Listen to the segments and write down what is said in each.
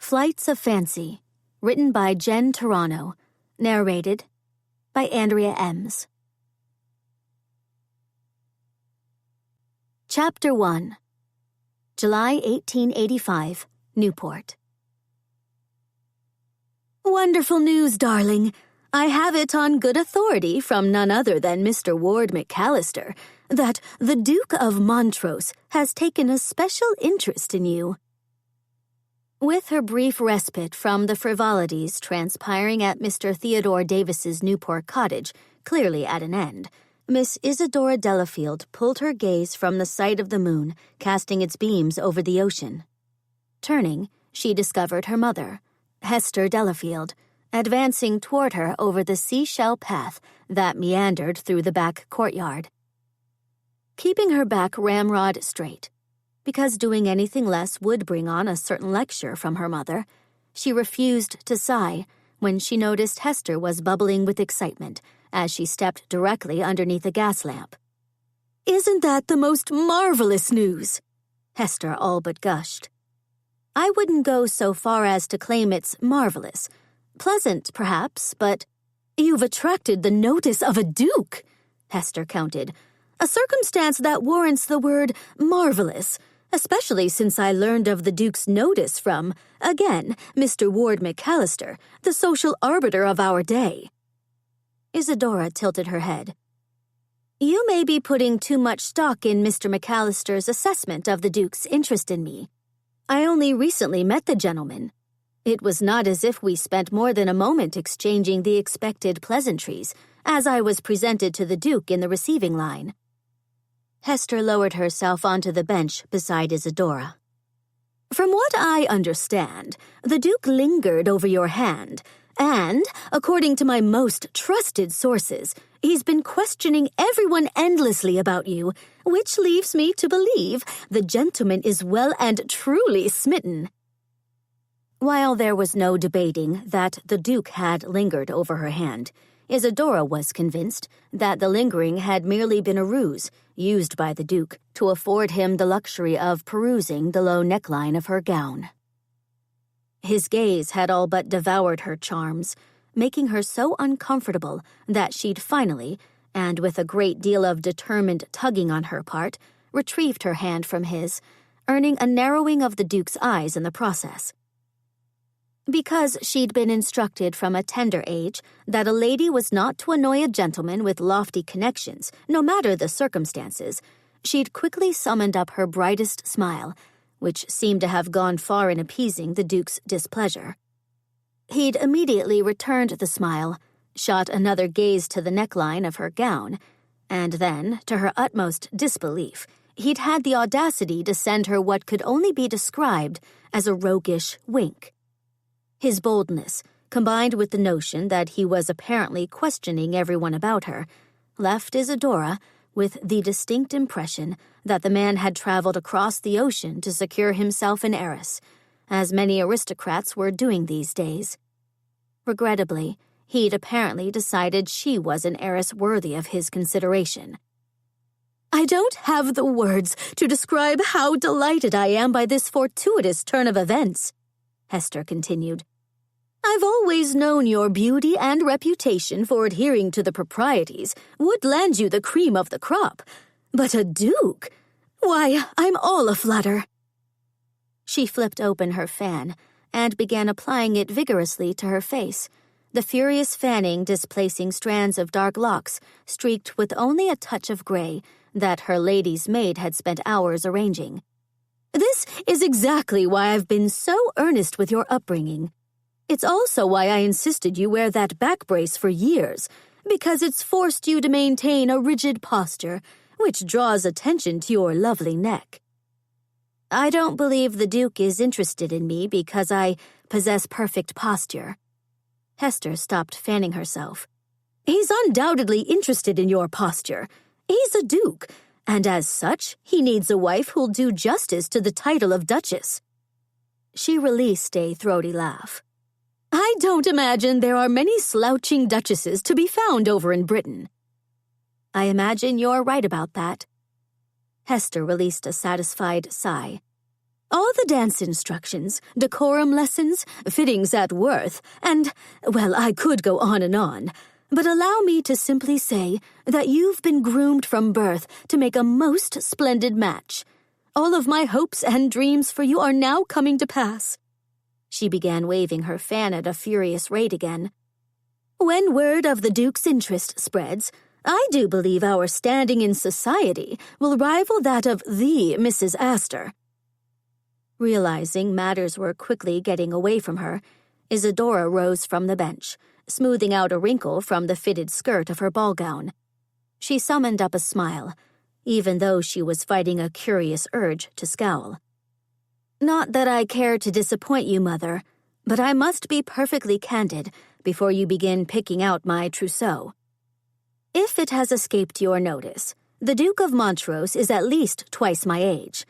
Flights of Fancy, written by Jen Turano, narrated by Andrea Ems. Chapter 1. July 1885, Newport. Wonderful news, darling. I have it on good authority from none other than Mr. Ward McAllister that the Duke of Montrose has taken a special interest in you. With her brief respite from the frivolities transpiring at Mr. Theodore Davis's Newport cottage clearly at an end, Miss Isadora Delafield pulled her gaze from the sight of the moon, casting its beams over the ocean. Turning, she discovered her mother, Hester Delafield, advancing toward her over the seashell path that meandered through the back courtyard. Keeping her back ramrod straight, because doing anything less would bring on a certain lecture from her mother, she refused to sigh when she noticed Hester was bubbling with excitement as she stepped directly underneath a gas lamp. "Isn't that the most marvelous news?" Hester all but gushed. "I wouldn't go so far as to claim it's marvelous. Pleasant, perhaps, but you've attracted the notice of a duke," Hester counted, "a circumstance that warrants the word marvelous, especially since I learned of the Duke's notice from, again, Mr. Ward McAllister, the social arbiter of our day." Isadora tilted her head. "You may be putting too much stock in Mr. McAllister's assessment of the Duke's interest in me. I only recently met the gentleman. It was not as if we spent more than a moment exchanging the expected pleasantries, as I was presented to the Duke in the receiving line." Hester lowered herself onto the bench beside Isadora. "From what I understand, the Duke lingered over your hand, and, according to my most trusted sources, he's been questioning everyone endlessly about you, which leaves me to believe the gentleman is well and truly smitten." While there was no debating that the Duke had lingered over her hand, Isadora was convinced that the lingering had merely been a ruse used by the Duke to afford him the luxury of perusing the low neckline of her gown. His gaze had all but devoured her charms, making her so uncomfortable that she'd finally, and with a great deal of determined tugging on her part, retrieved her hand from his, earning a narrowing of the Duke's eyes in the process. Because she'd been instructed from a tender age that a lady was not to annoy a gentleman with lofty connections, no matter the circumstances, she'd quickly summoned up her brightest smile, which seemed to have gone far in appeasing the Duke's displeasure. He'd immediately returned the smile, shot another gaze to the neckline of her gown, and then, to her utmost disbelief, he'd had the audacity to send her what could only be described as a roguish wink. His boldness, combined with the notion that he was apparently questioning everyone about her, left Isadora with the distinct impression that the man had traveled across the ocean to secure himself an heiress, as many aristocrats were doing these days. Regrettably, he'd apparently decided she was an heiress worthy of his consideration. "I don't have the words to describe how delighted I am by this fortuitous turn of events," Hester continued. "I've always known your beauty and reputation for adhering to the proprieties would land you the cream of the crop. But a duke? Why, I'm all aflutter." She flipped open her fan and began applying it vigorously to her face, the furious fanning displacing strands of dark locks streaked with only a touch of gray that her lady's maid had spent hours arranging. "This is exactly why I've been so earnest with your upbringing. It's also why I insisted you wear that back brace for years, because it's forced you to maintain a rigid posture, which draws attention to your lovely neck. I don't believe the Duke is interested in me because I possess perfect posture." Hester stopped fanning herself. "He's undoubtedly interested in your posture. He's a duke, and as such, he needs a wife who'll do justice to the title of Duchess." She released a throaty laugh. "I don't imagine there are many slouching duchesses to be found over in Britain." "I imagine you're right about that." Hester released a satisfied sigh. All the dance instructions, decorum lessons, fittings at Worth, and, well, I could go on and on. But allow me to simply say that you've been groomed from birth to make a most splendid match. All of my hopes and dreams for you are now coming to pass." She began waving her fan at a furious rate again. "When word of the Duke's interest spreads, I do believe our standing in society will rival that of the Mrs. Astor." Realizing matters were quickly getting away from her, Isadora rose from the bench, smoothing out a wrinkle from the fitted skirt of her ball gown. She summoned up a smile, even though she was fighting a curious urge to scowl. "Not that I care to disappoint you, Mother, but I must be perfectly candid before you begin picking out my trousseau. If it has escaped your notice, the Duke of Montrose is at least twice my age.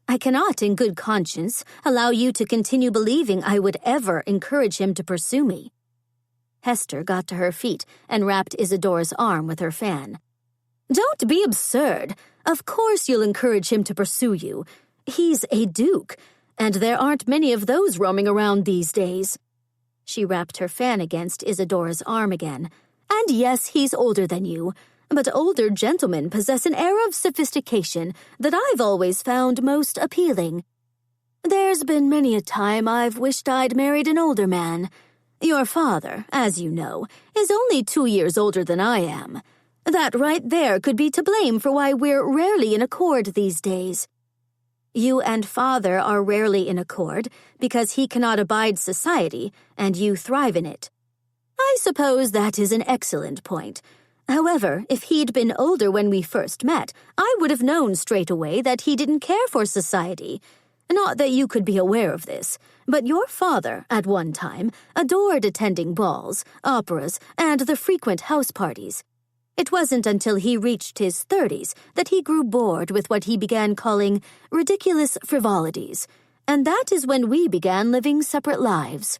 I cannot, in good conscience, allow you to continue believing I would ever encourage him to pursue me." Hester got to her feet and wrapped Isadora's arm with her fan. "Don't be absurd. Of course you'll encourage him to pursue you. He's a duke, and there aren't many of those roaming around these days." She wrapped her fan against Isadora's arm again. "And yes, he's older than you, but older gentlemen possess an air of sophistication that I've always found most appealing. There's been many a time I've wished I'd married an older man. Your father, as you know, is only 2 years older than I am. That right there could be to blame for why we're rarely in accord these days. You and Father are rarely in accord because he cannot abide society and you thrive in it. I suppose that is an excellent point. However, if he'd been older when we first met, I would have known straight away that he didn't care for society. Not that you could be aware of this, but your father, at one time, adored attending balls, operas, and the frequent house parties. It wasn't until he reached his 30s that he grew bored with what he began calling ridiculous frivolities, and that is when we began living separate lives.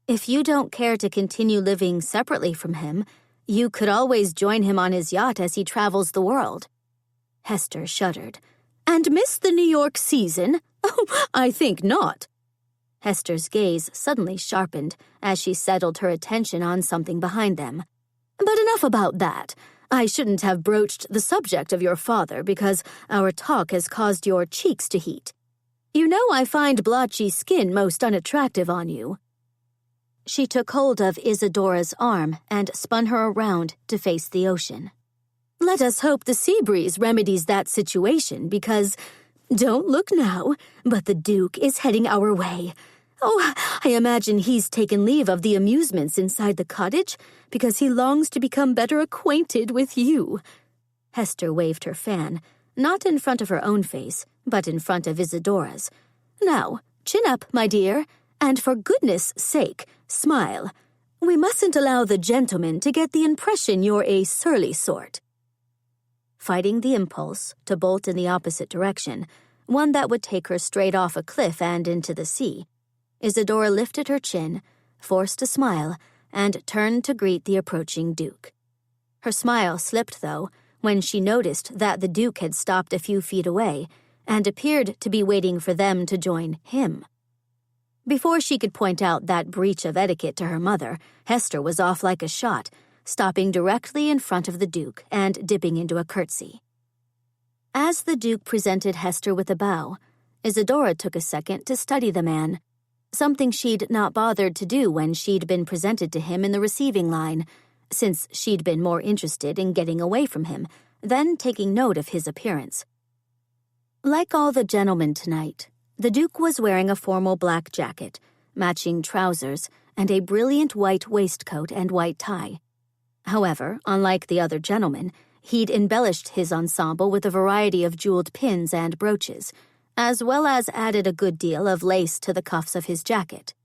If you don't care to continue living separately from him, you could always join him on his yacht as he travels the world." Hester shuddered. "And miss the New York season? Oh, I think not." Hester's gaze suddenly sharpened as she settled her attention on something behind them. "But enough about that. I shouldn't have broached the subject of your father because our talk has caused your cheeks to heat. You know I find blotchy skin most unattractive on you." She took hold of Isadora's arm and spun her around to face the ocean. "Let us hope the sea breeze remedies that situation because, don't look now, but the Duke is heading our way. Oh, I imagine he's taken leave of the amusements inside the cottage because he longs to become better acquainted with you." Hester waved her fan, not in front of her own face, but in front of Isadora's. "Now, chin up, my dear, and for goodness' sake, smile. We mustn't allow the gentleman to get the impression you're a surly sort." Fighting the impulse to bolt in the opposite direction, one that would take her straight off a cliff and into the sea, Isadora lifted her chin, forced a smile, and turned to greet the approaching Duke. Her smile slipped, though, when she noticed that the Duke had stopped a few feet away and appeared to be waiting for them to join him. Before she could point out that breach of etiquette to her mother, Hester was off like a shot, stopping directly in front of the Duke and dipping into a curtsy. As the Duke presented Hester with a bow, Isadora took a second to study the man, something she'd not bothered to do when she'd been presented to him in the receiving line, since she'd been more interested in getting away from him than taking note of his appearance. Like all the gentlemen tonight, the Duke was wearing a formal black jacket, matching trousers, and a brilliant white waistcoat and white tie. However, unlike the other gentlemen, he'd embellished his ensemble with a variety of jeweled pins and brooches, as well as added a good deal of lace to the cuffs of his jacket.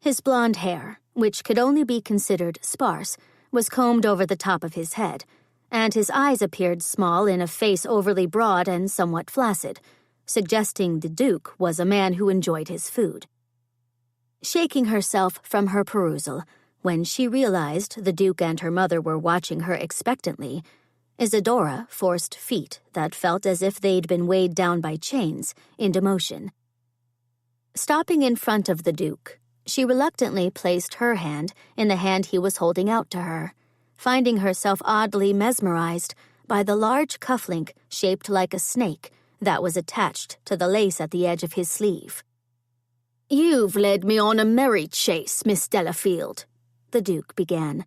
His blonde hair, which could only be considered sparse, was combed over the top of his head, and his eyes appeared small in a face overly broad and somewhat flaccid, suggesting the Duke was a man who enjoyed his food. Shaking herself from her perusal, when she realized the Duke and her mother were watching her expectantly, Isadora forced feet that felt as if they'd been weighed down by chains into motion. Stopping in front of the Duke, she reluctantly placed her hand in the hand he was holding out to her, finding herself oddly mesmerized by the large cufflink shaped like a snake that was attached to the lace at the edge of his sleeve. "You've led me on a merry chase, Miss Delafield," the Duke began.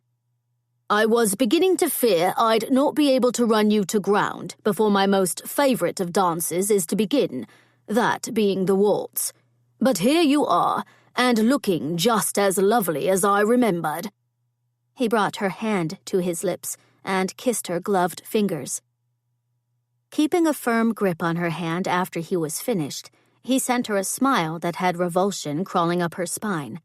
"I was beginning to fear I'd not be able to run you to ground before my most favorite of dances is to begin, that being the waltz. But here you are, and looking just as lovely as I remembered." He brought her hand to his lips and kissed her gloved fingers. Keeping a firm grip on her hand after he was finished, he sent her a smile that had revulsion crawling up her spine.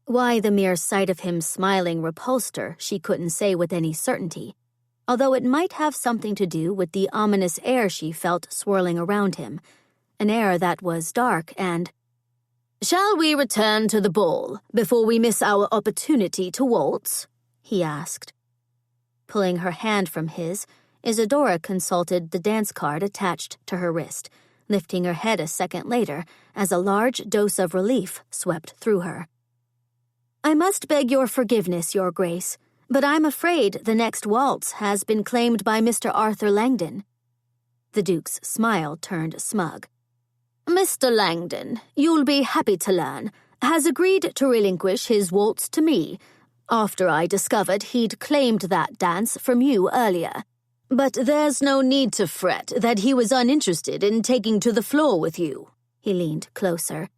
Why the mere sight of him smiling repulsed her, she couldn't say with any certainty, although it might have something to do with the ominous air she felt swirling around him, an air that was dark and... "Shall we return to the ball before we miss our opportunity to waltz?" he asked. Pulling her hand from his, Isadora consulted the dance card attached to her wrist, lifting her head a second later as a large dose of relief swept through her. "I must beg your forgiveness, Your Grace, but I'm afraid the next waltz has been claimed by Mr. Arthur Langdon." The Duke's smile turned smug. "Mr. Langdon, you'll be happy to learn, has agreed to relinquish his waltz to me, after I discovered he'd claimed that dance from you earlier. But there's no need to fret that he was uninterested in taking to the floor with you." He leaned closer.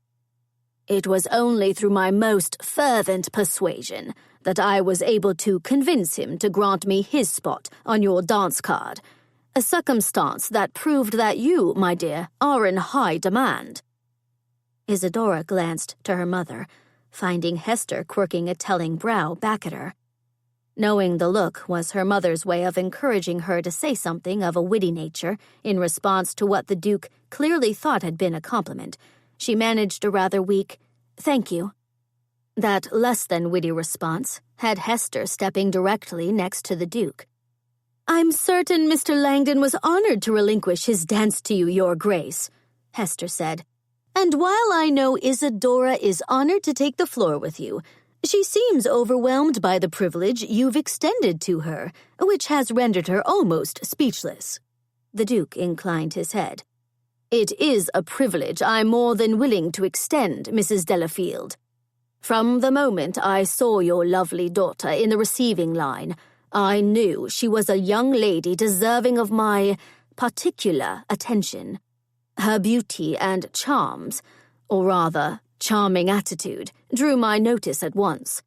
"It was only through my most fervent persuasion that I was able to convince him to grant me his spot on your dance card, a circumstance that proved that you, my dear, are in high demand." Isadora glanced to her mother, finding Hester quirking a telling brow back at her. Knowing the look was her mother's way of encouraging her to say something of a witty nature in response to what the Duke clearly thought had been a compliment, she managed a rather weak, "Thank you." That less-than-witty response had Hester stepping directly next to the Duke. "I'm certain Mr. Langdon was honored to relinquish his dance to you, Your Grace," Hester said. "And while I know Isadora is honored to take the floor with you, she seems overwhelmed by the privilege you've extended to her, which has rendered her almost speechless." The Duke inclined his head. "It is a privilege I'm more than willing to extend, Mrs. Delafield. From the moment I saw your lovely daughter in the receiving line, I knew she was a young lady deserving of my particular attention. Her beauty and charms, or rather, charming attitude, drew my notice at once.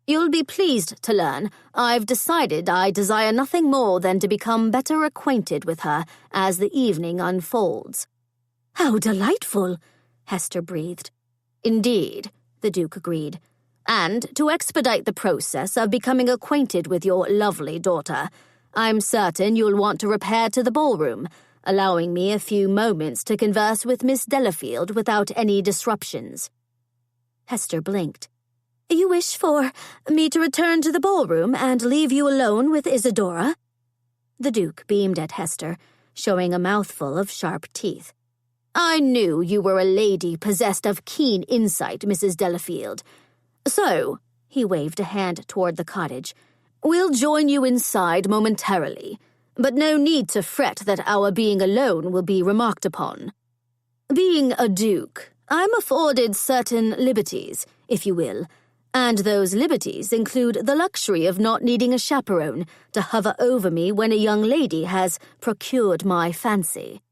You'll be pleased to learn I've decided I desire nothing more than to become better acquainted with her as the evening unfolds." "How delightful," Hester breathed. "Indeed," the Duke agreed. "And to expedite the process of becoming acquainted with your lovely daughter, I'm certain you'll want to repair to the ballroom, allowing me a few moments to converse with Miss Delafield without any disruptions." Hester blinked. "You wish for me to return to the ballroom and leave you alone with Isadora?" The Duke beamed at Hester, showing a mouthful of sharp teeth. "I knew you were a lady possessed of keen insight, Mrs. Delafield. So," he waved a hand toward the cottage, "we'll join you inside momentarily, but no need to fret that our being alone will be remarked upon. Being a duke, I'm afforded certain liberties, if you will, and those liberties include the luxury of not needing a chaperone to hover over me when a young lady has procured my fancy."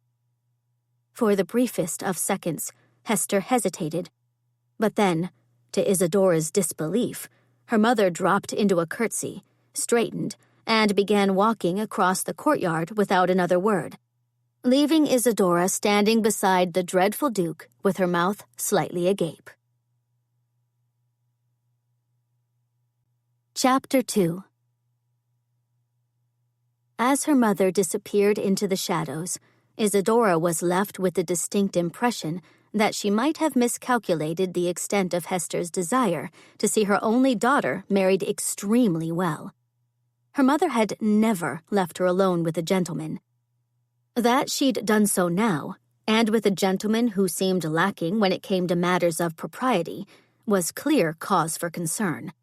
For the briefest of seconds, Hester hesitated, but then, to Isadora's disbelief, her mother dropped into a curtsy, straightened, and began walking across the courtyard without another word, leaving Isadora standing beside the dreadful Duke with her mouth slightly agape. Chapter 2. As her mother disappeared into the shadows, Isadora was left with the distinct impression that she might have miscalculated the extent of Hester's desire to see her only daughter married extremely well. Her mother had never left her alone with a gentleman. That she'd done so now, and with a gentleman who seemed lacking when it came to matters of propriety, was clear cause for concern.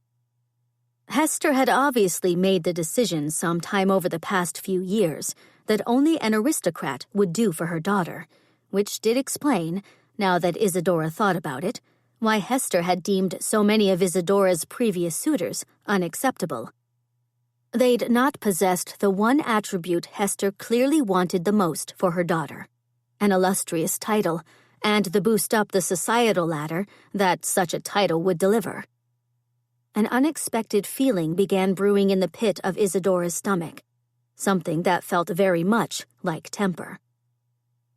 Hester had obviously made the decision some time over the past few years that only an aristocrat would do for her daughter, which did explain, now that Isadora thought about it, why Hester had deemed so many of Isadora's previous suitors unacceptable. They'd not possessed the one attribute Hester clearly wanted the most for her daughter, an illustrious title, and the boost up the societal ladder that such a title would deliver. An unexpected feeling began brewing in the pit of Isadora's stomach, something that felt very much like temper.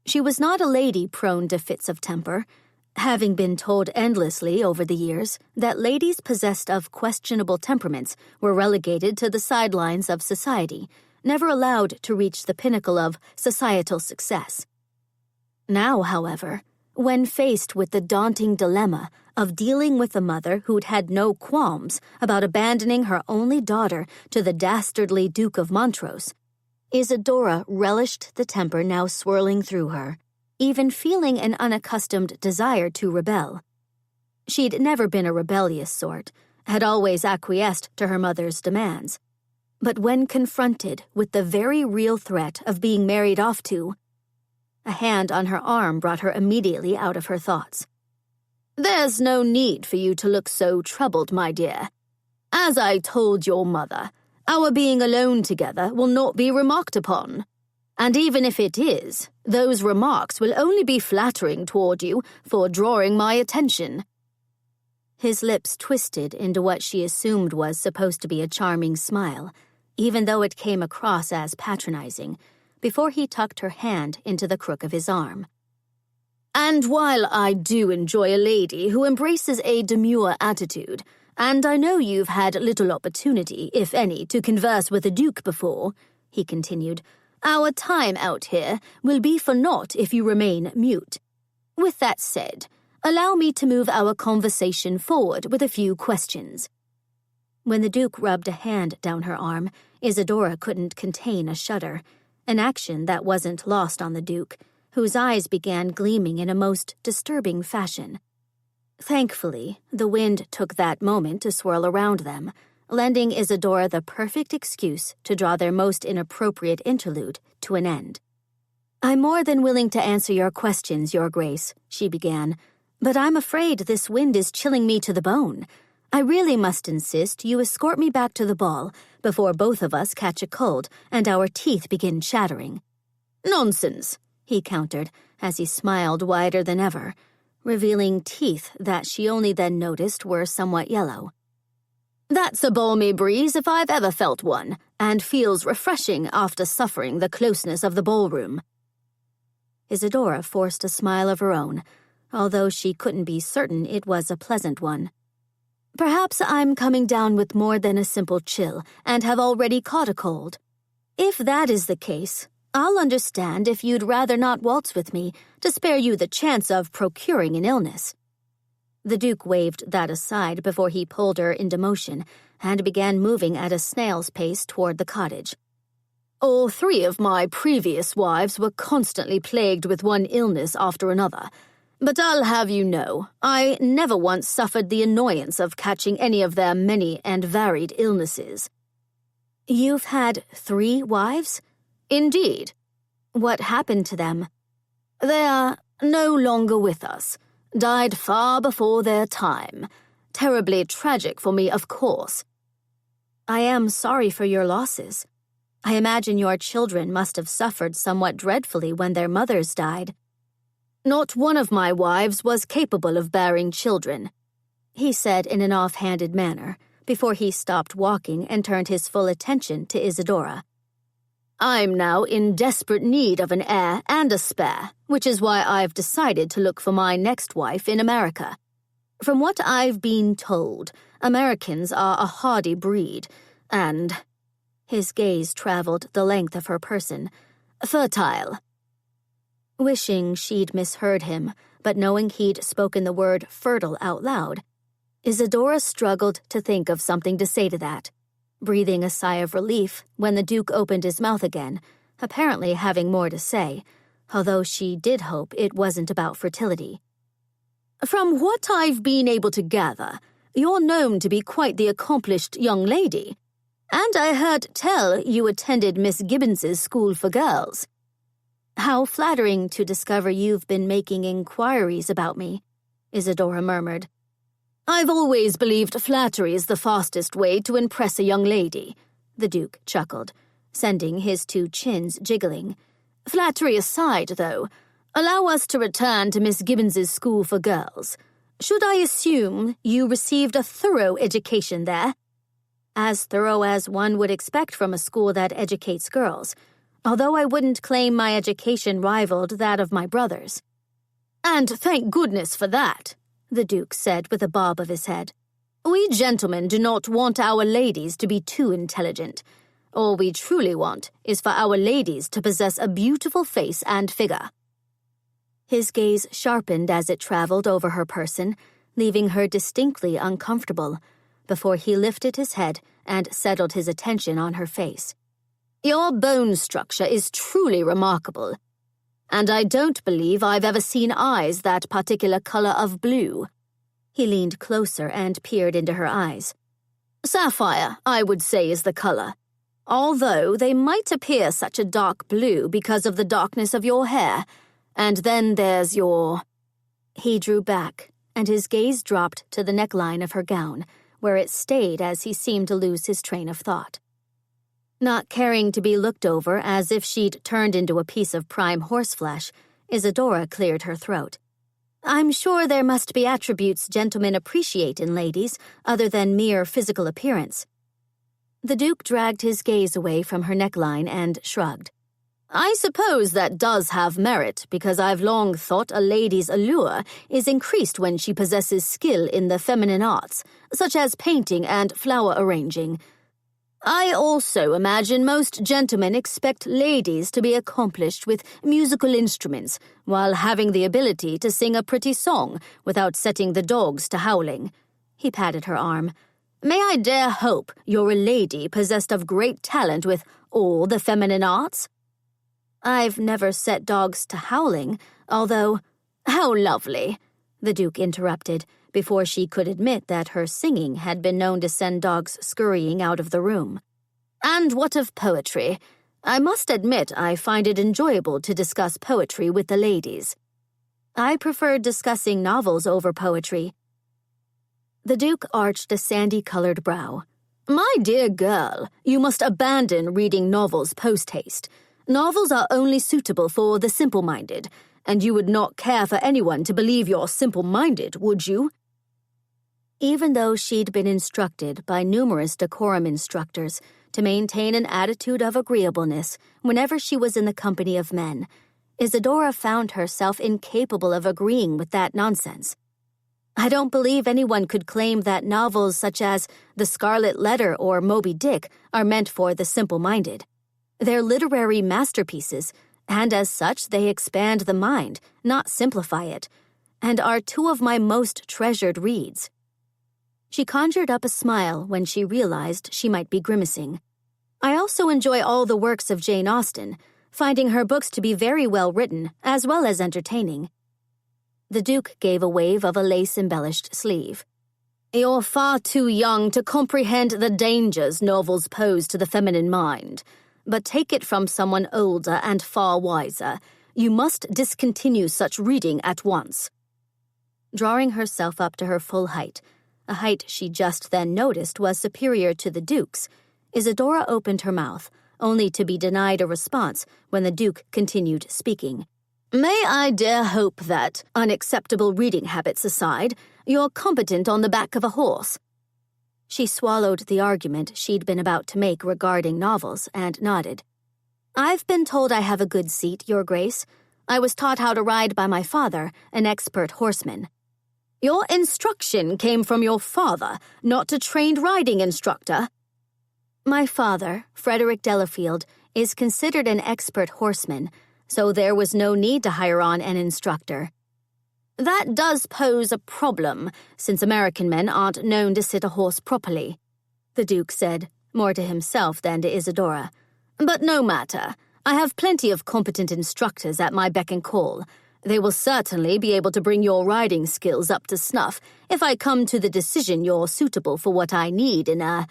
She was not a lady prone to fits of temper, having been told endlessly over the years that ladies possessed of questionable temperaments were relegated to the sidelines of society, never allowed to reach the pinnacle of societal success. Now, however, when faced with the daunting dilemma of dealing with a mother who'd had no qualms about abandoning her only daughter to the dastardly Duke of Montrose, Isadora relished the temper now swirling through her, even feeling an unaccustomed desire to rebel. She'd never been a rebellious sort, had always acquiesced to her mother's demands. But when confronted with the very real threat of being married off to, a hand on her arm brought her immediately out of her thoughts. "There's no need for you to look so troubled, my dear. As I told your mother, our being alone together will not be remarked upon. And even if it is, those remarks will only be flattering toward you for drawing my attention." His lips twisted into what she assumed was supposed to be a charming smile, even though it came across as patronizing, before he tucked her hand into the crook of his arm. "And while I do enjoy a lady who embraces a demure attitude, and I know you've had little opportunity, if any, to converse with a duke before," he continued, "our time out here will be for naught if you remain mute. With that said, allow me to move our conversation forward with a few questions." When the Duke rubbed a hand down her arm, Isadora couldn't contain a shudder, an action that wasn't lost on the Duke, whose eyes began gleaming in a most disturbing fashion. Thankfully, the wind took that moment to swirl around them, lending Isadora the perfect excuse to draw their most inappropriate interlude to an end. "I'm more than willing to answer your questions, Your Grace," she began, "but I'm afraid this wind is chilling me to the bone. I really must insist you escort me back to the ball before both of us catch a cold and our teeth begin chattering." "Nonsense," he countered as he smiled wider than ever, revealing teeth that she only then noticed were somewhat yellow. "That's a balmy breeze if I've ever felt one, and feels refreshing after suffering the closeness of the ballroom." Isadora forced a smile of her own, although she couldn't be certain it was a pleasant one. "Perhaps I'm coming down with more than a simple chill and have already caught a cold. If that is the case, I'll understand if you'd rather not waltz with me to spare you the chance of procuring an illness." The Duke waved that aside before he pulled her into motion and began moving at a snail's pace toward the cottage. "All three of my previous wives were constantly plagued with one illness after another, but I'll have you know, I never once suffered the annoyance of catching any of their many and varied illnesses." "You've had 3 wives?" "Indeed." "What happened to them?" "They are no longer with us. Died far before their time. Terribly tragic for me, of course." "I am sorry for your losses. I imagine your children must have suffered somewhat dreadfully when their mothers died." "Not one of my wives was capable of bearing children," he said in an off-handed manner, before he stopped walking and turned his full attention to Isadora. "I'm now in desperate need of an heir and a spare, which is why I've decided to look for my next wife in America. From what I've been told, Americans are a hardy breed, and—" his gaze traveled the length of her person— "fertile." Wishing she'd misheard him, but knowing he'd spoken the word fertile out loud, Isadora struggled to think of something to say to that. breathing a sigh of relief when the Duke opened his mouth again, apparently having more to say, although she did hope it wasn't about fertility. "From what I've been able to gather, you're known to be quite the accomplished young lady, and I heard tell you attended Miss Gibbons's school for girls." "How flattering to discover you've been making inquiries about me," Isadora murmured. "I've always believed flattery's the fastest way to impress a young lady," the Duke chuckled, sending his two chins jiggling. "Flattery aside, though, allow us to return to Miss Gibbons's school for girls. Should I assume you received a thorough education there?" "As thorough as one would expect from a school that educates girls, although I wouldn't claim my education rivaled that of my brothers." "And thank goodness for that," the Duke said with a bob of his head. "We gentlemen do not want our ladies to be too intelligent. All we truly want is for our ladies to possess a beautiful face and figure." His gaze sharpened as it traveled over her person, leaving her distinctly uncomfortable, before he lifted his head and settled his attention on her face. "Your bone structure is truly remarkable, and I don't believe I've ever seen eyes that particular color of blue." He leaned closer and peered into her eyes. "Sapphire, I would say, is the color, although they might appear such a dark blue because of the darkness of your hair. And then there's your—" He drew back, and his gaze dropped to the neckline of her gown, where it stayed as he seemed to lose his train of thought. Not caring to be looked over as if she'd turned into a piece of prime horseflesh, Isadora cleared her throat. "I'm sure there must be attributes gentlemen appreciate in ladies other than mere physical appearance." The Duke dragged his gaze away from her neckline and shrugged. "I suppose that does have merit, because I've long thought a lady's allure is increased when she possesses skill in the feminine arts, such as painting and flower arranging. I also imagine most gentlemen expect ladies to be accomplished with musical instruments while having the ability to sing a pretty song without setting the dogs to howling." He patted her arm. "May I dare hope you're a lady possessed of great talent with all the feminine arts?" "I've never set dogs to howling, although—" "How lovely," the Duke interrupted, before she could admit that her singing had been known to send dogs scurrying out of the room. "And what of poetry? I must admit I find it enjoyable to discuss poetry with the ladies." "I prefer discussing novels over poetry." The Duke arched a sandy-colored brow. "My dear girl, you must abandon reading novels post-haste. Novels are only suitable for the simple-minded, and you would not care for anyone to believe you're simple-minded, would you?" Even though she'd been instructed by numerous decorum instructors to maintain an attitude of agreeableness whenever she was in the company of men, Isadora found herself incapable of agreeing with that nonsense. I don't believe anyone could claim that novels such as The Scarlet Letter or Moby Dick are meant for the simple-minded. They're literary masterpieces, and as such they expand the mind, not simplify it, and are two of my most treasured reads. She conjured up a smile when she realized she might be grimacing. "I also enjoy all the works of Jane Austen, finding her books to be very well written, as well as entertaining." The Duke gave a wave of a lace-embellished sleeve. "You're far too young to comprehend the dangers novels pose to the feminine mind. But take it from someone older and far wiser. You must discontinue such reading at once." Drawing herself up to her full height, a height she just then noticed was superior to the Duke's, Isadora opened her mouth, only to be denied a response when the Duke continued speaking. "May I dare hope that, unacceptable reading habits aside, you're competent on the back of a horse?" She swallowed the argument she'd been about to make regarding novels and nodded. "I've been told I have a good seat, Your Grace. I was taught how to ride by my father, an expert horseman." "Your instruction came from your father, not a trained riding instructor?" "My father, Frederick Delafield, is considered an expert horseman, so there was no need to hire on an instructor." "That does pose a problem, since American men aren't known to sit a horse properly," the Duke said, more to himself than to Isadora. "But no matter. I have plenty of competent instructors at my beck and call. They will certainly be able to bring your riding skills up to snuff if I come to the decision you're suitable for what I need in a...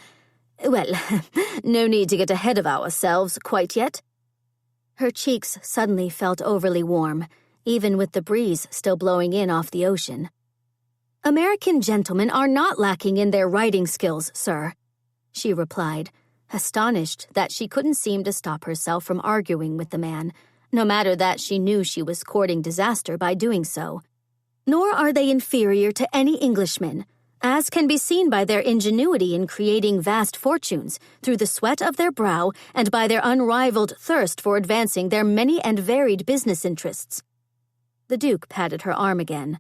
Well, no need to get ahead of ourselves quite yet." Her cheeks suddenly felt overly warm, even with the breeze still blowing in off the ocean. "American gentlemen are not lacking in their riding skills, sir," she replied, astonished that she couldn't seem to stop herself from arguing with the man, no matter that she knew she was courting disaster by doing so. "Nor are they inferior to any Englishmen, as can be seen by their ingenuity in creating vast fortunes through the sweat of their brow and by their unrivaled thirst for advancing their many and varied business interests." The Duke patted her arm again.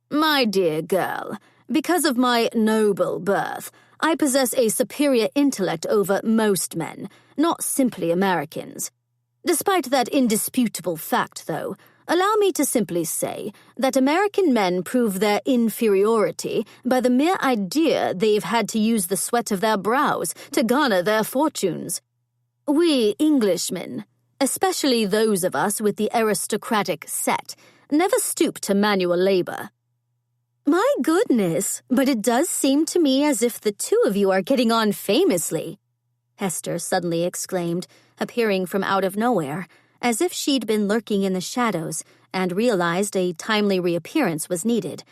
"My dear girl, because of my noble birth, I possess a superior intellect over most men, not simply Americans. Despite that indisputable fact, though, allow me to simply say that American men prove their inferiority by the mere idea they've had to use the sweat of their brows to garner their fortunes. We Englishmen, especially those of us with the aristocratic set, never stoop to manual labor." "My goodness, but it does seem to me as if the two of you are getting on famously," Hester suddenly exclaimed, appearing from out of nowhere, as if she'd been lurking in the shadows and realized a timely reappearance was needed.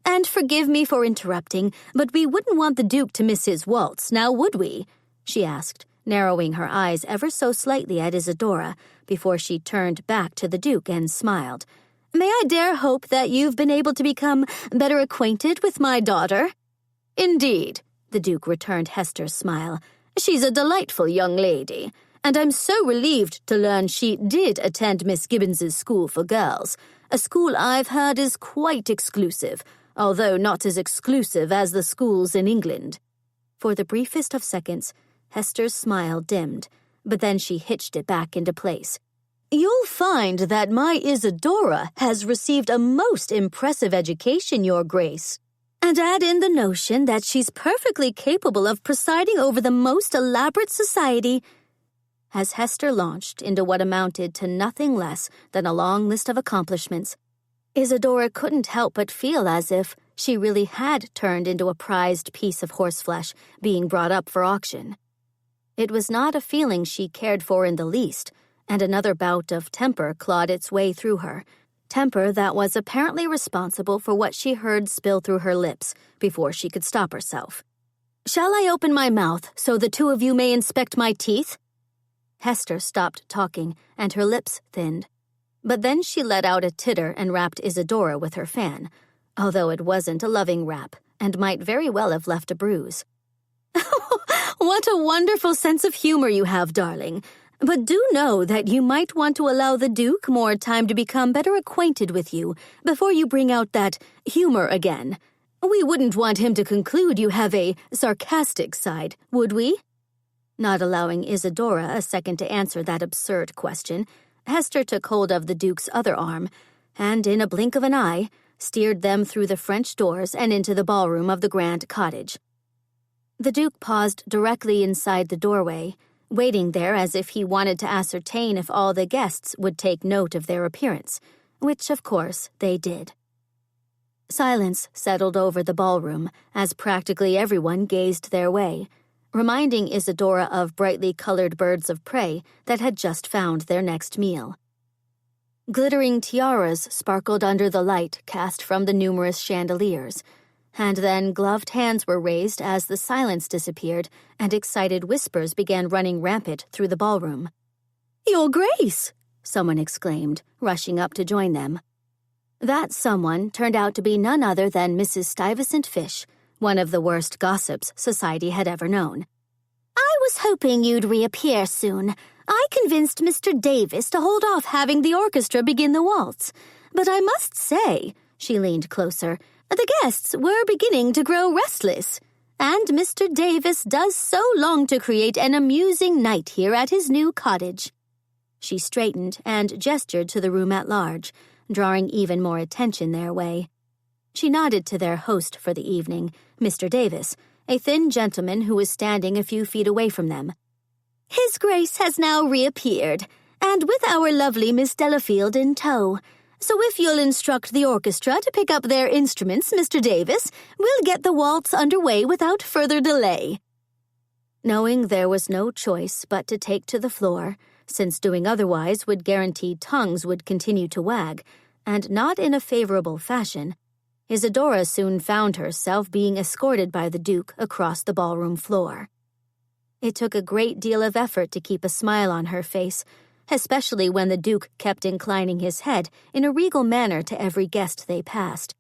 "And forgive me for interrupting, but we wouldn't want the Duke to miss his waltz, now would we?" she asked, narrowing her eyes ever so slightly at Isadora before she turned back to the Duke and smiled. "May I dare hope that you've been able to become better acquainted with my daughter?" "Indeed," the Duke returned Hester's smile. "She's a delightful young lady, and I'm so relieved to learn she did attend Miss Gibbons's school for girls, a school I've heard is quite exclusive, although not as exclusive as the schools in England." For the briefest of seconds, Hester's smile dimmed, but then she hitched it back into place. "You'll find that my Isadora has received a most impressive education, Your Grace. And add in the notion that she's perfectly capable of presiding over the most elaborate society." As Hester launched into what amounted to nothing less than a long list of accomplishments, Isadora couldn't help but feel as if she really had turned into a prized piece of horseflesh being brought up for auction. It was not a feeling she cared for in the least, and another bout of temper clawed its way through her, temper that was apparently responsible for what she heard spill through her lips before she could stop herself. "Shall I open my mouth so the two of you may inspect my teeth?" Hester stopped talking, and her lips thinned. But then she let out a titter and rapped Isadora with her fan, although it wasn't a loving rap and might very well have left a bruise. "What a wonderful sense of humor you have, darling. But do know that you might want to allow the Duke more time to become better acquainted with you before you bring out that humor again. We wouldn't want him to conclude you have a sarcastic side, would we?" Not allowing Isadora a second to answer that absurd question, Hester took hold of the Duke's other arm, and in a blink of an eye, steered them through the French doors and into the ballroom of the grand cottage. The Duke paused directly inside the doorway, waiting there as if he wanted to ascertain if all the guests would take note of their appearance, which, of course, they did. Silence settled over the ballroom as practically everyone gazed their way, reminding Isadora of brightly colored birds of prey that had just found their next meal. Glittering tiaras sparkled under the light cast from the numerous chandeliers, and then gloved hands were raised as the silence disappeared and excited whispers began running rampant through the ballroom. "Your Grace!" someone exclaimed, rushing up to join them. That someone turned out to be none other than Mrs. Stuyvesant Fish, one of the worst gossips society had ever known. "I was hoping you'd reappear soon. I convinced Mr. Davis to hold off having the orchestra begin the waltz. But I must say," she leaned closer, "the guests were beginning to grow restless. And Mr. Davis does so long to create an amusing night here at his new cottage." She straightened and gestured to the room at large, drawing even more attention their way. She nodded to their host for the evening, Mr. Davis, a thin gentleman who was standing a few feet away from them. "His Grace has now reappeared, and with our lovely Miss Delafield in tow. So if you'll instruct the orchestra to pick up their instruments, Mr. Davis, we'll get the waltz underway without further delay." Knowing there was no choice but to take to the floor, since doing otherwise would guarantee tongues would continue to wag, and not in a favorable fashion, Isadora soon found herself being escorted by the Duke across the ballroom floor. It took a great deal of effort to keep a smile on her face, especially when the Duke kept inclining his head in a regal manner to every guest they passed.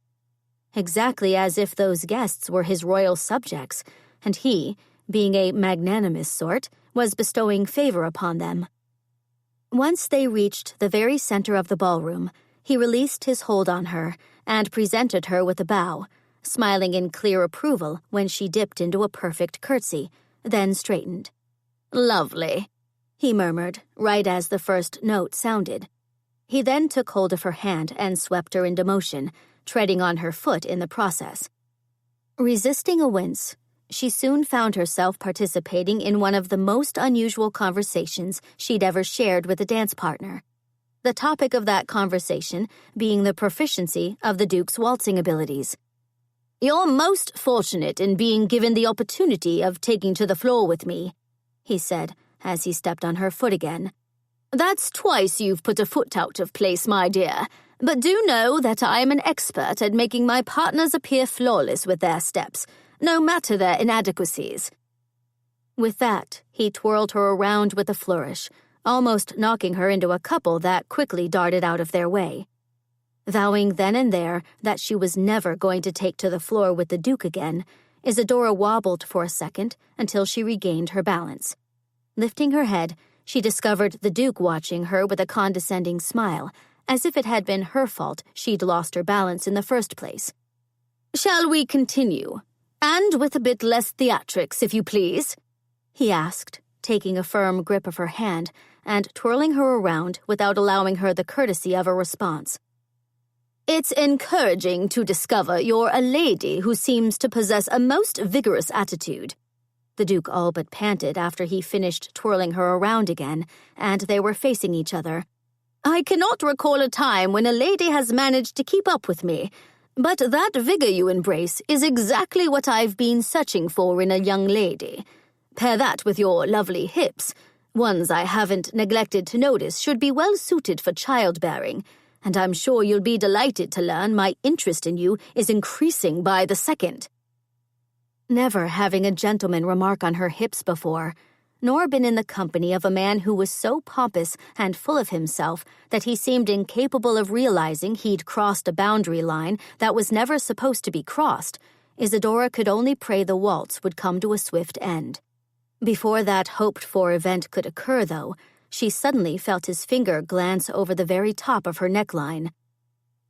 Exactly as if those guests were his royal subjects, and he, being a magnanimous sort, was bestowing favor upon them. Once they reached the very center of the ballroom, he released his hold on her and presented her with a bow, smiling in clear approval when she dipped into a perfect curtsy, then straightened. "Lovely," he murmured, right as the first note sounded. He then took hold of her hand and swept her into motion, treading on her foot in the process. Resisting a wince, she soon found herself participating in one of the most unusual conversations she'd ever shared with a dance partner. The topic of that conversation being the proficiency of the Duke's waltzing abilities. "You're most fortunate in being given the opportunity of taking to the floor with me," he said, as he stepped on her foot again. "That's twice you've put a foot out of place, my dear, but do know that I am an expert at making my partners appear flawless with their steps, no matter their inadequacies." With that, he twirled her around with a flourish, almost knocking her into a couple that quickly darted out of their way. Vowing then and there that she was never going to take to the floor with the Duke again, Isadora wobbled for a second until she regained her balance. Lifting her head, she discovered the Duke watching her with a condescending smile, as if it had been her fault she'd lost her balance in the first place. "Shall we continue? And with a bit less theatrics, if you please?" he asked, taking a firm grip of her hand and twirling her around without allowing her the courtesy of a response. "It's encouraging to discover you're a lady who seems to possess a most vigorous attitude," the Duke all but panted after he finished twirling her around again, and they were facing each other. "I cannot recall a time when a lady has managed to keep up with me, but that vigor you embrace is exactly what I've been searching for in a young lady. Pair that with your lovely hips, ones I haven't neglected to notice should be well suited for childbearing, and I'm sure you'll be delighted to learn my interest in you is increasing by the second." Never having a gentleman remark on her hips before, nor been in the company of a man who was so pompous and full of himself that he seemed incapable of realizing he'd crossed a boundary line that was never supposed to be crossed, Isadora could only pray the waltz would come to a swift end. Before that hoped-for event could occur, though, she suddenly felt his finger glance over the very top of her neckline.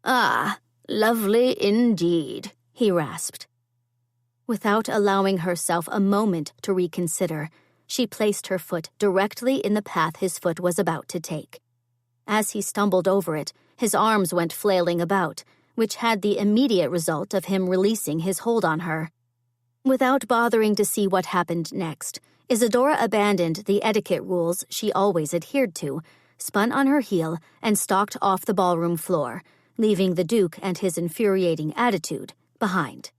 "Ah, lovely indeed," he rasped. Without allowing herself a moment to reconsider, she placed her foot directly in the path his foot was about to take. As he stumbled over it, his arms went flailing about, which had the immediate result of him releasing his hold on her. Without bothering to see what happened next, Isadora abandoned the etiquette rules she always adhered to, spun on her heel, and stalked off the ballroom floor, leaving the Duke and his infuriating attitude behind.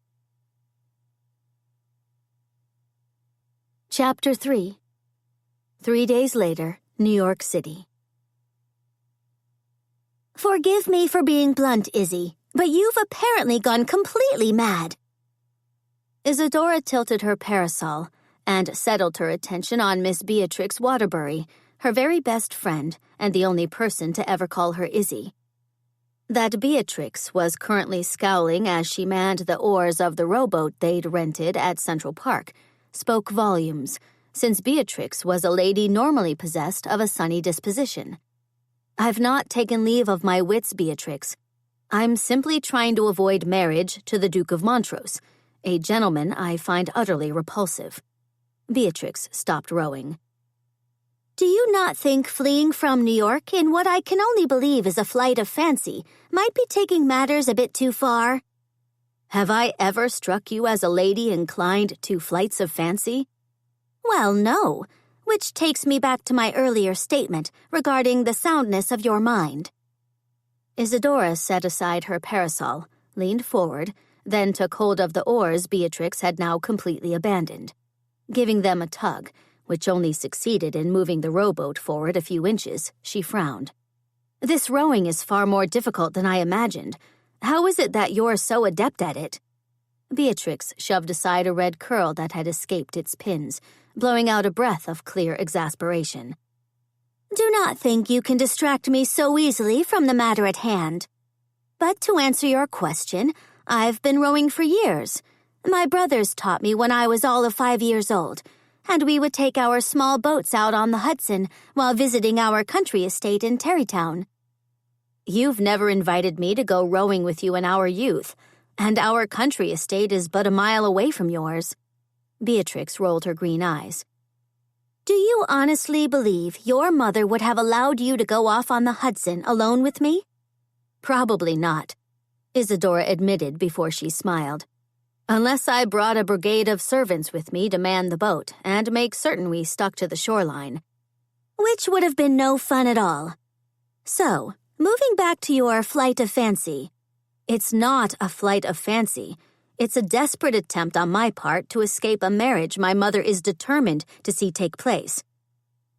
Chapter 3. 3 days later, New York City. "Forgive me for being blunt, Izzy, but you've apparently gone completely mad." Isadora tilted her parasol and settled her attention on Miss Beatrix Waterbury, her very best friend and the only person to ever call her Izzy. That Beatrix was currently scowling as she manned the oars of the rowboat they'd rented at Central Park spoke volumes, since Beatrix was a lady normally possessed of a sunny disposition. "I've not taken leave of my wits, Beatrix. I'm simply trying to avoid marriage to the Duke of Montrose, a gentleman I find utterly repulsive." Beatrix stopped rowing. "Do you not think fleeing from New York in what I can only believe is a flight of fancy might be taking matters a bit too far?" Have I ever struck you as a lady inclined to flights of fancy? Well, no, which takes me back to my earlier statement regarding the soundness of your mind. Isadora set aside her parasol, leaned forward, then took hold of the oars Beatrix had now completely abandoned. Giving them a tug, which only succeeded in moving the rowboat forward a few inches, she frowned. This rowing is far more difficult than I imagined. How is it that you're so adept at it? Beatrix shoved aside a red curl that had escaped its pins, blowing out a breath of clear exasperation. Do not think you can distract me so easily from the matter at hand. But to answer your question, I've been rowing for years. My brothers taught me when I was all of 5 years old, and we would take our small boats out on the Hudson while visiting our country estate in Tarrytown. You've never invited me to go rowing with you in our youth, and our country estate is but a mile away from yours. Beatrix rolled her green eyes. Do you honestly believe your mother would have allowed you to go off on the Hudson alone with me? Probably not, Isadora admitted before she smiled. Unless I brought a brigade of servants with me to man the boat and make certain we stuck to the shoreline. Which would have been no fun at all. So, moving back to your flight of fancy. It's not a flight of fancy. It's a desperate attempt on my part to escape a marriage my mother is determined to see take place.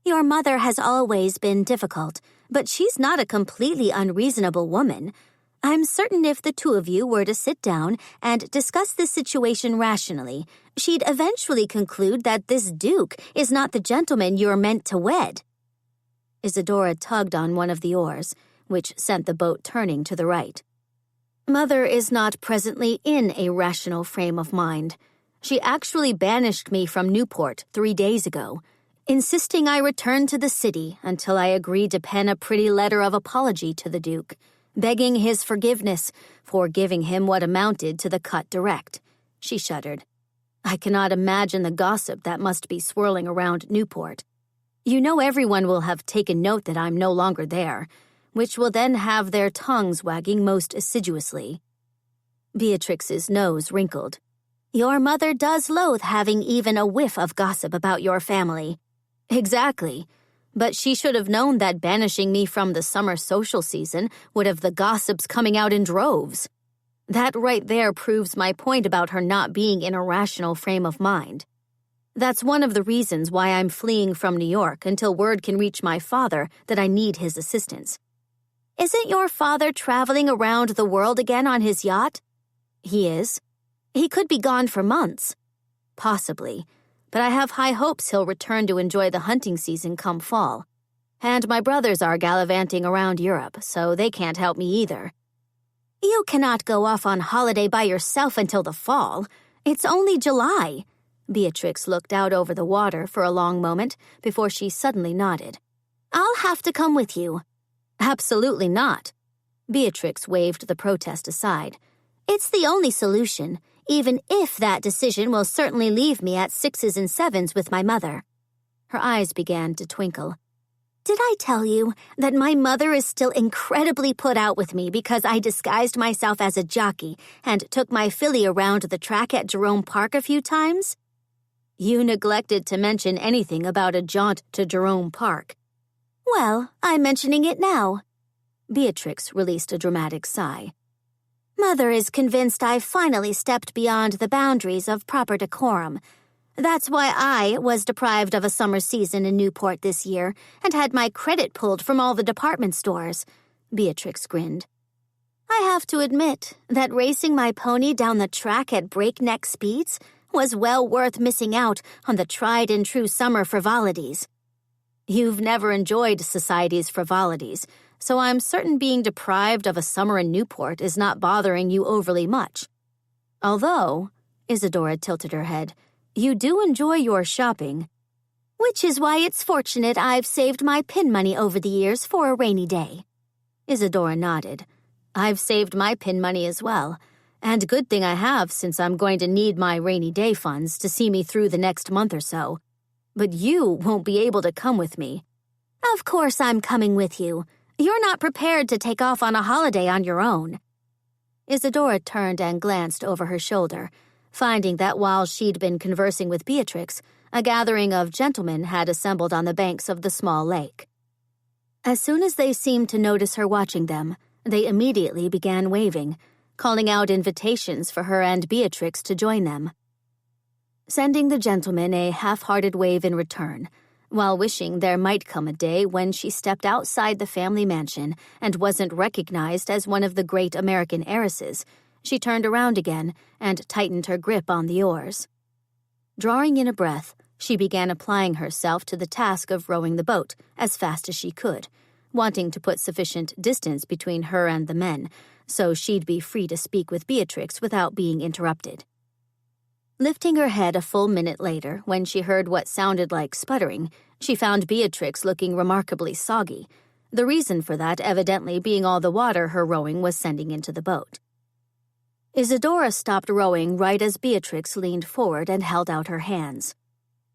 Your mother has always been difficult, but she's not a completely unreasonable woman. I'm certain if the two of you were to sit down and discuss this situation rationally, she'd eventually conclude that this duke is not the gentleman you're meant to wed. Isadora tugged on one of the oars, which sent the boat turning to the right. Mother is not presently in a rational frame of mind. She actually banished me from Newport 3 days ago, insisting I return to the city until I agreed to pen a pretty letter of apology to the Duke, begging his forgiveness for giving him what amounted to the cut direct. She shuddered. I cannot imagine the gossip that must be swirling around Newport. You know everyone will have taken note that I'm no longer there, which will then have their tongues wagging most assiduously. Beatrix's nose wrinkled. Your mother does loathe having even a whiff of gossip about your family. Exactly. But she should have known that banishing me from the summer social season would have the gossips coming out in droves. That right there proves my point about her not being in a rational frame of mind. That's one of the reasons why I'm fleeing from New York until word can reach my father that I need his assistance. Isn't your father traveling around the world again on his yacht? He is. He could be gone for months. Possibly. But I have high hopes he'll return to enjoy the hunting season come fall. And my brothers are gallivanting around Europe, so they can't help me either. You cannot go off on holiday by yourself until the fall. It's only July. Beatrix looked out over the water for a long moment before she suddenly nodded. I'll have to come with you. Absolutely not. Beatrix waved the protest aside. It's the only solution, even if that decision will certainly leave me at 6s and 7s with my mother. Her eyes began to twinkle. Did I tell you that my mother is still incredibly put out with me because I disguised myself as a jockey and took my filly around the track at Jerome Park a few times? You neglected to mention anything about a jaunt to Jerome Park. Well, I'm mentioning it now. Beatrix released a dramatic sigh. Mother is convinced I've finally stepped beyond the boundaries of proper decorum. That's why I was deprived of a summer season in Newport this year and had my credit pulled from all the department stores. Beatrix grinned. I have to admit that racing my pony down the track at breakneck speeds was well worth missing out on the tried-and-true summer frivolities. You've never enjoyed society's frivolities, so I'm certain being deprived of a summer in Newport is not bothering you overly much. Although, Isadora tilted her head, you do enjoy your shopping. Which is why it's fortunate I've saved my pin money over the years for a rainy day. Isadora nodded. I've saved my pin money as well, and good thing I have since I'm going to need my rainy day funds to see me through the next month or so. But you won't be able to come with me. Of course I'm coming with you. You're not prepared to take off on a holiday on your own. Isadora turned and glanced over her shoulder, finding that while she'd been conversing with Beatrix, a gathering of gentlemen had assembled on the banks of the small lake. As soon as they seemed to notice her watching them, they immediately began waving, calling out invitations for her and Beatrix to join them. Sending the gentlemen a half-hearted wave in return, while wishing there might come a day when she stepped outside the family mansion and wasn't recognized as one of the great American heiresses, she turned around again and tightened her grip on the oars. Drawing in a breath, she began applying herself to the task of rowing the boat as fast as she could, wanting to put sufficient distance between her and the men, so she'd be free to speak with Beatrix without being interrupted. Lifting her head a full minute later, when she heard what sounded like sputtering, she found Beatrix looking remarkably soggy, the reason for that evidently being all the water her rowing was sending into the boat. Isadora stopped rowing right as Beatrix leaned forward and held out her hands.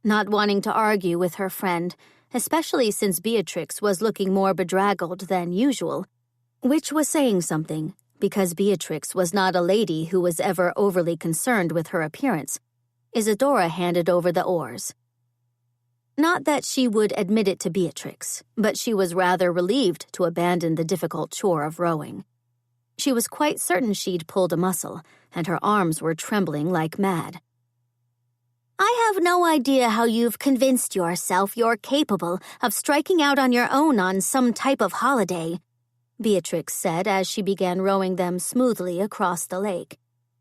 Not wanting to argue with her friend, especially since Beatrix was looking more bedraggled than usual, which was saying something, because Beatrix was not a lady who was ever overly concerned with her appearance, Isadora handed over the oars. Not that she would admit it to Beatrix, but she was rather relieved to abandon the difficult chore of rowing. She was quite certain she'd pulled a muscle, and her arms were trembling like mad. "I have no idea how you've convinced yourself you're capable of striking out on your own on some type of holiday," Beatrix said as she began rowing them smoothly across the lake,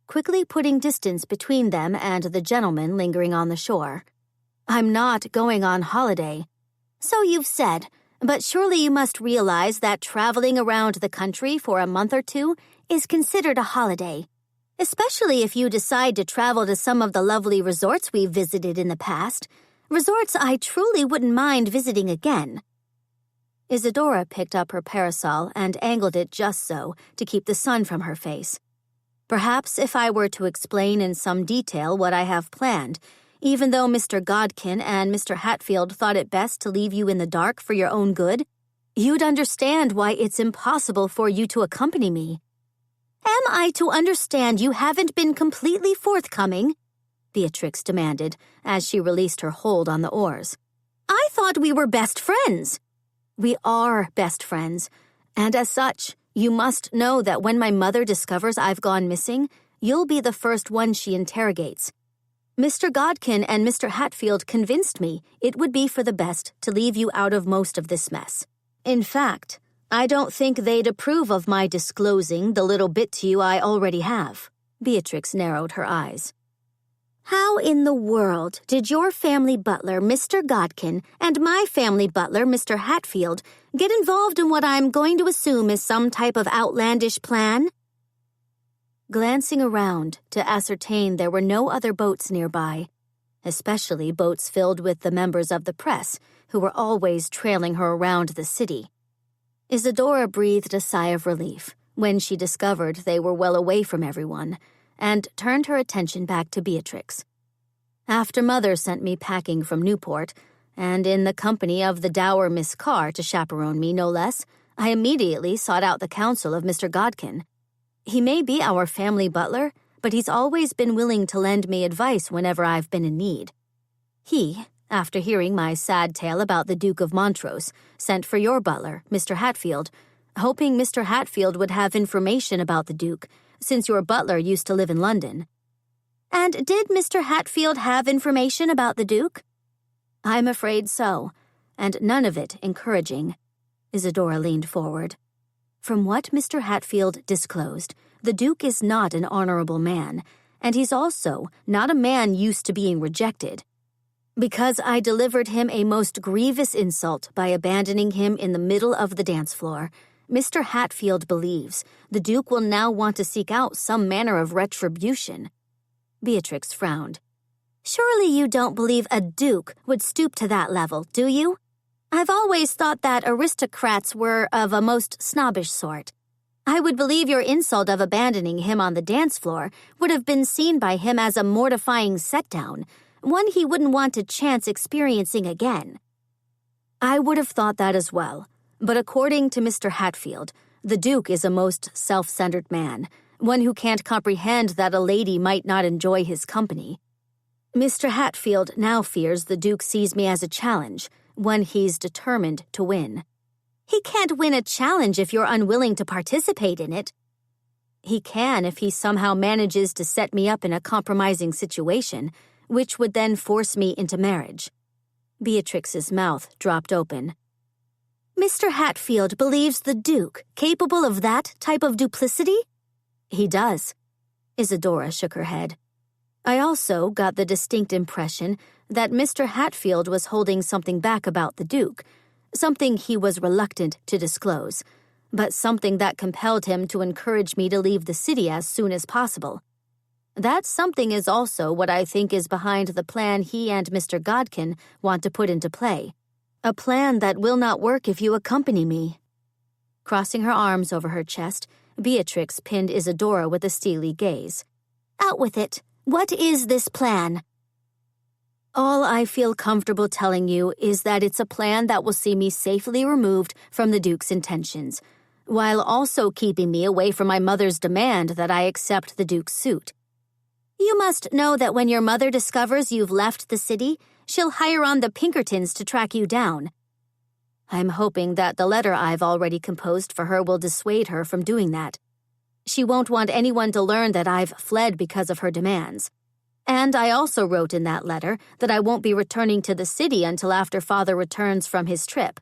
quickly putting distance between them and the gentlemen lingering on the shore. "I'm not going on holiday." "So you've said, but surely you must realize that traveling around the country for a month or two is considered a holiday, especially if you decide to travel to some of the lovely resorts we've visited in the past, resorts I truly wouldn't mind visiting again." Isadora picked up her parasol and angled it just so to keep the sun from her face. "Perhaps if I were to explain in some detail what I have planned, even though Mr. Godkin and Mr. Hatfield thought it best to leave you in the dark for your own good, you'd understand why it's impossible for you to accompany me." "Am I to understand you haven't been completely forthcoming?" Beatrix demanded as she released her hold on the oars. "I thought we were best friends." "We are best friends, and as such, you must know that when my mother discovers I've gone missing, you'll be the first one she interrogates. Mr. Godkin and Mr. Hatfield convinced me it would be for the best to leave you out of most of this mess. In fact, I don't think they'd approve of my disclosing the little bit to you I already have." Beatrix narrowed her eyes. "How in the world did your family butler, Mr. Godkin, and my family butler, Mr. Hatfield, get involved in what I'm going to assume is some type of outlandish plan?" Glancing around to ascertain there were no other boats nearby, especially boats filled with the members of the press who were always trailing her around the city, Isadora breathed a sigh of relief when she discovered they were well away from everyone, and turned her attention back to Beatrix. "After Mother sent me packing from Newport, and in the company of the dour Miss Carr to chaperone me, no less, I immediately sought out the counsel of Mr. Godkin. He may be our family butler, but he's always been willing to lend me advice whenever I've been in need. He, after hearing my sad tale about the Duke of Montrose, sent for your butler, Mr. Hatfield, hoping Mr. Hatfield would have information about the Duke, since your butler used to live in London." "And did Mr. Hatfield have information about the Duke?" "I'm afraid so, and none of it encouraging." Isadora leaned forward. "From what Mr. Hatfield disclosed, the Duke is not an honorable man, and he's also not a man used to being rejected. Because I delivered him a most grievous insult by abandoning him in the middle of the dance floor, Mr. Hatfield believes the Duke will now want to seek out some manner of retribution." Beatrix frowned. "Surely you don't believe a duke would stoop to that level, do you? I've always thought that aristocrats were of a most snobbish sort. I would believe your insult of abandoning him on the dance floor would have been seen by him as a mortifying set-down, one he wouldn't want to chance experiencing again." "I would have thought that as well. But according to Mr. Hatfield, the Duke is a most self-centered man, one who can't comprehend that a lady might not enjoy his company. Mr. Hatfield now fears the Duke sees me as a challenge, one he's determined to win. He can't win a challenge if you're unwilling to participate in it. He can if he somehow manages to set me up in a compromising situation, which would then force me into marriage. Beatrix's mouth dropped open. Mr. Hatfield believes the Duke capable of that type of duplicity? He does. Isadora shook her head. I also got the distinct impression that Mr. Hatfield was holding something back about the Duke, something he was reluctant to disclose, but something that compelled him to encourage me to leave the city as soon as possible. That something is also what I think is behind the plan he and Mr. Godkin want to put into play, a plan that will not work if you accompany me. Crossing her arms over her chest, Beatrix pinned Isadora with a steely gaze. Out with it. What is this plan? All I feel comfortable telling you is that it's a plan that will see me safely removed from the Duke's intentions, while also keeping me away from my mother's demand that I accept the Duke's suit. You must know that when your mother discovers you've left the city, she'll hire on the Pinkertons to track you down. I'm hoping that the letter I've already composed for her will dissuade her from doing that. She won't want anyone to learn that I've fled because of her demands. And I also wrote in that letter that I won't be returning to the city until after Father returns from his trip.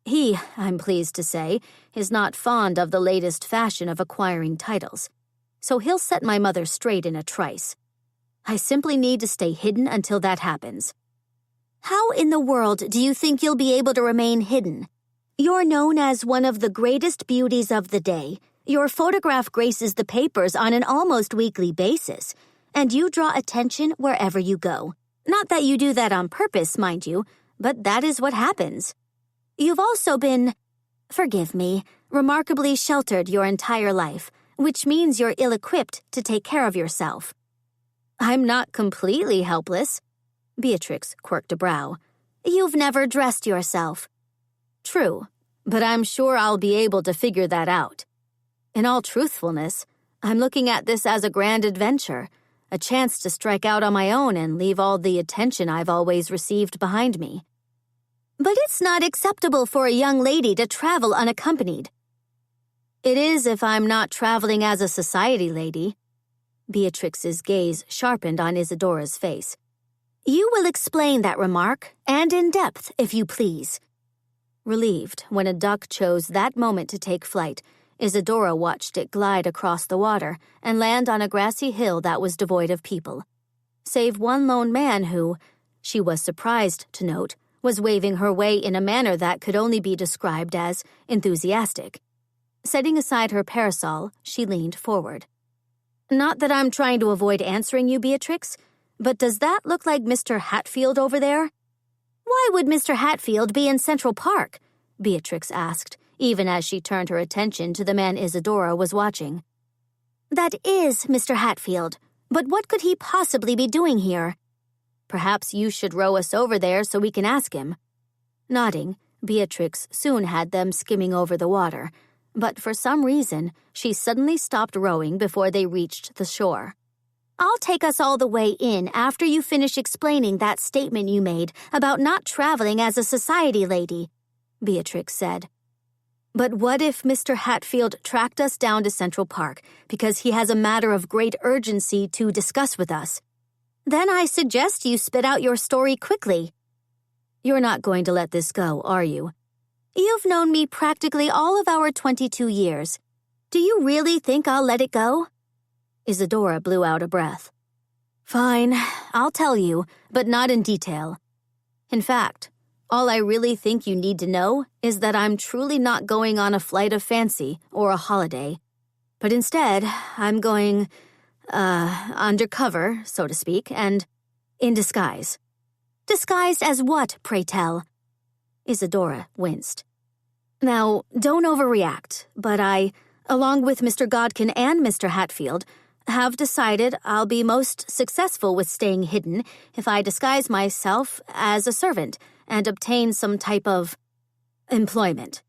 He, I'm pleased to say, is not fond of the latest fashion of acquiring titles, so he'll set my mother straight in a trice. I simply need to stay hidden until that happens. How in the world do you think you'll be able to remain hidden? You're known as one of the greatest beauties of the day. Your photograph graces the papers on an almost weekly basis, and you draw attention wherever you go. Not that you do that on purpose, mind you, but that is what happens. You've also been, forgive me, remarkably sheltered your entire life, which means you're ill-equipped to take care of yourself. I'm not completely helpless. Beatrix quirked a brow. You've never dressed yourself. True, but I'm sure I'll be able to figure that out. In all truthfulness, I'm looking at this as a grand adventure, a chance to strike out on my own and leave all the attention I've always received behind me. But it's not acceptable for a young lady to travel unaccompanied. It is if I'm not traveling as a society lady. Beatrix's gaze sharpened on Isadora's face. You will explain that remark, and in depth, if you please. Relieved when a duck chose that moment to take flight, Isadora watched it glide across the water and land on a grassy hill that was devoid of people, save one lone man who, she was surprised to note, was waving her way in a manner that could only be described as enthusiastic. Setting aside her parasol, she leaned forward. Not that I'm trying to avoid answering you, Beatrix, but does that look like Mr. Hatfield over there? Why would Mr. Hatfield be in Central Park? Beatrix asked, even as she turned her attention to the man Isadora was watching. That is Mr. Hatfield, but what could he possibly be doing here? Perhaps you should row us over there so we can ask him. Nodding, Beatrix soon had them skimming over the water, but for some reason, she suddenly stopped rowing before they reached the shore. I'll take us all the way in after you finish explaining that statement you made about not traveling as a society lady, Beatrix said. But what if Mr. Hatfield tracked us down to Central Park because he has a matter of great urgency to discuss with us? Then I suggest you spit out your story quickly. You're not going to let this go, are you? You've known me practically all of our 22 years. Do you really think I'll let it go? Isadora blew out a breath. Fine, I'll tell you, but not in detail. In fact, all I really think you need to know is that I'm truly not going on a flight of fancy or a holiday. But instead, I'm going, undercover, so to speak, and in disguise. Disguised as what, pray tell? Isadora winced. Now, don't overreact, but I, along with Mr. Godkin and Mr. Hatfield, have decided I'll be most successful with staying hidden if I disguise myself as a servant and obtain some type of employment.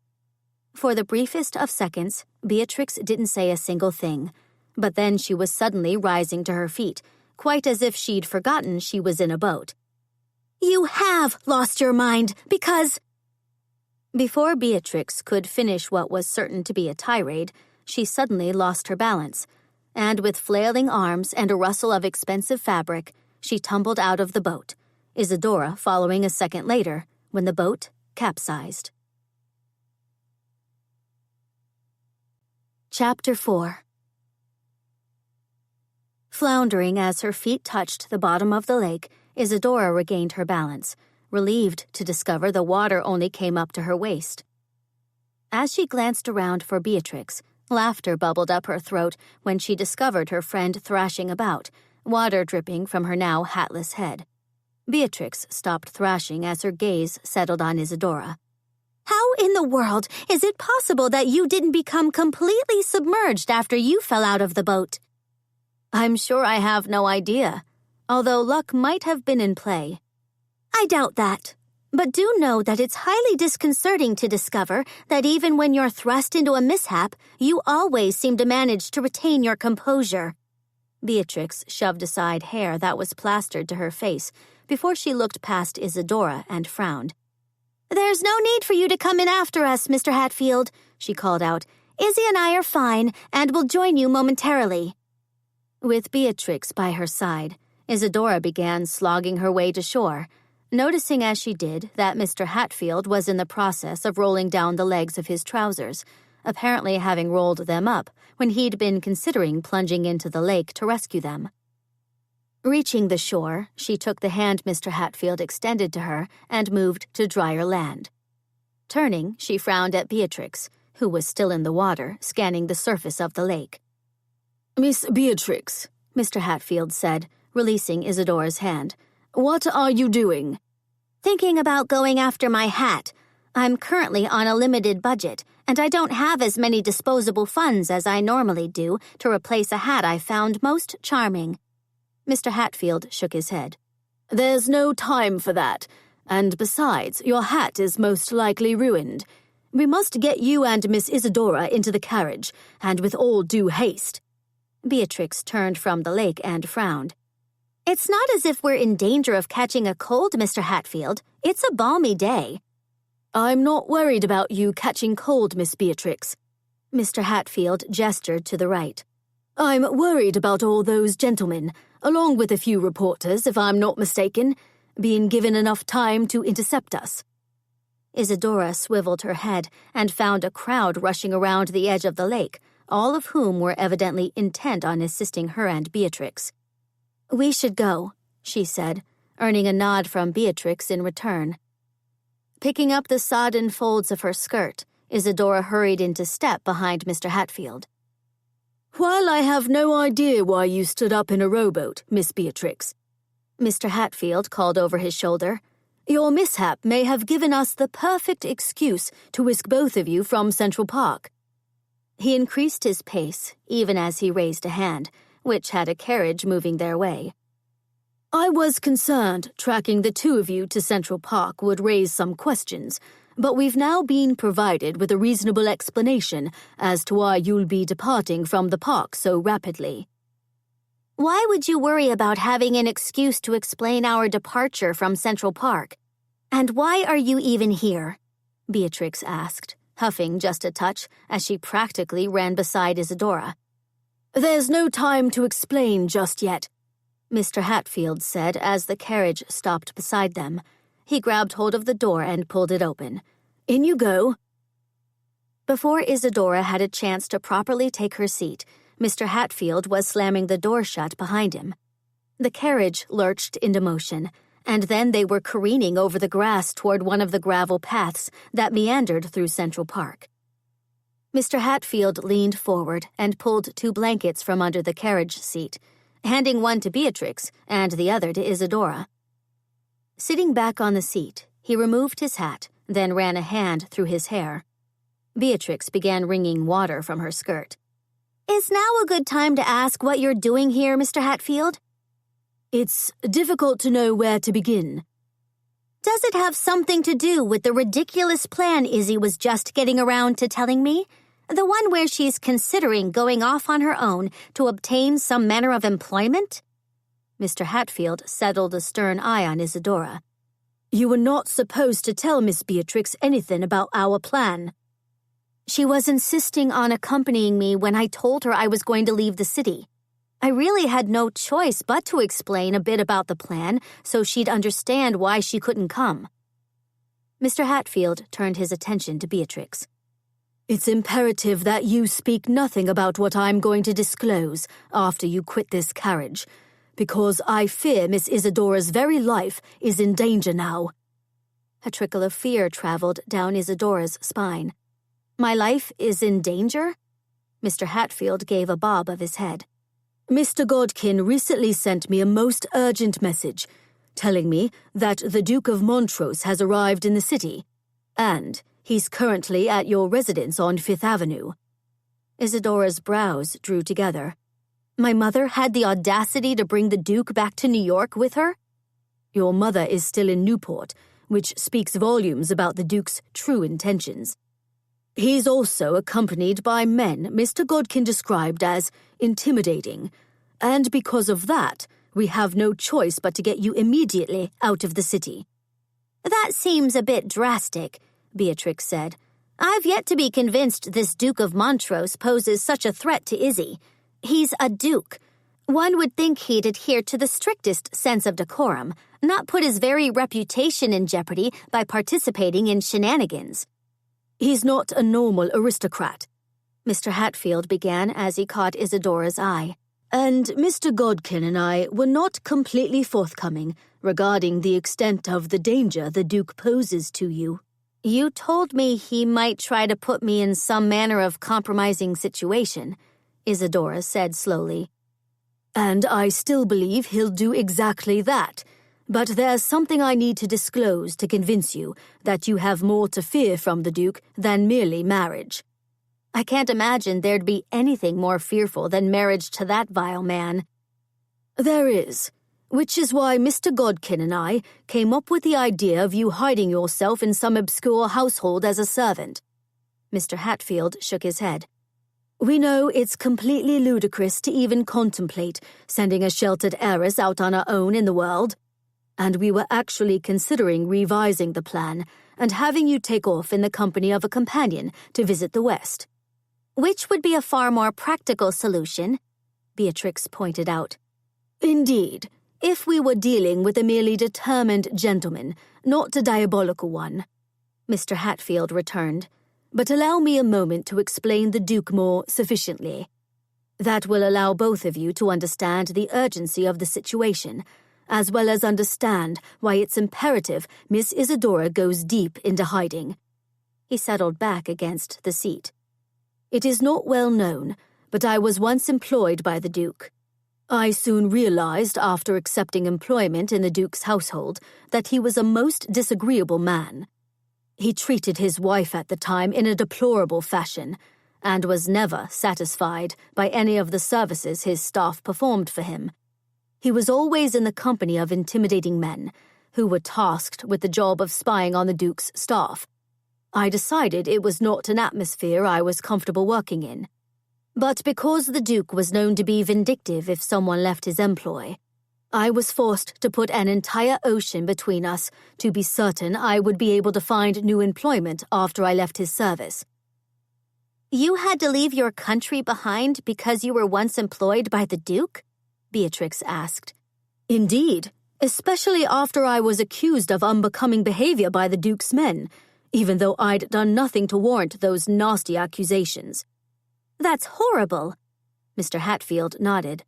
For the briefest of seconds, Beatrix didn't say a single thing, But then she was suddenly rising to her feet, quite as if she'd forgotten she was in a boat. "You have lost your mind, because—" Before Beatrix could finish what was certain to be a tirade, she suddenly lost her balance, and with flailing arms and a rustle of expensive fabric, she tumbled out of the boat, Isadora following a second later, when the boat capsized. Chapter 4. Floundering as her feet touched the bottom of the lake, Isadora regained her balance, relieved to discover the water only came up to her waist. As she glanced around for Beatrix, laughter bubbled up her throat when she discovered her friend thrashing about, water dripping from her now hatless head. Beatrix stopped thrashing as her gaze settled on Isadora. "How in the world is it possible that you didn't become completely submerged after you fell out of the boat?" "I'm sure I have no idea, although luck might have been in play." "I doubt that. But do know that it's highly disconcerting to discover that even when you're thrust into a mishap, you always seem to manage to retain your composure." Beatrix shoved aside hair that was plastered to her face before she looked past Isadora and frowned. "There's no need for you to come in after us, Mr. Hatfield," she called out. "Izzy and I are fine, and will join you momentarily." With Beatrix by her side, Isadora began slogging her way to shore, noticing as she did that Mr. Hatfield was in the process of rolling down the legs of his trousers, apparently having rolled them up when he'd been considering plunging into the lake to rescue them. Reaching the shore, she took the hand Mr. Hatfield extended to her and moved to drier land. Turning, she frowned at Beatrix, who was still in the water, scanning the surface of the lake. "Miss Beatrix," Mr. Hatfield said, releasing Isadora's hand, "what are you doing?" "Thinking about going after my hat. I'm currently on a limited budget, and I don't have as many disposable funds as I normally do to replace a hat I found most charming." Mr. Hatfield shook his head. "There's no time for that, and besides, your hat is most likely ruined. We must get you and Miss Isadora into the carriage, and with all due haste." Beatrix turned from the lake and frowned. "It's not as if we're in danger of catching a cold, Mr. Hatfield. It's a balmy day." "I'm not worried about you catching cold, Miss Beatrix." Mr. Hatfield gestured to the right. "I'm worried about all those gentlemen, along with a few reporters, if I'm not mistaken, being given enough time to intercept us." Isadora swiveled her head and found a crowd rushing around the edge of the lake, all of whom were evidently intent on assisting her and Beatrix. "We should go," she said, earning a nod from Beatrix in return. Picking up the sodden folds of her skirt, Isadora hurried into step behind Mr. Hatfield. "While I have no idea why you stood up in a rowboat, Miss Beatrix," Mr. Hatfield called over his shoulder, "your mishap may have given us the perfect excuse to whisk both of you from Central Park." He increased his pace, even as he raised a hand, which had a carriage moving their way. "I was concerned tracking the two of you to Central Park would raise some questions, but we've now been provided with a reasonable explanation as to why you'll be departing from the park so rapidly." "Why would you worry about having an excuse to explain our departure from Central Park? And why are you even here?" Beatrix asked, huffing just a touch as she practically ran beside Isadora. "There's no time to explain just yet," Mr. Hatfield said as the carriage stopped beside them. He grabbed hold of the door and pulled it open. "In you go." Before Isadora had a chance to properly take her seat, Mr. Hatfield was slamming the door shut behind him. The carriage lurched into motion, and then they were careening over the grass toward one of the gravel paths that meandered through Central Park. Mr. Hatfield leaned forward and pulled two blankets from under the carriage seat, handing one to Beatrix and the other to Isadora. Sitting back on the seat, he removed his hat, then ran a hand through his hair. Beatrix began wringing water from her skirt. "Is now a good time to ask what you're doing here, Mr. Hatfield?" "It's difficult to know where to begin." "Does it have something to do with the ridiculous plan Izzy was just getting around to telling me? The one where she's considering going off on her own to obtain some manner of employment? Mr. Hatfield settled a stern eye on Isadora. You were not supposed to tell Miss Beatrix anything about our plan. She was insisting on accompanying me when I told her I was going to leave the city. I really had no choice but to explain a bit about the plan so she'd understand why she couldn't come. Mr. Hatfield turned his attention to Beatrix. It's imperative that you speak nothing about what I'm going to disclose after you quit this carriage, because I fear Miss Isadora's very life is in danger now. A trickle of fear traveled down Isadora's spine. My life is in danger? Mr. Hatfield gave a bob of his head. Mr. Godkin recently sent me a most urgent message, telling me that the Duke of Montrose has arrived in the city, and he's currently at your residence on Fifth Avenue. Isadora's brows drew together. My mother had the audacity to bring the Duke back to New York with her? Your mother is still in Newport, which speaks volumes about the Duke's true intentions. He's also accompanied by men Mr. Godkin described as intimidating, and because of that, we have no choice but to get you immediately out of the city. That seems a bit drastic, Beatrix said. I've yet to be convinced this Duke of Montrose poses such a threat to Izzy. He's a duke. One would think he'd adhere to the strictest sense of decorum, not put his very reputation in jeopardy by participating in shenanigans. He's not a normal aristocrat, Mr. Hatfield began as he caught Isadora's eye. And Mr. Godkin and I were not completely forthcoming regarding the extent of the danger the Duke poses to you. You told me he might try to put me in some manner of compromising situation, Isadora said slowly. And I still believe he'll do exactly that. But there's something I need to disclose to convince you that you have more to fear from the Duke than merely marriage. I can't imagine there'd be anything more fearful than marriage to that vile man. There is, which is why Mr. Godkin and I came up with the idea of you hiding yourself in some obscure household as a servant. Mr. Hatfield shook his head. We know it's completely ludicrous to even contemplate sending a sheltered heiress out on her own in the world. And we were actually considering revising the plan and having you take off in the company of a companion to visit the West. Which would be a far more practical solution, Beatrix pointed out. Indeed, if we were dealing with a merely determined gentleman, not a diabolical one, Mr. Hatfield returned. But allow me a moment to explain the Duke more sufficiently. That will allow both of you to understand the urgency of the situation, as well as understand why it's imperative Miss Isadora goes deep into hiding. He settled back against the seat. It is not well known, but I was once employed by the Duke. I soon realized after accepting employment in the Duke's household that he was a most disagreeable man. He treated his wife at the time in a deplorable fashion, and was never satisfied by any of the services his staff performed for him. He was always in the company of intimidating men, who were tasked with the job of spying on the Duke's staff. I decided it was not an atmosphere I was comfortable working in. But because the Duke was known to be vindictive if someone left his employ, I was forced to put an entire ocean between us to be certain I would be able to find new employment after I left his service. You had to leave your country behind because you were once employed by the Duke? Beatrix asked. Indeed, especially after I was accused of unbecoming behavior by the Duke's men, even though I'd done nothing to warrant those nasty accusations. That's horrible, Mr. Hatfield nodded.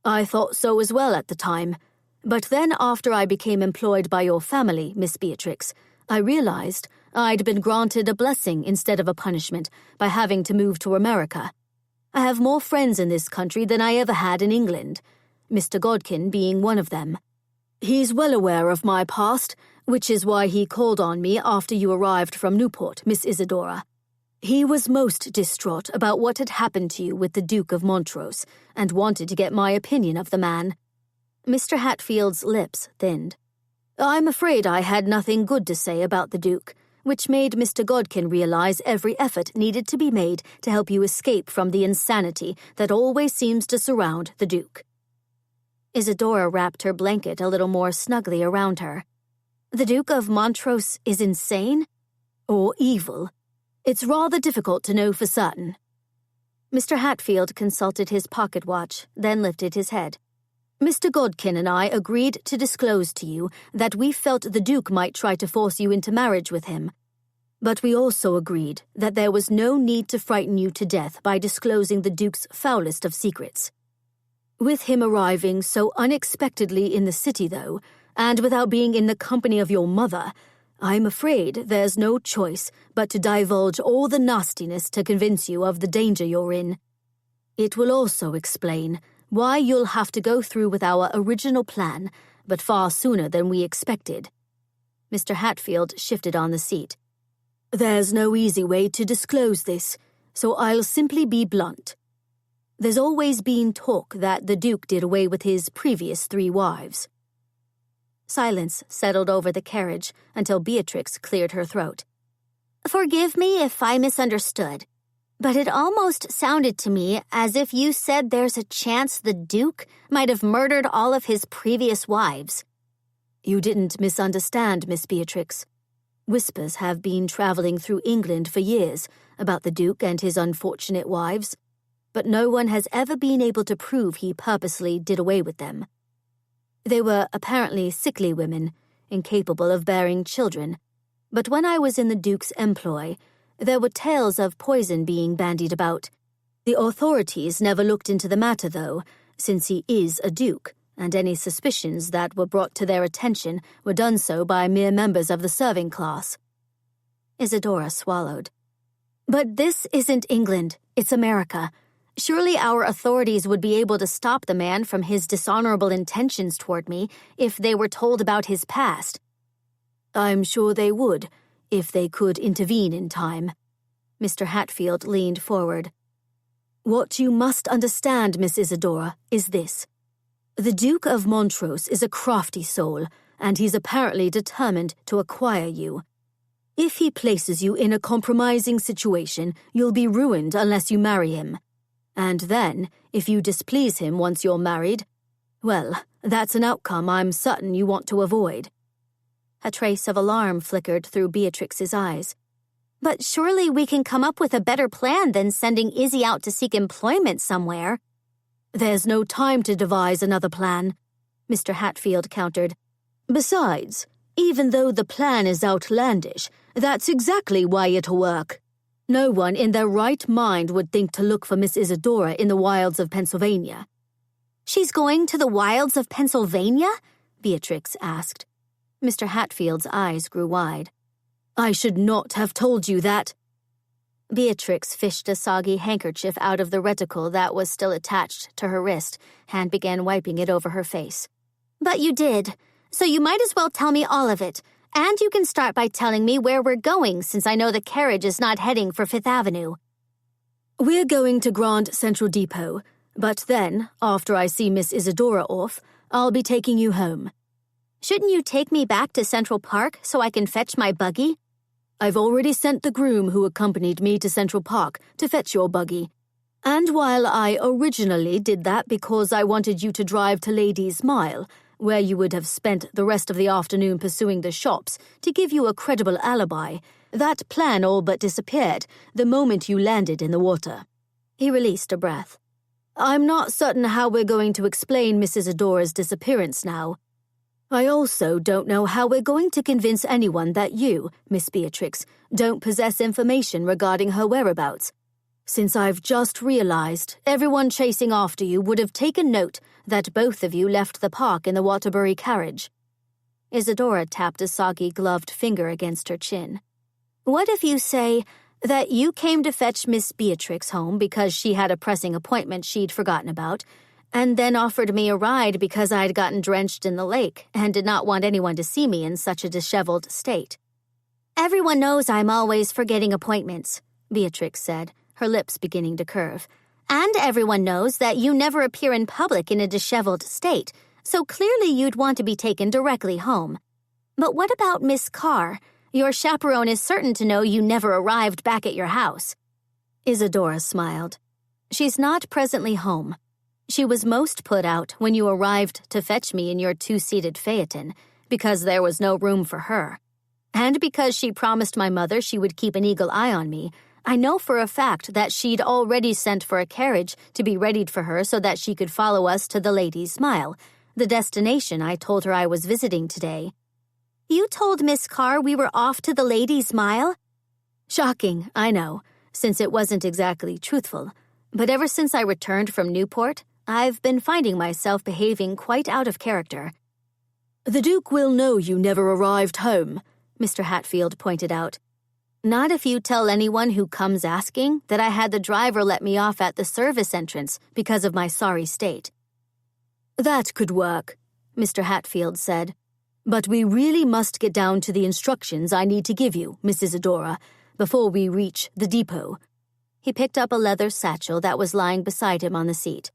I thought so as well at the time, but then after I became employed by your family, Miss Beatrix, I realized I'd been granted a blessing instead of a punishment by having to move to America. I have more friends in this country than I ever had in England, Mr. Godkin being one of them. He's well aware of my past, which is why he called on me after you arrived from Newport, Miss Isadora. He was most distraught about what had happened to you with the Duke of Montrose, and wanted to get my opinion of the man. Mr. Hatfield's lips thinned. I'm afraid I had nothing good to say about the Duke, which made Mr. Godkin realize every effort needed to be made to help you escape from the insanity that always seems to surround the Duke. Isadora wrapped her blanket a little more snugly around her. The Duke of Montrose is insane? Or evil? It's rather difficult to know for certain. Mr. Hatfield consulted his pocket watch, then lifted his head. Mr. Godkin and I agreed to disclose to you that we felt the Duke might try to force you into marriage with him. But we also agreed that there was no need to frighten you to death by disclosing the Duke's foulest of secrets. With him arriving so unexpectedly in the city, though, and without being in the company of your mother, I'm afraid there's no choice but to divulge all the nastiness to convince you of the danger you're in. It will also explain why you'll have to go through with our original plan, but far sooner than we expected. Mr. Hatfield shifted on the seat. There's no easy way to disclose this, so I'll simply be blunt. There's always been talk that the Duke did away with his previous 3 wives. Silence settled over the carriage until Beatrix cleared her throat. Forgive me if I misunderstood, but it almost sounded to me as if you said there's a chance the Duke might have murdered all of his previous wives. You didn't misunderstand, Miss Beatrix. Whispers have been traveling through England for years about the Duke and his unfortunate wives, but no one has ever been able to prove he purposely did away with them. They were apparently sickly women, incapable of bearing children, but when I was in the Duke's employ, there were tales of poison being bandied about. The authorities never looked into the matter, though, since he is a Duke, and any suspicions that were brought to their attention were done so by mere members of the serving class. Isadora swallowed. But this isn't England, it's America. Surely our authorities would be able to stop the man from his dishonorable intentions toward me if they were told about his past. I'm sure they would, if they could intervene in time. Mr. Hatfield leaned forward. What you must understand, Miss Isadora, is this. The Duke of Montrose is a crafty soul, and he's apparently determined to acquire you. If he places you in a compromising situation, you'll be ruined unless you marry him. And then, if you displease him once you're married, well, that's an outcome I'm certain you want to avoid. A trace of alarm flickered through Beatrix's eyes. But surely we can come up with a better plan than sending Izzy out to seek employment somewhere. There's no time to devise another plan, Mr. Hatfield countered. Besides, even though the plan is outlandish, that's exactly why it'll work. No one in their right mind would think to look for Miss Isadora in the wilds of Pennsylvania. She's going to the wilds of Pennsylvania? Beatrix asked. Mr. Hatfield's eyes grew wide. I should not have told you that. Beatrix fished a soggy handkerchief out of the reticle that was still attached to her wrist and began wiping it over her face. But you did, so you might as well tell me all of it. And you can start by telling me where we're going, since I know the carriage is not heading for Fifth Avenue. We're going to Grand Central Depot, but then, after I see Miss Isadora off, I'll be taking you home. Shouldn't you take me back to Central Park so I can fetch my buggy? I've already sent the groom who accompanied me to Central Park to fetch your buggy. And while I originally did that because I wanted you to drive to Ladies' Mile, where you would have spent the rest of the afternoon pursuing the shops to give you a credible alibi, that plan all but disappeared the moment you landed in the water. He released a breath. I'm not certain how we're going to explain Miss Isadora's disappearance now. I also don't know how we're going to convince anyone that you, Miss Beatrix, don't possess information regarding her whereabouts. Since I've just realized everyone chasing after you would have taken note that both of you left the park in the Waterbury carriage. Isadora tapped a soggy gloved finger against her chin. What if you say that you came to fetch Miss Beatrix home because she had a pressing appointment she'd forgotten about, and then offered me a ride because I'd gotten drenched in the lake and did not want anyone to see me in such a disheveled state? Everyone knows I'm always forgetting appointments, Beatrix said, her lips beginning to curve. And everyone knows that you never appear in public in a disheveled state, so clearly you'd want to be taken directly home. But what about Miss Carr? Your chaperone is certain to know you never arrived back at your house." Isadora smiled. "She's not presently home. She was most put out when you arrived to fetch me in your two-seated phaeton, because there was no room for her. And because she promised my mother she would keep an eagle eye on me, I know for a fact that she'd already sent for a carriage to be readied for her so that she could follow us to the Lady's Smile, the destination I told her I was visiting today." "You told Miss Carr we were off to the Lady's Smile?" "Shocking, I know, since it wasn't exactly truthful. But ever since I returned from Newport, I've been finding myself behaving quite out of character." "The Duke will know you never arrived home," Mr. Hatfield pointed out. "Not if you tell anyone who comes asking that I had the driver let me off at the service entrance because of my sorry state." "That could work," Mr. Hatfield said. "But we really must get down to the instructions I need to give you, Miss Isadora, before we reach the depot." He picked up a leather satchel that was lying beside him on the seat.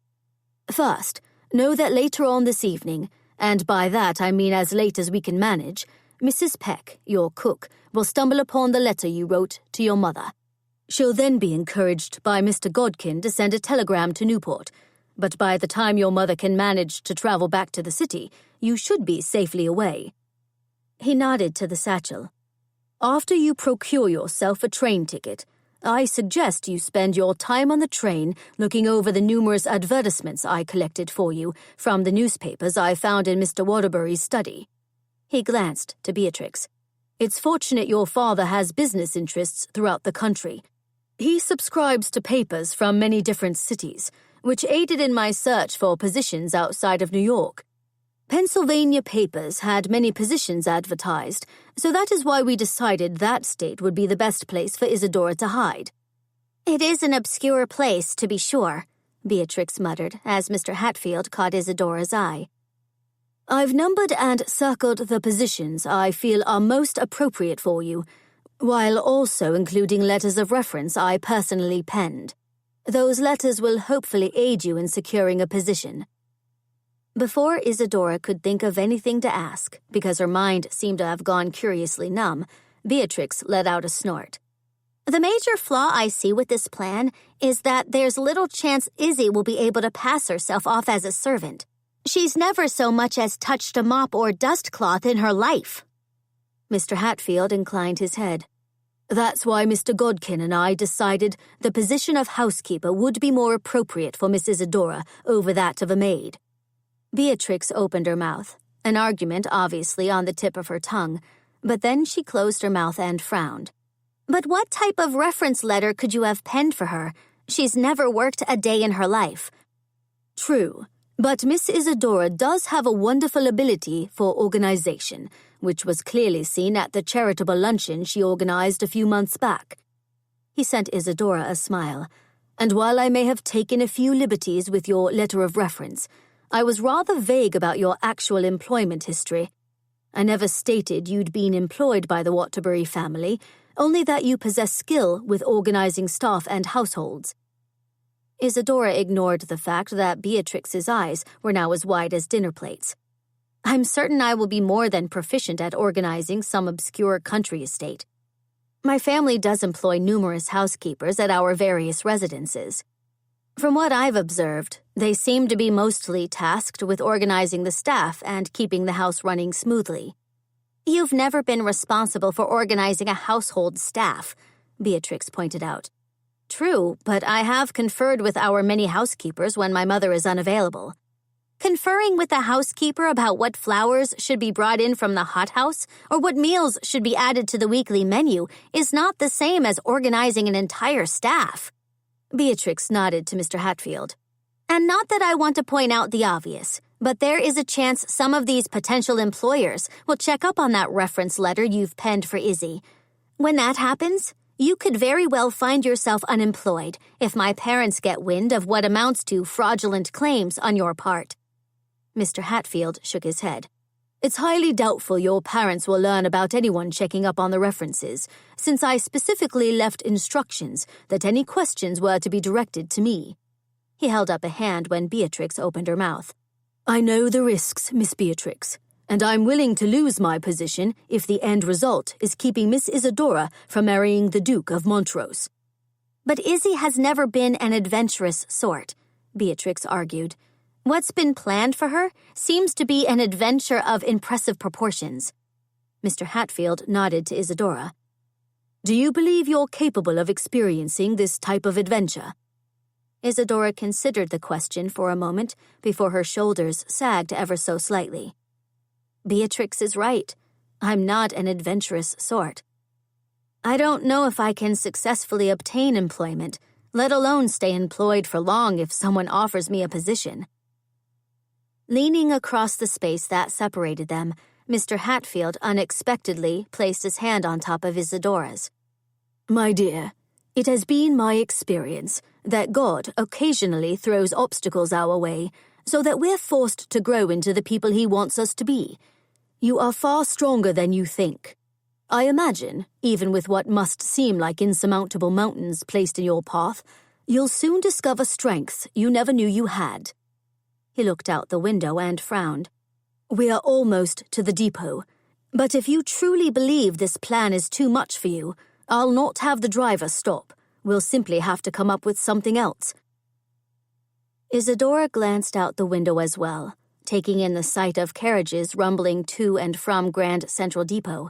"First, know that later on this evening, and by that I mean as late as we can manage, Mrs. Peck, your cook, will stumble upon the letter you wrote to your mother. She'll then be encouraged by Mr. Godkin to send a telegram to Newport, but by the time your mother can manage to travel back to the city, you should be safely away." He nodded to the satchel. "After you procure yourself a train ticket, I suggest you spend your time on the train looking over the numerous advertisements I collected for you from the newspapers I found in Mr. Waterbury's study." He glanced to Beatrix. "It's fortunate your father has business interests throughout the country. He subscribes to papers from many different cities, which aided in my search for positions outside of New York. Pennsylvania papers had many positions advertised, so that is why we decided that state would be the best place for Isadora to hide." "It is an obscure place, to be sure," Beatrix muttered as Mr. Hatfield caught Isadora's eye. "I've numbered and circled the positions I feel are most appropriate for you, while also including letters of reference I personally penned. Those letters will hopefully aid you in securing a position." Before Isadora could think of anything to ask, because her mind seemed to have gone curiously numb, Beatrix let out a snort. "The major flaw I see with this plan is that there's little chance Izzy will be able to pass herself off as a servant. She's never so much as touched a mop or dust cloth in her life." Mr. Hatfield inclined his head. "That's why Mr. Godkin and I decided the position of housekeeper would be more appropriate for Miss Isadora over that of a maid." Beatrix opened her mouth, an argument obviously on the tip of her tongue, but then she closed her mouth and frowned. "But what type of reference letter could you have penned for her? She's never worked a day in her life." "True, but Miss Isadora does have a wonderful ability for organization, which was clearly seen at the charitable luncheon she organized a few months back." He sent Isadora a smile. "And while I may have taken a few liberties with your letter of reference, I was rather vague about your actual employment history. I never stated you'd been employed by the Waterbury family, only that you possess skill with organizing staff and households." Isadora ignored the fact that Beatrix's eyes were now as wide as dinner plates. "I'm certain I will be more than proficient at organizing some obscure country estate. My family does employ numerous housekeepers at our various residences. From what I've observed, they seem to be mostly tasked with organizing the staff and keeping the house running smoothly." "You've never been responsible for organizing a household staff," Beatrix pointed out. "True, but I have conferred with our many housekeepers when my mother is unavailable." "Conferring with a housekeeper about what flowers should be brought in from the hothouse or what meals should be added to the weekly menu is not the same as organizing an entire staff." Beatrix nodded to Mr. Hatfield. "And not that I want to point out the obvious, but there is a chance some of these potential employers will check up on that reference letter you've penned for Izzy. When that happens, you could very well find yourself unemployed if my parents get wind of what amounts to fraudulent claims on your part." Mr. Hatfield shook his head. "It's highly doubtful your parents will learn about anyone checking up on the references, since I specifically left instructions that any questions were to be directed to me." He held up a hand when Beatrix opened her mouth. "I know the risks, Miss Beatrix, and I'm willing to lose my position if the end result is keeping Miss Isadora from marrying the Duke of Montrose." "But Izzy has never been an adventurous sort," Beatrix argued. "What's been planned for her seems to be an adventure of impressive proportions." Mr. Hatfield nodded to Isadora. "Do you believe you're capable of experiencing this type of adventure?" Isadora considered the question for a moment before her shoulders sagged ever so slightly. "Beatrix is right. I'm not an adventurous sort. I don't know if I can successfully obtain employment, let alone stay employed for long if someone offers me a position." Leaning across the space that separated them, Mr. Hatfield unexpectedly placed his hand on top of Isadora's. "My dear, it has been my experience that God occasionally throws obstacles our way so that we're forced to grow into the people He wants us to be. You are far stronger than you think. I imagine, even with what must seem like insurmountable mountains placed in your path, you'll soon discover strengths you never knew you had." He looked out the window and frowned. "We are almost to the depot, but if you truly believe this plan is too much for you, I'll not have the driver stop. We'll simply have to come up with something else." Isadora glanced out the window as well, taking in the sight of carriages rumbling to and from Grand Central Depot.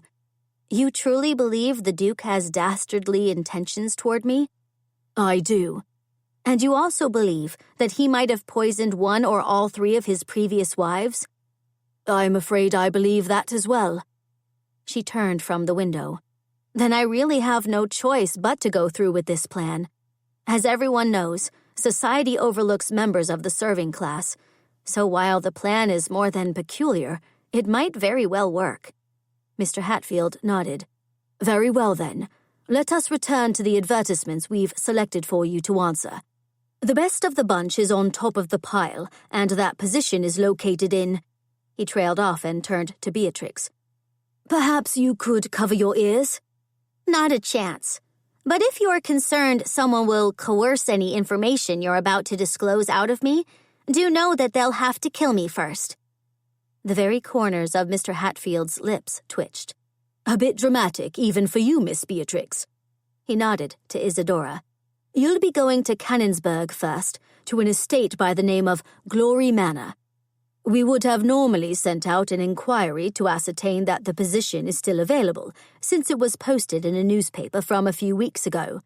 "You truly believe the Duke has dastardly intentions toward me?" "I do." "And you also believe that he might have poisoned one or all three of his previous wives?" "I'm afraid I believe that as well." She turned from the window. "Then I really have no choice but to go through with this plan. As everyone knows, society overlooks members of the serving class, so while the plan is more than peculiar, it might very well work." Mr. Hatfield nodded. "Very well, then. Let us return to the advertisements we've selected for you to answer. The best of the bunch is on top of the pile, and that position is located in—" He trailed off and turned to Beatrix. "Perhaps you could cover your ears?" "Not a chance. But if you're concerned someone will coerce any information you're about to disclose out of me, do know that they'll have to kill me first." The very corners of Mr. Hatfield's lips twitched. "A bit dramatic, even for you, Miss Beatrix." He nodded to Isadora. "You'll be going to Canonsburg first, to an estate by the name of Glory Manor. We would have normally sent out an inquiry to ascertain that the position is still available, since it was posted in a newspaper from a few weeks ago.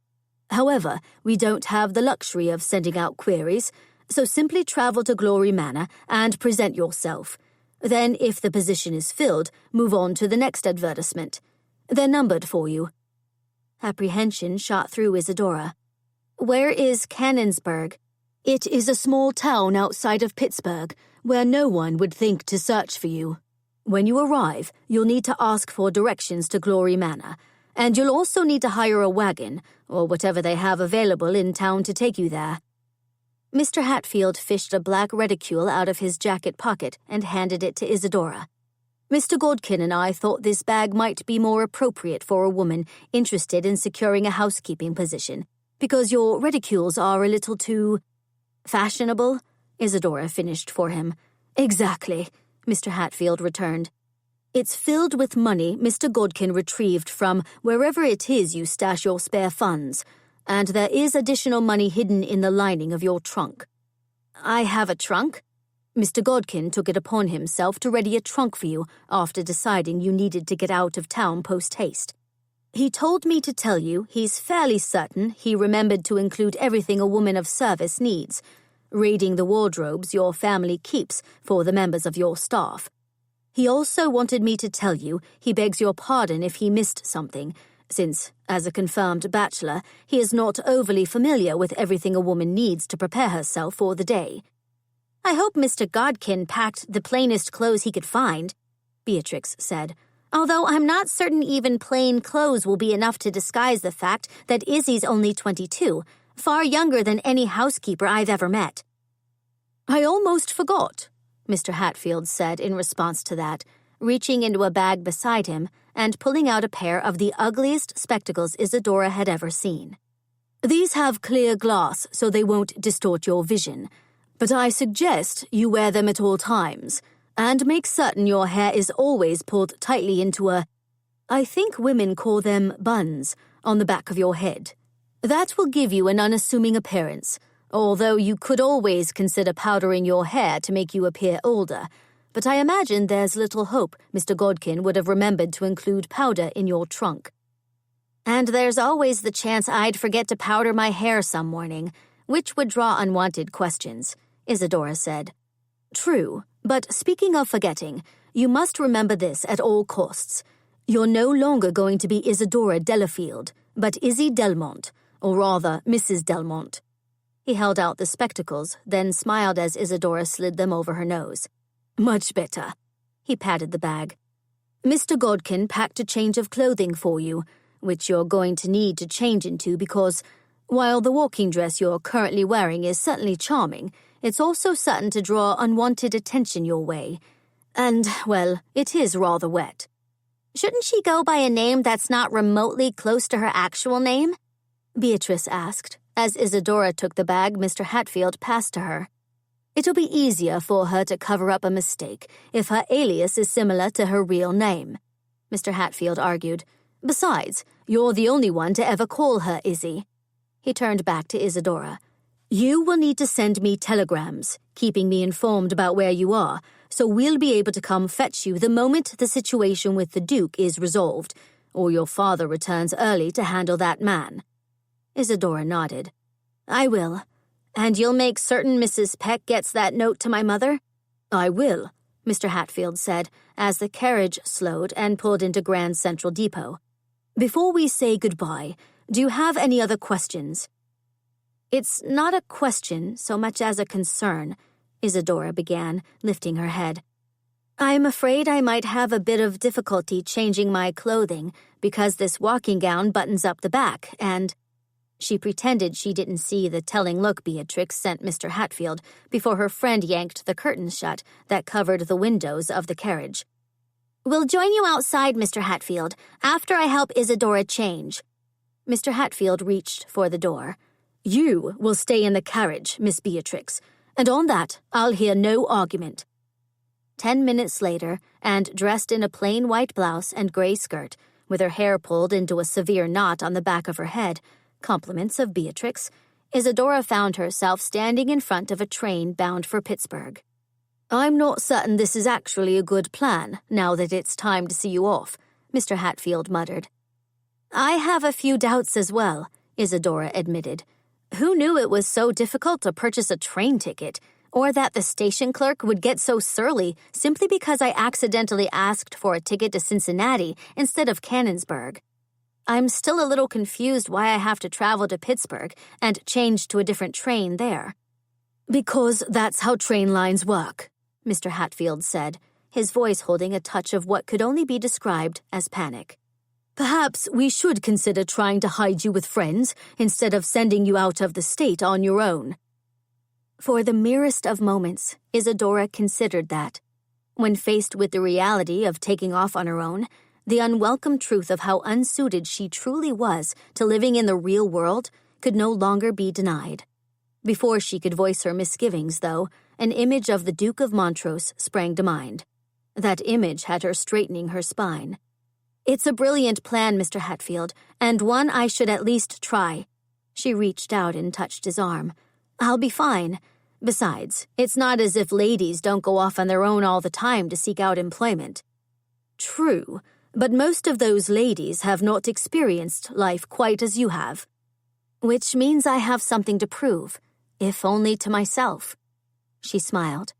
However, we don't have the luxury of sending out queries, so simply travel to Glory Manor and present yourself. Then, if the position is filled, move on to the next advertisement. They're numbered for you." Apprehension shot through Isadora. "Where is Canonsburg?" "It is a small town outside of Pittsburgh, where no one would think to search for you. When you arrive, you'll need to ask for directions to Glory Manor, and you'll also need to hire a wagon, or whatever they have available in town to take you there." Mr. Hatfield fished a black reticule out of his jacket pocket and handed it to Isadora. "Mr. Godkin and I thought this bag might be more appropriate for a woman interested in securing a housekeeping position, because your reticules are a little too fashionable," Isadora finished for him. "Exactly," Mr. Hatfield returned. "It's filled with money Mr. Godkin retrieved from wherever it is you stash your spare funds, and there is additional money hidden in the lining of your trunk." "I have a trunk?" "Mr. Godkin took it upon himself to ready a trunk for you after deciding you needed to get out of town post-haste. He told me to tell you he's fairly certain he remembered to include everything a woman of service needs, raiding the wardrobes your family keeps for the members of your staff. He also wanted me to tell you he begs your pardon if he missed something, since, as a confirmed bachelor, he is not overly familiar with everything a woman needs to prepare herself for the day." "I hope Mr. Godkin packed the plainest clothes he could find," Beatrix said, "although I'm not certain even plain clothes will be enough to disguise the fact that Izzy's only 22, far younger than any housekeeper I've ever met." "I almost forgot," Mr. Hatfield said in response to that, reaching into a bag beside him and pulling out a pair of the ugliest spectacles Isadora had ever seen. "These have clear glass so they won't distort your vision, but I suggest you wear them at all times. And make certain your hair is always pulled tightly into I think women call them buns, on the back of your head. That will give you an unassuming appearance, although you could always consider powdering your hair to make you appear older. But I imagine there's little hope Mr. Godkin would have remembered to include powder in your trunk. And there's always the chance I'd forget to powder my hair some morning, which would draw unwanted questions, Isadora said. True, but speaking of forgetting, you must remember this at all costs. You're no longer going to be Isadora Delafield, but Izzy Delmont, or rather Mrs. Delmont. He held out the spectacles, then smiled as Isadora slid them over her nose. Much better. He patted the bag. Mr. Godkin packed a change of clothing for you, which you're going to need to change into because, while the walking dress you're currently wearing is certainly charming, it's also certain to draw unwanted attention your way. And, well, it is rather wet. Shouldn't she go by a name that's not remotely close to her actual name? Beatrice asked, as Isadora took the bag Mr. Hatfield passed to her. It'll be easier for her to cover up a mistake if her alias is similar to her real name, Mr. Hatfield argued. Besides, you're the only one to ever call her Izzy. He turned back to Isadora. You will need to send me telegrams, keeping me informed about where you are, so we'll be able to come fetch you the moment the situation with the Duke is resolved, or your father returns early to handle that man. Isadora nodded. I will. And you'll make certain Mrs. Peck gets that note to my mother? I will, Mr. Hatfield said, as the carriage slowed and pulled into Grand Central Depot. Before we say goodbye, do you have any other questions? It's not a question so much as a concern, Isadora began, lifting her head. I'm afraid I might have a bit of difficulty changing my clothing because this walking gown buttons up the back and... She pretended she didn't see the telling look Beatrix sent Mr. Hatfield before her friend yanked the curtains shut that covered the windows of the carriage. We'll join you outside, Mr. Hatfield, after I help Isadora change. Mr. Hatfield reached for the door. You will stay in the carriage, Miss Beatrix, and on that I'll hear no argument. 10 minutes later, and dressed in a plain white blouse and gray skirt, with her hair pulled into a severe knot on the back of her head, compliments of Beatrix, Isadora found herself standing in front of a train bound for Pittsburgh. I'm not certain this is actually a good plan, now that it's time to see you off, Mr. Hatfield muttered. I have a few doubts as well, Isadora admitted. Who knew it was so difficult to purchase a train ticket, or that the station clerk would get so surly simply because I accidentally asked for a ticket to Cincinnati instead of Canonsburg. I'm still a little confused why I have to travel to Pittsburgh and change to a different train there. Because that's how train lines work, Mr. Hatfield said, his voice holding a touch of what could only be described as panic. Perhaps we should consider trying to hide you with friends instead of sending you out of the state on your own. For the merest of moments, Isadora considered that. When faced with the reality of taking off on her own, the unwelcome truth of how unsuited she truly was to living in the real world could no longer be denied. Before she could voice her misgivings, though, an image of the Duke of Montrose sprang to mind. That image had her straightening her spine. It's a brilliant plan, Mr. Hatfield, and one I should at least try. She reached out and touched his arm. I'll be fine. Besides, it's not as if ladies don't go off on their own all the time to seek out employment. True. But most of those ladies have not experienced life quite as you have. Which means I have something to prove, if only to myself. She smiled.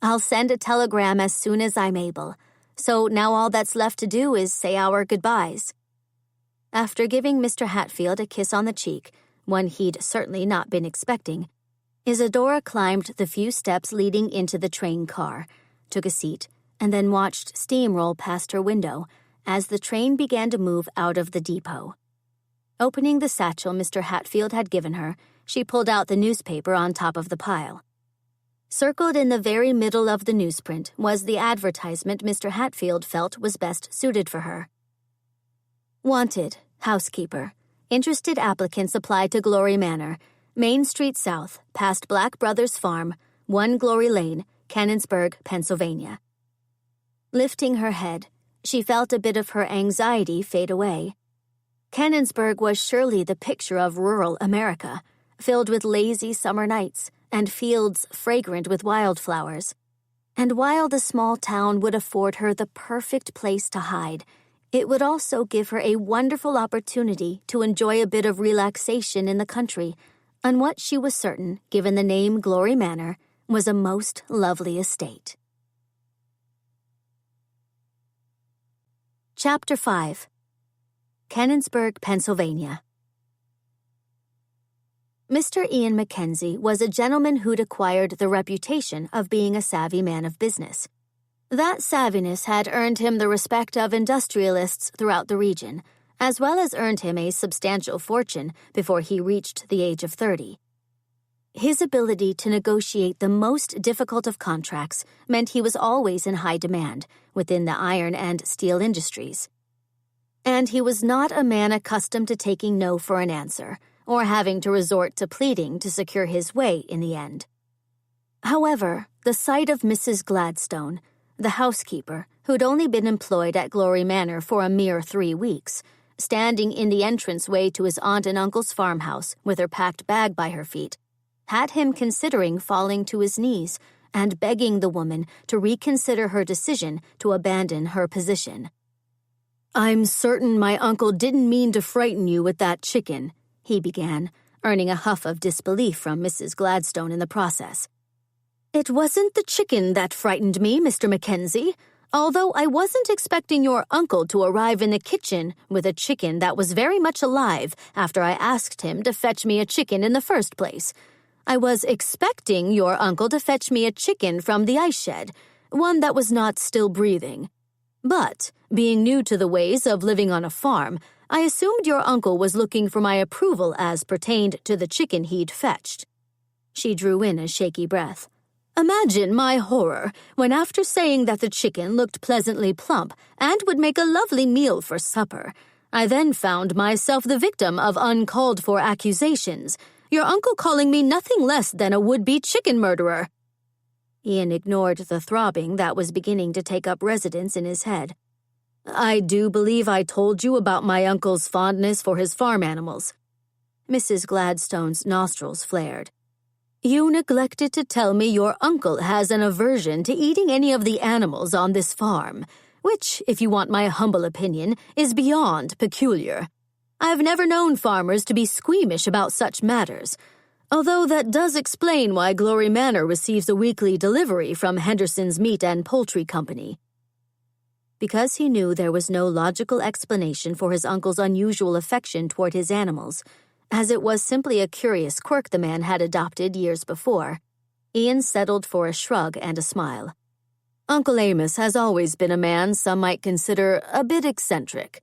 I'll send a telegram as soon as I'm able, so now all that's left to do is say our goodbyes. After giving Mr. Hatfield a kiss on the cheek, one he'd certainly not been expecting, Isadora climbed the few steps leading into the train car, took a seat, and then watched steam roll past her window as the train began to move out of the depot. Opening the satchel Mr. Hatfield had given her, she pulled out the newspaper on top of the pile. Circled in the very middle of the newsprint was the advertisement Mr. Hatfield felt was best suited for her. Wanted, housekeeper. Interested applicants apply to Glory Manor, Main Street South, past Black Brothers Farm, 1 Glory Lane, Canonsburg, Pennsylvania. Lifting her head, she felt a bit of her anxiety fade away. Canonsburg was surely the picture of rural America, filled with lazy summer nights and fields fragrant with wildflowers. And while the small town would afford her the perfect place to hide, it would also give her a wonderful opportunity to enjoy a bit of relaxation in the country, on what she was certain, given the name Glory Manor, was a most lovely estate. Chapter 5. Canonsburg, Pennsylvania. Mr. Ian MacKenzie was a gentleman who'd acquired the reputation of being a savvy man of business. That savviness had earned him the respect of industrialists throughout the region, as well as earned him a substantial fortune before he reached the age of 30. His ability to negotiate the most difficult of contracts meant he was always in high demand within the iron and steel industries. And he was not a man accustomed to taking no for an answer, or having to resort to pleading to secure his way in the end. However, the sight of Mrs. Gladstone, the housekeeper, who'd only been employed at Glory Manor for a mere 3 weeks, standing in the entranceway to his aunt and uncle's farmhouse with her packed bag by her feet, had him considering falling to his knees and begging the woman to reconsider her decision to abandon her position. "I'm certain my uncle didn't mean to frighten you with that chicken," he began, earning a huff of disbelief from Mrs. Gladstone in the process. "It wasn't the chicken that frightened me, Mr. MacKenzie, although I wasn't expecting your uncle to arrive in the kitchen with a chicken that was very much alive after I asked him to fetch me a chicken in the first place. I was expecting your uncle to fetch me a chicken from the ice shed, one that was not still breathing. But, being new to the ways of living on a farm, I assumed your uncle was looking for my approval as pertained to the chicken he'd fetched." She drew in a shaky breath. "Imagine my horror when, after saying that the chicken looked pleasantly plump and would make a lovely meal for supper, I then found myself the victim of uncalled-for accusations, your uncle calling me nothing less than a would-be chicken murderer." Ian ignored the throbbing that was beginning to take up residence in his head. "I do believe I told you about my uncle's fondness for his farm animals." Mrs. Gladstone's nostrils flared. "You neglected to tell me your uncle has an aversion to eating any of the animals on this farm, which, if you want my humble opinion, is beyond peculiar. I've never known farmers to be squeamish about such matters, although that does explain why Glory Manor receives a weekly delivery from Henderson's Meat and Poultry Company." Because he knew there was no logical explanation for his uncle's unusual affection toward his animals, as it was simply a curious quirk the man had adopted years before, Ian settled for a shrug and a smile. "Uncle Amos has always been a man some might consider a bit eccentric.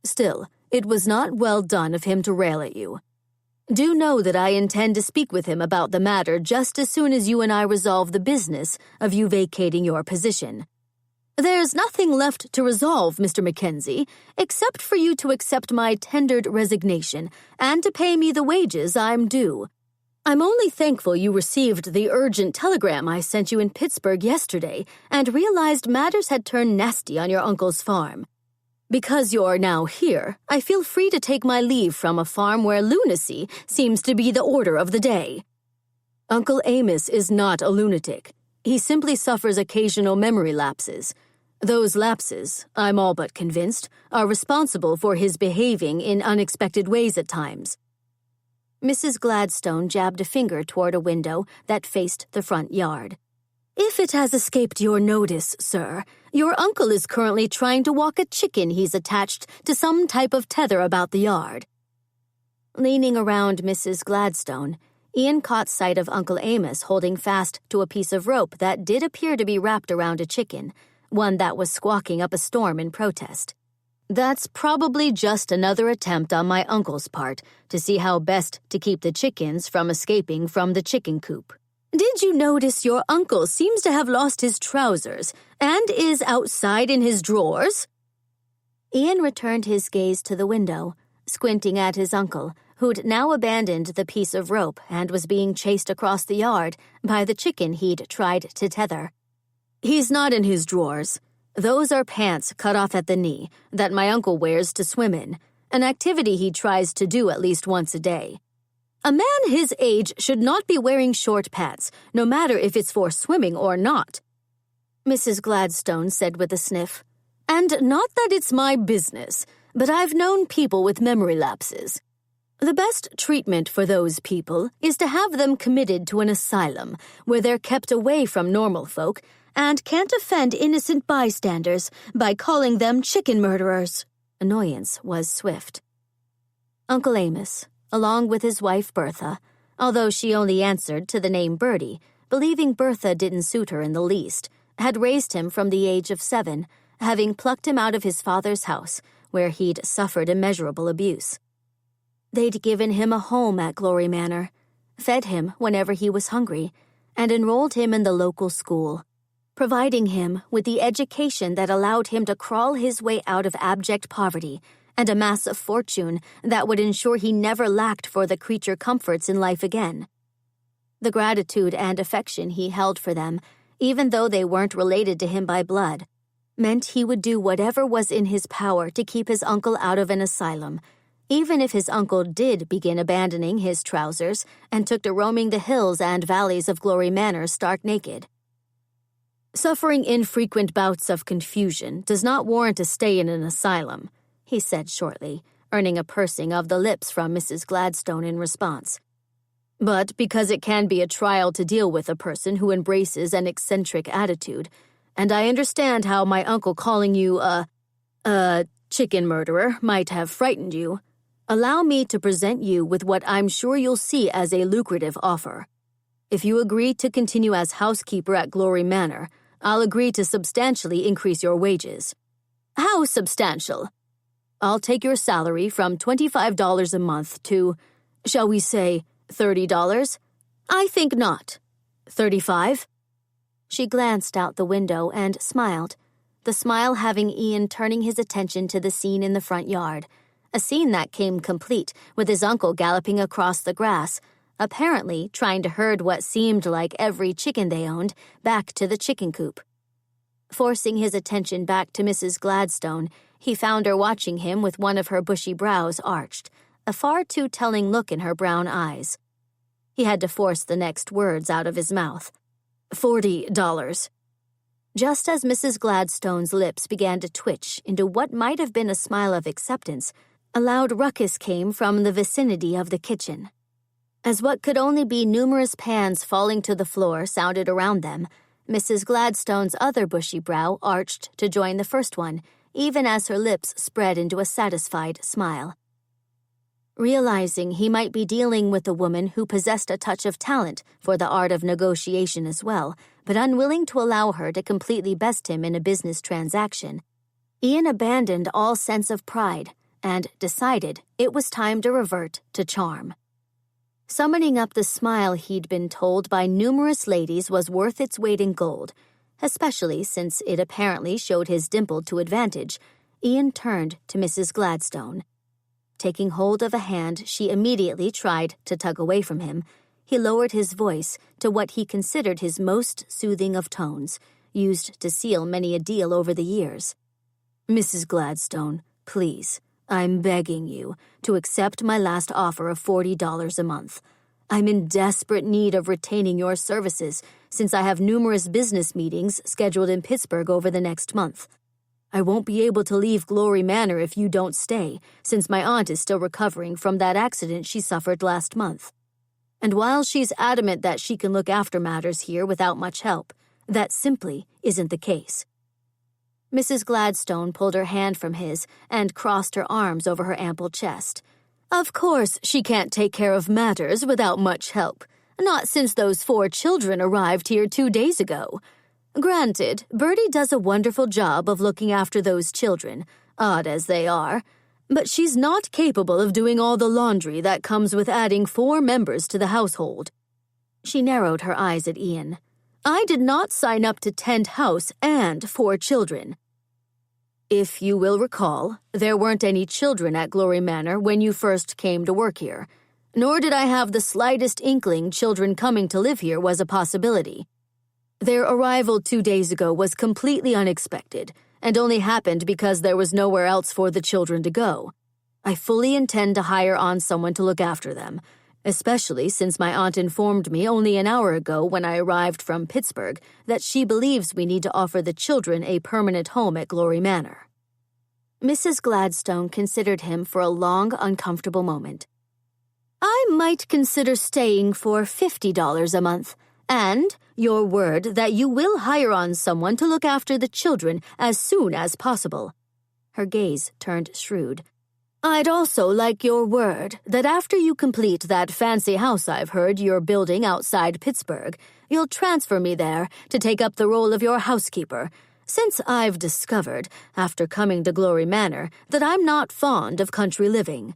Still, it was not well done of him to rail at you. Do know that I intend to speak with him about the matter just as soon as you and I resolve the business of you vacating your position. There's nothing left to resolve, Mr. MacKenzie, except for you to accept my tendered resignation and to pay me the wages I'm due. I'm only thankful you received the urgent telegram I sent you in Pittsburgh yesterday and realized matters had turned nasty on your uncle's farm. Because you're now here, I feel free to take my leave from a farm where lunacy seems to be the order of the day. Uncle Amos is not a lunatic. He simply suffers occasional memory lapses. Those lapses, I'm all but convinced, are responsible for his behaving in unexpected ways at times." Mrs. Gladstone jabbed a finger toward a window that faced the front yard. "If it has escaped your notice, sir, your uncle is currently trying to walk a chicken he's attached to some type of tether about the yard." Leaning around Mrs. Gladstone, Ian caught sight of Uncle Amos holding fast to a piece of rope that did appear to be wrapped around a chicken, one that was squawking up a storm in protest. "That's probably just another attempt on my uncle's part to see how best to keep the chickens from escaping from the chicken coop. Did you notice your uncle seems to have lost his trousers and is outside in his drawers?" Ian returned his gaze to the window, squinting at his uncle, who'd now abandoned the piece of rope and was being chased across the yard by the chicken he'd tried to tether. "He's not in his drawers. Those are pants cut off at the knee that my uncle wears to swim in, an activity he tries to do at least once a day. A man his age should not be wearing short pants, no matter if it's for swimming or not," Mrs. Gladstone said with a sniff. "And not that it's my business, but I've known people with memory lapses. The best treatment for those people is to have them committed to an asylum where they're kept away from normal folk and can't offend innocent bystanders by calling them chicken murderers." Annoyance was swift. Uncle Amos, along with his wife Bertha, although she only answered to the name Bertie, believing Bertha didn't suit her in the least, had raised him from the age of 7, having plucked him out of his father's house, where he'd suffered immeasurable abuse. They'd given him a home at Glory Manor, fed him whenever he was hungry, and enrolled him in the local school, providing him with the education that allowed him to crawl his way out of abject poverty and amass a fortune that would ensure he never lacked for the creature comforts in life again. The gratitude and affection he held for them, even though they weren't related to him by blood, meant he would do whatever was in his power to keep his uncle out of an asylum, even if his uncle did begin abandoning his trousers and took to roaming the hills and valleys of Glory Manor stark naked. "Suffering infrequent bouts of confusion does not warrant a stay in an asylum," he said shortly, earning a pursing of the lips from Mrs. Gladstone in response. "But because it can be a trial to deal with a person who embraces an eccentric attitude, and I understand how my uncle calling you a chicken murderer might have frightened you, allow me to present you with what I'm sure you'll see as a lucrative offer. If you agree to continue as housekeeper at Glory Manor, I'll agree to substantially increase your wages." "How substantial?" "I'll take your salary from $25 a month to, shall we say, $30? "I think not." "$35? She glanced out the window and smiled, the smile having Ian turning his attention to the scene in the front yard, a scene that came complete with his uncle galloping across the grass, apparently trying to herd what seemed like every chicken they owned back to the chicken coop. Forcing his attention back to Mrs. Gladstone, he found her watching him with one of her bushy brows arched, a far too telling look in her brown eyes. He had to force the next words out of his mouth. $40. Just as Mrs. Gladstone's lips began to twitch into what might have been a smile of acceptance, a loud ruckus came from the vicinity of the kitchen. As what could only be numerous pans falling to the floor sounded around them, Mrs. Gladstone's other bushy brow arched to join the first one, even as her lips spread into a satisfied smile. Realizing he might be dealing with a woman who possessed a touch of talent for the art of negotiation as well, but unwilling to allow her to completely best him in a business transaction, Ian abandoned all sense of pride and decided it was time to revert to charm. Summoning up the smile he'd been told by numerous ladies was worth its weight in gold, especially since it apparently showed his dimple to advantage, Ian turned to Mrs. Gladstone. Taking hold of a hand she immediately tried to tug away from him, he lowered his voice to what he considered his most soothing of tones, used to seal many a deal over the years. "Mrs. Gladstone, please, I'm begging you to accept my last offer of $40 a month. I'm in desperate need of retaining your services since I have numerous business meetings scheduled in Pittsburgh over the next month. I won't be able to leave Glory Manor if you don't stay, since my aunt is still recovering from that accident she suffered last month. And while she's adamant that she can look after matters here without much help, that simply isn't the case." Mrs. Gladstone pulled her hand from his and crossed her arms over her ample chest. "Of course she can't take care of matters without much help, not since those 4 children arrived here 2 days ago. Granted, Bertie does a wonderful job of looking after those children, odd as they are, but she's not capable of doing all the laundry that comes with adding 4 members to the household." She narrowed her eyes at Ian. "I did not sign up to tend house and 4 children. If you will recall, there weren't any children at Glory Manor when you first came to work here, nor did I have the slightest inkling children coming to live here was a possibility. Their arrival 2 days ago was completely unexpected and only happened because there was nowhere else for the children to go. I fully intend to hire on someone to look after them, especially since my aunt informed me only an hour ago when I arrived from Pittsburgh that she believes we need to offer the children a permanent home at Glory Manor." Mrs. Gladstone considered him for a long, uncomfortable moment. "I might consider staying for $50 a month, and your word that you will hire on someone to look after the children as soon as possible." Her gaze turned shrewd. "I'd also like your word that after you complete that fancy house I've heard you're building outside Pittsburgh, you'll transfer me there to take up the role of your housekeeper, since I've discovered, after coming to Glory Manor, that I'm not fond of country living."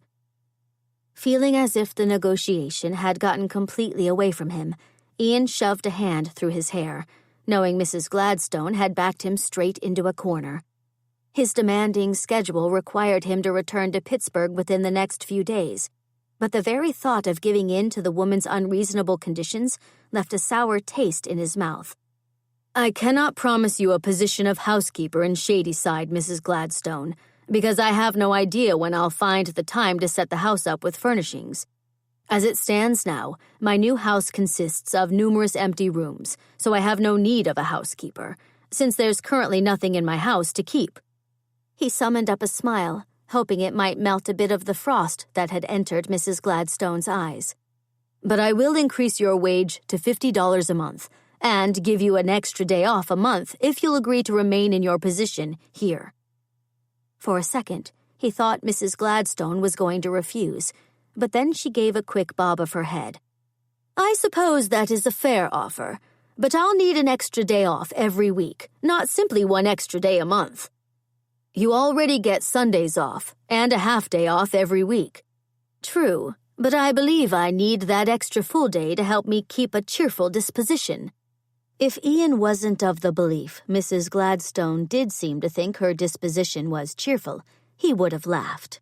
Feeling as if the negotiation had gotten completely away from him, Ian shoved a hand through his hair, knowing Mrs. Gladstone had backed him straight into a corner. His demanding schedule required him to return to Pittsburgh within the next few days, but the very thought of giving in to the woman's unreasonable conditions left a sour taste in his mouth. "I cannot promise you a position of housekeeper in Shadyside, Mrs. Gladstone, because I have no idea when I'll find the time to set the house up with furnishings. As it stands now, my new house consists of numerous empty rooms, so I have no need of a housekeeper, since there's currently nothing in my house to keep." He summoned up a smile, hoping it might melt a bit of the frost that had entered Mrs. Gladstone's eyes. "But I will increase your wage to $50 a month, and give you an extra day off a month if you'll agree to remain in your position here." For a second, he thought Mrs. Gladstone was going to refuse, but then she gave a quick bob of her head. "I suppose that is a fair offer, but I'll need an extra day off every week, not simply one extra day a month." "You already get Sundays off, and a half-day off every week." "True, but I believe I need that extra full day to help me keep a cheerful disposition." If Ian wasn't of the belief Mrs. Gladstone did seem to think her disposition was cheerful, he would have laughed.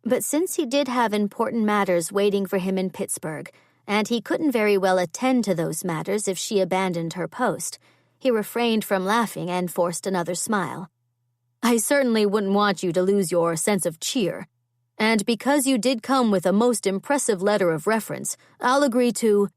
But since he did have important matters waiting for him in Pittsburgh, and he couldn't very well attend to those matters if she abandoned her post, he refrained from laughing and forced another smile. "I certainly wouldn't want you to lose your sense of cheer. And because you did come with a most impressive letter of reference, I'll agree to—"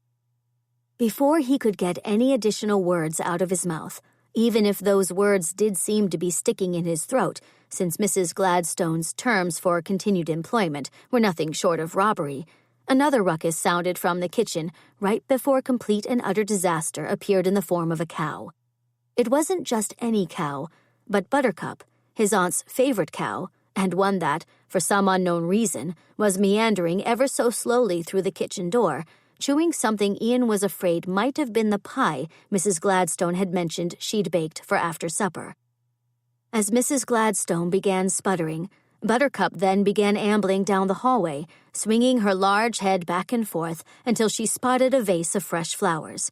Before he could get any additional words out of his mouth, even if those words did seem to be sticking in his throat, since Mrs. Gladstone's terms for continued employment were nothing short of robbery, another ruckus sounded from the kitchen right before complete and utter disaster appeared in the form of a cow. It wasn't just any cow, but Buttercup, his aunt's favorite cow, and one that, for some unknown reason, was meandering ever so slowly through the kitchen door, chewing something Ian was afraid might have been the pie Mrs. Gladstone had mentioned she'd baked for after supper. As Mrs. Gladstone began sputtering, Buttercup then began ambling down the hallway, swinging her large head back and forth until she spotted a vase of fresh flowers.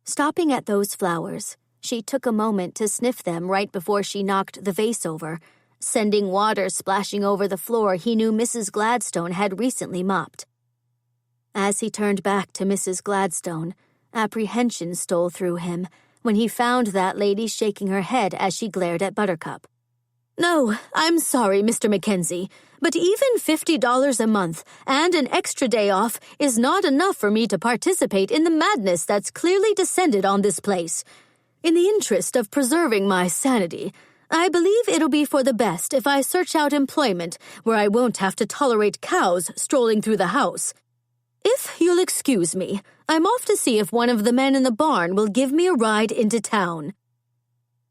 Stopping at those flowers, she took a moment to sniff them right before she knocked the vase over, sending water splashing over the floor he knew Mrs. Gladstone had recently mopped. As he turned back to Mrs. Gladstone, apprehension stole through him when he found that lady shaking her head as she glared at Buttercup. "No, I'm sorry, Mr. MacKenzie, but even $50 a month and an extra day off is not enough for me to participate in the madness that's clearly descended on this place. In the interest of preserving my sanity, I believe it'll be for the best if I search out employment where I won't have to tolerate cows strolling through the house. If you'll excuse me, I'm off to see if one of the men in the barn will give me a ride into town."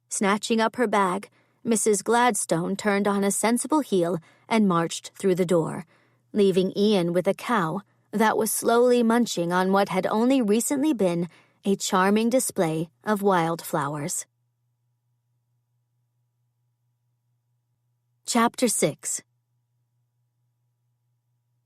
Snatching up her bag, Mrs. Gladstone turned on a sensible heel and marched through the door, leaving Ian with a cow that was slowly munching on what had only recently been a charming display of wildflowers. Chapter 6.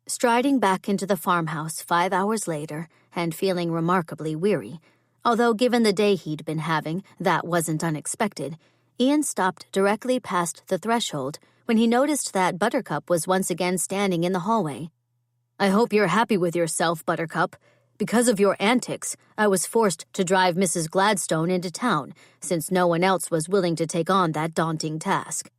Striding back into the farmhouse 5 hours later and feeling remarkably weary, although given the day he'd been having, that wasn't unexpected, Ian stopped directly past the threshold when he noticed that Buttercup was once again standing in the hallway. "I hope you're happy with yourself, Buttercup, Because of your antics, I was forced to drive Mrs. Gladstone into town, since no one else was willing to take on that daunting task.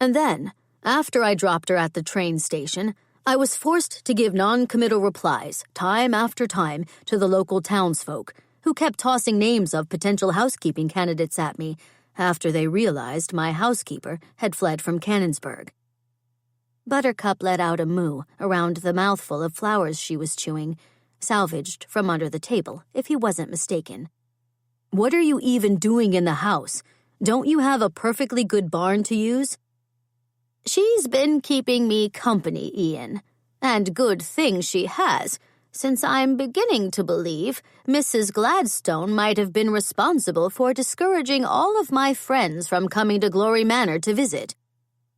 And then, after I dropped her at the train station, I was forced to give non-committal replies, time after time, to the local townsfolk, who kept tossing names of potential housekeeping candidates at me after they realized my housekeeper had fled from Canonsburg. Buttercup let out a moo around the mouthful of flowers she was chewing, salvaged from under the table, if he wasn't mistaken. What are you even doing in the house? Don't you have a perfectly good barn to use? She's been keeping me company, Ian. And good thing she has, since I'm beginning to believe Mrs. Gladstone might have been responsible for discouraging all of my friends from coming to Glory Manor to visit.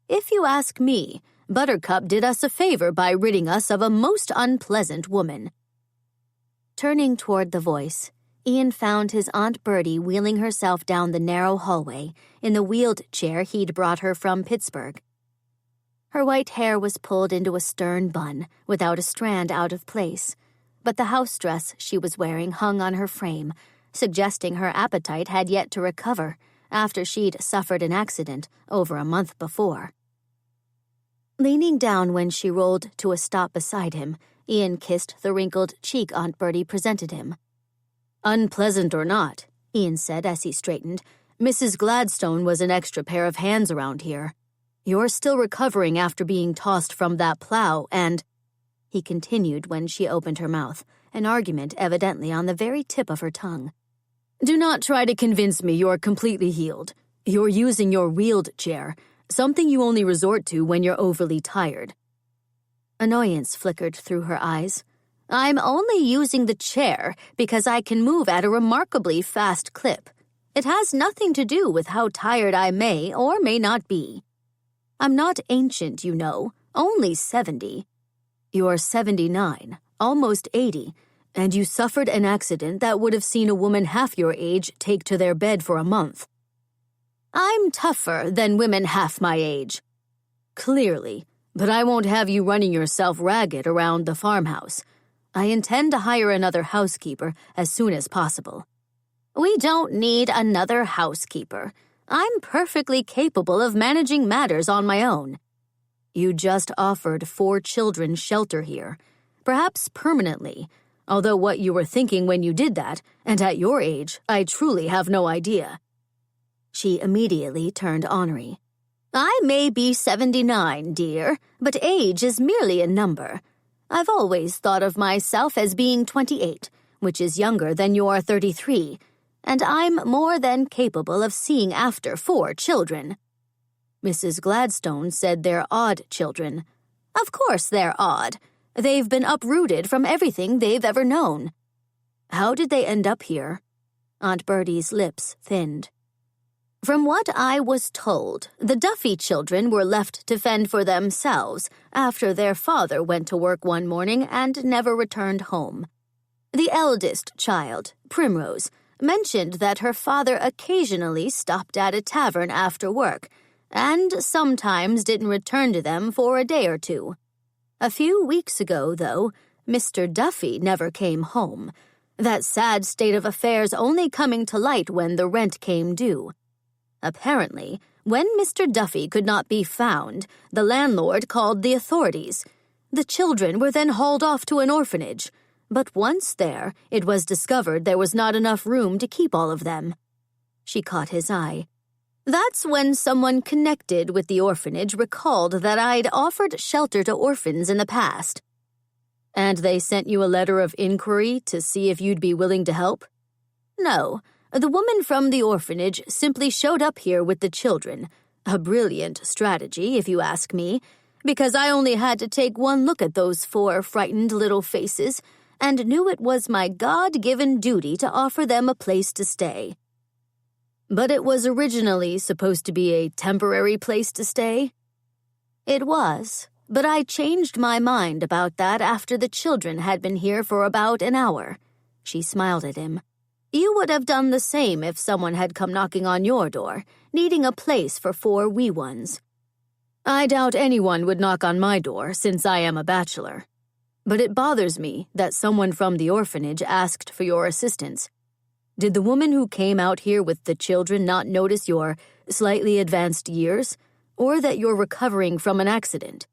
If you ask me, Buttercup did us a favor by ridding us of a most unpleasant woman. Turning toward the voice, Ian found his Aunt Bertie wheeling herself down the narrow hallway in the wheeled chair he'd brought her from Pittsburgh. Her white hair was pulled into a stern bun, without a strand out of place, but the house dress she was wearing hung on her frame, suggesting her appetite had yet to recover after she'd suffered an accident over a month before. Leaning down when she rolled to a stop beside him, Ian kissed the wrinkled cheek Aunt Bertie presented him. "Unpleasant or not," Ian said as he straightened, "Mrs. Gladstone was an extra pair of hands around here. You're still recovering after being tossed from that plow, and—" he continued when she opened her mouth, an argument evidently on the very tip of her tongue. "Do not try to convince me you're completely healed. You're using your wheeled chair, something you only resort to when you're overly tired." Annoyance flickered through her eyes. "I'm only using the chair because I can move at a remarkably fast clip. It has nothing to do with how tired I may or may not be. I'm not ancient, you know, only 70. You're 79, almost 80, and you suffered an accident that would have seen a woman half your age take to their bed for a month. I'm tougher than women half my age. Clearly, but I won't have you running yourself ragged around the farmhouse. I intend to hire another housekeeper as soon as possible." "We don't need another housekeeper. I'm perfectly capable of managing matters on my own." "You just offered 4 children shelter here, perhaps permanently, although what you were thinking when you did that, and at your age, I truly have no idea." She immediately turned ornery. "I may be 79, dear, but age is merely a number. I've always thought of myself as being 28, which is younger than your 33, and I'm more than capable of seeing after 4 children. Mrs. Gladstone said they're odd children. Of course they're odd. They've been uprooted from everything they've ever known." "How did they end up here?" Aunt Bertie's lips thinned. "From what I was told, the Duffy children were left to fend for themselves after their father went to work one morning and never returned home. The eldest child, Primrose, mentioned that her father occasionally stopped at a tavern after work and sometimes didn't return to them for a day or 2. A few weeks ago, though, Mr. Duffy never came home, that sad state of affairs only coming to light when the rent came due. Apparently, when Mr. Duffy could not be found, the landlord called the authorities. The children were then hauled off to an orphanage, but once there, it was discovered there was not enough room to keep all of them." She caught his eye. "That's when someone connected with the orphanage recalled that I'd offered shelter to orphans in the past." "And they sent you a letter of inquiry to see if you'd be willing to help?" "No. The woman from the orphanage simply showed up here with the children. A brilliant strategy, if you ask me, because I only had to take one look at those 4 frightened little faces and knew it was my God-given duty to offer them a place to stay." "But it was originally supposed to be a temporary place to stay?" "It was, but I changed my mind about that after the children had been here for about an hour." She smiled at him. "You would have done the same if someone had come knocking on your door, needing a place for 4 wee ones." "I doubt anyone would knock on my door since I am a bachelor." But it bothers me that someone from the orphanage asked for your assistance. Did the woman who came out here with the children not notice your slightly advanced years, or that you're recovering from an accident?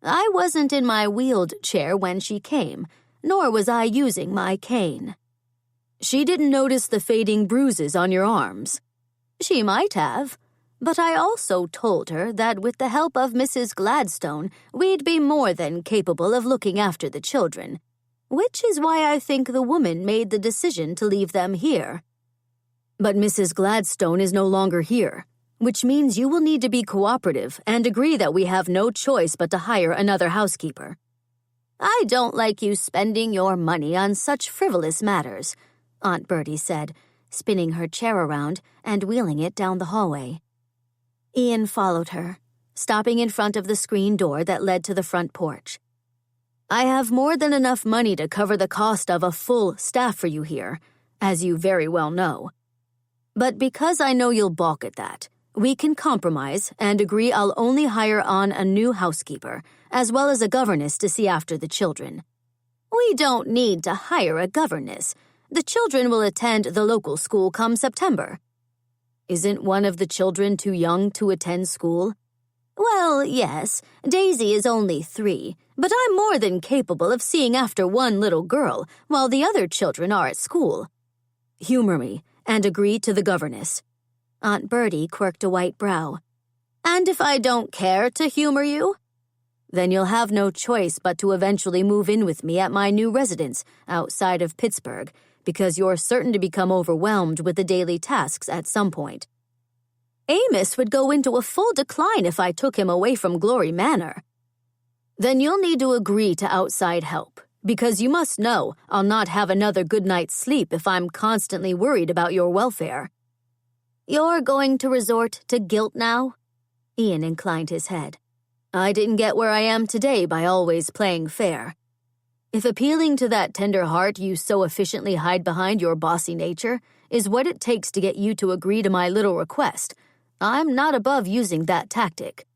I wasn't in my wheeled chair when she came, nor was I using my cane. She didn't notice the fading bruises on your arms. She might have, but I also told her that with the help of Mrs. Gladstone, we'd be more than capable of looking after the children, which is why I think the woman made the decision to leave them here. But Mrs. Gladstone is no longer here, which means you will need to be cooperative and agree that we have no choice but to hire another housekeeper. I don't like you spending your money on such frivolous matters, Aunt Bertie said, spinning her chair around and wheeling it down the hallway. Ian followed her, stopping in front of the screen door that led to the front porch. I have more than enough money to cover the cost of a full staff for you here, as you very well know. But because I know you'll balk at that, we can compromise and agree I'll only hire on a new housekeeper, as well as a governess to see after the children. We don't need to hire a governess. The children will attend the local school come September. Isn't one of the children too young to attend school? Well, yes, Daisy is only 3, but I'm more than capable of seeing after one little girl while the other children are at school. Humor me and agree to the governess. Aunt Bertie quirked a white brow. And if I don't care to humor you? Then you'll have no choice but to eventually move in with me at my new residence outside of Pittsburgh, because you're certain to become overwhelmed with the daily tasks at some point. Amos would go into a full decline if I took him away from Glory Manor. Then you'll need to agree to outside help, because you must know I'll not have another good night's sleep if I'm constantly worried about your welfare. You're going to resort to guilt now? Ian inclined his head. I didn't get where I am today by always playing fair. If appealing to that tender heart you so efficiently hide behind your bossy nature is what it takes to get you to agree to my little request, I'm not above using that tactic.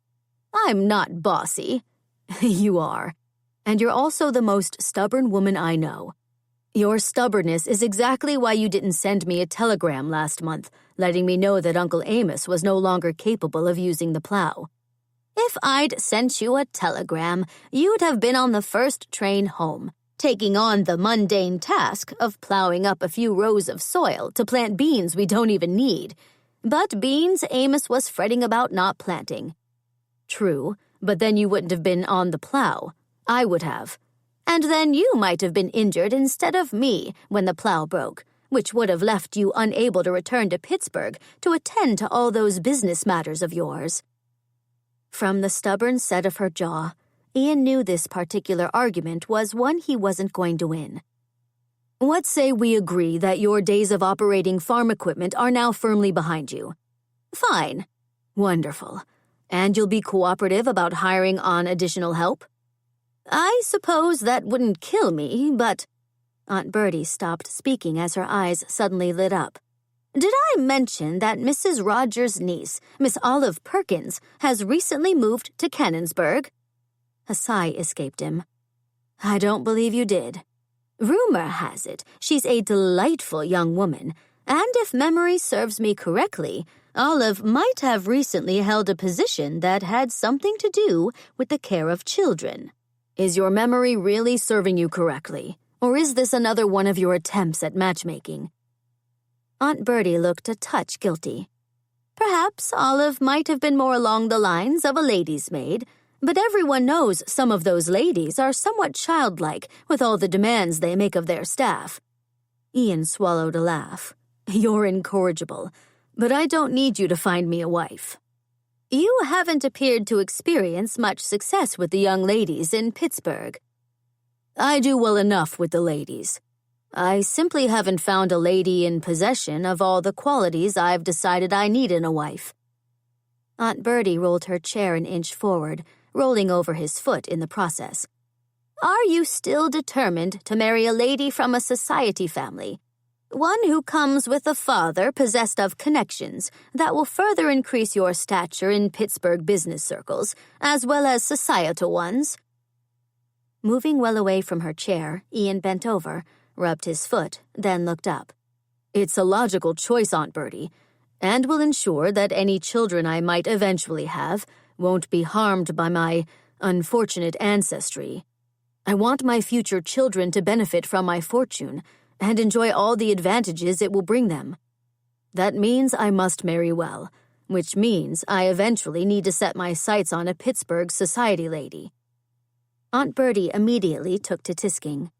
I'm not bossy. You are. And you're also the most stubborn woman I know. Your stubbornness is exactly why you didn't send me a telegram last month, letting me know that Uncle Amos was no longer capable of using the plow. If I'd sent you a telegram, you'd have been on the first train home, taking on the mundane task of plowing up a few rows of soil to plant beans we don't even need. But beans Amos was fretting about not planting. True, but then you wouldn't have been on the plow. I would have. And then you might have been injured instead of me when the plow broke, which would have left you unable to return to Pittsburgh to attend to all those business matters of yours. From the stubborn set of her jaw, Ian knew this particular argument was one he wasn't going to win. What say we agree that your days of operating farm equipment are now firmly behind you? Fine. Wonderful. And you'll be cooperative about hiring on additional help? I suppose that wouldn't kill me, but... Aunt Bertie stopped speaking as her eyes suddenly lit up. Did I mention that Mrs. Rogers' niece, Miss Olive Perkins, has recently moved to Canonsburg? A sigh escaped him. I don't believe you did. Rumor has it she's a delightful young woman, and if memory serves me correctly, Olive might have recently held a position that had something to do with the care of children. Is your memory really serving you correctly, or is this another one of your attempts at matchmaking? Aunt Bertie looked a touch guilty. Perhaps Olive might have been more along the lines of a lady's maid, but everyone knows some of those ladies are somewhat childlike with all the demands they make of their staff. Ian swallowed a laugh. You're incorrigible, but I don't need you to find me a wife. You haven't appeared to experience much success with the young ladies in Pittsburgh. I do well enough with the ladies. I simply haven't found a lady in possession of all the qualities I've decided I need in a wife. Aunt Bertie rolled her chair an inch forward, rolling over his foot in the process. Are you still determined to marry a lady from a society family? One who comes with a father possessed of connections that will further increase your stature in Pittsburgh business circles, as well as societal ones? Moving well away from her chair, Ian bent over, rubbed his foot, then looked up. It's a logical choice, Aunt Bertie, and will ensure that any children I might eventually have won't be harmed by my unfortunate ancestry. I want my future children to benefit from my fortune and enjoy all the advantages it will bring them. That means I must marry well, which means I eventually need to set my sights on a Pittsburgh society lady. Aunt Bertie immediately took to tisking.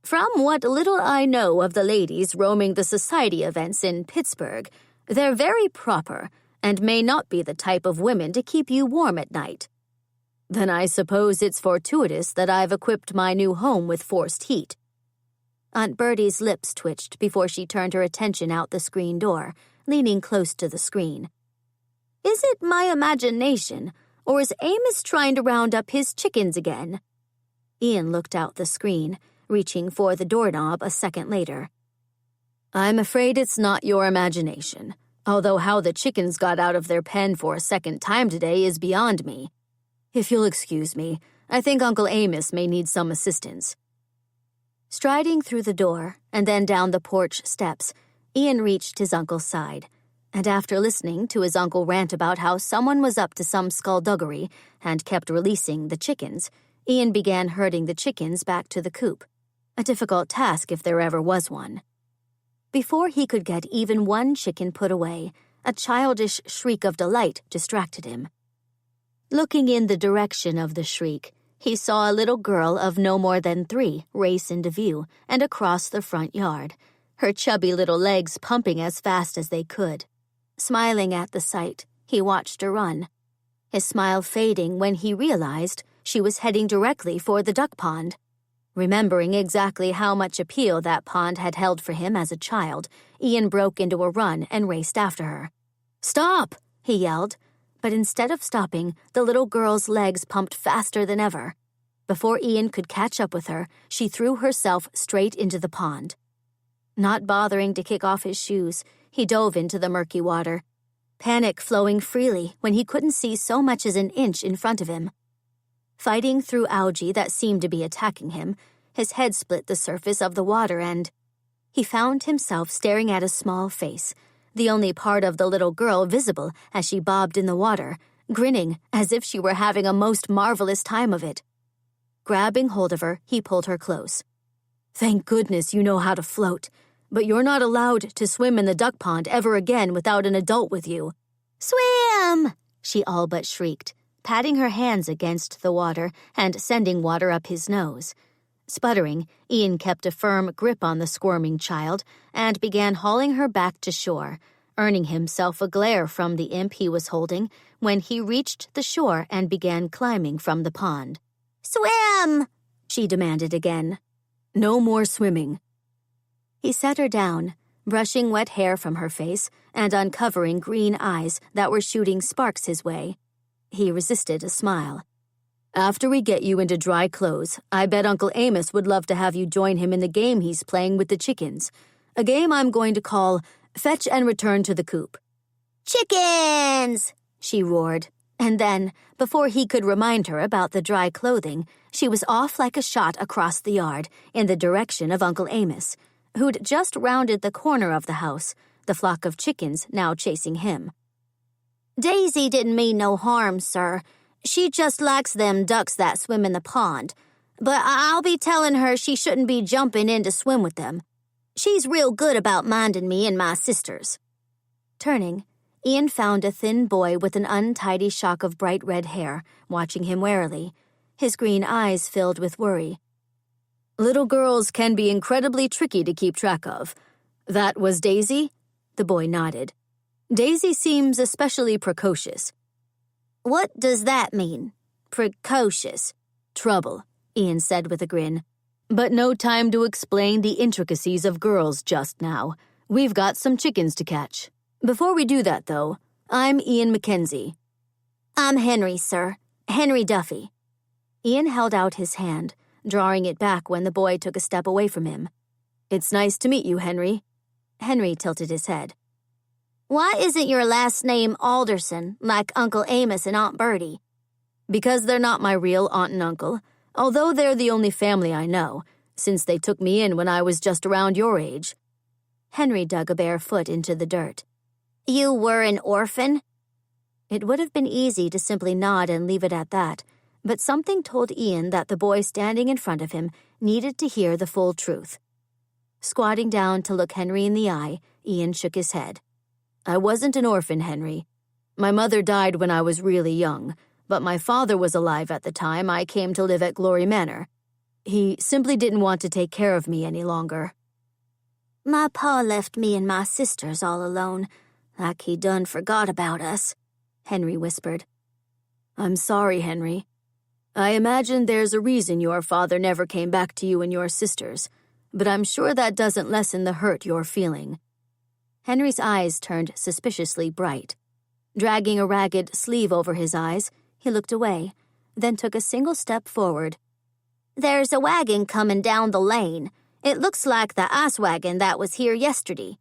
From what little I know of the ladies roaming the society events in Pittsburgh, they're very proper and may not be the type of women to keep you warm at night. Then I suppose it's fortuitous that I've equipped my new home with forced heat. Aunt Bertie's lips twitched before she turned her attention out the screen door, leaning close to the screen. Is it my imagination, or is Amos trying to round up his chickens again? Ian looked out the screen, reaching for the doorknob a second later. I'm afraid it's not your imagination, although how the chickens got out of their pen for a second time today is beyond me. If you'll excuse me, I think Uncle Amos may need some assistance. Striding through the door and then down the porch steps, Ian reached his uncle's side, and after listening to his uncle rant about how someone was up to some skullduggery and kept releasing the chickens, Ian began herding the chickens back to the coop, a difficult task if there ever was one. Before he could get even one chicken put away, a childish shriek of delight distracted him. Looking in the direction of the shriek, he saw a little girl of no more than 3 race into view and across the front yard, her chubby little legs pumping as fast as they could. Smiling at the sight, he watched her run, his smile fading when he realized she was heading directly for the duck pond. Remembering exactly how much appeal that pond had held for him as a child, Ian broke into a run and raced after her. "Stop!" he yelled, but instead of stopping, the little girl's legs pumped faster than ever. Before Ian could catch up with her, she threw herself straight into the pond. Not bothering to kick off his shoes, he dove into the murky water, panic flowing freely when he couldn't see so much as an inch in front of him. Fighting through algae that seemed to be attacking him, his head split the surface of the water and he found himself staring at a small face, the only part of the little girl visible as she bobbed in the water, grinning as if she were having a most marvelous time of it. Grabbing hold of her, he pulled her close. "Thank goodness you know how to float, but you're not allowed to swim in the duck pond ever again without an adult with you." "Swim!" she all but shrieked, patting her hands against the water and sending water up his nose. Sputtering, Ian kept a firm grip on the squirming child and began hauling her back to shore, earning himself a glare from the imp he was holding when he reached the shore and began climbing from the pond. "Swim!" she demanded again. "No more swimming." He set her down, brushing wet hair from her face and uncovering green eyes that were shooting sparks his way. He resisted a smile. "After we get you into dry clothes, I bet Uncle Amos would love to have you join him in the game he's playing with the chickens. A game I'm going to call Fetch and Return to the Coop." "Chickens!" she roared, and then, before he could remind her about the dry clothing, she was off like a shot across the yard in the direction of Uncle Amos, who'd just rounded the corner of the house, the flock of chickens now chasing him. "Daisy didn't mean no harm, sir. She just likes them ducks that swim in the pond. But I'll be telling her she shouldn't be jumping in to swim with them. She's real good about minding me and my sisters." Turning, Ian found a thin boy with an untidy shock of bright red hair, watching him warily, his green eyes filled with worry. "Little girls can be incredibly tricky to keep track of. That was Daisy?" The boy nodded. "Daisy seems especially precocious." "What does that mean? Precocious?" "Trouble," Ian said with a grin. "But no time to explain the intricacies of girls just now. We've got some chickens to catch. Before we do that, though, I'm Ian MacKenzie." "I'm Henry, sir. Henry Duffy." Ian held out his hand, drawing it back when the boy took a step away from him. "It's nice to meet you, Henry." Henry tilted his head. "Why isn't your last name Alderson, like Uncle Amos and Aunt Bertie?" "Because they're not my real aunt and uncle. although they're the only family I know, since they took me in when I was just around your age." Henry dug a bare foot into the dirt. "You were an orphan?" It would have been easy to simply nod and leave it at that, but something told Ian that the boy standing in front of him needed to hear the full truth. Squatting down to look Henry in the eye, Ian shook his head. "I wasn't an orphan, Henry. My mother died when I was really young, but my father was alive at the time I came to live at Glory Manor. He simply didn't want to take care of me any longer." "My pa left me and my sisters all alone, like he done forgot about us," Henry whispered. "I'm sorry, Henry. I imagine there's a reason your father never came back to you and your sisters, but I'm sure that doesn't lessen the hurt you're feeling." Henry's eyes turned suspiciously bright. Dragging a ragged sleeve over his eyes, he looked away, then took a single step forward. "There's a wagon coming down the lane. It looks like the ice wagon that was here yesterday."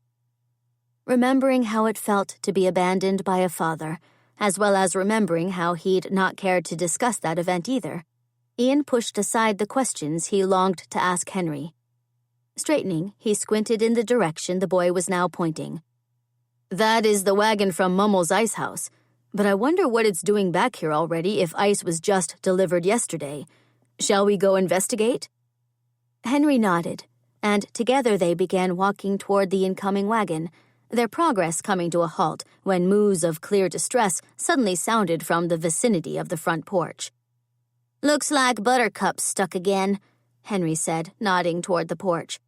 Remembering how it felt to be abandoned by a father, as well as remembering how he'd not cared to discuss that event either, Ian pushed aside the questions he longed to ask Henry. Straightening, he squinted in the direction the boy was now pointing. "That is the wagon from Mummel's ice house, but I wonder what it's doing back here already if ice was just delivered yesterday. Shall we go investigate?" Henry nodded, and together they began walking toward the incoming wagon, their progress coming to a halt when moos of clear distress suddenly sounded from the vicinity of the front porch. "Looks like Buttercup's stuck again," Henry said, nodding toward the porch.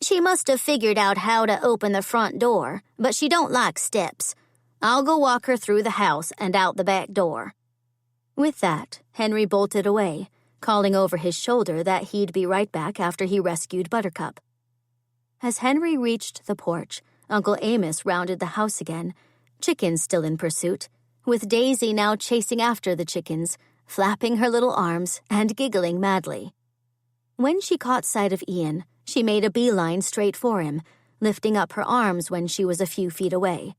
"She must have figured out how to open the front door, but she don't like steps. I'll go walk her through the house and out the back door." With that, Henry bolted away, calling over his shoulder that he'd be right back after he rescued Buttercup. As Henry reached the porch, Uncle Amos rounded the house again, chickens still in pursuit, with Daisy now chasing after the chickens, flapping her little arms and giggling madly. When she caught sight of Ian, she made a beeline straight for him, lifting up her arms when she was a few feet away.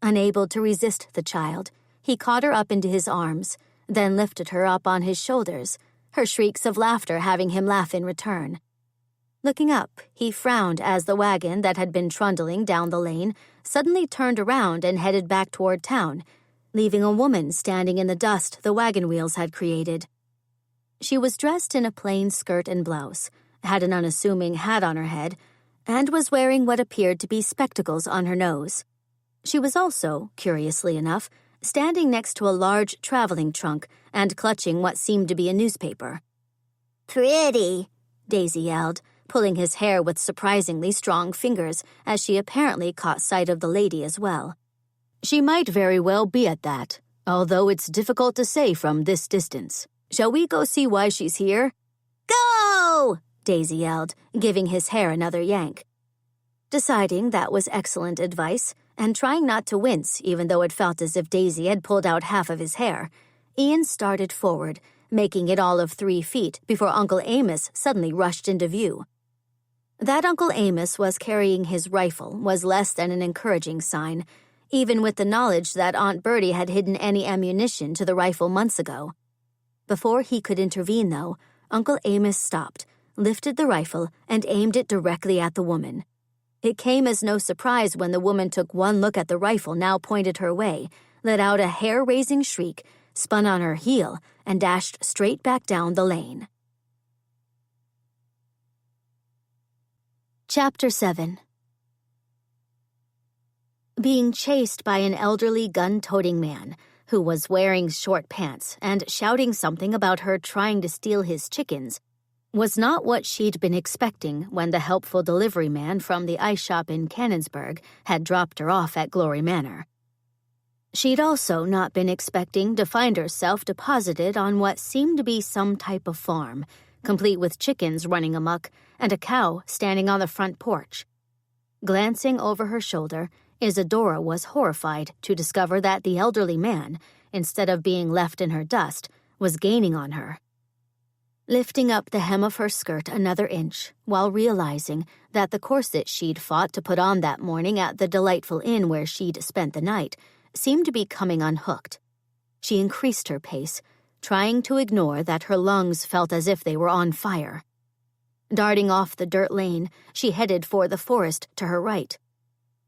Unable to resist the child, he caught her up into his arms, then lifted her up on his shoulders, her shrieks of laughter having him laugh in return. Looking up, he frowned as the wagon that had been trundling down the lane suddenly turned around and headed back toward town, leaving a woman standing in the dust the wagon wheels had created. She was dressed in a plain skirt and blouse, had an unassuming hat on her head, and was wearing what appeared to be spectacles on her nose. She was also, curiously enough, standing next to a large traveling trunk and clutching what seemed to be a newspaper. "Pretty," Daisy yelled, pulling his hair with surprisingly strong fingers as she apparently caught sight of the lady as well. "She might very well be at that, although it's difficult to say from this distance. Shall we go see why she's here?" "Go!" Daisy yelled, giving his hair another yank. Deciding that was excellent advice, and trying not to wince even though it felt as if Daisy had pulled out half of his hair, Ian started forward, making it all of 3 feet before Uncle Amos suddenly rushed into view. That Uncle Amos was carrying his rifle was less than an encouraging sign, even with the knowledge that Aunt Bertie had hidden any ammunition to the rifle months ago. Before he could intervene, though, Uncle Amos stopped, lifted the rifle, and aimed it directly at the woman. It came as no surprise when the woman took one look at the rifle now pointed her way, let out a hair-raising shriek, spun on her heel, and dashed straight back down the lane. Chapter 7. Being chased by an elderly gun-toting man who was wearing short pants and shouting something about her trying to steal his chickens was not what she'd been expecting when the helpful delivery man from the ice shop in Canonsburg had dropped her off at Glory Manor. She'd also not been expecting to find herself deposited on what seemed to be some type of farm, complete with chickens running amok and a cow standing on the front porch. Glancing over her shoulder, Isadora was horrified to discover that the elderly man, instead of being left in her dust, was gaining on her. Lifting up the hem of her skirt another inch, while realizing that the corset she'd fought to put on that morning at the delightful inn where she'd spent the night seemed to be coming unhooked. She increased her pace, trying to ignore that her lungs felt as if they were on fire. Darting off the dirt lane, she headed for the forest to her right.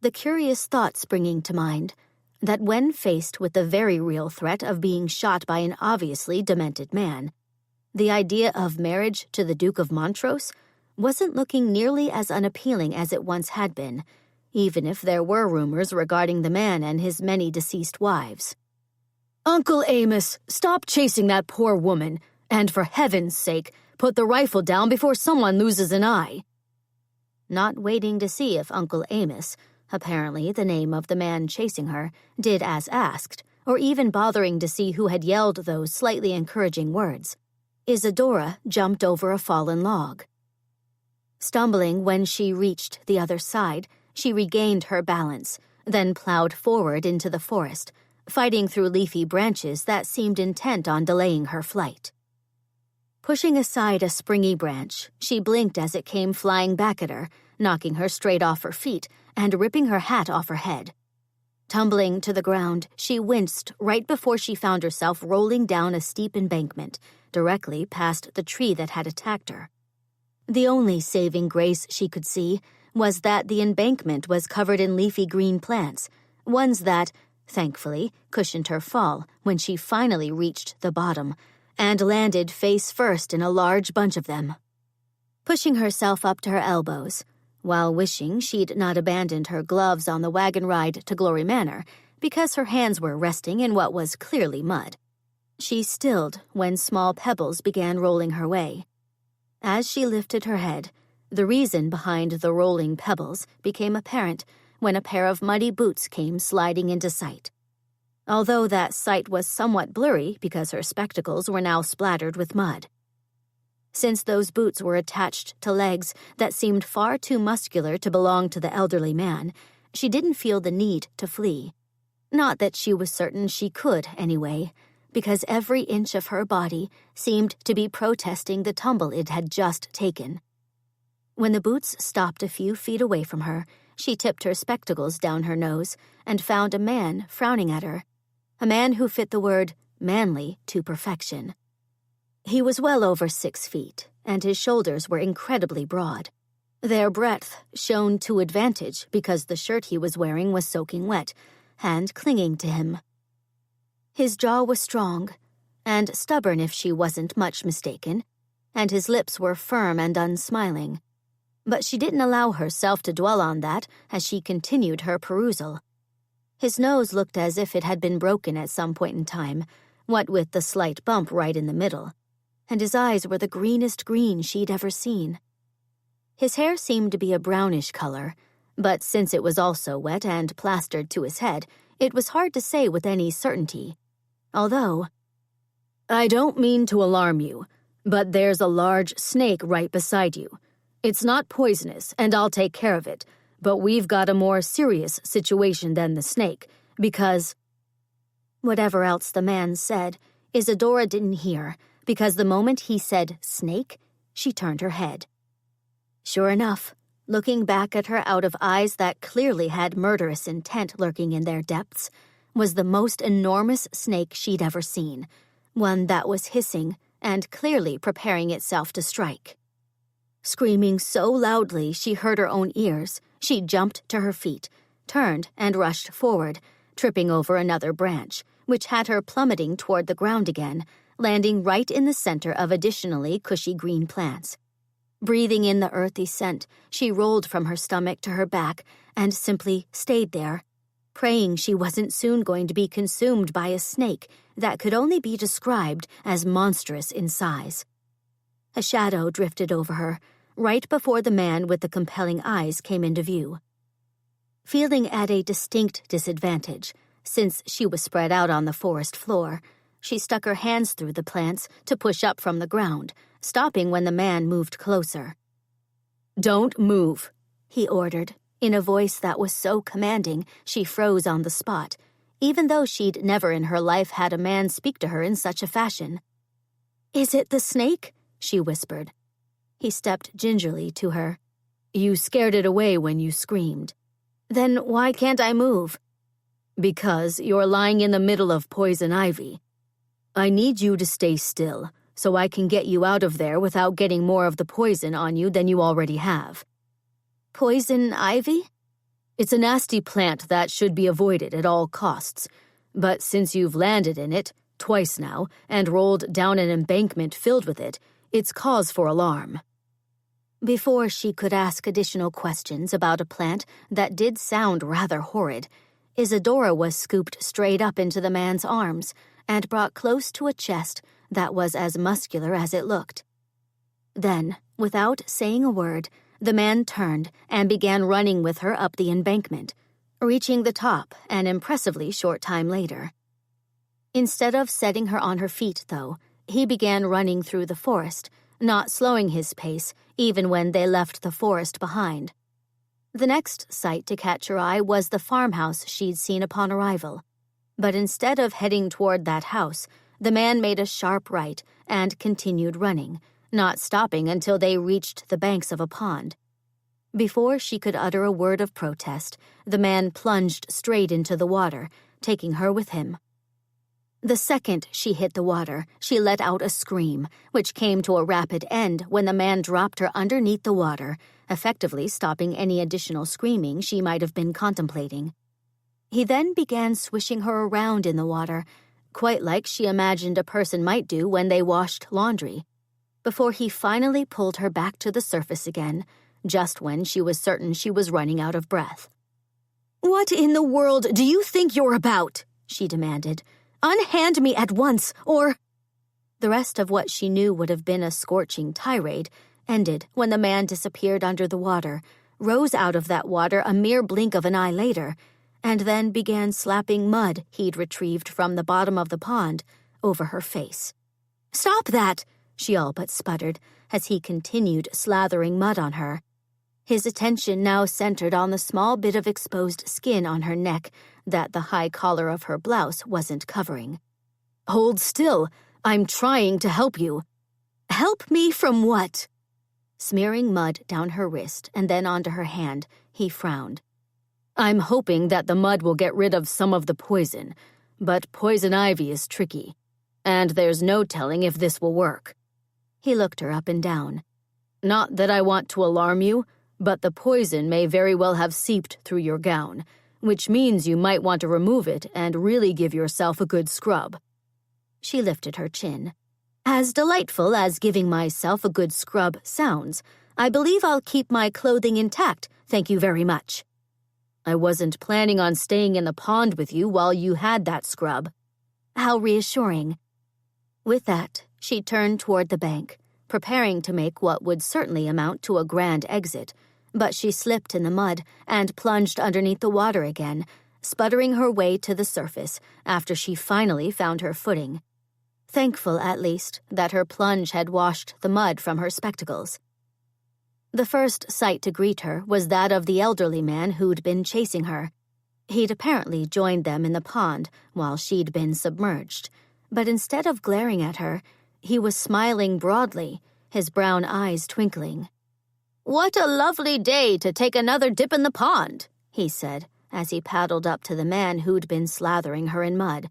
The curious thought springing to mind that when faced with the very real threat of being shot by an obviously demented man, the idea of marriage to the Duke of Montrose wasn't looking nearly as unappealing as it once had been, even if there were rumors regarding the man and his many deceased wives. "Uncle Amos, stop chasing that poor woman, and for heaven's sake, put the rifle down before someone loses an eye." Not waiting to see if Uncle Amos, apparently the name of the man chasing her, did as asked, or even bothering to see who had yelled those slightly encouraging words, Isadora jumped over a fallen log. Stumbling when she reached the other side, she regained her balance, then plowed forward into the forest, fighting through leafy branches that seemed intent on delaying her flight. Pushing aside a springy branch, she blinked as it came flying back at her, knocking her straight off her feet and ripping her hat off her head. Tumbling to the ground, she winced right before she found herself rolling down a steep embankment, directly past the tree that had attacked her. The only saving grace she could see was that the embankment was covered in leafy green plants, ones that, thankfully, cushioned her fall when she finally reached the bottom and landed face first in a large bunch of them. Pushing herself up to her elbows, while wishing she'd not abandoned her gloves on the wagon ride to Glory Manor because her hands were resting in what was clearly mud, she stilled when small pebbles began rolling her way. As she lifted her head, the reason behind the rolling pebbles became apparent when a pair of muddy boots came sliding into sight. Although that sight was somewhat blurry because her spectacles were now splattered with mud. Since those boots were attached to legs that seemed far too muscular to belong to the elderly man, she didn't feel the need to flee. Not that she was certain she could, anyway, because every inch of her body seemed to be protesting the tumble it had just taken. When the boots stopped a few feet away from her, she tipped her spectacles down her nose and found a man frowning at her, a man who fit the word manly to perfection. He was well over 6 feet, and his shoulders were incredibly broad. Their breadth shone to advantage because the shirt he was wearing was soaking wet and clinging to him. His jaw was strong, and stubborn if she wasn't much mistaken, and his lips were firm and unsmiling. But she didn't allow herself to dwell on that as she continued her perusal. His nose looked as if it had been broken at some point in time, what with the slight bump right in the middle, and his eyes were the greenest green she'd ever seen. His hair seemed to be a brownish color, but since it was also wet and plastered to his head, it was hard to say with any certainty. Although, "I don't mean to alarm you, but there's a large snake right beside you. It's not poisonous, and I'll take care of it, but we've got a more serious situation than the snake, because—" Whatever else the man said, Isadora didn't hear, because the moment he said snake, she turned her head. Sure enough, looking back at her out of eyes that clearly had murderous intent lurking in their depths, was the most enormous snake she'd ever seen, one that was hissing and clearly preparing itself to strike. Screaming so loudly she hurt her own ears, she jumped to her feet, turned and rushed forward, tripping over another branch, which had her plummeting toward the ground again, landing right in the center of additionally cushy green plants. Breathing in the earthy scent, she rolled from her stomach to her back and simply stayed there, praying she wasn't soon going to be consumed by a snake that could only be described as monstrous in size. A shadow drifted over her, right before the man with the compelling eyes came into view. Feeling at a distinct disadvantage, since she was spread out on the forest floor, she stuck her hands through the plants to push up from the ground, stopping when the man moved closer. "Don't move," he ordered, in a voice that was so commanding she froze on the spot, even though she'd never in her life had a man speak to her in such a fashion. "Is it the snake?" she whispered. He stepped gingerly to her. "You scared it away when you screamed." "Then why can't I move?" "Because you're lying in the middle of poison ivy." I need you to stay still, so I can get you out of there without getting more of the poison on you than you already have. Poison ivy? It's a nasty plant that should be avoided at all costs, but since you've landed in it, twice now, and rolled down an embankment filled with it, it's cause for alarm. Before she could ask additional questions about a plant that did sound rather horrid, Isadora was scooped straight up into the man's arms and brought close to a chest that was as muscular as it looked. Then, without saying a word, the man turned and began running with her up the embankment, reaching the top an impressively short time later. Instead of setting her on her feet, though, he began running through the forest, not slowing his pace even when they left the forest behind. The next sight to catch her eye was the farmhouse she'd seen upon arrival. But instead of heading toward that house, the man made a sharp right and continued running, not stopping until they reached the banks of a pond. Before she could utter a word of protest, the man plunged straight into the water, taking her with him. The second she hit the water, she let out a scream, which came to a rapid end when the man dropped her underneath the water, effectively stopping any additional screaming she might have been contemplating. He then began swishing her around in the water, quite like she imagined a person might do when they washed laundry, before he finally pulled her back to the surface again, just when she was certain she was running out of breath. "What in the world do you think you're about?" she demanded. "Unhand me at once, or—" The rest of what she knew would have been a scorching tirade ended when the man disappeared under the water, rose out of that water a mere blink of an eye later, and then began slapping mud he'd retrieved from the bottom of the pond over her face. "Stop that!" she all but sputtered as he continued slathering mud on her. His attention now centered on the small bit of exposed skin on her neck that the high collar of her blouse wasn't covering. "Hold still. I'm trying to help you." "Help me from what?" Smearing mud down her wrist and then onto her hand, he frowned. "I'm hoping that the mud will get rid of some of the poison, but poison ivy is tricky, and there's no telling if this will work." He looked her up and down. "Not that I want to alarm you, but the poison may very well have seeped through your gown, which means you might want to remove it and really give yourself a good scrub." She lifted her chin. "As delightful as giving myself a good scrub sounds, I believe I'll keep my clothing intact, thank you very much." "I wasn't planning on staying in the pond with you while you had that scrub." How reassuring. With that, she turned toward the bank, preparing to make what would certainly amount to a grand exit, but she slipped in the mud and plunged underneath the water again, sputtering her way to the surface after she finally found her footing. Thankful, at least, that her plunge had washed the mud from her spectacles. The first sight to greet her was that of the elderly man who'd been chasing her. He'd apparently joined them in the pond while she'd been submerged, but instead of glaring at her, he was smiling broadly, his brown eyes twinkling. "What a lovely day to take another dip in the pond," he said, as he paddled up to the man who'd been slathering her in mud.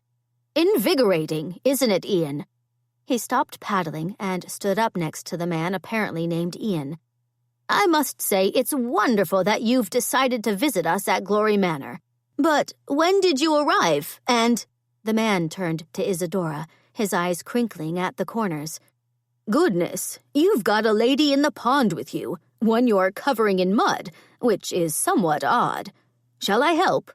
"Invigorating, isn't it, Ian?" He stopped paddling and stood up next to the man apparently named Ian. "I must say it's wonderful that you've decided to visit us at Glory Manor. But when did you arrive, and—" The man turned to Isadora, his eyes crinkling at the corners. "Goodness, you've got a lady in the pond with you, one you're covering in mud, which is somewhat odd. Shall I help?"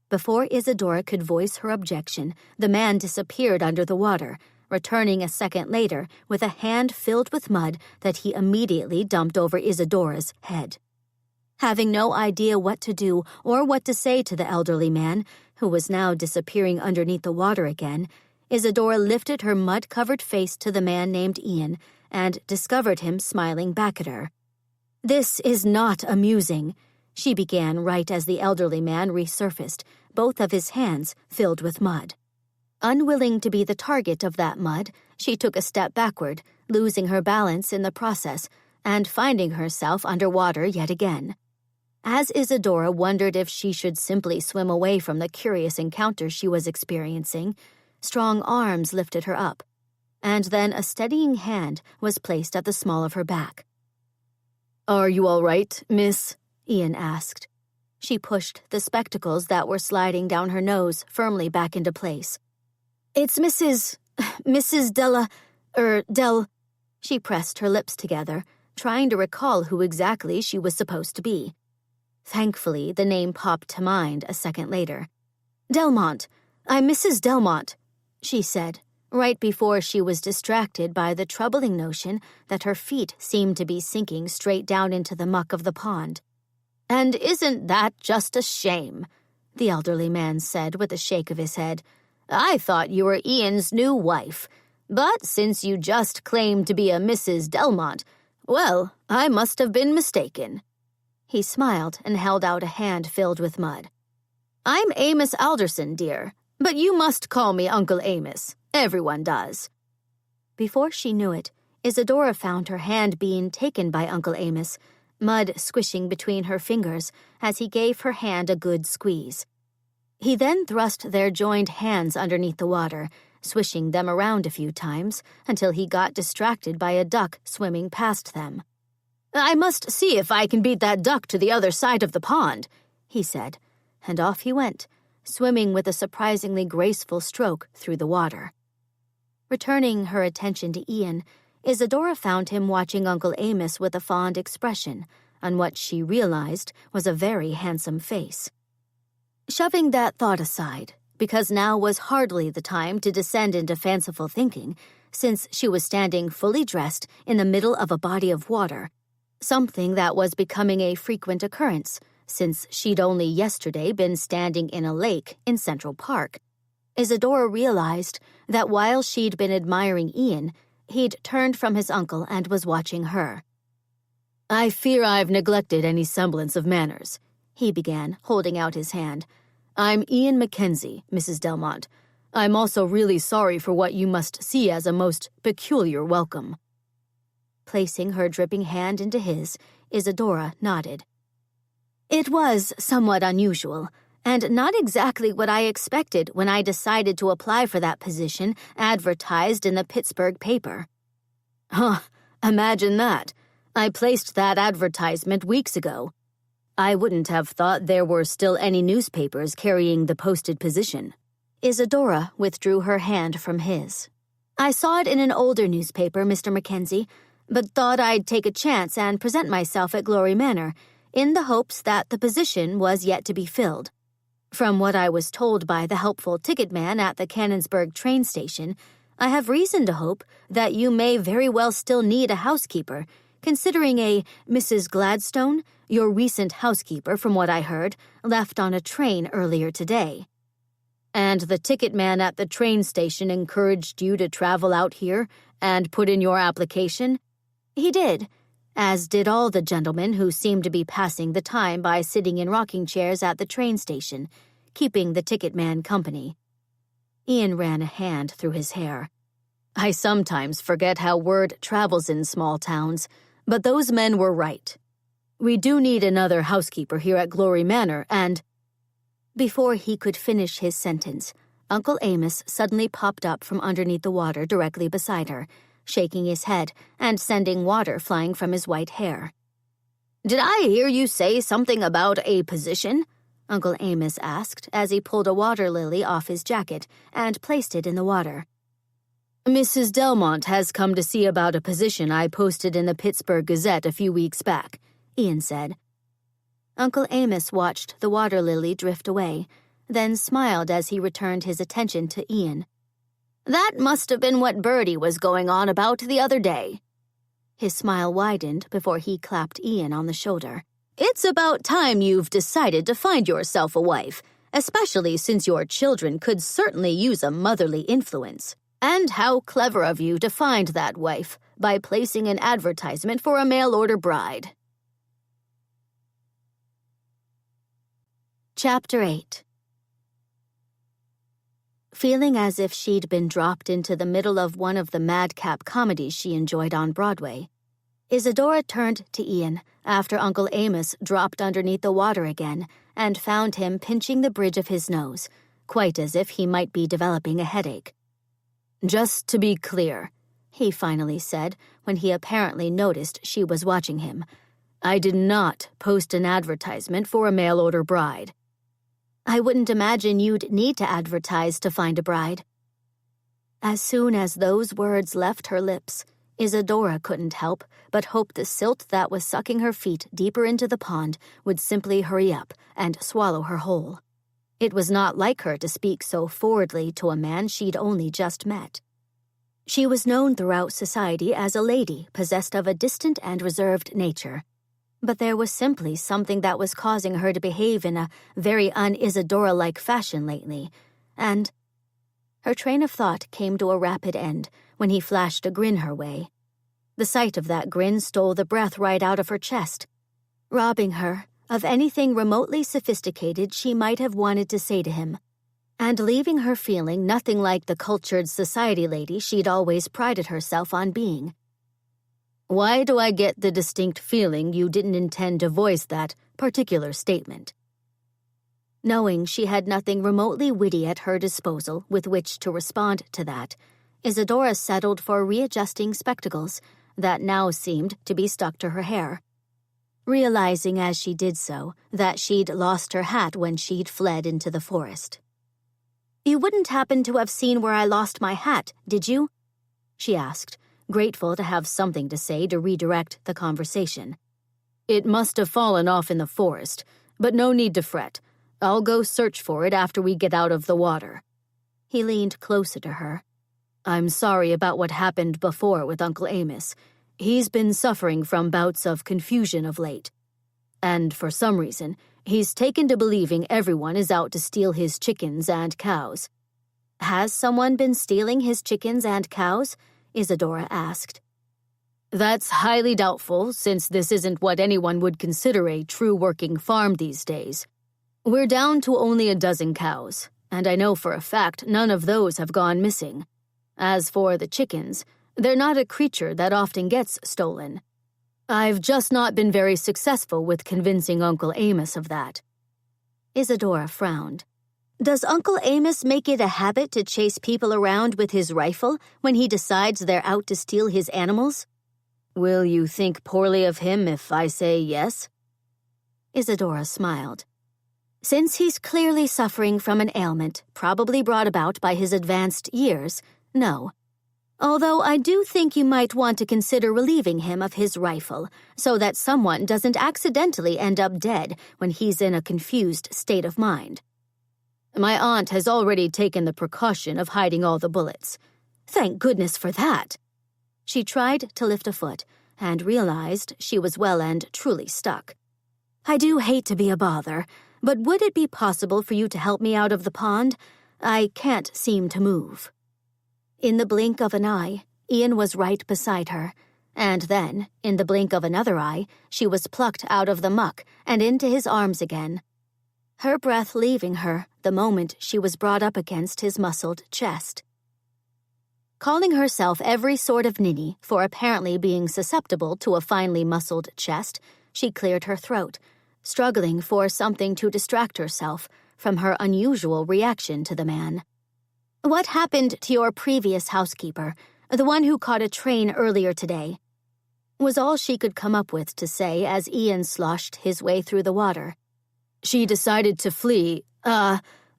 Before Isadora could voice her objection, the man disappeared under the water, returning a second later with a hand filled with mud that he immediately dumped over Isadora's head. Having no idea what to do or what to say to the elderly man, who was now disappearing underneath the water again, Isadora lifted her mud-covered face to the man named Ian and discovered him smiling back at her. "This is not amusing," she began right as the elderly man resurfaced, both of his hands filled with mud. Unwilling to be the target of that mud, she took a step backward, losing her balance in the process and finding herself underwater yet again. As Isadora wondered if she should simply swim away from the curious encounter she was experiencing, strong arms lifted her up, and then a steadying hand was placed at the small of her back. "Are you all right, miss?" Ian asked. She pushed the spectacles that were sliding down her nose firmly back into place. "It's Mrs. Del..." She pressed her lips together, trying to recall who exactly she was supposed to be. Thankfully, the name popped to mind a second later. "Delmont. I'm Mrs. Delmont," she said, right before she was distracted by the troubling notion that her feet seemed to be sinking straight down into the muck of the pond. "And isn't that just a shame?" the elderly man said with a shake of his head. "I thought you were Ian's new wife, but since you just claimed to be a Mrs. Delmont, well, I must have been mistaken." He smiled and held out a hand filled with mud. "I'm Amos Alderson, dear, but you must call me Uncle Amos. Everyone does." Before she knew it, Isadora found her hand being taken by Uncle Amos, mud squishing between her fingers as he gave her hand a good squeeze. He then thrust their joined hands underneath the water, swishing them around a few times until he got distracted by a duck swimming past them. "I must see if I can beat that duck to the other side of the pond," he said, and off he went, swimming with a surprisingly graceful stroke through the water. Returning her attention to Ian, Isadora found him watching Uncle Amos with a fond expression on what she realized was a very handsome face. Shoving that thought aside, because now was hardly the time to descend into fanciful thinking, since she was standing fully dressed in the middle of a body of water, something that was becoming a frequent occurrence, since she'd only yesterday been standing in a lake in Central Park, Isadora realized that while she'd been admiring Ian, he'd turned from his uncle and was watching her. "I fear I've neglected any semblance of manners," he began, holding out his hand. "I'm Ian MacKenzie, Mrs. Delmont. I'm also really sorry for what you must see as a most peculiar welcome." Placing her dripping hand into his, Isadora nodded. "It was somewhat unusual, and not exactly what I expected when I decided to apply for that position advertised in the Pittsburgh paper." "Huh, imagine that. I placed that advertisement weeks ago. I wouldn't have thought there were still any newspapers carrying the posted position." Isadora withdrew her hand from his. "I saw it in an older newspaper, Mr. MacKenzie, but thought I'd take a chance and present myself at Glory Manor, in the hopes that the position was yet to be filled. From what I was told by the helpful ticket man at the Canonsburg train station, I have reason to hope that you may very well still need a housekeeper, considering a Mrs. Gladstone, your recent housekeeper from what I heard, left on a train earlier today." "And the ticket man at the train station encouraged you to travel out here and put in your application?" "He did, as did all the gentlemen who seemed to be passing the time by sitting in rocking chairs at the train station, keeping the ticket man company." Ian ran a hand through his hair. "I sometimes forget how word travels in small towns, but those men were right. We do need another housekeeper here at Glory Manor, and—" Before he could finish his sentence, Uncle Amos suddenly popped up from underneath the water directly beside her, shaking his head and sending water flying from his white hair. "Did I hear you say something about a position?" Uncle Amos asked as he pulled a water lily off his jacket and placed it in the water. "Mrs. Delmont has come to see about a position I posted in the Pittsburgh Gazette a few weeks back," Ian said. Uncle Amos watched the water lily drift away, then smiled as he returned his attention to Ian. "That must have been what Bertie was going on about the other day." His smile widened before he clapped Ian on the shoulder. "It's about time you've decided to find yourself a wife, especially since your children could certainly use a motherly influence. And how clever of you to find that wife by placing an advertisement for a mail-order bride." Chapter 8. Feeling as if she'd been dropped into the middle of one of the madcap comedies she enjoyed on Broadway, Isadora turned to Ian after Uncle Amos dropped underneath the water again and found him pinching the bridge of his nose, quite as if he might be developing a headache. "Just to be clear," he finally said when he apparently noticed she was watching him, "I did not post an advertisement for a mail-order bride." "I wouldn't imagine you'd need to advertise to find a bride." As soon as those words left her lips, Isadora couldn't help but hope the silt that was sucking her feet deeper into the pond would simply hurry up and swallow her whole. It was not like her to speak so forwardly to a man she'd only just met. She was known throughout society as a lady possessed of a distant and reserved nature, but there was simply something that was causing her to behave in a very un-Isadora-like fashion lately, and her train of thought came to a rapid end when he flashed a grin her way. The sight of that grin stole the breath right out of her chest, robbing her of anything remotely sophisticated she might have wanted to say to him, and leaving her feeling nothing like the cultured society lady she'd always prided herself on being. "Why do I get the distinct feeling you didn't intend to voice that particular statement?" Knowing she had nothing remotely witty at her disposal with which to respond to that, Isadora settled for readjusting spectacles that now seemed to be stuck to her hair, realizing as she did so that she'd lost her hat when she'd fled into the forest. "You wouldn't happen to have seen where I lost my hat, did you?" she asked, grateful to have something to say to redirect the conversation. "It must have fallen off in the forest, but no need to fret. I'll go search for it after we get out of the water." He leaned closer to her. "I'm sorry about what happened before with Uncle Amos. He's been suffering from bouts of confusion of late. And for some reason, he's taken to believing everyone is out to steal his chickens and cows." "Has someone been stealing his chickens and cows?" Isadora asked. "That's highly doubtful, since this isn't what anyone would consider a true working farm these days. We're down to only a dozen cows, and I know for a fact none of those have gone missing. As for the chickens, they're not a creature that often gets stolen. I've just not been very successful with convincing Uncle Amos of that." Isadora frowned. "Does Uncle Amos make it a habit to chase people around with his rifle when he decides they're out to steal his animals?" "Will you think poorly of him if I say yes?" Isadora smiled. "Since he's clearly suffering from an ailment, probably brought about by his advanced years, no. Although I do think you might want to consider relieving him of his rifle, so that someone doesn't accidentally end up dead when he's in a confused state of mind." "My aunt has already taken the precaution of hiding all the bullets." "Thank goodness for that." She tried to lift a foot and realized she was well and truly stuck. "I do hate to be a bother, but would it be possible for you to help me out of the pond? I can't seem to move." In the blink of an eye, Ian was right beside her, and then, in the blink of another eye, she was plucked out of the muck and into his arms again, her breath leaving her the moment she was brought up against his muscled chest. Calling herself every sort of ninny for apparently being susceptible to a finely muscled chest, she cleared her throat, struggling for something to distract herself from her unusual reaction to the man. "What happened to your previous housekeeper, the one who caught a train earlier today?" was all she could come up with to say as Ian sloshed his way through the water. "She decided to flee,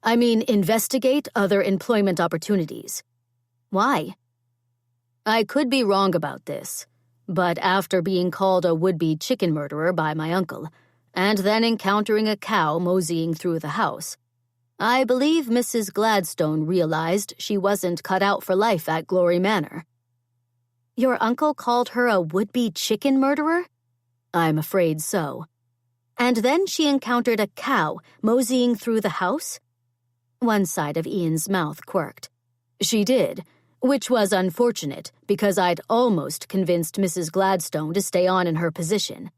investigate other employment opportunities." "Why?" "I could be wrong about this, but after being called a would-be chicken murderer by my uncle, and then encountering a cow moseying through the house, I believe Mrs. Gladstone realized she wasn't cut out for life at Glory Manor." "Your uncle called her a would-be chicken murderer?" "I'm afraid so." "And then she encountered a cow moseying through the house?" One side of Ian's mouth quirked. "She did, which was unfortunate because I'd almost convinced Mrs. Gladstone to stay on in her position."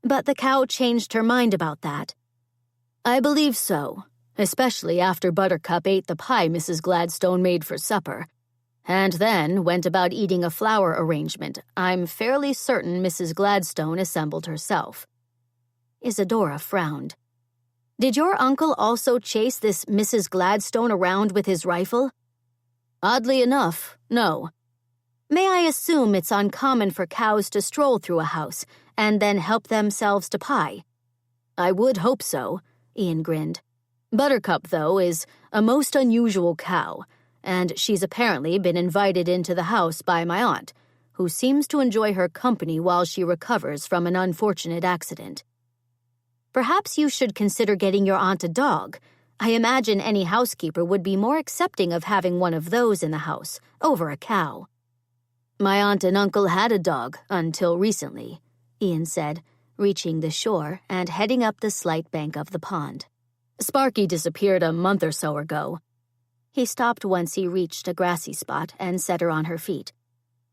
"But the cow changed her mind about that." "I believe so, especially after Buttercup ate the pie Mrs. Gladstone made for supper, and then went about eating a flower arrangement I'm fairly certain Mrs. Gladstone assembled herself." Isadora frowned. Did your uncle also chase this Mrs. Gladstone around with his rifle? Oddly enough, no. May I assume it's uncommon for cows to stroll through a house and then help themselves to pie? I would hope so, Ian grinned. Buttercup, though, is a most unusual cow, and she's apparently been invited into the house by my aunt, who seems to enjoy her company while she recovers from an unfortunate accident. Perhaps you should consider getting your aunt a dog. I imagine any housekeeper would be more accepting of having one of those in the house over a cow. My aunt and uncle had a dog until recently, Ian said, reaching the shore and heading up the slight bank of the pond. Sparky disappeared a month or so ago. He stopped once he reached a grassy spot and set her on her feet.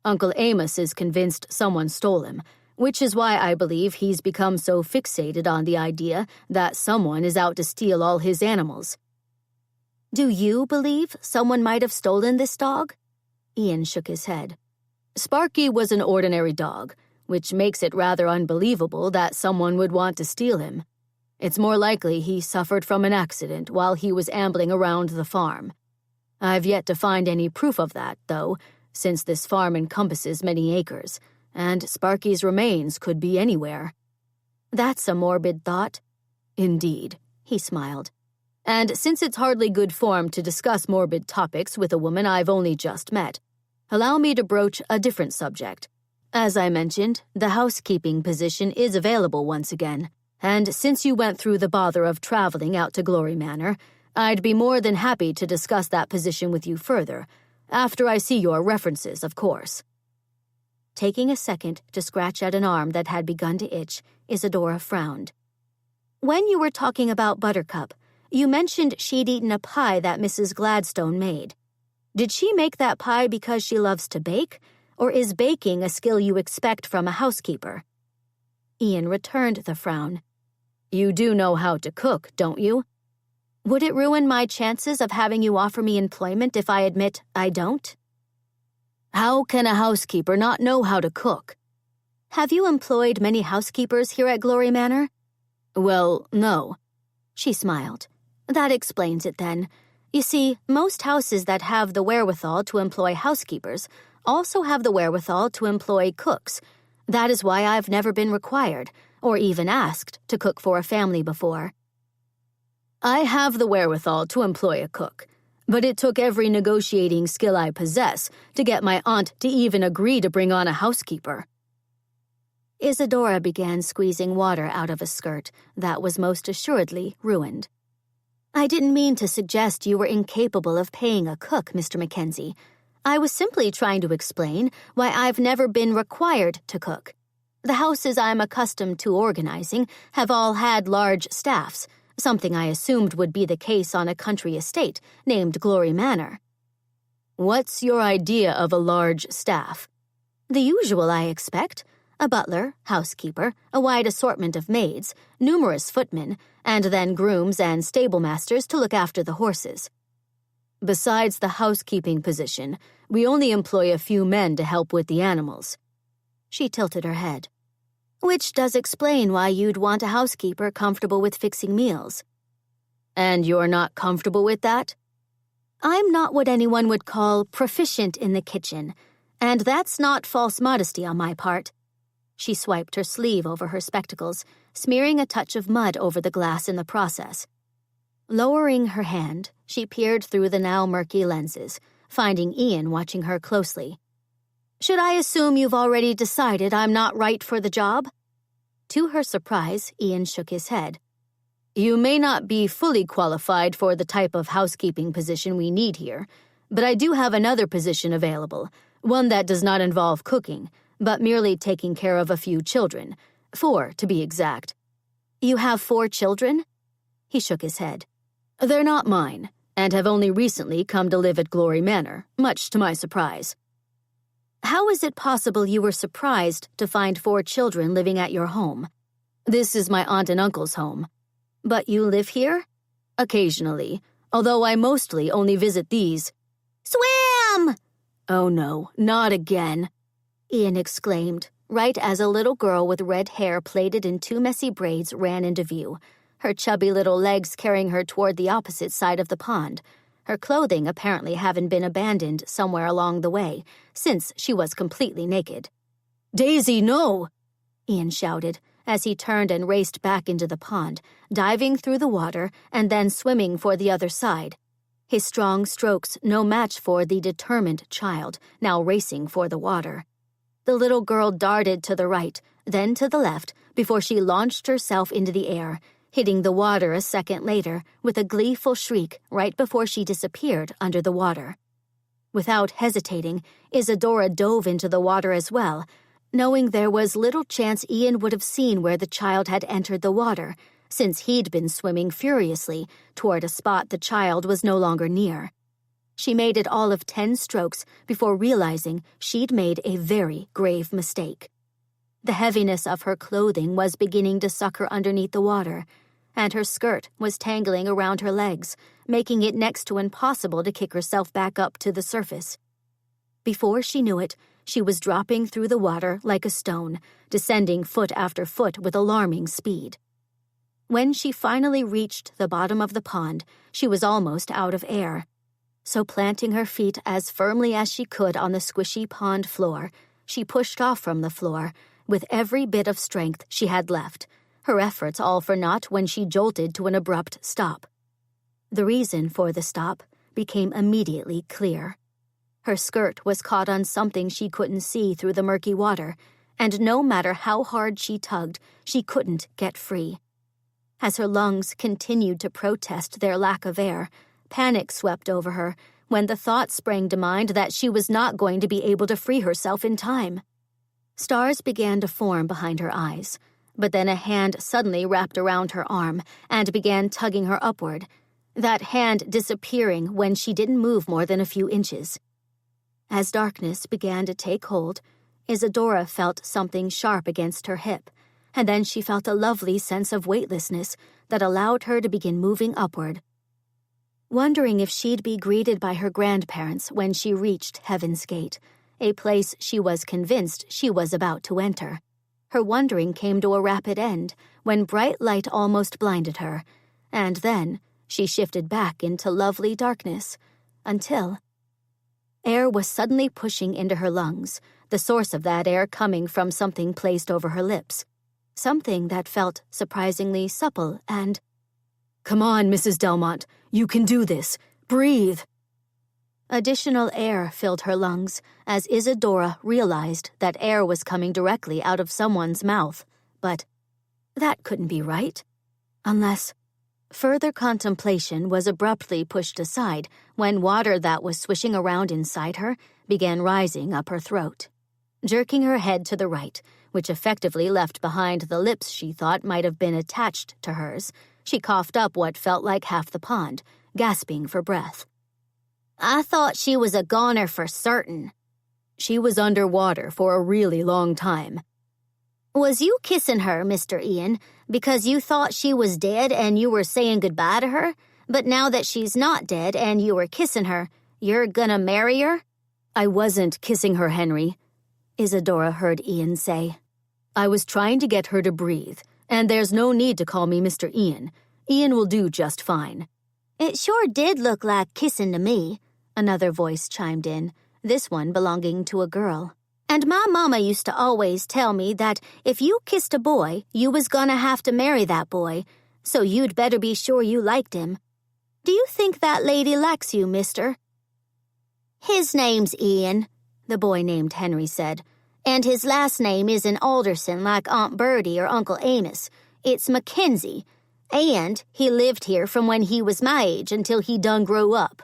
Uncle Amos is convinced someone stole him, which is why I believe he's become so fixated on the idea that someone is out to steal all his animals. Do you believe someone might have stolen this dog? Ian shook his head. Sparky was an ordinary dog, which makes it rather unbelievable that someone would want to steal him. It's more likely he suffered from an accident while he was ambling around the farm. I've yet to find any proof of that, though, since this farm encompasses many acres, and Sparky's remains could be anywhere. That's a morbid thought. Indeed, he smiled. And since it's hardly good form to discuss morbid topics with a woman I've only just met, allow me to broach a different subject. As I mentioned, the housekeeping position is available once again, and since you went through the bother of traveling out to Glory Manor, I'd be more than happy to discuss that position with you further, after I see your references, of course. Taking a second to scratch at an arm that had begun to itch, Isadora frowned. When you were talking about Buttercup, you mentioned she'd eaten a pie that Mrs. Gladstone made. Did she make that pie because she loves to bake, or is baking a skill you expect from a housekeeper? Ian returned the frown. You do know how to cook, don't you? Would it ruin my chances of having you offer me employment if I admit I don't? How can a housekeeper not know how to cook? Have you employed many housekeepers here at Glory Manor? Well, no. She smiled. That explains it then. You see, most houses that have the wherewithal to employ housekeepers also have the wherewithal to employ cooks. That is why I've never been required, or even asked, to cook for a family before. I have the wherewithal to employ a cook, but it took every negotiating skill I possess to get my aunt to even agree to bring on a housekeeper. Isadora began squeezing water out of a skirt that was most assuredly ruined. I didn't mean to suggest you were incapable of paying a cook, Mr. MacKenzie. I was simply trying to explain why I've never been required to cook. The houses I'm accustomed to organizing have all had large staffs, something I assumed would be the case on a country estate named Glory Manor. What's your idea of a large staff? The usual, I expect. A butler, housekeeper, a wide assortment of maids, numerous footmen, and then grooms and stable-masters to look after the horses. Besides the housekeeping position, we only employ a few men to help with the animals. She tilted her head. Which does explain why you'd want a housekeeper comfortable with fixing meals. And you're not comfortable with that? I'm not what anyone would call proficient in the kitchen, and that's not false modesty on my part. She swiped her sleeve over her spectacles, smearing a touch of mud over the glass in the process. Lowering her hand, she peered through the now murky lenses, finding Ian watching her closely. Should I assume you've already decided I'm not right for the job? To her surprise, Ian shook his head. You may not be fully qualified for the type of housekeeping position we need here, but I do have another position available, one that does not involve cooking, but merely taking care of a few children, 4 to be exact. You have 4 children? He shook his head. They're not mine, and have only recently come to live at Glory Manor, much to my surprise. How is it possible you were surprised to find 4 children living at your home? This is my aunt and uncle's home. But you live here? Occasionally, although I mostly only visit these. Swim! Oh no, not again, Ian exclaimed, right as a little girl with red hair plaited in 2 messy braids ran into view, her chubby little legs carrying her toward the opposite side of the pond, her clothing apparently having been abandoned somewhere along the way, since she was completely naked. "Daisy, no!" Ian shouted as he turned and raced back into the pond, diving through the water and then swimming for the other side. His strong strokes no match for the determined child, now racing for the water. The little girl darted to the right, then to the left, before she launched herself into the air, hitting the water a second later with a gleeful shriek right before she disappeared under the water. Without hesitating, Isadora dove into the water as well, knowing there was little chance Ian would have seen where the child had entered the water, since he'd been swimming furiously toward a spot the child was no longer near. She made it all of 10 strokes before realizing she'd made a very grave mistake. The heaviness of her clothing was beginning to suck her underneath the water, and her skirt was tangling around her legs, making it next to impossible to kick herself back up to the surface. Before she knew it, she was dropping through the water like a stone, descending foot after foot with alarming speed. When she finally reached the bottom of the pond, she was almost out of air. So planting her feet as firmly as she could on the squishy pond floor, she pushed off from the floor with every bit of strength she had left, her efforts all for naught when she jolted to an abrupt stop. The reason for the stop became immediately clear. Her skirt was caught on something she couldn't see through the murky water, and no matter how hard she tugged, she couldn't get free. As her lungs continued to protest their lack of air, panic swept over her when the thought sprang to mind that she was not going to be able to free herself in time. Stars began to form behind her eyes, but then a hand suddenly wrapped around her arm and began tugging her upward, that hand disappearing when she didn't move more than a few inches. As darkness began to take hold, Isadora felt something sharp against her hip, and then she felt a lovely sense of weightlessness that allowed her to begin moving upward. Wondering if she'd be greeted by her grandparents when she reached Heaven's Gate, a place she was convinced she was about to enter, her wondering came to a rapid end when bright light almost blinded her, and then she shifted back into lovely darkness, until air was suddenly pushing into her lungs, the source of that air coming from something placed over her lips. Something that felt surprisingly supple and... "Come on, Mrs. Delmont. You can do this. Breathe." Additional air filled her lungs as Isadora realized that air was coming directly out of someone's mouth. But that couldn't be right. Unless... Further contemplation was abruptly pushed aside when water that was swishing around inside her began rising up her throat. Jerking her head to the right, which effectively left behind the lips she thought might have been attached to hers, she coughed up what felt like half the pond, gasping for breath. "I thought she was a goner for certain." "She was underwater for a really long time." "Was you kissing her, Mr. Ian, because you thought she was dead and you were saying goodbye to her? But now that she's not dead and you were kissing her, you're gonna marry her?" "I wasn't kissing her, Henry," Isadora heard Ian say. "I was trying to get her to breathe, and there's no need to call me Mr. Ian. Ian will do just fine." "It sure did look like kissing to me," another voice chimed in, this one belonging to a girl. "And my mama used to always tell me that if you kissed a boy, you was gonna have to marry that boy, so you'd better be sure you liked him. Do you think that lady likes you, mister?" "His name's Ian," the boy named Henry said, "and his last name isn't Alderson like Aunt Bertie or Uncle Amos. It's MacKenzie, and he lived here from when he was my age until he done grew up."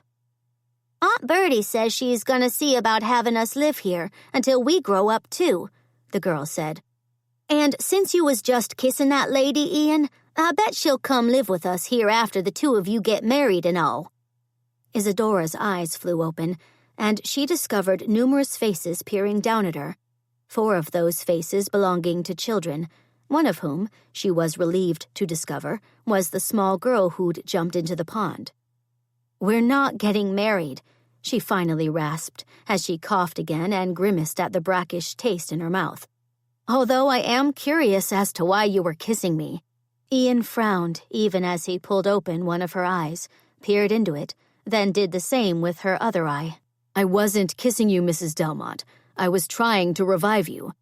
"Aunt Bertie says she's gonna see about having us live here until we grow up too," the girl said. "And since you was just kissing that lady, Ian, I bet she'll come live with us here after the two of you get married and all." Isadora's eyes flew open, and she discovered numerous faces peering down at her. 4 of those faces belonging to children, one of whom, she was relieved to discover, was the small girl who'd jumped into the pond. "We're not getting married," she finally rasped as she coughed again and grimaced at the brackish taste in her mouth. "Although I am curious as to why you were kissing me." Ian frowned even as he pulled open one of her eyes, peered into it, then did the same with her other eye. I wasn't kissing you, Mrs. Delmont. I was trying to revive you.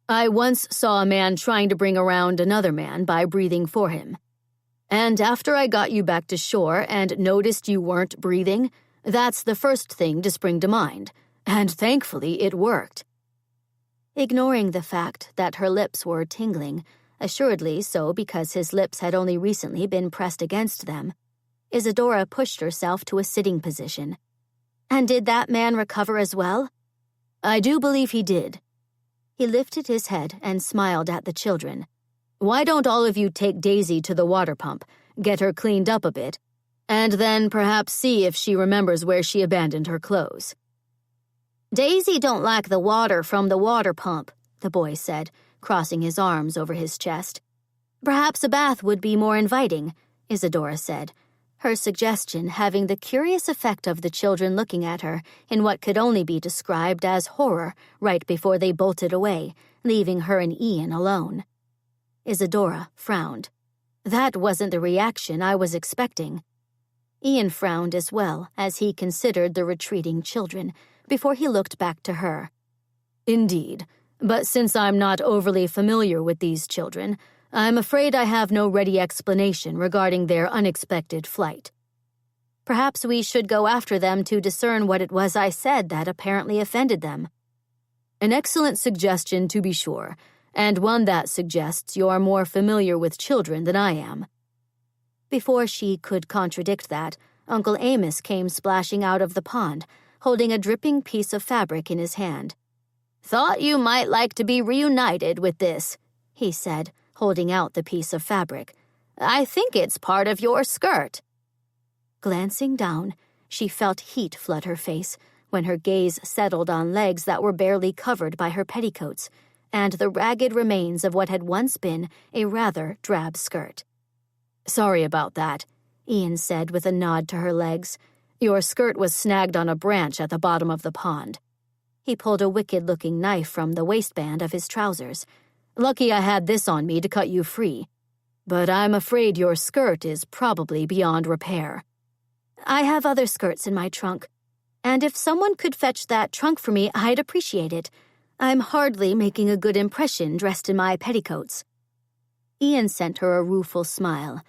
I once saw a man trying to bring around another man by breathing for him. And after I got you back to shore and noticed you weren't breathing, that's the first thing to spring to mind. And thankfully, it worked. Ignoring the fact that her lips were tingling, assuredly so because his lips had only recently been pressed against them, Isadora pushed herself to a sitting position. And did that man recover as well? I do believe he did. He lifted his head and smiled at the children. Why don't all of you take Daisy to the water pump, get her cleaned up a bit, and then perhaps see if she remembers where she abandoned her clothes? Daisy don't like the water from the water pump, the boy said, crossing his arms over his chest. Perhaps a bath would be more inviting, Isadora said, her suggestion having the curious effect of the children looking at her in what could only be described as horror right before they bolted away, leaving her and Ian alone. Isadora frowned. That wasn't the reaction I was expecting. Ian frowned as well as he considered the retreating children before he looked back to her. Indeed, but since I'm not overly familiar with these children, I'm afraid I have no ready explanation regarding their unexpected flight. Perhaps we should go after them to discern what it was I said that apparently offended them. An excellent suggestion, to be sure, and one that suggests you're more familiar with children than I am. Before she could contradict that, Uncle Amos came splashing out of the pond, holding a dripping piece of fabric in his hand. "Thought you might like to be reunited with this," he said, holding out the piece of fabric. "I think it's part of your skirt." Glancing down, she felt heat flood her face when her gaze settled on legs that were barely covered by her petticoats and the ragged remains of what had once been a rather drab skirt. "Sorry about that," Ian said with a nod to her legs. "Your skirt was snagged on a branch at the bottom of the pond." He pulled a wicked-looking knife from the waistband of his trousers. "Lucky I had this on me to cut you free. But I'm afraid your skirt is probably beyond repair." "I have other skirts in my trunk, and if someone could fetch that trunk for me, I'd appreciate it. I'm hardly making a good impression dressed in my petticoats." Ian sent her a rueful smile.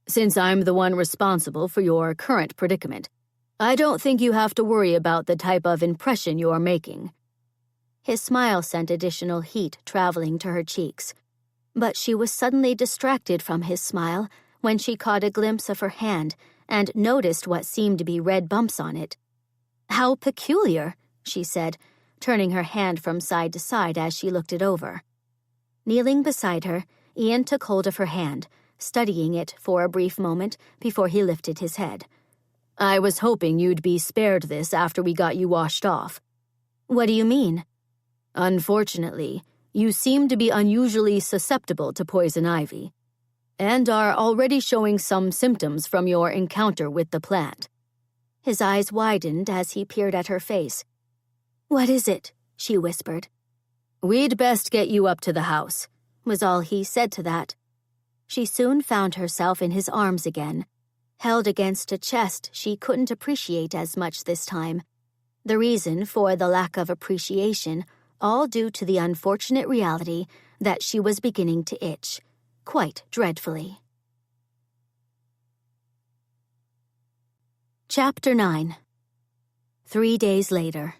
"Since I'm the one responsible for your current predicament, I don't think you have to worry about the type of impression you're making." His smile sent additional heat traveling to her cheeks. But she was suddenly distracted from his smile when she caught a glimpse of her hand and noticed what seemed to be red bumps on it. "How peculiar," she said, turning her hand from side to side as she looked it over. Kneeling beside her, Ian took hold of her hand, studying it for a brief moment before he lifted his head. "I was hoping you'd be spared this after we got you washed off." "What do you mean?" "Unfortunately, you seem to be unusually susceptible to poison ivy, and are already showing some symptoms from your encounter with the plant." His eyes widened as he peered at her face. "What is it?" she whispered. "We'd best get you up to the house," was all he said to that. She soon found herself in his arms again, held against a chest she couldn't appreciate as much this time. The reason for the lack of appreciation, all due to the unfortunate reality that she was beginning to itch, quite dreadfully. Chapter 9. 3 days later.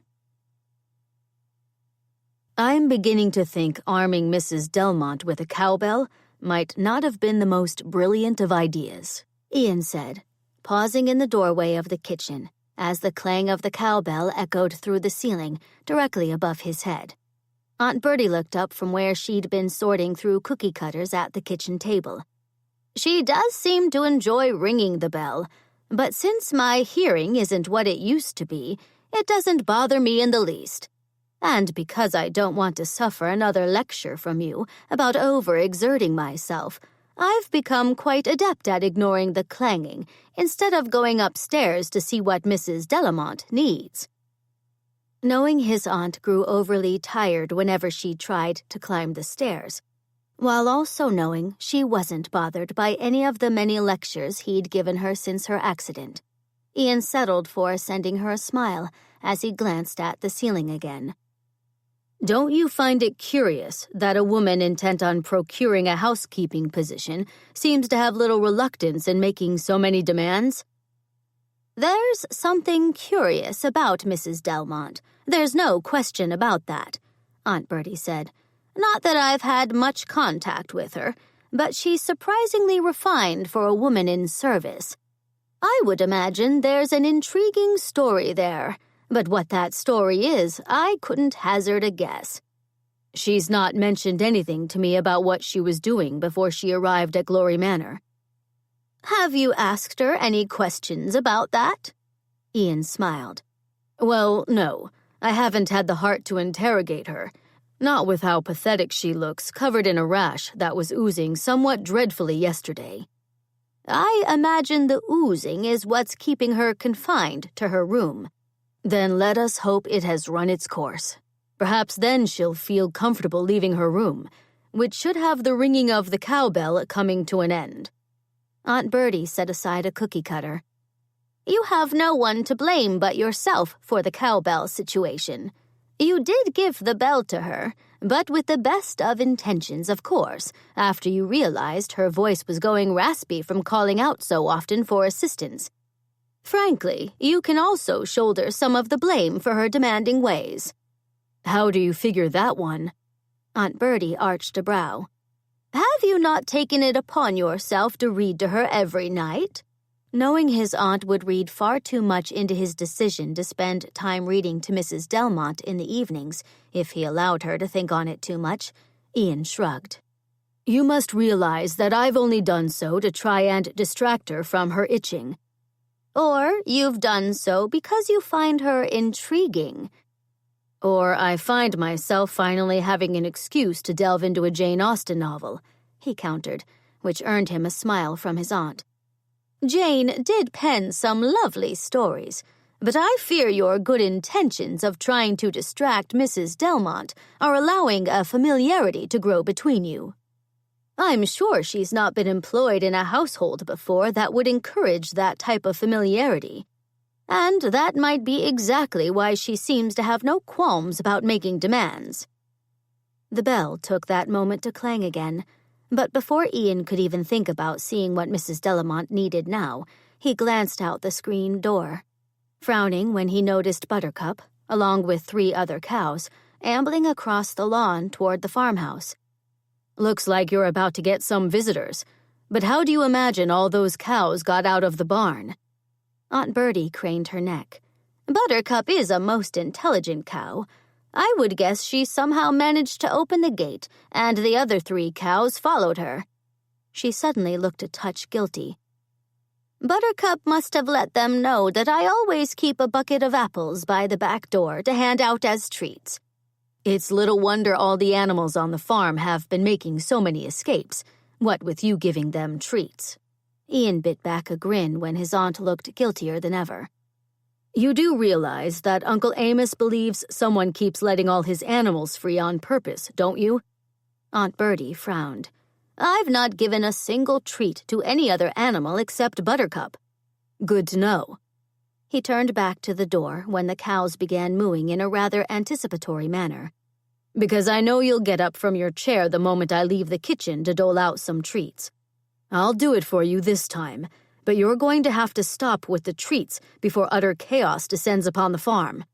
"I'm beginning to think arming Mrs. Delmont with a cowbell might not have been the most brilliant of ideas," Ian said, pausing in the doorway of the kitchen as the clang of the cowbell echoed through the ceiling directly above his head. Aunt Bertie looked up from where she'd been sorting through cookie cutters at the kitchen table. "She does seem to enjoy ringing the bell, but since my hearing isn't what it used to be, it doesn't bother me in the least. And because I don't want to suffer another lecture from you about overexerting myself, I've become quite adept at ignoring the clanging instead of going upstairs to see what Mrs. Delamont needs." Knowing his aunt grew overly tired whenever she tried to climb the stairs, while also knowing she wasn't bothered by any of the many lectures he'd given her since her accident. Ian settled for sending her a smile as he glanced at the ceiling again. Don't you find it curious that a woman intent on procuring a housekeeping position seems to have little reluctance in making so many demands? There's something curious about Mrs. Delmont. There's no question about that, Aunt Bertie said. Not that I've had much contact with her, but she's surprisingly refined for a woman in service. I would imagine there's an intriguing story there, but what that story is, I couldn't hazard a guess. She's not mentioned anything to me about what she was doing before she arrived at Glory Manor. Have you asked her any questions about that? Ian smiled. Well, no. I haven't had the heart to interrogate her. Not with how pathetic she looks, covered in a rash that was oozing somewhat dreadfully yesterday. I imagine the oozing is what's keeping her confined to her room. Then let us hope it has run its course. Perhaps then she'll feel comfortable leaving her room, which should have the ringing of the cowbell coming to an end. Aunt Bertie set aside a cookie cutter. You have no one to blame but yourself for the cowbell situation. You did give the bell to her, but with the best of intentions, of course, after you realized her voice was going raspy from calling out so often for assistance. Frankly, you can also shoulder some of the blame for her demanding ways. How do you figure that one? Aunt Bertie arched a brow. Have you not taken it upon yourself to read to her every night? Knowing his aunt would read far too much into his decision to spend time reading to Mrs. Delmont in the evenings, if he allowed her to think on it too much, Ian shrugged. You must realize that I've only done so to try and distract her from her itching. Or you've done so because you find her intriguing. Or I find myself finally having an excuse to delve into a Jane Austen novel, he countered, which earned him a smile from his aunt. Jane did pen some lovely stories, but I fear your good intentions of trying to distract Mrs. Delmont are allowing a familiarity to grow between you. I'm sure she's not been employed in a household before that would encourage that type of familiarity. And that might be exactly why she seems to have no qualms about making demands. The bell took that moment to clang again, but before Ian could even think about seeing what Mrs. Delmont needed now, he glanced out the screen door, frowning when he noticed Buttercup, along with 3 other cows, ambling across the lawn toward the farmhouse. Looks like you're about to get some visitors, but how do you imagine all those cows got out of the barn? Aunt Bertie craned her neck. Buttercup is a most intelligent cow. I would guess she somehow managed to open the gate, and the other 3 cows followed her. She suddenly looked a touch guilty. Buttercup must have let them know that I always keep a bucket of apples by the back door to hand out as treats. It's little wonder all the animals on the farm have been making so many escapes, what with you giving them treats. Ian bit back a grin when his aunt looked guiltier than ever. You do realize that Uncle Amos believes someone keeps letting all his animals free on purpose, don't you? Aunt Bertie frowned. I've not given a single treat to any other animal except Buttercup. Good to know. He turned back to the door when the cows began mooing in a rather anticipatory manner. Because I know you'll get up from your chair the moment I leave the kitchen to dole out some treats. I'll do it for you this time, but you're going to have to stop with the treats before utter chaos descends upon the farm.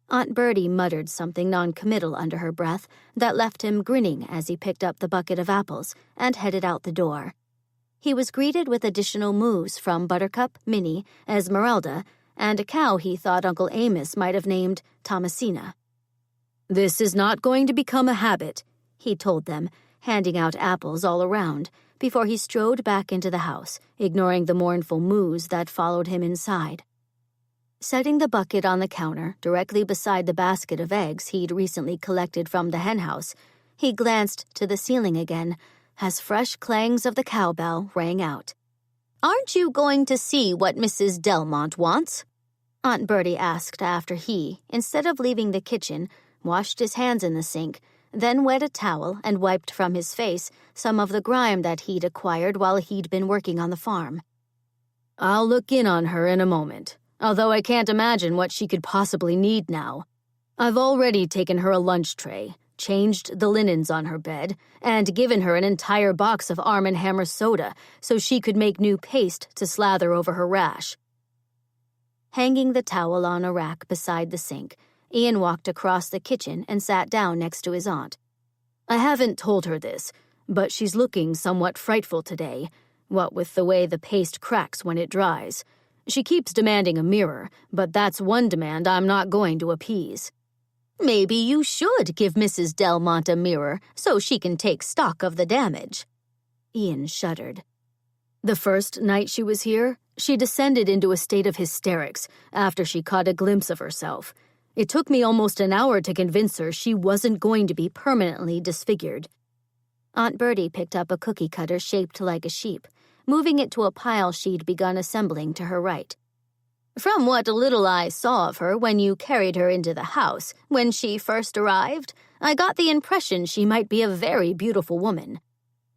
Aunt Bertie muttered something noncommittal under her breath that left him grinning as he picked up the bucket of apples and headed out the door. He was greeted with additional moos from Buttercup, Minnie, Esmeralda, and a cow he thought Uncle Amos might have named Thomasina. This is not going to become a habit, he told them, handing out apples all around, before he strode back into the house, ignoring the mournful moos that followed him inside. Setting the bucket on the counter directly beside the basket of eggs he'd recently collected from the henhouse, he glanced to the ceiling again as fresh clangs of the cowbell rang out. Aren't you going to see what Mrs. Delmont wants? Aunt Bertie asked after he, instead of leaving the kitchen, washed his hands in the sink, then wet a towel and wiped from his face some of the grime that he'd acquired while he'd been working on the farm. "I'll look in on her in a moment, although I can't imagine what she could possibly need now. I've already taken her a lunch tray, changed the linens on her bed, and given her an entire box of Arm & Hammer soda so she could make new paste to slather over her rash." Hanging the towel on a rack beside the sink, Ian walked across the kitchen and sat down next to his aunt. "I haven't told her this, but she's looking somewhat frightful today, what with the way the paste cracks when it dries. She keeps demanding a mirror, but that's one demand I'm not going to appease." "Maybe you should give Mrs. Delmont a mirror so she can take stock of the damage." Ian shuddered. "The first night she was here, she descended into a state of hysterics after she caught a glimpse of herself. It took me almost an hour to convince her she wasn't going to be permanently disfigured." Aunt Bertie picked up a cookie cutter shaped like a sheep, moving it to a pile she'd begun assembling to her right. "From what little I saw of her when you carried her into the house when she first arrived, I got the impression she might be a very beautiful woman.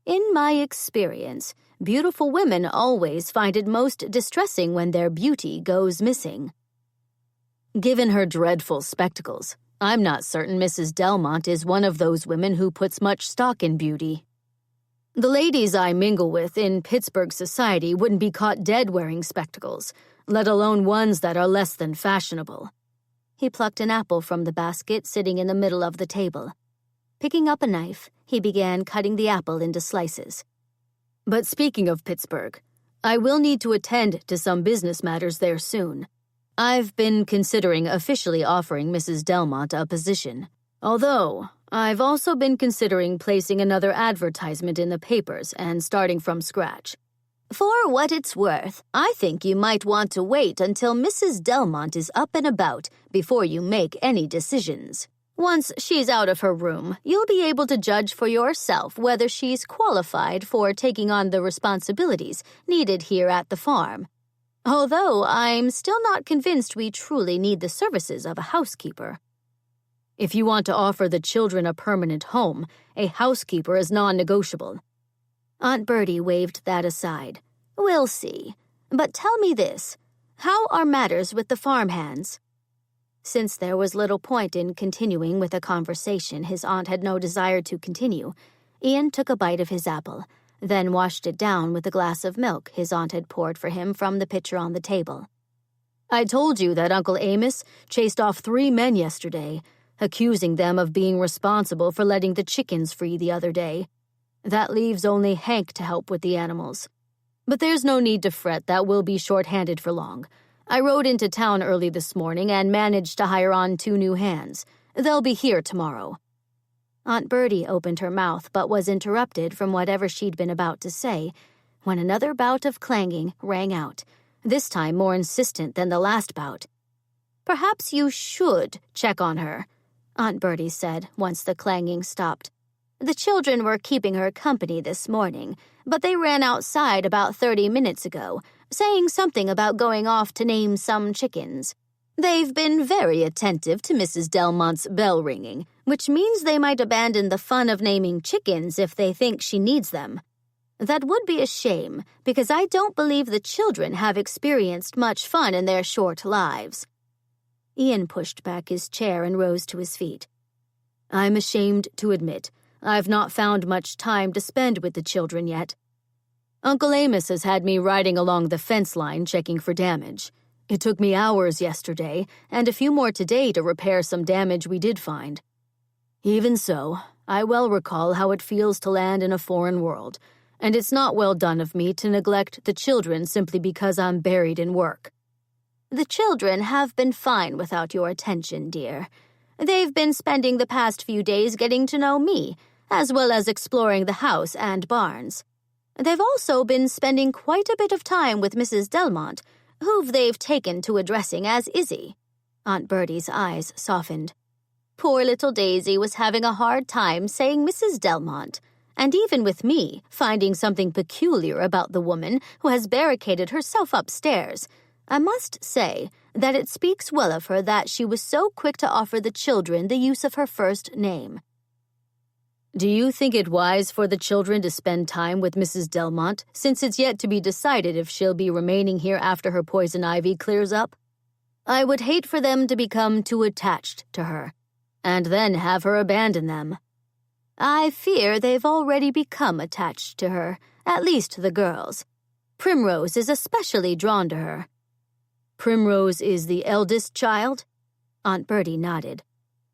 In my experience, beautiful women always find it most distressing when their beauty goes missing." "Given her dreadful spectacles, I'm not certain Mrs. Delmont is one of those women who puts much stock in beauty. The ladies I mingle with in Pittsburgh society wouldn't be caught dead wearing spectacles, let alone ones that are less than fashionable." He plucked an apple from the basket sitting in the middle of the table. Picking up a knife, he began cutting the apple into slices. "But speaking of Pittsburgh, I will need to attend to some business matters there soon. I've been considering officially offering Mrs. Delmont a position, although I've also been considering placing another advertisement in the papers and starting from scratch." "For what it's worth, I think you might want to wait until Mrs. Delmont is up and about before you make any decisions. Once she's out of her room, you'll be able to judge for yourself whether she's qualified for taking on the responsibilities needed here at the farm. Although I'm still not convinced we truly need the services of a housekeeper." "If you want to offer the children a permanent home, a housekeeper is non-negotiable." Aunt Bertie waved that aside. "We'll see. But tell me this. How are matters with the farmhands?" Since there was little point in continuing with a conversation his aunt had no desire to continue, Ian took a bite of his apple, then washed it down with a glass of milk his aunt had poured for him from the pitcher on the table. "I told you that Uncle Amos chased off 3 men yesterday, accusing them of being responsible for letting the chickens free the other day. That leaves only Hank to help with the animals. But there's no need to fret that we'll be short-handed for long. I rode into town early this morning and managed to hire on 2 new hands. They'll be here tomorrow." Aunt Bertie opened her mouth but was interrupted from whatever she'd been about to say when another bout of clanging rang out, this time more insistent than the last bout. "Perhaps you should check on her," Aunt Bertie said once the clanging stopped. "The children were keeping her company this morning, but they ran outside about 30 minutes ago, saying something about going off to name some chickens. They've been very attentive to Mrs. Delmont's bell ringing, which means they might abandon the fun of naming chickens if they think she needs them. That would be a shame, because I don't believe the children have experienced much fun in their short lives." Ian pushed back his chair and rose to his feet. "I'm ashamed to admit I've not found much time to spend with the children yet. Uncle Amos has had me riding along the fence line checking for damage. It took me hours yesterday and a few more today to repair some damage we did find. Even so, I well recall how it feels to land in a foreign world, and it's not well done of me to neglect the children simply because I'm buried in work." "The children have been fine without your attention, dear. They've been spending the past few days getting to know me, as well as exploring the house and barns. They've also been spending quite a bit of time with Mrs. Delmont, who they've taken to addressing as Izzy." Aunt Bertie's eyes softened. "Poor little Daisy was having a hard time saying Mrs. Delmont, and even with me finding something peculiar about the woman who has barricaded herself upstairs. I must say that it speaks well of her that she was so quick to offer the children the use of her first name." Do you think it wise for the children to spend time with Mrs. Delmont, since it's yet to be decided if she'll be remaining here after her poison ivy clears up? I would hate for them to become too attached to her, and then have her abandon them. I fear they've already become attached to her, at least the girls. Primrose is especially drawn to her. Primrose is the eldest child? Aunt Bertie nodded.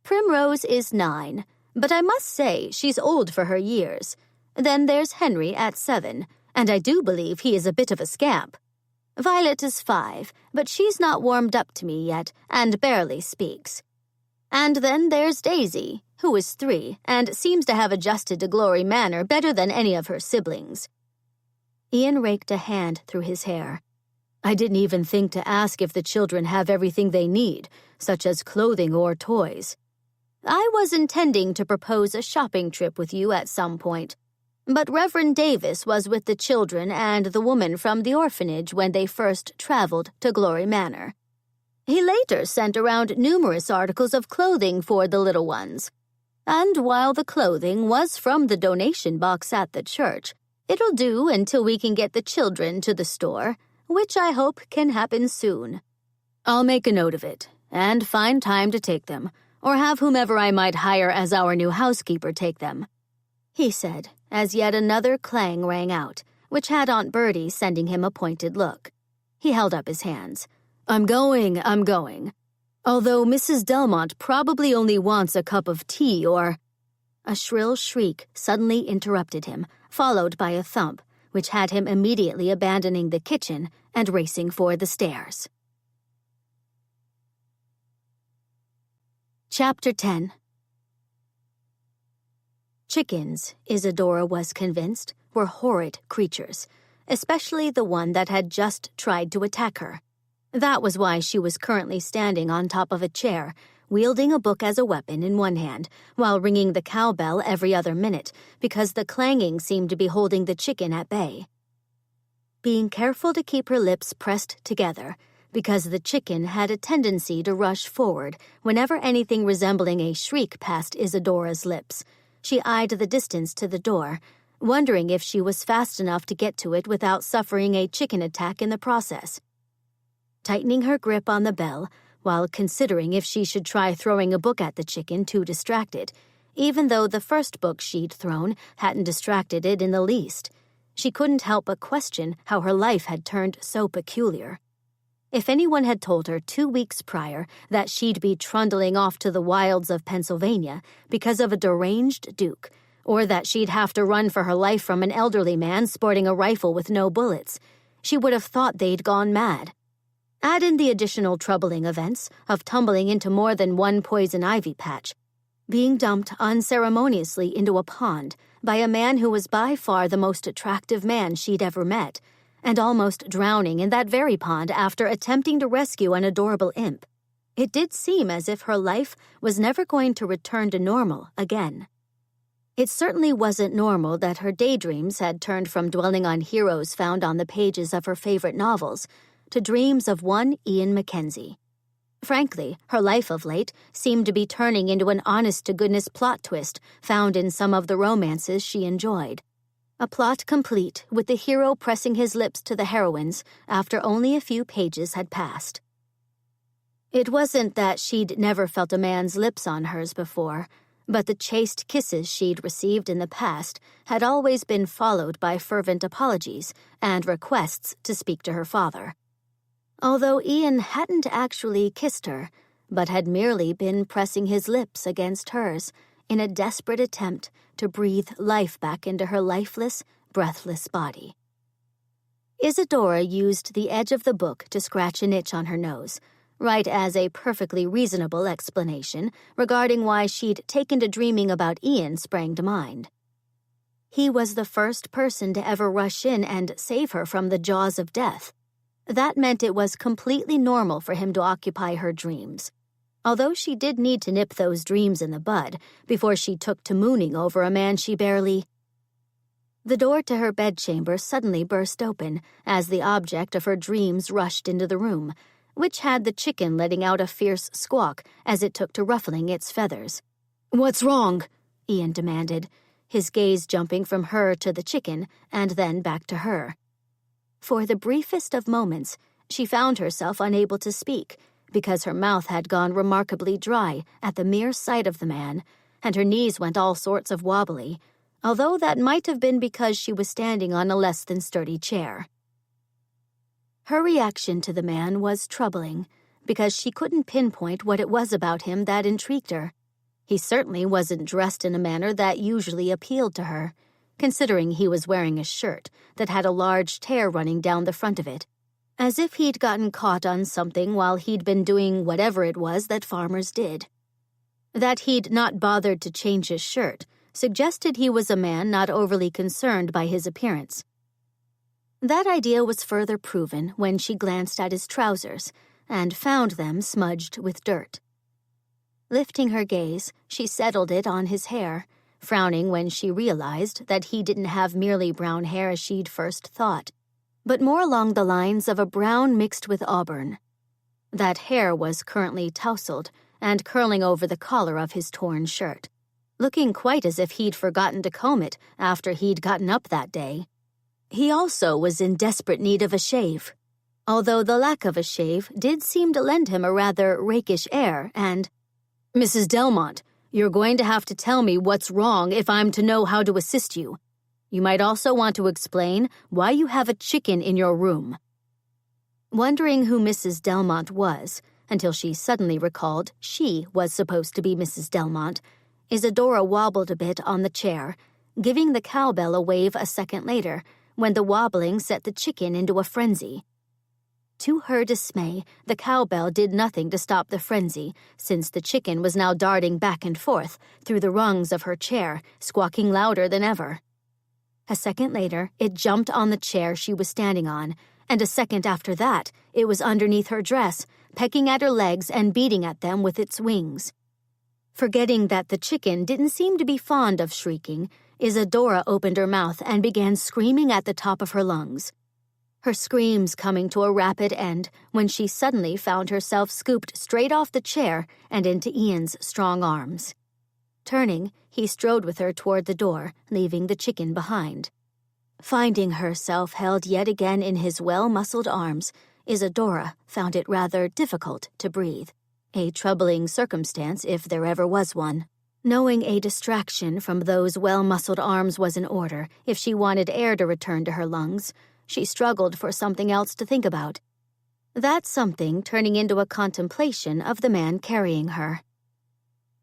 Primrose is 9, but I must say she's old for her years. Then there's Henry at 7, and I do believe he is a bit of a scamp. Violet is 5, but she's not warmed up to me yet and barely speaks. And then there's Daisy, who is 3 and seems to have adjusted to Glory Manor better than any of her siblings. Ian raked a hand through his hair. I didn't even think to ask if the children have everything they need, such as clothing or toys. I was intending to propose a shopping trip with you at some point, but Reverend Davis was with the children and the woman from the orphanage when they first traveled to Glory Manor. He later sent around numerous articles of clothing for the little ones. And while the clothing was from the donation box at the church, it'll do until we can get the children to the store, which I hope can happen soon. I'll make a note of it, and find time to take them, or have whomever I might hire as our new housekeeper take them, he said, as yet another clang rang out, which had Aunt Bertie sending him a pointed look. He held up his hands. I'm going. Although Mrs. Delmont probably only wants a cup of tea or... A shrill shriek suddenly interrupted him, followed by a thump, which had him immediately abandoning the kitchen and racing for the stairs. Chapter 10. Chickens, Isadora was convinced, were horrid creatures, especially the one that had just tried to attack her. That was why she was currently standing on top of a chair, wielding a book as a weapon in one hand, while ringing the cowbell every other minute, because the clanging seemed to be holding the chicken at bay. Being careful to keep her lips pressed together, because the chicken had a tendency to rush forward whenever anything resembling a shriek passed Isadora's lips, she eyed the distance to the door, wondering if she was fast enough to get to it without suffering a chicken attack in the process. Tightening her grip on the bell, while considering if she should try throwing a book at the chicken to distract it, even though the first book she'd thrown hadn't distracted it in the least. She couldn't help but question how her life had turned so peculiar. If anyone had told her 2 weeks prior that she'd be trundling off to the wilds of Pennsylvania because of a deranged duke, or that she'd have to run for her life from an elderly man sporting a rifle with no bullets, she would have thought they'd gone mad. Add in the additional troubling events of tumbling into more than one poison ivy patch, being dumped unceremoniously into a pond by a man who was by far the most attractive man she'd ever met, and almost drowning in that very pond after attempting to rescue an adorable imp. It did seem as if her life was never going to return to normal again. It certainly wasn't normal that her daydreams had turned from dwelling on heroes found on the pages of her favorite novels to dreams of one Ian MacKenzie. Frankly, her life of late seemed to be turning into an honest-to-goodness plot twist found in some of the romances she enjoyed. A plot complete with the hero pressing his lips to the heroines after only a few pages had passed. It wasn't that she'd never felt a man's lips on hers before, but the chaste kisses she'd received in the past had always been followed by fervent apologies and requests to speak to her father. Although Ian hadn't actually kissed her, but had merely been pressing his lips against hers in a desperate attempt to breathe life back into her lifeless, breathless body. Isadora used the edge of the book to scratch an itch on her nose, right as a perfectly reasonable explanation regarding why she'd taken to dreaming about Ian sprang to mind. He was the first person to ever rush in and save her from the jaws of death. That meant it was completely normal for him to occupy her dreams, although she did need to nip those dreams in the bud before she took to mooning over a man she barely... The door to her bedchamber suddenly burst open as the object of her dreams rushed into the room, which had the chicken letting out a fierce squawk as it took to ruffling its feathers. "What's wrong?" Ian demanded, his gaze jumping from her to the chicken and then back to her. For the briefest of moments, she found herself unable to speak because her mouth had gone remarkably dry at the mere sight of the man, and her knees went all sorts of wobbly, although that might have been because she was standing on a less than sturdy chair. Her reaction to the man was troubling, because she couldn't pinpoint what it was about him that intrigued her. He certainly wasn't dressed in a manner that usually appealed to her, considering he was wearing a shirt that had a large tear running down the front of it, as if he'd gotten caught on something while he'd been doing whatever it was that farmers did. That he'd not bothered to change his shirt suggested he was a man not overly concerned by his appearance. That idea was further proven when she glanced at his trousers and found them smudged with dirt. Lifting her gaze, she settled it on his hair, frowning when she realized that he didn't have merely brown hair as she'd first thought, but more along the lines of a brown mixed with auburn. That hair was currently tousled and curling over the collar of his torn shirt, looking quite as if he'd forgotten to comb it after he'd gotten up that day. He also was in desperate need of a shave, although the lack of a shave did seem to lend him a rather rakish air and, "Mrs. Delmont, you're going to have to tell me what's wrong if I'm to know how to assist you. You might also want to explain why you have a chicken in your room." Wondering who Mrs. Delmont was, until she suddenly recalled she was supposed to be Mrs. Delmont, Isadora wobbled a bit on the chair, giving the cowbell a wave a second later, when the wobbling set the chicken into a frenzy. To her dismay, the cowbell did nothing to stop the frenzy, since the chicken was now darting back and forth through the rungs of her chair, squawking louder than ever. A second later, it jumped on the chair she was standing on, and a second after that, it was underneath her dress, pecking at her legs and beating at them with its wings. Forgetting that the chicken didn't seem to be fond of shrieking, Isadora opened her mouth and began screaming at the top of her lungs. Her screams coming to a rapid end when she suddenly found herself scooped straight off the chair and into Ian's strong arms. Turning, he strode with her toward the door, leaving the chicken behind. Finding herself held yet again in his well-muscled arms, Isadora found it rather difficult to breathe, a troubling circumstance if there ever was one. Knowing a distraction from those well-muscled arms was in order if she wanted air to return to her lungs, she struggled for something else to think about. That something turning into a contemplation of the man carrying her.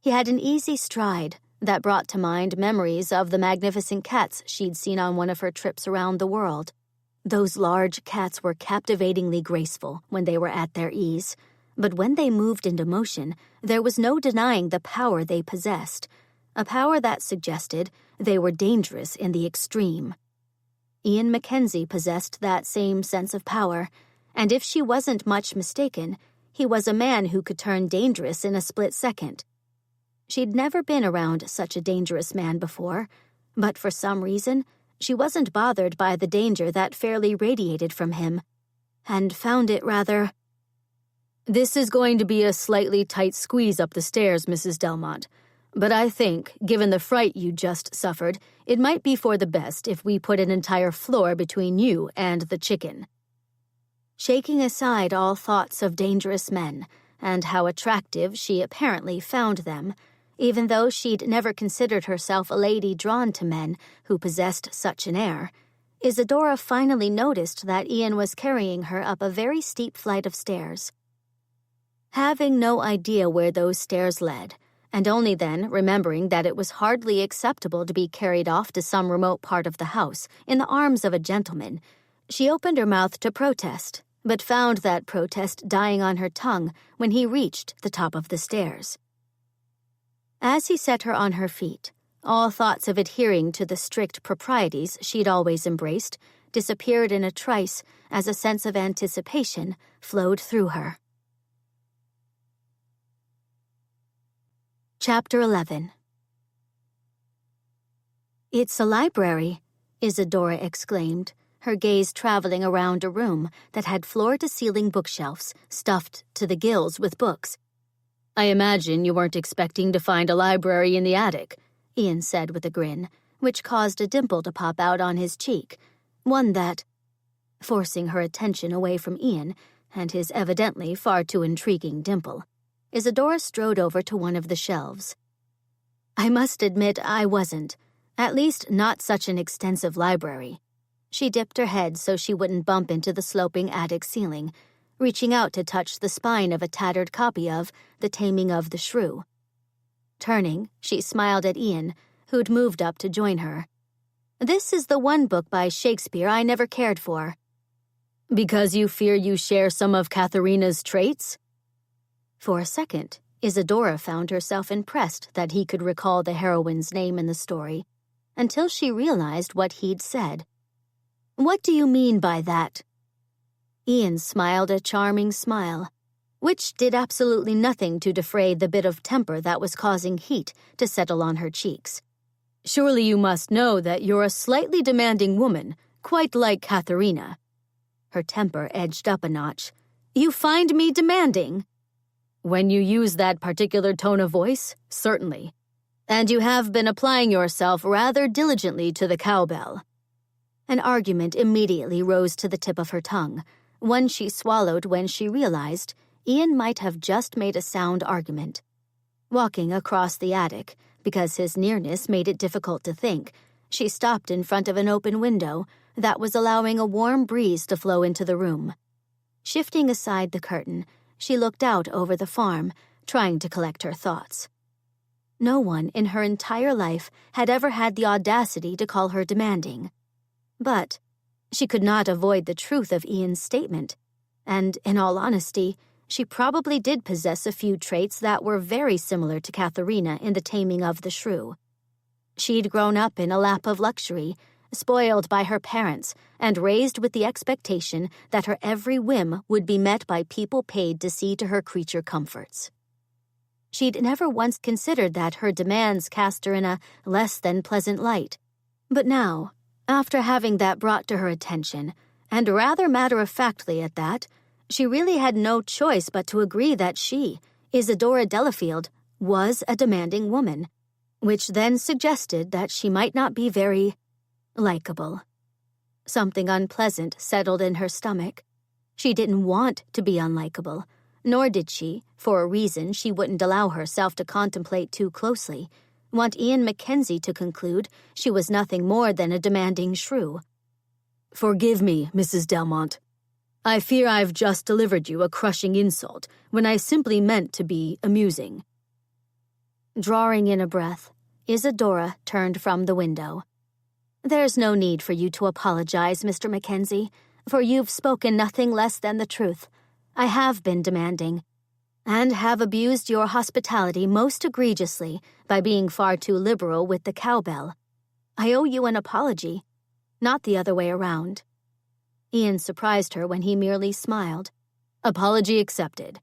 He had an easy stride that brought to mind memories of the magnificent cats she'd seen on one of her trips around the world. Those large cats were captivatingly graceful when they were at their ease, but when they moved into motion, there was no denying the power they possessed, a power that suggested they were dangerous in the extreme. Ian MacKenzie possessed that same sense of power, and if she wasn't much mistaken, he was a man who could turn dangerous in a split second. She'd never been around such a dangerous man before, but for some reason, she wasn't bothered by the danger that fairly radiated from him, and found it rather... "This is going to be a slightly tight squeeze up the stairs, Mrs. Delmont, but I think, given the fright you just suffered, it might be for the best if we put an entire floor between you and the chicken." Shaking aside all thoughts of dangerous men, and how attractive she apparently found them, even though she'd never considered herself a lady drawn to men who possessed such an air, Isadora finally noticed that Ian was carrying her up a very steep flight of stairs. Having no idea where those stairs led, and only then remembering that it was hardly acceptable to be carried off to some remote part of the house in the arms of a gentleman, she opened her mouth to protest, but found that protest dying on her tongue when he reached the top of the stairs. As he set her on her feet, all thoughts of adhering to the strict proprieties she'd always embraced disappeared in a trice as a sense of anticipation flowed through her. Chapter 11. "It's a library," Isadora exclaimed, her gaze traveling around a room that had floor-to-ceiling bookshelves stuffed to the gills with books. "I imagine you weren't expecting to find a library in the attic," Ian said with a grin, which caused a dimple to pop out on his cheek, one that, forcing her attention away from Ian and his evidently far too intriguing dimple, Isadora strode over to one of the shelves. I must admit I wasn't, at least not such an extensive library. She dipped her head so she wouldn't bump into the sloping attic ceiling, reaching out to touch the spine of a tattered copy of The Taming of the Shrew. Turning, she smiled at Ian, who'd moved up to join her. This is the one book by Shakespeare I never cared for. Because you fear you share some of Katharina's traits? For a second, Isadora found herself impressed that he could recall the heroine's name in the story, until she realized what he'd said. What do you mean by that? Ian smiled a charming smile, which did absolutely nothing to defray the bit of temper that was causing heat to settle on her cheeks. Surely you must know that you're a slightly demanding woman, quite like Katharina. Her temper edged up a notch. You find me demanding? When you use that particular tone of voice, certainly. And you have been applying yourself rather diligently to the cowbell. An argument immediately rose to the tip of her tongue, one she swallowed when she realized Ian might have just made a sound argument. Walking across the attic, because his nearness made it difficult to think, she stopped in front of an open window that was allowing a warm breeze to flow into the room. Shifting aside the curtain, she looked out over the farm, trying to collect her thoughts. No one in her entire life had ever had the audacity to call her demanding. But she could not avoid the truth of Ian's statement, and in all honesty, she probably did possess a few traits that were very similar to Katharina in The Taming of the Shrew. She'd grown up in a lap of luxury, spoiled by her parents, and raised with the expectation that her every whim would be met by people paid to see to her creature comforts. She'd never once considered that her demands cast her in a less than pleasant light. But now, after having that brought to her attention, and rather matter-of-factly at that, she really had no choice but to agree that she, Isadora Delafield, was a demanding woman, which then suggested that she might not be very likable. Something unpleasant settled in her stomach. She didn't want to be unlikable, nor did she, for a reason she wouldn't allow herself to contemplate too closely, want Ian MacKenzie to conclude she was nothing more than a demanding shrew. Forgive me, Mrs. Delmont. I fear I've just delivered you a crushing insult when I simply meant to be amusing. Drawing in a breath, Isadora turned from the window. There's no need for you to apologize, Mr. MacKenzie, for you've spoken nothing less than the truth. I have been demanding, and have abused your hospitality most egregiously by being far too liberal with the cowbell. I owe you an apology, not the other way around. Ian surprised her when he merely smiled. Apology accepted.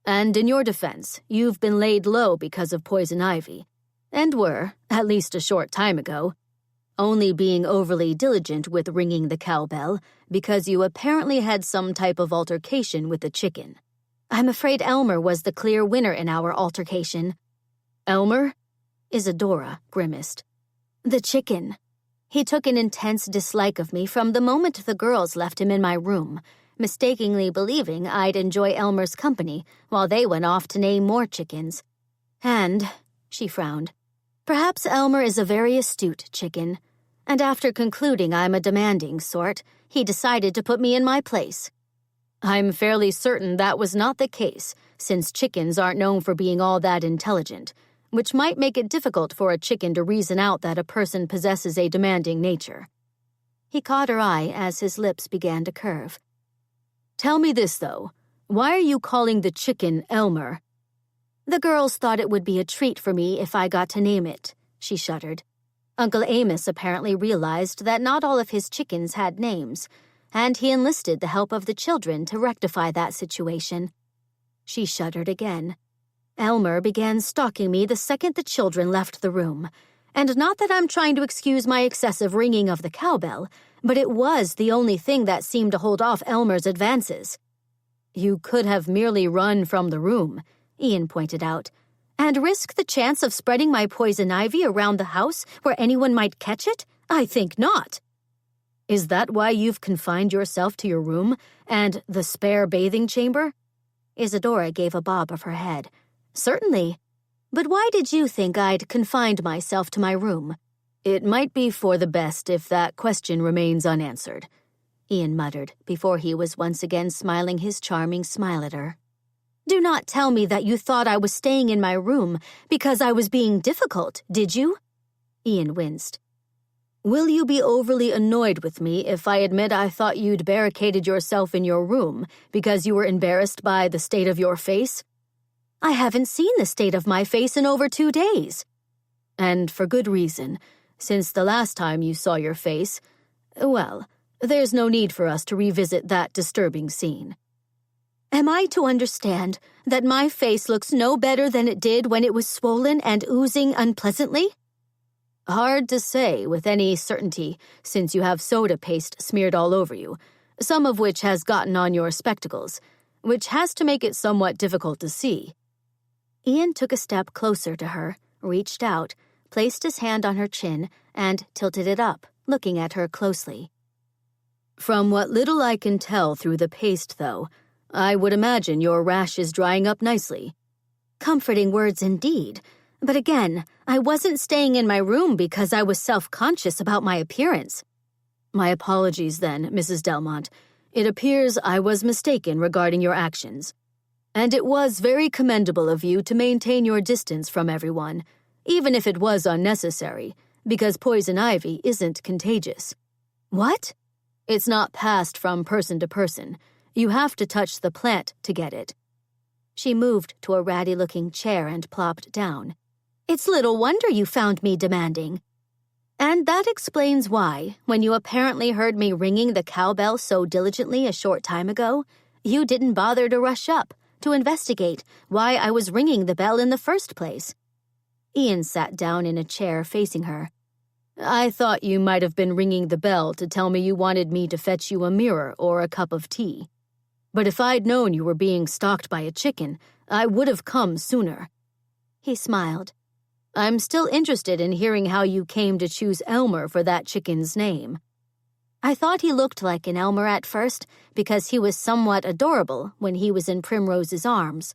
And in your defense, you've been laid low because of poison ivy, and were, at least a short time ago, only being overly diligent with ringing the cowbell because you apparently had some type of altercation with the chicken. I'm afraid Elmer was the clear winner in our altercation. Elmer? Isadora grimaced. The chicken. He took an intense dislike of me from the moment the girls left him in my room, mistakenly believing I'd enjoy Elmer's company while they went off to name more chickens. And, she frowned, perhaps Elmer is a very astute chicken, and after concluding I'm a demanding sort, he decided to put me in my place. I'm fairly certain that was not the case, since chickens aren't known for being all that intelligent, which might make it difficult for a chicken to reason out that a person possesses a demanding nature. He caught her eye as his lips began to curve. Tell me this, though. Why are you calling the chicken Elmer? The girls thought it would be a treat for me if I got to name it, she shuddered. Uncle Amos apparently realized that not all of his chickens had names, and he enlisted the help of the children to rectify that situation. She shuddered again. Elmer began stalking me the second the children left the room, and not that I'm trying to excuse my excessive ringing of the cowbell, but it was the only thing that seemed to hold off Elmer's advances. You could have merely run from the room, Ian pointed out, And risk the chance of spreading my poison ivy around the house where anyone might catch it? I think not. Is that why you've confined yourself to your room and the spare bathing chamber? Isadora gave a bob of her head. Certainly. But why did you think I'd confined myself to my room? It might be for the best if that question remains unanswered, Ian muttered before he was once again smiling his charming smile at her. Do not tell me that you thought I was staying in my room because I was being difficult, did you? Ian winced. Will you be overly annoyed with me if I admit I thought you'd barricaded yourself in your room because you were embarrassed by the state of your face? I haven't seen the state of my face in over 2 days. And for good reason, since the last time you saw your face. Well, there's no need for us to revisit that disturbing scene. Am I to understand that my face looks no better than it did when it was swollen and oozing unpleasantly? Hard to say with any certainty, since you have soda paste smeared all over you, some of which has gotten on your spectacles, which has to make it somewhat difficult to see. Ian took a step closer to her, reached out, placed his hand on her chin, and tilted it up, looking at her closely. From what little I can tell through the paste, though, I would imagine your rash is drying up nicely. Comforting words indeed. But again, I wasn't staying in my room because I was self-conscious about my appearance. My apologies then, Mrs. Delmont. It appears I was mistaken regarding your actions. And it was very commendable of you to maintain your distance from everyone, even if it was unnecessary, because poison ivy isn't contagious. What? It's not passed from person to person. You have to touch the plant to get it. She moved to a ratty-looking chair and plopped down. It's little wonder you found me demanding. And that explains why, when you apparently heard me ringing the cowbell so diligently a short time ago, you didn't bother to rush up to investigate why I was ringing the bell in the first place. Ian sat down in a chair facing her. I thought you might have been ringing the bell to tell me you wanted me to fetch you a mirror or a cup of tea. But if I'd known you were being stalked by a chicken, I would have come sooner. He smiled. I'm still interested in hearing how you came to choose Elmer for that chicken's name. I thought he looked like an Elmer at first because he was somewhat adorable when he was in Primrose's arms.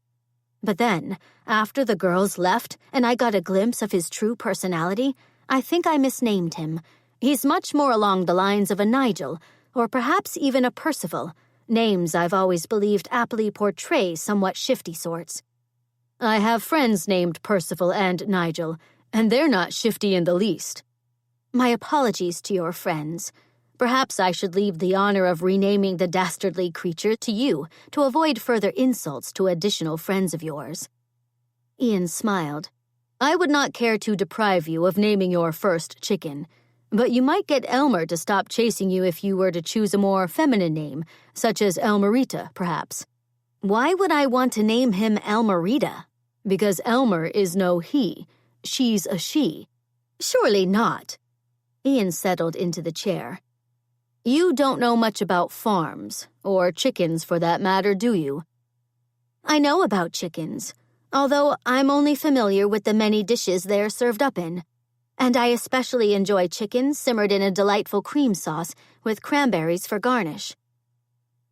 But then, after the girls left and I got a glimpse of his true personality, I think I misnamed him. He's much more along the lines of a Nigel, or perhaps even a Percival. Names I've always believed aptly portray somewhat shifty sorts. I have friends named Percival and Nigel, and they're not shifty in the least. My apologies to your friends. Perhaps I should leave the honor of renaming the dastardly creature to you to avoid further insults to additional friends of yours. Ian smiled. I would not care to deprive you of naming your first chicken, but you might get Elmer to stop chasing you if you were to choose a more feminine name, such as Elmerita, perhaps. Why would I want to name him Elmerita? Because Elmer is no he. She's a she. Surely not. Ian settled into the chair. You don't know much about farms, or chickens for that matter, do you? I know about chickens, although I'm only familiar with the many dishes they're served up in. And I especially enjoy chicken simmered in a delightful cream sauce with cranberries for garnish.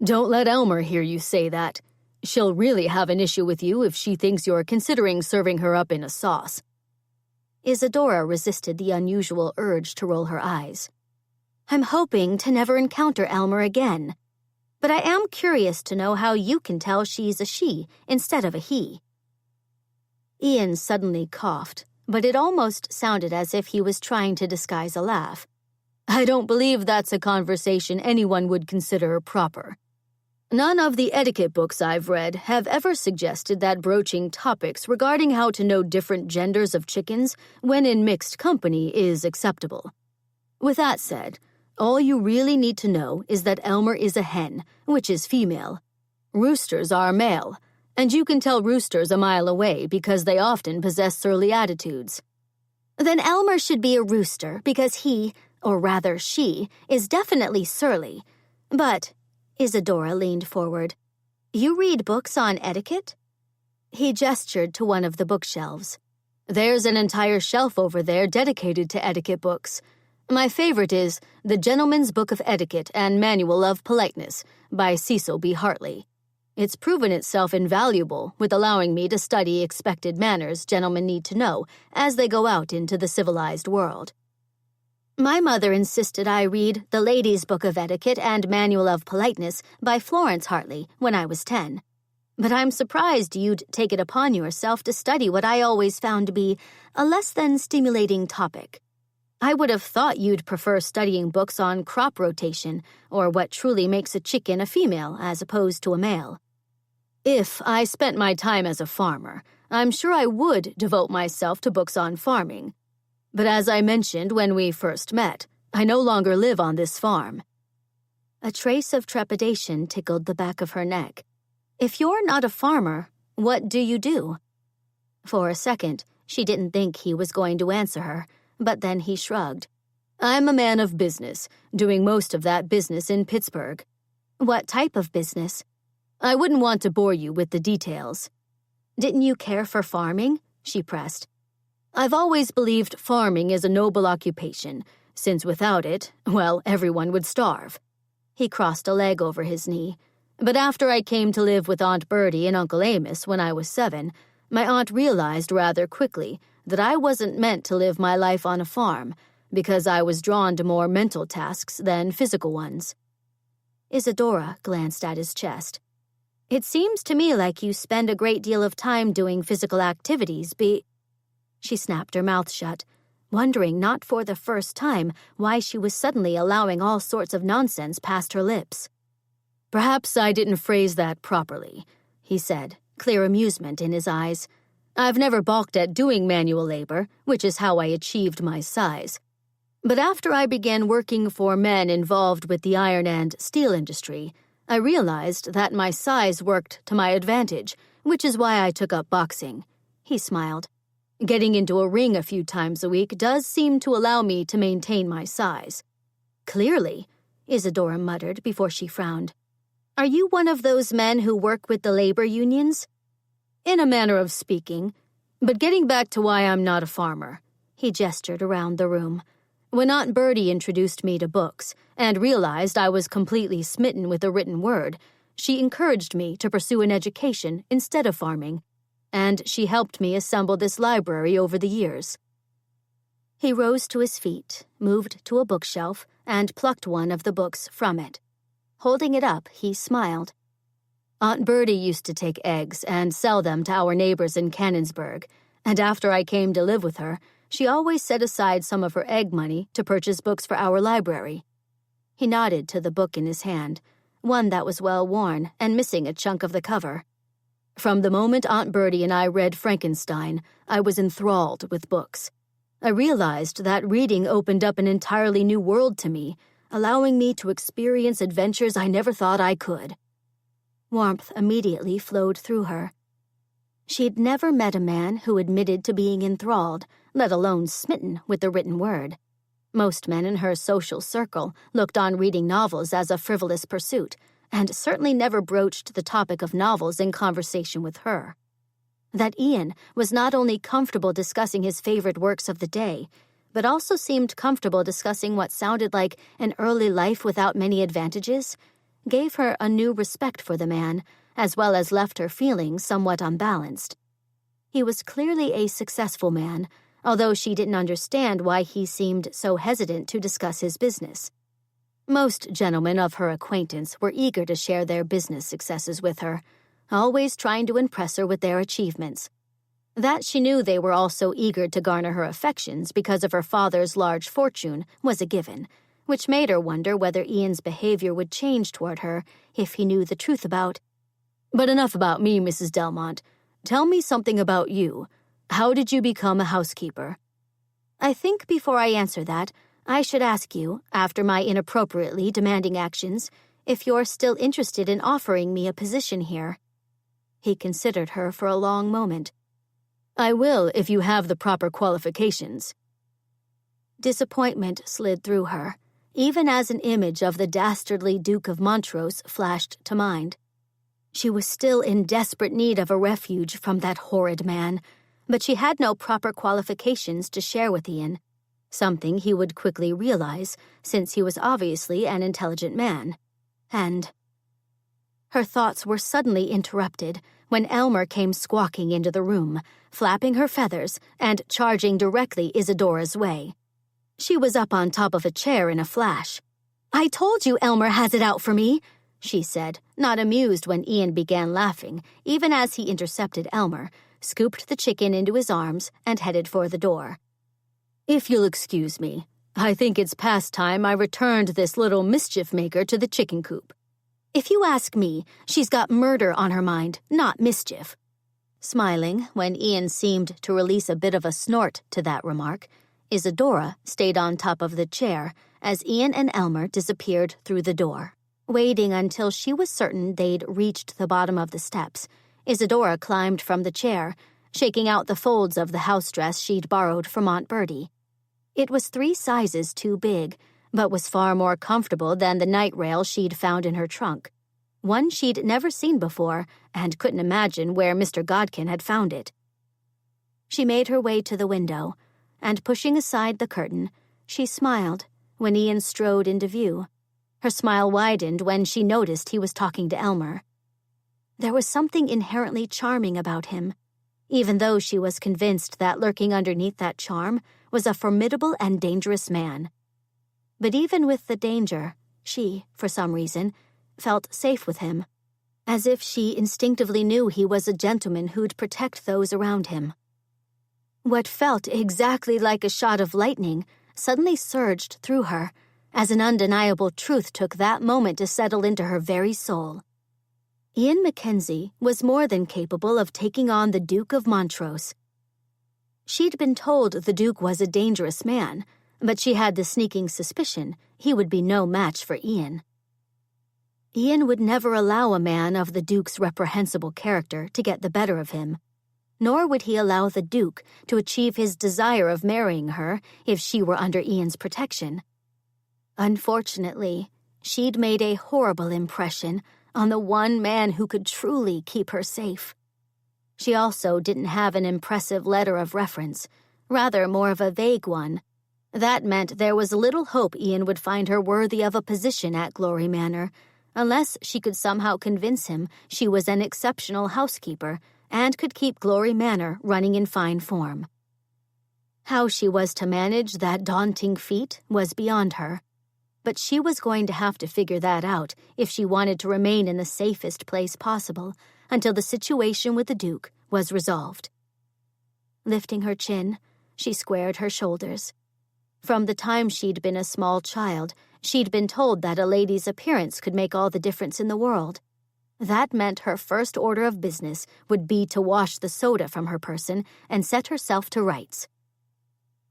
Don't let Elmer hear you say that. She'll really have an issue with you if she thinks you're considering serving her up in a sauce. Isadora resisted the unusual urge to roll her eyes. I'm hoping to never encounter Elmer again. But I am curious to know how you can tell she's a she instead of a he. Ian suddenly coughed, but it almost sounded as if he was trying to disguise a laugh. I don't believe that's a conversation anyone would consider proper. None of the etiquette books I've read have ever suggested that broaching topics regarding how to know different genders of chickens when in mixed company is acceptable. With that said, all you really need to know is that Elmer is a hen, which is female. Roosters are male, and you can tell roosters a mile away because they often possess surly attitudes. Then Elmer should be a rooster because he, or rather she, is definitely surly. But, Isadora leaned forward, you read books on etiquette? He gestured to one of the bookshelves. "There's an entire shelf over there dedicated to etiquette books. My favorite is The Gentleman's Book of Etiquette and Manual of Politeness by Cecil B. Hartley. It's proven itself invaluable with allowing me to study expected manners gentlemen need to know as they go out into the civilized world. My mother insisted I read The Lady's Book of Etiquette and Manual of Politeness by Florence Hartley when I was 10. But I'm surprised you'd take it upon yourself to study what I always found to be a less than stimulating topic. I would have thought you'd prefer studying books on crop rotation or what truly makes a chicken a female as opposed to a male. If I spent my time as a farmer, I'm sure I would devote myself to books on farming. But as I mentioned when we first met, I no longer live on this farm." A trace of trepidation tickled the back of her neck. "If you're not a farmer, what do you do?" For a second, she didn't think he was going to answer her, but then he shrugged. "I'm a man of business, doing most of that business in Pittsburgh." "What type of business?" "I wouldn't want to bore you with the details." "Didn't you care for farming?" she pressed. "I've always believed farming is a noble occupation, since without it, well, everyone would starve." He crossed a leg over his knee. "But after I came to live with Aunt Bertie and Uncle Amos when I was 7, my aunt realized rather quickly that I wasn't meant to live my life on a farm because I was drawn to more mental tasks than physical ones." Isadora glanced at his chest. "It seems to me like you spend a great deal of time doing physical activities, She snapped her mouth shut, wondering not for the first time why she was suddenly allowing all sorts of nonsense past her lips. "Perhaps I didn't phrase that properly," he said, clear amusement in his eyes. "I've never balked at doing manual labor, which is how I achieved my size. But after I began working for men involved with the iron and steel industry, I realized that my size worked to my advantage, which is why I took up boxing." He smiled. "Getting into a ring a few times a week does seem to allow me to maintain my size." "Clearly," Isadora muttered before she frowned. "Are you one of those men who work with the labor unions?" "In a manner of speaking. But getting back to why I'm not a farmer," he gestured around the room. "When Aunt Bertie introduced me to books and realized I was completely smitten with the written word, she encouraged me to pursue an education instead of farming, and she helped me assemble this library over the years." He rose to his feet, moved to a bookshelf, and plucked one of the books from it. Holding it up, he smiled. "Aunt Bertie used to take eggs and sell them to our neighbors in Canonsburg, and after I came to live with her, she always set aside some of her egg money to purchase books for our library." He nodded to the book in his hand, one that was well worn and missing a chunk of the cover. "From the moment Aunt Bertie and I read Frankenstein, I was enthralled with books. I realized that reading opened up an entirely new world to me, allowing me to experience adventures I never thought I could." Warmth immediately flowed through her. She'd never met a man who admitted to being enthralled, let alone smitten with the written word. Most men in her social circle looked on reading novels as a frivolous pursuit, and certainly never broached the topic of novels in conversation with her. That Ian was not only comfortable discussing his favorite works of the day, but also seemed comfortable discussing what sounded like an early life without many advantages, gave her a new respect for the man, as well as left her feeling somewhat unbalanced. He was clearly a successful man, although she didn't understand why he seemed so hesitant to discuss his business. Most gentlemen of her acquaintance were eager to share their business successes with her, always trying to impress her with their achievements. That she knew they were also eager to garner her affections because of her father's large fortune was a given, which made her wonder whether Ian's behavior would change toward her if he knew the truth about. "But enough about me, Mrs. Delmont. Tell me something about you. How did you become a housekeeper?" "I think before I answer that, I should ask you, after my inappropriately demanding actions, if you're still interested in offering me a position here." He considered her for a long moment. "I will if you have the proper qualifications." Disappointment slid through her, even as an image of the dastardly Duke of Montrose flashed to mind. She was still in desperate need of a refuge from that horrid man, but she had no proper qualifications to share with Ian, something he would quickly realize since he was obviously an intelligent man. And her thoughts were suddenly interrupted when Elmer came squawking into the room, flapping her feathers and charging directly Isadora's way. She was up on top of a chair in a flash. "I told you Elmer has it out for me," she said, not amused when Ian began laughing, even as he intercepted Elmer, scooped the chicken into his arms, and headed for the door. "If you'll excuse me, I think it's past time I returned this little mischief-maker to the chicken coop. If you ask me, she's got murder on her mind, not mischief." Smiling when Ian seemed to release a bit of a snort to that remark, Isadora stayed on top of the chair as Ian and Elmer disappeared through the door. Waiting until she was certain they'd reached the bottom of the steps, Isadora climbed from the chair, shaking out the folds of the house dress she'd borrowed from Aunt Bertie. It was 3 sizes too big, but was far more comfortable than the night rail she'd found in her trunk, one she'd never seen before and couldn't imagine where Mr. Godkin had found it. She made her way to the window, and pushing aside the curtain, she smiled when Ian strode into view. Her smile widened when she noticed he was talking to Elmer. There was something inherently charming about him, even though she was convinced that lurking underneath that charm was a formidable and dangerous man. But even with the danger, she, for some reason, felt safe with him, as if she instinctively knew he was a gentleman who'd protect those around him. What felt exactly like a shot of lightning suddenly surged through her, as an undeniable truth took that moment to settle into her very soul. Ian MacKenzie was more than capable of taking on the Duke of Montrose. She'd been told the Duke was a dangerous man, but she had the sneaking suspicion he would be no match for Ian. Ian would never allow a man of the Duke's reprehensible character to get the better of him, nor would he allow the Duke to achieve his desire of marrying her if she were under Ian's protection. Unfortunately, she'd made a horrible impression on the one man who could truly keep her safe. She also didn't have an impressive letter of reference, rather more of a vague one. That meant there was little hope Ian would find her worthy of a position at Glory Manor, unless she could somehow convince him she was an exceptional housekeeper and could keep Glory Manor running in fine form. How she was to manage that daunting feat was beyond her, but she was going to have to figure that out if she wanted to remain in the safest place possible until the situation with the Duke was resolved. Lifting her chin, she squared her shoulders. From the time she'd been a small child, she'd been told that a lady's appearance could make all the difference in the world. That meant her first order of business would be to wash the soda from her person and set herself to rights.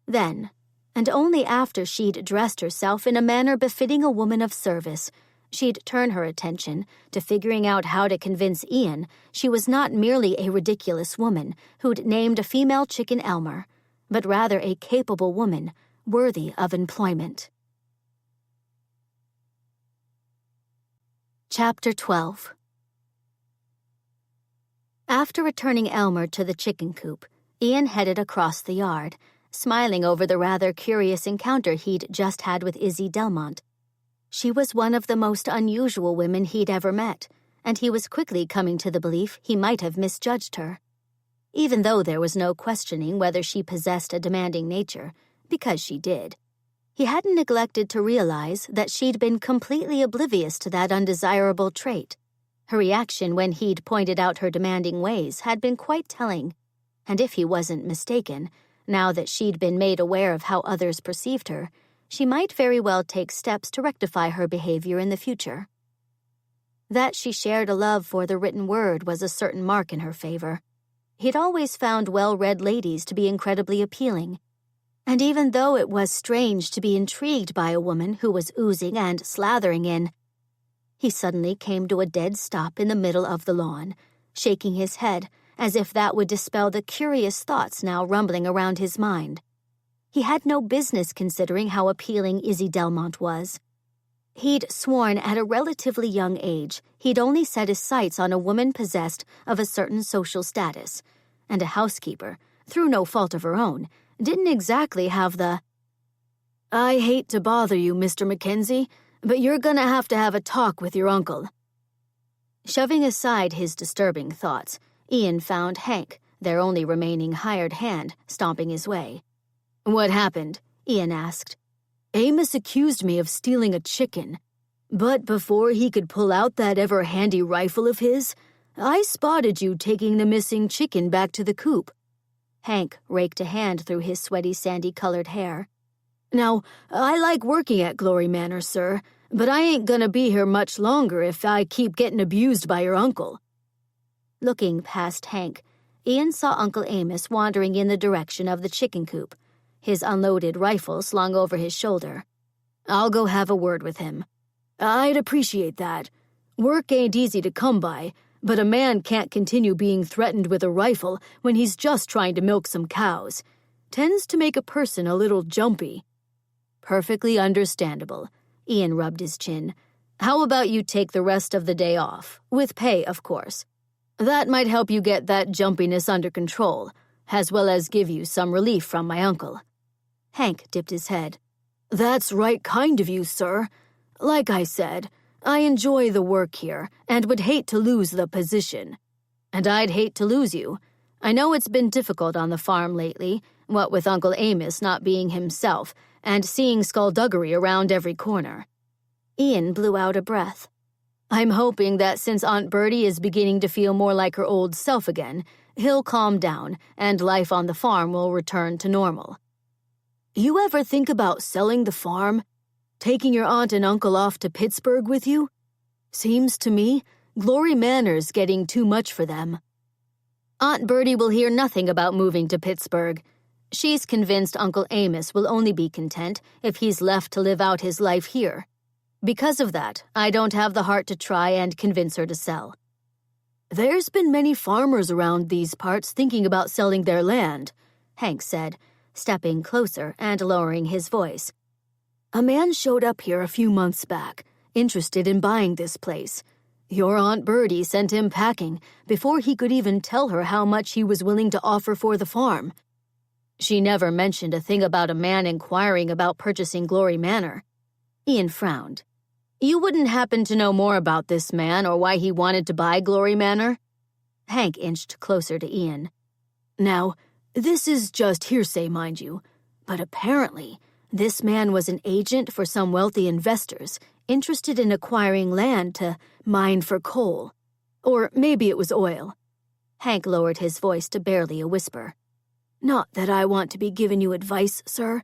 Then, and only after she'd dressed herself in a manner befitting a woman of service, she'd turn her attention to figuring out how to convince Ian she was not merely a ridiculous woman who'd named a female chicken Elmer, but rather a capable woman worthy of employment. Chapter 12. After returning Elmer to the chicken coop, Ian headed across the yard, smiling over the rather curious encounter he'd just had with Izzy Delmont. She was one of the most unusual women he'd ever met, and he was quickly coming to the belief he might have misjudged her. Even though there was no questioning whether she possessed a demanding nature, because she did, he hadn't neglected to realize that she'd been completely oblivious to that undesirable trait. Her reaction when he'd pointed out her demanding ways had been quite telling, and if he wasn't mistaken, now that she'd been made aware of how others perceived her, she might very well take steps to rectify her behavior in the future. That she shared a love for the written word was a certain mark in her favor. He'd always found well-read ladies to be incredibly appealing, and even though it was strange to be intrigued by a woman who was oozing and slathering in, he suddenly came to a dead stop in the middle of the lawn, shaking his head as if that would dispel the curious thoughts now rumbling around his mind. He had no business considering how appealing Izzy Delmont was. He'd sworn at a relatively young age he'd only set his sights on a woman possessed of a certain social status, and a housekeeper, through no fault of her own, didn't exactly have the, "I hate to bother you, Mr. MacKenzie, but you're gonna have a talk with your uncle." Shoving aside his disturbing thoughts, Ian found Hank, their only remaining hired hand, stomping his way. "What happened?" Ian asked. "Amos accused me of stealing a chicken, but before he could pull out that ever-handy rifle of his, I spotted you taking the missing chicken back to the coop." Hank raked a hand through his sweaty sandy-colored hair. "Now, I like working at Glory Manor, sir, but I ain't gonna be here much longer if I keep getting abused by your uncle." Looking past Hank, Ian saw Uncle Amos wandering in the direction of the chicken coop, his unloaded rifle slung over his shoulder. "I'll go have a word with him." "I'd appreciate that. Work ain't easy to come by, but a man can't continue being threatened with a rifle when he's just trying to milk some cows. Tends to make a person a little jumpy." "Perfectly understandable." Ian rubbed his chin. "How about you take the rest of the day off, with pay, of course. That might help you get that jumpiness under control, as well as give you some relief from my uncle." Hank dipped his head. "That's right kind of you, sir. Like I said, I enjoy the work here and would hate to lose the position." "And I'd hate to lose you. I know it's been difficult on the farm lately, what with Uncle Amos not being himself and seeing skullduggery around every corner." Ian blew out a breath. "I'm hoping that since Aunt Bertie is beginning to feel more like her old self again, he'll calm down and life on the farm will return to normal." "You ever think about selling the farm? Taking your aunt and uncle off to Pittsburgh with you? Seems to me Glory Manor's getting too much for them." "Aunt Bertie will hear nothing about moving to Pittsburgh. She's convinced Uncle Amos will only be content if he's left to live out his life here. Because of that, I don't have the heart to try and convince her to sell." "There's been many farmers around these parts thinking about selling their land," Hank said, stepping closer and lowering his voice. "A man showed up here a few months back, interested in buying this place. Your Aunt Bertie sent him packing before he could even tell her how much he was willing to offer for the farm." "She never mentioned a thing about a man inquiring about purchasing Glory Manor." Ian frowned. "You wouldn't happen to know more about this man or why he wanted to buy Glory Manor?" Hank inched closer to Ian. "Now, this is just hearsay, mind you, but apparently this man was an agent for some wealthy investors interested in acquiring land to mine for coal. Or maybe it was oil." Hank lowered his voice to barely a whisper. "Not that I want to be giving you advice, sir,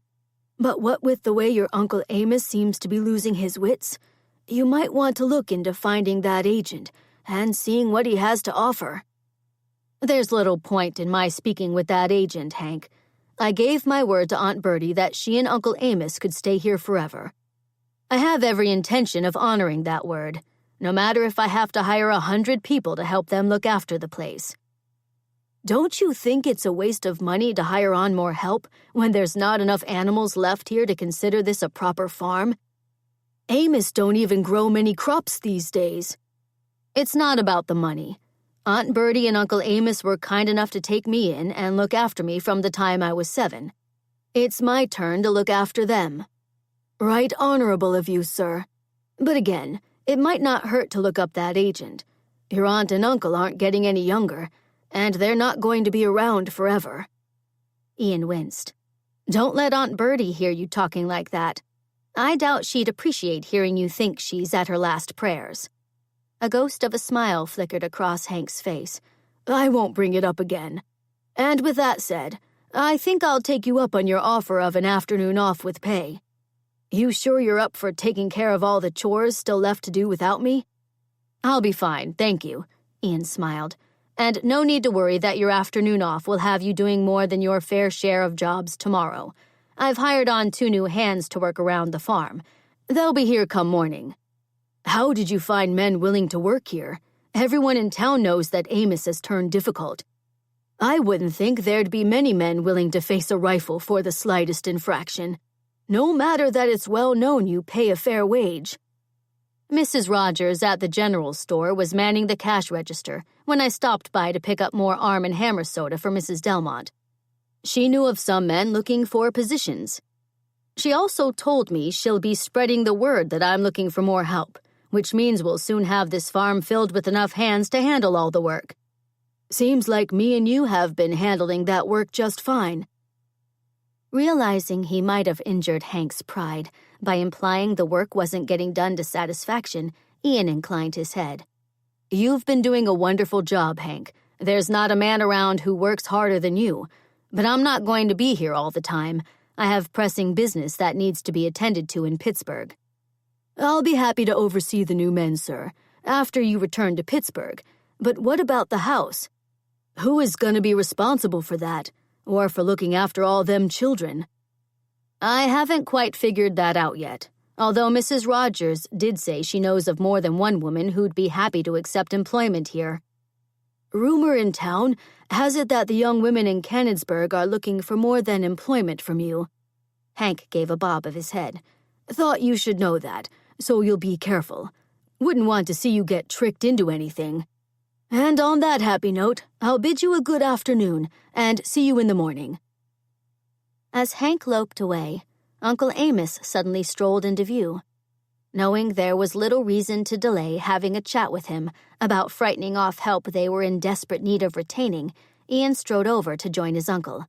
but what with the way your Uncle Amos seems to be losing his wits, you might want to look into finding that agent and seeing what he has to offer." "There's little point in my speaking with that agent, Hank. I gave my word to Aunt Bertie that she and Uncle Amos could stay here forever. I have every intention of honoring that word, no matter if I have to hire 100 people to help them look after the place." "Don't you think it's a waste of money to hire on more help when there's not enough animals left here to consider this a proper farm? Amos don't even grow many crops these days." "It's not about the money. Aunt Bertie and Uncle Amos were kind enough to take me in and look after me from the time I was 7. It's my turn to look after them." "Right honorable of you, sir. But again, it might not hurt to look up that agent. Your aunt and uncle aren't getting any younger, and they're not going to be around forever." Ian winced. "Don't let Aunt Bertie hear you talking like that. I doubt she'd appreciate hearing you think she's at her last prayers." A ghost of a smile flickered across Hank's face. "I won't bring it up again. And with that said, I think I'll take you up on your offer of an afternoon off with pay. You sure you're up for taking care of all the chores still left to do without me?" "I'll be fine, thank you," Ian smiled. "And no need to worry that your afternoon off will have you doing more than your fair share of jobs tomorrow. I've hired on 2 new hands to work around the farm. They'll be here come morning." "How did you find men willing to work here? Everyone in town knows that Amos has turned difficult. I wouldn't think there'd be many men willing to face a rifle for the slightest infraction. No matter that it's well known you pay a fair wage." Mrs. Rogers at the general store was manning the cash register when I stopped by to pick up more Arm & Hammer soda for Mrs. Delmont. She knew of some men looking for positions. She also told me she'll be spreading the word that I'm looking for more help, which means we'll soon have this farm filled with enough hands to handle all the work. Seems like me and you have been handling that work just fine. Realizing he might have injured Hank's pride by implying the work wasn't getting done to satisfaction, Ian inclined his head. You've been doing a wonderful job, Hank. There's not a man around who works harder than you. But I'm not going to be here all the time. I have pressing business that needs to be attended to in Pittsburgh. I'll be happy to oversee the new men, sir, after you return to Pittsburgh. But what about the house? Who is going to be responsible for that? Or for looking after all them children? I haven't quite figured that out yet, although Mrs. Rogers did say she knows of more than one woman who'd be happy to accept employment here. Rumor in town has it that the young women in Canonsburg are looking for more than employment from you. Hank gave a bob of his head. Thought you should know that, so you'll be careful. Wouldn't want to see you get tricked into anything. And on that happy note, I'll bid you a good afternoon, and see you in the morning. As Hank loped away, Uncle Amos suddenly strolled into view. Knowing there was little reason to delay having a chat with him about frightening off help they were in desperate need of retaining, Ian strode over to join his uncle.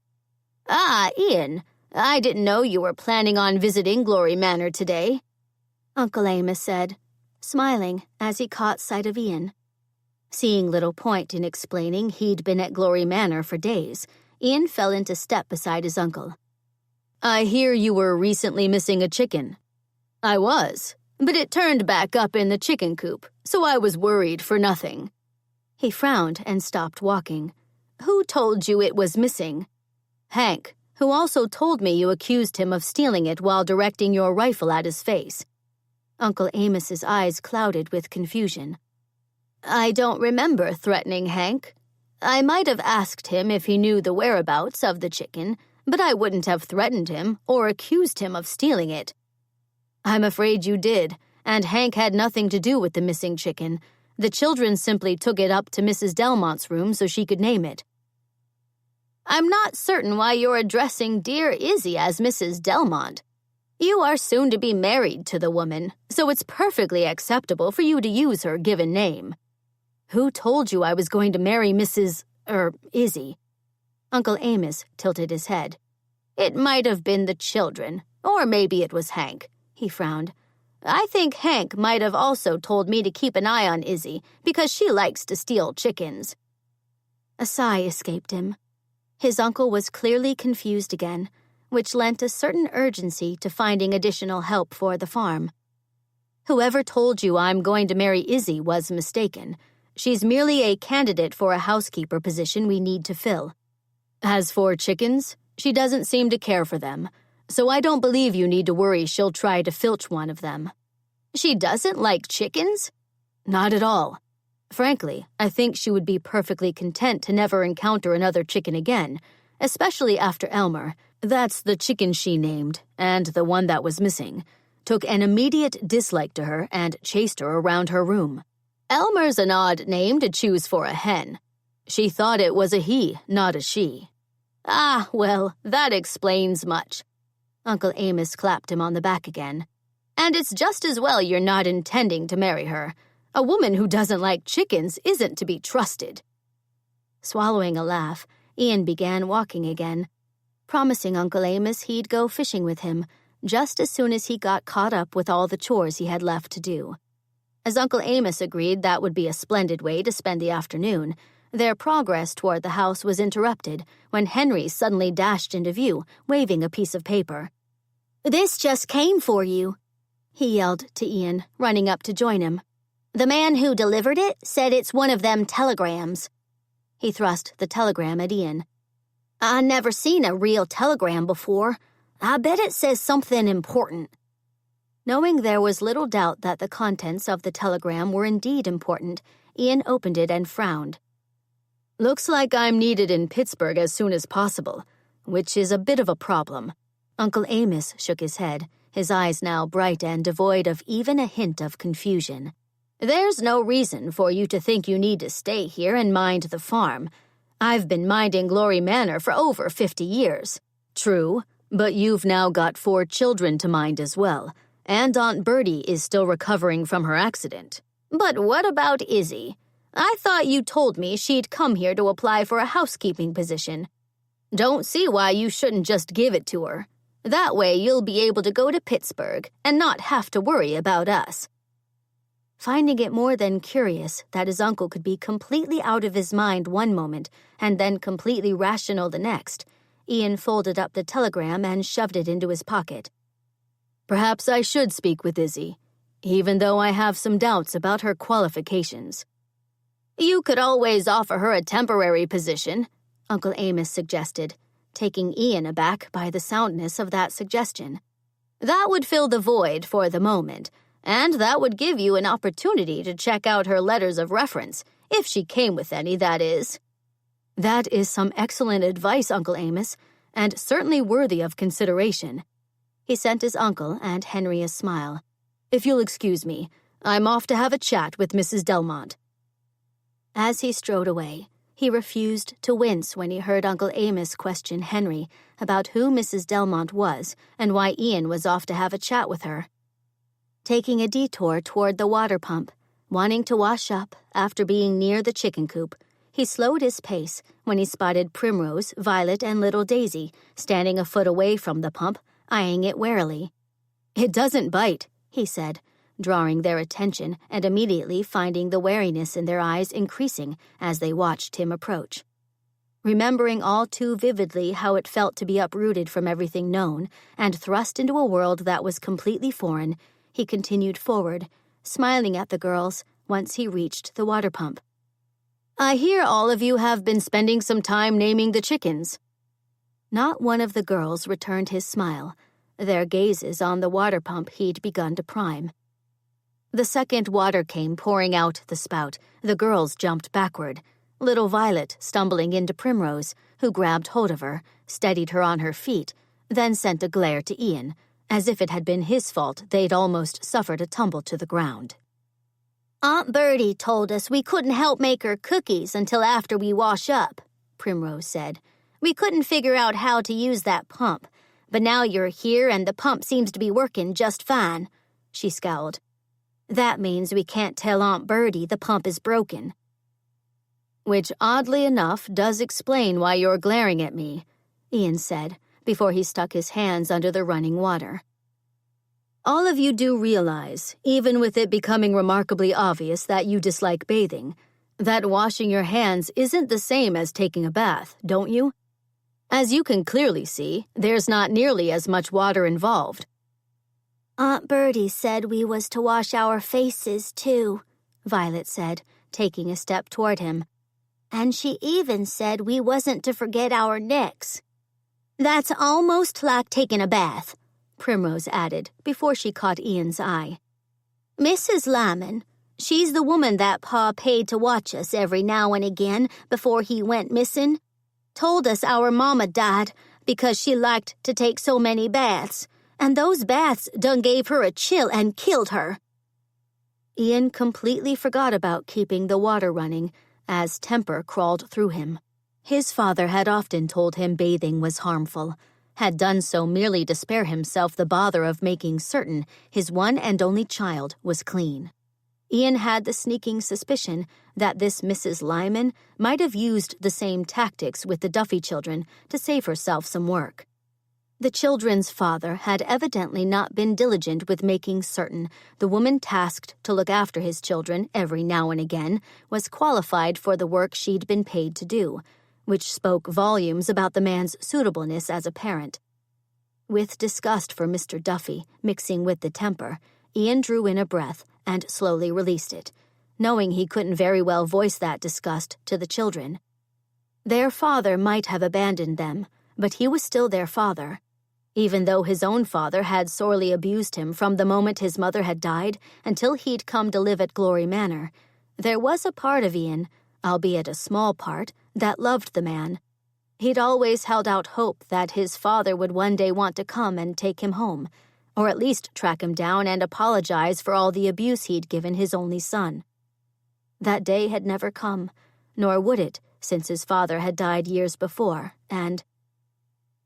Ah, Ian, I didn't know you were planning on visiting Glory Manor today, Uncle Amos said, smiling as he caught sight of Ian. Seeing little point in explaining he'd been at Glory Manor for days, Ian fell into step beside his uncle. I hear you were recently missing a chicken. I was, but it turned back up in the chicken coop, so I was worried for nothing. He frowned and stopped walking. Who told you it was missing? Hank, who also told me you accused him of stealing it while directing your rifle at his face. Uncle Amos's eyes clouded with confusion. I don't remember threatening Hank. I might have asked him if he knew the whereabouts of the chicken, but I wouldn't have threatened him or accused him of stealing it. I'm afraid you did, and Hank had nothing to do with the missing chicken. The children simply took it up to Mrs. Delmont's room so she could name it. I'm not certain why you're addressing dear Izzy as Mrs. Delmont. You are soon to be married to the woman, so it's perfectly acceptable for you to use her given name. Who told you I was going to marry Izzy? Uncle Amos tilted his head. It might have been the children, or maybe it was Hank. He frowned. I think Hank might have also told me to keep an eye on Izzy because she likes to steal chickens. A sigh escaped him. His uncle was clearly confused again, which lent a certain urgency to finding additional help for the farm. Whoever told you I'm going to marry Izzy was mistaken. She's merely a candidate for a housekeeper position we need to fill. As for chickens, she doesn't seem to care for them, so I don't believe you need to worry she'll try to filch one of them. She doesn't like chickens? Not at all. Frankly, I think she would be perfectly content to never encounter another chicken again, especially after Elmer, that's the chicken she named, and the one that was missing, took an immediate dislike to her and chased her around her room. Elmer's an odd name to choose for a hen. She thought it was a he, not a she. Ah, well, that explains much. Uncle Amos clapped him on the back again. And it's just as well you're not intending to marry her. A woman who doesn't like chickens isn't to be trusted. Swallowing a laugh, Ian began walking again, promising Uncle Amos he'd go fishing with him just as soon as he got caught up with all the chores he had left to do. As Uncle Amos agreed that would be a splendid way to spend the afternoon, their progress toward the house was interrupted when Henry suddenly dashed into view, waving a piece of paper. This just came for you, he yelled to Ian, running up to join him. The man who delivered it said it's one of them telegrams. He thrust the telegram at Ian. I never seen a real telegram before. I bet it says something important. Knowing there was little doubt that the contents of the telegram were indeed important, Ian opened it and frowned. Looks like I'm needed in Pittsburgh as soon as possible, which is a bit of a problem. Uncle Amos shook his head, his eyes now bright and devoid of even a hint of confusion. "There's no reason for you to think you need to stay here and mind the farm. I've been minding Glory Manor for over 50 years. True, but you've now got 4 children to mind as well, and Aunt Bertie is still recovering from her accident." "But what about Izzy? I thought you told me she'd come here to apply for a housekeeping position. Don't see why you shouldn't just give it to her. That way you'll be able to go to Pittsburgh and not have to worry about us." Finding it more than curious that his uncle could be completely out of his mind one moment and then completely rational the next, Ian folded up the telegram and shoved it into his pocket. "Perhaps I should speak with Izzy, even though I have some doubts about her qualifications." "You could always offer her a temporary position," Uncle Amos suggested, taking Ian aback by the soundness of that suggestion. "That would fill the void for the moment, and that would give you an opportunity to check out her letters of reference, if she came with any, that is." "That is some excellent advice, Uncle Amos, and certainly worthy of consideration." He sent his uncle and Henry a smile. "If you'll excuse me, I'm off to have a chat with Mrs. Delmont." As he strode away, he refused to wince when he heard Uncle Amos question Henry about who Mrs. Delmont was and why Ian was off to have a chat with her. Taking a detour toward the water pump, wanting to wash up after being near the chicken coop, he slowed his pace when he spotted Primrose, Violet, and little Daisy standing a foot away from the pump, eyeing it warily. "It doesn't bite," he said, drawing their attention and immediately finding the wariness in their eyes increasing as they watched him approach. Remembering all too vividly how it felt to be uprooted from everything known and thrust into a world that was completely foreign, he continued forward, smiling at the girls once he reached the water pump. "I hear all of you have been spending some time naming the chickens." Not one of the girls returned his smile, their gazes on the water pump he'd begun to prime. The second water came pouring out the spout, the girls jumped backward, little Violet stumbling into Primrose, who grabbed hold of her, steadied her on her feet, then sent a glare to Ian, as if it had been his fault they'd almost suffered a tumble to the ground. "Aunt Bertie told us we couldn't help make her cookies until after we wash up," Primrose said. "We couldn't figure out how to use that pump, but now you're here and the pump seems to be working just fine." She scowled. "That means we can't tell Aunt Bertie the pump is broken." "Which, oddly enough, does explain why you're glaring at me," Ian said, before he stuck his hands under the running water. "All of you do realize, even with it becoming remarkably obvious that you dislike bathing, that washing your hands isn't the same as taking a bath, don't you? As you can clearly see, there's not nearly as much water involved." "Aunt Bertie said we was to wash our faces, too," Violet said, taking a step toward him. "And she even said we wasn't to forget our necks." "That's almost like taking a bath," Primrose added before she caught Ian's eye. "Mrs. Lyman, she's the woman that Pa paid to watch us every now and again before he went missing, told us our mama died because she liked to take so many baths, and those baths done gave her a chill and killed her." Ian completely forgot about keeping the water running as temper crawled through him. His father had often told him bathing was harmful, had done so merely to spare himself the bother of making certain his one and only child was clean. Ian had the sneaking suspicion that this Mrs. Lyman might have used the same tactics with the Duffy children to save herself some work. The children's father had evidently not been diligent with making certain the woman tasked to look after his children every now and again was qualified for the work she'd been paid to do, which spoke volumes about the man's suitableness as a parent. With disgust for Mr. Duffy mixing with the temper, Ian drew in a breath and slowly released it, knowing he couldn't very well voice that disgust to the children. Their father might have abandoned them, but he was still their father. Even though his own father had sorely abused him from the moment his mother had died until he'd come to live at Glory Manor, there was a part of Ian, albeit a small part, that loved the man. He'd always held out hope that his father would one day want to come and take him home, or at least track him down and apologize for all the abuse he'd given his only son. That day had never come, nor would it, since his father had died years before, and—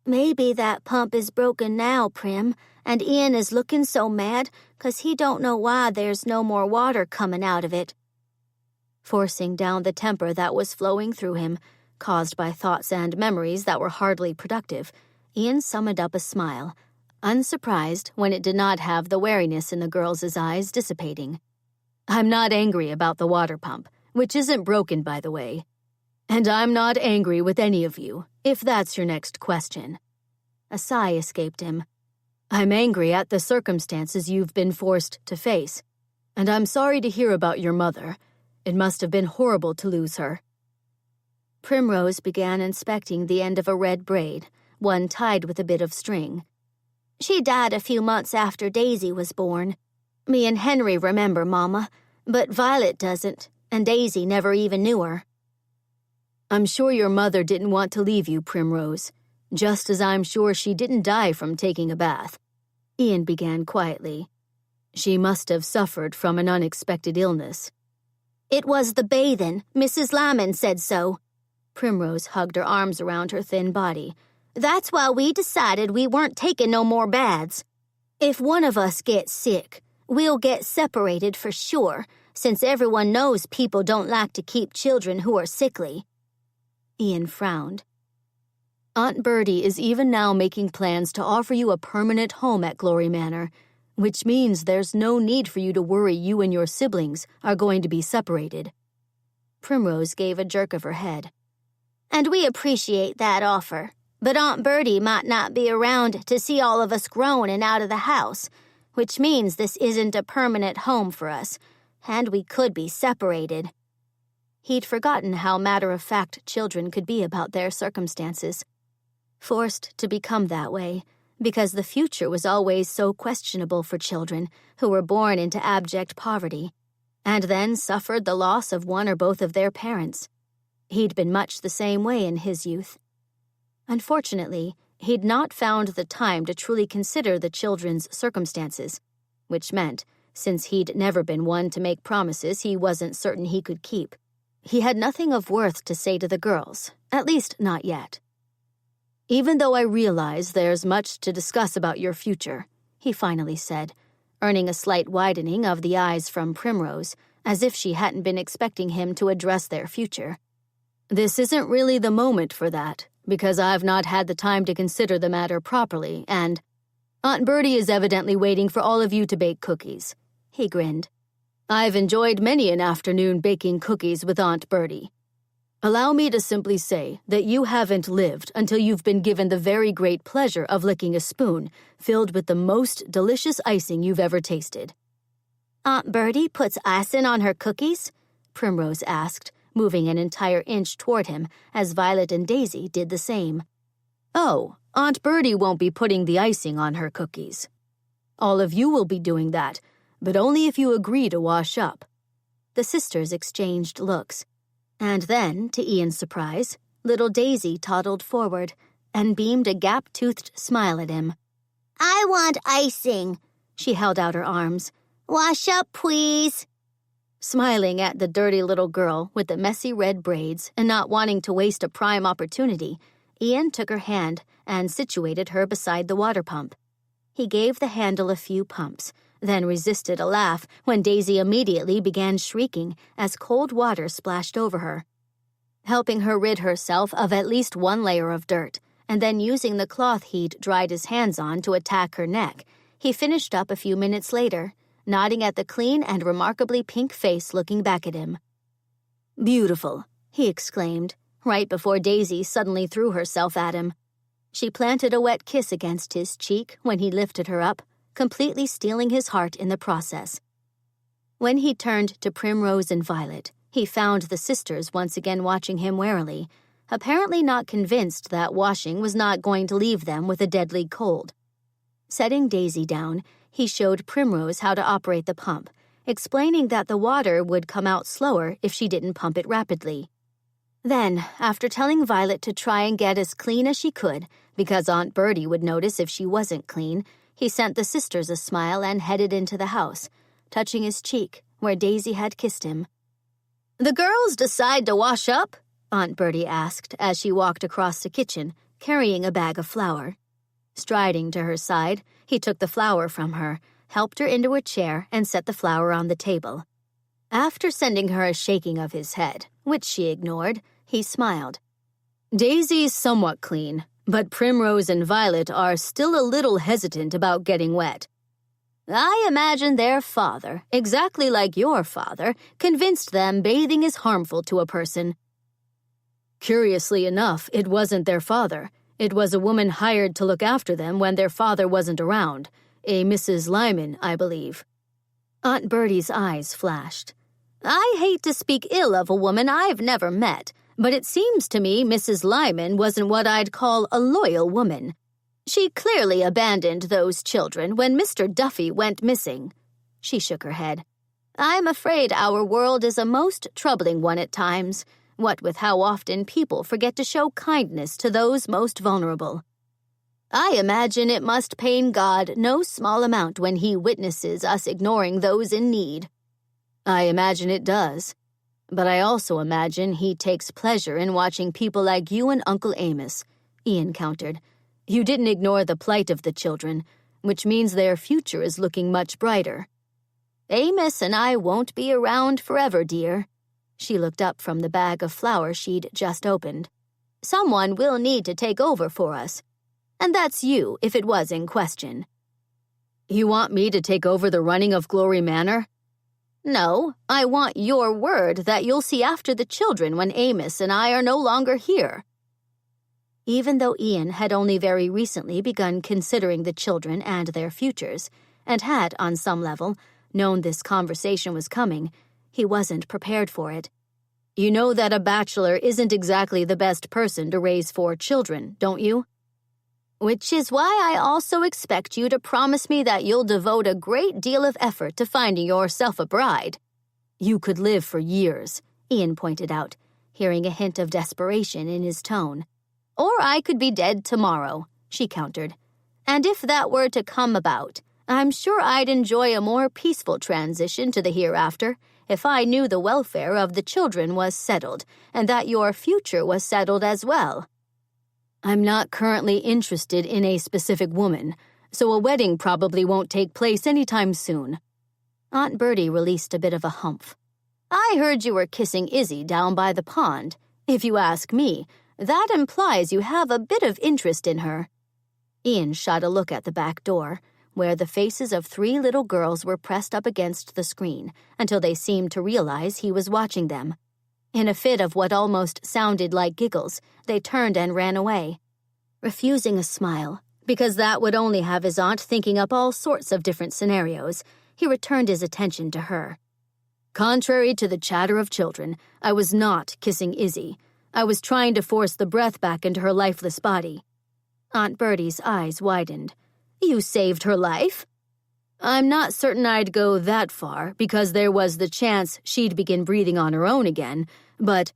"Maybe that pump is broken now, Prim, and Ian is looking so mad 'cause he don't know why there's no more water coming out of it." Forcing down the temper that was flowing through him, caused by thoughts and memories that were hardly productive, Ian summoned up a smile, unsurprised when it did not have the wariness in the girl's eyes dissipating. "I'm not angry about the water pump, which isn't broken, by the way. And I'm not angry with any of you, if that's your next question." A sigh escaped him. "I'm angry at the circumstances you've been forced to face, and I'm sorry to hear about your mother. It must have been horrible to lose her." Primrose began inspecting the end of a red braid, one tied with a bit of string. "She died a few months after Daisy was born. Me and Henry remember Mama, but Violet doesn't, and Daisy never even knew her." "I'm sure your mother didn't want to leave you, Primrose, just as I'm sure she didn't die from taking a bath," Ian began quietly. "She must have suffered from an unexpected illness." "It was the bathin'. Mrs. Lyman said so." Primrose hugged her arms around her thin body. "That's why we decided we weren't taking no more baths. If one of us gets sick, we'll get separated for sure, since everyone knows people don't like to keep children who are sickly." Ian frowned. "Aunt Bertie is even now making plans to offer you a permanent home at Glory Manor, which means there's no need for you to worry you and your siblings are going to be separated." Primrose gave a jerk of her head. "And we appreciate that offer, but Aunt Bertie might not be around to see all of us grown and out of the house, which means this isn't a permanent home for us, and we could be separated." He'd forgotten how matter-of-fact children could be about their circumstances. Forced to become that way, because the future was always so questionable for children who were born into abject poverty, and then suffered the loss of one or both of their parents. He'd been much the same way in his youth. Unfortunately, he'd not found the time to truly consider the children's circumstances, which meant, since he'd never been one to make promises he wasn't certain he could keep, he had nothing of worth to say to the girls, at least not yet. "Even though I realize there's much to discuss about your future," he finally said, earning a slight widening of the eyes from Primrose, as if she hadn't been expecting him to address their future. "This isn't really the moment for that, because I've not had the time to consider the matter properly, and Aunt Bertie is evidently waiting for all of you to bake cookies." He grinned. "I've enjoyed many an afternoon baking cookies with Aunt Bertie. Allow me to simply say that you haven't lived until you've been given the very great pleasure of licking a spoon filled with the most delicious icing you've ever tasted." "Aunt Bertie puts icing on her cookies?" Primrose asked, moving an entire inch toward him as Violet and Daisy did the same. "Oh, Aunt Bertie won't be putting the icing on her cookies. All of you will be doing that, but only if you agree to wash up." The sisters exchanged looks. And then, to Ian's surprise, little Daisy toddled forward and beamed a gap-toothed smile at him. "I want icing." She held out her arms. "Wash up, please." Smiling at the dirty little girl with the messy red braids and not wanting to waste a prime opportunity, Ian took her hand and situated her beside the water pump. He gave the handle a few pumps, then resisted a laugh when Daisy immediately began shrieking as cold water splashed over her. Helping her rid herself of at least one layer of dirt, and then using the cloth he'd dried his hands on to attack her neck, he finished up a few minutes later, nodding at the clean and remarkably pink face looking back at him. "Beautiful," he exclaimed, right before Daisy suddenly threw herself at him. She planted a wet kiss against his cheek when he lifted her up, completely stealing his heart in the process. When he turned to Primrose and Violet, he found the sisters once again watching him warily, apparently not convinced that washing was not going to leave them with a deadly cold. Setting Daisy down, he showed Primrose how to operate the pump, explaining that the water would come out slower if she didn't pump it rapidly. Then, after telling Violet to try and get as clean as she could, because Aunt Bertie would notice if she wasn't clean, He sent the sisters a smile and headed into the house, touching his cheek where Daisy had kissed him. "The girls decide to wash up?" Aunt Bertie asked as she walked across the kitchen, carrying a bag of flour. Striding to her side, he took the flour from her, helped her into a chair, and set the flour on the table. After sending her a shaking of his head, which she ignored, he smiled. "Daisy's somewhat clean, but Primrose and Violet are still a little hesitant about getting wet. I imagine their father, exactly like your father, convinced them bathing is harmful to a person." Curiously enough, it wasn't their father. It was a woman hired to look after them when their father wasn't around, a Mrs. Lyman, I believe. Aunt Bertie's eyes flashed. "I hate to speak ill of a woman I've never met, but it seems to me Mrs. Lyman wasn't what I'd call a loyal woman. She clearly abandoned those children when Mr. Duffy went missing." She shook her head. "I'm afraid our world is a most troubling one at times, what with how often people forget to show kindness to those most vulnerable. I imagine it must pain God no small amount when he witnesses us ignoring those in need." "I imagine it does. But I also imagine he takes pleasure in watching people like you and Uncle Amos," Ian countered. "You didn't ignore the plight of the children, which means their future is looking much brighter." "Amos and I won't be around forever, dear." She looked up from the bag of flour she'd just opened. "Someone will need to take over for us. And that's you, if it was in question." "You want me to take over the running of Glory Manor?" "No, I want your word that you'll see after the children when Amos and I are no longer here." Even though Ian had only very recently begun considering the children and their futures, and had, on some level, known this conversation was coming, he wasn't prepared for it. "You know that a bachelor isn't exactly the best person to raise 4 children, don't you?" "Which is why I also expect you to promise me that you'll devote a great deal of effort to finding yourself a bride." "You could live for years," Ian pointed out, hearing a hint of desperation in his tone. "Or I could be dead tomorrow," she countered. "And if that were to come about, I'm sure I'd enjoy a more peaceful transition to the hereafter if I knew the welfare of the children was settled and that your future was settled as well." "I'm not currently interested in a specific woman, so a wedding probably won't take place anytime soon." Aunt Bertie released a bit of a humph. "I heard you were kissing Izzy down by the pond. If you ask me, that implies you have a bit of interest in her." Ian shot a look at the back door, where the faces of 3 little girls were pressed up against the screen until they seemed to realize he was watching them. In a fit of what almost sounded like giggles, they turned and ran away. Refusing a smile, because that would only have his aunt thinking up all sorts of different scenarios, he returned his attention to her. "Contrary to the chatter of children, I was not kissing Izzy. I was trying to force the breath back into her lifeless body." Aunt Bertie's eyes widened. "You saved her life?" "I'm not certain I'd go that far, because there was the chance she'd begin breathing on her own again, but—"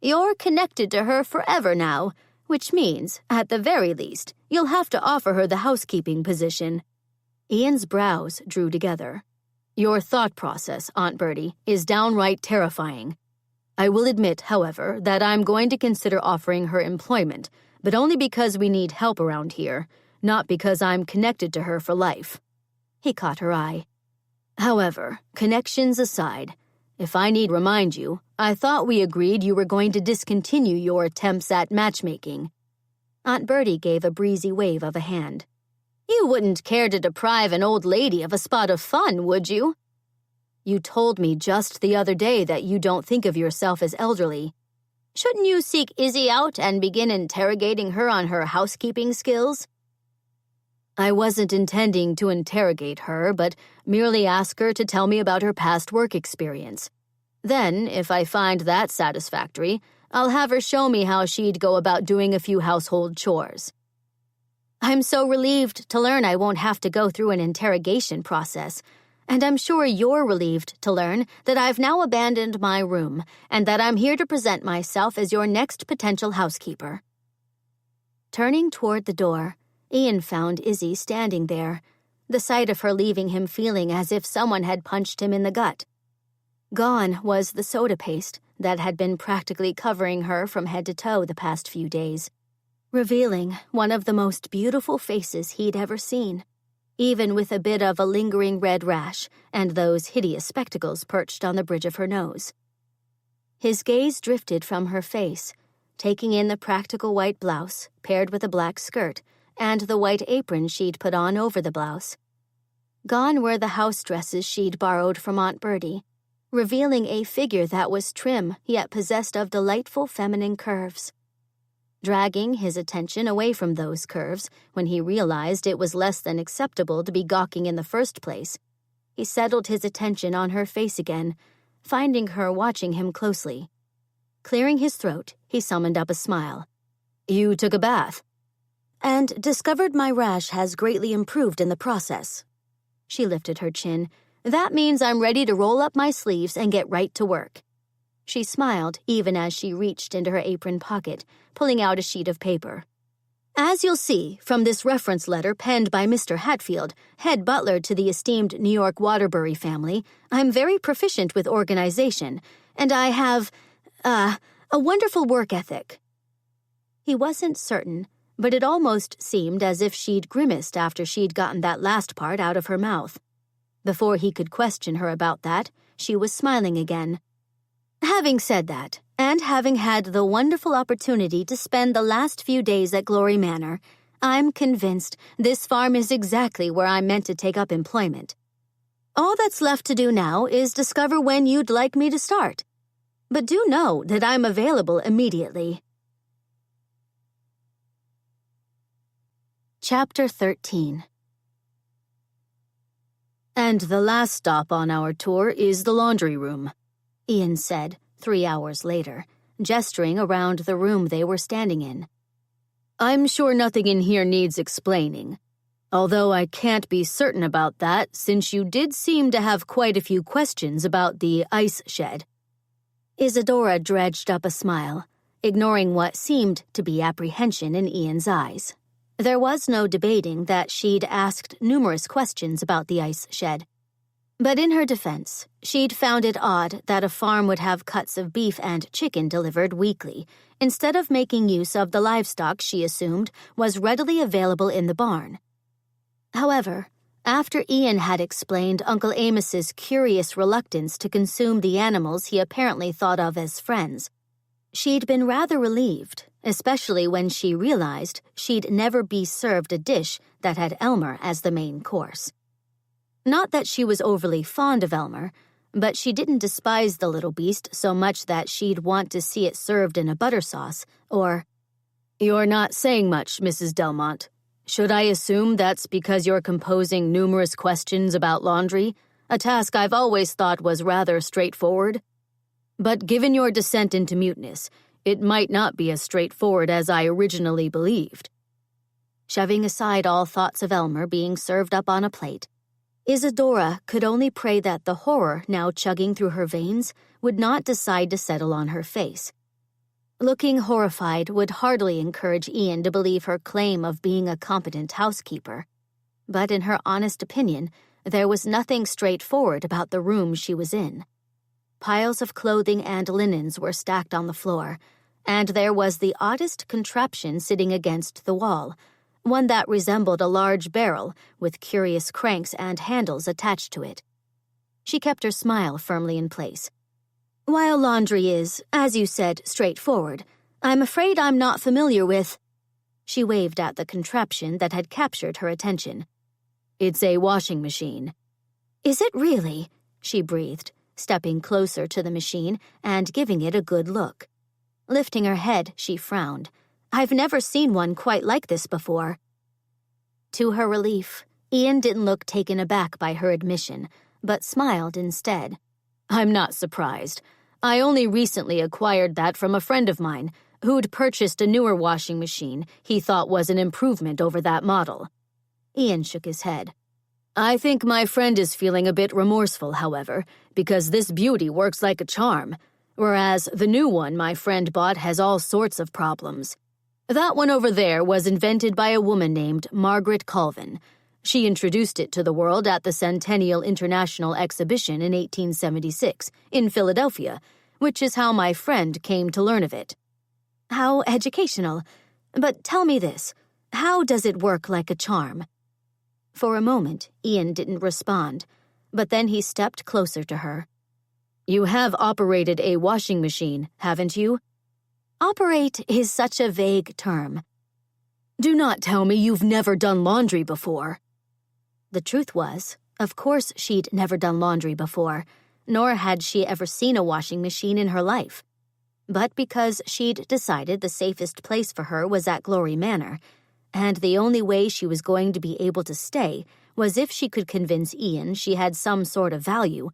"You're connected to her forever now, which means, at the very least, you'll have to offer her the housekeeping position." Ian's brows drew together. "Your thought process, Aunt Bertie, is downright terrifying. I will admit, however, that I'm going to consider offering her employment, but only because we need help around here, not because I'm connected to her for life." He caught her eye. "However, connections aside, if I need remind you, I thought we agreed you were going to discontinue your attempts at matchmaking." Aunt Bertie gave a breezy wave of a hand. "You wouldn't care to deprive an old lady of a spot of fun, would you?" "You told me just the other day that you don't think of yourself as elderly." "Shouldn't you seek Izzy out and begin interrogating her on her housekeeping skills?" "I wasn't intending to interrogate her, but merely ask her to tell me about her past work experience. Then, if I find that satisfactory, I'll have her show me how she'd go about doing a few household chores." "I'm so relieved to learn I won't have to go through an interrogation process, and I'm sure you're relieved to learn that I've now abandoned my room and that I'm here to present myself as your next potential housekeeper." Turning toward the door, Ian found Izzy standing there, the sight of her leaving him feeling as if someone had punched him in the gut. Gone was the soda paste that had been practically covering her from head to toe the past few days, revealing one of the most beautiful faces he'd ever seen, even with a bit of a lingering red rash and those hideous spectacles perched on the bridge of her nose. His gaze drifted from her face, taking in the practical white blouse paired with a black skirt and the white apron she'd put on over the blouse. Gone were the house dresses she'd borrowed from Aunt Bertie, revealing a figure that was trim yet possessed of delightful feminine curves. Dragging his attention away from those curves when he realized it was less than acceptable to be gawking in the first place, he settled his attention on her face again, finding her watching him closely. Clearing his throat, he summoned up a smile. "You took a bath?" "And discovered my rash has greatly improved in the process." She lifted her chin. "That means I'm ready to roll up my sleeves and get right to work." She smiled even as she reached into her apron pocket, pulling out a sheet of paper. "As you'll see from this reference letter penned by Mr. Hatfield, head butler to the esteemed New York Waterbury family, I'm very proficient with organization, and I have, a wonderful work ethic." He wasn't certain, but it almost seemed as if she'd grimaced after she'd gotten that last part out of her mouth. Before he could question her about that, she was smiling again. "Having said that, and having had the wonderful opportunity to spend the last few days at Glory Manor, I'm convinced this farm is exactly where I'm meant to take up employment. All that's left to do now is discover when you'd like me to start. But do know that I'm available immediately." Chapter 13. "And the last stop on our tour is the laundry room," Ian said 3 hours later, gesturing around the room they were standing in. "I'm sure nothing in here needs explaining, although I can't be certain about that since you did seem to have quite a few questions about the ice shed." Isadora dredged up a smile, ignoring what seemed to be apprehension in Ian's eyes. There was no debating that she'd asked numerous questions about the ice shed. But in her defense, she'd found it odd that a farm would have cuts of beef and chicken delivered weekly, instead of making use of the livestock she assumed was readily available in the barn. However, after Ian had explained Uncle Amos's curious reluctance to consume the animals he apparently thought of as friends, she'd been rather relieved, especially when she realized she'd never be served a dish that had Elmer as the main course. Not that she was overly fond of Elmer, but she didn't despise the little beast so much that she'd want to see it served in a butter sauce, or— "You're not saying much, Mrs. Delmont. Should I assume that's because you're composing numerous questions about laundry, a task I've always thought was rather straightforward? But given your descent into muteness, it might not be as straightforward as I originally believed." Shoving aside all thoughts of Elmer being served up on a plate, Isadora could only pray that the horror now chugging through her veins would not decide to settle on her face. Looking horrified would hardly encourage Ian to believe her claim of being a competent housekeeper. But in her honest opinion, there was nothing straightforward about the room she was in. Piles of clothing and linens were stacked on the floor, and there was the oddest contraption sitting against the wall, one that resembled a large barrel with curious cranks and handles attached to it. She kept her smile firmly in place. "While laundry is, as you said, straightforward, I'm afraid I'm not familiar with—" She waved at the contraption that had captured her attention. "It's a washing machine." "Is it really?" she breathed, stepping closer to the machine and giving it a good look. Lifting her head, she frowned. "I've never seen one quite like this before." To her relief, Ian didn't look taken aback by her admission, but smiled instead. "I'm not surprised. I only recently acquired that from a friend of mine who'd purchased a newer washing machine he thought was an improvement over that model." Ian shook his head. "I think my friend is feeling a bit remorseful, however, because this beauty works like a charm, whereas the new one my friend bought has all sorts of problems. That one over there was invented by a woman named Margaret Colvin. She introduced it to the world at the Centennial International Exhibition in 1876 in Philadelphia, which is how my friend came to learn of it. How educational. But tell me this, how does it work like a charm? For a moment, Ian didn't respond, but then he stepped closer to her. You have operated a washing machine, haven't you? Operate is such a vague term. Do not tell me you've never done laundry before. The truth was, of course she'd never done laundry before, nor had she ever seen a washing machine in her life. But because she'd decided the safest place for her was at Glory Manor, and the only way she was going to be able to stay was if she could convince Ian she had some sort of value,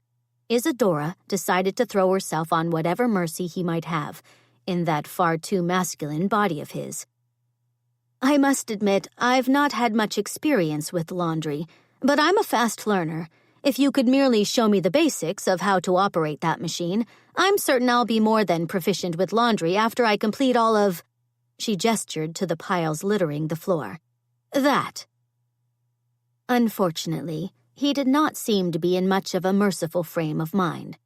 Isadora decided to throw herself on whatever mercy he might have in that far too masculine body of his. I must admit, I've not had much experience with laundry, but I'm a fast learner. If you could merely show me the basics of how to operate that machine, I'm certain I'll be more than proficient with laundry after I complete all of... She gestured to the piles littering the floor. That. Unfortunately, he did not seem to be in much of a merciful frame of mind.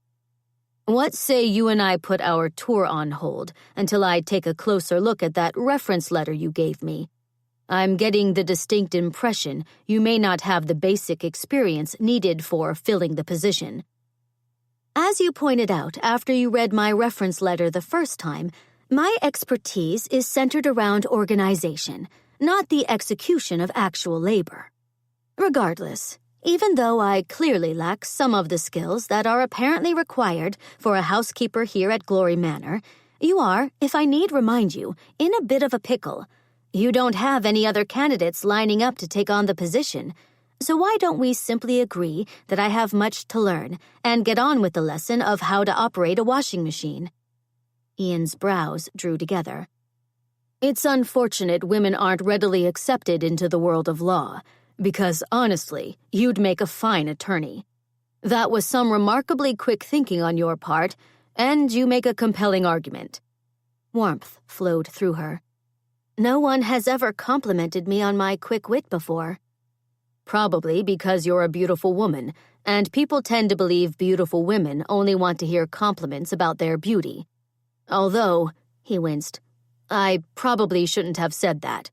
What say you and I put our tour on hold until I take a closer look at that reference letter you gave me? I'm getting the distinct impression you may not have the basic experience needed for filling the position. As you pointed out after you read my reference letter the first time, my expertise is centered around organization, not the execution of actual labor. Regardless, even though I clearly lack some of the skills that are apparently required for a housekeeper here at Glory Manor, you are, if I need remind you, in a bit of a pickle. You don't have any other candidates lining up to take on the position, so why don't we simply agree that I have much to learn and get on with the lesson of how to operate a washing machine? Ian's brows drew together. It's unfortunate women aren't readily accepted into the world of law, because, honestly, you'd make a fine attorney. That was some remarkably quick thinking on your part, and you make a compelling argument. Warmth flowed through her. No one has ever complimented me on my quick wit before. Probably because you're a beautiful woman, and people tend to believe beautiful women only want to hear compliments about their beauty. Although, he winced, I probably shouldn't have said that.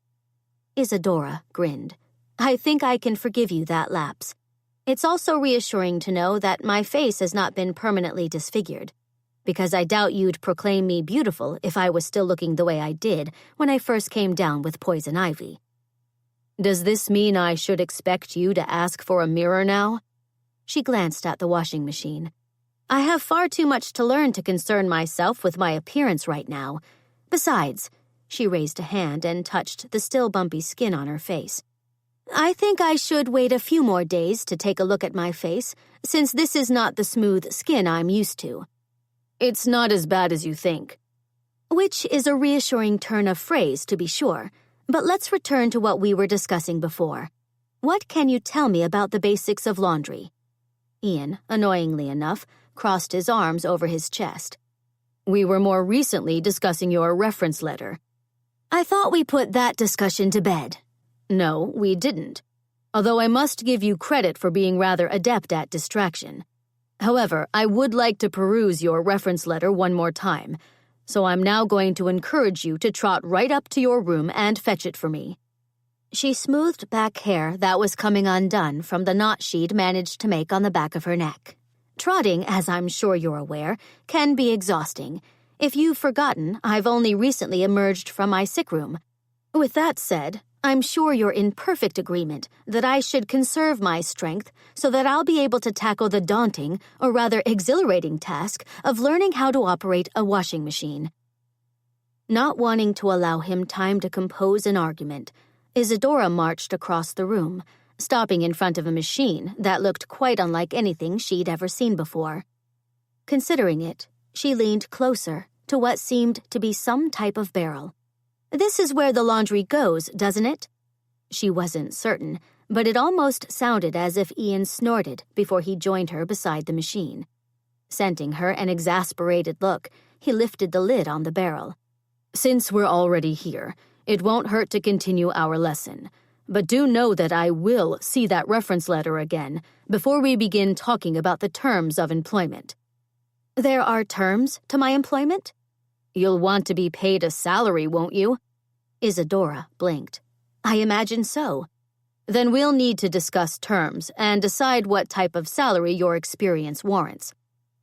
Isadora grinned. I think I can forgive you that lapse. It's also reassuring to know that my face has not been permanently disfigured, because I doubt you'd proclaim me beautiful if I was still looking the way I did when I first came down with poison ivy. Does this mean I should expect you to ask for a mirror now? She glanced at the washing machine. I have far too much to learn to concern myself with my appearance right now. Besides, she raised a hand and touched the still bumpy skin on her face. I think I should wait a few more days to take a look at my face, since this is not the smooth skin I'm used to. It's not as bad as you think. Which is a reassuring turn of phrase, to be sure. But let's return to what we were discussing before. What can you tell me about the basics of laundry? Ian, annoyingly enough, crossed his arms over his chest. We were more recently discussing your reference letter. I thought we put that discussion to bed. No, we didn't. Although I must give you credit for being rather adept at distraction. However, I would like to peruse your reference letter one more time, so I'm now going to encourage you to trot right up to your room and fetch it for me. She smoothed back hair that was coming undone from the knot she'd managed to make on the back of her neck. Trotting, as I'm sure you're aware, can be exhausting. If you've forgotten, I've only recently emerged from my sick room. With that said, I'm sure you're in perfect agreement that I should conserve my strength so that I'll be able to tackle the daunting, or rather exhilarating task of learning how to operate a washing machine. Not wanting to allow him time to compose an argument, Isadora marched across the room, stopping in front of a machine that looked quite unlike anything she'd ever seen before. Considering it, she leaned closer to what seemed to be some type of barrel. This is where the laundry goes, doesn't it? She wasn't certain, but it almost sounded as if Ian snorted before he joined her beside the machine. Sending her an exasperated look, he lifted the lid on the barrel. Since we're already here, it won't hurt to continue our lesson. But do know that I will see that reference letter again before we begin talking about the terms of employment. There are terms to my employment? You'll want to be paid a salary, won't you? Isadora blinked. I imagine so. Then we'll need to discuss terms and decide what type of salary your experience warrants,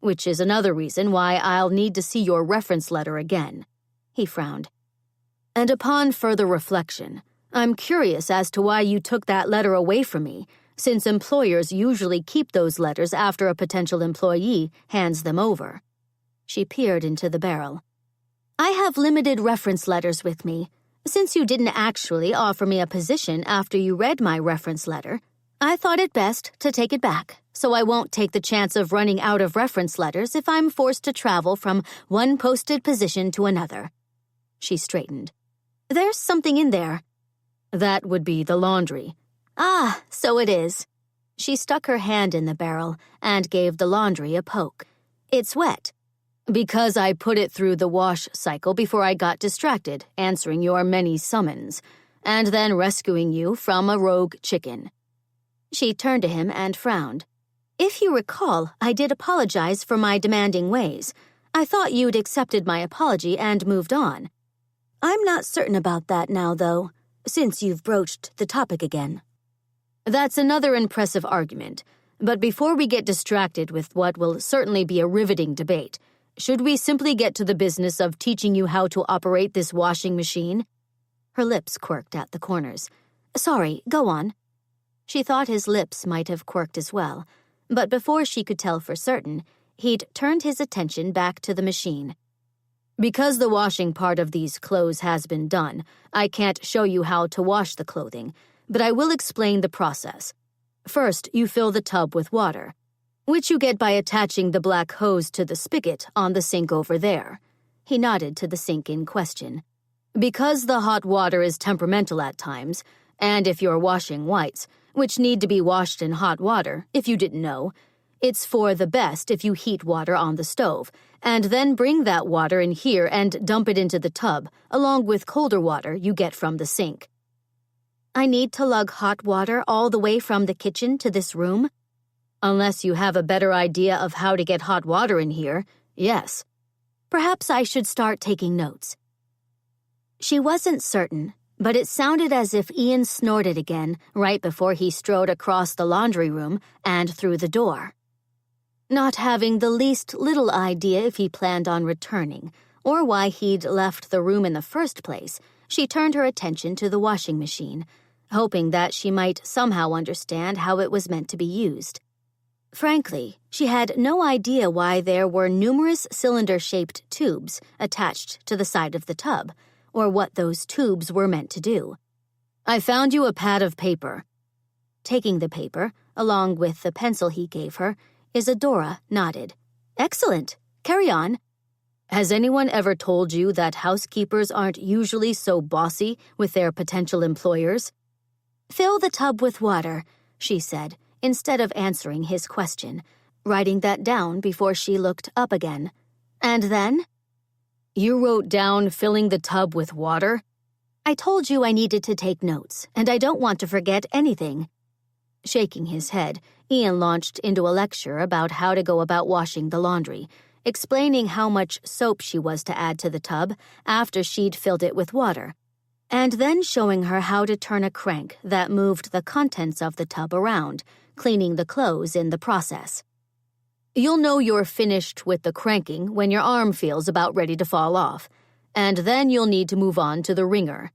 which is another reason why I'll need to see your reference letter again. He frowned. And upon further reflection, I'm curious as to why you took that letter away from me, since employers usually keep those letters after a potential employee hands them over. She peered into the barrel. I have limited reference letters with me. Since you didn't actually offer me a position after you read my reference letter, I thought it best to take it back, so I won't take the chance of running out of reference letters if I'm forced to travel from one posted position to another. She straightened. There's something in there. That would be the laundry. Ah, so it is. She stuck her hand in the barrel and gave the laundry a poke. It's wet. Because I put it through the wash cycle before I got distracted answering your many summons, and then rescuing you from a rogue chicken. She turned to him and frowned. If you recall, I did apologize for my demanding ways. I thought you'd accepted my apology and moved on. I'm not certain about that now, though, since you've broached the topic again. That's another impressive argument, but before we get distracted with what will certainly be a riveting debate, should we simply get to the business of teaching you how to operate this washing machine? Her lips quirked at the corners. Sorry, go on. She thought his lips might have quirked as well, but before she could tell for certain, he'd turned his attention back to the machine. Because the washing part of these clothes has been done, I can't show you how to wash the clothing, but I will explain the process. First, you fill the tub with water, which you get by attaching the black hose to the spigot on the sink over there. He nodded to the sink in question. Because the hot water is temperamental at times, and if you're washing whites, which need to be washed in hot water, if you didn't know, it's for the best if you heat water on the stove, and then bring that water in here and dump it into the tub, along with colder water you get from the sink. I need to lug hot water all the way from the kitchen to this room? Unless you have a better idea of how to get hot water in here, yes. Perhaps I should start taking notes. She wasn't certain, but it sounded as if Ian snorted again right before he strode across the laundry room and through the door. Not having the least little idea if he planned on returning, or why he'd left the room in the first place, she turned her attention to the washing machine, hoping that she might somehow understand how it was meant to be used. Frankly, she had no idea why there were numerous cylinder-shaped tubes attached to the side of the tub, or what those tubes were meant to do. I found you a pad of paper. Taking the paper, along with the pencil he gave her, Isadora nodded. Excellent. Carry on. Has anyone ever told you that housekeepers aren't usually so bossy with their potential employers? Fill the tub with water, she said, instead of answering his question, writing that down before she looked up again. And then? You wrote down filling the tub with water? I told you I needed to take notes, and I don't want to forget anything. Shaking his head, Ian launched into a lecture about how to go about washing the laundry, explaining how much soap she was to add to the tub after she'd filled it with water, and then showing her how to turn a crank that moved the contents of the tub around, cleaning the clothes in the process. You'll know you're finished with the cranking when your arm feels about ready to fall off, and then you'll need to move on to the wringer.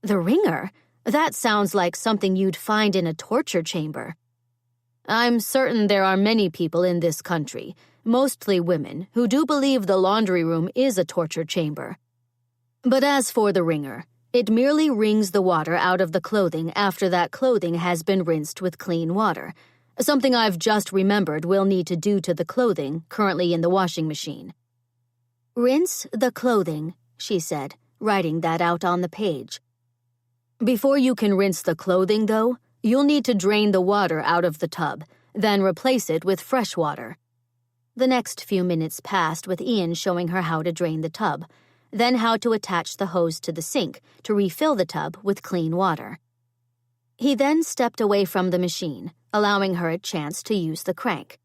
The wringer? That sounds like something you'd find in a torture chamber. I'm certain there are many people in this country, mostly women, who do believe the laundry room is a torture chamber. But as for the wringer, it merely wrings the water out of the clothing after that clothing has been rinsed with clean water, something I've just remembered we'll need to do to the clothing currently in the washing machine. Rinse the clothing, she said, writing that out on the page. Before you can rinse the clothing, though, you'll need to drain the water out of the tub, then replace it with fresh water. The next few minutes passed with Ian showing her how to drain the tub, then how to attach the hose to the sink to refill the tub with clean water. He then stepped away from the machine, allowing her a chance to use the crank.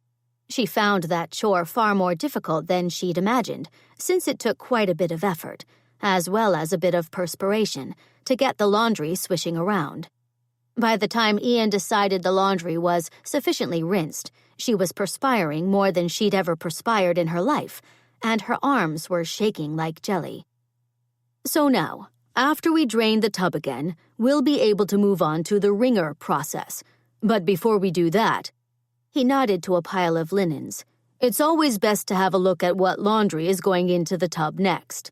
She found that chore far more difficult than she'd imagined, since it took quite a bit of effort, as well as a bit of perspiration, to get the laundry swishing around. By the time Ian decided the laundry was sufficiently rinsed, she was perspiring more than she'd ever perspired in her life, and her arms were shaking like jelly. So now, after we drain the tub again, we'll be able to move on to the wringer process. But before we do that, he nodded to a pile of linens. It's always best to have a look at what laundry is going into the tub next.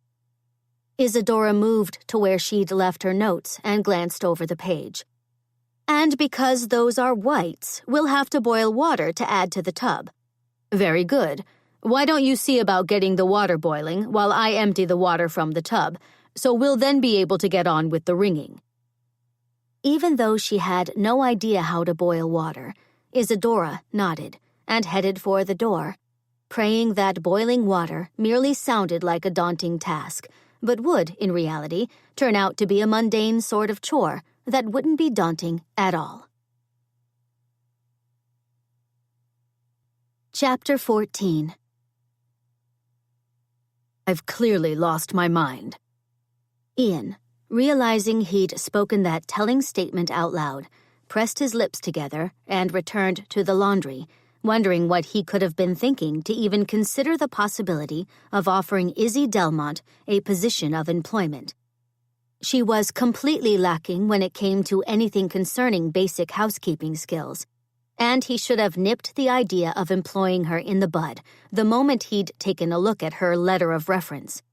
Isadora moved to where she'd left her notes and glanced over the page. And because those are whites, we'll have to boil water to add to the tub. Very good. Why don't you see about getting the water boiling while I empty the water from the tub, so we'll then be able to get on with the wringing. Even though she had no idea how to boil water, Isadora nodded and headed for the door, praying that boiling water merely sounded like a daunting task, but would, in reality, turn out to be a mundane sort of chore that wouldn't be daunting at all. Chapter 14. I've clearly lost my mind. Ian, realizing he'd spoken that telling statement out loud, pressed his lips together and returned to the laundry, wondering what he could have been thinking to even consider the possibility of offering Izzy Delmont a position of employment. She was completely lacking when it came to anything concerning basic housekeeping skills, and he should have nipped the idea of employing her in the bud the moment he'd taken a look at her letter of reference.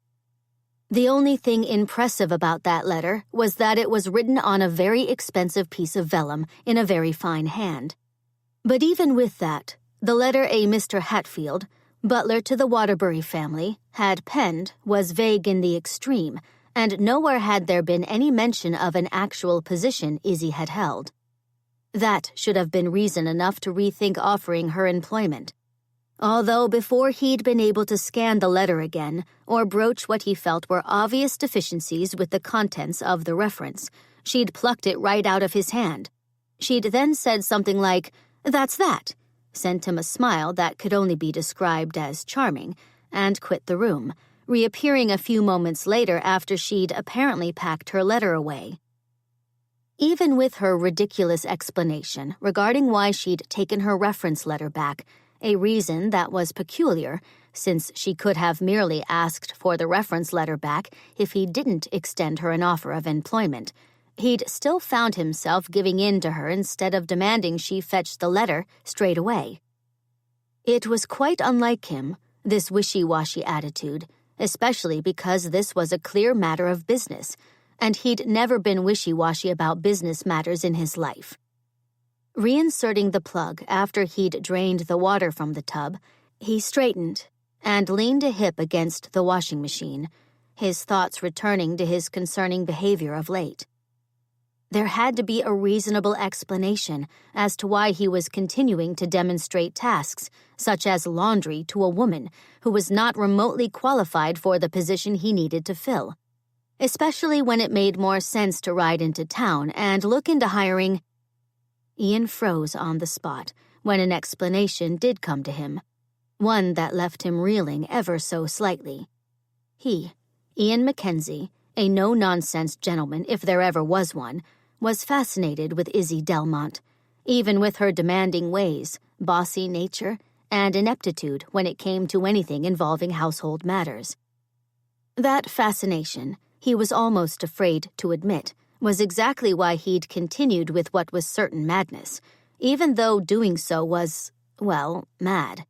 The only thing impressive about that letter was that it was written on a very expensive piece of vellum in a very fine hand. But even with that, the letter a Mr. Hatfield, butler to the Waterbury family, had penned was vague in the extreme, and nowhere had there been any mention of an actual position Izzy had held. That should have been reason enough to rethink offering her employment. Although before he'd been able to scan the letter again or broach what he felt were obvious deficiencies with the contents of the reference, she'd plucked it right out of his hand. She'd then said something like, "That's that," sent him a smile that could only be described as charming, and quit the room, reappearing a few moments later after she'd apparently packed her letter away. Even with her ridiculous explanation regarding why she'd taken her reference letter back, a reason that was peculiar, since she could have merely asked for the reference letter back if he didn't extend her an offer of employment, he'd still found himself giving in to her instead of demanding she fetch the letter straight away. It was quite unlike him, this wishy-washy attitude, especially because this was a clear matter of business, and he'd never been wishy-washy about business matters in his life. Reinserting the plug after he'd drained the water from the tub, he straightened and leaned a hip against the washing machine, his thoughts returning to his concerning behavior of late. There had to be a reasonable explanation as to why he was continuing to demonstrate tasks, such as laundry, to a woman who was not remotely qualified for the position he needed to fill, especially when it made more sense to ride into town and look into hiring. Ian froze on the spot when an explanation did come to him, one that left him reeling ever so slightly. He, Ian MacKenzie, a no-nonsense gentleman if there ever was one, was fascinated with Izzy Delmont, even with her demanding ways, bossy nature, and ineptitude when it came to anything involving household matters. That fascination, he was almost afraid to admit, was exactly why he'd continued with what was certain madness, even though doing so was, well, mad.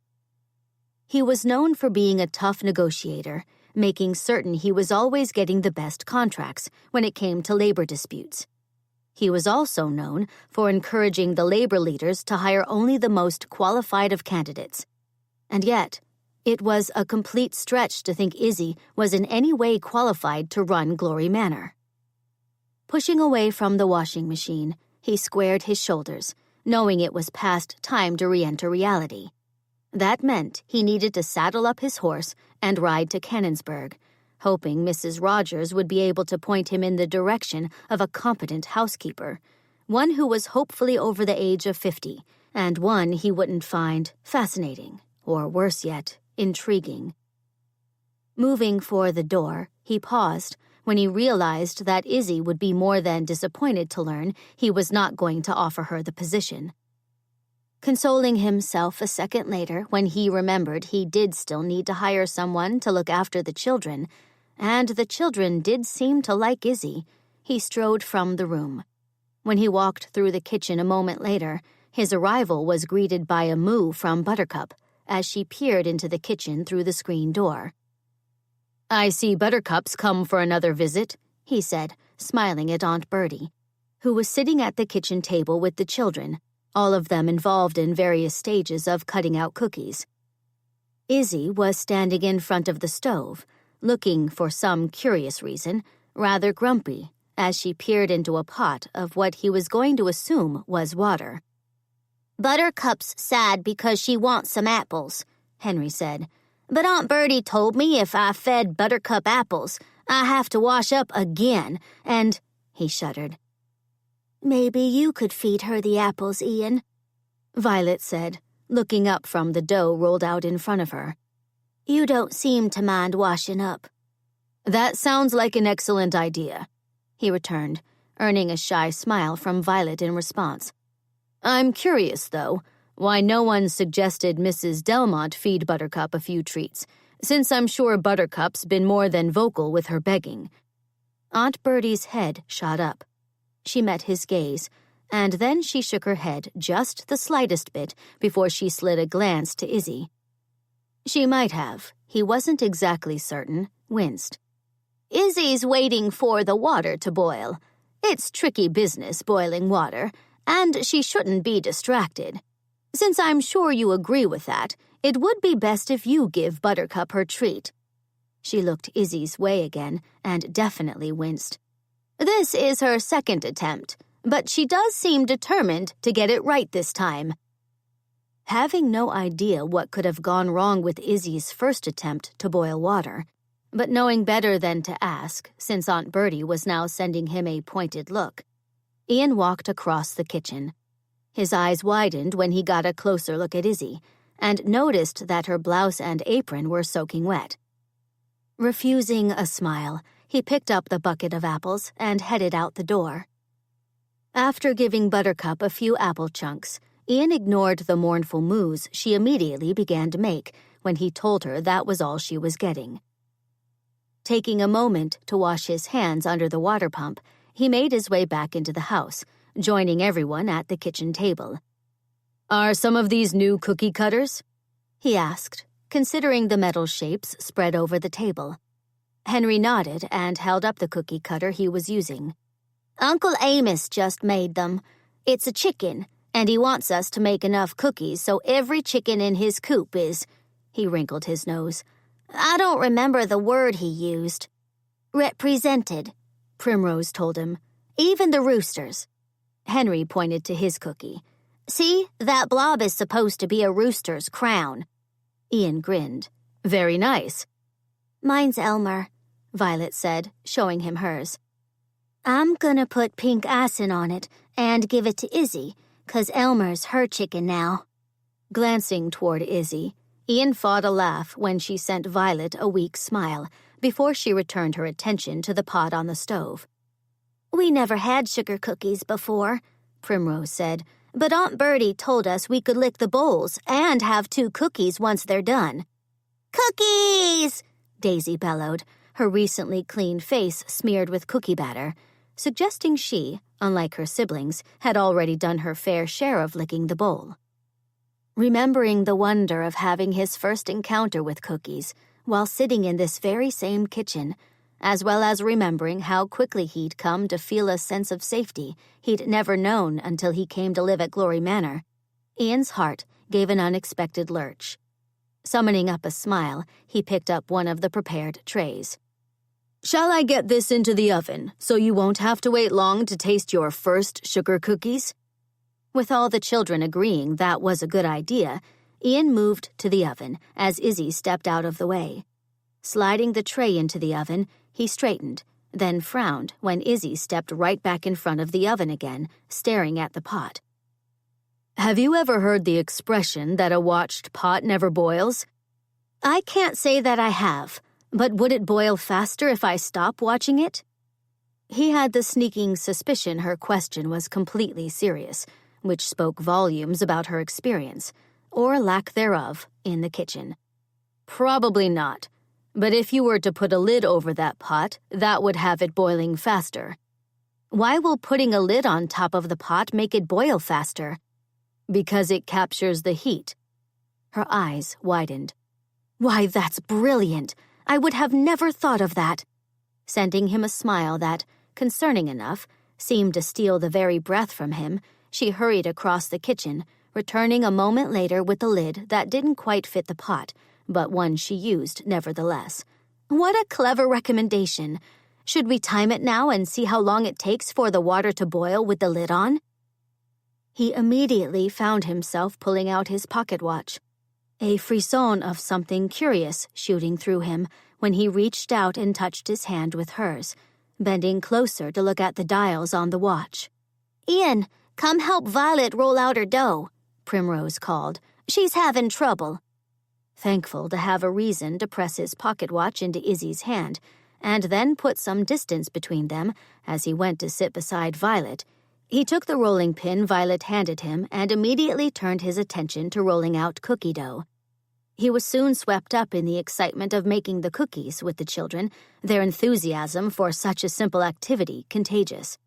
He was known for being a tough negotiator, making certain he was always getting the best contracts when it came to labor disputes. He was also known for encouraging the labor leaders to hire only the most qualified of candidates. And yet, it was a complete stretch to think Izzy was in any way qualified to run Glory Manor. Pushing away from the washing machine, he squared his shoulders, knowing it was past time to re-enter reality. That meant he needed to saddle up his horse and ride to Canonsburg, hoping Mrs. Rogers would be able to point him in the direction of a competent housekeeper, one who was hopefully over the age of 50, and one he wouldn't find fascinating, or worse yet, intriguing. Moving for the door, he paused when he realized that Izzy would be more than disappointed to learn he was not going to offer her the position. Consoling himself a second later when he remembered he did still need to hire someone to look after the children, and the children did seem to like Izzy, he strode from the room. When he walked through the kitchen a moment later, his arrival was greeted by a moo from Buttercup as she peered into the kitchen through the screen door. "I see Buttercup's come for another visit," he said, smiling at Aunt Bertie, who was sitting at the kitchen table with the children, all of them involved in various stages of cutting out cookies. Izzy was standing in front of the stove, looking, for some curious reason, rather grumpy, as she peered into a pot of what he was going to assume was water. "Buttercup's sad because she wants some apples," Henry said. "But Aunt Bertie told me if I fed Buttercup apples, I have to wash up again, and—" he shuddered. "Maybe you could feed her the apples, Ian," Violet said, looking up from the dough rolled out in front of her. "You don't seem to mind washing up." "That sounds like an excellent idea," he returned, earning a shy smile from Violet in response. "I'm curious, though, why no one suggested Mrs. Delmont feed Buttercup a few treats, since I'm sure Buttercup's been more than vocal with her begging." Aunt Bertie's head shot up. She met his gaze, and then she shook her head just the slightest bit before she slid a glance to Izzy. She might have, he wasn't exactly certain, winced. "Izzy's waiting for the water to boil. It's tricky business boiling water, and she shouldn't be distracted. Since I'm sure you agree with that, it would be best if you give Buttercup her treat." She looked Izzy's way again and definitely winced. "This is her second attempt, but she does seem determined to get it right this time." Having no idea what could have gone wrong with Izzy's first attempt to boil water, but knowing better than to ask, since Aunt Bertie was now sending him a pointed look, Ian walked across the kitchen. His eyes widened when he got a closer look at Izzy, and noticed that her blouse and apron were soaking wet. Refusing a smile, he picked up the bucket of apples and headed out the door. After giving Buttercup a few apple chunks, Ian ignored the mournful moos she immediately began to make when he told her that was all she was getting. Taking a moment to wash his hands under the water pump, he made his way back into the house, joining everyone at the kitchen table. "Are some of these new cookie cutters?" he asked, considering the metal shapes spread over the table. Henry nodded and held up the cookie cutter he was using. "Uncle Amos just made them. It's a chicken, and he wants us to make enough cookies so every chicken in his coop is—" he wrinkled his nose. "I don't remember the word he used." "Represented," Primrose told him. "Even the roosters." Henry pointed to his cookie. "See, that blob is supposed to be a rooster's crown." Ian grinned. "Very nice." "Mine's Elmer," Violet said, showing him hers. "I'm gonna put pink icing on it and give it to Izzy, 'cause Elmer's her chicken now." Glancing toward Izzy, Ian fought a laugh when she sent Violet a weak smile before she returned her attention to the pot on the stove. "We never had sugar cookies before," Primrose said, "but Aunt Bertie told us we could lick the bowls and have 2 cookies once they're done." "Cookies!" Daisy bellowed, her recently cleaned face smeared with cookie batter, suggesting she, unlike her siblings, had already done her fair share of licking the bowl. Remembering the wonder of having his first encounter with cookies while sitting in this very same kitchen, as well as remembering how quickly he'd come to feel a sense of safety he'd never known until he came to live at Glory Manor, Ian's heart gave an unexpected lurch. Summoning up a smile, he picked up one of the prepared trays. "Shall I get this into the oven so you won't have to wait long to taste your first sugar cookies?" With all the children agreeing that was a good idea, Ian moved to the oven as Izzy stepped out of the way. Sliding the tray into the oven, he straightened, then frowned when Izzy stepped right back in front of the oven again, staring at the pot. Have you ever heard the expression that a watched pot never boils? I can't say that I have, but would it boil faster if I stop watching it? He had the sneaking suspicion her question was completely serious, which spoke volumes about her experience, or lack thereof, in the kitchen. Probably not. But if you were to put a lid over that pot, that would have it boiling faster. Why will putting a lid on top of the pot make it boil faster? Because it captures the heat. Her eyes widened. Why, that's brilliant! I would have never thought of that. Sending him a smile that, concerning enough, seemed to steal the very breath from him, she hurried across the kitchen, returning a moment later with the lid that didn't quite fit the pot, but one she used nevertheless. What a clever recommendation! Should we time it now and see how long it takes for the water to boil with the lid on? He immediately found himself pulling out his pocket watch, a frisson of something curious shooting through him when he reached out and touched his hand with hers, bending closer to look at the dials on the watch. "Ian, come help Violet roll out her dough," Primrose called. "She's having trouble." Thankful to have a reason to press his pocket watch into Izzy's hand, and then put some distance between them as he went to sit beside Violet, he took the rolling pin Violet handed him and immediately turned his attention to rolling out cookie dough. He was soon swept up in the excitement of making the cookies with the children, their enthusiasm for such a simple activity contagious.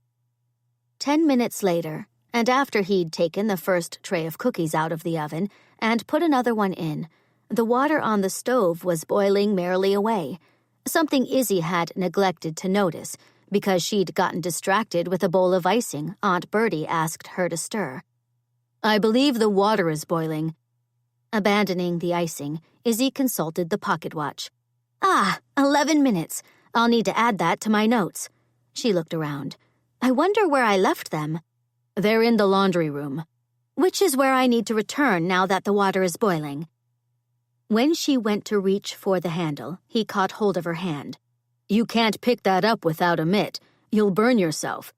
10 minutes later, and after he'd taken the first tray of cookies out of the oven and put another one in, the water on the stove was boiling merrily away, something Izzy had neglected to notice because she'd gotten distracted with a bowl of icing Aunt Bertie asked her to stir. "I believe the water is boiling." Abandoning the icing, Izzy consulted the pocket watch. 11 minutes. I'll need to add that to my notes. She looked around. I wonder where I left them. "They're in the laundry room." "Which is where I need to return now that the water is boiling." When she went to reach for the handle, he caught hold of her hand. "You can't pick that up without a mitt. You'll burn yourself.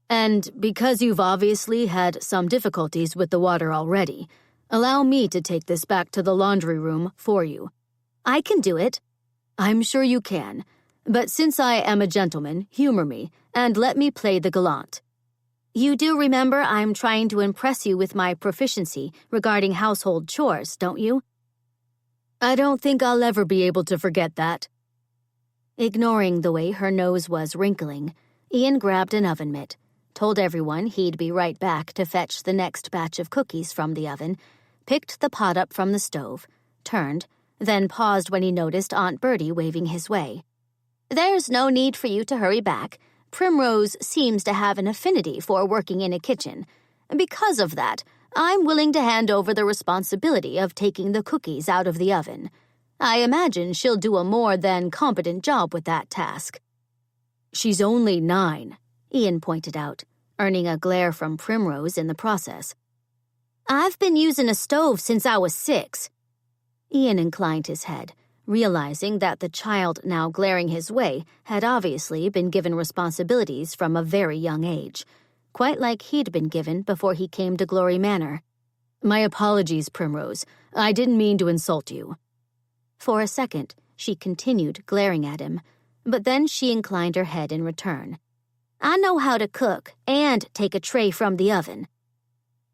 And because you've obviously had some difficulties with the water already, allow me to take this back to the laundry room for you." "I can do it." "I'm sure you can. But since I am a gentleman, humor me, and let me play the gallant." "You do remember I'm trying to impress you with my proficiency regarding household chores, don't you?" "I don't think I'll ever be able to forget that." Ignoring the way her nose was wrinkling, Ian grabbed an oven mitt, told everyone he'd be right back to fetch the next batch of cookies from the oven, picked the pot up from the stove, turned, then paused when he noticed Aunt Bertie waving his way. "There's no need for you to hurry back. Primrose seems to have an affinity for working in a kitchen. Because of that, I'm willing to hand over the responsibility of taking the cookies out of the oven. I imagine she'll do a more than competent job with that task." "She's only 9, Ian pointed out, earning a glare from Primrose in the process. "I've been using a stove since I was 6. Ian inclined his head, realizing that the child now glaring his way had obviously been given responsibilities from a very young age, quite like he'd been given before he came to Glory Manor. "My apologies, Primrose. I didn't mean to insult you." For a second, she continued glaring at him, but then she inclined her head in return. "I know how to cook and take a tray from the oven."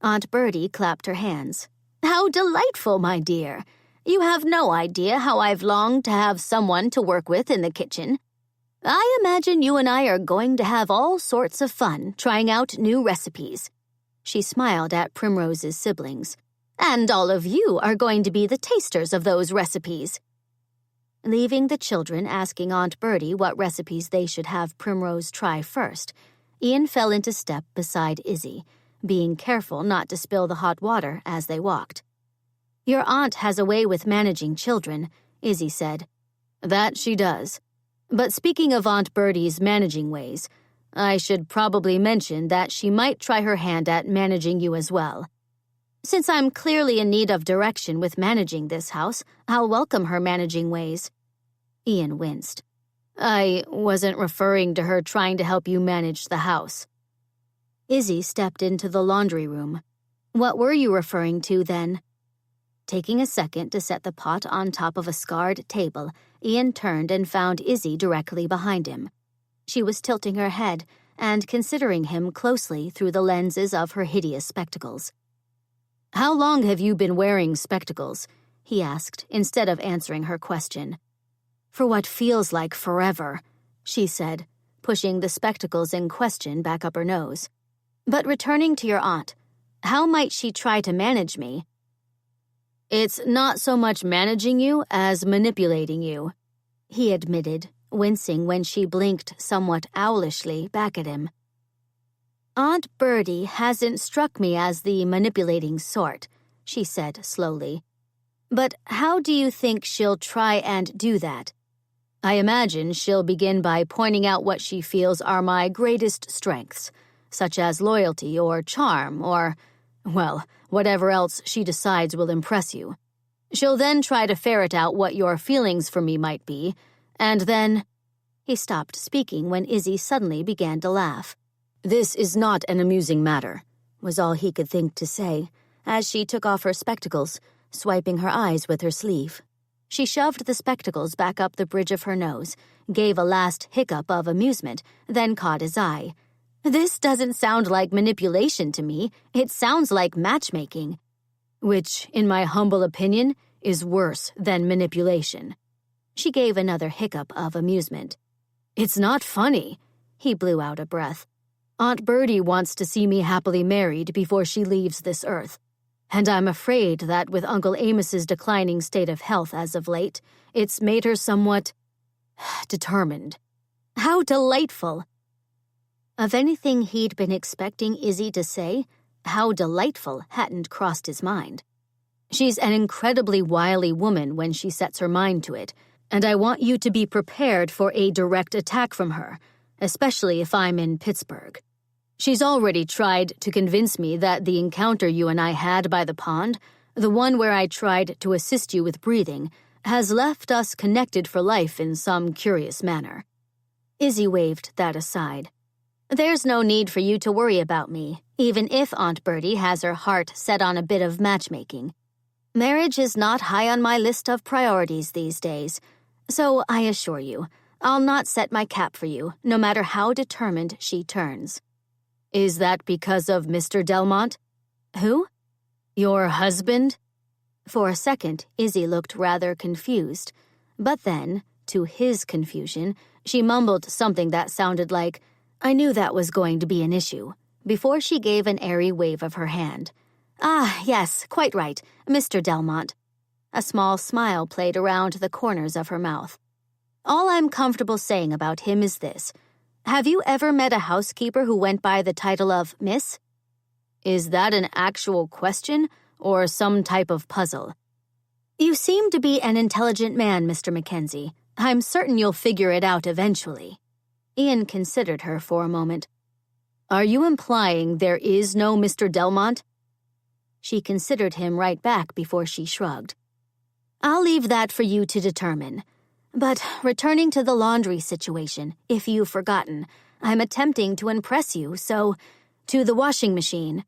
Aunt Bertie clapped her hands. "How delightful, my dear! You have no idea how I've longed to have someone to work with in the kitchen. I imagine you and I are going to have all sorts of fun trying out new recipes." She smiled at Primrose's siblings. "And all of you are going to be the tasters of those recipes." Leaving the children asking Aunt Bertie what recipes they should have Primrose try first, Ian fell into step beside Izzy, being careful not to spill the hot water as they walked. "Your aunt has a way with managing children," Izzy said. "That she does. But speaking of Aunt Bertie's managing ways, I should probably mention that she might try her hand at managing you as well." "Since I'm clearly in need of direction with managing this house, I'll welcome her managing ways." Ian winced. I wasn't referring to her trying to help you manage the house. Izzy stepped into the laundry room. What were you referring to then? Taking a second to set the pot on top of a scarred table, Ian turned and found Izzy directly behind him. She was tilting her head and considering him closely through the lenses of her hideous spectacles. How long have you been wearing spectacles? He asked, instead of answering her question. For what feels like forever, she said, pushing the spectacles in question back up her nose. But returning to your aunt, how might she try to manage me? It's not so much managing you as manipulating you, he admitted, wincing when she blinked somewhat owlishly back at him. Aunt Bertie hasn't struck me as the manipulating sort, she said slowly. But how do you think she'll try and do that? I imagine she'll begin by pointing out what she feels are my greatest strengths, such as loyalty or charm or, well, whatever else she decides will impress you. She'll then try to ferret out what your feelings for me might be, and then— He stopped speaking when Izzy suddenly began to laugh. This is not an amusing matter, was all he could think to say, as she took off her spectacles, swiping her eyes with her sleeve. She shoved the spectacles back up the bridge of her nose, gave a last hiccup of amusement, then caught his eye. This doesn't sound like manipulation to me. It sounds like matchmaking. Which, in my humble opinion, is worse than manipulation. She gave another hiccup of amusement. It's not funny, he blew out a breath. Aunt Bertie wants to see me happily married before she leaves this earth. And I'm afraid that with Uncle Amos's declining state of health as of late, it's made her somewhat determined. How delightful! Of anything he'd been expecting Izzy to say, how delightful hadn't crossed his mind. She's an incredibly wily woman when she sets her mind to it, and I want you to be prepared for a direct attack from her, especially if I'm in Pittsburgh. She's already tried to convince me that the encounter you and I had by the pond, the one where I tried to assist you with breathing, has left us connected for life in some curious manner. Izzy waved that aside. There's no need for you to worry about me, even if Aunt Bertie has her heart set on a bit of matchmaking. Marriage is not high on my list of priorities these days, so I assure you, I'll not set my cap for you, no matter how determined she turns. Is that because of Mr. Delmont? Who? Your husband? For a second, Izzy looked rather confused, but then, to his confusion, she mumbled something that sounded like, I knew that was going to be an issue, before she gave an airy wave of her hand. Ah, yes, quite right, Mr. Delmont. A small smile played around the corners of her mouth. All I'm comfortable saying about him is this. Have you ever met a housekeeper who went by the title of Miss? Is that an actual question or some type of puzzle? You seem to be an intelligent man, Mr. MacKenzie. I'm certain you'll figure it out eventually. Ian considered her for a moment. Are you implying there is no Mr. Delmont? She considered him right back before she shrugged. I'll leave that for you to determine. But returning to the laundry situation, if you've forgotten, I'm attempting to impress you, so to the washing machine.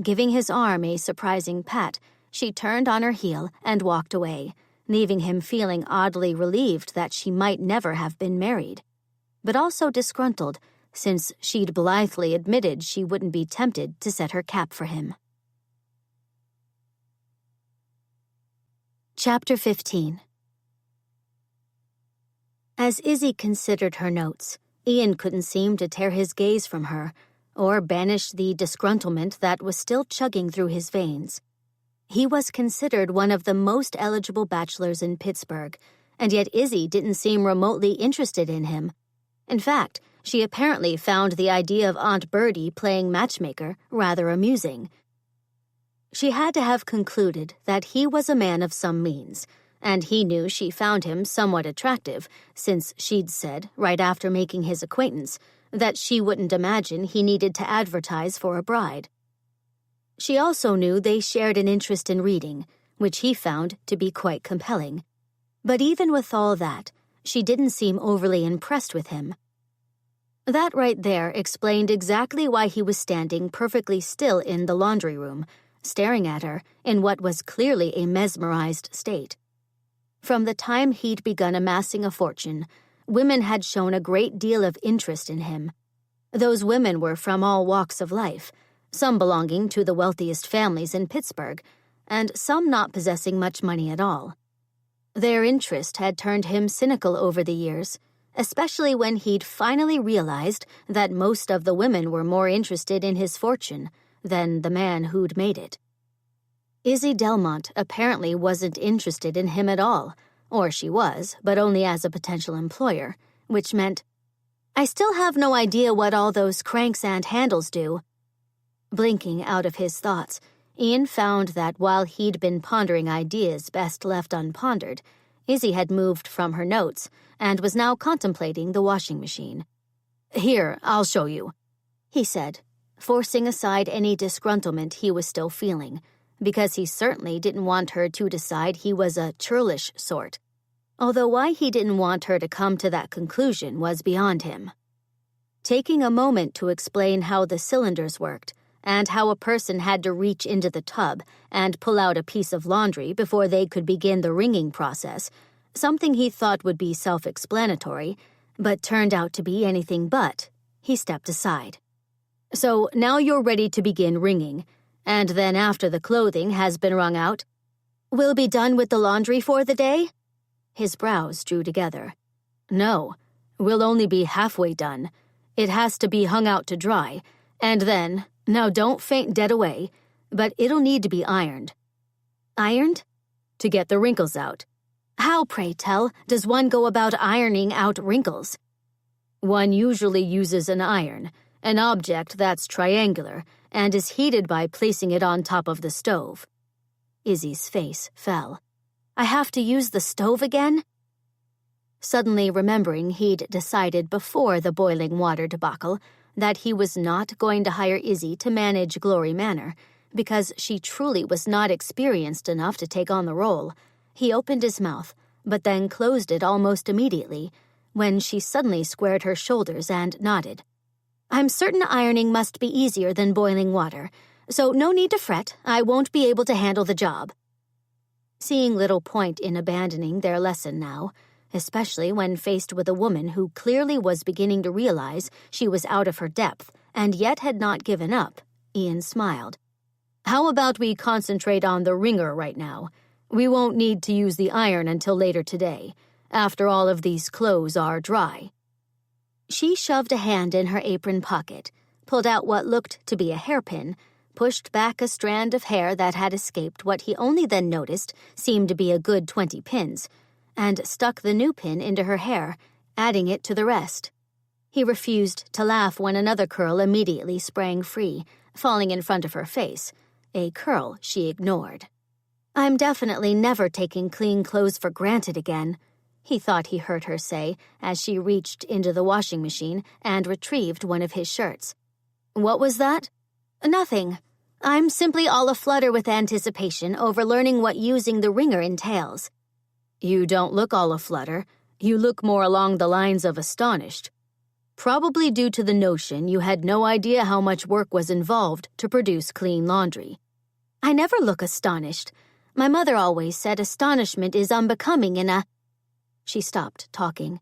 Giving his arm a surprising pat, she turned on her heel and walked away, leaving him feeling oddly relieved that she might never have been married, but also disgruntled, since she'd blithely admitted she wouldn't be tempted to set her cap for him. Chapter 15. As Izzy considered her notes, Ian couldn't seem to tear his gaze from her, or banish the disgruntlement that was still chugging through his veins. He was considered one of the most eligible bachelors in Pittsburgh, and yet Izzy didn't seem remotely interested in him. In fact, she apparently found the idea of Aunt Bertie playing matchmaker rather amusing. She had to have concluded that he was a man of some means, and he knew she found him somewhat attractive, since she'd said, right after making his acquaintance, that she wouldn't imagine he needed to advertise for a bride. She also knew they shared an interest in reading, which he found to be quite compelling. But even with all that, She didn't seem overly impressed with him. That right there explained exactly why he was standing perfectly still in the laundry room, staring at her in what was clearly a mesmerized state. From the time he'd begun amassing a fortune, women had shown a great deal of interest in him. Those women were from all walks of life, some belonging to the wealthiest families in Pittsburgh, and some not possessing much money at all. Their interest had turned him cynical over the years, especially when he'd finally realized that most of the women were more interested in his fortune than the man who'd made it. Izzy Delmont apparently wasn't interested in him at all, or she was, but only as a potential employer, which meant, "I still have no idea what all those cranks and handles do." Blinking out of his thoughts, Ian found that while he'd been pondering ideas best left unpondered, Izzy had moved from her notes and was now contemplating the washing machine. "Here, I'll show you," he said, forcing aside any disgruntlement he was still feeling, because he certainly didn't want her to decide he was a churlish sort, although why he didn't want her to come to that conclusion was beyond him. Taking a moment to explain how the cylinders worked, and how a person had to reach into the tub and pull out a piece of laundry before they could begin the wringing process, something he thought would be self-explanatory, but turned out to be anything but, he stepped aside. "So now you're ready to begin wringing, and then after the clothing has been wrung out, we'll be done with the laundry for the day?" His brows drew together. "No, we'll only be halfway done. It has to be hung out to dry, and then, now don't faint dead away, but it'll need to be ironed." "Ironed?" "To get the wrinkles out." "How, pray tell, does one go about ironing out wrinkles?" "One usually uses an iron, an object that's triangular, and is heated by placing it on top of the stove." Izzy's face fell. "I have to use the stove again?" Suddenly remembering he'd decided before the boiling water debacle that he was not going to hire Izzy to manage Glory Manor, because she truly was not experienced enough to take on the role, he opened his mouth, but then closed it almost immediately, when she suddenly squared her shoulders and nodded. "I'm certain ironing must be easier than boiling water, so no need to fret, I won't be able to handle the job." Seeing little point in abandoning their lesson now, especially when faced with a woman who clearly was beginning to realize she was out of her depth and yet had not given up, Ian smiled. "How about we concentrate on the wringer right now? We won't need to use the iron until later today, after all of these clothes are dry." She shoved a hand in her apron pocket, pulled out what looked to be a hairpin, pushed back a strand of hair that had escaped what he only then noticed seemed to be a good 20 pins, and stuck the new pin into her hair, adding it to the rest. He refused to laugh when another curl immediately sprang free, falling in front of her face, a curl she ignored. "I'm definitely never taking clean clothes for granted again," he thought he heard her say as she reached into the washing machine and retrieved one of his shirts. "What was that?" "Nothing. I'm simply all aflutter with anticipation over learning what using the wringer entails." "You don't look all aflutter. You look more along the lines of astonished. Probably due to the notion you had no idea how much work was involved to produce clean laundry." "I never look astonished. My mother always said astonishment is unbecoming in a—" She stopped talking,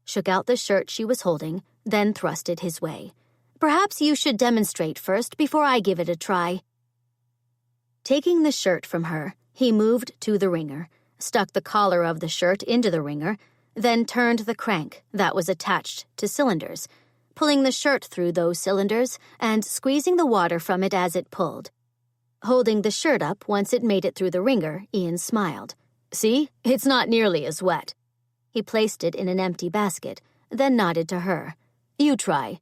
shook out the shirt she was holding, then thrust it his way. "Perhaps you should demonstrate first before I give it a try." Taking the shirt from her, he moved to the wringer, stuck the collar of the shirt into the wringer, then turned the crank that was attached to cylinders, pulling the shirt through those cylinders and squeezing the water from it as it pulled. Holding the shirt up once it made it through the wringer, Ian smiled. "See, it's not nearly as wet." He placed it in an empty basket, then nodded to her. "You try."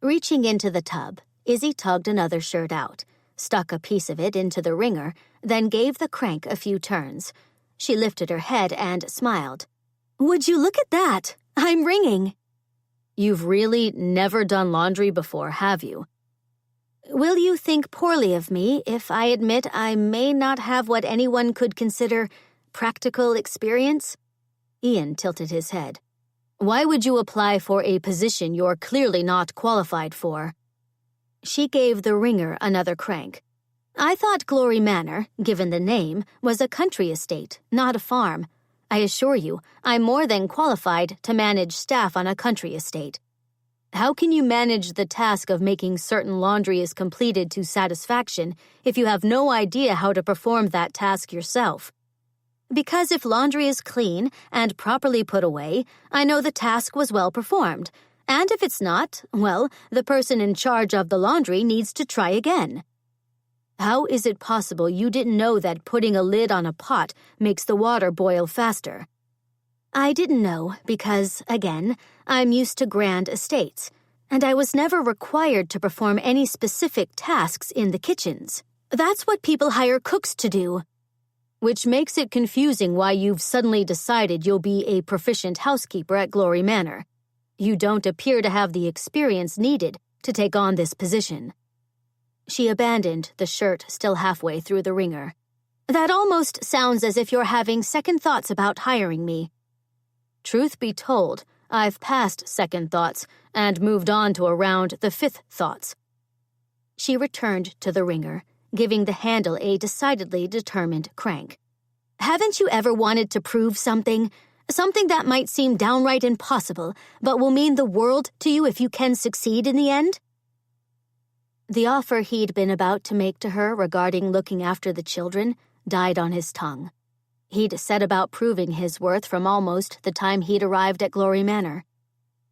Reaching into the tub, Izzy tugged another shirt out, stuck a piece of it into the wringer, then gave the crank a few turns. She lifted her head and smiled. "Would you look at that? I'm wringing." "You've really never done laundry before, have you?" "Will you think poorly of me if I admit I may not have what anyone could consider practical experience?" Ian tilted his head. Why would you apply for a position you're clearly not qualified for? She gave the ringer another crank. I thought Glory Manor, given the name, was a country estate, not a farm. I assure you, I'm more than qualified to manage staff on a country estate. How can you manage the task of making certain laundry is completed to satisfaction if you have no idea how to perform that task yourself? Because if laundry is clean and properly put away, I know the task was well performed. And if it's not, well, the person in charge of the laundry needs to try again. How is it possible you didn't know that putting a lid on a pot makes the water boil faster? I didn't know because, again, I'm used to grand estates, and I was never required to perform any specific tasks in the kitchens. That's what people hire cooks to do. Which makes it confusing why you've suddenly decided you'll be a proficient housekeeper at Glory Manor. You don't appear to have the experience needed to take on this position. She abandoned the shirt still halfway through the ringer. That almost sounds as if you're having second thoughts about hiring me. Truth be told, I've passed second thoughts and moved on to around the fifth thoughts. She returned to the ringer, giving the handle a decidedly determined crank. Haven't you ever wanted to prove something? Something that might seem downright impossible, but will mean the world to you if you can succeed in the end? The offer he'd been about to make to her regarding looking after the children died on his tongue. He'd set about proving his worth from almost the time he'd arrived at Glory Manor.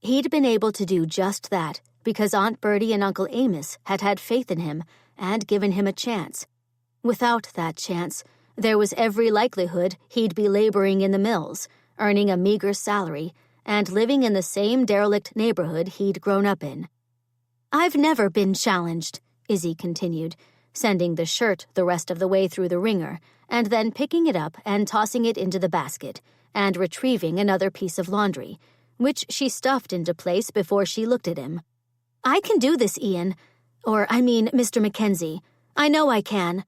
He'd been able to do just that because Aunt Bertie and Uncle Amos had had faith in him and given him a chance. Without that chance, there was every likelihood he'd be laboring in the mills, earning a meager salary, and living in the same derelict neighborhood he'd grown up in. I've never been challenged, Izzy continued, sending the shirt the rest of the way through the ringer, and then picking it up and tossing it into the basket, and retrieving another piece of laundry, which she stuffed into place before she looked at him. I can do this, Ian. Mr. MacKenzie. I know I can.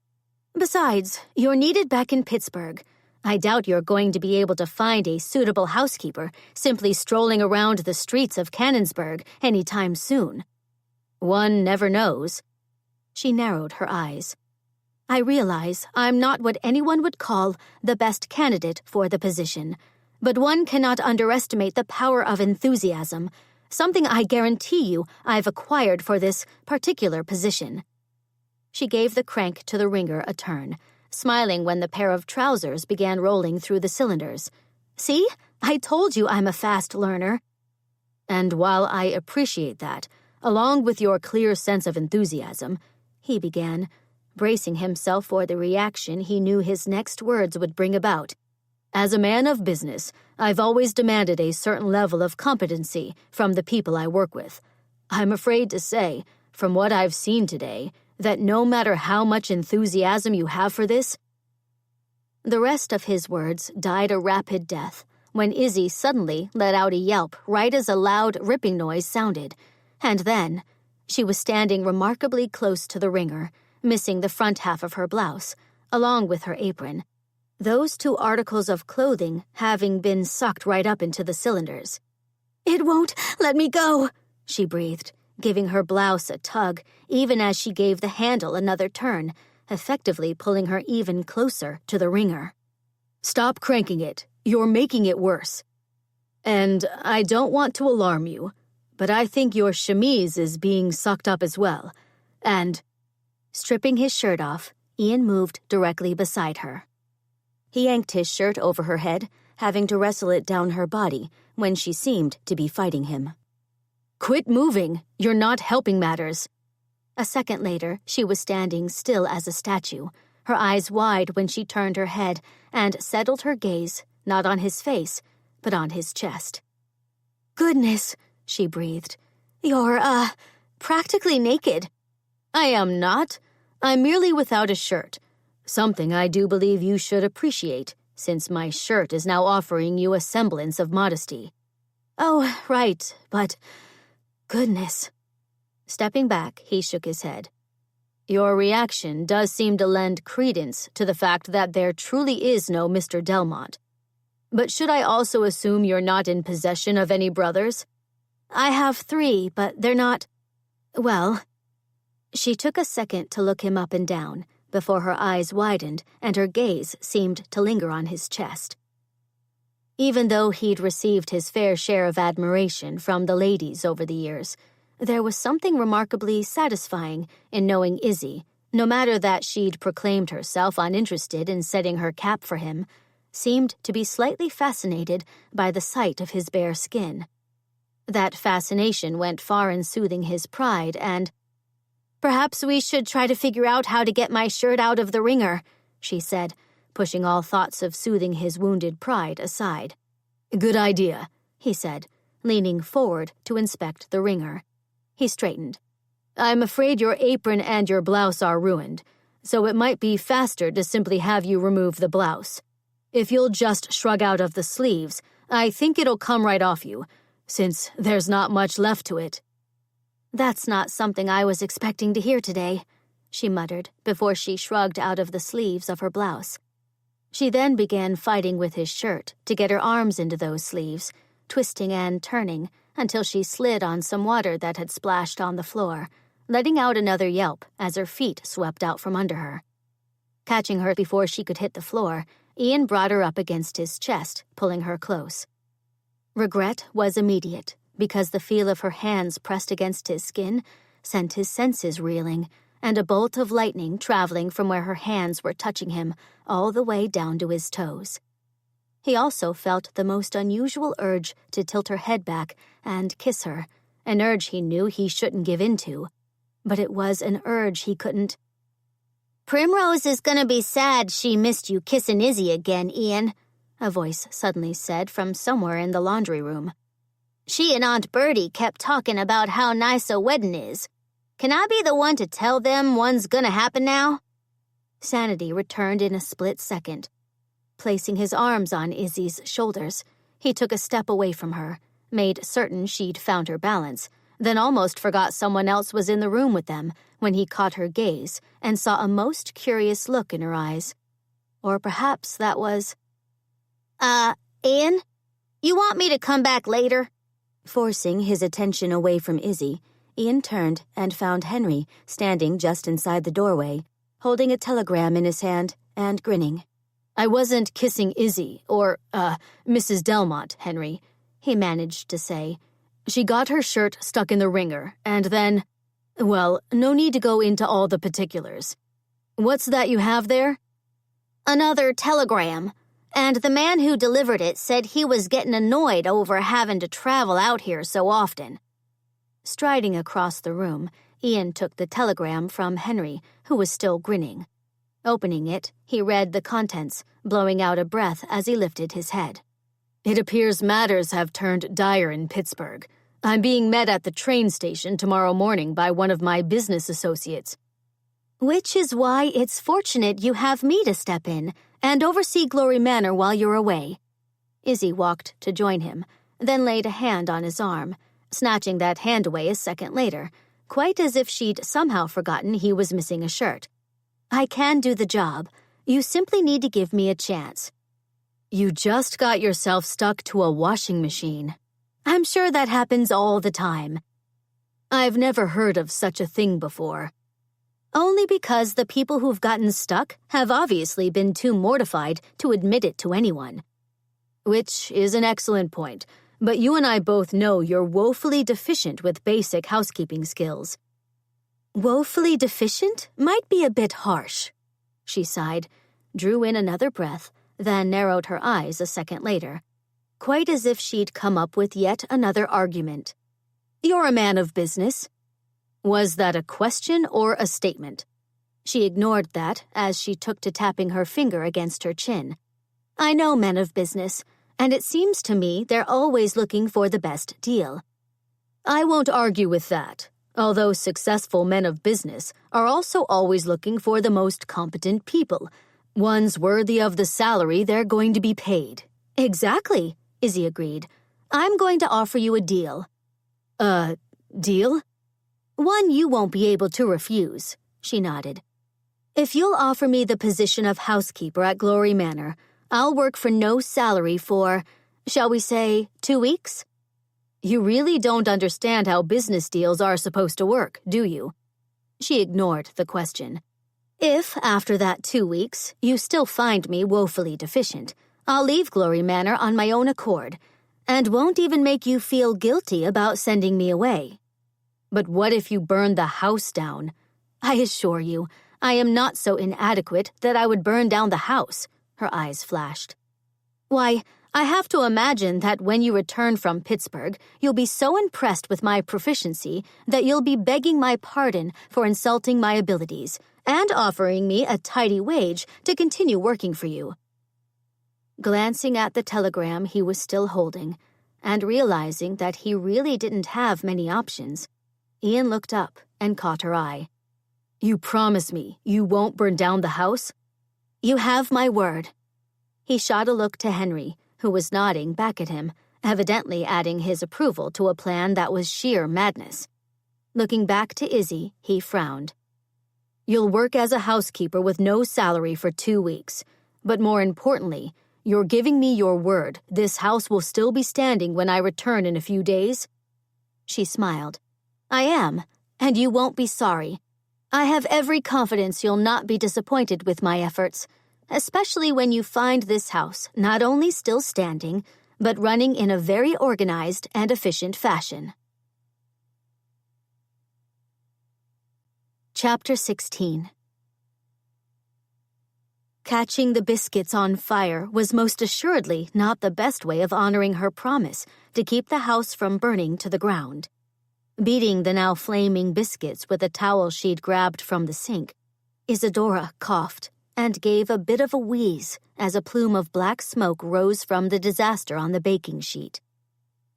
Besides, you're needed back in Pittsburgh. I doubt you're going to be able to find a suitable housekeeper simply strolling around the streets of Canonsburg any time soon. One never knows. She narrowed her eyes. I realize I'm not what anyone would call the best candidate for the position, but one cannot underestimate the power of enthusiasm, something I guarantee you I've acquired for this particular position. She gave the crank to the ringer a turn, smiling when the pair of trousers began rolling through the cylinders. See? I told you I'm a fast learner. And while I appreciate that, along with your clear sense of enthusiasm, he began, bracing himself for the reaction he knew his next words would bring about. As a man of business, I've always demanded a certain level of competency from the people I work with. I'm afraid to say, from what I've seen today, that no matter how much enthusiasm you have for this— The rest of his words died a rapid death when Izzy suddenly let out a yelp right as a loud ripping noise sounded, and then she was standing remarkably close to the ringer, missing the front half of her blouse, along with her apron, those two articles of clothing having been sucked right up into the cylinders. "It won't let me go," she breathed, giving her blouse a tug, even as she gave the handle another turn, effectively pulling her even closer to the ringer. "Stop cranking it. You're making it worse. And I don't want to alarm you, but I think your chemise is being sucked up as well. And—" Stripping his shirt off, Ian moved directly beside her. He yanked his shirt over her head, having to wrestle it down her body when she seemed to be fighting him. "Quit moving. You're not helping matters." A second later, she was standing still as a statue, her eyes wide when she turned her head and settled her gaze not on his face, but on his chest. "Goodness," she breathed. "You're, practically naked." "I am not. I'm merely without a shirt. Something I do believe you should appreciate, since my shirt is now offering you a semblance of modesty." "Oh, right, but— goodness." Stepping back, he shook his head. "Your reaction does seem to lend credence to the fact that there truly is no Mr. Delmont." But should I also assume you're not in possession of any brothers? I have 3, but they're not... Well... She took a second to look him up and down, before her eyes widened and her gaze seemed to linger on his chest. Even though he'd received his fair share of admiration from the ladies over the years, there was something remarkably satisfying in knowing Izzy, no matter that she'd proclaimed herself uninterested in setting her cap for him, seemed to be slightly fascinated by the sight of his bare skin. That fascination went far in soothing his pride and... "Perhaps we should try to figure out how to get my shirt out of the wringer," she said, pushing all thoughts of soothing his wounded pride aside. Good idea, he said, leaning forward to inspect the wringer. He straightened. I'm afraid your apron and your blouse are ruined, so it might be faster to simply have you remove the blouse. If you'll just shrug out of the sleeves, I think it'll come right off you, since there's not much left to it. "That's not something I was expecting to hear today," she muttered before she shrugged out of the sleeves of her blouse. She then began fighting with his shirt to get her arms into those sleeves, twisting and turning until she slid on some water that had splashed on the floor, letting out another yelp as her feet swept out from under her. Catching her before she could hit the floor, Ian brought her up against his chest, pulling her close. Regret was immediate, because the feel of her hands pressed against his skin sent his senses reeling, and a bolt of lightning traveling from where her hands were touching him all the way down to his toes. He also felt the most unusual urge to tilt her head back and kiss her, an urge he knew he shouldn't give in to, but it was an urge he couldn't. "Primrose is gonna be sad she missed you kissin' Izzy again, Ian," a voice suddenly said from somewhere in the laundry room. "She and Aunt Bertie kept talking about how nice a wedding is. Can I be the one to tell them one's gonna happen now?" Sanity returned in a split second. Placing his arms on Izzy's shoulders, he took a step away from her, made certain she'd found her balance, then almost forgot someone else was in the room with them when he caught her gaze and saw a most curious look in her eyes. Or perhaps that was... Ian? You want me to come back later?" Forcing his attention away from Izzy, Ian turned and found Henry standing just inside the doorway, holding a telegram in his hand and grinning. "I wasn't kissing Izzy, or, Mrs. Delmont, Henry," he managed to say. "She got her shirt stuck in the wringer, and then... Well, no need to go into all the particulars. What's that you have there?" "Another telegram. And the man who delivered it said he was getting annoyed over having to travel out here so often." Striding across the room, Ian took the telegram from Henry, who was still grinning. Opening it, he read the contents, blowing out a breath as he lifted his head. "It appears matters have turned dire in Pittsburgh. I'm being met at the train station tomorrow morning by one of my business associates." "Which is why it's fortunate you have me to step in and oversee Glory Manor while you're away." Izzy walked to join him, then laid a hand on his arm, snatching that hand away a second later, quite as if she'd somehow forgotten he was missing a shirt. "I can do the job. You simply need to give me a chance." "You just got yourself stuck to a washing machine." "I'm sure that happens all the time." "I've never heard of such a thing before." "Only because the people who've gotten stuck have obviously been too mortified to admit it to anyone." "Which is an excellent point, but you and I both know you're woefully deficient with basic housekeeping skills." "Woefully deficient might be a bit harsh." She sighed, drew in another breath, then narrowed her eyes a second later, quite as if she'd come up with yet another argument. "You're a man of business." Was that a question or a statement? She ignored that as she took to tapping her finger against her chin. "I know men of business, and it seems to me they're always looking for the best deal." "I won't argue with that, although successful men of business are also always looking for the most competent people, ones worthy of the salary they're going to be paid." "Exactly," Izzy agreed. "I'm going to offer you a deal." "A deal?" "One you won't be able to refuse," she nodded. "If you'll offer me the position of housekeeper at Glory Manor, I'll work for no salary for, shall we say, 2 weeks? You really don't understand how business deals are supposed to work, do you? She ignored the question. If, after that 2 weeks, you still find me woefully deficient, I'll leave Glory Manor on my own accord, and won't even make you feel guilty about sending me away. But what if you burn the house down? I assure you, I am not so inadequate that I would burn down the house, her eyes flashed. Why, I have to imagine that when you return from Pittsburgh, you'll be so impressed with my proficiency that you'll be begging my pardon for insulting my abilities and offering me a tidy wage to continue working for you. Glancing at the telegram he was still holding, and realizing that he really didn't have many options, Ian looked up and caught her eye. You promise me you won't burn down the house? You have my word. He shot a look to Henry, who was nodding back at him, evidently adding his approval to a plan that was sheer madness. Looking back to Izzy, he frowned. You'll work as a housekeeper with no salary for 2 weeks, but more importantly, you're giving me your word this house will still be standing when I return in a few days? She smiled. I am, and you won't be sorry. I have every confidence you'll not be disappointed with my efforts, especially when you find this house not only still standing, but running in a very organized and efficient fashion. Chapter 16. Catching the biscuits on fire was most assuredly not the best way of honoring her promise to keep the house from burning to the ground. Beating the now flaming biscuits with a towel she'd grabbed from the sink, Isadora coughed and gave a bit of a wheeze as a plume of black smoke rose from the disaster on the baking sheet.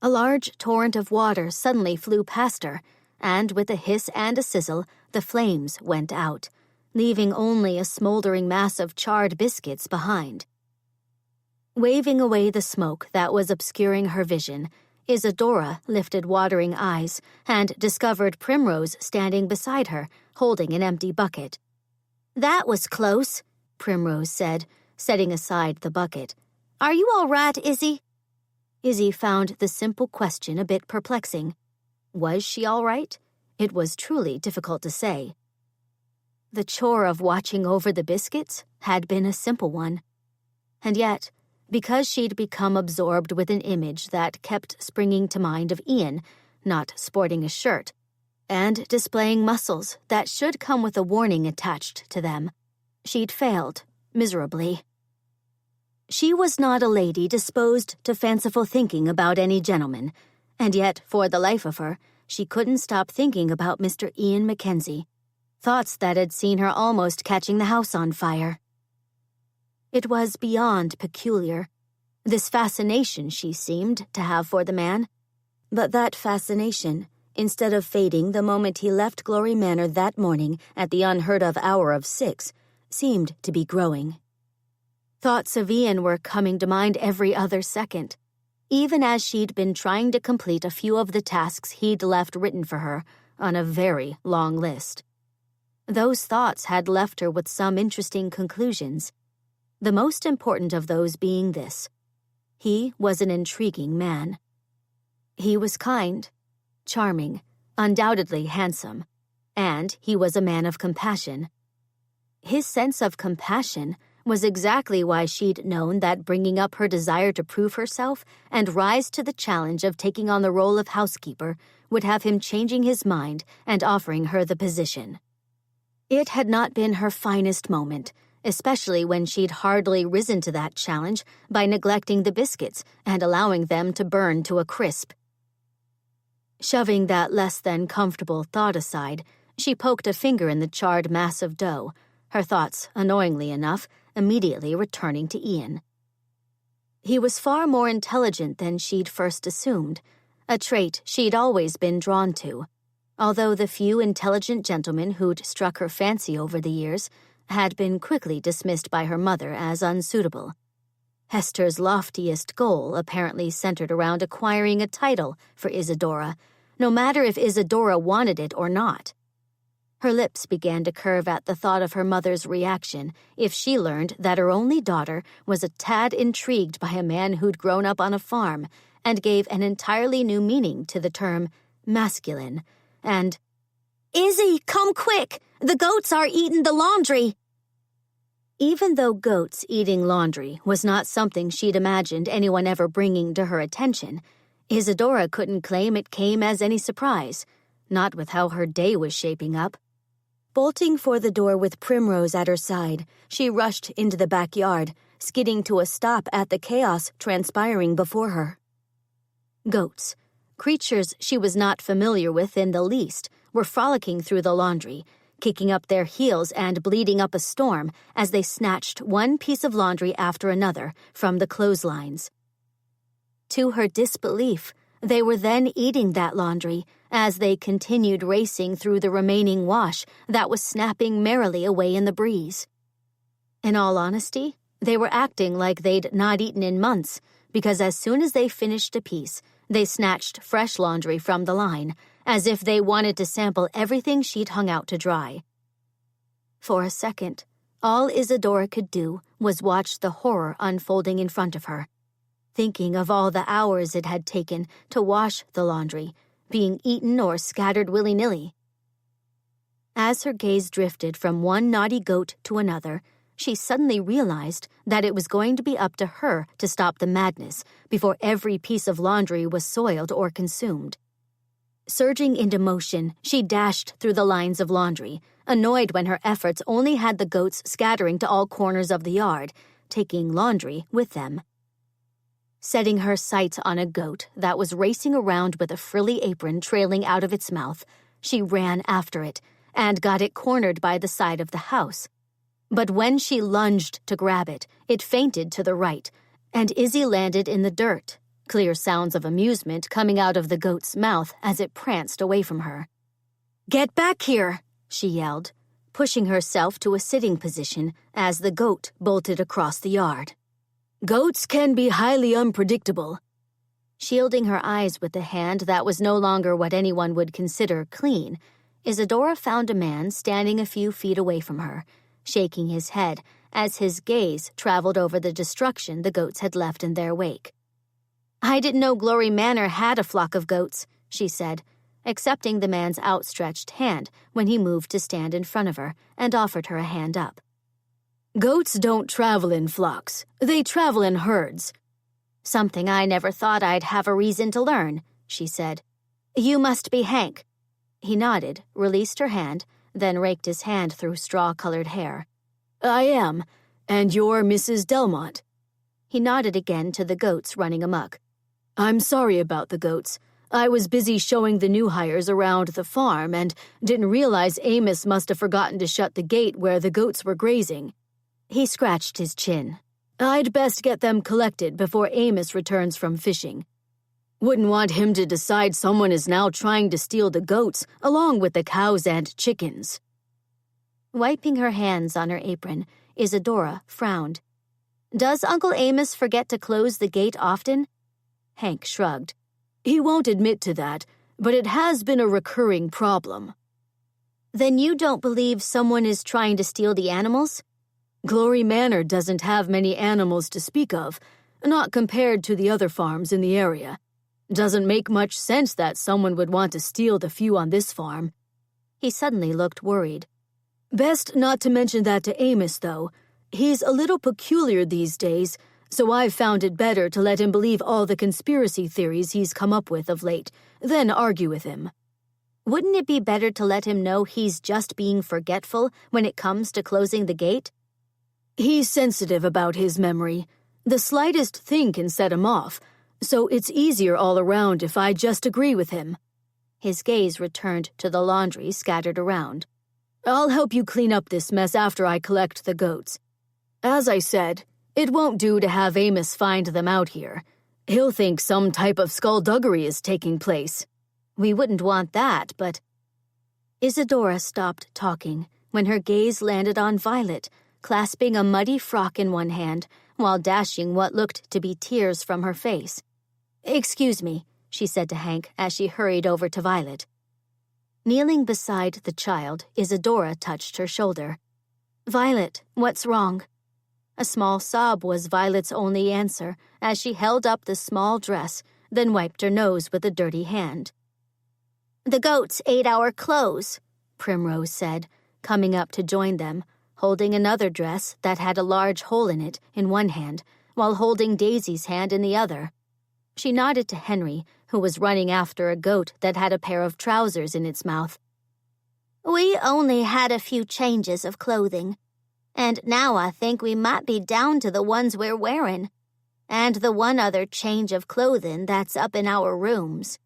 A large torrent of water suddenly flew past her, and with a hiss and a sizzle, the flames went out, leaving only a smoldering mass of charred biscuits behind. Waving away the smoke that was obscuring her vision, Isadora lifted watering eyes and discovered Primrose standing beside her, holding an empty bucket. That was close, Primrose said, setting aside the bucket. Are you all right, Izzy? Izzy found the simple question a bit perplexing. Was she all right? It was truly difficult to say. The chore of watching over the biscuits had been a simple one. And yet, because she'd become absorbed with an image that kept springing to mind of Ian, not sporting a shirt, and displaying muscles that should come with a warning attached to them, she'd failed miserably. She was not a lady disposed to fanciful thinking about any gentleman, and yet, for the life of her, she couldn't stop thinking about Mr. Ian MacKenzie, thoughts that had seen her almost catching the house on fire. It was beyond peculiar, this fascination she seemed to have for the man. But that fascination, instead of fading the moment he left Glory Manor that morning at the unheard-of hour of 6, seemed to be growing. Thoughts of Ian were coming to mind every other second, even as she'd been trying to complete a few of the tasks he'd left written for her on a very long list. Those thoughts had left her with some interesting conclusions, the most important of those being this: he was an intriguing man. He was kind, charming, undoubtedly handsome, and he was a man of compassion. His sense of compassion was exactly why she'd known that bringing up her desire to prove herself and rise to the challenge of taking on the role of housekeeper would have him changing his mind and offering her the position. It had not been her finest moment, especially when she'd hardly risen to that challenge by neglecting the biscuits and allowing them to burn to a crisp. Shoving that less than comfortable thought aside, she poked a finger in the charred mass of dough, her thoughts, annoyingly enough, immediately returning to Ian. He was far more intelligent than she'd first assumed, a trait she'd always been drawn to, although the few intelligent gentlemen who'd struck her fancy over the years had been quickly dismissed by her mother as unsuitable. Hester's loftiest goal apparently centered around acquiring a title for Isadora, no matter if Isadora wanted it or not. Her lips began to curve at the thought of her mother's reaction if she learned that her only daughter was a tad intrigued by a man who'd grown up on a farm and gave an entirely new meaning to the term masculine, and, "Izzy, come quick! The goats are eating the laundry!" Even though goats eating laundry was not something she'd imagined anyone ever bringing to her attention, Isadora couldn't claim it came as any surprise, not with how her day was shaping up. Bolting for the door with Primrose at her side, she rushed into the backyard, skidding to a stop at the chaos transpiring before her. Goats, creatures she was not familiar with in the least, were frolicking through the laundry, kicking up their heels and bleeding up a storm as they snatched one piece of laundry after another from the clotheslines. To her disbelief, they were then eating that laundry as they continued racing through the remaining wash that was snapping merrily away in the breeze. In all honesty, they were acting like they'd not eaten in months, because as soon as they finished a piece, they snatched fresh laundry from the line, as if they wanted to sample everything she'd hung out to dry. For a second, all Isadora could do was watch the horror unfolding in front of her, thinking of all the hours it had taken to wash the laundry, being eaten or scattered willy-nilly. As her gaze drifted from one naughty goat to another, she suddenly realized that it was going to be up to her to stop the madness before every piece of laundry was soiled or consumed. Surging into motion, she dashed through the lines of laundry, annoyed when her efforts only had the goats scattering to all corners of the yard, taking laundry with them. Setting her sights on a goat that was racing around with a frilly apron trailing out of its mouth, she ran after it and got it cornered by the side of the house. But when she lunged to grab it, it feinted to the right, and Izzy landed in the dirt, clear sounds of amusement coming out of the goat's mouth as it pranced away from her. "Get back here!" she yelled, pushing herself to a sitting position as the goat bolted across the yard. "Goats can be highly unpredictable." Shielding her eyes with the hand that was no longer what anyone would consider clean, Isadora found a man standing a few feet away from her, shaking his head as his gaze traveled over the destruction the goats had left in their wake. "I didn't know Glory Manor had a flock of goats," she said, accepting the man's outstretched hand when he moved to stand in front of her and offered her a hand up. "Goats don't travel in flocks. They travel in herds." "Something I never thought I'd have a reason to learn," she said. "You must be Hank." He nodded, released her hand, then raked his hand through straw-colored hair. "I am. And you're Mrs. Delmont." He nodded again to the goats running amok. "I'm sorry about the goats. I was busy showing the new hires around the farm and didn't realize Amos must have forgotten to shut the gate where the goats were grazing." He scratched his chin. "I'd best get them collected before Amos returns from fishing. Wouldn't want him to decide someone is now trying to steal the goats along with the cows and chickens." Wiping her hands on her apron, Isadora frowned. "Does Uncle Amos forget to close the gate often?" Hank shrugged. "He won't admit to that, but it has been a recurring problem." "Then you don't believe someone is trying to steal the animals?" "Glory Manor doesn't have many animals to speak of, not compared to the other farms in the area. Doesn't make much sense that someone would want to steal the few on this farm." He suddenly looked worried. "Best not to mention that to Amos, though. He's a little peculiar these days, so I've found it better to let him believe all the conspiracy theories he's come up with of late, then argue with him." "Wouldn't it be better to let him know he's just being forgetful when it comes to closing the gate?" "He's sensitive about his memory. The slightest thing can set him off, so it's easier all around if I just agree with him." His gaze returned to the laundry scattered around. "I'll help you clean up this mess after I collect the goats. As I said, it won't do to have Amos find them out here. He'll think some type of skullduggery is taking place." "We wouldn't want that, but—" Isadora stopped talking when her gaze landed on Violet, clasping a muddy frock in one hand while dashing what looked to be tears from her face. "Excuse me," she said to Hank as she hurried over to Violet. Kneeling beside the child, Isadora touched her shoulder. "Violet, what's wrong?" A small sob was Violet's only answer as she held up the small dress, then wiped her nose with a dirty hand. "The goats ate our clothes," Primrose said, coming up to join them, holding another dress that had a large hole in it in one hand, while holding Daisy's hand in the other. She nodded to Henry, who was running after a goat that had a pair of trousers in its mouth. "We only had a few changes of clothing, and now I think we might be down to the ones we're wearing, and the one other change of clothing that's up in our rooms."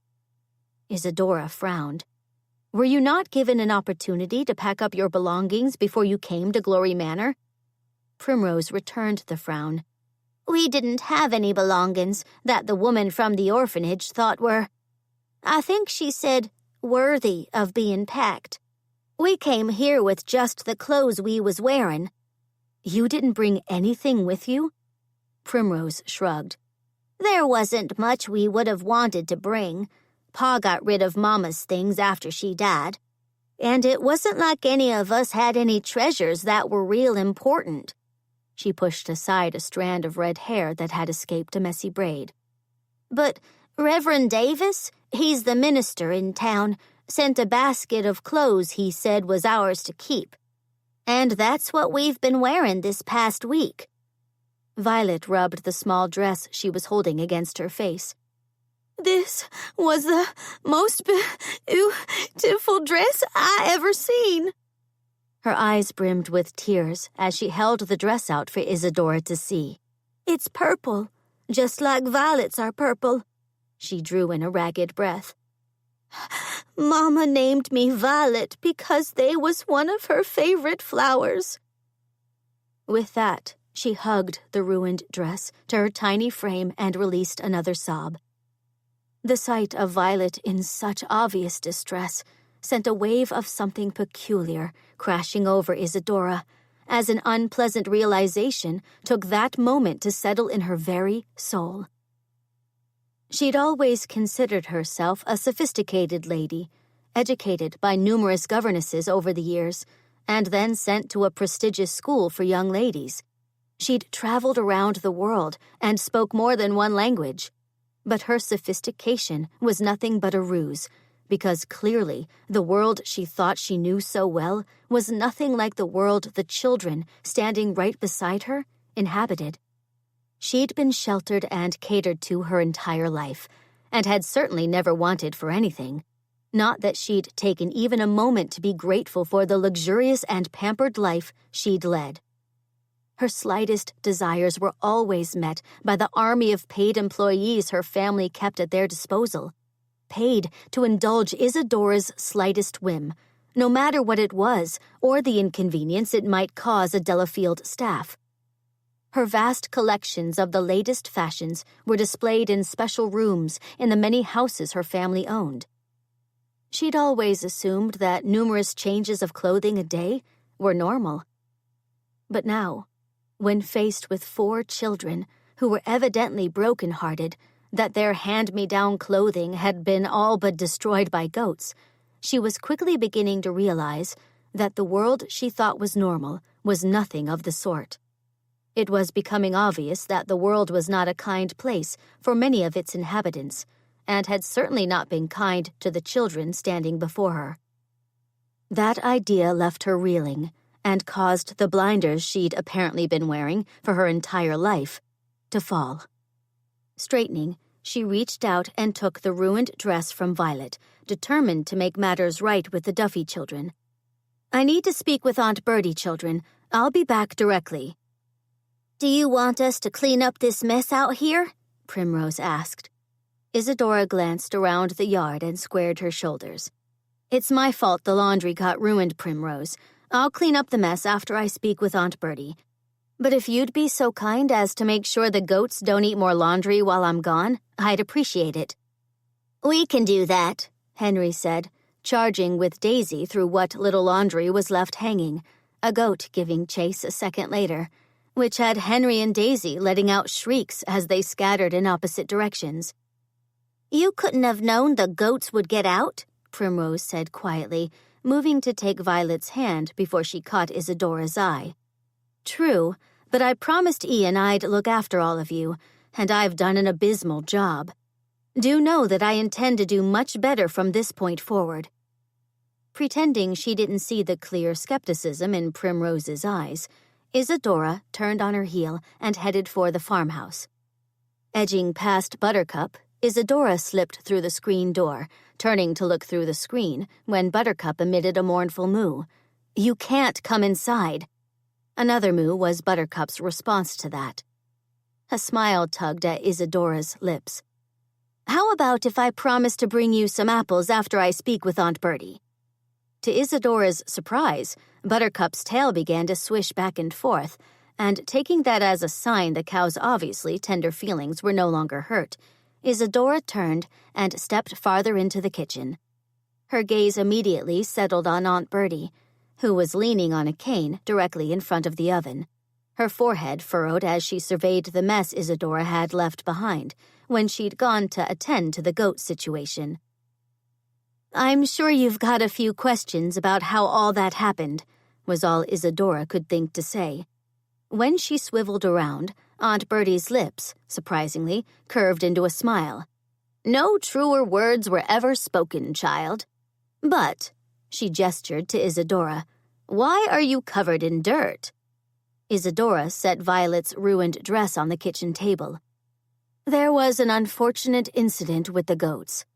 Isadora frowned. "Were you not given an opportunity to pack up your belongings before you came to Glory Manor?" Primrose returned the frown. "We didn't have any belongings that the woman from the orphanage thought were, I think she said, worthy of being packed. We came here with just the clothes we was wearing." "You didn't bring anything with you?" Primrose shrugged. "There wasn't much we would have wanted to bring. Pa got rid of Mama's things after she died. And it wasn't like any of us had any treasures that were real important." She pushed aside a strand of red hair that had escaped a messy braid. "But Reverend Davis, he's the minister in town, sent a basket of clothes he said was ours to keep. And that's what we've been wearing this past week." Violet rubbed the small dress she was holding against her face. "This was the most beautiful dress I ever seen." Her eyes brimmed with tears as she held the dress out for Isadora to see. "It's purple, just like violets are purple." She drew in a ragged breath. "Mama named me Violet because they was one of her favorite flowers." With that, she hugged the ruined dress to her tiny frame and released another sob. The sight of Violet in such obvious distress sent a wave of something peculiar crashing over Isadora, as an unpleasant realization took that moment to settle in her very soul. She'd always considered herself a sophisticated lady, educated by numerous governesses over the years, and then sent to a prestigious school for young ladies. She'd traveled around the world and spoke more than one language. But her sophistication was nothing but a ruse, because clearly the world she thought she knew so well was nothing like the world the children, standing right beside her, inhabited. She'd been sheltered and catered to her entire life, and had certainly never wanted for anything. Not that she'd taken even a moment to be grateful for the luxurious and pampered life she'd led. Her slightest desires were always met by the army of paid employees her family kept at their disposal, paid to indulge Isadora's slightest whim, no matter what it was or the inconvenience it might cause a Delafield staff. Her vast collections of the latest fashions were displayed in special rooms in the many houses her family owned. She'd always assumed that numerous changes of clothing a day were normal. But now, when faced with 4 children who were evidently broken-hearted, that their hand-me-down clothing had been all but destroyed by goats, she was quickly beginning to realize that the world she thought was normal was nothing of the sort. It was becoming obvious that the world was not a kind place for many of its inhabitants, and had certainly not been kind to the children standing before her. That idea left her reeling, and caused the blinders she'd apparently been wearing for her entire life to fall. Straightening, she reached out and took the ruined dress from Violet, determined to make matters right with the Duffy children. "I need to speak with Aunt Bertie, children. I'll be back directly." "Do you want us to clean up this mess out here?" Primrose asked. Isadora glanced around the yard and squared her shoulders. "It's my fault the laundry got ruined, Primrose. I'll clean up the mess after I speak with Aunt Bertie. But if you'd be so kind as to make sure the goats don't eat more laundry while I'm gone, I'd appreciate it." "We can do that," Henry said, charging with Daisy through what little laundry was left hanging, a goat giving chase a second later, which had Henry and Daisy letting out shrieks as they scattered in opposite directions. "You couldn't have known the goats would get out?" Primrose said quietly, moving to take Violet's hand before she caught Isadora's eye. "True, but I promised Ian I'd look after all of you, and I've done an abysmal job. Do know that I intend to do much better from this point forward." Pretending she didn't see the clear skepticism in Primrose's eyes, Isadora turned on her heel and headed for the farmhouse. Edging past Buttercup, Isadora slipped through the screen door, turning to look through the screen when Buttercup emitted a mournful moo. "You can't come inside." Another moo was Buttercup's response to that. A smile tugged at Isadora's lips. "How about if I promise to bring you some apples after I speak with Aunt Bertie?" To Isadora's surprise, Buttercup's tail began to swish back and forth, and taking that as a sign the cow's obviously tender feelings were no longer hurt, Isadora turned and stepped farther into the kitchen. Her gaze immediately settled on Aunt Bertie, who was leaning on a cane directly in front of the oven. Her forehead furrowed as she surveyed the mess Isadora had left behind when she'd gone to attend to the goat situation. "I'm sure you've got a few questions about how all that happened," was all Isadora could think to say. When she swiveled around, Aunt Bertie's lips, surprisingly, curved into a smile. "No truer words were ever spoken, child. But," she gestured to Isadora, "why are you covered in dirt?" Isadora set Violet's ruined dress on the kitchen table. "There was an unfortunate incident with the goats.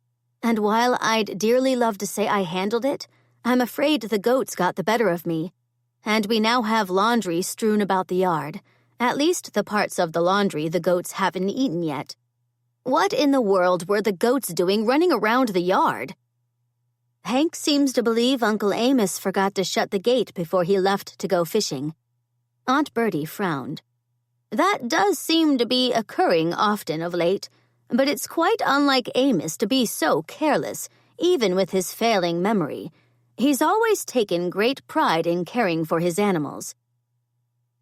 And while I'd dearly love to say I handled it, I'm afraid the goats got the better of me. And we now have laundry strewn about the yard, at least the parts of the laundry the goats haven't eaten yet. What in the world were the goats doing running around the yard?" "Hank seems to believe Uncle Amos forgot to shut the gate before he left to go fishing." Aunt Bertie frowned. "That does seem to be occurring often of late, but it's quite unlike Amos to be so careless, even with his failing memory. He's always taken great pride in caring for his animals."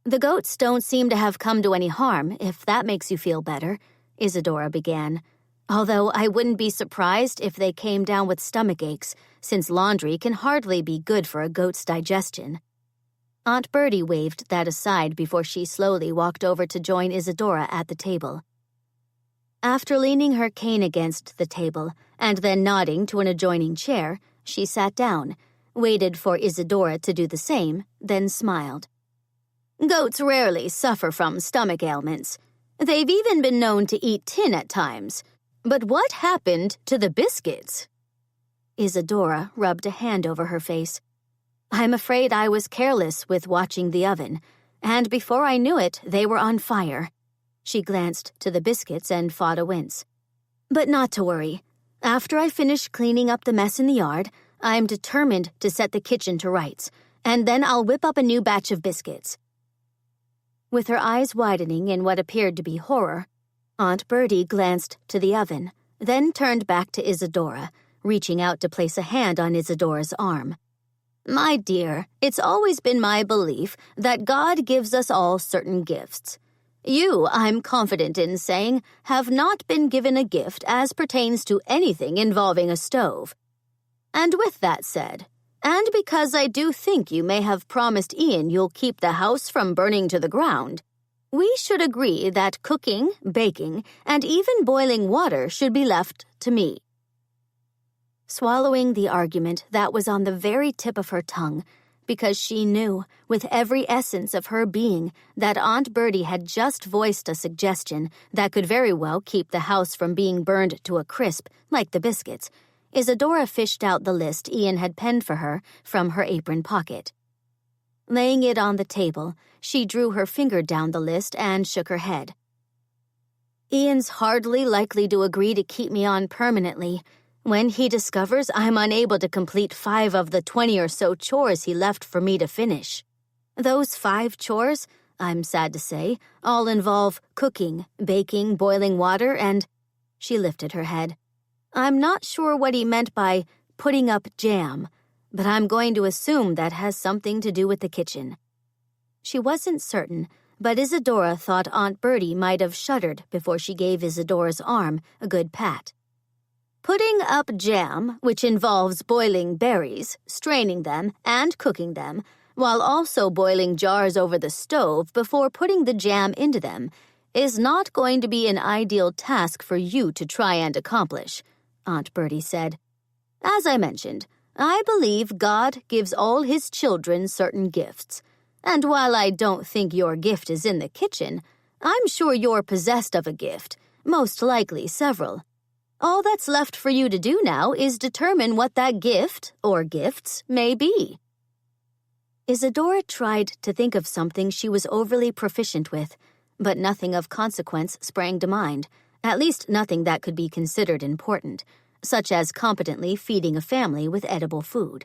"The goats don't seem to have come to any harm, if that makes you feel better," Isadora began, "although I wouldn't be surprised if they came down with stomach aches, since laundry can hardly be good for a goat's digestion." Aunt Bertie waved that aside before she slowly walked over to join Isadora at the table. After leaning her cane against the table and then nodding to an adjoining chair, she sat down, waited for Isadora to do the same, then smiled. "Goats rarely suffer from stomach ailments. They've even been known to eat tin at times. But what happened to the biscuits?" Isadora rubbed a hand over her face. "I'm afraid I was careless with watching the oven, and before I knew it, they were on fire." She glanced to the biscuits and fought a wince. "But not to worry. After I finish cleaning up the mess in the yard, I'm determined to set the kitchen to rights, and then I'll whip up a new batch of biscuits." With her eyes widening in what appeared to be horror, Aunt Bertie glanced to the oven, then turned back to Isadora, reaching out to place a hand on Isadora's arm. "My dear, it's always been my belief that God gives us all certain gifts. You, I'm confident in saying, have not been given a gift as pertains to anything involving a stove. And with that said, and because I do think you may have promised Ian you'll keep the house from burning to the ground, we should agree that cooking, baking, and even boiling water should be left to me." Swallowing the argument that was on the very tip of her tongue, because she knew, with every essence of her being, that Aunt Bertie had just voiced a suggestion that could very well keep the house from being burned to a crisp, like the biscuits, Isadora fished out the list Ian had penned for her from her apron pocket. Laying it on the table, she drew her finger down the list and shook her head. "Ian's hardly likely to agree to keep me on permanently. When he discovers I'm unable to complete 5 of the 20 or so chores he left for me to finish. Those 5 chores, I'm sad to say, all involve cooking, baking, boiling water, and—" She lifted her head. "I'm not sure what he meant by putting up jam, but I'm going to assume that has something to do with the kitchen." She wasn't certain, but Isadora thought Aunt Bertie might have shuddered before she gave Isadora's arm a good pat. Putting up jam, which involves boiling berries, straining them, and cooking them, while also boiling jars over the stove before putting the jam into them, is not going to be an ideal task for you to try and accomplish, Aunt Bertie said. As I mentioned, I believe God gives all his children certain gifts, and while I don't think your gift is in the kitchen, I'm sure you're possessed of a gift, most likely several. All that's left for you to do now is determine what that gift, or gifts, may be. Isadora tried to think of something she was overly proficient with, but nothing of consequence sprang to mind, at least nothing that could be considered important, such as competently feeding a family with edible food.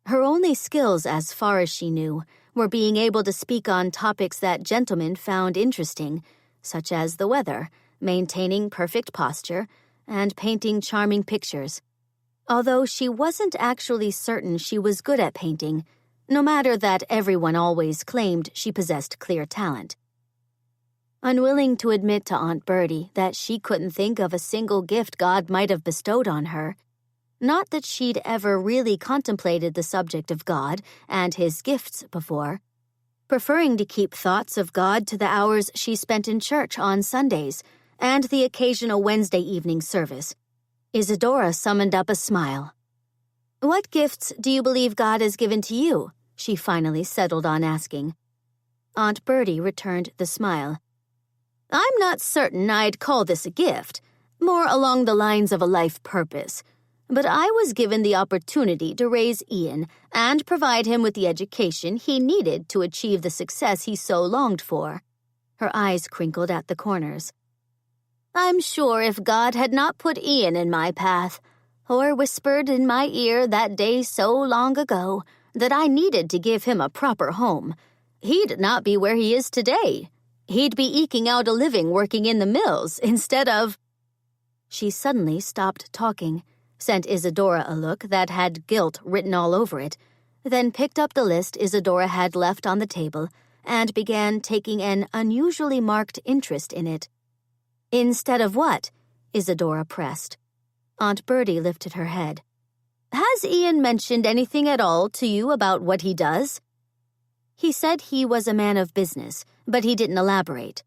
Her only skills, as far as she knew, were being able to speak on topics that gentlemen found interesting, such as the weather, maintaining perfect posture, and painting charming pictures. Although she wasn't actually certain she was good at painting, no matter that everyone always claimed she possessed clear talent. Unwilling to admit to Aunt Bertie that she couldn't think of a single gift God might have bestowed on her, not that she'd ever really contemplated the subject of God and his gifts before, preferring to keep thoughts of God to the hours she spent in church on Sundays and the occasional Wednesday evening service, Isadora summoned up a smile. "What gifts do you believe God has given to you?" she finally settled on asking. Aunt Bertie returned the smile. "I'm not certain I'd call this a gift, more along the lines of a life purpose, but I was given the opportunity to raise Ian and provide him with the education he needed to achieve the success he so longed for." Her eyes crinkled at the corners. "I'm sure if God had not put Ian in my path, or whispered in my ear that day so long ago that I needed to give him a proper home, he'd not be where he is today. He'd be eking out a living working in the mills instead of—" She suddenly stopped talking, sent Isadora a look that had guilt written all over it, then picked up the list Isadora had left on the table and began taking an unusually marked interest in it. "Instead of what?" Isadora pressed. Aunt Bertie lifted her head. "Has Ian mentioned anything at all to you about what he does?" "He said he was a man of business, but he didn't elaborate."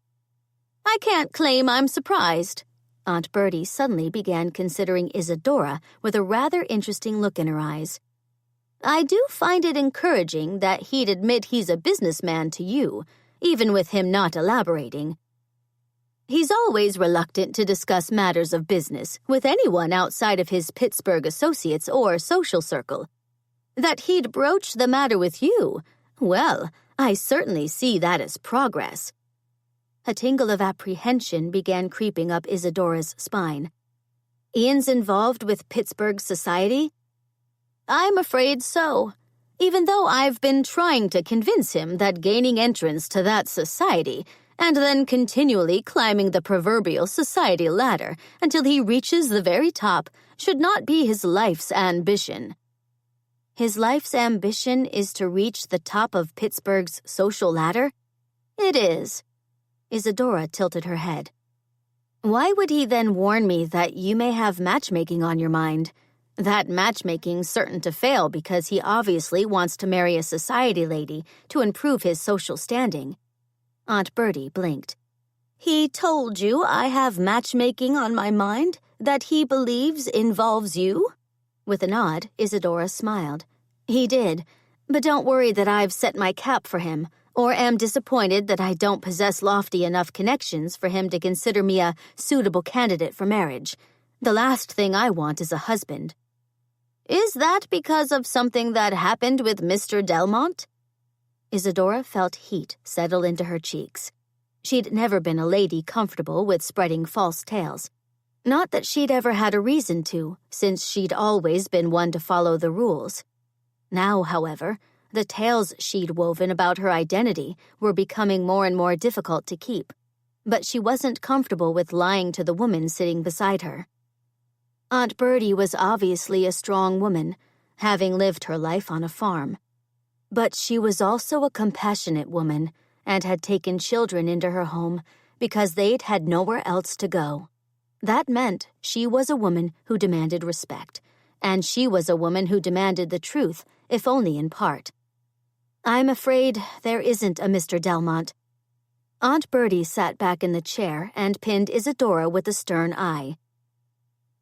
"I can't claim I'm surprised." Aunt Bertie suddenly began considering Isadora with a rather interesting look in her eyes. "I do find it encouraging that he'd admit he's a businessman to you, even with him not elaborating. He's always reluctant to discuss matters of business with anyone outside of his Pittsburgh associates or social circle. That he'd broach the matter with you, well, I certainly see that as progress." A tingle of apprehension began creeping up Isadora's spine. "Ian's involved with Pittsburgh society?" "I'm afraid so, even though I've been trying to convince him that gaining entrance to that society and then continually climbing the proverbial society ladder until he reaches the very top should not be his life's ambition." "His life's ambition is to reach the top of Pittsburgh's social ladder?" "It is." Isadora tilted her head. "Why would he then warn me that you may have matchmaking on your mind? That matchmaking's certain to fail because he obviously wants to marry a society lady to improve his social standing." Aunt Bertie blinked. "He told you I have matchmaking on my mind that he believes involves you?" With a nod, Isadora smiled. "He did, but don't worry that I've set my cap for him, or am disappointed that I don't possess lofty enough connections for him to consider me a suitable candidate for marriage. The last thing I want is a husband." "Is that because of something that happened with Mr. Delmont?" Isadora felt heat settle into her cheeks. She'd never been a lady comfortable with spreading false tales. Not that she'd ever had a reason to, since she'd always been one to follow the rules. Now, however, the tales she'd woven about her identity were becoming more and more difficult to keep, but she wasn't comfortable with lying to the woman sitting beside her. Aunt Bertie was obviously a strong woman, having lived her life on a farm. But she was also a compassionate woman and had taken children into her home because they'd had nowhere else to go. That meant she was a woman who demanded respect, and she was a woman who demanded the truth, if only in part. I'm afraid there isn't a Mr. Delmont. Aunt Bertie sat back in the chair and pinned Isadora with a stern eye.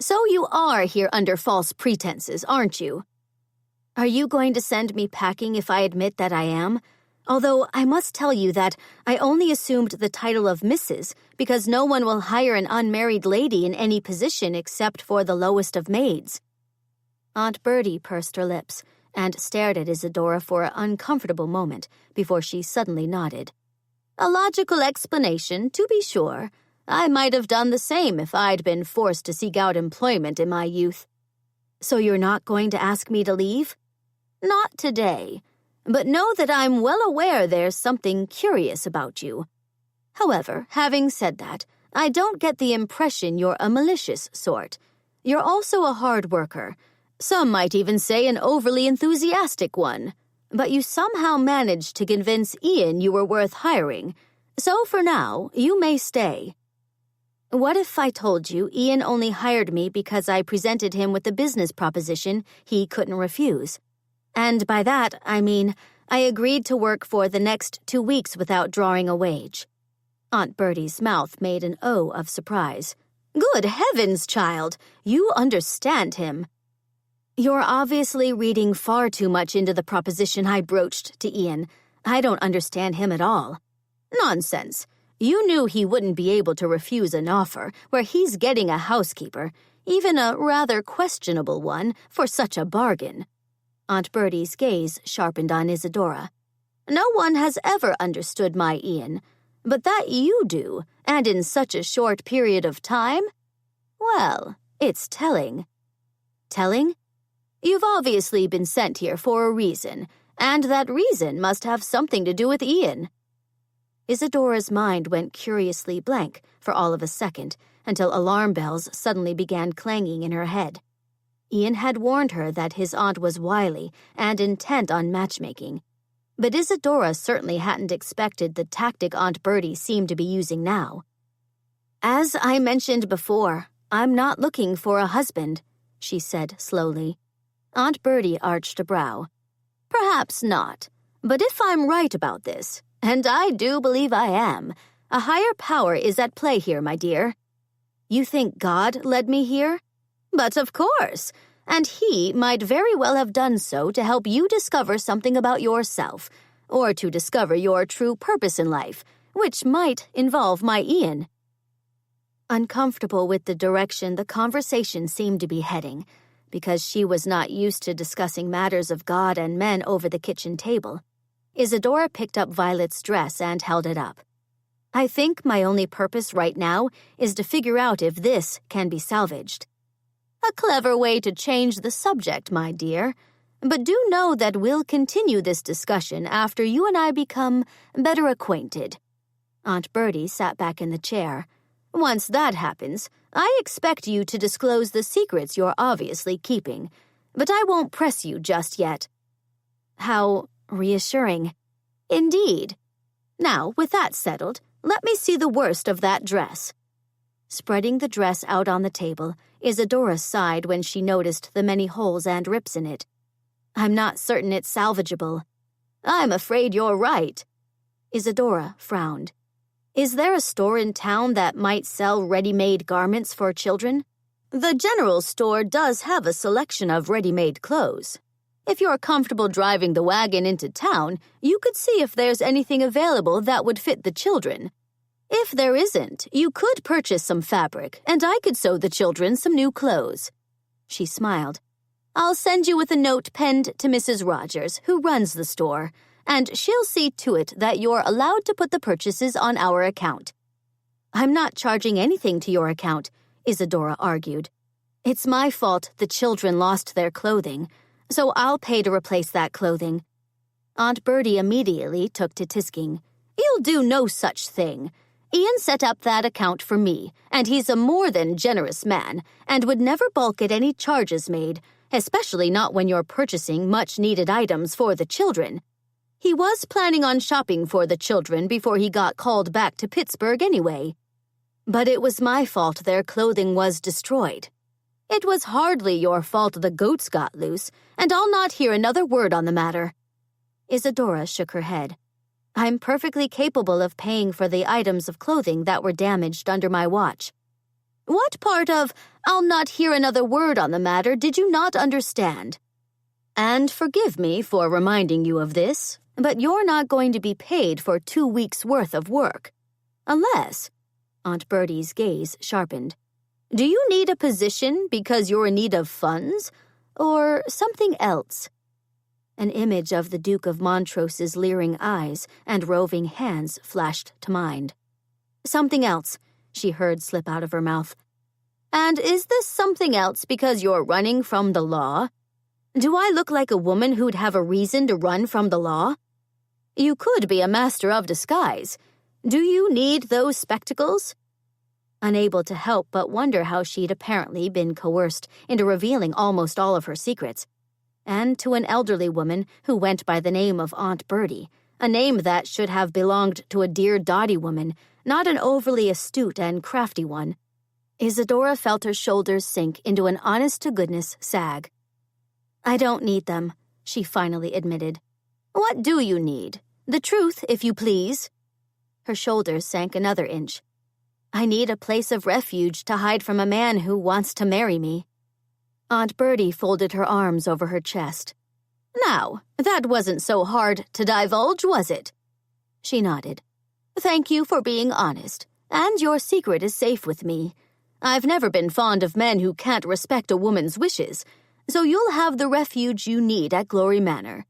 So you are here under false pretenses, aren't you? Are you going to send me packing if I admit that I am? Although I must tell you that I only assumed the title of Mrs. because no one will hire an unmarried lady in any position except for the lowest of maids. Aunt Bertie pursed her lips and stared at Isadora for an uncomfortable moment before she suddenly nodded. A logical explanation, to be sure. I might have done the same if I'd been forced to seek out employment in my youth. So you're not going to ask me to leave? Not today. But know that I'm well aware there's something curious about you. However, having said that, I don't get the impression you're a malicious sort. You're also a hard worker. Some might even say an overly enthusiastic one. But you somehow managed to convince Ian you were worth hiring. So for now, you may stay. What if I told you Ian only hired me because I presented him with a business proposition he couldn't refuse? And by that, I mean, I agreed to work for the next 2 weeks without drawing a wage. Aunt Bertie's mouth made an O of surprise. Good heavens, child, you understand him. You're obviously reading far too much into the proposition I broached to Ian. I don't understand him at all. Nonsense. You knew he wouldn't be able to refuse an offer where he's getting a housekeeper, even a rather questionable one, for such a bargain. Aunt Bertie's gaze sharpened on Isadora. No one has ever understood my Ian, but that you do, and in such a short period of time? Well, it's telling. Telling? You've obviously been sent here for a reason, and that reason must have something to do with Ian. Isadora's mind went curiously blank for all of a second, until alarm bells suddenly began clanging in her head. Ian had warned her that his aunt was wily and intent on matchmaking, but Isadora certainly hadn't expected the tactic Aunt Bertie seemed to be using now. As I mentioned before, I'm not looking for a husband, she said slowly. Aunt Bertie arched a brow. Perhaps not, but if I'm right about this, and I do believe I am, a higher power is at play here, my dear. You think God led me here? But of course, and he might very well have done so to help you discover something about yourself, or to discover your true purpose in life, which might involve my Ian. Uncomfortable with the direction the conversation seemed to be heading, because she was not used to discussing matters of God and men over the kitchen table, Isadora picked up Violet's dress and held it up. I think my only purpose right now is to figure out if this can be salvaged. A clever way to change the subject, my dear. But do know that we'll continue this discussion after you and I become better acquainted. Aunt Bertie sat back in the chair. Once that happens, I expect you to disclose the secrets you're obviously keeping, but I won't press you just yet. How reassuring. Indeed. Now, with that settled, let me see the worst of that dress. Spreading the dress out on the table, Isadora sighed when she noticed the many holes and rips in it. I'm not certain it's salvageable. I'm afraid you're right. Isadora frowned. Is there a store in town that might sell ready-made garments for children? The general store does have a selection of ready-made clothes. If you're comfortable driving the wagon into town, you could see if there's anything available that would fit the children. If there isn't, you could purchase some fabric, and I could sew the children some new clothes. She smiled. I'll send you with a note penned to Mrs. Rogers, who runs the store, and she'll see to it that you're allowed to put the purchases on our account. I'm not charging anything to your account, Isadora argued. It's my fault the children lost their clothing, so I'll pay to replace that clothing. Aunt Bertie immediately took to tisking. You'll do no such thing. Ian set up that account for me, and he's a more than generous man, and would never balk at any charges made, especially not when you're purchasing much-needed items for the children. He was planning on shopping for the children before he got called back to Pittsburgh anyway. But it was my fault their clothing was destroyed. It was hardly your fault the goats got loose, and I'll not hear another word on the matter." Isadora shook her head. "I'm perfectly capable of paying for the items of clothing that were damaged under my watch." "What part of 'I'll not hear another word on the matter' did you not understand?" "And forgive me for reminding you of this, but you're not going to be paid for 2 weeks' worth of work. Unless," Aunt Bertie's gaze sharpened, "do you need a position because you're in need of funds? Or something else?" An image of the Duke of Montrose's leering eyes and roving hands flashed to mind. "Something else," she heard slip out of her mouth. "And is this something else because you're running from the law? Do I look like a woman who'd have a reason to run from the law? You could be a master of disguise. Do you need those spectacles?" Unable to help but wonder how she'd apparently been coerced into revealing almost all of her secrets, and to an elderly woman who went by the name of Aunt Bertie, a name that should have belonged to a dear Dotty woman, not an overly astute and crafty one, Isadora felt her shoulders sink into an honest-to-goodness sag. "I don't need them," she finally admitted. "What do you need? The truth, if you please." Her shoulders sank another inch. "I need a place of refuge to hide from a man who wants to marry me." Aunt Bertie folded her arms over her chest. "Now, that wasn't so hard to divulge, was it?" She nodded. "Thank you for being honest, and your secret is safe with me. I've never been fond of men who can't respect a woman's wishes, so you'll have the refuge you need at Glory Manor.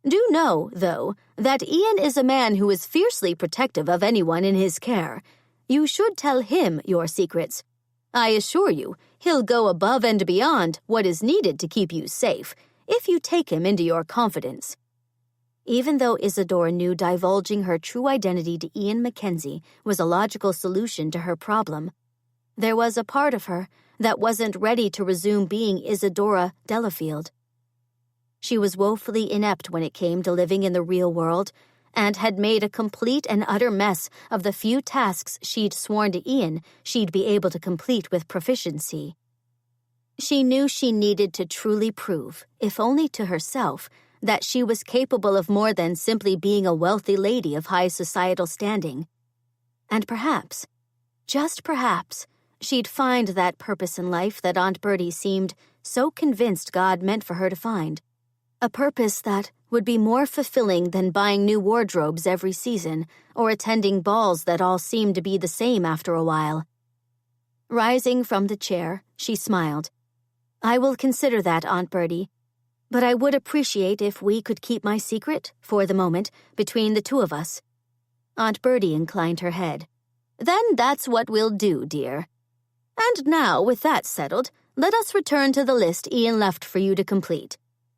Do know, though, that Ian is a man who is fiercely protective of anyone in his care. You should tell him your secrets. I assure you, he'll go above and beyond what is needed to keep you safe, if you take him into your confidence." Even though Isadora knew divulging her true identity to Ian MacKenzie was a logical solution to her problem, there was a part of her that wasn't ready to resume being Isadora Delafield. She was woefully inept when it came to living in the real world, and had made a complete and utter mess of the few tasks she'd sworn to Ian she'd be able to complete with proficiency. She knew she needed to truly prove, if only to herself, that she was capable of more than simply being a wealthy lady of high societal standing. And perhaps, just perhaps, she'd find that purpose in life that Aunt Bertie seemed so convinced God meant for her to find. A purpose that would be more fulfilling than buying new wardrobes every season or attending balls that all seemed to be the same after a while. Rising from the chair, she smiled. "I will consider that, Aunt Bertie, but I would appreciate if we could keep my secret, for the moment, between the two of us." Aunt Bertie inclined her head. "Then that's what we'll do, dear. And now, with that settled, let us return to the list Ian left for you to complete.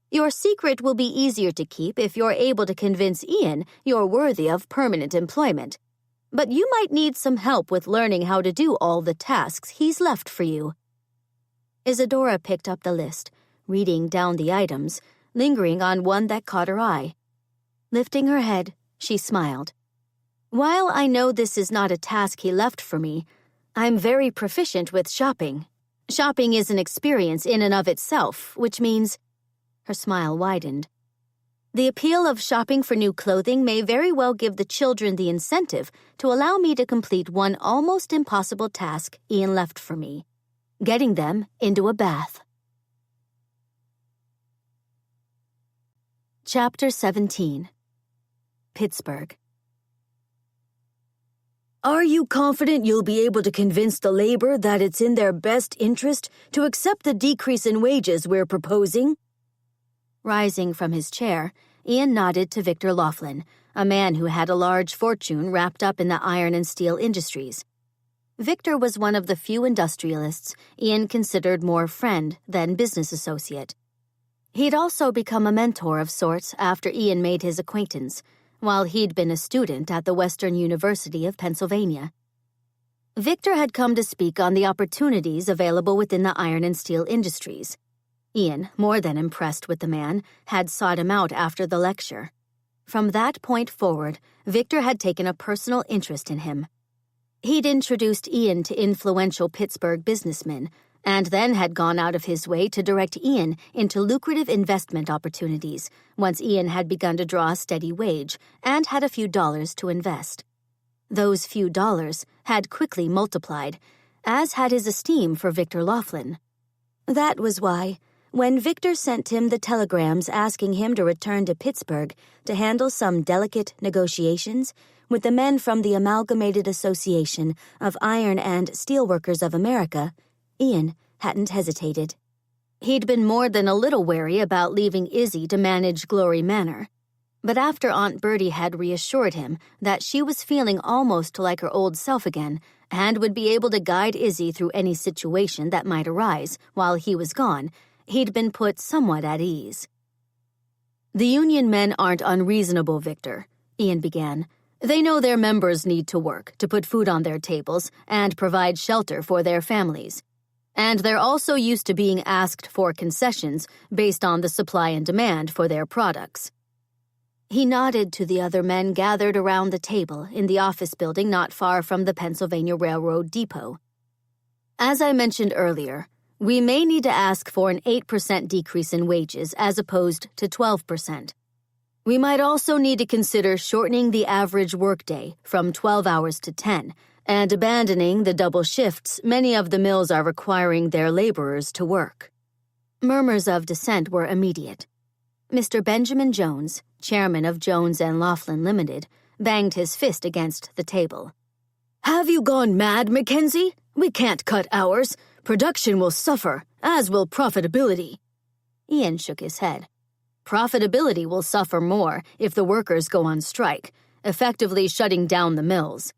Your secret will be easier to keep if you're able to convince Ian you're worthy of permanent employment. But you might need some help with learning how to do all the tasks he's left for you." Isadora picked up the list, reading down the items, lingering on one that caught her eye. Lifting her head, she smiled. "While I know this is not a task he left for me, I'm very proficient with shopping. Shopping is an experience in and of itself, which means—" Her smile widened. "The appeal of shopping for new clothing may very well give the children the incentive to allow me to complete one almost impossible task Ian left for me, getting them into a bath." Chapter 17. Pittsburgh. "Are you confident you'll be able to convince the labor that it's in their best interest to accept the decrease in wages we're proposing?" Rising from his chair, Ian nodded to Victor Laughlin, a man who had a large fortune wrapped up in the iron and steel industries. Victor was one of the few industrialists Ian considered more friend than business associate. He'd also become a mentor of sorts after Ian made his acquaintance, while he'd been a student at the Western University of Pennsylvania. Victor had come to speak on the opportunities available within the iron and steel industries. Ian, more than impressed with the man, had sought him out after the lecture. From that point forward, Victor had taken a personal interest in him. He'd introduced Ian to influential Pittsburgh businessmen, and then had gone out of his way to direct Ian into lucrative investment opportunities once Ian had begun to draw a steady wage and had a few dollars to invest. Those few dollars had quickly multiplied, as had his esteem for Victor Laughlin. That was why, when Victor sent him the telegrams asking him to return to Pittsburgh to handle some delicate negotiations with the men from the Amalgamated Association of Iron and Steelworkers of America, Ian hadn't hesitated. He'd been more than a little wary about leaving Izzy to manage Glory Manor, but after Aunt Bertie had reassured him that she was feeling almost like her old self again and would be able to guide Izzy through any situation that might arise while he was gone, he'd been put somewhat at ease. "The union men aren't unreasonable, Victor," Ian began. "They know their members need to work to put food on their tables and provide shelter for their families. And they're also used to being asked for concessions based on the supply and demand for their products." He nodded to the other men gathered around the table in the office building not far from the Pennsylvania Railroad depot. "As I mentioned earlier, we may need to ask for an 8% decrease in wages as opposed to 12%. We might also need to consider shortening the average workday from 12 hours to 10, and abandoning the double shifts many of the mills are requiring their laborers to work." Murmurs of dissent were immediate. Mr. Benjamin Jones, chairman of Jones and Laughlin Limited, banged his fist against the table. "Have you gone mad, MacKenzie? We can't cut hours. Production will suffer, as will profitability." Ian shook his head. "Profitability will suffer more if the workers go on strike, effectively shutting down the mills.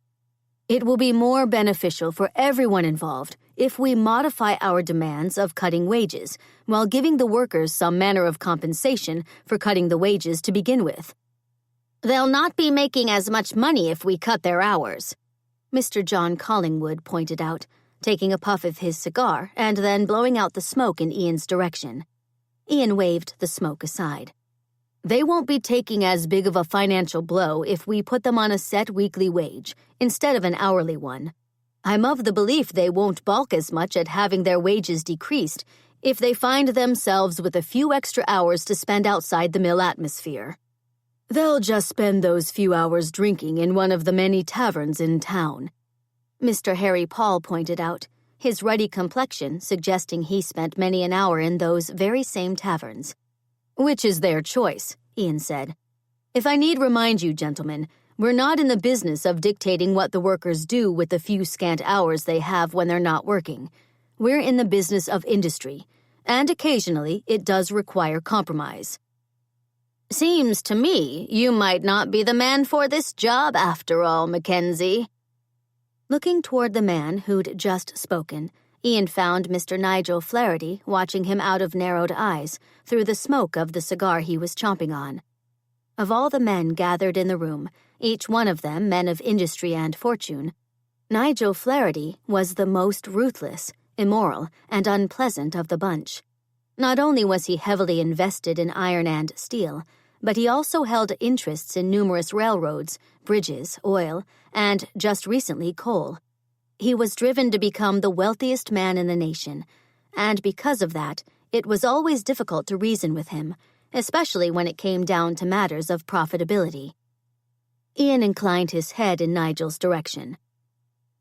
It will be more beneficial for everyone involved if we modify our demands of cutting wages while giving the workers some manner of compensation for cutting the wages to begin with." "They'll not be making as much money if we cut their hours," Mr. John Collingwood pointed out, taking a puff of his cigar and then blowing out the smoke in Ian's direction. Ian waved the smoke aside. "They won't be taking as big of a financial blow if we put them on a set weekly wage instead of an hourly one. I'm of the belief they won't balk as much at having their wages decreased if they find themselves with a few extra hours to spend outside the mill atmosphere. They'll just spend those few hours drinking in one of the many taverns in town," Mr. Harry Paul pointed out, his ruddy complexion suggesting he spent many an hour in those very same taverns. "Which is their choice," Ian said. "If I need remind you, gentlemen, we're not in the business of dictating what the workers do with the few scant hours they have when they're not working. We're in the business of industry, and occasionally it does require compromise." "Seems to me you might not be the man for this job after all, MacKenzie." Looking toward the man who'd just spoken, Ian found Mr. Nigel Flaherty watching him out of narrowed eyes through the smoke of the cigar he was chomping on. Of all the men gathered in the room, each one of them men of industry and fortune, Nigel Flaherty was the most ruthless, immoral, and unpleasant of the bunch. Not only was he heavily invested in iron and steel, but he also held interests in numerous railroads, bridges, oil, and, just recently, coal. He was driven to become the wealthiest man in the nation, and because of that, it was always difficult to reason with him, especially when it came down to matters of profitability. Ian inclined his head in Nigel's direction.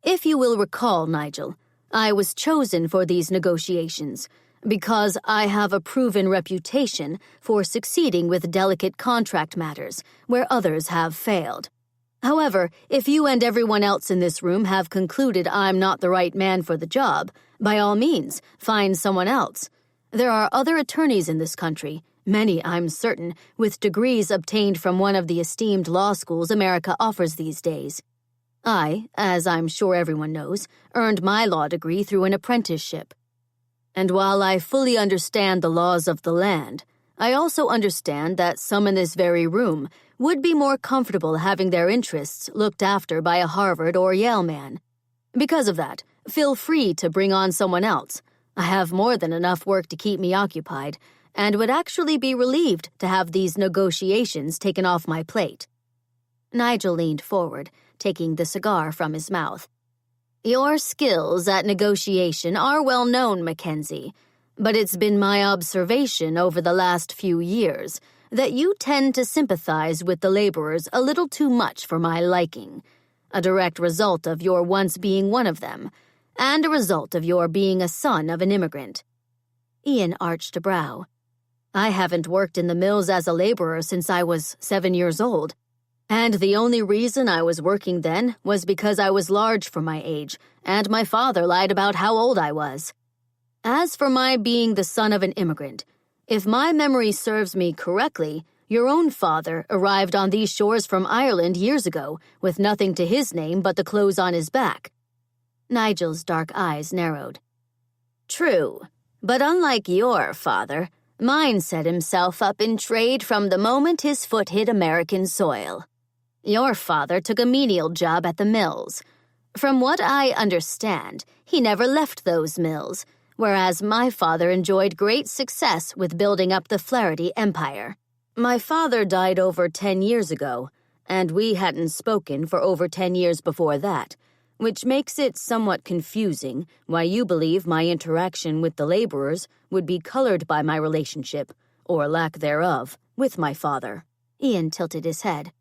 "If you will recall, Nigel, I was chosen for these negotiations because I have a proven reputation for succeeding with delicate contract matters where others have failed. However, if you and everyone else in this room have concluded I'm not the right man for the job, by all means, find someone else. There are other attorneys in this country, many, I'm certain, with degrees obtained from one of the esteemed law schools America offers these days. I, as I'm sure everyone knows, earned my law degree through an apprenticeship. And while I fully understand the laws of the land, I also understand that some in this very room would be more comfortable having their interests looked after by a Harvard or Yale man. Because of that, feel free to bring on someone else. I have more than enough work to keep me occupied, and would actually be relieved to have these negotiations taken off my plate." Nigel leaned forward, taking the cigar from his mouth. Your skills at negotiation are well known, MacKenzie, but it's been my observation over the last few years that you tend to sympathize with the laborers a little too much for my liking, a direct result of your once being one of them, and a result of your being a son of an immigrant. Ian arched a brow. I haven't worked in the mills as a laborer since I was 7 years old, and the only reason I was working then was because I was large for my age, and my father lied about how old I was. As for my being the son of an immigrant, if my memory serves me correctly, your own father arrived on these shores from Ireland years ago with nothing to his name but the clothes on his back. Nigel's dark eyes narrowed. True, but unlike your father, mine set himself up in trade from the moment his foot hit American soil. Your father took a menial job at the mills. From what I understand, he never left those mills, whereas my father enjoyed great success with building up the Flaherty Empire. My father died over 10 years ago, and we hadn't spoken for over 10 years before that, which makes it somewhat confusing why you believe my interaction with the laborers would be colored by my relationship, or lack thereof, with my father. Ian tilted his head.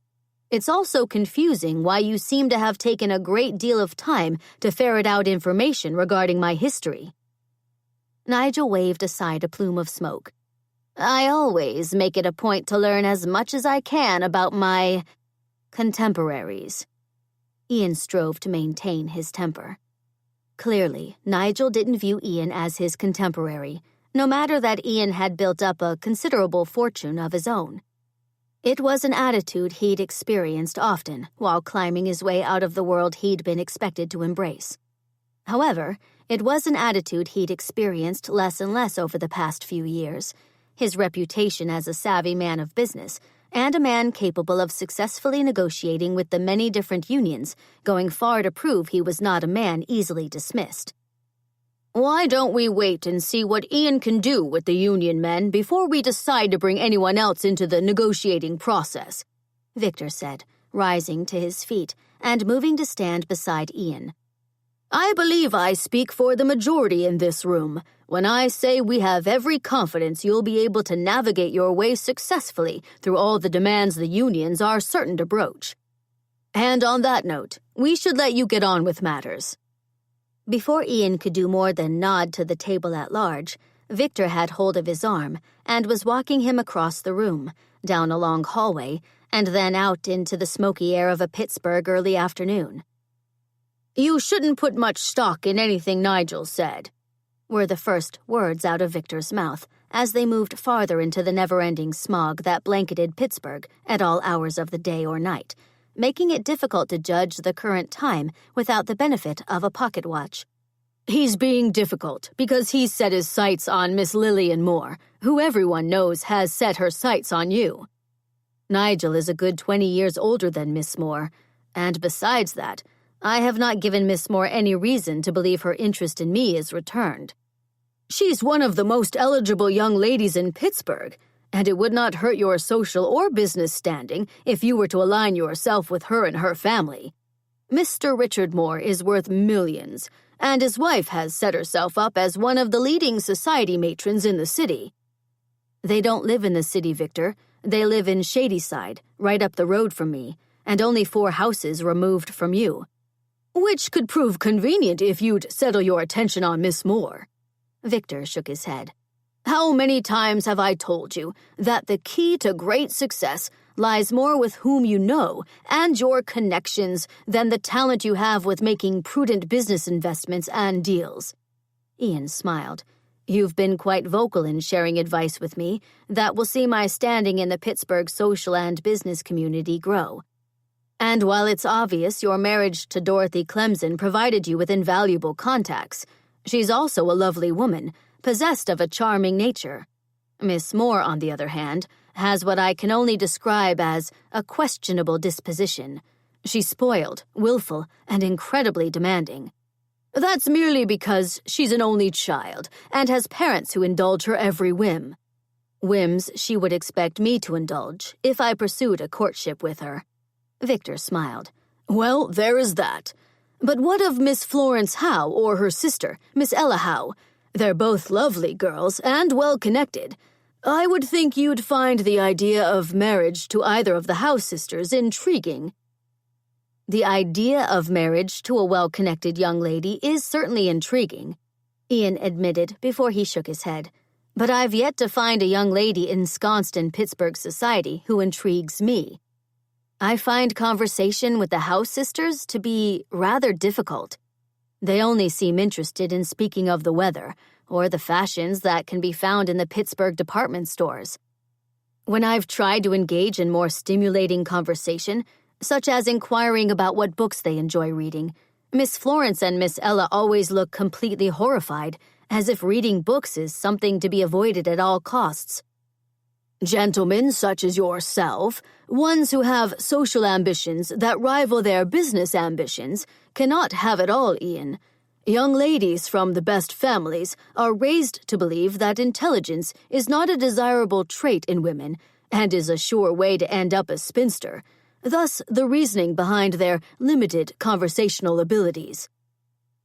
It's also confusing why you seem to have taken a great deal of time to ferret out information regarding my history. Nigel waved aside a plume of smoke. I always make it a point to learn as much as I can about my contemporaries. Ian strove to maintain his temper. Clearly, Nigel didn't view Ian as his contemporary, no matter that Ian had built up a considerable fortune of his own. It was an attitude he'd experienced often while climbing his way out of the world he'd been expected to embrace. However, it was an attitude he'd experienced less and less over the past few years. His reputation as a savvy man of business, and a man capable of successfully negotiating with the many different unions, going far to prove he was not a man easily dismissed. Why don't we wait and see what Ian can do with the union men before we decide to bring anyone else into the negotiating process? Victor said, rising to his feet and moving to stand beside Ian. I believe I speak for the majority in this room when I say we have every confidence you'll be able to navigate your way successfully through all the demands the unions are certain to broach. And on that note, we should let you get on with matters. Before Ian could do more than nod to the table at large, Victor had hold of his arm and was walking him across the room, down a long hallway, and then out into the smoky air of a Pittsburgh early afternoon. You shouldn't put much stock in anything Nigel said, were the first words out of Victor's mouth as they moved farther into the never-ending smog that blanketed Pittsburgh at all hours of the day or night, making it difficult to judge the current time without the benefit of a pocket watch. He's being difficult because he's set his sights on Miss Lillian Moore, who everyone knows has set her sights on you. Nigel is a good 20 years older than Miss Moore, and besides that, I have not given Miss Moore any reason to believe her interest in me is returned. She's one of the most eligible young ladies in Pittsburgh, and it would not hurt your social or business standing if you were to align yourself with her and her family. Mr. Richard Moore is worth millions, and his wife has set herself up as one of the leading society matrons in the city. They don't live in the city, Victor. They live in Shadyside, right up the road from me, and only 4 houses removed from you. Which could prove convenient if you'd settle your attention on Miss Moore. Victor shook his head. How many times have I told you that the key to great success lies more with whom you know and your connections than the talent you have with making prudent business investments and deals? Ian smiled. You've been quite vocal in sharing advice with me that will see my standing in the Pittsburgh social and business community grow. And while it's obvious your marriage to Dorothy Clemson provided you with invaluable contacts, she's also a lovely woman, possessed of a charming nature. Miss Moore, on the other hand, has what I can only describe as a questionable disposition. She's spoiled, willful, and incredibly demanding. That's merely because she's an only child and has parents who indulge her every whim. Whims she would expect me to indulge if I pursued a courtship with her. Victor smiled. Well, there is that. But what of Miss Florence Howe or her sister, Miss Ella Howe? They're both lovely girls and well-connected. I would think you'd find the idea of marriage to either of the Howe sisters intriguing." "The idea of marriage to a well-connected young lady is certainly intriguing," Ian admitted before he shook his head. "But I've yet to find a young lady ensconced in Pittsburgh society who intrigues me. I find conversation with the Howe sisters to be rather difficult. They only seem interested in speaking of the weather or the fashions that can be found in the Pittsburgh department stores. When I've tried to engage in more stimulating conversation, such as inquiring about what books they enjoy reading, Miss Florence and Miss Ella always look completely horrified, as if reading books is something to be avoided at all costs." "Gentlemen such as yourself, ones who have social ambitions that rival their business ambitions, cannot have it all, Ian. Young ladies from the best families are raised to believe that intelligence is not a desirable trait in women and is a sure way to end up a spinster, thus the reasoning behind their limited conversational abilities."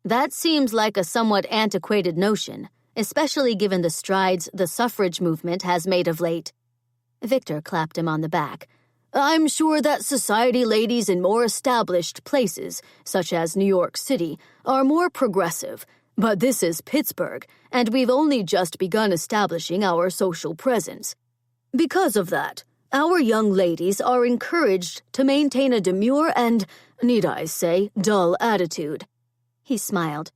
That seems like a somewhat antiquated notion, especially given the strides the suffrage movement has made of late. Victor clapped him on the back. "I'm sure that society ladies in more established places, such as New York City, are more progressive, but this is Pittsburgh, and we've only just begun establishing our social presence. Because of that, our young ladies are encouraged to maintain a demure and, need I say, dull attitude." He smiled.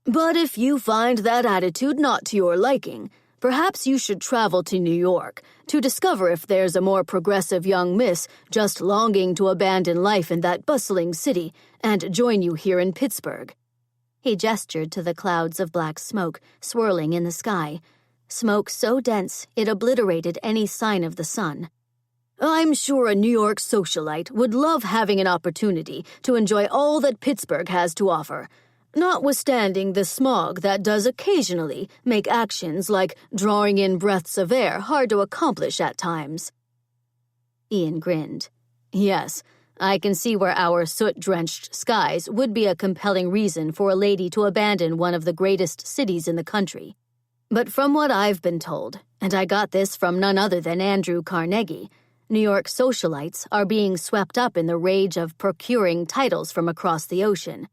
"But if you find that attitude not to your liking, perhaps you should travel to New York to discover if there's a more progressive young miss just longing to abandon life in that bustling city and join you here in Pittsburgh." He gestured to the clouds of black smoke swirling in the sky, smoke so dense it obliterated any sign of the sun. "I'm sure a New York socialite would love having an opportunity to enjoy all that Pittsburgh has to offer, notwithstanding the smog that does occasionally make actions like drawing in breaths of air hard to accomplish at times." Ian grinned. "Yes, I can see where our soot-drenched skies would be a compelling reason for a lady to abandon one of the greatest cities in the country. But from what I've been told, and I got this from none other than Andrew Carnegie, New York socialites are being swept up in the rage of procuring titles from across the ocean.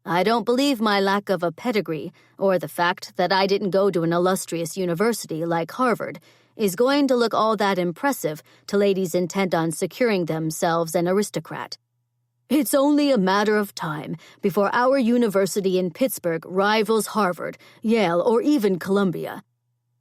I don't believe my lack of a pedigree, or the fact that I didn't go to an illustrious university like Harvard, is going to look all that impressive to ladies intent on securing themselves an aristocrat. It's only a matter of time before our university in Pittsburgh rivals Harvard, Yale, or even Columbia.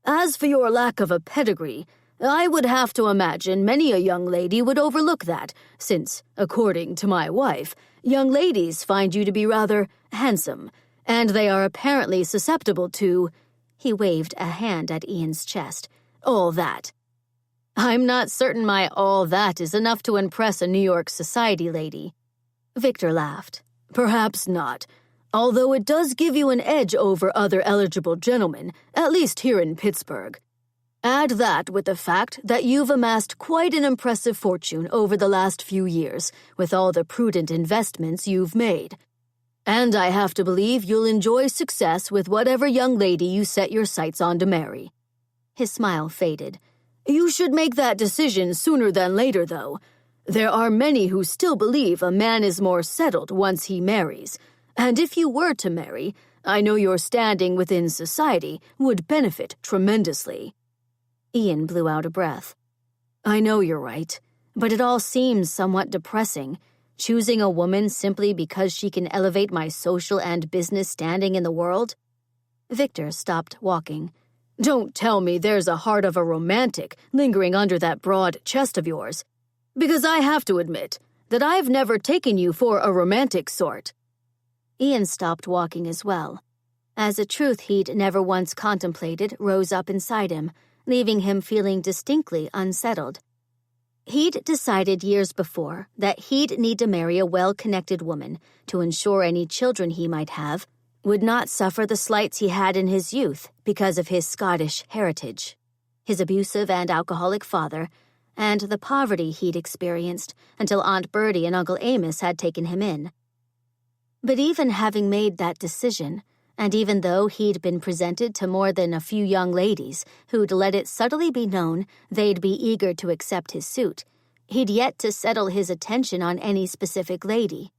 As for your lack of a pedigree, I would have to imagine many a young lady would overlook that, since, according to my wife, young ladies find you to be rather handsome, and they are apparently susceptible to—" he waved a hand at Ian's chest, "all that." "I'm not certain my all that is enough to impress a New York society lady." Victor laughed. "Perhaps not, although it does give you an edge over other eligible gentlemen, at least here in Pittsburgh. Add that with the fact that you've amassed quite an impressive fortune over the last few years with all the prudent investments you've made. And I have to believe you'll enjoy success with whatever young lady you set your sights on to marry." His smile faded. "You should make that decision sooner than later, though. There are many who still believe a man is more settled once he marries, and if you were to marry, I know your standing within society would benefit tremendously." Ian blew out a breath. "I know you're right, but it all seems somewhat depressing, choosing a woman simply because she can elevate my social and business standing in the world." Victor stopped walking. "Don't tell me there's a heart of a romantic lingering under that broad chest of yours, because I have to admit that I've never taken you for a romantic sort." Ian stopped walking as well, as a truth he'd never once contemplated rose up inside him, leaving him feeling distinctly unsettled. He'd decided years before that he'd need to marry a well-connected woman to ensure any children he might have would not suffer the slights he had in his youth because of his Scottish heritage, his abusive and alcoholic father, and the poverty he'd experienced until Aunt Bertie and Uncle Amos had taken him in. But even having made that decision, and even though he'd been presented to more than a few young ladies who'd let it subtly be known they'd be eager to accept his suit, he'd yet to settle his attention on any specific lady.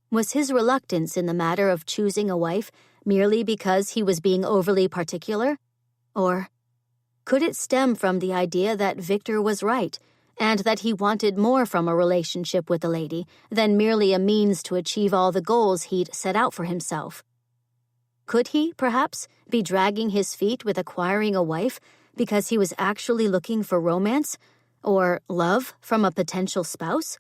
Was his reluctance in the matter of choosing a wife merely because he was being overly particular? Or could it stem from the idea that Victor was right, and that he wanted more from a relationship with a lady than merely a means to achieve all the goals he'd set out for himself? Could he, perhaps, be dragging his feet with acquiring a wife because he was actually looking for romance or love from a potential spouse?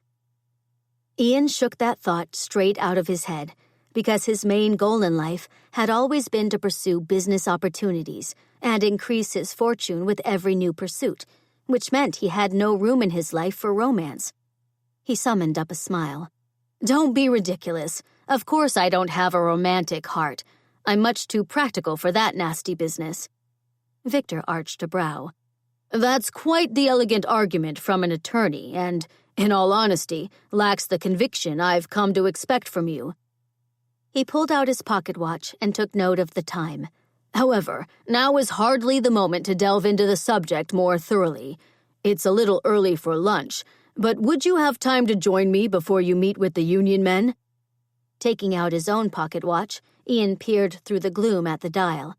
Ian shook that thought straight out of his head, because his main goal in life had always been to pursue business opportunities and increase his fortune with every new pursuit, which meant he had no room in his life for romance. He summoned up a smile. "Don't be ridiculous. Of course I don't have a romantic heart. I'm much too practical for that nasty business." Victor arched a brow. "That's quite the elegant argument from an attorney, and, in all honesty, lacks the conviction I've come to expect from you." He pulled out his pocket watch and took note of the time. "However, now is hardly the moment to delve into the subject more thoroughly. It's a little early for lunch, but would you have time to join me before you meet with the union men?" Taking out his own pocket watch, Ian peered through the gloom at the dial.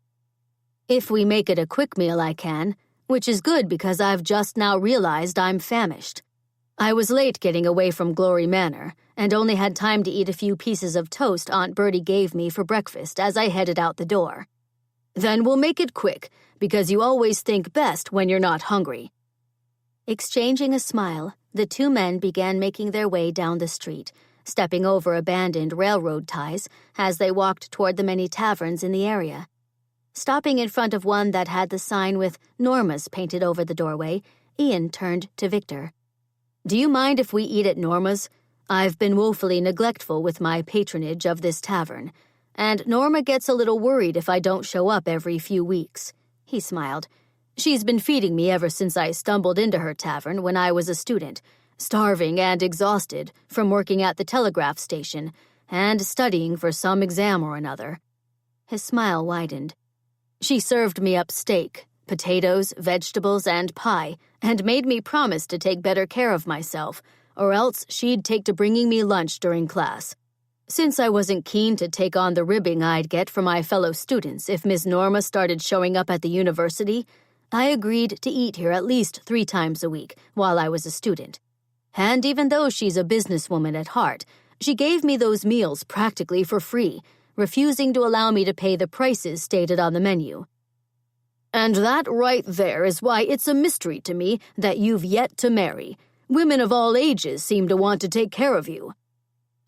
"If we make it a quick meal, I can, which is good because I've just now realized I'm famished. I was late getting away from Glory Manor, and only had time to eat a few pieces of toast Aunt Bertie gave me for breakfast as I headed out the door." "Then we'll make it quick, because you always think best when you're not hungry." Exchanging a smile, the two men began making their way down the street, stepping over abandoned railroad ties as they walked toward the many taverns in the area. Stopping in front of one that had the sign with Norma's painted over the doorway, Ian turned to Victor. "Do you mind if we eat at Norma's? I've been woefully neglectful with my patronage of this tavern, and Norma gets a little worried if I don't show up every few weeks." He smiled. "She's been feeding me ever since I stumbled into her tavern when I was a student, starving and exhausted from working at the telegraph station and studying for some exam or another." His smile widened. "She served me up steak, potatoes, vegetables, and pie, and made me promise to take better care of myself, or else she'd take to bringing me lunch during class. Since I wasn't keen to take on the ribbing I'd get from my fellow students if Miss Norma started showing up at the university, I agreed to eat here at least 3 times a week while I was a student. And even though she's a businesswoman at heart, she gave me those meals practically for free, refusing to allow me to pay the prices stated on the menu. And that right there is why it's a mystery to me that you've yet to marry. Women of all ages seem to want to take care of you.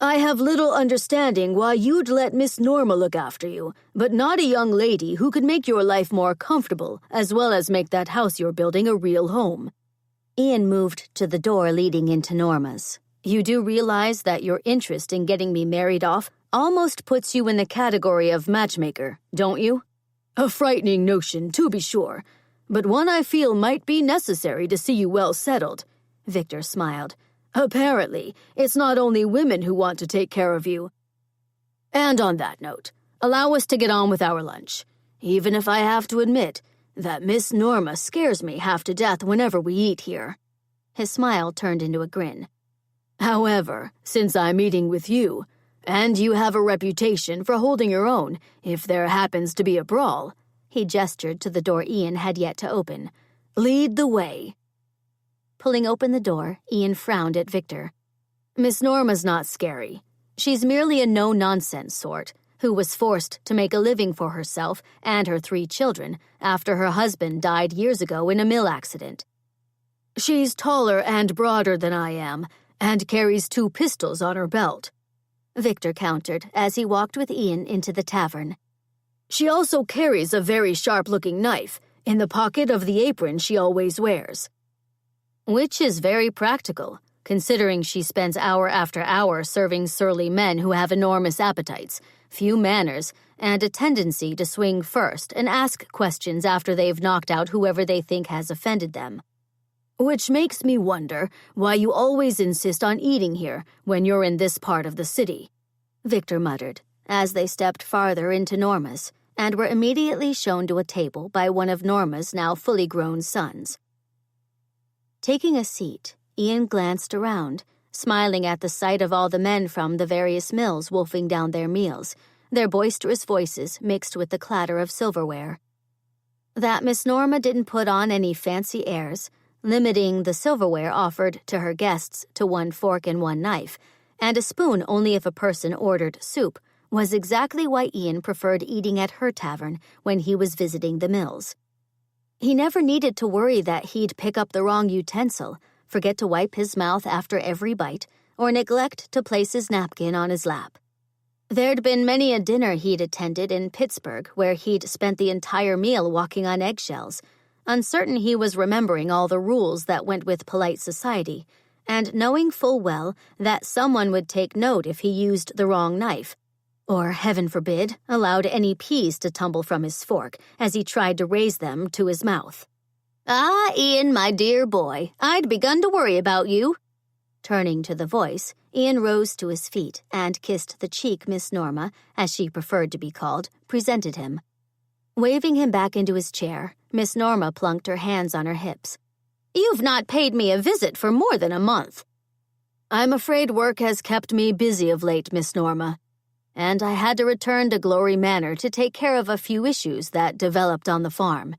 I have little understanding why you'd let Miss Norma look after you, but not a young lady who could make your life more comfortable as well as make that house you're building a real home." Ian moved to the door leading into Norma's. "You do realize that your interest in getting me married off almost puts you in the category of matchmaker, don't you?" "A frightening notion, to be sure, but one I feel might be necessary to see you well settled," Victor smiled. "Apparently, it's not only women who want to take care of you. And on that note, allow us to get on with our lunch, even if I have to admit that Miss Norma scares me half to death whenever we eat here." His smile turned into a grin. "However, since I'm eating with you, and you have a reputation for holding your own if there happens to be a brawl," he gestured to the door Ian had yet to open, "lead the way." Pulling open the door, Ian frowned at Victor. "Miss Norma's not scary. She's merely a no-nonsense sort who was forced to make a living for herself and her 3 children after her husband died years ago in a mill accident. She's taller and broader than I am and carries 2 pistols on her belt," Victor countered as he walked with Ian into the tavern. "She also carries a very sharp-looking knife in the pocket of the apron she always wears." Which is very practical, considering she spends hour after hour serving surly men who have enormous appetites, few manners, and a tendency to swing first and ask questions after they've knocked out whoever they think has offended them. "Which makes me wonder why you always insist on eating here when you're in this part of the city." Victor muttered, as they stepped farther into Norma's and were immediately shown to a table by one of Norma's now fully grown sons. Taking a seat, Ian glanced around, smiling at the sight of all the men from the various mills wolfing down their meals, their boisterous voices mixed with the clatter of silverware. That Miss Norma didn't put on any fancy airs, limiting the silverware offered to her guests to 1 fork and 1 knife, and a spoon only if a person ordered soup, was exactly why Ian preferred eating at her tavern when he was visiting the mills. He never needed to worry that he'd pick up the wrong utensil, forget to wipe his mouth after every bite, or neglect to place his napkin on his lap. There'd been many a dinner he'd attended in Pittsburgh where he'd spent the entire meal walking on eggshells, uncertain he was remembering all the rules that went with polite society, and knowing full well that someone would take note if he used the wrong knife, or, heaven forbid, allowed any peas to tumble from his fork as he tried to raise them to his mouth. "Ah, Ian, my dear boy, I'd begun to worry about you." Turning to the voice, Ian rose to his feet and kissed the cheek Miss Norma, as she preferred to be called, presented him. Waving him back into his chair, Miss Norma plunked her hands on her hips. "You've not paid me a visit for more than a month." "I'm afraid work has kept me busy of late, Miss Norma, and I had to return to Glory Manor to take care of a few issues that developed on the farm."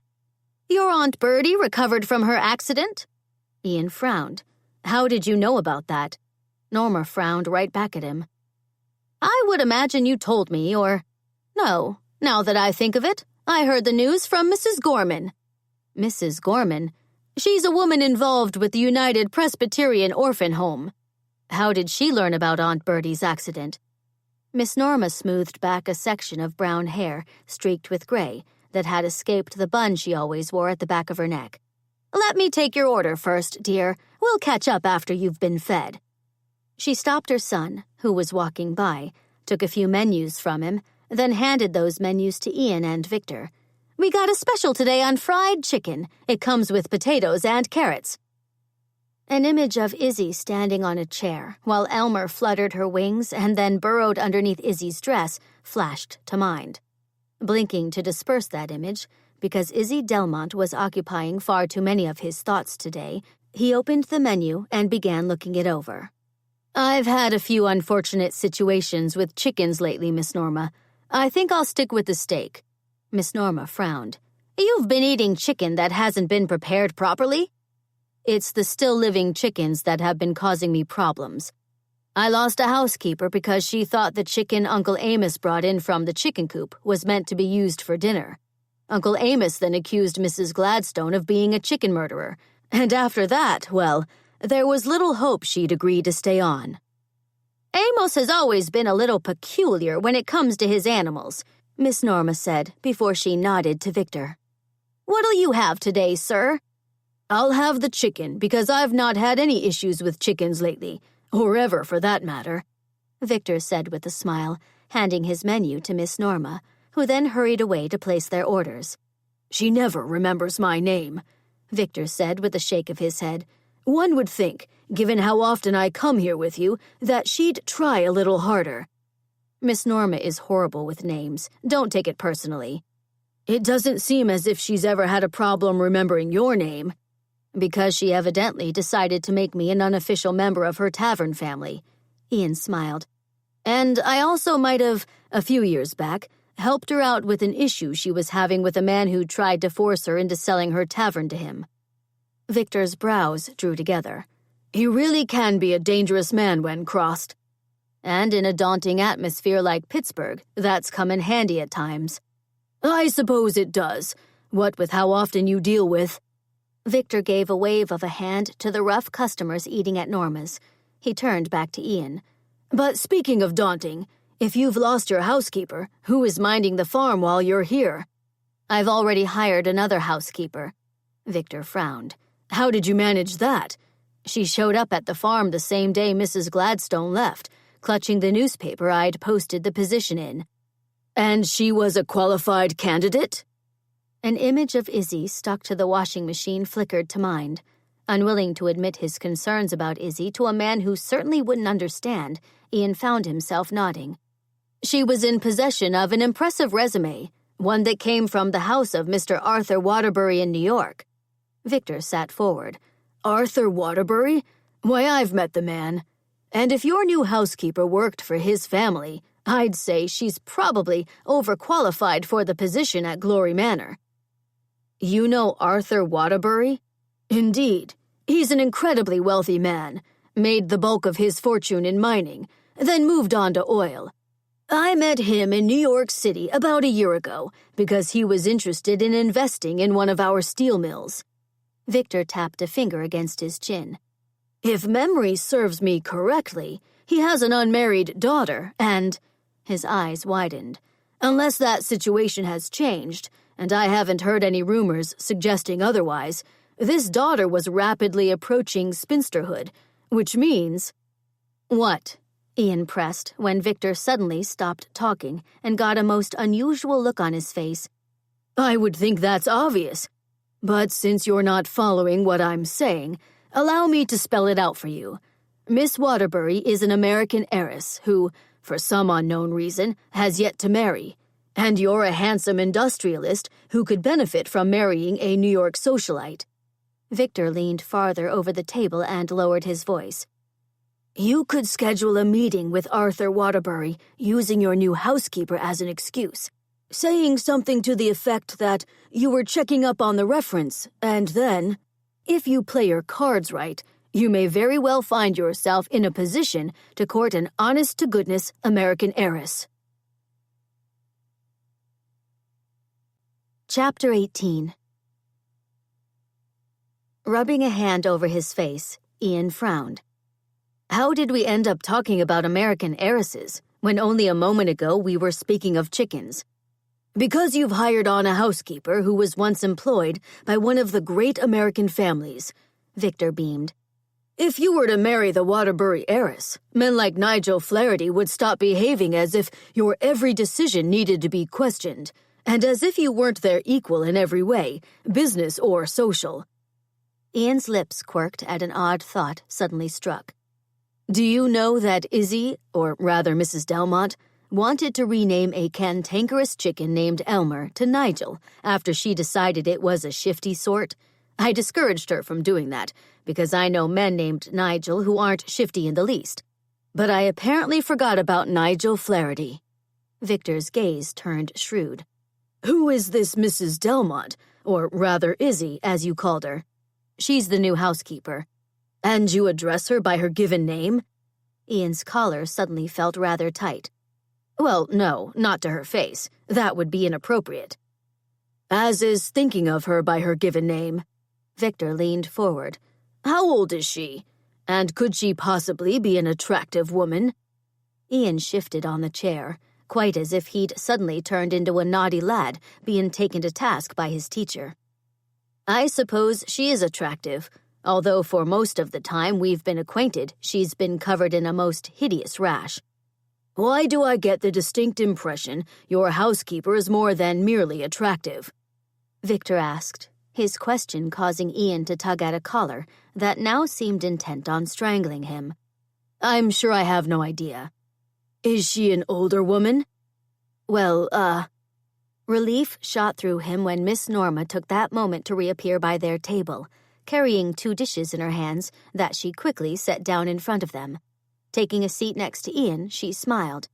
"Your Aunt Bertie recovered from her accident?" Ian frowned. "How did you know about that?" Norma frowned right back at him. "I would imagine you told me, or... No, now that I think of it, I heard the news from Mrs. Gorman." "Mrs. Gorman? She's a woman involved with the United Presbyterian Orphan Home. How did she learn about Aunt Bertie's accident?" Miss Norma smoothed back a section of brown hair, streaked with gray, that had escaped the bun she always wore at the back of her neck. "Let me take your order first, dear. We'll catch up after you've been fed." She stopped her son, who was walking by, took a few menus from him, then handed those menus to Ian and Victor. "We got a special today on fried chicken. It comes with potatoes and carrots." An image of Izzy standing on a chair while Elmer fluttered her wings and then burrowed underneath Izzy's dress flashed to mind. Blinking to disperse that image, because Izzy Delmont was occupying far too many of his thoughts today, he opened the menu and began looking it over. "I've had a few unfortunate situations with chickens lately, Miss Norma. I think I'll stick with the steak." Miss Norma frowned. "You've been eating chicken that hasn't been prepared properly?" "It's the still-living chickens that have been causing me problems. I lost a housekeeper because she thought the chicken Uncle Amos brought in from the chicken coop was meant to be used for dinner. Uncle Amos then accused Mrs. Gladstone of being a chicken murderer, and after that, well, there was little hope she'd agree to stay on." "Amos has always been a little peculiar when it comes to his animals," Miss Norma said before she nodded to Victor. "What'll you have today, sir?" "I'll have the chicken because I've not had any issues with chickens lately, or ever for that matter," Victor said with a smile, handing his menu to Miss Norma, who then hurried away to place their orders. "She never remembers my name," Victor said with a shake of his head. "One would think, given how often I come here with you, that she'd try a little harder." "Miss Norma is horrible with names. Don't take it personally." "It doesn't seem as if she's ever had a problem remembering your name." "Because she evidently decided to make me an unofficial member of her tavern family," Ian smiled. "And I also might have, a few years back, helped her out with an issue she was having with a man who tried to force her into selling her tavern to him." Victor's brows drew together. "He really can be a dangerous man when crossed. And in a daunting atmosphere like Pittsburgh, that's come in handy at times." "I suppose it does, what with how often you deal with." Victor gave a wave of a hand to the rough customers eating at Norma's. He turned back to Ian. "But speaking of daunting, if you've lost your housekeeper, who is minding the farm while you're here?" "I've already hired another housekeeper." Victor frowned. "How did you manage that?" "She showed up at the farm the same day Mrs. Gladstone left, clutching the newspaper I'd posted the position in." "And she was a qualified candidate?" An image of Izzy stuck to the washing machine flickered to mind. Unwilling to admit his concerns about Izzy to a man who certainly wouldn't understand, Ian found himself nodding. She was in possession of an impressive resume, one that came from the house of Mr. Arthur Waterbury in New York. Victor sat forward. Arthur Waterbury? Why, I've met the man. And if your new housekeeper worked for his family, I'd say she's probably overqualified for the position at Glory Manor. You know Arthur Waterbury? Indeed. He's an incredibly wealthy man, made the bulk of his fortune in mining, then moved on to oil. I met him in New York City about a year ago because he was interested in investing in one of our steel mills. Victor tapped a finger against his chin. If memory serves me correctly, he has an unmarried daughter and... His eyes widened. Unless that situation has changed, and I haven't heard any rumors suggesting otherwise, this daughter was rapidly approaching spinsterhood, which means... What? Ian pressed when Victor suddenly stopped talking and got a most unusual look on his face. I would think that's obvious. But since you're not following what I'm saying, allow me to spell it out for you. Miss Waterbury is an American heiress who, for some unknown reason, has yet to marry. And you're a handsome industrialist who could benefit from marrying a New York socialite. Victor leaned farther over the table and lowered his voice. You could schedule a meeting with Arthur Waterbury using your new housekeeper as an excuse, saying something to the effect that you were checking up on the reference, and then, if you play your cards right, you may very well find yourself in a position to court an honest-to-goodness American heiress. Chapter 18. Rubbing a hand over his face, Ian frowned. How did we end up talking about American heiresses when only a moment ago we were speaking of chickens? Because you've hired on a housekeeper who was once employed by one of the great American families, Victor beamed. If you were to marry the Waterbury heiress, men like Nigel Flaherty would stop behaving as if your every decision needed to be questioned, and as if you weren't their equal in every way, business or social. Ian's lips quirked at an odd thought suddenly struck. Do you know that Izzy, or rather Mrs. Delmont, wanted to rename a cantankerous chicken named Elmer to Nigel after she decided it was a shifty sort? I discouraged her from doing that, because I know men named Nigel who aren't shifty in the least. But I apparently forgot about Nigel Flaherty. Victor's gaze turned shrewd. Who is this Mrs. Delmont, or rather Izzy, as you called her? She's the new housekeeper. And you address her by her given name? Ian's collar suddenly felt rather tight. Well, no, not to her face. That would be inappropriate. As is thinking of her by her given name. Victor leaned forward. How old is she? And could she possibly be an attractive woman? Ian shifted on the chair, quite as if he'd suddenly turned into a naughty lad being taken to task by his teacher. I suppose she is attractive, although for most of the time we've been acquainted, she's been covered in a most hideous rash. Why do I get the distinct impression your housekeeper is more than merely attractive? Victor asked, his question causing Ian to tug at a collar that now seemed intent on strangling him. I'm sure I have no idea. Is she an older woman? Well, Relief shot through him when Miss Norma took that moment to reappear by their table, carrying 2 dishes in her hands that she quickly set down in front of them. Taking a seat next to Ian, she smiled.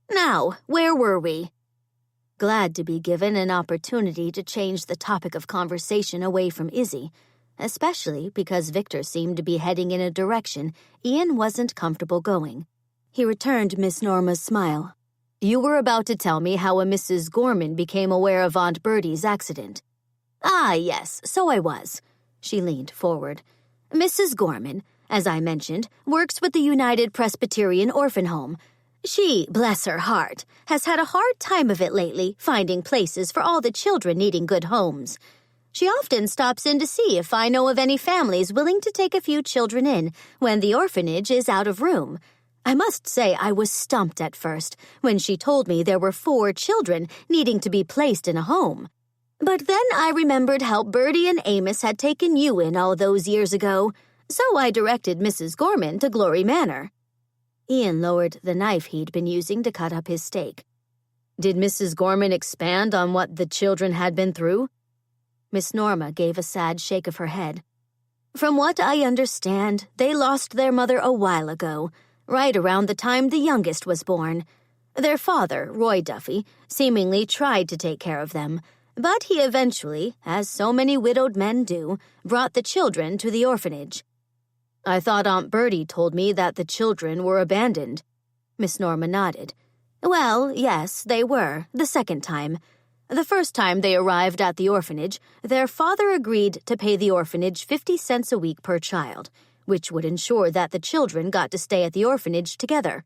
Now, where were we? Glad to be given an opportunity to change the topic of conversation away from Izzy, especially because Victor seemed to be heading in a direction Ian wasn't comfortable going. He returned Miss Norma's smile. You were about to tell me how a Mrs. Gorman became aware of Aunt Bertie's accident. Ah, yes, so I was. She leaned forward. Mrs. Gorman, as I mentioned, works with the United Presbyterian Orphan Home. She, bless her heart, has had a hard time of it lately, finding places for all the children needing good homes. She often stops in to see if I know of any families willing to take a few children in when the orphanage is out of room. I must say I was stumped at first when she told me there were 4 children needing to be placed in a home. But then I remembered how Bertie and Amos had taken you in all those years ago, so I directed Mrs. Gorman to Glory Manor. Ian lowered the knife he'd been using to cut up his steak. Did Mrs. Gorman expand on what the children had been through? Miss Norma gave a sad shake of her head. From what I understand, they lost their mother a while ago, right around the time the youngest was born. Their father, Roy Duffy, seemingly tried to take care of them, but he eventually, as so many widowed men do, brought the children to the orphanage. I thought Aunt Bertie told me that the children were abandoned. Miss Norma nodded. Well, yes, they were, the second time. The first time they arrived at the orphanage, their father agreed to pay the orphanage 50 cents a week per child, which would ensure that the children got to stay at the orphanage together.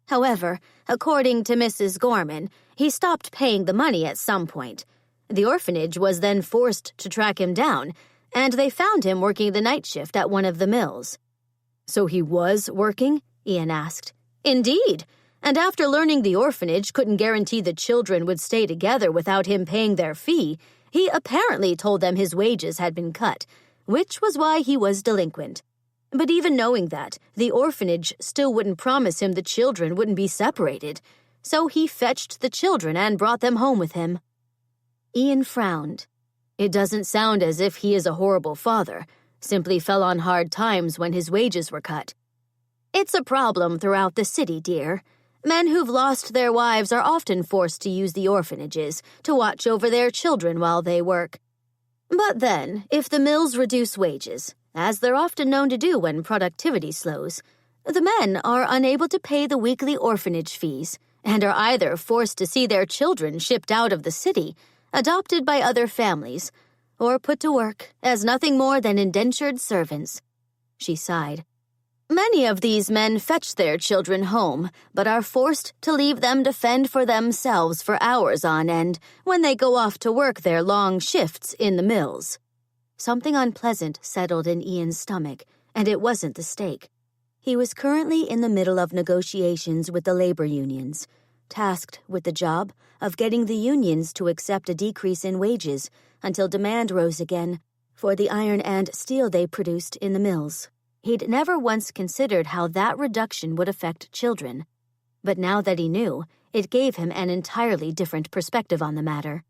However, according to Mrs. Gorman, he stopped paying the money at some point. The orphanage was then forced to track him down, and they found him working the night shift at one of the mills. So he was working? Ian asked. Indeed. And after learning the orphanage couldn't guarantee the children would stay together without him paying their fee, he apparently told them his wages had been cut, which was why he was delinquent. But even knowing that, the orphanage still wouldn't promise him the children wouldn't be separated, so he fetched the children and brought them home with him. Ian frowned. It doesn't sound as if he is a horrible father, simply fell on hard times when his wages were cut. It's a problem throughout the city, dear. Men who've lost their wives are often forced to use the orphanages to watch over their children while they work. But then, if the mills reduce wages, as they're often known to do when productivity slows, the men are unable to pay the weekly orphanage fees and are either forced to see their children shipped out of the city, adopted by other families, or put to work as nothing more than indentured servants. She sighed. Many of these men fetch their children home, but are forced to leave them to fend for themselves for hours on end when they go off to work their long shifts in the mills. Something unpleasant settled in Ian's stomach, and it wasn't the steak. He was currently in the middle of negotiations with the labor unions, tasked with the job of getting the unions to accept a decrease in wages until demand rose again for the iron and steel they produced in the mills. He'd never once considered how that reduction would affect children. But now that he knew, it gave him an entirely different perspective on the matter.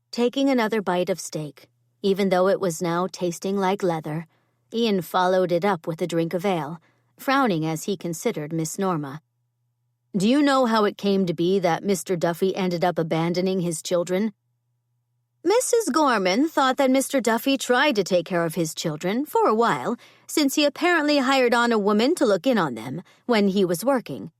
Taking another bite of steak, even though it was now tasting like leather, Ian followed it up with a drink of ale, frowning as he considered Miss Norma. Do you know how it came to be that Mr. Duffy ended up abandoning his children? Mrs. Gorman thought that Mr. Duffy tried to take care of his children for a while, since he apparently hired on a woman to look in on them when he was working.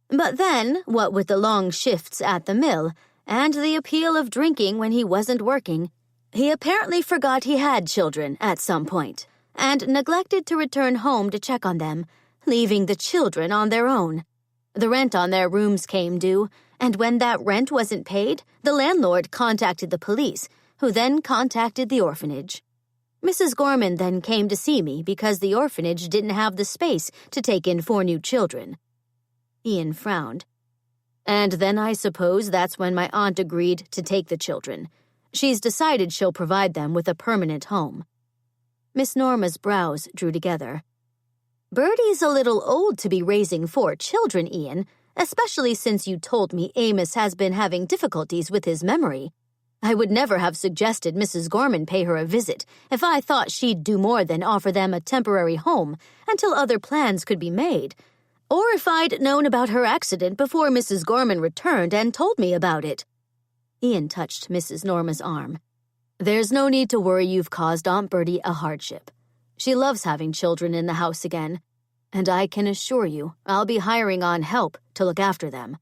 But then, what with the long shifts at the mill and the appeal of drinking when he wasn't working, he apparently forgot he had children at some point and neglected to return home to check on them, leaving the children on their own. The rent on their rooms came due, and when that rent wasn't paid, the landlord contacted the police, who then contacted the orphanage. Mrs. Gorman then came to see me because the orphanage didn't have the space to take in 4 new children. Ian frowned. And then I suppose that's when my aunt agreed to take the children. She's decided she'll provide them with a permanent home. Miss Norma's brows drew together. Bertie's a little old to be raising 4 children, Ian, especially since you told me Amos has been having difficulties with his memory. I would never have suggested Mrs. Gorman pay her a visit if I thought she'd do more than offer them a temporary home until other plans could be made, or if I'd known about her accident before Mrs. Gorman returned and told me about it. Ian touched Mrs. Norma's arm. There's no need to worry you've caused Aunt Bertie a hardship. She loves having children in the house again, and I can assure you I'll be hiring on help to look after them.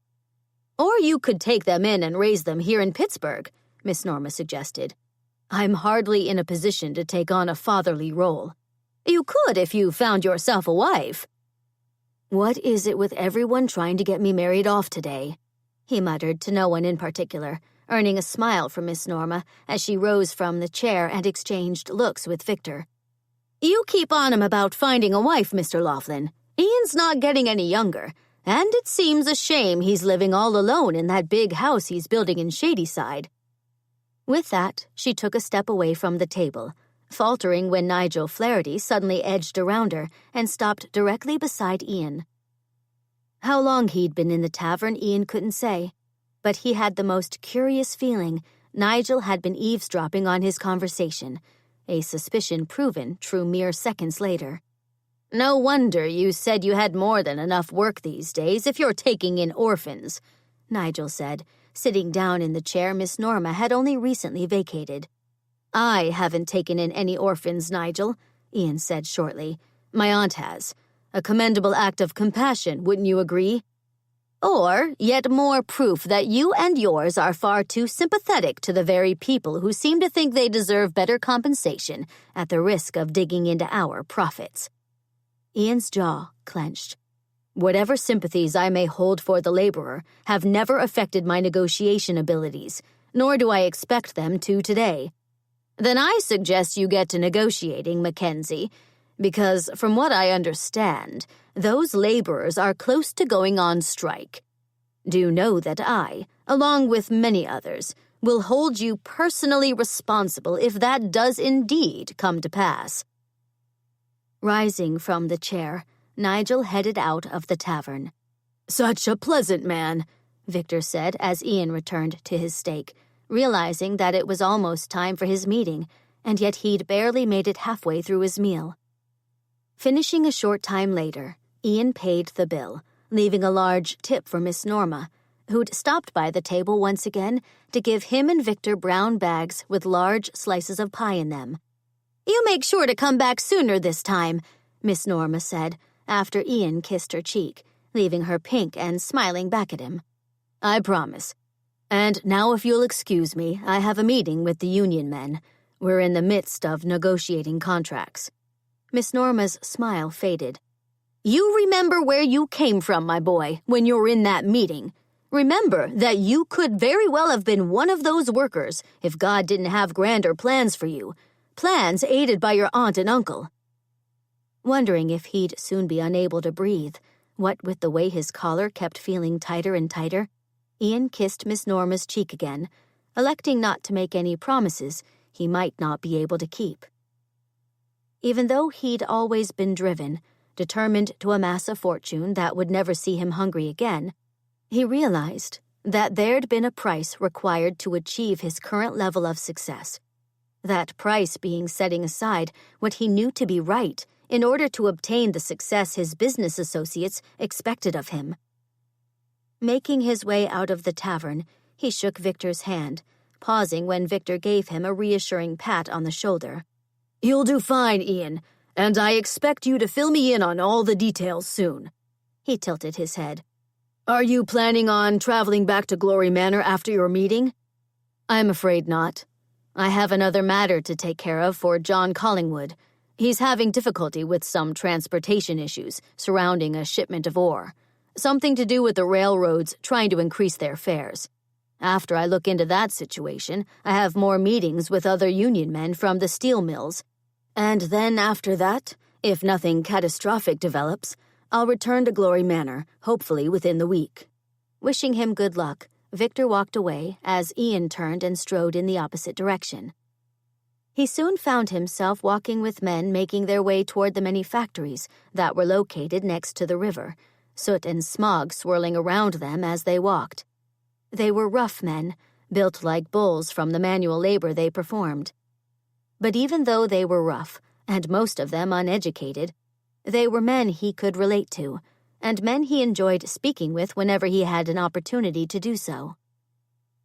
Or you could take them in and raise them here in Pittsburgh, Miss Norma suggested. I'm hardly in a position to take on a fatherly role. You could if you found yourself a wife. What is it with everyone trying to get me married off today? He muttered to no one in particular, earning a smile from Miss Norma as she rose from the chair and exchanged looks with Victor. You keep on him about finding a wife, Mr. Laughlin. Ian's not getting any younger, and it seems a shame he's living all alone in that big house he's building in Shadyside. With that, she took a step away from the table, faltering when Nigel Flaherty suddenly edged around her and stopped directly beside Ian. How long he'd been in the tavern, Ian couldn't say, but he had the most curious feeling Nigel had been eavesdropping on his conversation, a suspicion proven true mere seconds later. "No wonder you said you had more than enough work these days if you're taking in orphans," Nigel said, sitting down in the chair Miss Norma had only recently vacated. "I haven't taken in any orphans, Nigel," Ian said shortly. "My aunt has. A commendable act of compassion, wouldn't you agree? Or, yet more proof that you and yours are far too sympathetic to the very people who seem to think they deserve better compensation at the risk of digging into our profits." Ian's jaw clenched. "Whatever sympathies I may hold for the laborer have never affected my negotiation abilities, nor do I expect them to today. Then I suggest you get to negotiating, MacKenzie, because from what I understand, those laborers are close to going on strike. Do know that I, along with many others, will hold you personally responsible if that does indeed come to pass." Rising from the chair, Nigel headed out of the tavern. "Such a pleasant man," Victor said as Ian returned to his steak, realizing that it was almost time for his meeting, and yet he'd barely made it halfway through his meal. Finishing a short time later, Ian paid the bill, leaving a large tip for Miss Norma, who'd stopped by the table once again to give him and Victor brown bags with large slices of pie in them. "You make sure to come back sooner this time," Miss Norma said, after Ian kissed her cheek, leaving her pink and smiling back at him. "I promise. And now if you'll excuse me, I have a meeting with the union men. We're in the midst of negotiating contracts." Miss Norma's smile faded. "You remember where you came from, my boy, when you're in that meeting. Remember that you could very well have been one of those workers if God didn't have grander plans for you, plans aided by your aunt and uncle." Wondering if he'd soon be unable to breathe, what with the way his collar kept feeling tighter and tighter, Ian kissed Miss Norma's cheek again, electing not to make any promises he might not be able to keep. Even though he'd always been driven, determined to amass a fortune that would never see him hungry again, he realized that there'd been a price required to achieve his current level of success. That price being setting aside what he knew to be right in order to obtain the success his business associates expected of him. Making his way out of the tavern, he shook Victor's hand, pausing when Victor gave him a reassuring pat on the shoulder. "You'll do fine, Ian, and I expect you to fill me in on all the details soon." He tilted his head. "Are you planning on traveling back to Glory Manor after your meeting?" "I'm afraid not. I have another matter to take care of for John Collingwood. He's having difficulty with some transportation issues surrounding a shipment of ore. Something to do with the railroads trying to increase their fares. After I look into that situation, I have more meetings with other union men from the steel mills. And then after that, if nothing catastrophic develops, I'll return to Glory Manor, hopefully within the week." Wishing him good luck, Victor walked away as Ian turned and strode in the opposite direction. He soon found himself walking with men making their way toward the many factories that were located next to the river, soot and smog swirling around them as they walked. They were rough men, built like bulls from the manual labor they performed. But even though they were rough, and most of them uneducated, they were men he could relate to, and men he enjoyed speaking with whenever he had an opportunity to do so.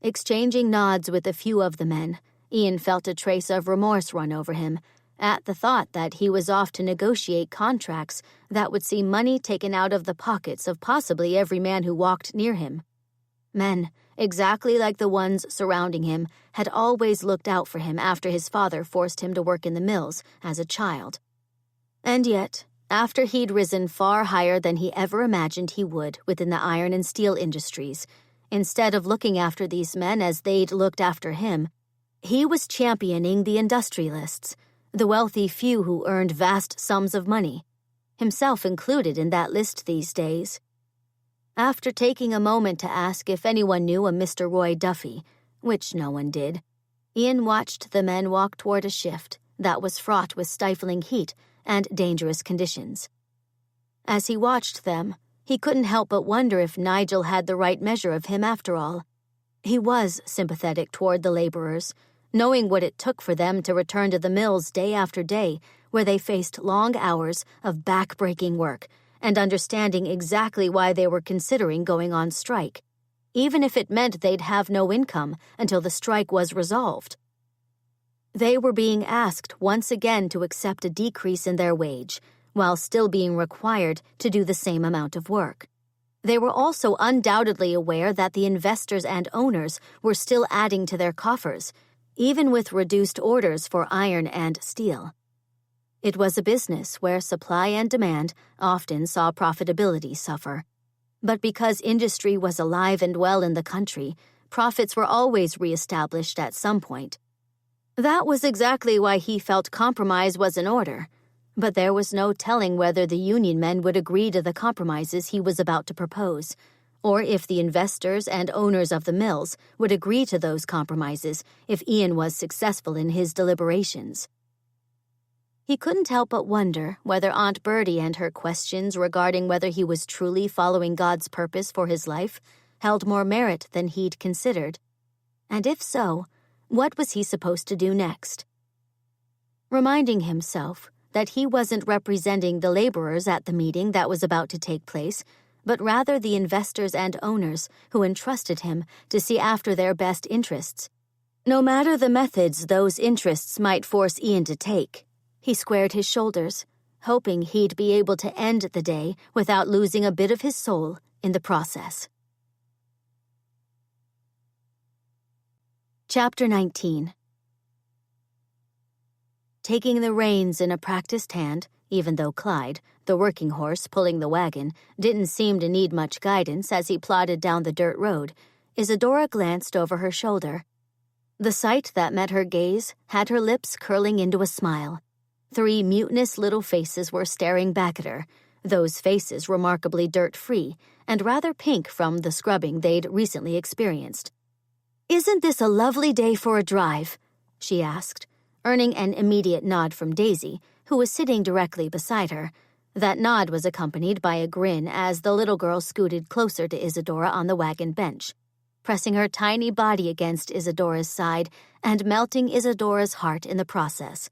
Exchanging nods with a few of the men, Ian felt a trace of remorse run over him at the thought that he was off to negotiate contracts that would see money taken out of the pockets of possibly every man who walked near him. Men, exactly like the ones surrounding him, had always looked out for him after his father forced him to work in the mills as a child. And yet, after he'd risen far higher than he ever imagined he would within the iron and steel industries, instead of looking after these men as they'd looked after him, he was championing the industrialists, the wealthy few who earned vast sums of money, himself included in that list these days. After taking a moment to ask if anyone knew a Mr. Roy Duffy, which no one did, Ian watched the men walk toward a shift that was fraught with stifling heat and dangerous conditions. As he watched them, He couldn't help but wonder if Nigel had the right measure of him after all. He was sympathetic toward the laborers, knowing what it took for them to return to the mills day after day, where they faced long hours of back-breaking work, and understanding exactly why they were considering going on strike, even if it meant they'd have no income until the strike was resolved. They were being asked once again to accept a decrease in their wage, while still being required to do the same amount of work. They were also undoubtedly aware that the investors and owners were still adding to their coffers, even with reduced orders for iron and steel. It was a business where supply and demand often saw profitability suffer. But because industry was alive and well in the country, profits were always reestablished at some point. That was exactly why he felt compromise was in order, but there was no telling whether the union men would agree to the compromises he was about to propose, or if the investors and owners of the mills would agree to those compromises if Ian was successful in his deliberations. He couldn't help but wonder whether Aunt Bertie and her questions regarding whether he was truly following God's purpose for his life held more merit than he'd considered. And if so, what was he supposed to do next? Reminding himself that he wasn't representing the laborers at the meeting that was about to take place, but rather the investors and owners who entrusted him to see after their best interests. No matter the methods those interests might force Ian to take, he squared his shoulders, hoping he'd be able to end the day without losing a bit of his soul in the process. Chapter 19. Taking the reins in a practiced hand, even though Clyde, the working horse pulling the wagon, didn't seem to need much guidance as he plodded down the dirt road, Isadora glanced over her shoulder. The sight that met her gaze had her lips curling into a smile. 3 mutinous little faces were staring back at her, those faces remarkably dirt-free and rather pink from the scrubbing they'd recently experienced. "Isn't this a lovely day for a drive?" she asked, earning an immediate nod from Daisy, who was sitting directly beside her. That nod was accompanied by a grin as the little girl scooted closer to Isadora on the wagon bench, pressing her tiny body against Isadora's side and melting Isadora's heart in the process.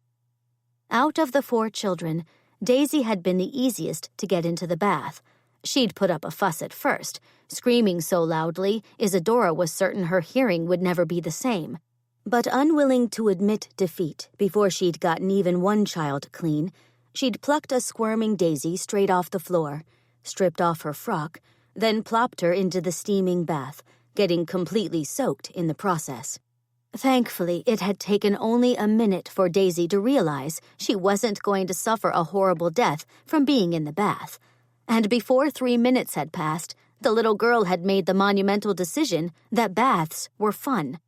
Out of the 4 children, Daisy had been the easiest to get into the bath. She'd put up a fuss at first, screaming so loudly Isadora was certain her hearing would never be the same. But unwilling to admit defeat before she'd gotten even one child clean, she'd plucked a squirming Daisy straight off the floor, stripped off her frock, then plopped her into the steaming bath, getting completely soaked in the process. Thankfully, it had taken only a minute for Daisy to realize she wasn't going to suffer a horrible death from being in the bath. And before 3 minutes had passed, the little girl had made the monumental decision that baths were fun.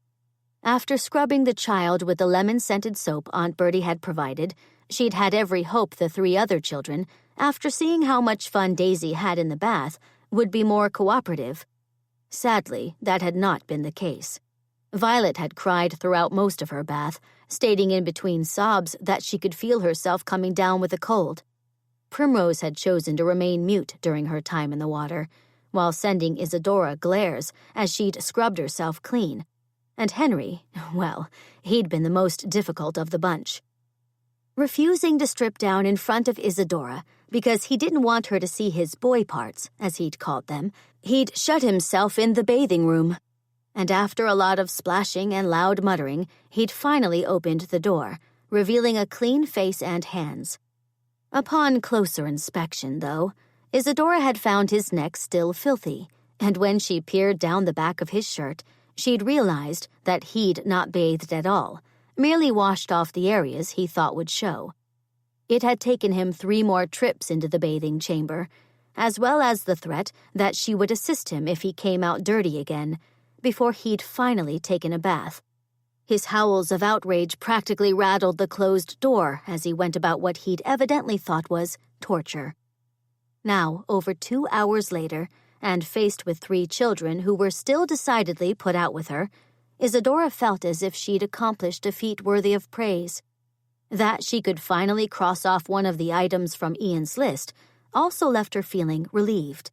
After scrubbing the child with the lemon-scented soap Aunt Bertie had provided, she'd had every hope the 3 other children, after seeing how much fun Daisy had in the bath, would be more cooperative. Sadly, that had not been the case. Violet had cried throughout most of her bath, stating in between sobs that she could feel herself coming down with a cold. Primrose had chosen to remain mute during her time in the water, while sending Isadora glares as she'd scrubbed herself clean. And Henry, well, he'd been the most difficult of the bunch. Refusing to strip down in front of Isadora because he didn't want her to see his boy parts, as he'd called them, he'd shut himself in the bathing room. And after a lot of splashing and loud muttering, he'd finally opened the door, revealing a clean face and hands. Upon closer inspection, though, Isadora had found his neck still filthy, and when she peered down the back of his shirt, she'd realized that he'd not bathed at all, merely washed off the areas he thought would show. It had taken him 3 more trips into the bathing chamber, as well as the threat that she would assist him if he came out dirty again, before he'd finally taken a bath. His howls of outrage practically rattled the closed door as he went about what he'd evidently thought was torture. Now, over 2 hours later, and faced with 3 children who were still decidedly put out with her, Isadora felt as if she'd accomplished a feat worthy of praise. That she could finally cross off one of the items from Ian's list also left her feeling relieved.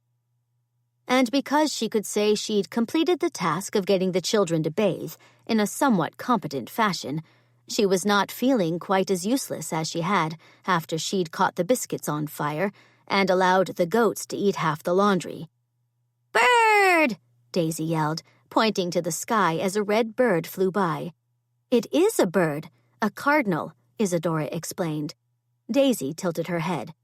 and because she could say she'd completed the task of getting the children to bathe in a somewhat competent fashion, she was not feeling quite as useless as she had after she'd caught the biscuits on fire and allowed the goats to eat half the laundry. "Bird!" Daisy yelled, pointing to the sky as a red bird flew by. "It is a bird, a cardinal," Isadora explained. Daisy tilted her head.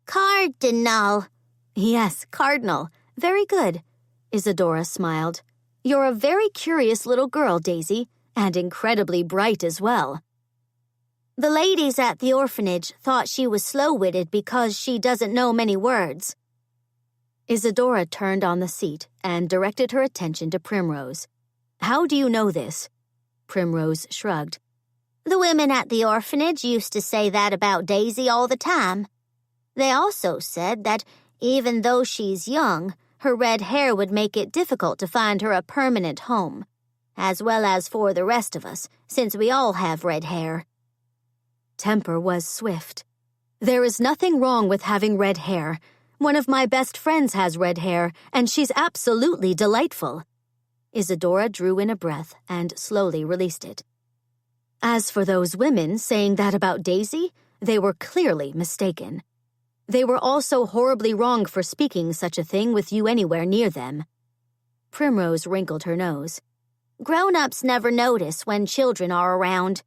"Cardinal." "Yes, cardinal. Very good." Isadora smiled. "You're a very curious little girl, Daisy, and incredibly bright as well." "The ladies at the orphanage thought she was slow-witted because she doesn't know many words." Isadora turned on the seat and directed her attention to Primrose. "How do you know this?" Primrose shrugged. "The women at the orphanage used to say that about Daisy all the time. They also said that even though she's young, her red hair would make it difficult to find her a permanent home, as well as for the rest of us, since we all have red hair." Temper was swift. "There is nothing wrong with having red hair. One of my best friends has red hair, and she's absolutely delightful." Isadora drew in a breath and slowly released it. As for those women saying that about Daisy, they were clearly mistaken. They were also horribly wrong for speaking such a thing with you anywhere near them. Primrose wrinkled her nose. "Grown-ups never notice when children are around."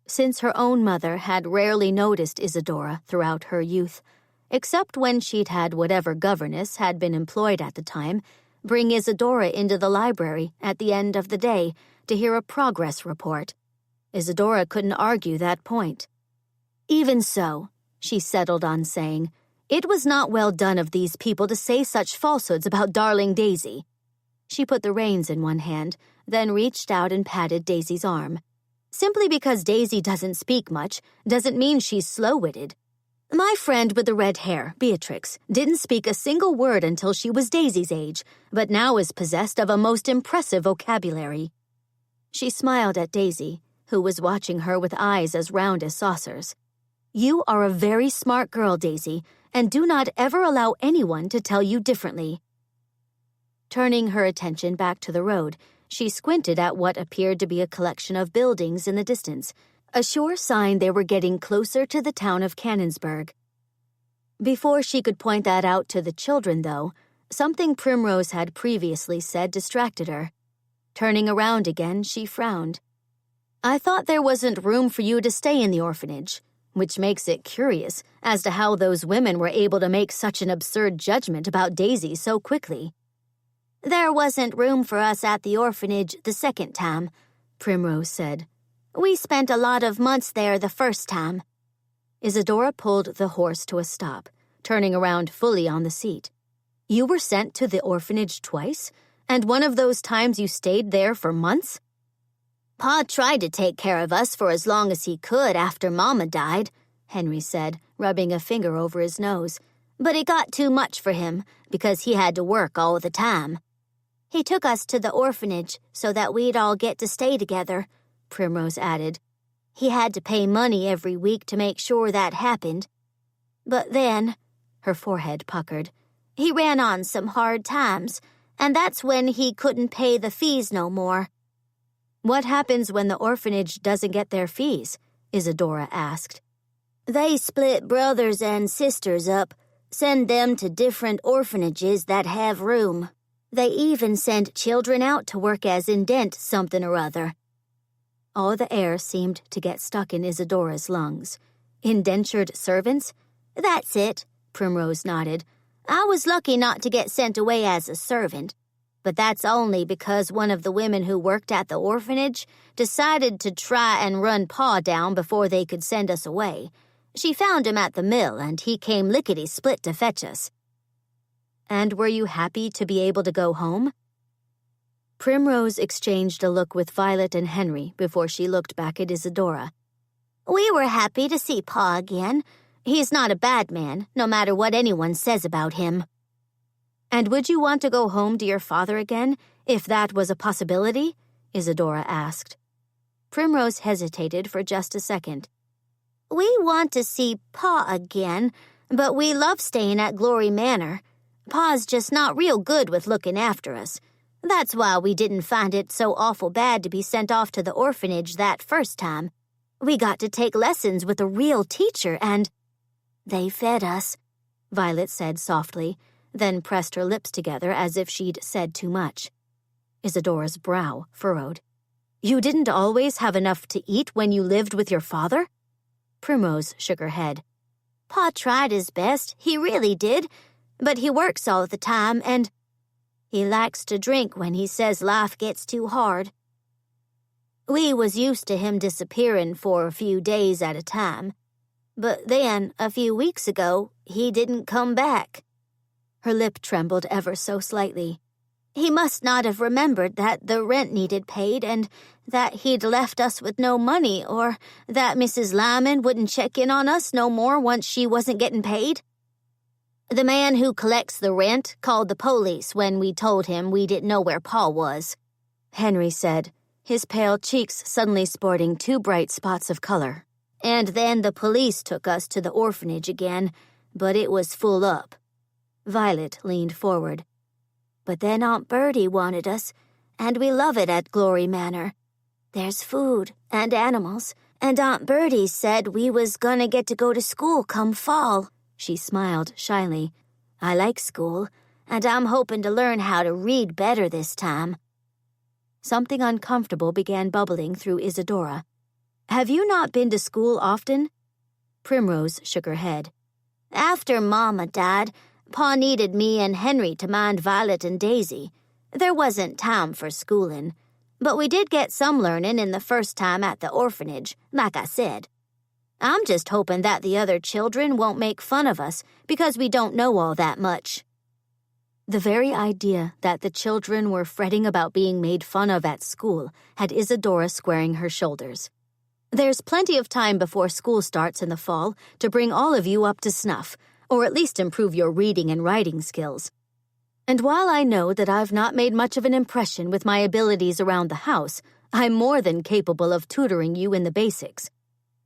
Since her own mother had rarely noticed Isadora throughout her youth, except when she'd had whatever governess had been employed at the time bring Isadora into the library at the end of the day to hear a progress report, Isadora couldn't argue that point. Even so, she settled on saying, it was not well done of these people to say such falsehoods about darling Daisy. She put the reins in one hand, then reached out and patted Daisy's arm. Simply because Daisy doesn't speak much doesn't mean she's slow-witted. My friend with the red hair, Beatrix, didn't speak a single word until she was Daisy's age, but now is possessed of a most impressive vocabulary. She smiled at Daisy, who was watching her with eyes as round as saucers. You are a very smart girl, Daisy, and do not ever allow anyone to tell you differently. Turning her attention back to the road, she squinted at what appeared to be a collection of buildings in the distance, a sure sign they were getting closer to the town of Canonsburg. Before she could point that out to the children, though, something Primrose had previously said distracted her. Turning around again, she frowned. I thought there wasn't room for you to stay in the orphanage, which makes it curious as to how those women were able to make such an absurd judgment about Daisy so quickly. There wasn't room for us at the orphanage the second time, Primrose said. We spent a lot of months there the first time. Isadora pulled the horse to a stop, turning around fully on the seat. You were sent to the orphanage twice, and one of those times you stayed there for months? Pa tried to take care of us for as long as he could after Mama died, Henry said, rubbing a finger over his nose. But it got too much for him because he had to work all the time. He took us to the orphanage so that we'd all get to stay together, Primrose added. He had to pay money every week to make sure that happened. But then, her forehead puckered, he ran on some hard times, and that's when he couldn't pay the fees no more. What happens when the orphanage doesn't get their fees? Isadora asked. They split brothers and sisters up, send them to different orphanages that have room. They even send children out to work as indent something or other. All the air seemed to get stuck in Isadora's lungs. Indentured servants? That's it, Primrose nodded. I was lucky not to get sent away as a servant, but that's only because one of the women who worked at the orphanage decided to try and run Pa down before they could send us away. She found him at the mill, and he came lickety-split to fetch us. And were you happy to be able to go home? Primrose exchanged a look with Violet and Henry before she looked back at Isadora. We were happy to see Pa again. He's not a bad man, no matter what anyone says about him. And would you want to go home to your father again, if that was a possibility? Isadora asked. Primrose hesitated for just a second. We want to see Pa again, but we love staying at Glory Manor. Pa's just not real good with looking after us. That's why we didn't find it so awful bad to be sent off to the orphanage that first time. We got to take lessons with a real teacher and they fed us," Violet said softly, then pressed her lips together as if she'd said too much. Isadora's brow furrowed. "You didn't always have enough to eat when you lived with your father?" Primrose shook her head. "Pa tried his best, he really did, but he works all the time and he likes to drink when he says life gets too hard. We was used to him disappearing for a few days at a time, but then, a few weeks ago, he didn't come back." Her lip trembled ever so slightly. "He must not have remembered that the rent needed paid and that he'd left us with no money or that Mrs. Lyman wouldn't check in on us no more once she wasn't getting paid. The man who collects the rent called the police when we told him we didn't know where Pa was," Henry said, his pale cheeks suddenly sporting 2 bright spots of color. "And then the police took us to the orphanage again, but it was full up." Violet leaned forward. "But then Aunt Bertie wanted us, and we love it at Glory Manor. There's food and animals, and Aunt Bertie said we was gonna get to go to school come fall." She smiled shyly. "I like school, and I'm hoping to learn how to read better this time." Something uncomfortable began bubbling through Isadora. "Have you not been to school often?" Primrose shook her head. "After Mama died, Pa needed me and Henry to mind Violet and Daisy. There wasn't time for schooling, but we did get some learning in the first time at the orphanage, like I said. I'm just hoping that the other children won't make fun of us because we don't know all that much." The very idea that the children were fretting about being made fun of at school had Isadora squaring her shoulders. "There's plenty of time before school starts in the fall to bring all of you up to snuff, or at least improve your reading and writing skills. And while I know that I've not made much of an impression with my abilities around the house, I'm more than capable of tutoring you in the basics.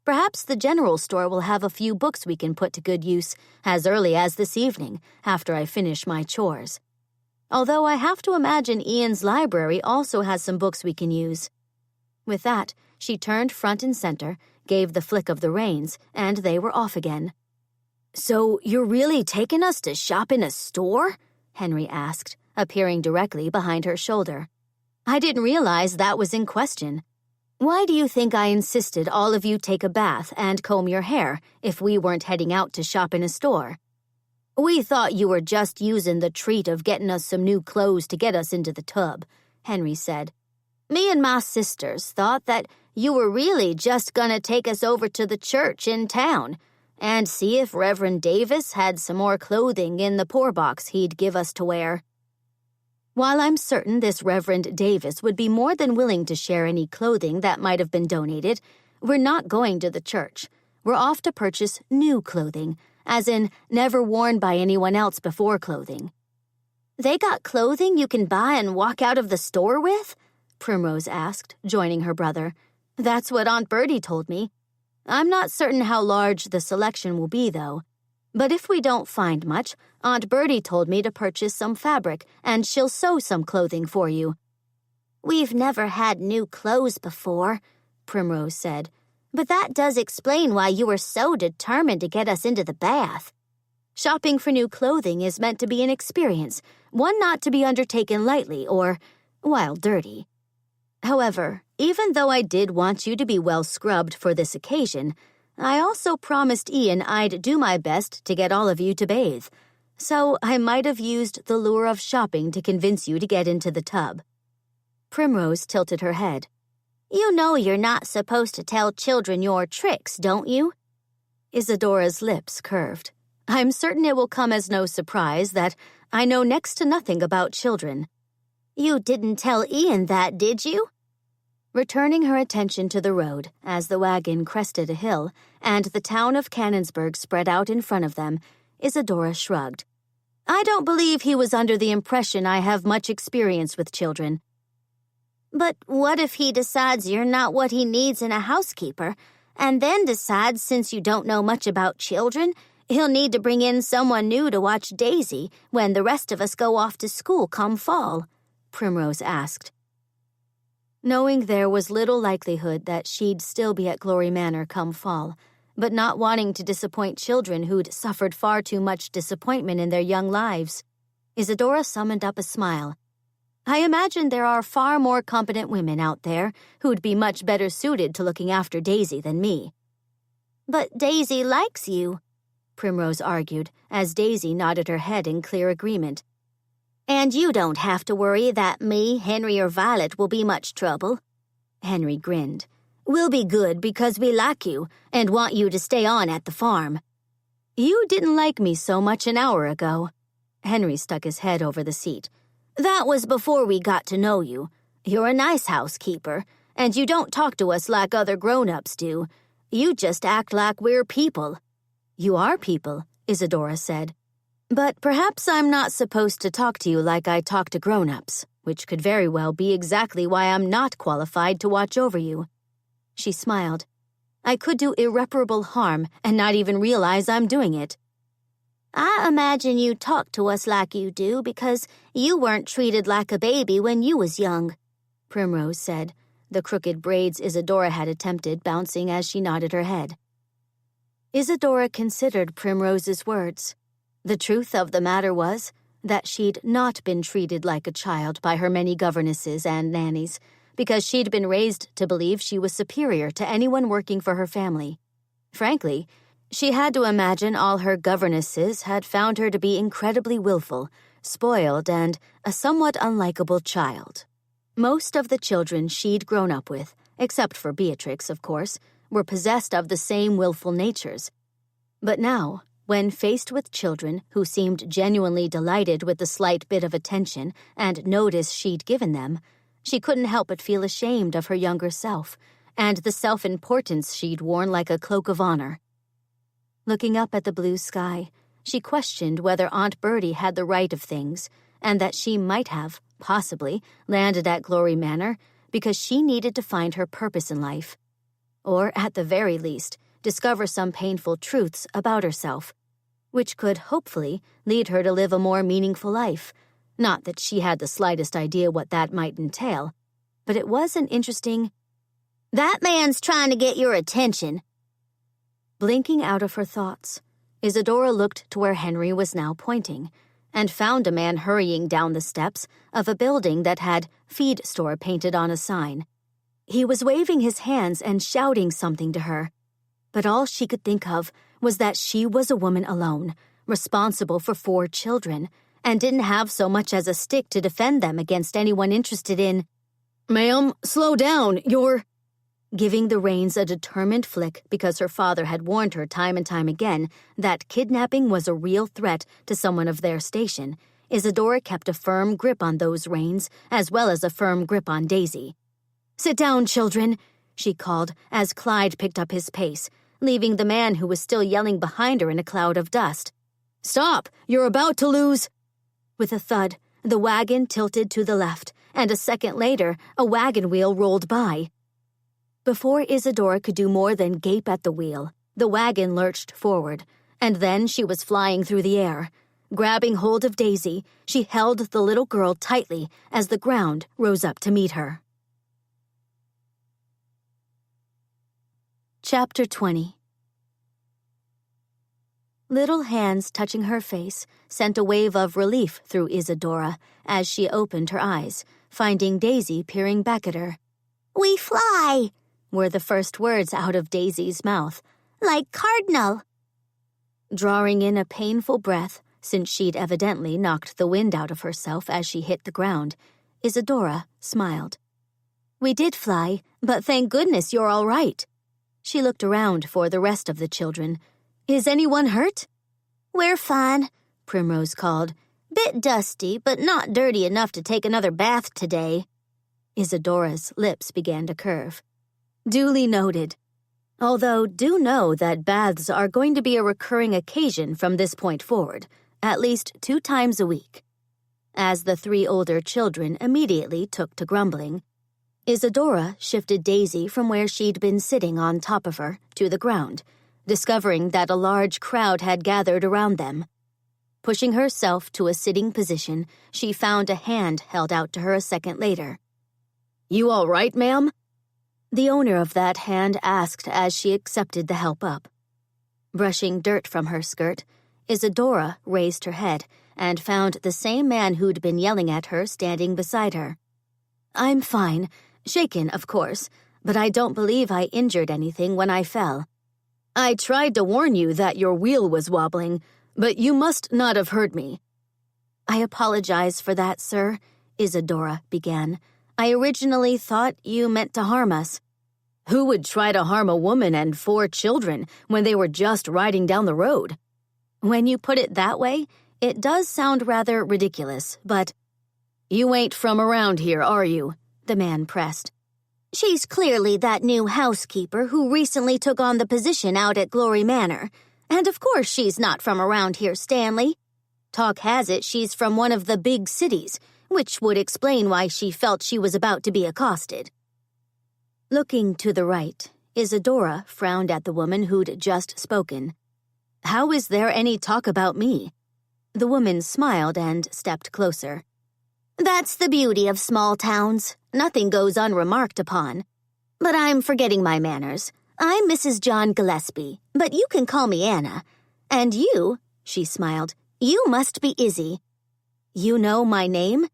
Perhaps the general store will have a few books we can put to good use as early as this evening, after I finish my chores. Although I have to imagine Ian's library also has some books we can use." With that, she turned front and center, gave the flick of the reins, and they were off again. "So you're really taking us to shop in a store?" Henry asked, appearing directly behind her shoulder. "I didn't realize that was in question. Why do you think I insisted all of you take a bath and comb your hair if we weren't heading out to shop in a store?" "We thought you were just using the treat of getting us some new clothes to get us into the tub," Henry said. "Me and my sisters thought that you were really just gonna take us over to the church in town and see if Reverend Davis had some more clothing in the poor box he'd give us to wear." While I'm certain this Reverend Davis would be more than willing to share any clothing that might have been donated, we're not going to the church. We're off to purchase new clothing, as in never worn by anyone else before clothing. "They got clothing you can buy and walk out of the store with?" Primrose asked, joining her brother. "That's what Aunt Bertie told me. I'm not certain how large the selection will be, though. But if we don't find much, Aunt Bertie told me to purchase some fabric, and she'll sew some clothing for you." "We've never had new clothes before," Primrose said. "But that does explain why you were so determined to get us into the bath." Shopping for new clothing is meant to be an experience, one not to be undertaken lightly or, while dirty. However, even though I did want you to be well scrubbed for this occasion, I also promised Ian I'd do my best to get all of you to bathe. So I might have used the lure of shopping to convince you to get into the tub. Primrose tilted her head. "You know you're not supposed to tell children your tricks, don't you?" Isadora's lips curved. "I'm certain it will come as no surprise that I know next to nothing about children." "You didn't tell Ian that, did you?" Returning her attention to the road as the wagon crested a hill and the town of Canonsburg spread out in front of them, Isadora shrugged. "I don't believe he was under the impression I have much experience with children." "But what if he decides you're not what he needs in a housekeeper, and then decides since you don't know much about children, He'll need to bring in someone new to watch Daisy when the rest of us go off to school come fall," Primrose asked. Knowing there was little likelihood that she'd still be at Glory Manor come fall, but not wanting to disappoint children who'd suffered far too much disappointment in their young lives, Isadora summoned up a smile. "I imagine there are far more competent women out there who'd be much better suited to looking after Daisy than me." "But Daisy likes you," Primrose argued, as Daisy nodded her head in clear agreement. "And you don't have to worry that me, Henry, or Violet will be much trouble." Henry grinned. "We'll be good because we like you and want you to stay on at the farm." "You didn't like me so much an hour ago." Henry stuck his head over the seat. "That was before we got to know you. You're a nice housekeeper, and you don't talk to us like other grown-ups do. You just act like we're people." "You are people," Isadora said. "But perhaps I'm not supposed to talk to you like I talk to grown-ups, which could very well be exactly why I'm not qualified to watch over you." She smiled. "I could do irreparable harm and not even realize I'm doing it." "I imagine you talk to us like you do because you weren't treated like a baby when you was young," Primrose said, the crooked braids Isadora had attempted bouncing as she nodded her head. Isadora considered Primrose's words. The truth of the matter was that she'd not been treated like a child by her many governesses and nannies, because she'd been raised to believe she was superior to anyone working for her family. Frankly, she had to imagine all her governesses had found her to be incredibly willful, spoiled, and a somewhat unlikable child. Most of the children she'd grown up with, except for Beatrix, of course, were possessed of the same willful natures. But now, when faced with children who seemed genuinely delighted with the slight bit of attention and notice she'd given them, she couldn't help but feel ashamed of her younger self and the self-importance she'd worn like a cloak of honor. Looking up at the blue sky, she questioned whether Aunt Bertie had the right of things, and that she might have, possibly, landed at Glory Manor because she needed to find her purpose in life. Or, at the very least, discover some painful truths about herself, which could, hopefully, lead her to live a more meaningful life. Not that she had the slightest idea what that might entail, but it was an interesting... "That man's trying to get your attention." Blinking out of her thoughts, Isadora looked to where Henry was now pointing, and found a man hurrying down the steps of a building that had "Feed Store" painted on a sign. He was waving his hands and shouting something to her, but all she could think of was that she was a woman alone, responsible for 4 children, and didn't have so much as a stick to defend them against anyone interested in... "Ma'am, slow down, you're..." Giving the reins a determined flick because her father had warned her time and time again that kidnapping was a real threat to someone of their station, Isadora kept a firm grip on those reins as well as a firm grip on Daisy. "Sit down, children," she called as Clyde picked up his pace, leaving the man who was still yelling behind her in a cloud of dust. "Stop! You're about to lose..." With a thud, the wagon tilted to the left, and a second later, a wagon wheel rolled by. Before Isadora could do more than gape at the wheel, the wagon lurched forward, and then she was flying through the air. Grabbing hold of Daisy, she held the little girl tightly as the ground rose up to meet her. Chapter 20. Little hands touching her face sent a wave of relief through Isadora as she opened her eyes, finding Daisy peering back at her. "We fly," were the first words out of Daisy's mouth. "Like Cardinal." Drawing in a painful breath, since she'd evidently knocked the wind out of herself as she hit the ground, Isadora smiled. "We did fly, but thank goodness you're all right." She looked around for the rest of the children. "Is anyone hurt?" "We're fine," Primrose called. "Bit dusty, but not dirty enough to take another bath today." Isadora's lips began to curve. "Duly noted. Although do know that baths are going to be a recurring occasion from this point forward, at least 2 times a week." As the 3 older children immediately took to grumbling, Isadora shifted Daisy from where she'd been sitting on top of her to the ground, discovering that a large crowd had gathered around them. Pushing herself to a sitting position, she found a hand held out to her a second later. "You all right, ma'am?" The owner of that hand asked as she accepted the help up. Brushing dirt from her skirt, Isadora raised her head and found the same man who'd been yelling at her standing beside her. "I'm fine, shaken, of course, but I don't believe I injured anything when I fell. I tried to warn you that your wheel was wobbling, but you must not have heard me." "I apologize for that, sir," Isadora began. "I originally thought you meant to harm us." "Who would try to harm a woman and 4 children when they were just riding down the road?" "When you put it that way, it does sound rather ridiculous, but—" "You ain't from around here, are you?" the man pressed. "She's clearly that new housekeeper who recently took on the position out at Glory Manor. And of course she's not from around here, Stanley. Talk has it she's from one of the big cities, which would explain why she felt she was about to be accosted." Looking to the right, Isadora frowned at the woman who'd just spoken. "How is there any talk about me?" The woman smiled and stepped closer. "That's the beauty of small towns. Nothing goes unremarked upon. But I'm forgetting my manners. I'm Mrs. John Gillespie, but you can call me Anna. And you," she smiled, "you must be Izzy." "You know my name?"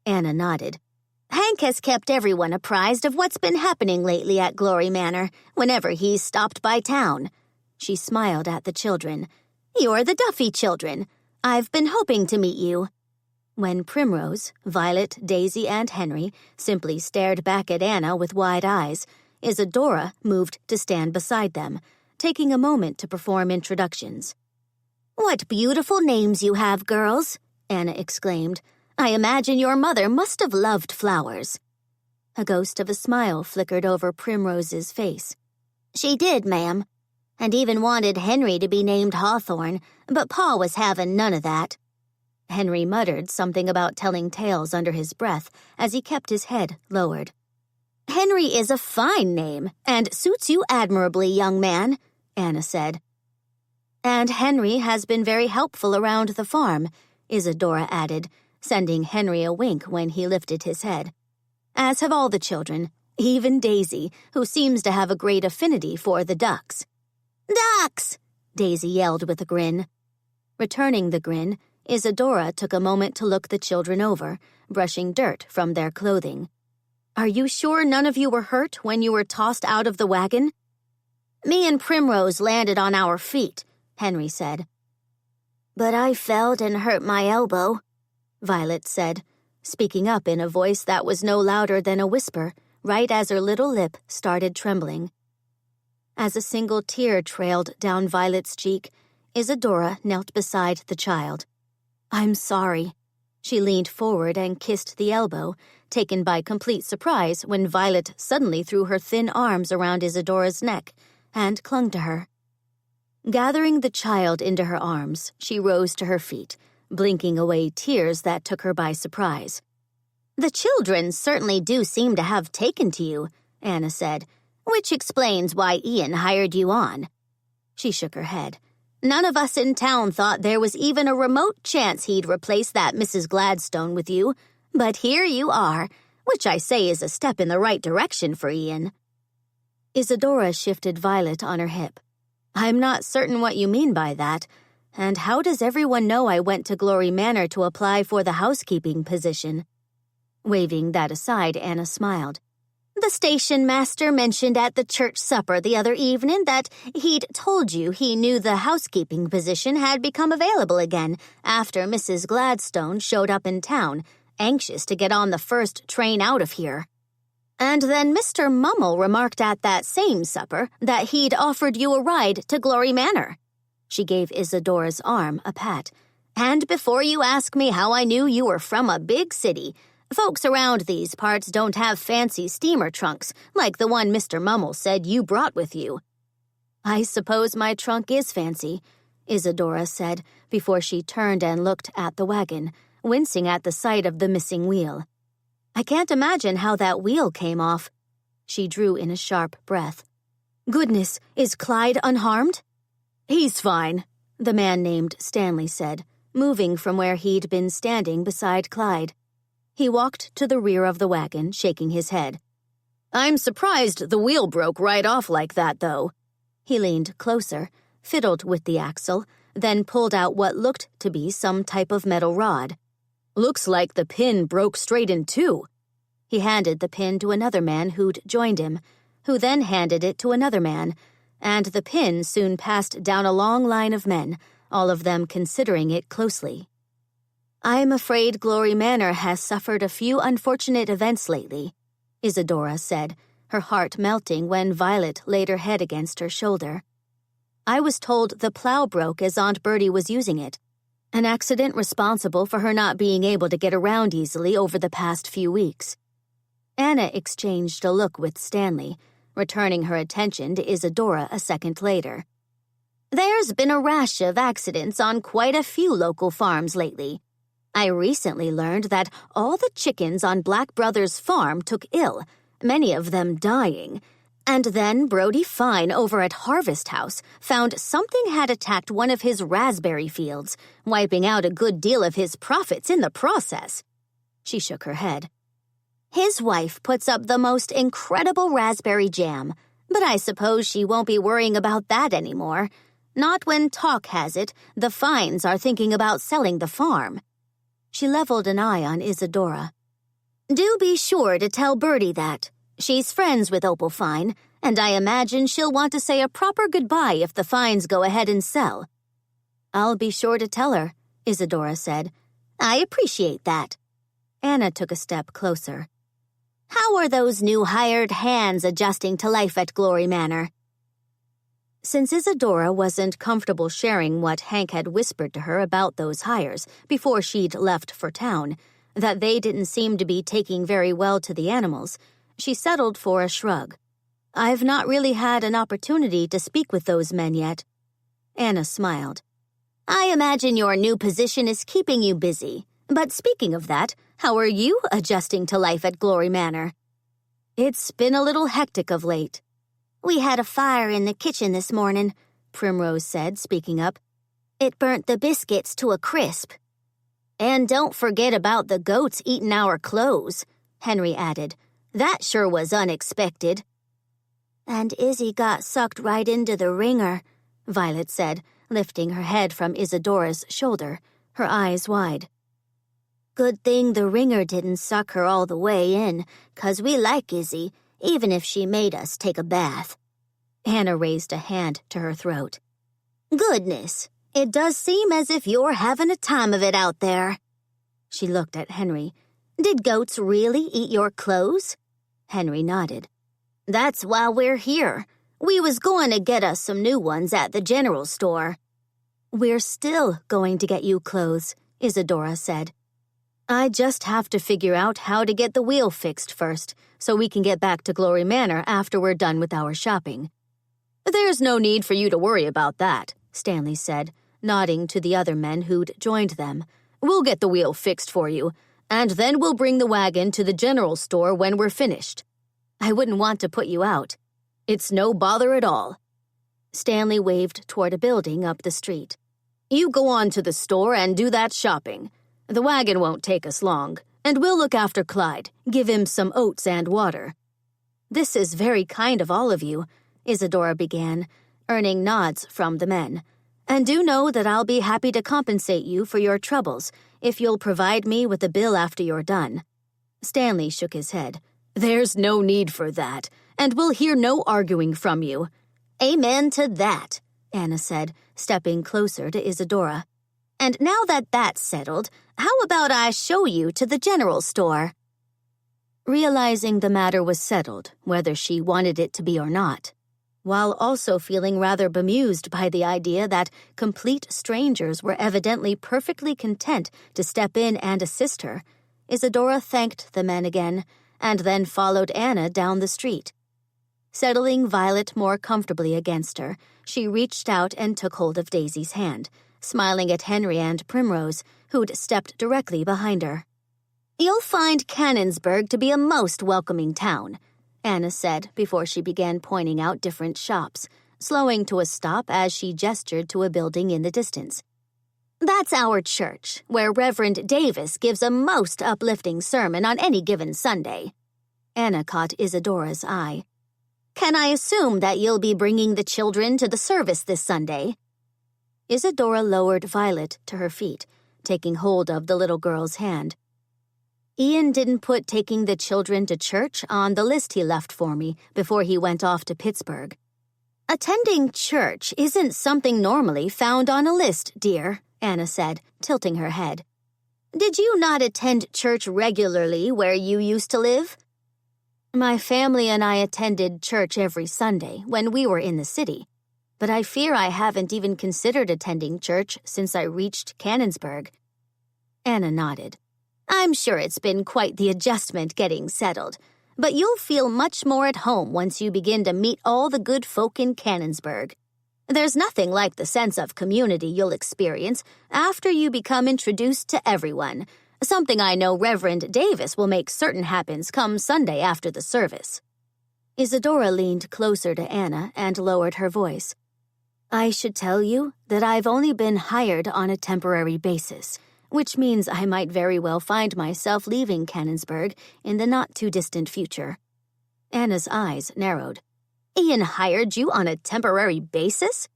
Anna nodded. "Hank has kept everyone apprised of what's been happening lately at Glory Manor whenever he's stopped by town." She smiled at the children. "You're the Duffy children. I've been hoping to meet you." When Primrose, Violet, Daisy, and Henry simply stared back at Anna with wide eyes, Isadora moved to stand beside them, taking a moment to perform introductions. "What beautiful names you have, girls," Anna exclaimed. "I imagine your mother must have loved flowers." A ghost of a smile flickered over Primrose's face. "She did, ma'am, and even wanted Henry to be named Hawthorne, but Pa was having none of that." Henry muttered something about telling tales under his breath as he kept his head lowered. "Henry is a fine name, and suits you admirably, young man," Anna said. "And Henry has been very helpful around the farm," Isadora added, sending Henry a wink when he lifted his head. "As have all the children, even Daisy, who seems to have a great affinity for the ducks." "Ducks!" Daisy yelled with a grin. Returning the grin, Isadora took a moment to look the children over, brushing dirt from their clothing. "Are you sure none of you were hurt when you were tossed out of the wagon?" "Me and Primrose landed on our feet," Henry said. "But I fell and hurt my elbow," Violet said, speaking up in a voice that was no louder than a whisper, right as her little lip started trembling. As a single tear trailed down Violet's cheek, Isadora knelt beside the child. "I'm sorry." She leaned forward and kissed the elbow, taken by complete surprise when Violet suddenly threw her thin arms around Isadora's neck and clung to her. Gathering the child into her arms, she rose to her feet, blinking away tears that took her by surprise. "The children certainly do seem to have taken to you," Anna said, "which explains why Ian hired you on." She shook her head. "None of us in town thought there was even a remote chance he'd replace that Mrs. Gladstone with you, but here you are, which I say is a step in the right direction for Ian." Isadora shifted Violet on her hip. "I'm not certain what you mean by that, and how does everyone know I went to Glory Manor to apply for the housekeeping position?" Waving that aside, Anna smiled. "The station master mentioned at the church supper the other evening that he'd told you he knew the housekeeping position had become available again after Mrs. Gladstone showed up in town, anxious to get on the first train out of here. And then Mr. Mummel remarked at that same supper that he'd offered you a ride to Glory Manor." She gave Isadora's arm a pat. "And before you ask me how I knew you were from a big city, folks around these parts don't have fancy steamer trunks like the one Mr. Mummel said you brought with you." "I suppose my trunk is fancy," Isadora said before she turned and looked at the wagon, wincing at the sight of the missing wheel. "I can't imagine how that wheel came off." She drew in a sharp breath. "Goodness, is Clyde unharmed?" "He's fine," the man named Stanley said, moving from where he'd been standing beside Clyde. He walked to the rear of the wagon, shaking his head. "I'm surprised the wheel broke right off like that, though." He leaned closer, fiddled with the axle, then pulled out what looked to be some type of metal rod. "Looks like the pin broke straight in two." He handed the pin to another man who'd joined him, who then handed it to another man, and the pin soon passed down a long line of men, all of them considering it closely. "I'm afraid Glory Manor has suffered a few unfortunate events lately," Isadora said, her heart melting when Violet laid her head against her shoulder. "I was told the plow broke as Aunt Bertie was using it, an accident responsible for her not being able to get around easily over the past few weeks." Anna exchanged a look with Stanley, returning her attention to Isadora a second later. "There's been a rash of accidents on quite a few local farms lately. I recently learned that all the chickens on Black Brothers' farm took ill, many of them dying. And then Brody Fine over at Harvest House found something had attacked one of his raspberry fields, wiping out a good deal of his profits in the process." She shook her head. "His wife puts up the most incredible raspberry jam, but I suppose she won't be worrying about that anymore. Not when talk has it the Fines are thinking about selling the farm." She leveled an eye on Isadora. "Do be sure to tell Bertie that. She's friends with Opal Fine, and I imagine she'll want to say a proper goodbye if the Fines go ahead and sell." "I'll be sure to tell her," Isadora said. "I appreciate that." Anna took a step closer. "How are those new hired hands adjusting to life at Glory Manor?" Since Isadora wasn't comfortable sharing what Hank had whispered to her about those hires before she'd left for town, that they didn't seem to be taking very well to the animals, she settled for a shrug. "I've not really had an opportunity to speak with those men yet." Anna smiled. "I imagine your new position is keeping you busy. But speaking of that, how are you adjusting to life at Glory Manor?" "It's been a little hectic of late." "We had a fire in the kitchen this morning," Primrose said, speaking up. "It burnt the biscuits to a crisp." "And don't forget about the goats eating our clothes," Henry added. "That sure was unexpected." "And Izzy got sucked right into the ringer," Violet said, lifting her head from Isadora's shoulder, her eyes wide. "Good thing the ringer didn't suck her all the way in, 'cause we like Izzy, even if she made us take a bath." Hannah raised a hand to her throat. "Goodness, it does seem as if you're having a time of it out there." She looked at Henry. "Did goats really eat your clothes?" Henry nodded. "That's why we're here. We was going to get us some new ones at the general store." "We're still going to get you clothes," Isadora said. "I just have to figure out how to get the wheel fixed first, so we can get back to Glory Manor after we're done with our shopping." "There's no need for you to worry about that," Stanley said, nodding to the other men who'd joined them. "We'll get the wheel fixed for you, and then we'll bring the wagon to the general store when we're finished." "I wouldn't want to put you out." "It's no bother at all." Stanley waved toward a building up the street. "You go on to the store and do that shopping. The wagon won't take us long, and we'll look after Clyde, give him some oats and water." "This is very kind of all of you," Isadora began, earning nods from the men. "And do know that I'll be happy to compensate you for your troubles if you'll provide me with a bill after you're done." Stanley shook his head. "There's no need for that, and we'll hear no arguing from you." "Amen to that," Anna said, stepping closer to Isadora. "And now that that's settled, how about I show you to the general store?" Realizing the matter was settled, whether she wanted it to be or not, while also feeling rather bemused by the idea that complete strangers were evidently perfectly content to step in and assist her, Isadora thanked the men again, and then followed Anna down the street. Settling Violet more comfortably against her, she reached out and took hold of Daisy's hand, smiling at Henry and Primrose, who'd stepped directly behind her. "You'll find Canonsburg to be a most welcoming town," Anna said before she began pointing out different shops, slowing to a stop as she gestured to a building in the distance. "That's our church, where Reverend Davis gives a most uplifting sermon on any given Sunday." Anna caught Isadora's eye. "Can I assume that you'll be bringing the children to the service this Sunday?" Isadora lowered Violet to her feet, taking hold of the little girl's hand. "Ian didn't put taking the children to church on the list he left for me before he went off to Pittsburgh." "Attending church isn't something normally found on a list, dear," Anna said, tilting her head. "Did you not attend church regularly where you used to live?" "My family and I attended church every Sunday when we were in the city, but I fear I haven't even considered attending church since I reached Canonsburg." Anna nodded. "I'm sure it's been quite the adjustment getting settled, but you'll feel much more at home once you begin to meet all the good folk in Canonsburg. There's nothing like the sense of community you'll experience after you become introduced to everyone, something I know Reverend Davis will make certain happens come Sunday after the service." Isadora leaned closer to Anna and lowered her voice. "I should tell you that I've only been hired on a temporary basis, which means I might very well find myself leaving Canonsburg in the not-too-distant future." Anna's eyes narrowed. "Ian hired you on a temporary basis?"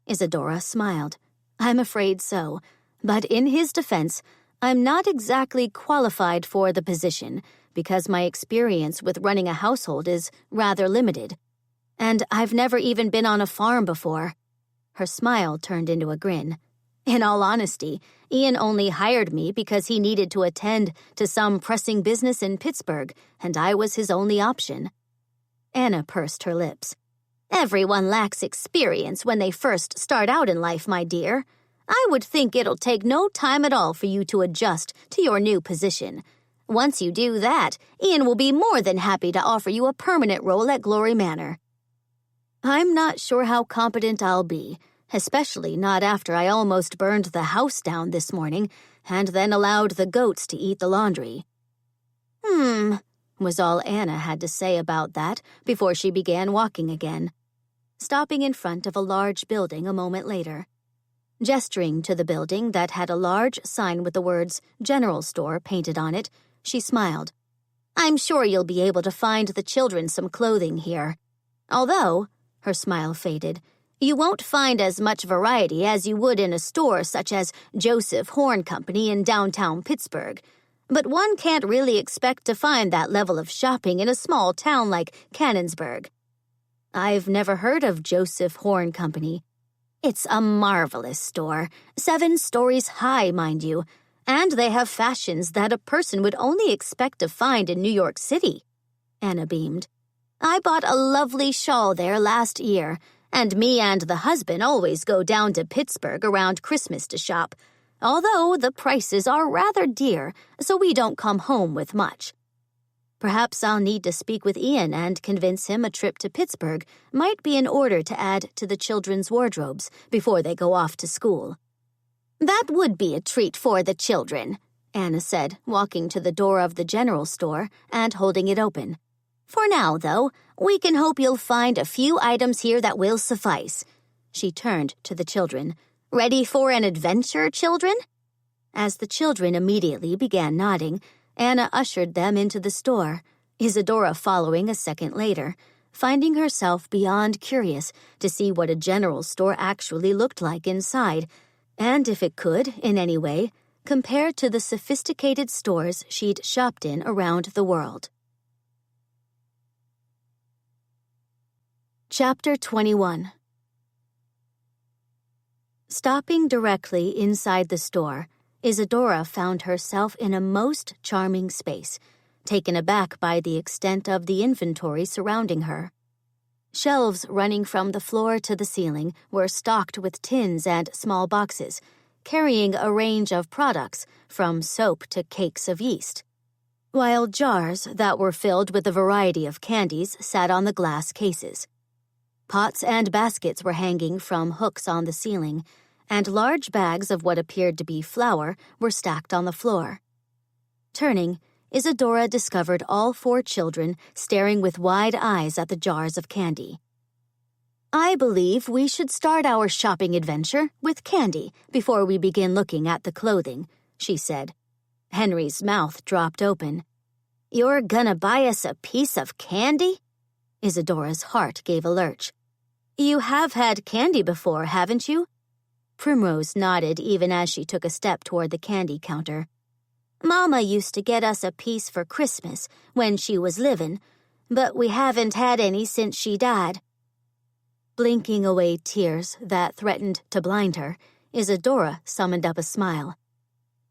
Isadora smiled. "I'm afraid so, but in his defense, I'm not exactly qualified for the position because my experience with running a household is rather limited. And I've never even been on a farm before." Her smile turned into a grin. "In all honesty, Ian only hired me because he needed to attend to some pressing business in Pittsburgh, and I was his only option." Anna pursed her lips. "Everyone lacks experience when they first start out in life, my dear. I would think it'll take no time at all for you to adjust to your new position. Once you do that, Ian will be more than happy to offer you a permanent role at Glory Manor." "I'm not sure how competent I'll be, especially not after I almost burned the house down this morning and then allowed the goats to eat the laundry." Was all Anna had to say about that before she began walking again, stopping in front of a large building a moment later. Gesturing to the building that had a large sign with the words General Store painted on it, she smiled. "I'm sure you'll be able to find the children some clothing here. Although," her smile faded, "you won't find as much variety as you would in a store such as Joseph Horn Company in downtown Pittsburgh. But one can't really expect to find that level of shopping in a small town like Canonsburg." "I've never heard of Joseph Horn Company." "It's a marvelous store, 7 stories high, mind you, and they have fashions that a person would only expect to find in New York City." Anna beamed. "I bought a lovely shawl there last year, and me and the husband always go down to Pittsburgh around Christmas to shop, although the prices are rather dear, so we don't come home with much. Perhaps I'll need to speak with Ian and convince him a trip to Pittsburgh might be in order to add to the children's wardrobes before they go off to school." "That would be a treat for the children," Anna said, walking to the door of the general store and holding it open. "For now, though, we can hope you'll find a few items here that will suffice." She turned to the children. "Ready for an adventure, children?" As the children immediately began nodding, Anna ushered them into the store, Isadora following a second later, finding herself beyond curious to see what a general store actually looked like inside, and if it could, in any way, compare to the sophisticated stores she'd shopped in around the world. Chapter 21. Stopping directly inside the store, Isadora found herself in a most charming space, taken aback by the extent of the inventory surrounding her. Shelves running from the floor to the ceiling were stocked with tins and small boxes, carrying a range of products from soap to cakes of yeast, while jars that were filled with a variety of candies sat on the glass cases. Pots and baskets were hanging from hooks on the ceiling, and large bags of what appeared to be flour were stacked on the floor. Turning, Isadora discovered all 4 children staring with wide eyes at the jars of candy. I believe we should start our shopping adventure with candy before we begin looking at the clothing, she said. Henry's mouth dropped open. You're gonna buy us a piece of candy? Isadora's heart gave a lurch. You have had candy before, haven't you? Primrose nodded even as she took a step toward the candy counter. Mama used to get us a piece for Christmas when she was livin', but we haven't had any since she died. Blinking away tears that threatened to blind her, Isadora summoned up a smile.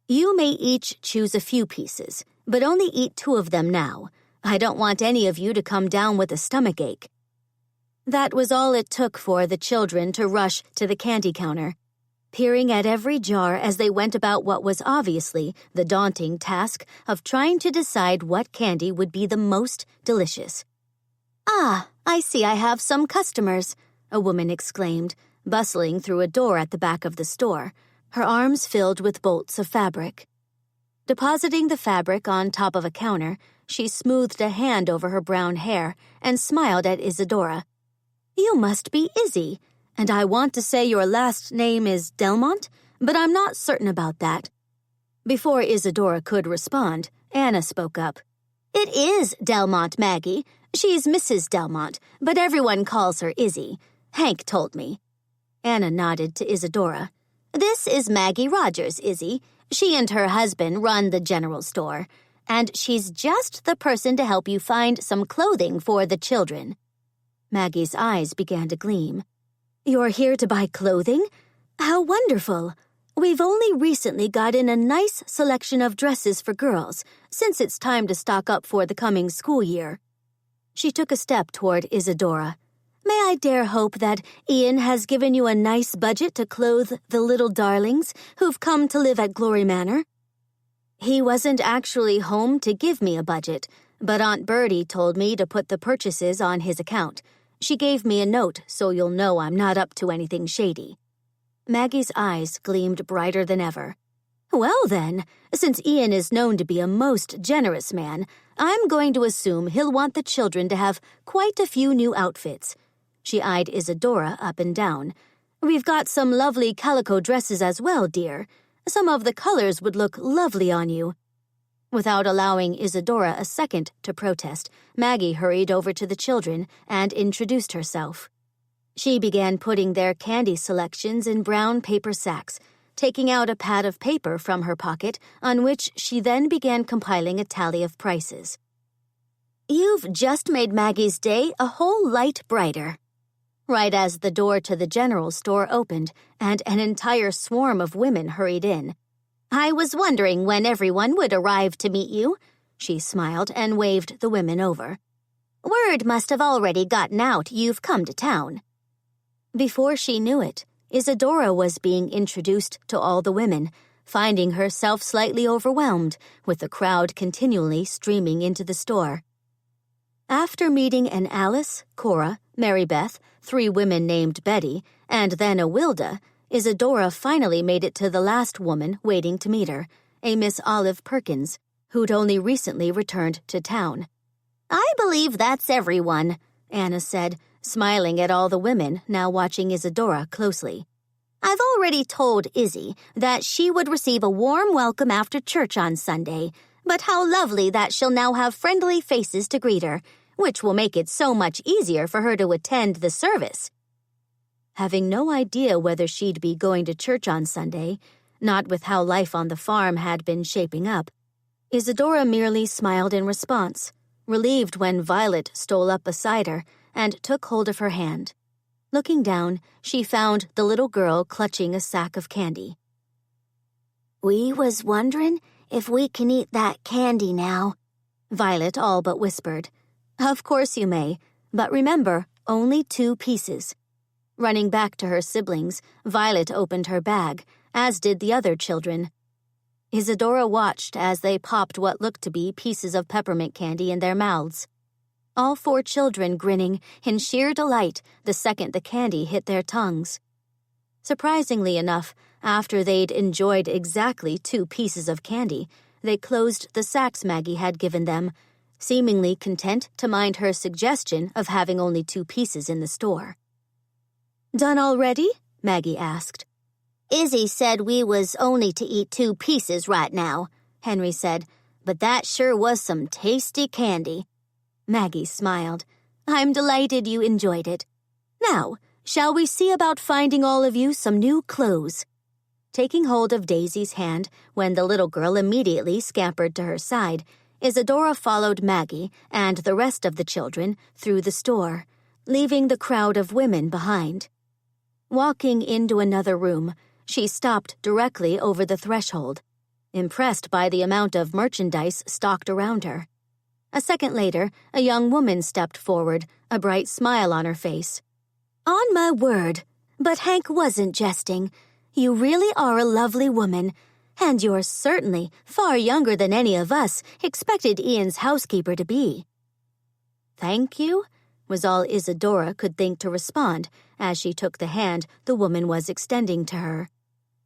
You may each choose a few pieces, but only eat 2 of them now. I don't want any of you to come down with a stomachache. That was all it took for the children to rush to the candy counter, peering at every jar as they went about what was obviously the daunting task of trying to decide what candy would be the most delicious. Ah, I see I have some customers, a woman exclaimed, bustling through a door at the back of the store, her arms filled with bolts of fabric. Depositing the fabric on top of a counter, she smoothed a hand over her brown hair and smiled at Isadora. You must be Izzy, and I want to say your last name is Delmont, but I'm not certain about that. Before Isadora could respond, Anna spoke up. It is Delmont, Maggie. She's Mrs. Delmont, but everyone calls her Izzy. Hank told me. Anna nodded to Isadora. This is Maggie Rogers, Izzy. She and her husband run the general store, and she's just the person to help you find some clothing for the children. Maggie's eyes began to gleam. You're here to buy clothing? How wonderful! We've only recently got in a nice selection of dresses for girls, since it's time to stock up for the coming school year. She took a step toward Isadora. May I dare hope that Ian has given you a nice budget to clothe the little darlings who've come to live at Glory Manor? He wasn't actually home to give me a budget, but Aunt Bertie told me to put the purchases on his account. She gave me a note so you'll know I'm not up to anything shady. Maggie's eyes gleamed brighter than ever. Well then, since Ian is known to be a most generous man, I'm going to assume he'll want the children to have quite a few new outfits. She eyed Isadora up and down. We've got some lovely calico dresses as well, dear. Some of the colors would look lovely on you. Without allowing Isadora a second to protest, Maggie hurried over to the children and introduced herself. She began putting their candy selections in brown paper sacks, taking out a pad of paper from her pocket, on which she then began compiling a tally of prices. You've just made Maggie's day a whole light brighter. Right as the door to the general store opened and an entire swarm of women hurried in. I was wondering when everyone would arrive to meet you. She smiled and waved the women over. Word must have already gotten out you've come to town. Before she knew it, Isadora was being introduced to all the women, finding herself slightly overwhelmed with the crowd continually streaming into the store. After meeting an Alice, Cora, Mary Beth, 3 women named Betty, and then a Wilda, Isadora finally made it to the last woman waiting to meet her, a Miss Olive Perkins, who'd only recently returned to town. I believe that's everyone, Anna said, smiling at all the women now watching Isadora closely. I've already told Izzy that she would receive a warm welcome after church on Sunday, but how lovely that she'll now have friendly faces to greet her, which will make it so much easier for her to attend the service. Having no idea whether she'd be going to church on Sunday, not with how life on the farm had been shaping up, Isadora merely smiled in response, relieved when Violet stole up beside her and took hold of her hand. Looking down, she found the little girl clutching a sack of candy. We was wondering if we can eat that candy now, Violet all but whispered. Of course you may, but remember, only 2 pieces. Running back to her siblings, Violet opened her bag, as did the other children. Isadora watched as they popped what looked to be pieces of peppermint candy in their mouths. All 4 children grinning in sheer delight the second the candy hit their tongues. Surprisingly enough, after they'd enjoyed exactly 2 pieces of candy, they closed the sacks Maggie had given them, seemingly content to mind her suggestion of having only 2 pieces in the store. Done already? Maggie asked. Izzy said we was only to eat 2 pieces right now, Henry said, but that sure was some tasty candy. Maggie smiled. I'm delighted you enjoyed it. Now, shall we see about finding all of you some new clothes? Taking hold of Daisy's hand when the little girl immediately scampered to her side, Isadora followed Maggie and the rest of the children through the store, leaving the crowd of women behind. Walking into another room, she stopped directly over the threshold, impressed by the amount of merchandise stocked around her. A second later, a young woman stepped forward, a bright smile on her face. On my word, but Hank wasn't jesting. You really are a lovely woman, and you're certainly far younger than any of us expected Ian's housekeeper to be. Thank you, was all Isadora could think to respond as she took the hand the woman was extending to her.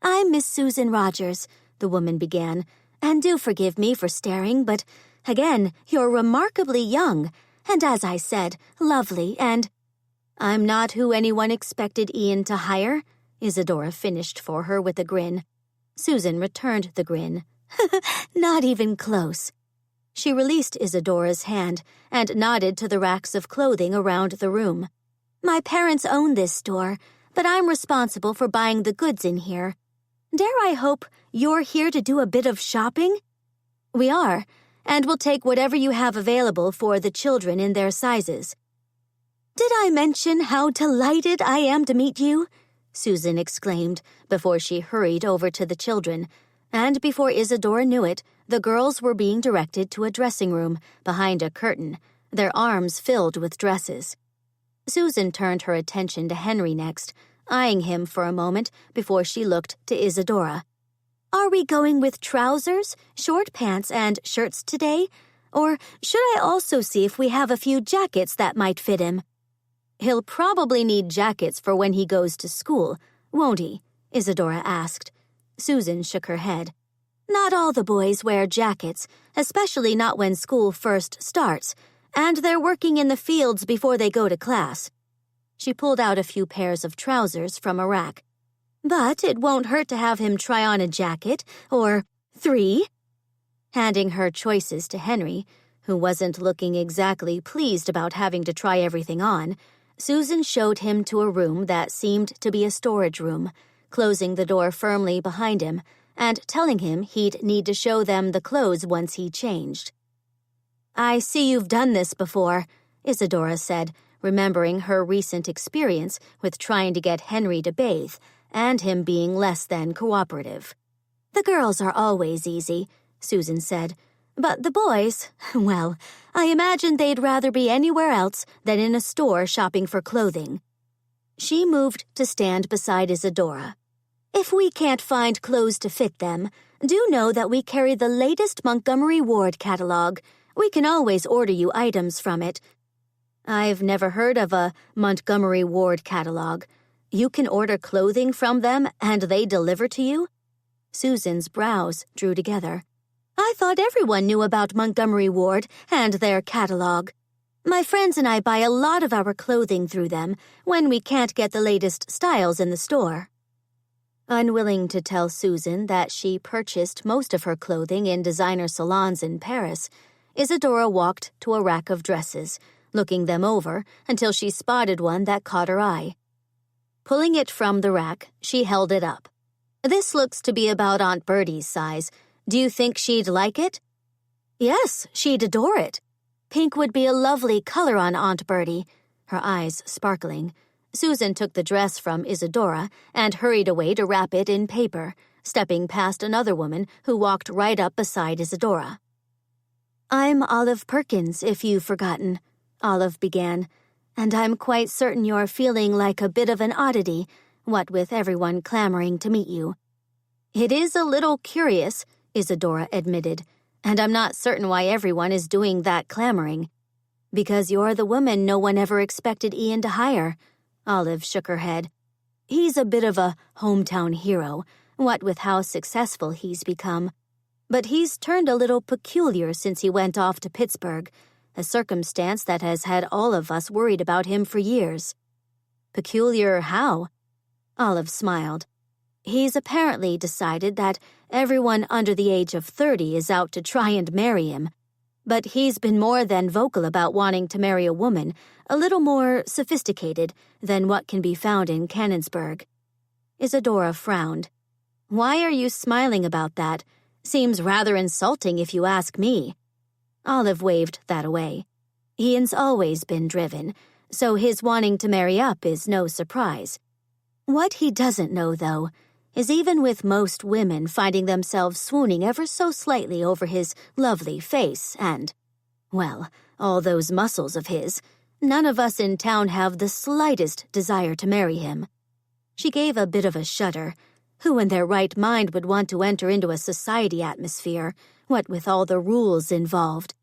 I'm Miss Susan Rogers, the woman began, and do forgive me for staring, but again, you're remarkably young, and as I said, lovely, and I'm not who anyone expected Ian to hire, Isadora finished for her with a grin. Susan returned the grin. Not even close. She released Isadora's hand and nodded to the racks of clothing around the room. My parents own this store, but I'm responsible for buying the goods in here. Dare I hope you're here to do a bit of shopping? We are, and we'll take whatever you have available for the children in their sizes. Did I mention how delighted I am to meet you? Susan exclaimed before she hurried over to the children, and before Isadora knew it, the girls were being directed to a dressing room behind a curtain, their arms filled with dresses. Susan turned her attention to Henry next, eyeing him for a moment before she looked to Isadora. Are we going with trousers, short pants, and shirts today? Or should I also see if we have a few jackets that might fit him? He'll probably need jackets for when he goes to school, won't he? Isadora asked. Susan shook her head. Not all the boys wear jackets, especially not when school first starts, and they're working in the fields before they go to class. She pulled out a few pairs of trousers from a rack. But it won't hurt to have him try on a jacket, or 3. Handing her choices to Henry, who wasn't looking exactly pleased about having to try everything on, Susan showed him to a room that seemed to be a storage room, closing the door firmly behind him and telling him he'd need to show them the clothes once he changed. I see you've done this before, Isadora said, remembering her recent experience with trying to get Henry to bathe and him being less than cooperative. The girls are always easy, Susan said, but the boys, well, I imagine they'd rather be anywhere else than in a store shopping for clothing. She moved to stand beside Isadora. If we can't find clothes to fit them, do know that we carry the latest Montgomery Ward catalog. We can always order you items from it. I've never heard of a Montgomery Ward catalog. You can order clothing from them and they deliver to you? Susan's brows drew together. I thought everyone knew about Montgomery Ward and their catalog. My friends and I buy a lot of our clothing through them when we can't get the latest styles in the store. Unwilling to tell Susan that she purchased most of her clothing in designer salons in Paris, Isadora walked to a rack of dresses, looking them over until she spotted one that caught her eye. Pulling it from the rack, she held it up. This looks to be about Aunt Bertie's size. Do you think she'd like it? Yes, she'd adore it. Pink would be a lovely color on Aunt Bertie, her eyes sparkling. Susan took the dress from Isadora and hurried away to wrap it in paper, stepping past another woman who walked right up beside Isadora. I'm Olive Perkins, if you've forgotten, Olive began, and I'm quite certain you're feeling like a bit of an oddity, what with everyone clamoring to meet you. It is a little curious, Isadora admitted, and I'm not certain why everyone is doing that clamoring. Because you're the woman no one ever expected Ian to hire. Olive shook her head. He's a bit of a hometown hero, what with how successful he's become. But he's turned a little peculiar since he went off to Pittsburgh, a circumstance that has had all of us worried about him for years. Peculiar how? Olive smiled. He's apparently decided that everyone under the age of 30 is out to try and marry him. But he's been more than vocal about wanting to marry a woman, a little more sophisticated than what can be found in Canonsburg. Isadora frowned. Why are you smiling about that? Seems rather insulting if you ask me. Olive waved that away. Ian's always been driven, so his wanting to marry up is no surprise. What he doesn't know, though, is even with most women finding themselves swooning ever so slightly over his lovely face and, well, all those muscles of his, none of us in town have the slightest desire to marry him. She gave a bit of a shudder. Who in their right mind would want to enter into a society atmosphere, what with all the rules involved?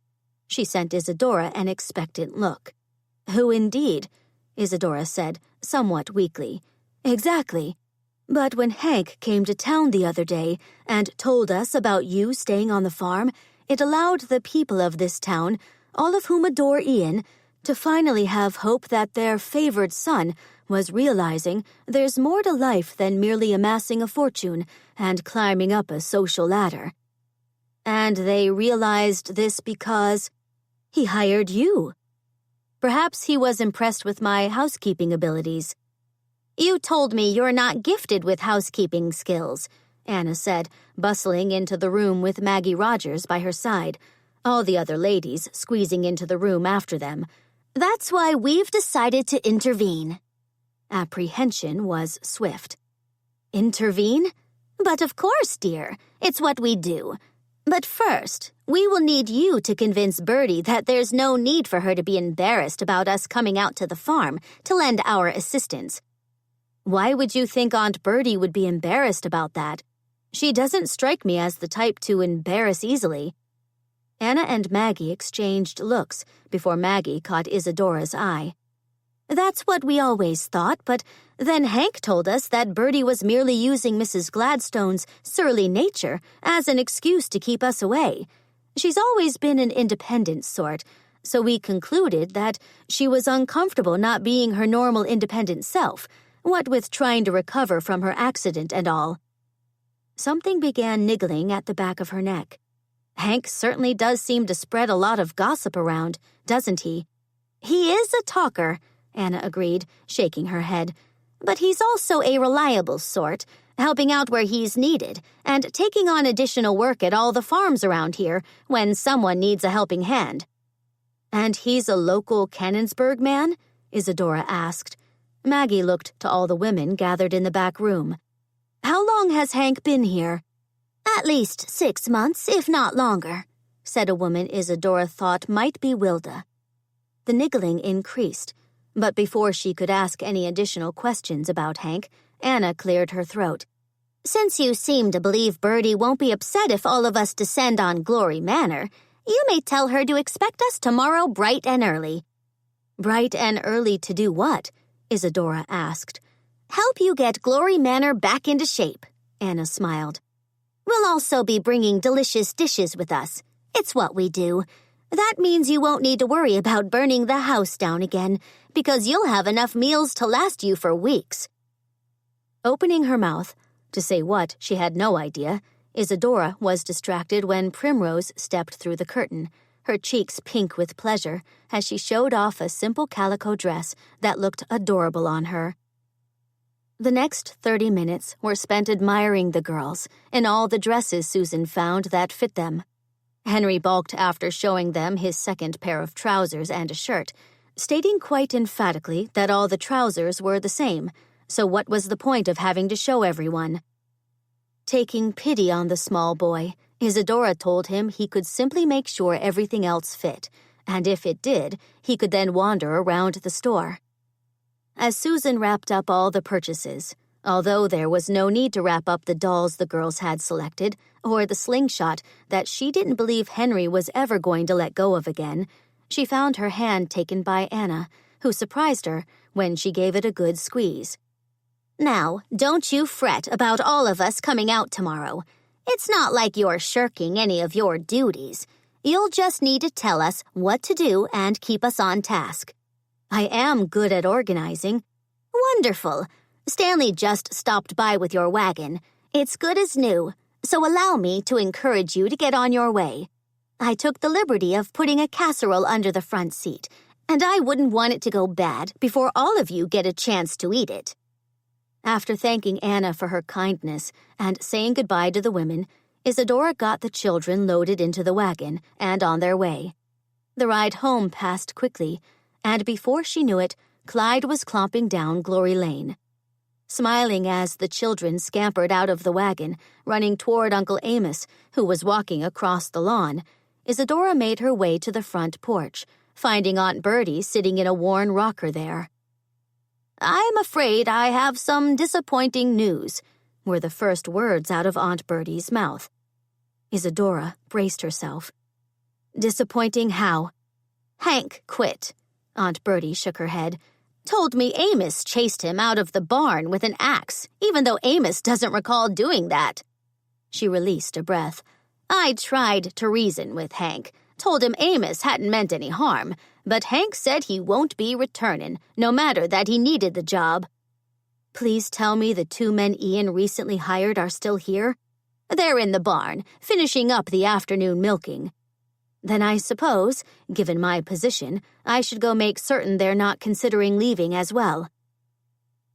She sent Isadora an expectant look. Who indeed? Isadora said, somewhat weakly. Exactly. But when Hank came to town the other day and told us about you staying on the farm, it allowed the people of this town, all of whom adore Ian, to finally have hope that their favored son was realizing there's more to life than merely amassing a fortune and climbing up a social ladder. And they realized this because he hired you. Perhaps he was impressed with my housekeeping abilities. You told me you're not gifted with housekeeping skills, Anna said, bustling into the room with Maggie Rogers by her side, all the other ladies squeezing into the room after them. That's why we've decided to intervene. Apprehension was swift. Intervene? But of course, dear. It's what we do. But first, we will need you to convince Bertie that there's no need for her to be embarrassed about us coming out to the farm to lend our assistance. Why would you think Aunt Bertie would be embarrassed about that? She doesn't strike me as the type to embarrass easily. Anna and Maggie exchanged looks before Maggie caught Isadora's eye. That's what we always thought, but then Hank told us that Bertie was merely using Mrs. Gladstone's surly nature as an excuse to keep us away. She's always been an independent sort, so we concluded that she was uncomfortable not being her normal independent self, what with trying to recover from her accident and all. Something began niggling at the back of her neck. Hank certainly does seem to spread a lot of gossip around, doesn't he? He is a talker, Anna agreed, shaking her head. But he's also a reliable sort, helping out where he's needed, and taking on additional work at all the farms around here when someone needs a helping hand. And he's a local Canonsburg man? Isadora asked. Maggie looked to all the women gathered in the back room. How long has Hank been here? At least 6 months, if not longer, said a woman Isadora thought might be Wilda. The niggling increased, but before she could ask any additional questions about Hank, Anna cleared her throat. Since you seem to believe Bertie won't be upset if all of us descend on Glory Manor, you may tell her to expect us tomorrow bright and early. Bright and early to do what? Isadora asked. Help you get Glory Manor back into shape, Anna smiled. We'll also be bringing delicious dishes with us. It's what we do. That means you won't need to worry about burning the house down again, because you'll have enough meals to last you for weeks. Opening her mouth, to say what she had no idea, Isadora was distracted when Primrose stepped through the curtain, her cheeks pink with pleasure as she showed off a simple calico dress that looked adorable on her. The next 30 minutes were spent admiring the girls and all the dresses Susan found that fit them. Henry balked after showing them his second pair of trousers and a shirt, stating quite emphatically that all the trousers were the same, so what was the point of having to show everyone? Taking pity on the small boy, Isadora told him he could simply make sure everything else fit, and if it did, he could then wander around the store. As Susan wrapped up all the purchases, although there was no need to wrap up the dolls the girls had selected, or the slingshot that she didn't believe Henry was ever going to let go of again, she found her hand taken by Anna, who surprised her when she gave it a good squeeze. Now, don't you fret about all of us coming out tomorrow. It's not like you're shirking any of your duties. You'll just need to tell us what to do and keep us on task. I am good at organizing. Wonderful. Stanley just stopped by with your wagon. It's good as new, so allow me to encourage you to get on your way. I took the liberty of putting a casserole under the front seat, and I wouldn't want it to go bad before all of you get a chance to eat it." After thanking Anna for her kindness and saying goodbye to the women, Isadora got the children loaded into the wagon and on their way. The ride home passed quickly, and before she knew it, Clyde was clomping down Glory Lane. Smiling as the children scampered out of the wagon, running toward Uncle Amos, who was walking across the lawn, Isadora made her way to the front porch, finding Aunt Bertie sitting in a worn rocker there. "I'm afraid I have some disappointing news," were the first words out of Aunt Bertie's mouth. Isadora braced herself. "Disappointing how?" "Hank quit." Aunt Bertie shook her head. "Told me Amos chased him out of the barn with an axe, even though Amos doesn't recall doing that." She released a breath. "I tried to reason with Hank, told him Amos hadn't meant any harm, but Hank said he won't be returnin', no matter that he needed the job." "Please tell me the 2 men Ian recently hired are still here?" "They're in the barn, finishing up the afternoon milking." "Then I suppose, given my position, I should go make certain they're not considering leaving as well."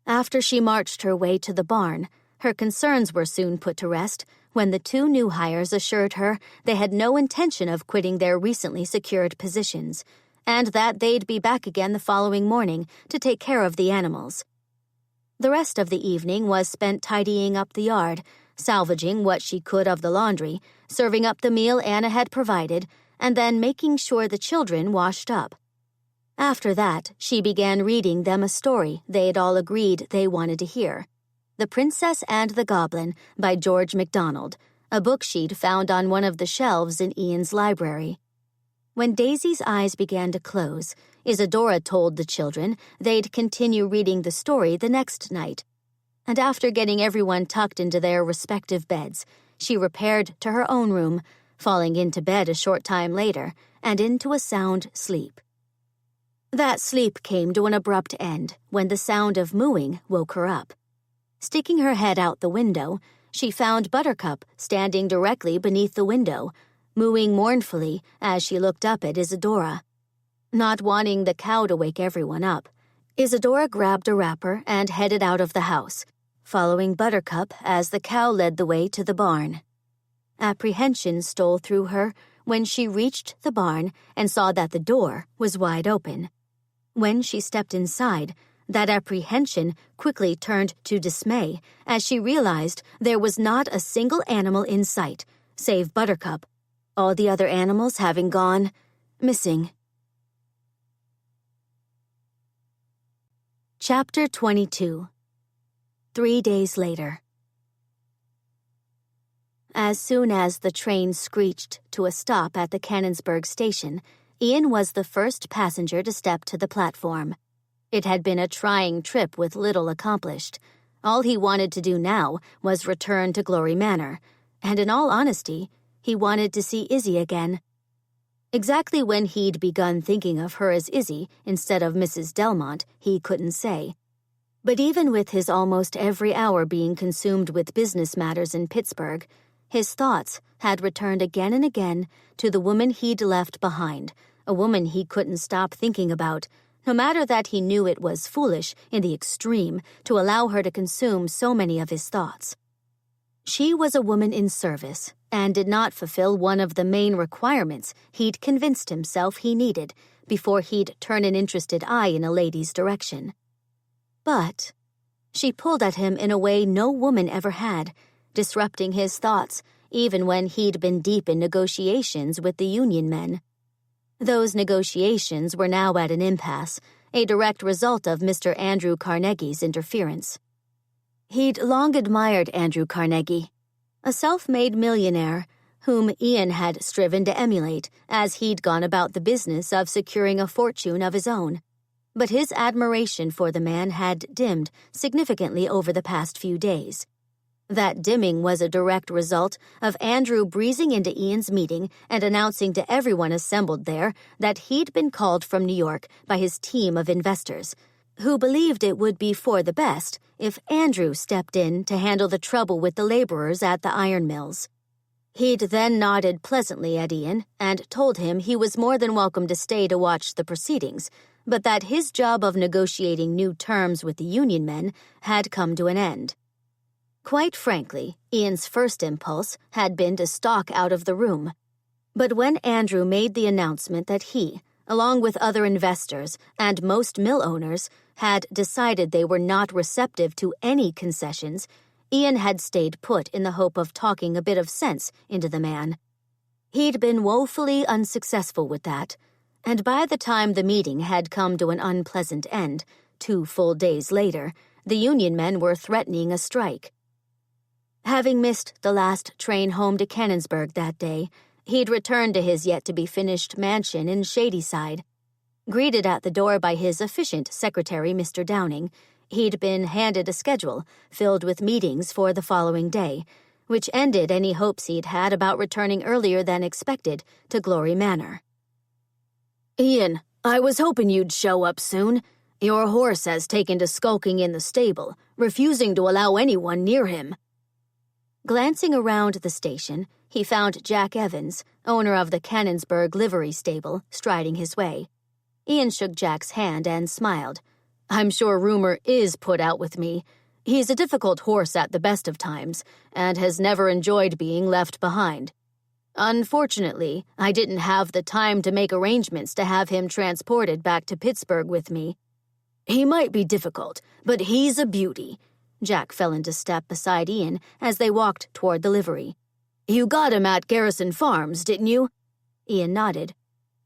After she marched her way to the barn, her concerns were soon put to rest when the 2 new hires assured her they had no intention of quitting their recently secured positions, and that they'd be back again the following morning to take care of the animals. The rest of the evening was spent tidying up the yard, salvaging what she could of the laundry, serving up the meal Anna had provided, and then making sure the children washed up. After that, she began reading them a story they'd all agreed they wanted to hear. The Princess and the Goblin by George MacDonald, a book she'd found on one of the shelves in Ian's library. When Daisy's eyes began to close, Isadora told the children they'd continue reading the story the next night. And after getting everyone tucked into their respective beds, she repaired to her own room, falling into bed a short time later and into a sound sleep. That sleep came to an abrupt end when the sound of mooing woke her up. Sticking her head out the window, she found Buttercup standing directly beneath the window, mooing mournfully as she looked up at Isadora. Not wanting the cow to wake everyone up, Isadora grabbed a wrapper and headed out of the house, following Buttercup as the cow led the way to the barn. Apprehension stole through her when she reached the barn and saw that the door was wide open. When she stepped inside, that apprehension quickly turned to dismay as she realized there was not a single animal in sight, save Buttercup, all the other animals having gone missing. Chapter 22. 3 days later. As soon as the train screeched to a stop at the Canonsburg station, Ian was the first passenger to step to the platform. It had been a trying trip with little accomplished. All he wanted to do now was return to Glory Manor, and in all honesty, he wanted to see Izzy again. Exactly when he'd begun thinking of her as Izzy instead of Mrs. Delmont, he couldn't say. But even with his almost every hour being consumed with business matters in Pittsburgh, his thoughts had returned again and again to the woman he'd left behind, a woman he couldn't stop thinking about, no matter that he knew it was foolish in the extreme to allow her to consume so many of his thoughts. She was a woman in service and did not fulfill one of the main requirements he'd convinced himself he needed before he'd turn an interested eye in a lady's direction. But she pulled at him in a way no woman ever had, disrupting his thoughts even when he'd been deep in negotiations with the union men. Those negotiations were now at an impasse, a direct result of Mr. Andrew Carnegie's interference. He'd long admired Andrew Carnegie, a self-made millionaire whom Ian had striven to emulate as he'd gone about the business of securing a fortune of his own. But his admiration for the man had dimmed significantly over the past few days. That dimming was a direct result of Andrew breezing into Ian's meeting and announcing to everyone assembled there that he'd been called from New York by his team of investors, who believed it would be for the best if Andrew stepped in to handle the trouble with the laborers at the iron mills. He'd then nodded pleasantly at Ian and told him he was more than welcome to stay to watch the proceedings, but that his job of negotiating new terms with the union men had come to an end. Quite frankly, Ian's first impulse had been to stalk out of the room. But when Andrew made the announcement that he, along with other investors and most mill owners, had decided they were not receptive to any concessions, Ian had stayed put in the hope of talking a bit of sense into the man. He'd been woefully unsuccessful with that, and by the time the meeting had come to an unpleasant end, 2 full days later, the union men were threatening a strike. Having missed the last train home to Canonsburg that day, he'd returned to his yet-to-be-finished mansion in Shadyside. Greeted at the door by his efficient secretary, Mr. Downing, he'd been handed a schedule filled with meetings for the following day, which ended any hopes he'd had about returning earlier than expected to Glory Manor. "Ian, I was hoping you'd show up soon. Your horse has taken to skulking in the stable, refusing to allow anyone near him." Glancing around the station, he found Jack Evans, owner of the Canonsburg livery stable, striding his way. Ian shook Jack's hand and smiled. "I'm sure rumor is put out with me. He's a difficult horse at the best of times, and has never enjoyed being left behind. Unfortunately, I didn't have the time to make arrangements to have him transported back to Pittsburgh with me. He might be difficult, but he's a beauty." Jack fell into step beside Ian as they walked toward the livery. "You got him at Garrison Farms, didn't you?" Ian nodded.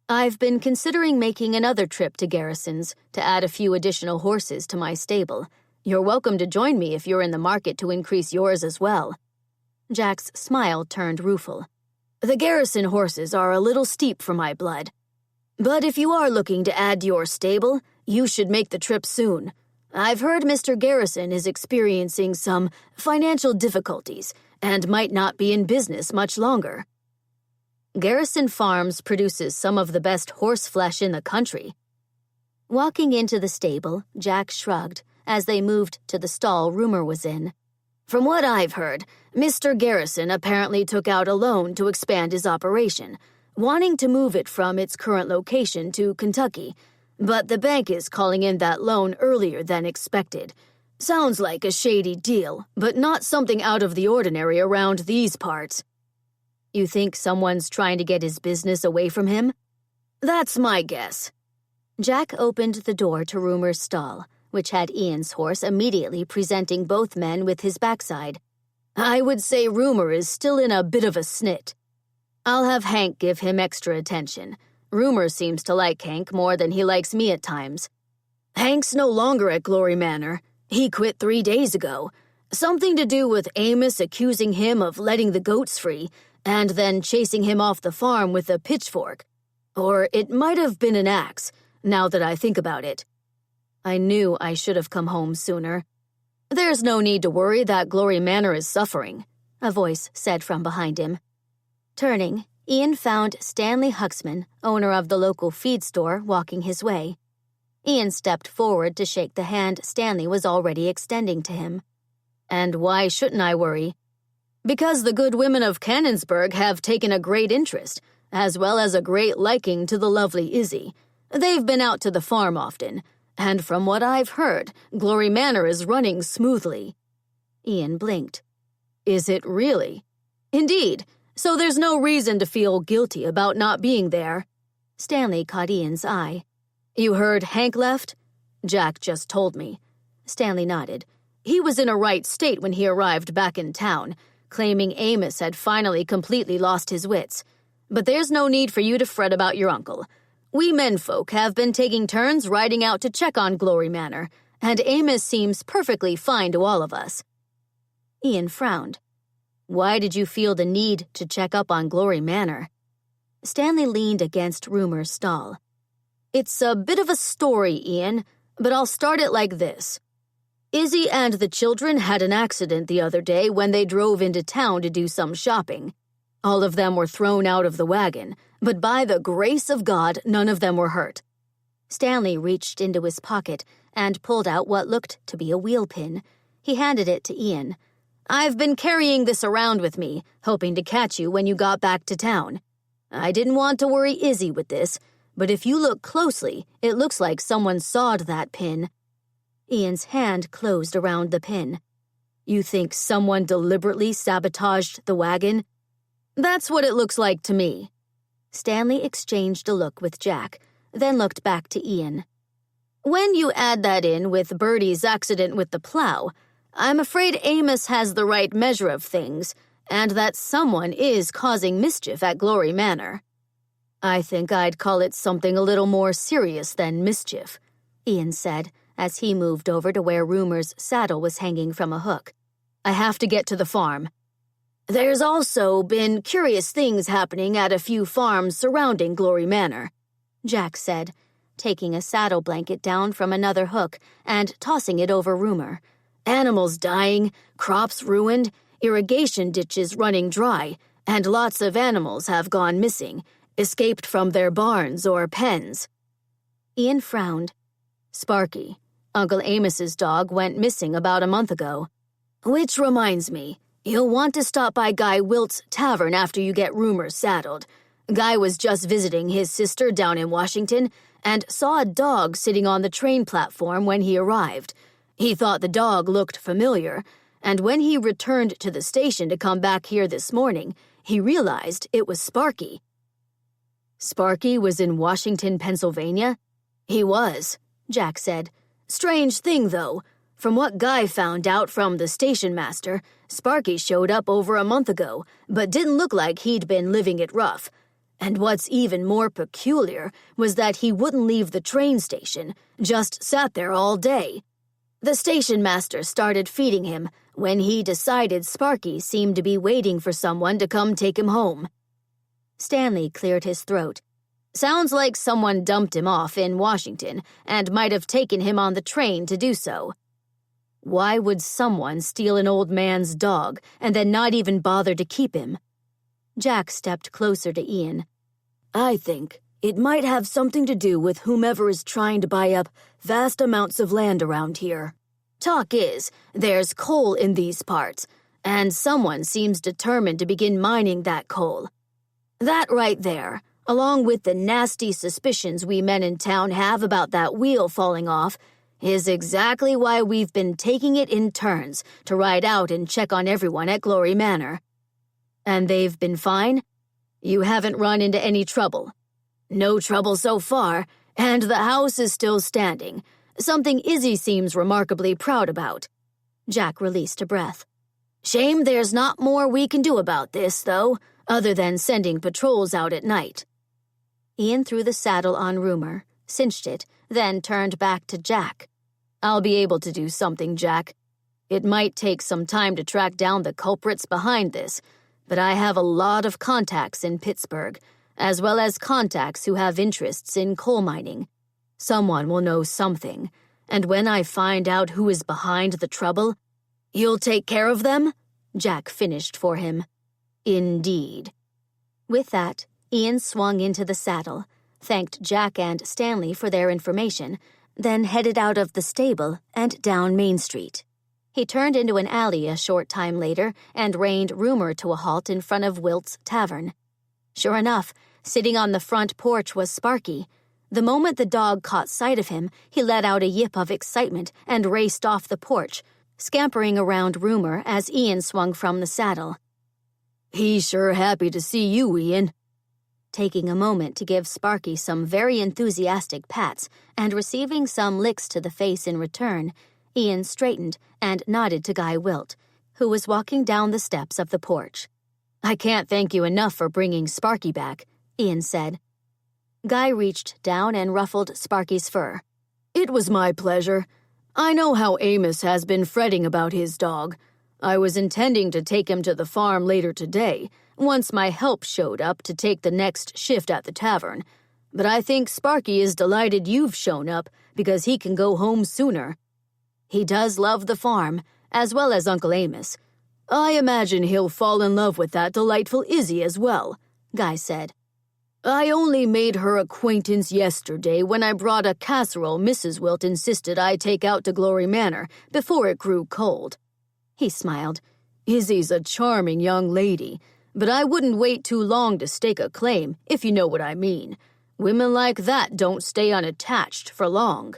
"I've been considering making another trip to Garrison's to add a few additional horses to my stable. You're welcome to join me if you're in the market to increase yours as well." Jack's smile turned rueful. "The Garrison horses are a little steep for my blood. But if you are looking to add to your stable, you should make the trip soon. I've heard Mr. Garrison is experiencing some financial difficulties and might not be in business much longer." Garrison Farms produces some of the best horse flesh in the country. Walking into the stable, Jack shrugged as they moved to the stall Rumor was in. "From what I've heard, Mr. Garrison apparently took out a loan to expand his operation, wanting to move it from its current location to Kentucky, but the bank is calling in that loan earlier than expected. Sounds like a shady deal, but not something out of the ordinary around these parts." "You think someone's trying to get his business away from him?" "That's my guess." Jack opened the door to Rumor's stall, which had Ian's horse immediately presenting both men with his backside. "I would say Rumor is still in a bit of a snit. I'll have Hank give him extra attention. Rumor seems to like Hank more than he likes me at times. Hank's no longer at Glory Manor. He quit 3 days ago. Something to do with Amos accusing him of letting the goats free and then chasing him off the farm with a pitchfork. Or it might have been an axe, now that I think about it. I knew I should have come home sooner." "There's no need to worry that Glory Manor is suffering," a voice said from behind him. Turning, Ian found Stanley Huxman, owner of the local feed store, walking his way. Ian stepped forward to shake the hand Stanley was already extending to him. "And why shouldn't I worry?" "Because the good women of Canonsburg have taken a great interest, as well as a great liking to the lovely Izzy. They've been out to the farm often, and from what I've heard, Glory Manor is running smoothly." Ian blinked. "Is it really?" "Indeed. So there's no reason to feel guilty about not being there." Stanley caught Ian's eye. "You heard Hank left?" "Jack just told me." Stanley nodded. "He was in a right state when he arrived back in town, claiming Amos had finally completely lost his wits. But there's no need for you to fret about your uncle. We menfolk have been taking turns riding out to check on Glory Manor, and Amos seems perfectly fine to all of us." Ian frowned. "Why did you feel the need to check up on Glory Manor?" Stanley leaned against Rumor's stall. "It's a bit of a story, Ian, but I'll start it like this. Izzy and the children had an accident the other day when they drove into town to do some shopping. All of them were thrown out of the wagon, but by the grace of God, none of them were hurt." Stanley reached into his pocket and pulled out what looked to be a wheel pin. He handed it to Ian. "I've been carrying this around with me, hoping to catch you when you got back to town. I didn't want to worry Izzy with this, but if you look closely, it looks like someone sawed that pin." Ian's hand closed around the pin. "You think someone deliberately sabotaged the wagon?" "That's what it looks like to me." Stanley exchanged a look with Jack, then looked back to Ian. "When you add that in with Birdie's accident with the plow, I'm afraid Amos has the right measure of things, and that someone is causing mischief at Glory Manor." "I think I'd call it something a little more serious than mischief," Ian said, as he moved over to where Rumor's saddle was hanging from a hook. "I have to get to the farm." "There's also been curious things happening at a few farms surrounding Glory Manor," Jack said, taking a saddle blanket down from another hook and tossing it over Rumor. "Animals dying, crops ruined, irrigation ditches running dry, and lots of animals have gone missing, escaped from their barns or pens." Ian frowned. "Sparky, Uncle Amos's dog, went missing about a month ago. Which reminds me, you'll want to stop by Guy Wilt's tavern after you get Rumor saddled. Guy was just visiting his sister down in Washington and saw a dog sitting on the train platform when he arrived. He thought the dog looked familiar, and when he returned to the station to come back here this morning, he realized it was Sparky." "Sparky was in Washington, Pennsylvania?" "He was," Jack said. "Strange thing, though. From what Guy found out from the station master, Sparky showed up over a month ago, but didn't look like he'd been living it rough. And what's even more peculiar was that he wouldn't leave the train station, just sat there all day. The station master started feeding him when he decided Sparky seemed to be waiting for someone to come take him home." Stanley cleared his throat. "Sounds like someone dumped him off in Washington and might have taken him on the train to do so." "Why would someone steal an old man's dog and then not even bother to keep him?" Jack stepped closer to Ian. "I think it might have something to do with whomever is trying to buy up vast amounts of land around here. Talk is, there's coal in these parts, and someone seems determined to begin mining that coal. That right there, along with the nasty suspicions we men in town have about that wheel falling off, is exactly why we've been taking it in turns to ride out and check on everyone at Glory Manor." "And they've been fine? You haven't run into any trouble?" "No trouble so far, and the house is still standing, something Izzy seems remarkably proud about." Jack released a breath. "Shame there's not more we can do about this, though, other than sending patrols out at night." Ian threw the saddle on Rumor, cinched it, then turned back to Jack. "I'll be able to do something, Jack. It might take some time to track down the culprits behind this, but I have a lot of contacts in Pittsburgh, as well as contacts who have interests in coal mining. Someone will know something, and when I find out who is behind the trouble—" "You'll take care of them?" Jack finished for him. "Indeed." With that, Ian swung into the saddle, thanked Jack and Stanley for their information, then headed out of the stable and down Main Street. He turned into an alley a short time later and reined Rumor to a halt in front of Wilt's tavern. Sure enough, sitting on the front porch was Sparky. The moment the dog caught sight of him, he let out a yip of excitement and raced off the porch, scampering around Rumor as Ian swung from the saddle. "He's sure happy to see you, Ian." Taking a moment to give Sparky some very enthusiastic pats and receiving some licks to the face in return, Ian straightened and nodded to Guy Wilt, who was walking down the steps of the porch. "I can't thank you enough for bringing Sparky back," Ian said. Guy reached down and ruffled Sparky's fur. "It was my pleasure. I know how Amos has been fretting about his dog. I was intending to take him to the farm later today, once my help showed up to take the next shift at the tavern. But I think Sparky is delighted you've shown up because he can go home sooner. He does love the farm, as well as Uncle Amos. I imagine he'll fall in love with that delightful Izzy as well," Guy said. I only made her acquaintance yesterday when I brought a casserole Mrs. Wilt insisted I take out to Glory Manor before it grew cold. He smiled. Izzy's a charming young lady, but I wouldn't wait too long to stake a claim, if you know what I mean. Women like that don't stay unattached for long.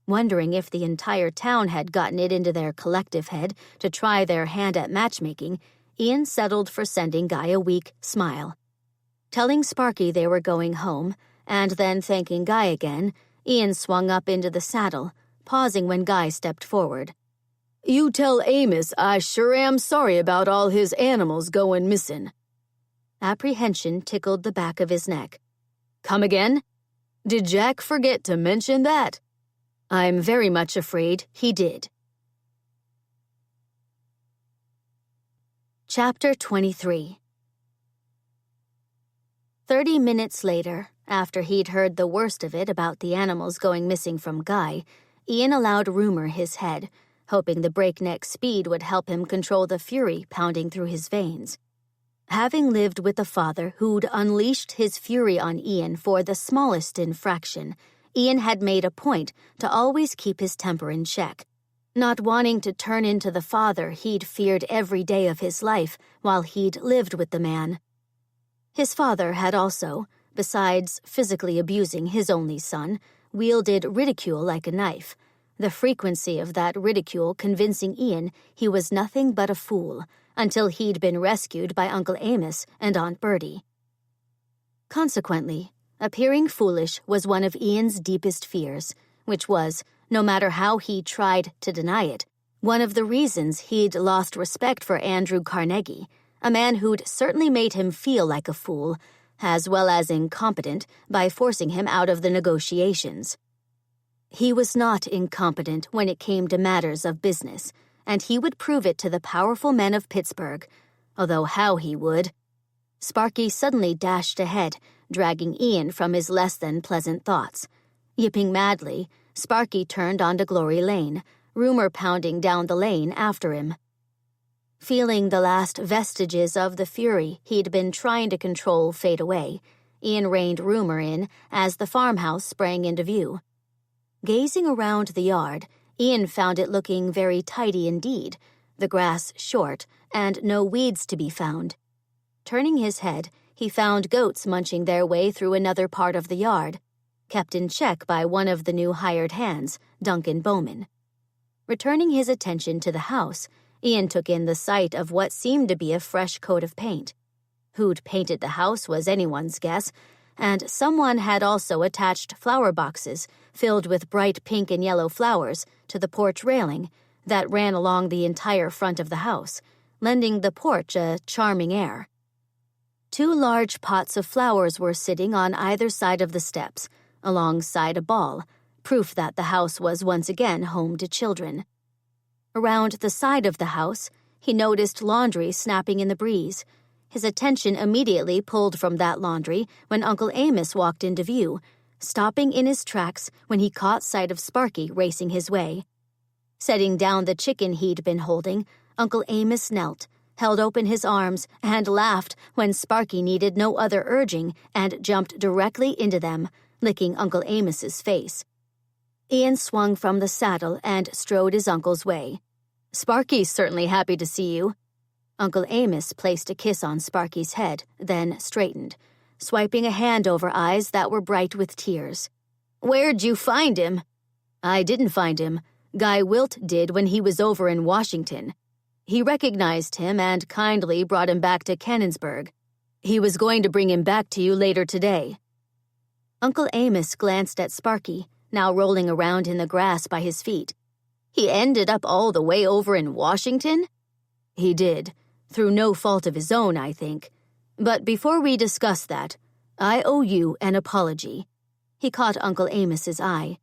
Wondering if the entire town had gotten it into their collective head to try their hand at matchmaking, Ian settled for sending Guy a weak smile. Telling Sparky they were going home, and then thanking Guy again, Ian swung up into the saddle, pausing when Guy stepped forward. You tell Amos I sure am sorry about all his animals going missing. Apprehension tickled the back of his neck. Come again? Did Jack forget to mention that? I'm very much afraid he did. Chapter 23. 30 minutes later, after he'd heard the worst of it about the animals going missing from Guy, Ian allowed rumor his head, hoping the breakneck speed would help him control the fury pounding through his veins. Having lived with a father who'd unleashed his fury on Ian for the smallest infraction, Ian had made a point to always keep his temper in check, not wanting to turn into the father he'd feared every day of his life while he'd lived with the man. His father had also, besides physically abusing his only son, wielded ridicule like a knife, the frequency of that ridicule convincing Ian he was nothing but a fool, until he'd been rescued by Uncle Amos and Aunt Bertie. Consequently, appearing foolish was one of Ian's deepest fears, which was, no matter how he tried to deny it, one of the reasons he'd lost respect for Andrew Carnegie, a man who'd certainly made him feel like a fool, as well as incompetent, by forcing him out of the negotiations. He was not incompetent when it came to matters of business, and he would prove it to the powerful men of Pittsburgh, although how he would. Sparky suddenly dashed ahead, dragging Ian from his less-than-pleasant thoughts. Yipping madly, Sparky turned onto Glory Lane, rumor pounding down the lane after him. Feeling the last vestiges of the fury he'd been trying to control fade away, Ian reined rumor in as the farmhouse sprang into view. Gazing around the yard, Ian found it looking very tidy indeed, the grass short, and no weeds to be found. Turning his head, he found goats munching their way through another part of the yard, kept in check by one of the new hired hands, Duncan Bowman. Returning his attention to the house, Ian took in the sight of what seemed to be a fresh coat of paint. Who'd painted the house was anyone's guess, and someone had also attached flower boxes filled with bright pink and yellow flowers to the porch railing that ran along the entire front of the house, lending the porch a charming air. 2 large pots of flowers were sitting on either side of the steps, alongside a ball, proof that the house was once again home to children. Around the side of the house, he noticed laundry snapping in the breeze. His attention immediately pulled from that laundry when Uncle Amos walked into view, stopping in his tracks when he caught sight of Sparky racing his way. Setting down the chicken he'd been holding, Uncle Amos knelt, held open his arms, and laughed when Sparky needed no other urging and jumped directly into them, licking Uncle Amos's face. Ian swung from the saddle and strode his uncle's way. Sparky's certainly happy to see you. Uncle Amos placed a kiss on Sparky's head, then straightened, swiping a hand over eyes that were bright with tears. Where'd you find him? I didn't find him. Guy Wilt did when he was over in Washington. He recognized him and kindly brought him back to Canonsburg. He was going to bring him back to you later today. Uncle Amos glanced at Sparky, now rolling around in the grass by his feet. He ended up all the way over in Washington? He did, through no fault of his own, I think. But before we discuss that, I owe you an apology. He caught Uncle Amos's eye.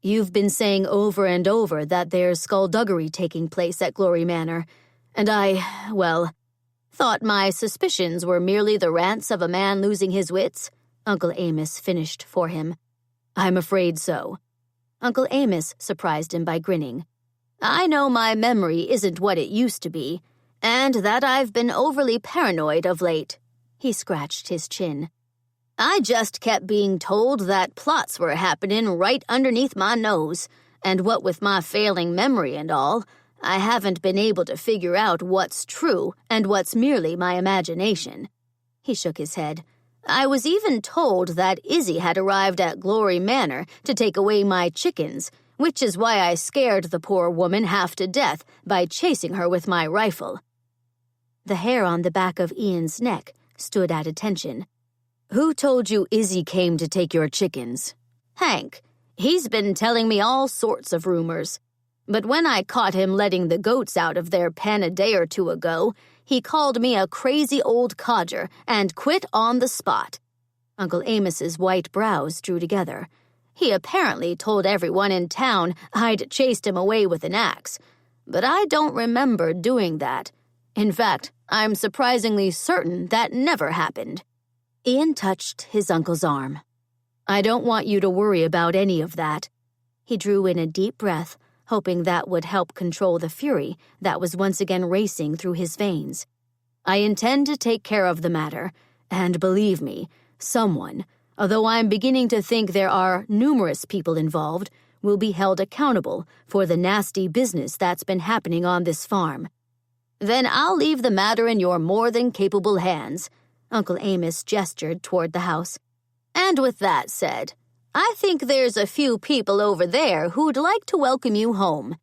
You've been saying over and over that there's skullduggery taking place at Glory Manor, and thought my suspicions were merely the rants of a man losing his wits, Uncle Amos finished for him. I'm afraid so. Uncle Amos surprised him by grinning. I know my memory isn't what it used to be, and that I've been overly paranoid of late. He scratched his chin. I just kept being told that plots were happening right underneath my nose, and what with my failing memory and all, I haven't been able to figure out what's true and what's merely my imagination." He shook his head. "I was even told that Izzy had arrived at Glory Manor to take away my chickens, which is why I scared the poor woman half to death by chasing her with my rifle." The hair on the back of Ian's neck stood at attention. "Who told you Izzy came to take your chickens?" "Hank. He's been telling me all sorts of rumors. But when I caught him letting the goats out of their pen a day or two ago, he called me a crazy old codger and quit on the spot." Uncle Amos's white brows drew together. "He apparently told everyone in town I'd chased him away with an axe, but I don't remember doing that. In fact, I'm surprisingly certain that never happened." Ian touched his uncle's arm. "I don't want you to worry about any of that." He drew in a deep breath, hoping that would help control the fury that was once again racing through his veins. "I intend to take care of the matter, and believe me, someone, although I'm beginning to think there are numerous people involved, will be held accountable for the nasty business that's been happening on this farm." "Then I'll leave the matter in your more than capable hands." Uncle Amos gestured toward the house. "And with that said, I think there's a few people over there who'd like to welcome you home."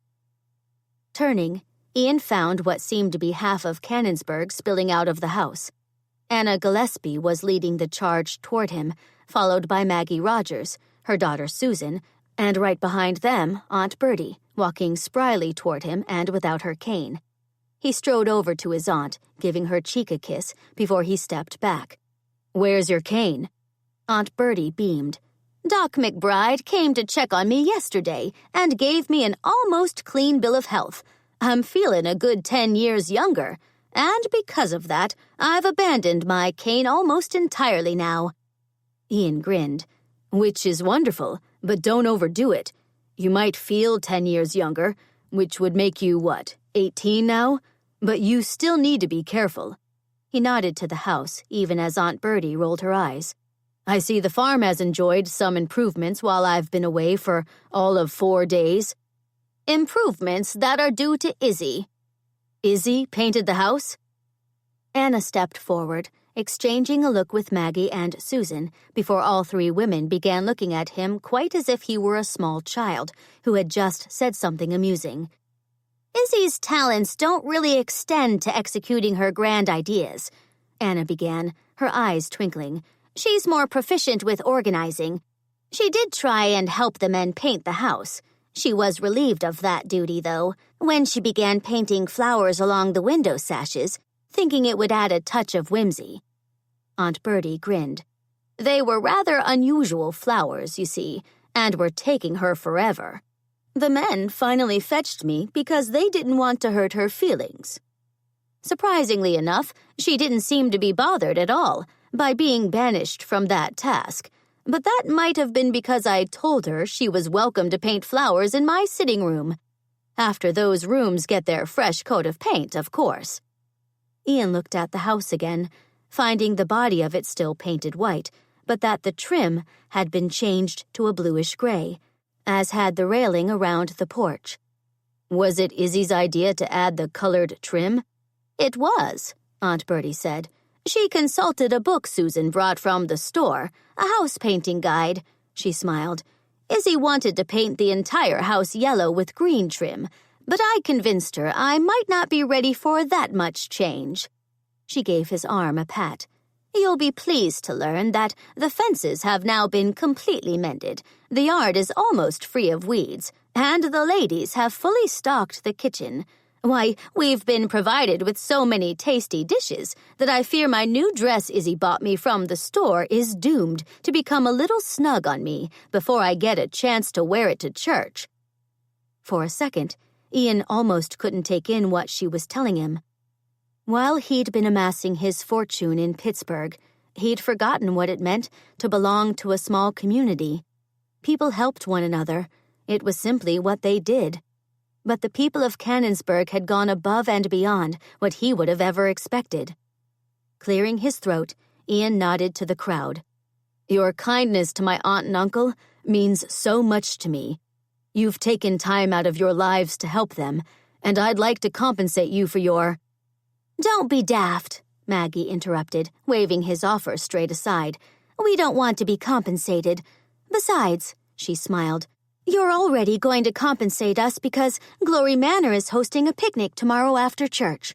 Turning, Ian found what seemed to be half of Canonsburg spilling out of the house. Anna Gillespie was leading the charge toward him, followed by Maggie Rogers, her daughter Susan, and right behind them, Aunt Bertie, walking spryly toward him and without her cane. He strode over to his aunt, giving her cheek a kiss before he stepped back. "Where's your cane?" Aunt Bertie beamed. "Doc McBride came to check on me yesterday and gave me an almost clean bill of health. I'm feeling a good 10 years younger, and because of that, I've abandoned my cane almost entirely now." Ian grinned. "Which is wonderful, but don't overdo it. You might feel 10 years younger, which would make you, 18 now? But you still need to be careful." He nodded to the house, even as Aunt Bertie rolled her eyes. "I see the farm has enjoyed some improvements while I've been away for all of 4 days." "Improvements that are due to Izzy." "Izzy painted the house?" Anna stepped forward, exchanging a look with Maggie and Susan before all 3 women began looking at him quite as if he were a small child who had just said something amusing. "Izzy's talents don't really extend to executing her grand ideas," Anna began, her eyes twinkling. "She's more proficient with organizing. She did try and help the men paint the house. She was relieved of that duty, though, when she began painting flowers along the window sashes, thinking it would add a touch of whimsy." Aunt Bertie grinned. "They were rather unusual flowers, you see, and were taking her forever. The men finally fetched me because they didn't want to hurt her feelings." Surprisingly enough, she didn't seem to be bothered at all by being banished from that task, but that might have been because I told her she was welcome to paint flowers in my sitting room. After those rooms get their fresh coat of paint, of course. Ian looked at the house again, finding the body of it still painted white, but that the trim had been changed to a bluish gray, as had the railing around the porch. "Was it Izzy's idea to add the colored trim?" "It was," Aunt Bertie said. "She consulted a book Susan brought from the store, a house painting guide." She smiled. "Izzy wanted to paint the entire house yellow with green trim, but I convinced her I might not be ready for that much change." She gave his arm a pat. "You'll be pleased to learn that the fences have now been completely mended, the yard is almost free of weeds, and the ladies have fully stocked the kitchen. Why, we've been provided with so many tasty dishes that I fear my new dress Izzy bought me from the store is doomed to become a little snug on me before I get a chance to wear it to church." For a second, Ian almost couldn't take in what she was telling him. While he'd been amassing his fortune in Pittsburgh, he'd forgotten what it meant to belong to a small community. People helped one another. It was simply what they did. But the people of Canonsburg had gone above and beyond what he would have ever expected. Clearing his throat, Ian nodded to the crowd. Your kindness to my aunt and uncle means so much to me. You've taken time out of your lives to help them, and I'd like to compensate you for your—" "Don't be daft," Maggie interrupted, waving his offer straight aside. "We don't want to be compensated. Besides," she smiled, "you're already going to compensate us because Glory Manor is hosting a picnic tomorrow after church."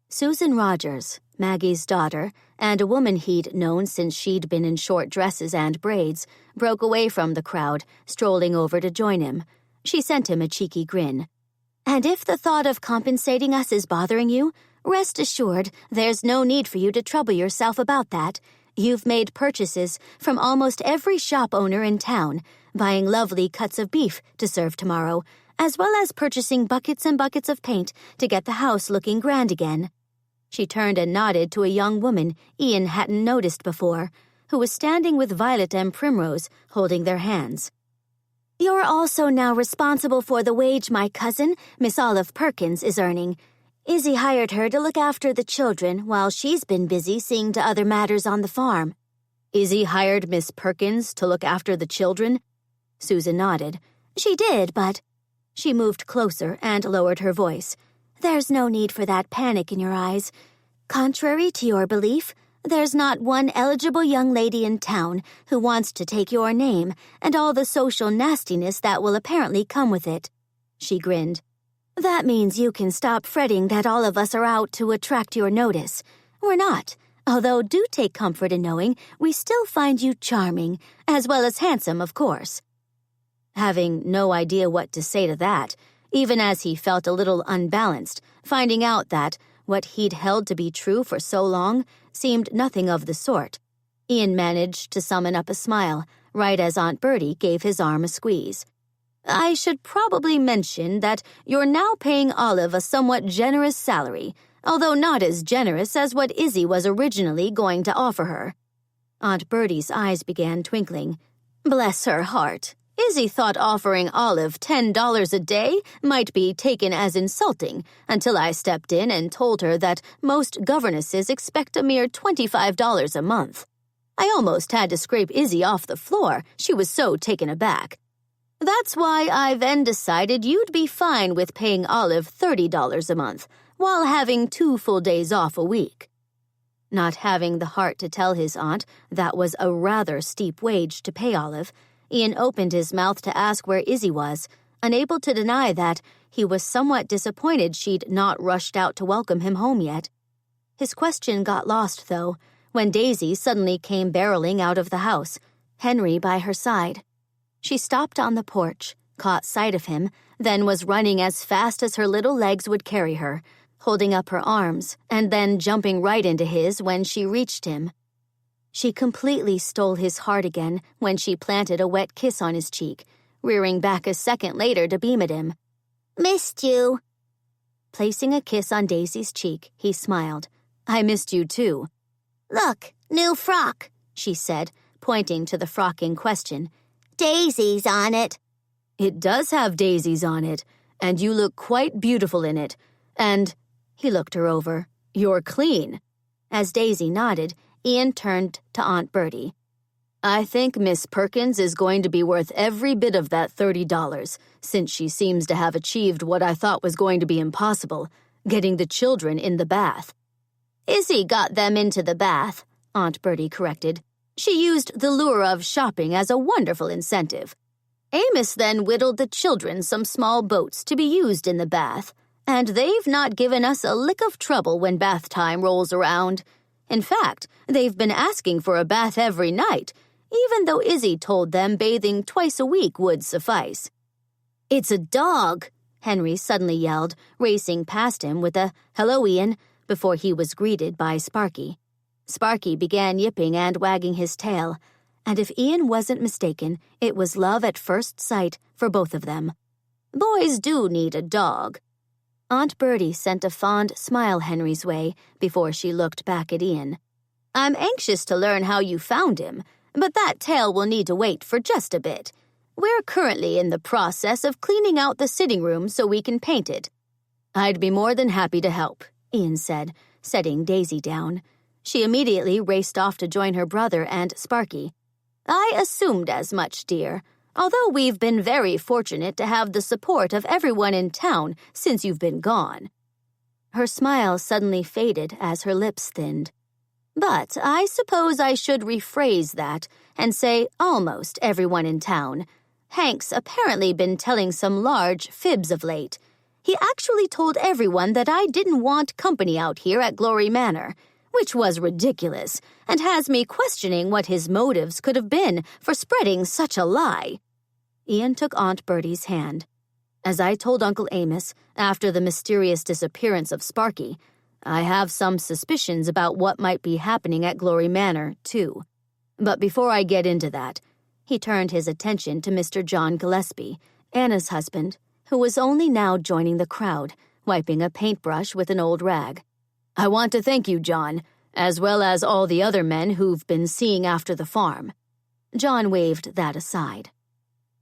Susan Rogers, Maggie's daughter, and a woman he'd known since she'd been in short dresses and braids, broke away from the crowd, strolling over to join him. She sent him a cheeky grin. "And if the thought of compensating us is bothering you, rest assured there's no need for you to trouble yourself about that. You've made purchases from almost every shop owner in town, buying lovely cuts of beef to serve tomorrow, as well as purchasing buckets and buckets of paint to get the house looking grand again." She turned and nodded to a young woman Ian hadn't noticed before, who was standing with Violet and Primrose, holding their hands. "You're also now responsible for the wage my cousin, Miss Olive Perkins, is earning. Izzy hired her to look after the children while she's been busy seeing to other matters on the farm." Izzy hired Miss Perkins to look after the children? Susan nodded. "She did, but—" She moved closer and lowered her voice. "There's no need for that panic in your eyes. Contrary to your belief, there's not one eligible young lady in town who wants to take your name and all the social nastiness that will apparently come with it." She grinned. "That means you can stop fretting that all of us are out to attract your notice. We're not, although do take comfort in knowing we still find you charming, as well as handsome, of course." Having no idea what to say to that, even as he felt a little unbalanced, finding out that what he'd held to be true for so long seemed nothing of the sort, Ian managed to summon up a smile, right as Aunt Bertie gave his arm a squeeze. "I should probably mention that you're now paying Olive a somewhat generous salary, although not as generous as what Izzy was originally going to offer her." Aunt Bertie's eyes began twinkling. Bless her heart. Izzy thought offering Olive $10 a day might be taken as insulting until I stepped in and told her that most governesses expect a mere $25 a month. I almost had to scrape Izzy off the floor, she was so taken aback. That's why I then decided you'd be fine with paying Olive $30 a month, while having 2 full days off a week. Not having the heart to tell his aunt that was a rather steep wage to pay Olive, Ian opened his mouth to ask where Izzy was, unable to deny that he was somewhat disappointed she'd not rushed out to welcome him home yet. His question got lost, though, when Daisy suddenly came barreling out of the house, Henry by her side. She stopped on the porch, caught sight of him, then was running as fast as her little legs would carry her, holding up her arms, and then jumping right into his when she reached him. She completely stole his heart again when she planted a wet kiss on his cheek, rearing back a second later to beam at him. "Missed you." Placing a kiss on Daisy's cheek, he smiled. "I missed you too." "Look, new frock," she said, pointing to the frock in question. "Daisies on it." "It does have daisies on it, and you look quite beautiful in it. And," he looked her over, "you're clean." As Daisy nodded, Ian turned to Aunt Bertie. "I think Miss Perkins is going to be worth every bit of that $30, since she seems to have achieved what I thought was going to be impossible, getting the children in the bath." "Izzy got them into the bath," Aunt Bertie corrected. "She used the lure of shopping as a wonderful incentive. Amos then whittled the children some small boats to be used in the bath, and they've not given us a lick of trouble when bath time rolls around. In fact, they've been asking for a bath every night, even though Izzy told them bathing twice a week would suffice." "It's a dog," Henry suddenly yelled, racing past him with a "Hello, Ian," before he was greeted by Sparky. Sparky began yipping and wagging his tail, and if Ian wasn't mistaken, it was love at first sight for both of them. Boys do need a dog. Aunt Bertie sent a fond smile Henry's way before she looked back at Ian. "I'm anxious to learn how you found him, but that tale will need to wait for just a bit. We're currently in the process of cleaning out the sitting room so we can paint it." "I'd be more than happy to help," Ian said, setting Daisy down. She immediately raced off to join her brother and Sparky, I assumed as much, dear, although we've been very fortunate to have the support of everyone in town since you've been gone." Her smile suddenly faded as her lips thinned. "But I suppose I should rephrase that and say almost everyone in town. Hank's apparently been telling some large fibs of late. He actually told everyone that I didn't want company out here at Glory Manor, which was ridiculous, and has me questioning what his motives could have been for spreading such a lie." Ian took Aunt Bertie's hand. "As I told Uncle Amos after the mysterious disappearance of Sparky, I have some suspicions about what might be happening at Glory Manor, too. But before I get into that," he turned his attention to Mr. John Gillespie, Anna's husband, who was only now joining the crowd, wiping a paintbrush with an old rag. "I want to thank you, John, as well as all the other men who've been seeing after the farm." John waved that aside.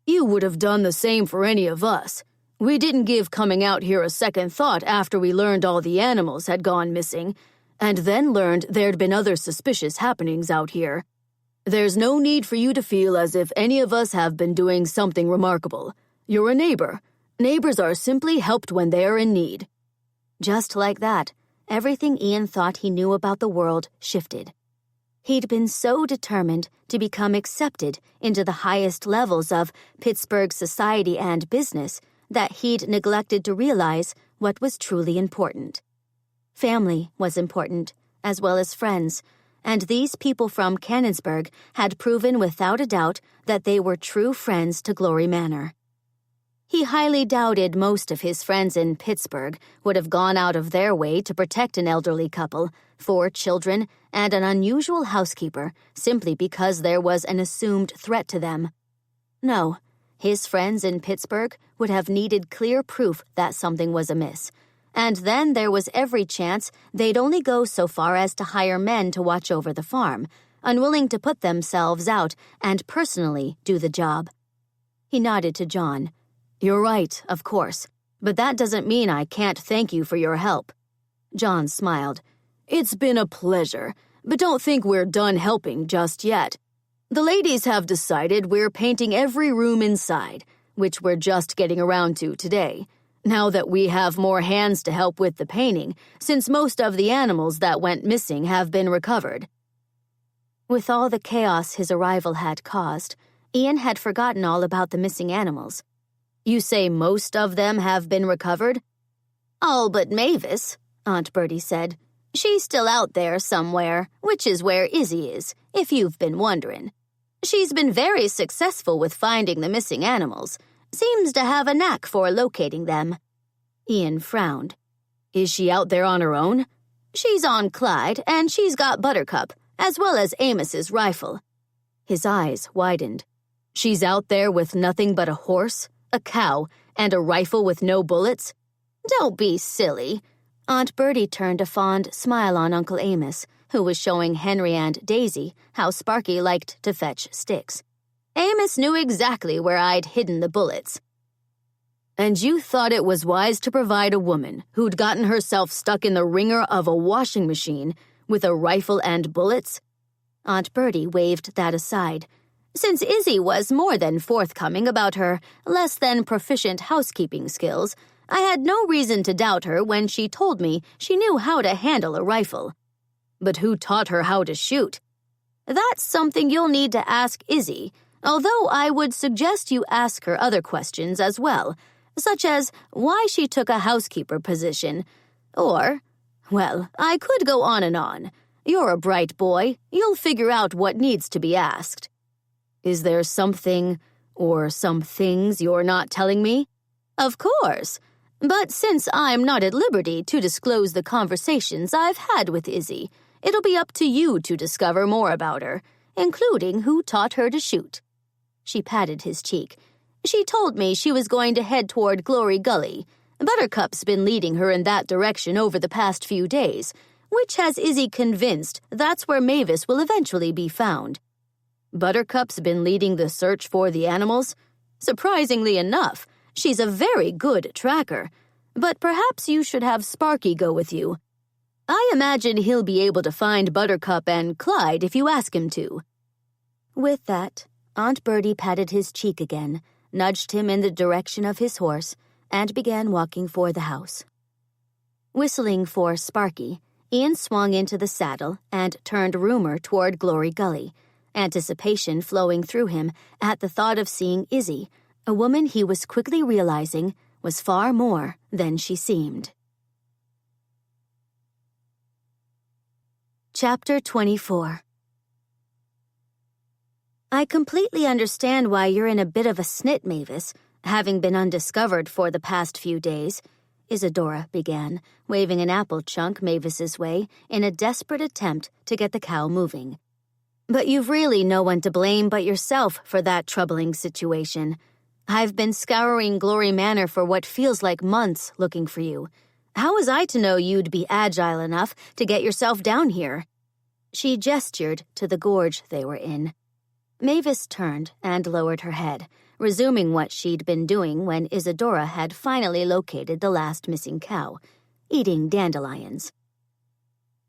"You would have done the same for any of us. We didn't give coming out here a second thought after we learned all the animals had gone missing, and then learned there'd been other suspicious happenings out here. There's no need for you to feel as if any of us have been doing something remarkable. You're a neighbor. Neighbors are simply helped when they are in need." Just like that, everything Ian thought he knew about the world shifted. He'd been so determined to become accepted into the highest levels of Pittsburgh society and business that he'd neglected to realize what was truly important. Family was important, as well as friends, and these people from Canonsburg had proven without a doubt that they were true friends to Glory Manor. He highly doubted most of his friends in Pittsburgh would have gone out of their way to protect an elderly couple, 4 children, and an unusual housekeeper simply because there was an assumed threat to them. No, his friends in Pittsburgh would have needed clear proof that something was amiss, and then there was every chance they'd only go so far as to hire men to watch over the farm, unwilling to put themselves out and personally do the job. He nodded to John. "You're right, of course, but that doesn't mean I can't thank you for your help." John smiled. "It's been a pleasure, but don't think we're done helping just yet. The ladies have decided we're painting every room inside, which we're just getting around to today, now that we have more hands to help with the painting, since most of the animals that went missing have been recovered." With all the chaos his arrival had caused, Ian had forgotten all about the missing animals. "You say most of them have been recovered?" "All but Mavis," Aunt Bertie said. "She's still out there somewhere, which is where Izzy is, if you've been wondering. She's been very successful with finding the missing animals. Seems to have a knack for locating them." Ian frowned. "Is she out there on her own?" "She's on Clyde, and she's got Buttercup, as well as Amos's rifle." His eyes widened. "She's out there with nothing but a horse, a cow, and a rifle with no bullets?" "Don't be silly." Aunt Bertie turned a fond smile on Uncle Amos, who was showing Henry and Daisy how Sparky liked to fetch sticks. "Amos knew exactly where I'd hidden the bullets." "And you thought it was wise to provide a woman who'd gotten herself stuck in the wringer of a washing machine with a rifle and bullets?" Aunt Bertie waved that aside. "Since Izzy was more than forthcoming about her less than proficient housekeeping skills, I had no reason to doubt her when she told me she knew how to handle a rifle." "But who taught her how to shoot?" "That's something you'll need to ask Izzy, although I would suggest you ask her other questions as well, such as why she took a housekeeper position, or, well, I could go on and on. You're a bright boy. You'll figure out what needs to be asked." "Is there something or some things you're not telling me?" "Of course. But since I'm not at liberty to disclose the conversations I've had with Izzy, it'll be up to you to discover more about her, including who taught her to shoot." She patted his cheek. "She told me she was going to head toward Glory Gully. Buttercup's been leading her in that direction over the past few days, which has Izzy convinced that's where Mavis will eventually be found." "Buttercup's been leading the search for the animals? Surprisingly enough, she's a very good tracker, but perhaps you should have Sparky go with you. I imagine he'll be able to find Buttercup and Clyde if you ask him to." With that, Aunt Bertie patted his cheek again, nudged him in the direction of his horse, and began walking for the house. Whistling for Sparky, Ian swung into the saddle and turned Rumor toward Glory Gully, anticipation flowing through him at the thought of seeing Izzy, a woman he was quickly realizing was far more than she seemed. Chapter 24. I completely understand why you're in a bit of a snit, Mavis, having been undiscovered for the past few days, Isadora began, waving an apple chunk Mavis's way in a desperate attempt to get the cow moving. But you've really no one to blame but yourself for that troubling situation. I've been scouring Glory Manor for what feels like months looking for you. How was I to know you'd be agile enough to get yourself down here? She gestured to the gorge they were in. Mavis turned and lowered her head, resuming what she'd been doing when Isadora had finally located the last missing cow, eating dandelions.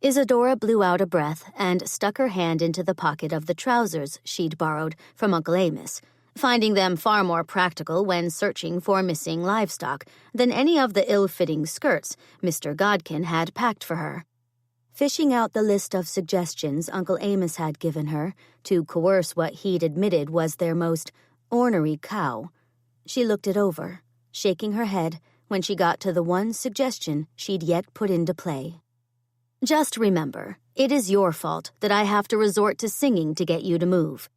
Isadora blew out a breath and stuck her hand into the pocket of the trousers she'd borrowed from Uncle Amos, finding them far more practical when searching for missing livestock than any of the ill-fitting skirts Mr. Godkin had packed for her. Fishing out the list of suggestions Uncle Amos had given her to coerce what he'd admitted was their most ornery cow, she looked it over, shaking her head when she got to the one suggestion she'd yet put into play. Just remember, it is your fault that I have to resort to singing to get you to move.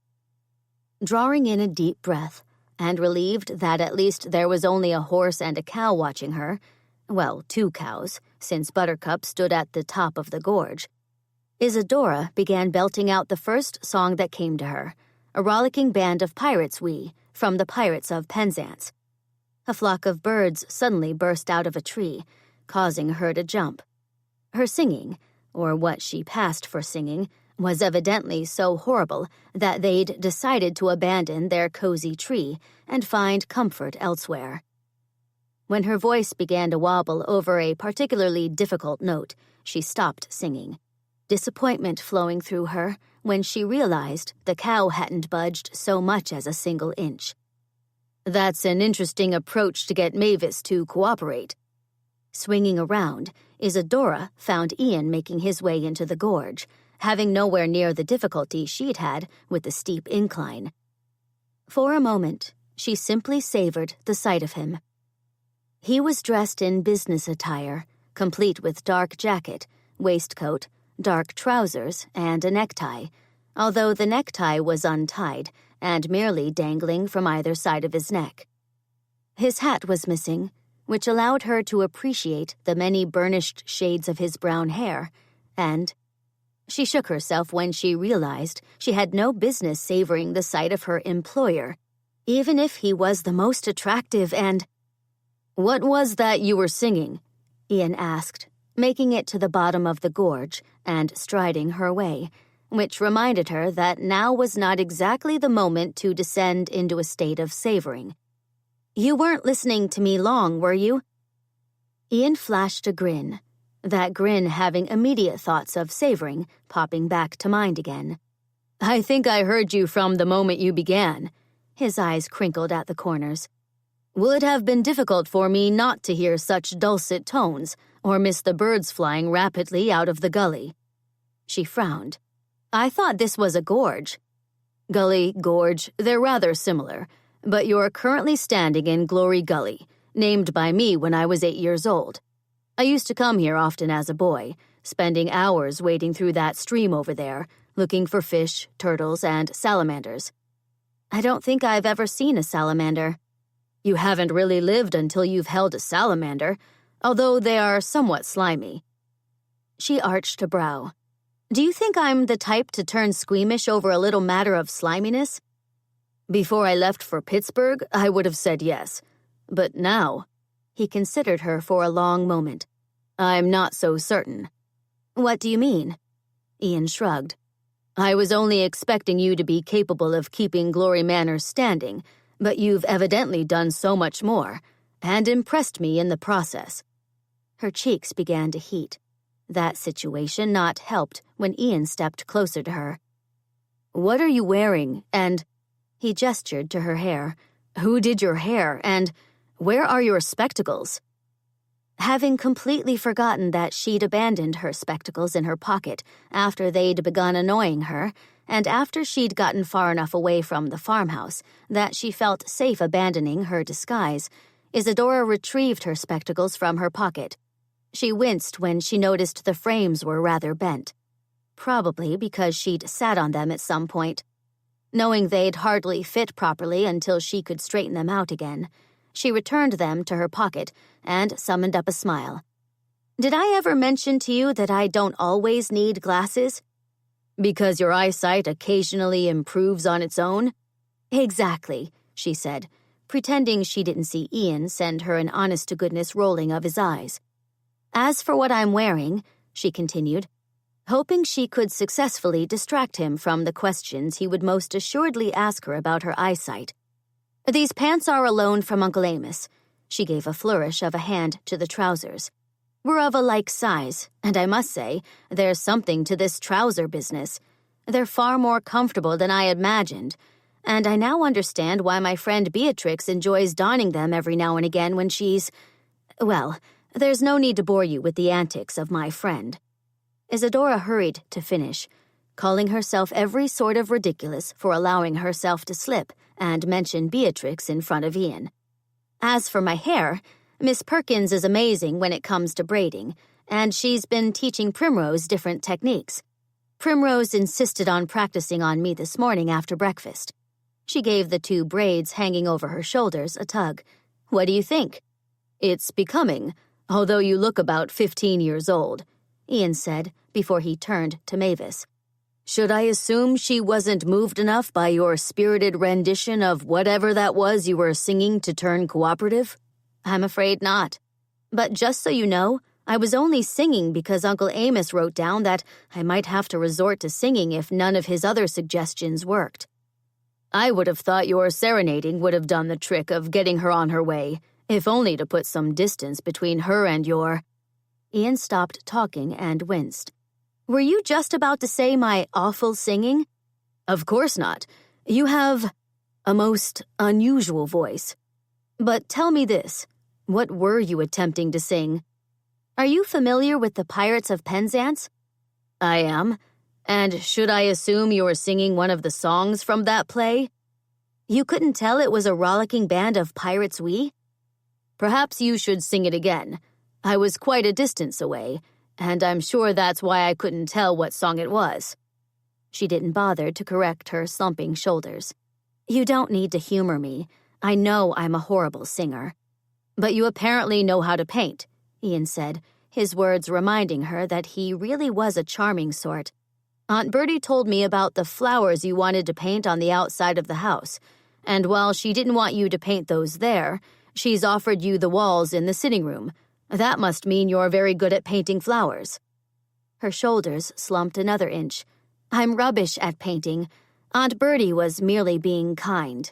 Drawing in a deep breath, and relieved that at least there was only a horse and a cow watching her, well, 2 cows, since Buttercup stood at the top of the gorge, Isadora began belting out the first song that came to her, a rollicking band of pirates from the Pirates of Penzance. A flock of birds suddenly burst out of a tree, causing her to jump. Her singing, or what she passed for singing, was evidently so horrible that they'd decided to abandon their cozy tree and find comfort elsewhere. When her voice began to wobble over a particularly difficult note, she stopped singing, disappointment flowing through her when she realized the cow hadn't budged so much as a single inch. That's an interesting approach to get Mavis to cooperate. Swinging around, Isadora found Ian making his way into the gorge, having nowhere near the difficulty she'd had with the steep incline. For a moment, she simply savored the sight of him. He was dressed in business attire, complete with dark jacket, waistcoat, dark trousers, and a necktie, although the necktie was untied and merely dangling from either side of his neck. His hat was missing, which allowed her to appreciate the many burnished shades of his brown hair, and she shook herself when she realized she had no business savoring the sight of her employer, even if he was the most attractive and— "What was that you were singing?" Ian asked, making it to the bottom of the gorge and striding her way, which reminded her that now was not exactly the moment to descend into a state of savoring. "You weren't listening to me long, were you?" Ian flashed a grin, that grin having immediate thoughts of savoring popping back to mind again. "I think I heard you from the moment you began." His eyes crinkled at the corners. "Will it have been difficult for me not to hear such dulcet tones, or miss the birds flying rapidly out of the gully?" She frowned. "I thought this was a gorge." "Gully, gorge, they're rather similar, but you're currently standing in Glory Gully, named by me when I was 8 years old. I used to come here often as a boy, spending hours wading through that stream over there, looking for fish, turtles, and salamanders." "I don't think I've ever seen a salamander." "You haven't really lived until you've held a salamander, although they are somewhat slimy." She arched a brow. "Do you think I'm the type to turn squeamish over a little matter of sliminess?" "Before I left for Pittsburgh, I would have said yes. But now—" He considered her for a long moment. "I'm not so certain." "What do you mean?" Ian shrugged. "I was only expecting you to be capable of keeping Glory Manor standing, but you've evidently done so much more, and impressed me in the process." Her cheeks began to heat. That situation not helped when Ian stepped closer to her. What are you wearing? And he gestured to her hair. Who did your hair? And where are your spectacles? Having completely forgotten that she'd abandoned her spectacles in her pocket after they'd begun annoying her, and after she'd gotten far enough away from the farmhouse that she felt safe abandoning her disguise, Isadora retrieved her spectacles from her pocket. She winced when she noticed the frames were rather bent, probably because she'd sat on them at some point. Knowing they'd hardly fit properly until she could straighten them out again, she returned them to her pocket and summoned up a smile. Did I ever mention to you that I don't always need glasses? Because your eyesight occasionally improves on its own? Exactly, she said, pretending she didn't see Ian send her an honest-to-goodness rolling of his eyes. As for what I'm wearing, she continued, hoping she could successfully distract him from the questions he would most assuredly ask her about her eyesight. These pants are a loan from Uncle Amos. She gave a flourish of a hand to the trousers. We're of a like size, and I must say, there's something to this trouser business. They're far more comfortable than I imagined, and I now understand why my friend Beatrix enjoys donning them every now and again when she's... Well, there's no need to bore you with the antics of my friend. Isadora hurried to finish, calling herself every sort of ridiculous for allowing herself to slip and mention Beatrix in front of Ian. As for my hair, Miss Perkins is amazing when it comes to braiding, and she's been teaching Primrose different techniques. Primrose insisted on practicing on me this morning after breakfast. She gave the 2 braids hanging over her shoulders a tug. What do you think? It's becoming, although you look about 15 years old, Ian said before he turned to Mavis. Should I assume she wasn't moved enough by your spirited rendition of whatever that was you were singing to turn cooperative? I'm afraid not. But just so you know, I was only singing because Uncle Amos wrote down that I might have to resort to singing if none of his other suggestions worked. I would have thought your serenading would have done the trick of getting her on her way, if only to put some distance between her and your... Ian stopped talking and winced. Were you just about to say my awful singing? Of course not. You have a most unusual voice. But tell me this, what were you attempting to sing? Are you familiar with the Pirates of Penzance? I am. And should I assume you were singing one of the songs from that play? You couldn't tell it was a rollicking band of pirates we? Perhaps you should sing it again. I was quite a distance away, and I'm sure that's why I couldn't tell what song it was. She didn't bother to correct her slumping shoulders. You don't need to humor me. I know I'm a horrible singer. But you apparently know how to paint, Ian said, his words reminding her that he really was a charming sort. Aunt Bertie told me about the flowers you wanted to paint on the outside of the house, and while she didn't want you to paint those there, she's offered you the walls in the sitting room. That must mean you're very good at painting flowers. Her shoulders slumped another inch. I'm rubbish at painting. Aunt Bertie was merely being kind.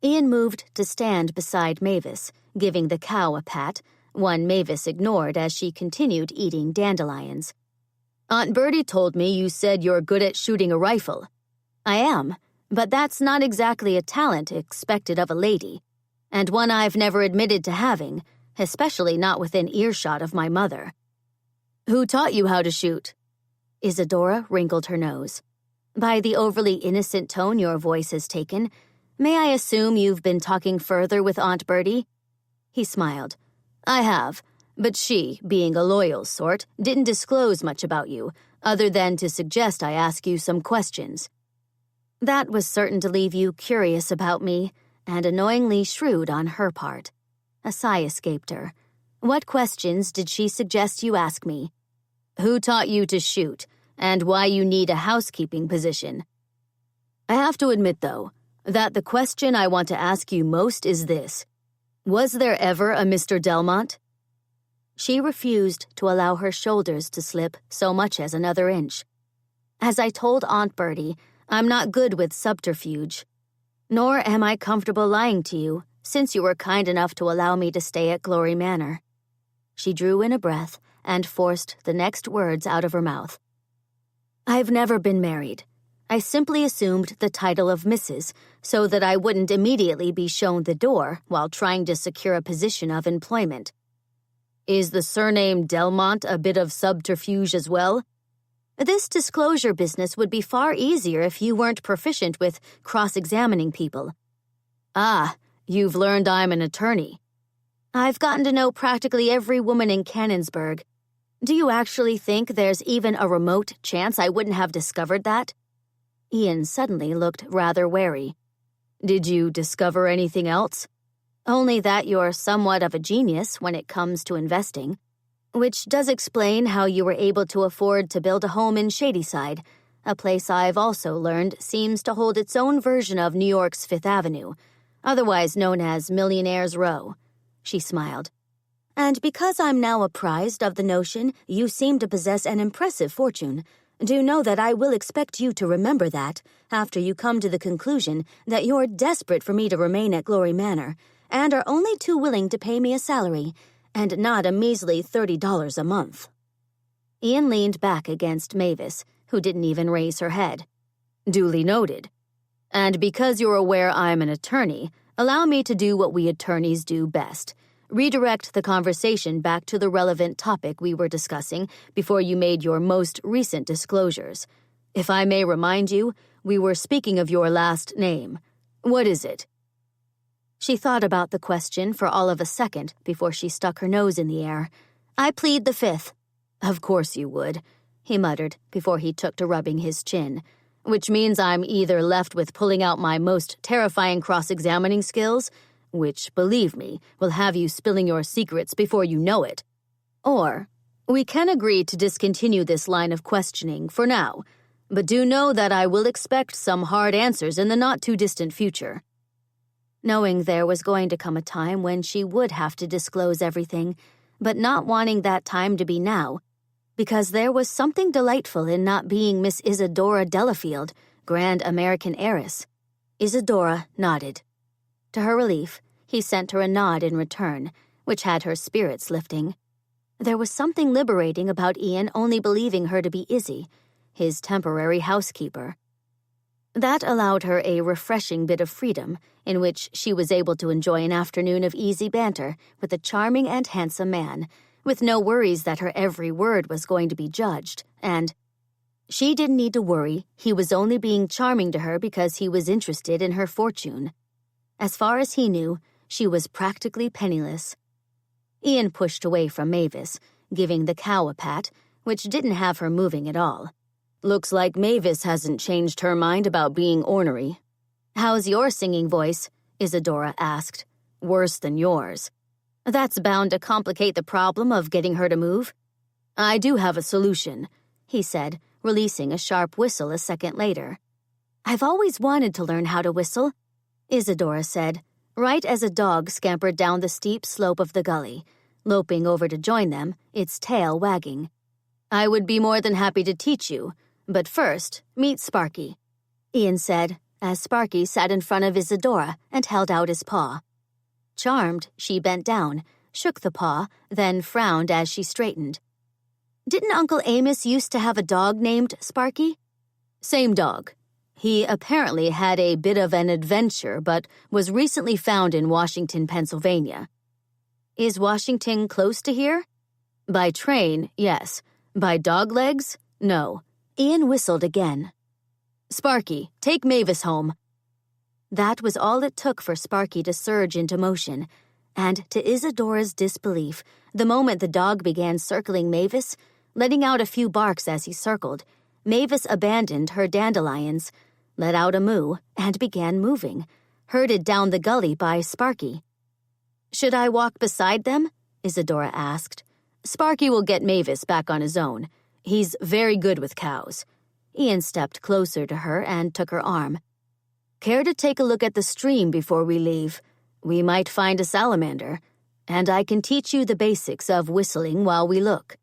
Ian moved to stand beside Mavis, giving the cow a pat, one Mavis ignored as she continued eating dandelions. Aunt Bertie told me you said you're good at shooting a rifle. I am, but that's not exactly a talent expected of a lady, and one I've never admitted to having, especially not within earshot of my mother. Who taught you how to shoot? Isadora wrinkled her nose. By the overly innocent tone your voice has taken, may I assume you've been talking further with Aunt Bertie? He smiled. I have, but she, being a loyal sort, didn't disclose much about you, other than to suggest I ask you some questions. That was certain to leave you curious about me, and annoyingly shrewd on her part. A sigh escaped her. What questions did she suggest you ask me? Who taught you to shoot, and why you need a housekeeping position? I have to admit, though, that the question I want to ask you most is this. Was there ever a Mr. Delmont? She refused to allow her shoulders to slip so much as another inch. As I told Aunt Bertie, I'm not good with subterfuge. Nor am I comfortable lying to you, since you were kind enough to allow me to stay at Glory Manor. She drew in a breath and forced the next words out of her mouth. I've never been married. I simply assumed the title of Mrs. so that I wouldn't immediately be shown the door while trying to secure a position of employment. Is the surname Delmont a bit of subterfuge as well? This disclosure business would be far easier if you weren't proficient with cross-examining people. Ah, you've learned I'm an attorney. I've gotten to know practically every woman in Canonsburg. Do you actually think there's even a remote chance I wouldn't have discovered that? Ian suddenly looked rather wary. Did you discover anything else? Only that you're somewhat of a genius when it comes to investing, which does explain how you were able to afford to build a home in Shadyside, a place I've also learned seems to hold its own version of New York's Fifth Avenue, otherwise known as Millionaire's Row. She smiled. And because I'm now apprised of the notion you seem to possess an impressive fortune, do know that I will expect you to remember that after you come to the conclusion that you're desperate for me to remain at Glory Manor and are only too willing to pay me a salary and not a measly $30 a month. Ian leaned back against Mavis, who didn't even raise her head. Duly noted. And because you're aware I'm an attorney, allow me to do what we attorneys do best. Redirect the conversation back to the relevant topic we were discussing before you made your most recent disclosures. If I may remind you, we were speaking of your last name. What is it? She thought about the question for all of a second before she stuck her nose in the air. I plead the fifth. Of course you would, he muttered before he took to rubbing his chin, which means I'm either left with pulling out my most terrifying cross-examining skills, which, believe me, will have you spilling your secrets before you know it. Or, we can agree to discontinue this line of questioning for now, but do know that I will expect some hard answers in the not-too-distant future. Knowing there was going to come a time when she would have to disclose everything, but not wanting that time to be now, because there was something delightful in not being Miss Isadora Delafield, Grand American heiress. Isadora nodded. To her relief, he sent her a nod in return, which had her spirits lifting. There was something liberating about Ian only believing her to be Izzy, his temporary housekeeper. That allowed her a refreshing bit of freedom, in which she was able to enjoy an afternoon of easy banter with a charming and handsome man, with no worries that her every word was going to be judged, and she didn't need to worry he was only being charming to her because he was interested in her fortune. As far as he knew, she was practically penniless. Ian pushed away from Mavis, giving the cow a pat, which didn't have her moving at all. Looks like Mavis hasn't changed her mind about being ornery. How's your singing voice? Isadora asked. Worse than yours. That's bound to complicate the problem of getting her to move. I do have a solution, he said, releasing a sharp whistle a second later. I've always wanted to learn how to whistle, Isadora said, right as a dog scampered down the steep slope of the gully, loping over to join them, its tail wagging. I would be more than happy to teach you, but first, meet Sparky, Ian said, as Sparky sat in front of Isadora and held out his paw. Charmed, she bent down, shook the paw, then frowned as she straightened. Didn't Uncle Amos used to have a dog named Sparky? Same dog. He apparently had a bit of an adventure, but was recently found in Washington, Pennsylvania. Is Washington close to here? By train, yes. By dog legs, no. Ian whistled again. Sparky, take Mavis home. That was all it took for Sparky to surge into motion, and to Isadora's disbelief, the moment the dog began circling Mavis, letting out a few barks as he circled, Mavis abandoned her dandelions, let out a moo, and began moving, herded down the gully by Sparky. Should I walk beside them? Isadora asked. Sparky will get Mavis back on his own. He's very good with cows. Ian stepped closer to her and took her arm. Care to take a look at the stream before we leave? We might find a salamander, and I can teach you the basics of whistling while we look.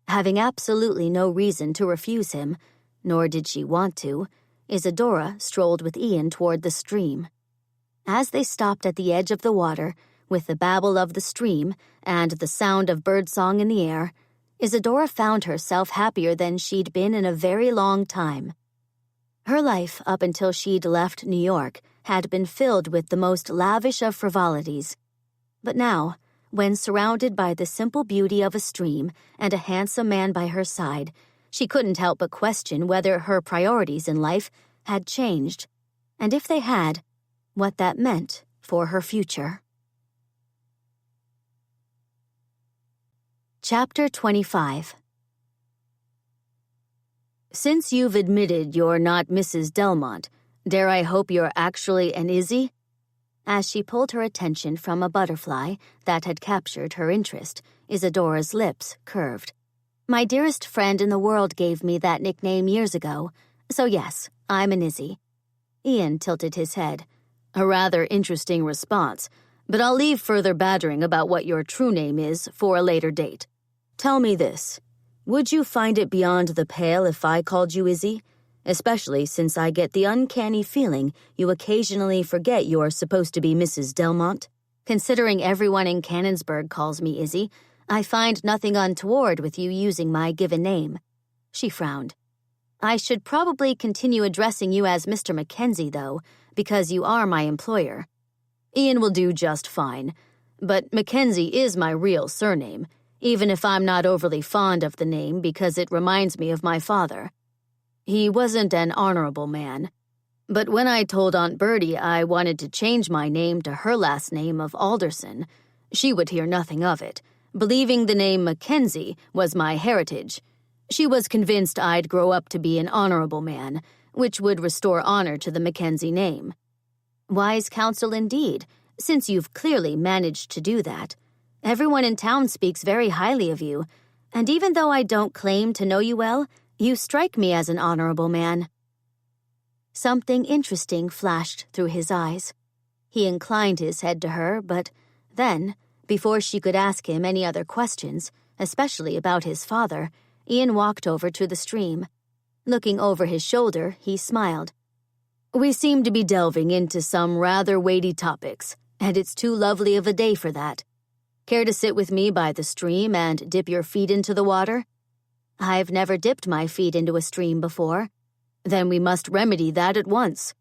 Having absolutely no reason to refuse him, nor did she want to, Isadora strolled with Ian toward the stream. As they stopped at the edge of the water, with the babble of the stream and the sound of birdsong in the air, Isadora found herself happier than she'd been in a very long time. Her life, up until she'd left New York, had been filled with the most lavish of frivolities. But now, when surrounded by the simple beauty of a stream and a handsome man by her side, she couldn't help but question whether her priorities in life had changed, and if they had, what that meant for her future. Chapter 25. Since you've admitted you're not Mrs. Delmont, dare I hope you're actually an Izzy? As she pulled her attention from a butterfly that had captured her interest, Isadora's lips curved. My dearest friend in the world gave me that nickname years ago, so yes, I'm an Izzy. Ian tilted his head. A rather interesting response, but I'll leave further battering about what your true name is for a later date. Tell me this. Would you find it beyond the pale if I called you Izzy? Especially since I get the uncanny feeling you occasionally forget you're supposed to be Mrs. Delmont. Considering everyone in Canonsburg calls me Izzy, I find nothing untoward with you using my given name. She frowned. I should probably continue addressing you as Mr. MacKenzie, though, because you are my employer. Ian will do just fine, but MacKenzie is my real surname, even if I'm not overly fond of the name because it reminds me of my father. He wasn't an honorable man, but when I told Aunt Bertie I wanted to change my name to her last name of Alderson, she would hear nothing of it, believing the name MacKenzie was my heritage. She was convinced I'd grow up to be an honorable man, which would restore honor to the MacKenzie name. Wise counsel indeed, since you've clearly managed to do that. Everyone in town speaks very highly of you, and even though I don't claim to know you well, you strike me as an honorable man. Something interesting flashed through his eyes. He inclined his head to her, but then, before she could ask him any other questions, especially about his father, Ian walked over to the stream. Looking over his shoulder, he smiled. We seem to be delving into some rather weighty topics, and it's too lovely of a day for that. Care to sit with me by the stream and dip your feet into the water? I've never dipped my feet into a stream before. Then we must remedy that at once.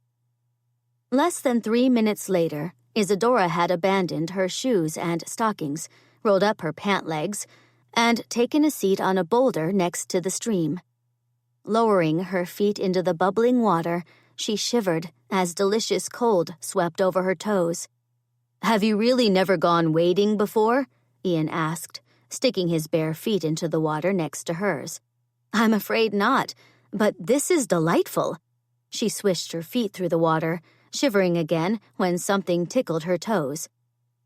Less than 3 minutes later, Isadora had abandoned her shoes and stockings, rolled up her pant legs, and taken a seat on a boulder next to the stream. Lowering her feet into the bubbling water, she shivered as delicious cold swept over her toes. Have you really never gone wading before? Ian asked, sticking his bare feet into the water next to hers. I'm afraid not, but this is delightful. She swished her feet through the water, shivering again when something tickled her toes.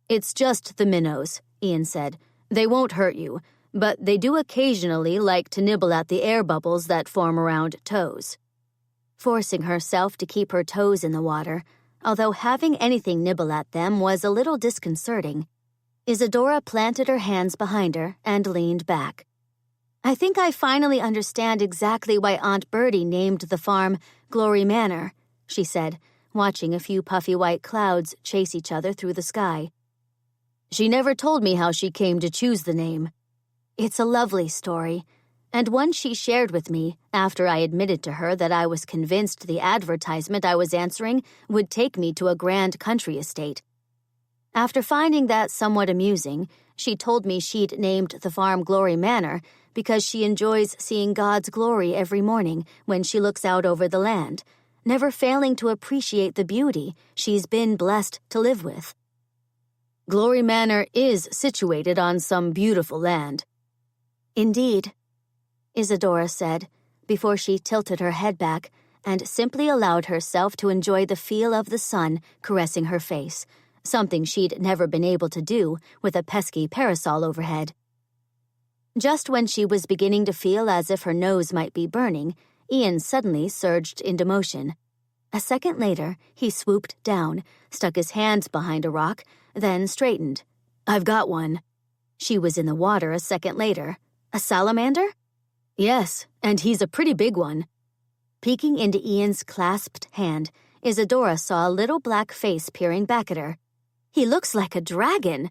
It's just the minnows, Ian said. They won't hurt you, but they do occasionally like to nibble at the air bubbles that form around toes. Forcing herself to keep her toes in the water, although having anything nibble at them was a little disconcerting, Isadora planted her hands behind her and leaned back. I think I finally understand exactly why Aunt Bertie named the farm Glory Manor, she said, watching a few puffy white clouds chase each other through the sky. She never told me how she came to choose the name. It's a lovely story, and one she shared with me after I admitted to her that I was convinced the advertisement I was answering would take me to a grand country estate. After finding that somewhat amusing, she told me she'd named the farm Glory Manor because she enjoys seeing God's glory every morning when she looks out over the land, never failing to appreciate the beauty she's been blessed to live with. Glory Manor is situated on some beautiful land. Indeed, Isadora said, before she tilted her head back and simply allowed herself to enjoy the feel of the sun caressing her face, something she'd never been able to do with a pesky parasol overhead. Just when she was beginning to feel as if her nose might be burning, Ian suddenly surged into motion. A second later, he swooped down, stuck his hands behind a rock, then straightened. I've got one. She was in the water a second later. A salamander? Yes, and he's a pretty big one. Peeking into Ian's clasped hand, Isadora saw a little black face peering back at her. He looks like a dragon.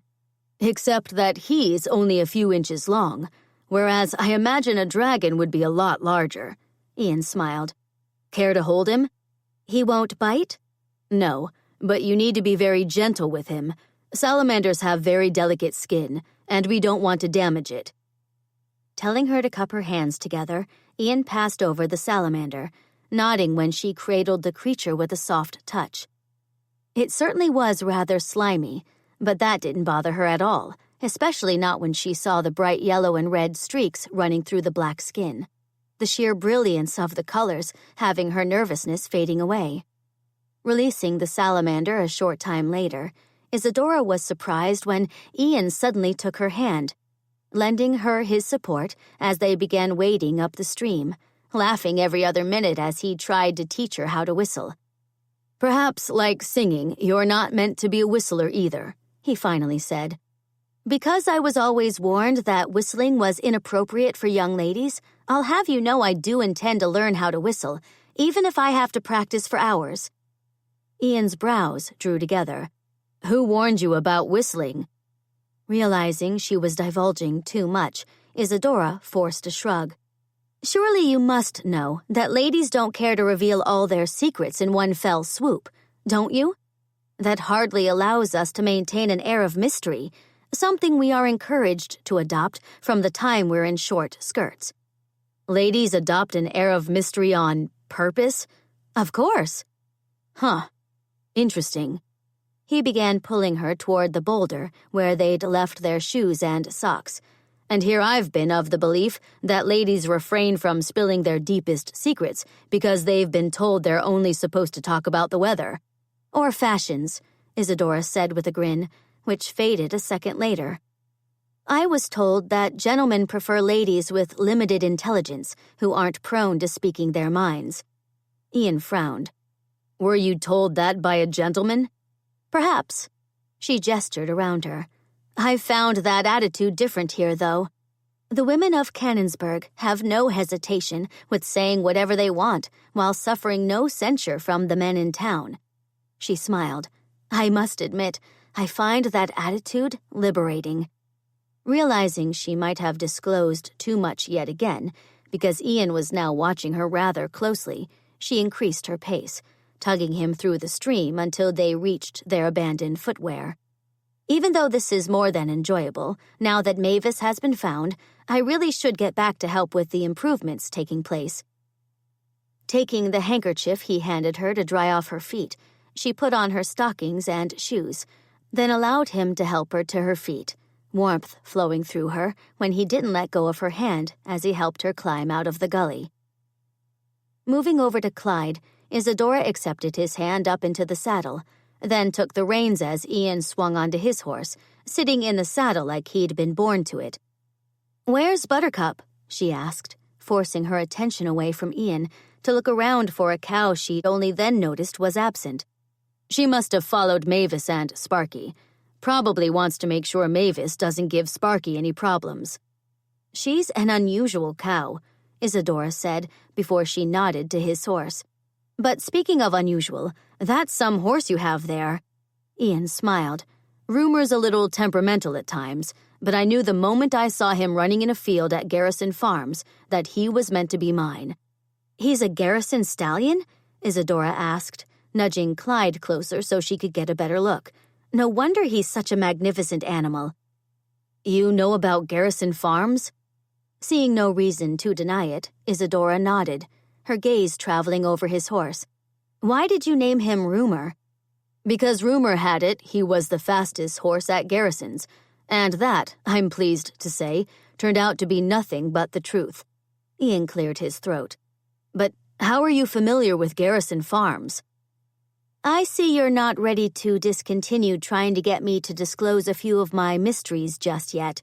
Except that he's only a few inches long, whereas I imagine a dragon would be a lot larger. Ian smiled. Care to hold him? He won't bite? No, but you need to be very gentle with him. Salamanders have very delicate skin, and we don't want to damage it. Telling her to cup her hands together, Ian passed over the salamander, nodding when she cradled the creature with a soft touch. It certainly was rather slimy, but that didn't bother her at all, especially not when she saw the bright yellow and red streaks running through the black skin, the sheer brilliance of the colors having her nervousness fading away. Releasing the salamander a short time later, Isadora was surprised when Ian suddenly took her hand, lending her his support as they began wading up the stream, laughing every other minute as he tried to teach her how to whistle. Perhaps, like singing, you're not meant to be a whistler either, he finally said. Because I was always warned that whistling was inappropriate for young ladies, I'll have you know I do intend to learn how to whistle, even if I have to practice for hours. Ian's brows drew together. Who warned you about whistling? Realizing she was divulging too much, Isadora forced a shrug. Surely you must know that ladies don't care to reveal all their secrets in one fell swoop, don't you? That hardly allows us to maintain an air of mystery, something we are encouraged to adopt from the time we're in short skirts. Ladies adopt an air of mystery on purpose? Of course. Huh. Interesting. He began pulling her toward the boulder where they'd left their shoes and socks. And here I've been of the belief that ladies refrain from spilling their deepest secrets because they've been told they're only supposed to talk about the weather. Or fashions, Isadora said with a grin, which faded a second later. I was told that gentlemen prefer ladies with limited intelligence who aren't prone to speaking their minds. Ian frowned. Were you told that by a gentleman? Perhaps. She gestured around her. I've found that attitude different here, though. The women of Canonsburg have no hesitation with saying whatever they want while suffering no censure from the men in town. She smiled. I must admit, I find that attitude liberating. Realizing she might have disclosed too much yet again, because Ian was now watching her rather closely, she increased her pace, tugging him through the stream until they reached their abandoned footwear. Even though this is more than enjoyable, now that Mavis has been found, I really should get back to help with the improvements taking place. Taking the handkerchief he handed her to dry off her feet, she put on her stockings and shoes, then allowed him to help her to her feet, warmth flowing through her when he didn't let go of her hand as he helped her climb out of the gully. Moving over to Clyde, Isadora accepted his hand up into the saddle, then took the reins as Ian swung onto his horse, sitting in the saddle like he'd been born to it. "Where's Buttercup?" she asked, forcing her attention away from Ian to look around for a cow she'd only then noticed was absent. She must have followed Mavis and Sparky. Probably wants to make sure Mavis doesn't give Sparky any problems. She's an unusual cow, Isadora said before she nodded to his horse. But speaking of unusual, that's some horse you have there. Ian smiled. Rumor's a little temperamental at times, but I knew the moment I saw him running in a field at Garrison Farms that he was meant to be mine. He's a Garrison stallion? Isadora asked, nudging Clyde closer so she could get a better look. No wonder he's such a magnificent animal. You know about Garrison Farms? Seeing no reason to deny it, Isadora nodded, her gaze traveling over his horse. Why did you name him Rumor? Because rumor had it he was the fastest horse at Garrison's, and that, I'm pleased to say, turned out to be nothing but the truth. Ian cleared his throat. But how are you familiar with Garrison Farms? I see you're not ready to discontinue trying to get me to disclose a few of my mysteries just yet,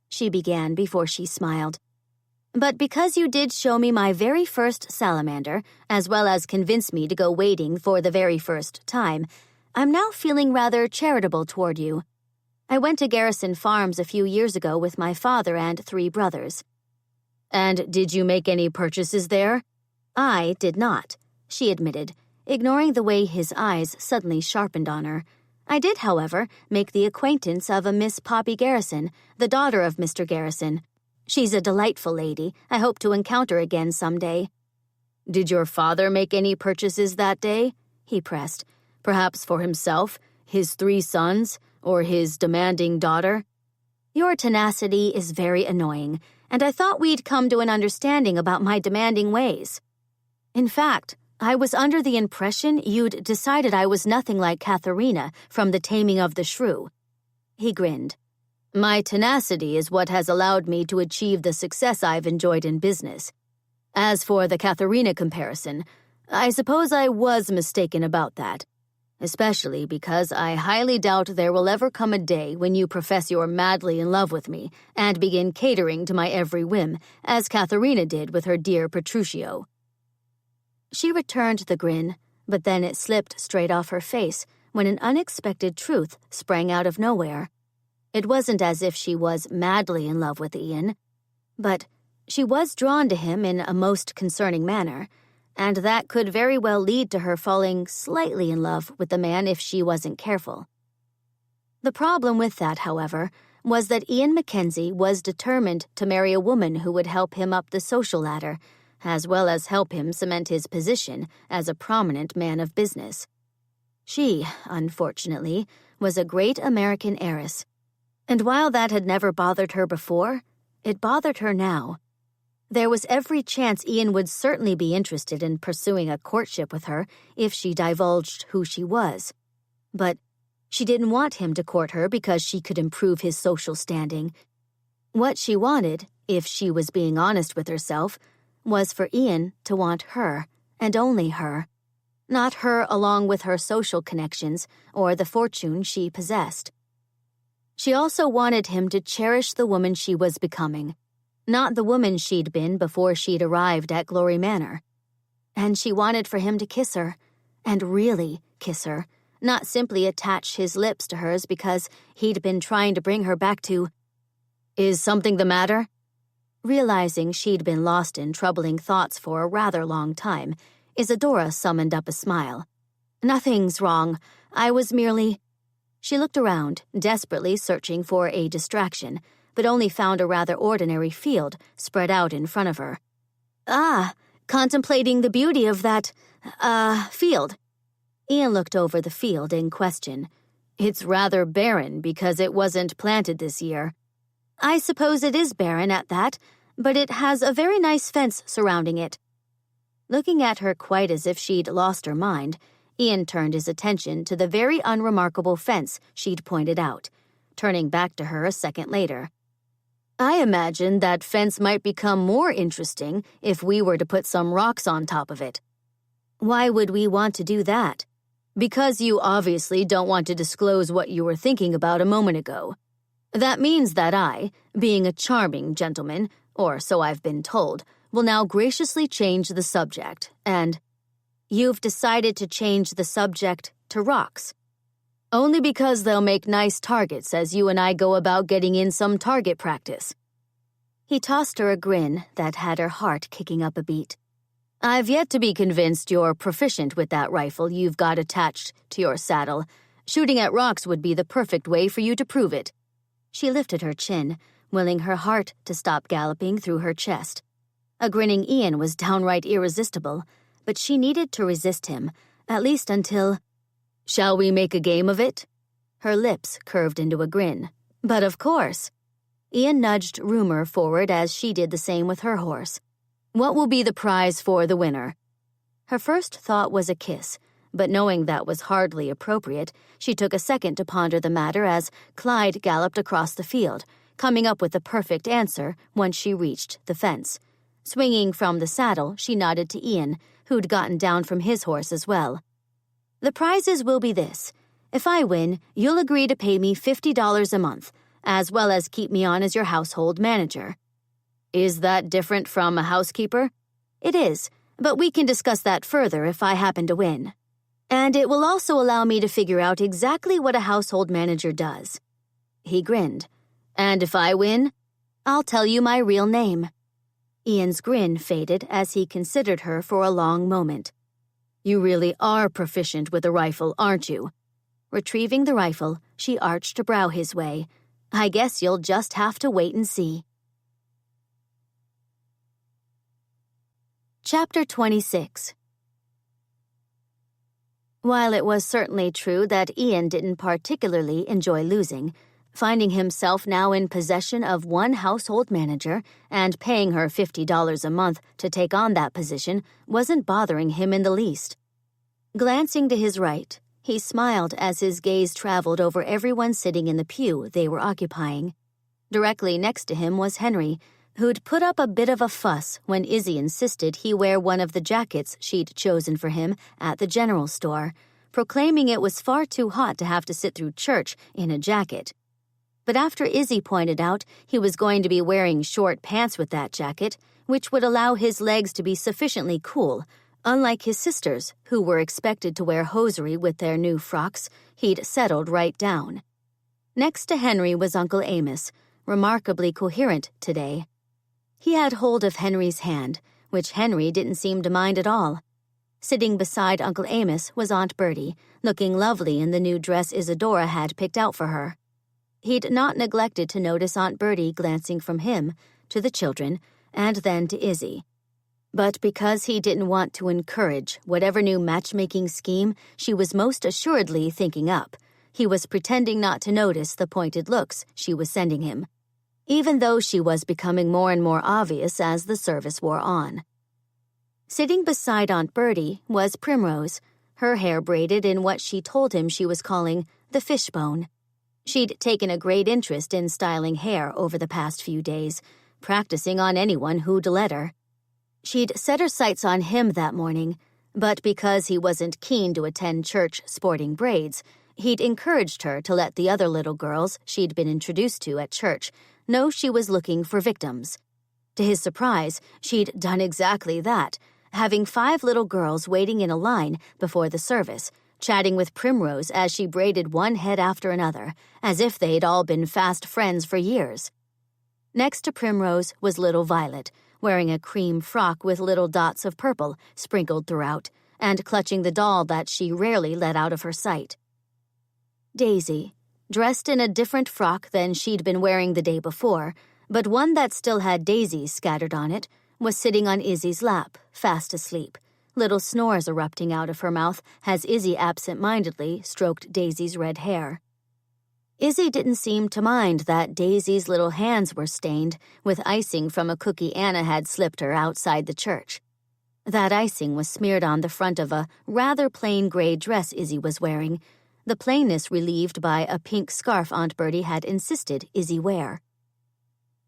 she began before she smiled. But because you did show me my very first salamander, as well as convince me to go wading for the very first time, I'm now feeling rather charitable toward you. I went to Garrison Farms a few years ago with my father and 3 brothers. And did you make any purchases there? I did not, she admitted, ignoring the way his eyes suddenly sharpened on her. I did, however, make the acquaintance of a Miss Poppy Garrison, the daughter of Mr. Garrison. She's a delightful lady I hope to encounter again someday. Did your father make any purchases that day? He pressed. Perhaps for himself, his 3 sons, or his demanding daughter? Your tenacity is very annoying, and I thought we'd come to an understanding about my demanding ways. In fact, I was under the impression you'd decided I was nothing like Katharina from The Taming of the Shrew. He grinned. My tenacity is what has allowed me to achieve the success I've enjoyed in business. As for the Katharina comparison, I suppose I was mistaken about that. Especially because I highly doubt there will ever come a day when you profess you're madly in love with me and begin catering to my every whim, as Katharina did with her dear Petruchio. She returned the grin, but then it slipped straight off her face when an unexpected truth sprang out of nowhere. It wasn't as if she was madly in love with Ian, but she was drawn to him in a most concerning manner, and that could very well lead to her falling slightly in love with the man if she wasn't careful. The problem with that, however, was that Ian MacKenzie was determined to marry a woman who would help him up the social ladder, as well as help him cement his position as a prominent man of business. She, unfortunately, was a great American heiress, and while that had never bothered her before, it bothered her now. There was every chance Ian would certainly be interested in pursuing a courtship with her if she divulged who she was. But she didn't want him to court her because she could improve his social standing. What she wanted, if she was being honest with herself, was for Ian to want her, and only her. Not her along with her social connections or the fortune she possessed. She also wanted him to cherish the woman she was becoming, not the woman she'd been before she'd arrived at Glory Manor. And she wanted for him to kiss her, and really kiss her, not simply attach his lips to hers because he'd been trying to bring her back to... Is something the matter? Realizing she'd been lost in troubling thoughts for a rather long time, Isadora summoned up a smile. Nothing's wrong. I was merely... She looked around, desperately searching for a distraction, but only found a rather ordinary field spread out in front of her. Ah, contemplating the beauty of that, field. Ian looked over the field in question. It's rather barren because it wasn't planted this year. I suppose it is barren at that, but it has a very nice fence surrounding it. Looking at her quite as if she'd lost her mind, Ian turned his attention to the very unremarkable fence she'd pointed out, turning back to her a second later. I imagine that fence might become more interesting if we were to put some rocks on top of it. Why would we want to do that? Because you obviously don't want to disclose what you were thinking about a moment ago. That means that I, being a charming gentleman, or so I've been told, will now graciously change the subject, and... You've decided to change the subject to rocks. Only because they'll make nice targets as you and I go about getting in some target practice. He tossed her a grin that had her heart kicking up a beat. I've yet to be convinced you're proficient with that rifle you've got attached to your saddle. Shooting at rocks would be the perfect way for you to prove it. She lifted her chin, willing her heart to stop galloping through her chest. A grinning Ian was downright irresistible, but she needed to resist him, at least until... Shall we make a game of it? Her lips curved into a grin. But of course. Ian nudged Rumor forward as she did the same with her horse. What will be the prize for the winner? Her first thought was a kiss, but knowing that was hardly appropriate, she took a second to ponder the matter as Clyde galloped across the field, coming up with the perfect answer once she reached the fence. Swinging from the saddle, she nodded to Ian, who'd gotten down from his horse as well. The prizes will be this. If I win, you'll agree to pay me $50 a month, as well as keep me on as your household manager. Is that different from a housekeeper? It is, but we can discuss that further if I happen to win. And it will also allow me to figure out exactly what a household manager does. He grinned. And if I win, I'll tell you my real name. Ian's grin faded as he considered her for a long moment. You really are proficient with a rifle, aren't you? Retrieving the rifle, she arched a brow his way. I guess you'll just have to wait and see. Chapter 26. While it was certainly true that Ian didn't particularly enjoy losing, finding himself now in possession of one household manager and paying her $50 a month to take on that position wasn't bothering him in the least. Glancing to his right, he smiled as his gaze traveled over everyone sitting in the pew they were occupying. Directly next to him was Henry, who'd put up a bit of a fuss when Izzy insisted he wear one of the jackets she'd chosen for him at the general store, proclaiming it was far too hot to have to sit through church in a jacket. But after Izzy pointed out he was going to be wearing short pants with that jacket, which would allow his legs to be sufficiently cool, unlike his sisters, who were expected to wear hosiery with their new frocks, he'd settled right down. Next to Henry was Uncle Amos, remarkably coherent today. He had hold of Henry's hand, which Henry didn't seem to mind at all. Sitting beside Uncle Amos was Aunt Bertie, looking lovely in the new dress Isadora had picked out for her. He'd not neglected to notice Aunt Bertie glancing from him to the children and then to Izzy. But because he didn't want to encourage whatever new matchmaking scheme she was most assuredly thinking up, he was pretending not to notice the pointed looks she was sending him, even though she was becoming more and more obvious as the service wore on. Sitting beside Aunt Bertie was Primrose, her hair braided in what she told him she was calling the fishbone. She'd taken a great interest in styling hair over the past few days, practicing on anyone who'd let her. She'd set her sights on him that morning, but because he wasn't keen to attend church sporting braids, he'd encouraged her to let the other little girls she'd been introduced to at church know she was looking for victims. To his surprise, she'd done exactly that, having 5 little girls waiting in a line before the service, chatting with Primrose as she braided one head after another, as if they'd all been fast friends for years. Next to Primrose was little Violet, wearing a cream frock with little dots of purple sprinkled throughout, and clutching the doll that she rarely let out of her sight. Daisy, dressed in a different frock than she'd been wearing the day before, but one that still had daisies scattered on it, was sitting on Izzy's lap, fast asleep, little snores erupting out of her mouth as Izzy absent-mindedly stroked Daisy's red hair. Izzy didn't seem to mind that Daisy's little hands were stained with icing from a cookie Anna had slipped her outside the church. That icing was smeared on the front of a rather plain gray dress Izzy was wearing, the plainness relieved by a pink scarf Aunt Bertie had insisted Izzy wear.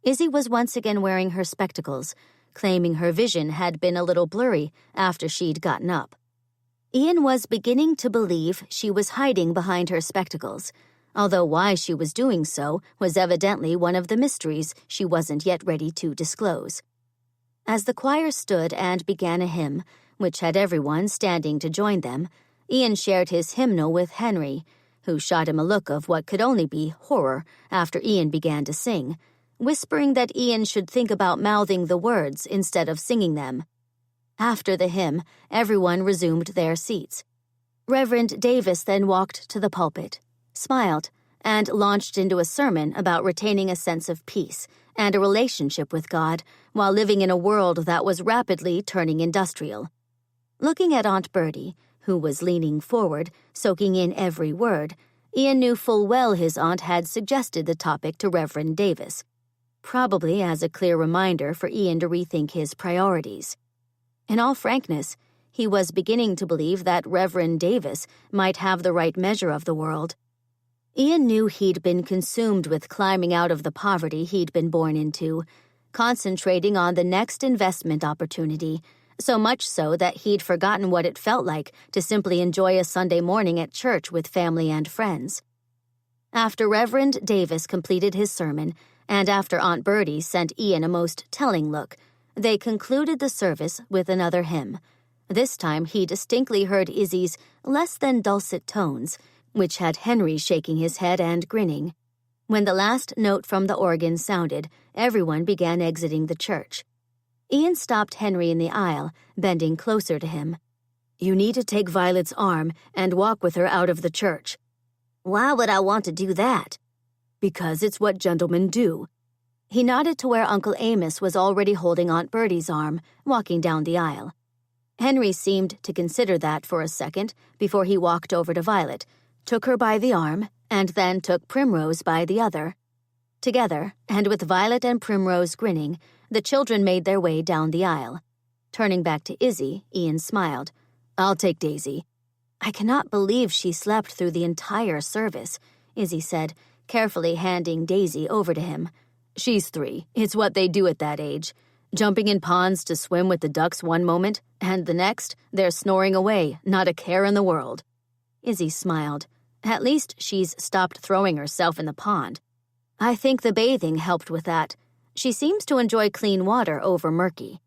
Izzy was once again wearing her spectacles, claiming her vision had been a little blurry after she'd gotten up. Ian was beginning to believe she was hiding behind her spectacles, although why she was doing so was evidently one of the mysteries she wasn't yet ready to disclose. As the choir stood and began a hymn, which had everyone standing to join them, Ian shared his hymnal with Henry, who shot him a look of what could only be horror after Ian began to sing, whispering that Ian should think about mouthing the words instead of singing them. After the hymn, everyone resumed their seats. Reverend Davis then walked to the pulpit, smiled, and launched into a sermon about retaining a sense of peace and a relationship with God while living in a world that was rapidly turning industrial. Looking at Aunt Bertie, who was leaning forward, soaking in every word, Ian knew full well his aunt had suggested the topic to Reverend Davis, probably as a clear reminder for Ian to rethink his priorities. In all frankness, he was beginning to believe that Reverend Davis might have the right measure of the world. Ian knew he'd been consumed with climbing out of the poverty he'd been born into, concentrating on the next investment opportunity, so much so that he'd forgotten what it felt like to simply enjoy a Sunday morning at church with family and friends. After Reverend Davis completed his sermon, and after Aunt Bertie sent Ian a most telling look, they concluded the service with another hymn. This time he distinctly heard Izzy's less than dulcet tones, which had Henry shaking his head and grinning. When the last note from the organ sounded, everyone began exiting the church. Ian stopped Henry in the aisle, bending closer to him. "You need to take Violet's arm and walk with her out of the church." "Why would I want to do that?" "Because it's what gentlemen do." He nodded to where Uncle Amos was already holding Aunt Bertie's arm, walking down the aisle. Henry seemed to consider that for a second before he walked over to Violet, took her by the arm, and then took Primrose by the other. Together, and with Violet and Primrose grinning, the children made their way down the aisle. Turning back to Izzy, Ian smiled. "I'll take Daisy." "I cannot believe she slept through the entire service," Izzy said, carefully handing Daisy over to him. "She's 3. It's what they do at that age. Jumping in ponds to swim with the ducks one moment, and the next, they're snoring away, not a care in the world." Izzy smiled. "At least she's stopped throwing herself in the pond. I think the bathing helped with that. She seems to enjoy clean water over murky."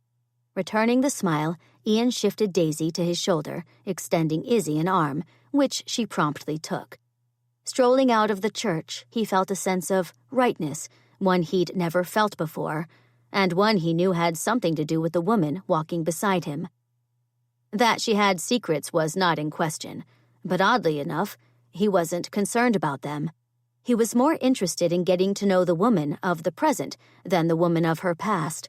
Returning the smile, Ian shifted Daisy to his shoulder, extending Izzy an arm, which she promptly took. Strolling out of the church, he felt a sense of rightness, one he'd never felt before, and one he knew had something to do with the woman walking beside him. That she had secrets was not in question, but oddly enough, he wasn't concerned about them. He was more interested in getting to know the woman of the present than the woman of her past.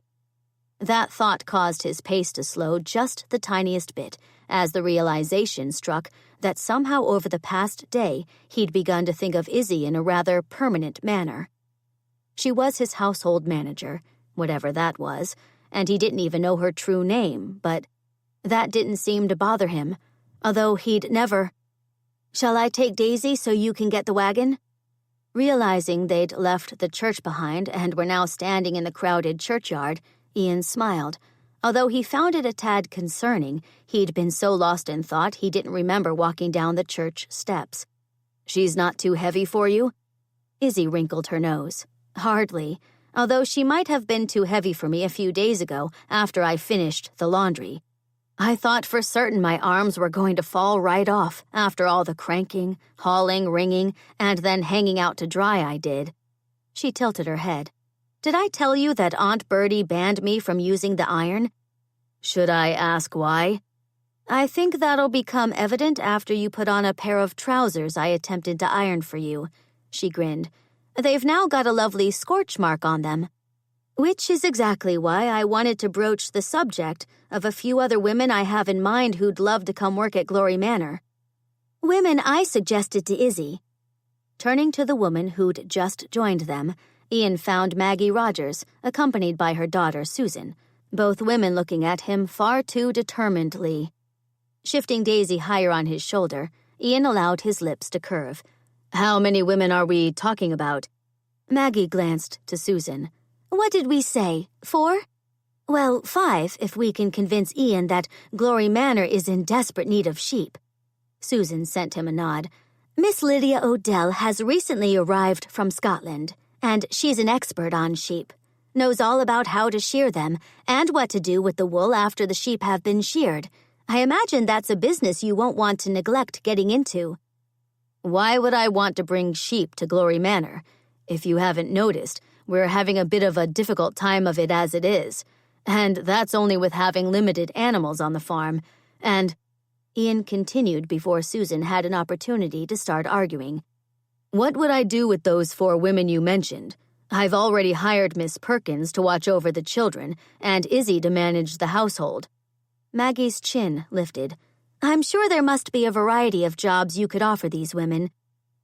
That thought caused his pace to slow just the tiniest bit, as the realization struck that somehow over the past day he'd begun to think of Izzy in a rather permanent manner. She was his household manager, whatever that was, and he didn't even know her true name, but that didn't seem to bother him, although he'd never... "Shall I take Daisy so you can get the wagon?" Realizing they'd left the church behind and were now standing in the crowded churchyard, Ian smiled. Although he found it a tad concerning, he'd been so lost in thought he didn't remember walking down the church steps. "She's not too heavy for you?" Izzy wrinkled her nose. "Hardly, although she might have been too heavy for me a few days ago after I finished the laundry. I thought for certain my arms were going to fall right off after all the cranking, hauling, wringing, and then hanging out to dry I did." She tilted her head. "Did I tell you that Aunt Bertie banned me from using the iron?" "Should I ask why?" "I think that'll become evident after you put on a pair of trousers I attempted to iron for you," she grinned. "They've now got a lovely scorch mark on them. Which is exactly why I wanted to broach the subject of a few other women I have in mind who'd love to come work at Glory Manor. Women I suggested to Izzy." Turning to the woman who'd just joined them, Ian found Maggie Rogers, accompanied by her daughter Susan, both women looking at him far too determinedly. Shifting Daisy higher on his shoulder, Ian allowed his lips to curve. "How many women are we talking about?" Maggie glanced to Susan. "What did we say, 4? Well, 5 if we can convince Ian that Glory Manor is in desperate need of sheep." Susan sent him a nod. "Miss Lydia Odell has recently arrived from Scotland, and she's an expert on sheep. Knows all about how to shear them and what to do with the wool after the sheep have been sheared. I imagine that's a business you won't want to neglect getting into." "Why would I want to bring sheep to Glory Manor? If you haven't noticed, we're having a bit of a difficult time of it as it is. And that's only with having limited animals on the farm. And..." Ian continued before Susan had an opportunity to start arguing. "What would I do with those 4 women you mentioned? I've already hired Miss Perkins to watch over the children and Izzy to manage the household." Maggie's chin lifted. "I'm sure there must be a variety of jobs you could offer these women.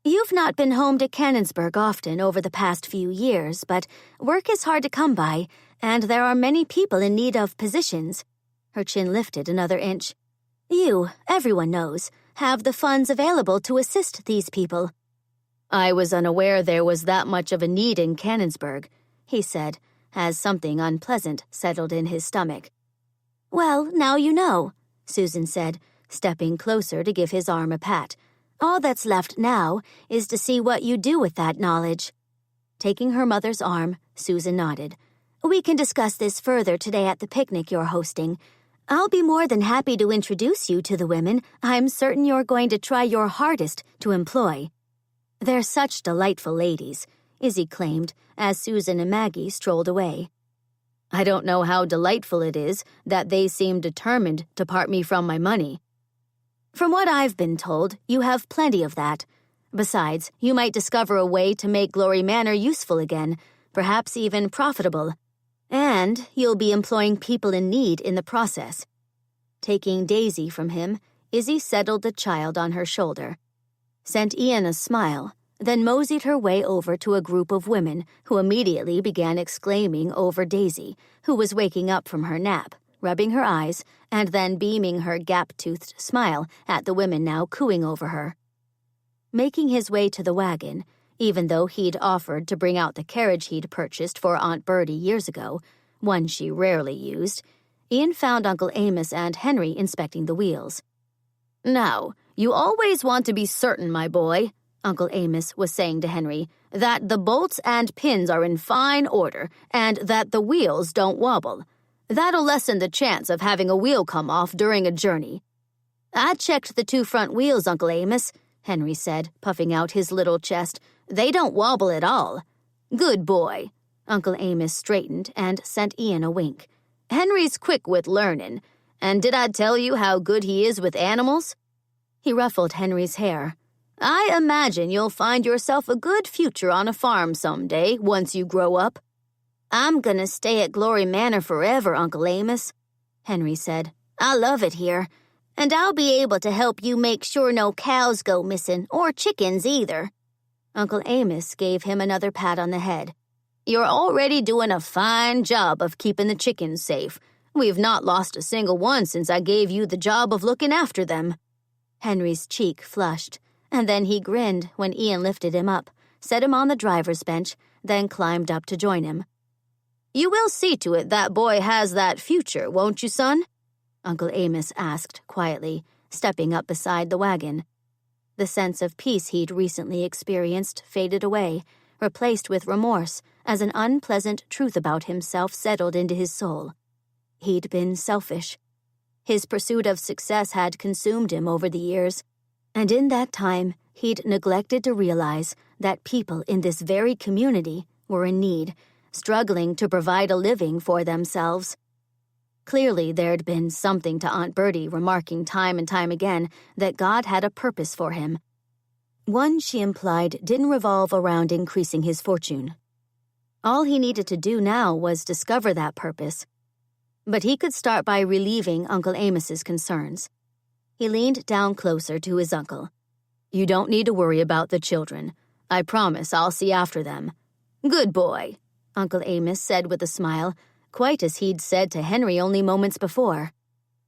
You've not been home to Canonsburg often over the past few years, but work is hard to come by, and there are many people in need of positions." Her chin lifted another inch. "You, everyone knows, have the funds available to assist these people." "I was unaware there was that much of a need in Canonsburg," he said, as something unpleasant settled in his stomach. "Well, now you know," Susan said, stepping closer to give his arm a pat. "All that's left now is to see what you do with that knowledge." Taking her mother's arm, Susan nodded. "We can discuss this further today at the picnic you're hosting. I'll be more than happy to introduce you to the women I'm certain you're going to try your hardest to employ." "They're such delightful ladies," Izzy claimed, as Susan and Maggie strolled away. "I don't know how delightful it is that they seem determined to part me from my money." "From what I've been told, you have plenty of that. Besides, you might discover a way to make Glory Manor useful again. perhaps even profitable. And you'll be employing people in need in the process. Taking Daisy from him, Izzy settled the child on her shoulder, sent Ian a smile, then moseyed her way over to a group of women who immediately began exclaiming over Daisy, who was waking up from her nap, rubbing her eyes, and then beaming her gap-toothed smile at the women now cooing over her. Making his way to the wagon, even though he'd offered to bring out the carriage he'd purchased for Aunt Bertie years ago, one she rarely used, Ian found Uncle Amos and Henry inspecting the wheels. "Now, you always want to be certain, my boy," Uncle Amos was saying to Henry, "that the bolts and pins are in fine order and that the wheels don't wobble. That'll lessen the chance of having a wheel come off during a journey." "I checked the 2 front wheels, Uncle Amos," Henry said, puffing out his little chest. "They don't wobble at all." "Good boy." Uncle Amos straightened and sent Ian a wink. "Henry's quick with learning. And did I tell you how good he is with animals?" He ruffled Henry's hair. "I imagine you'll find yourself a good future on a farm someday, once you grow up." "I'm gonna stay at Glory Manor forever, Uncle Amos," Henry said. "I love it here, and I'll be able to help you make sure no cows go missing, or chickens either." Uncle Amos gave him another pat on the head. "You're already doing a fine job of keeping the chickens safe. We've not lost a single one since I gave you the job of looking after them." Henry's cheek flushed, and then he grinned when Ian lifted him up, set him on the driver's bench, then climbed up to join him. "You will see to it that boy has that future, won't you, son?" Uncle Amos asked quietly, stepping up beside the wagon. The sense of peace he'd recently experienced faded away, replaced with remorse as an unpleasant truth about himself settled into his soul. He'd been selfish. His pursuit of success had consumed him over the years, and in that time he'd neglected to realize that people in this very community were in need, struggling to provide a living for themselves. Clearly, there'd been something to Aunt Bertie remarking time and time again that God had a purpose for him. One she implied didn't revolve around increasing his fortune. All he needed to do now was discover that purpose. But he could start by relieving Uncle Amos's concerns. He leaned down closer to his uncle. "You don't need to worry about the children. I promise I'll see after them." "Good boy," Uncle Amos said with a smile, quite as he'd said to Henry only moments before.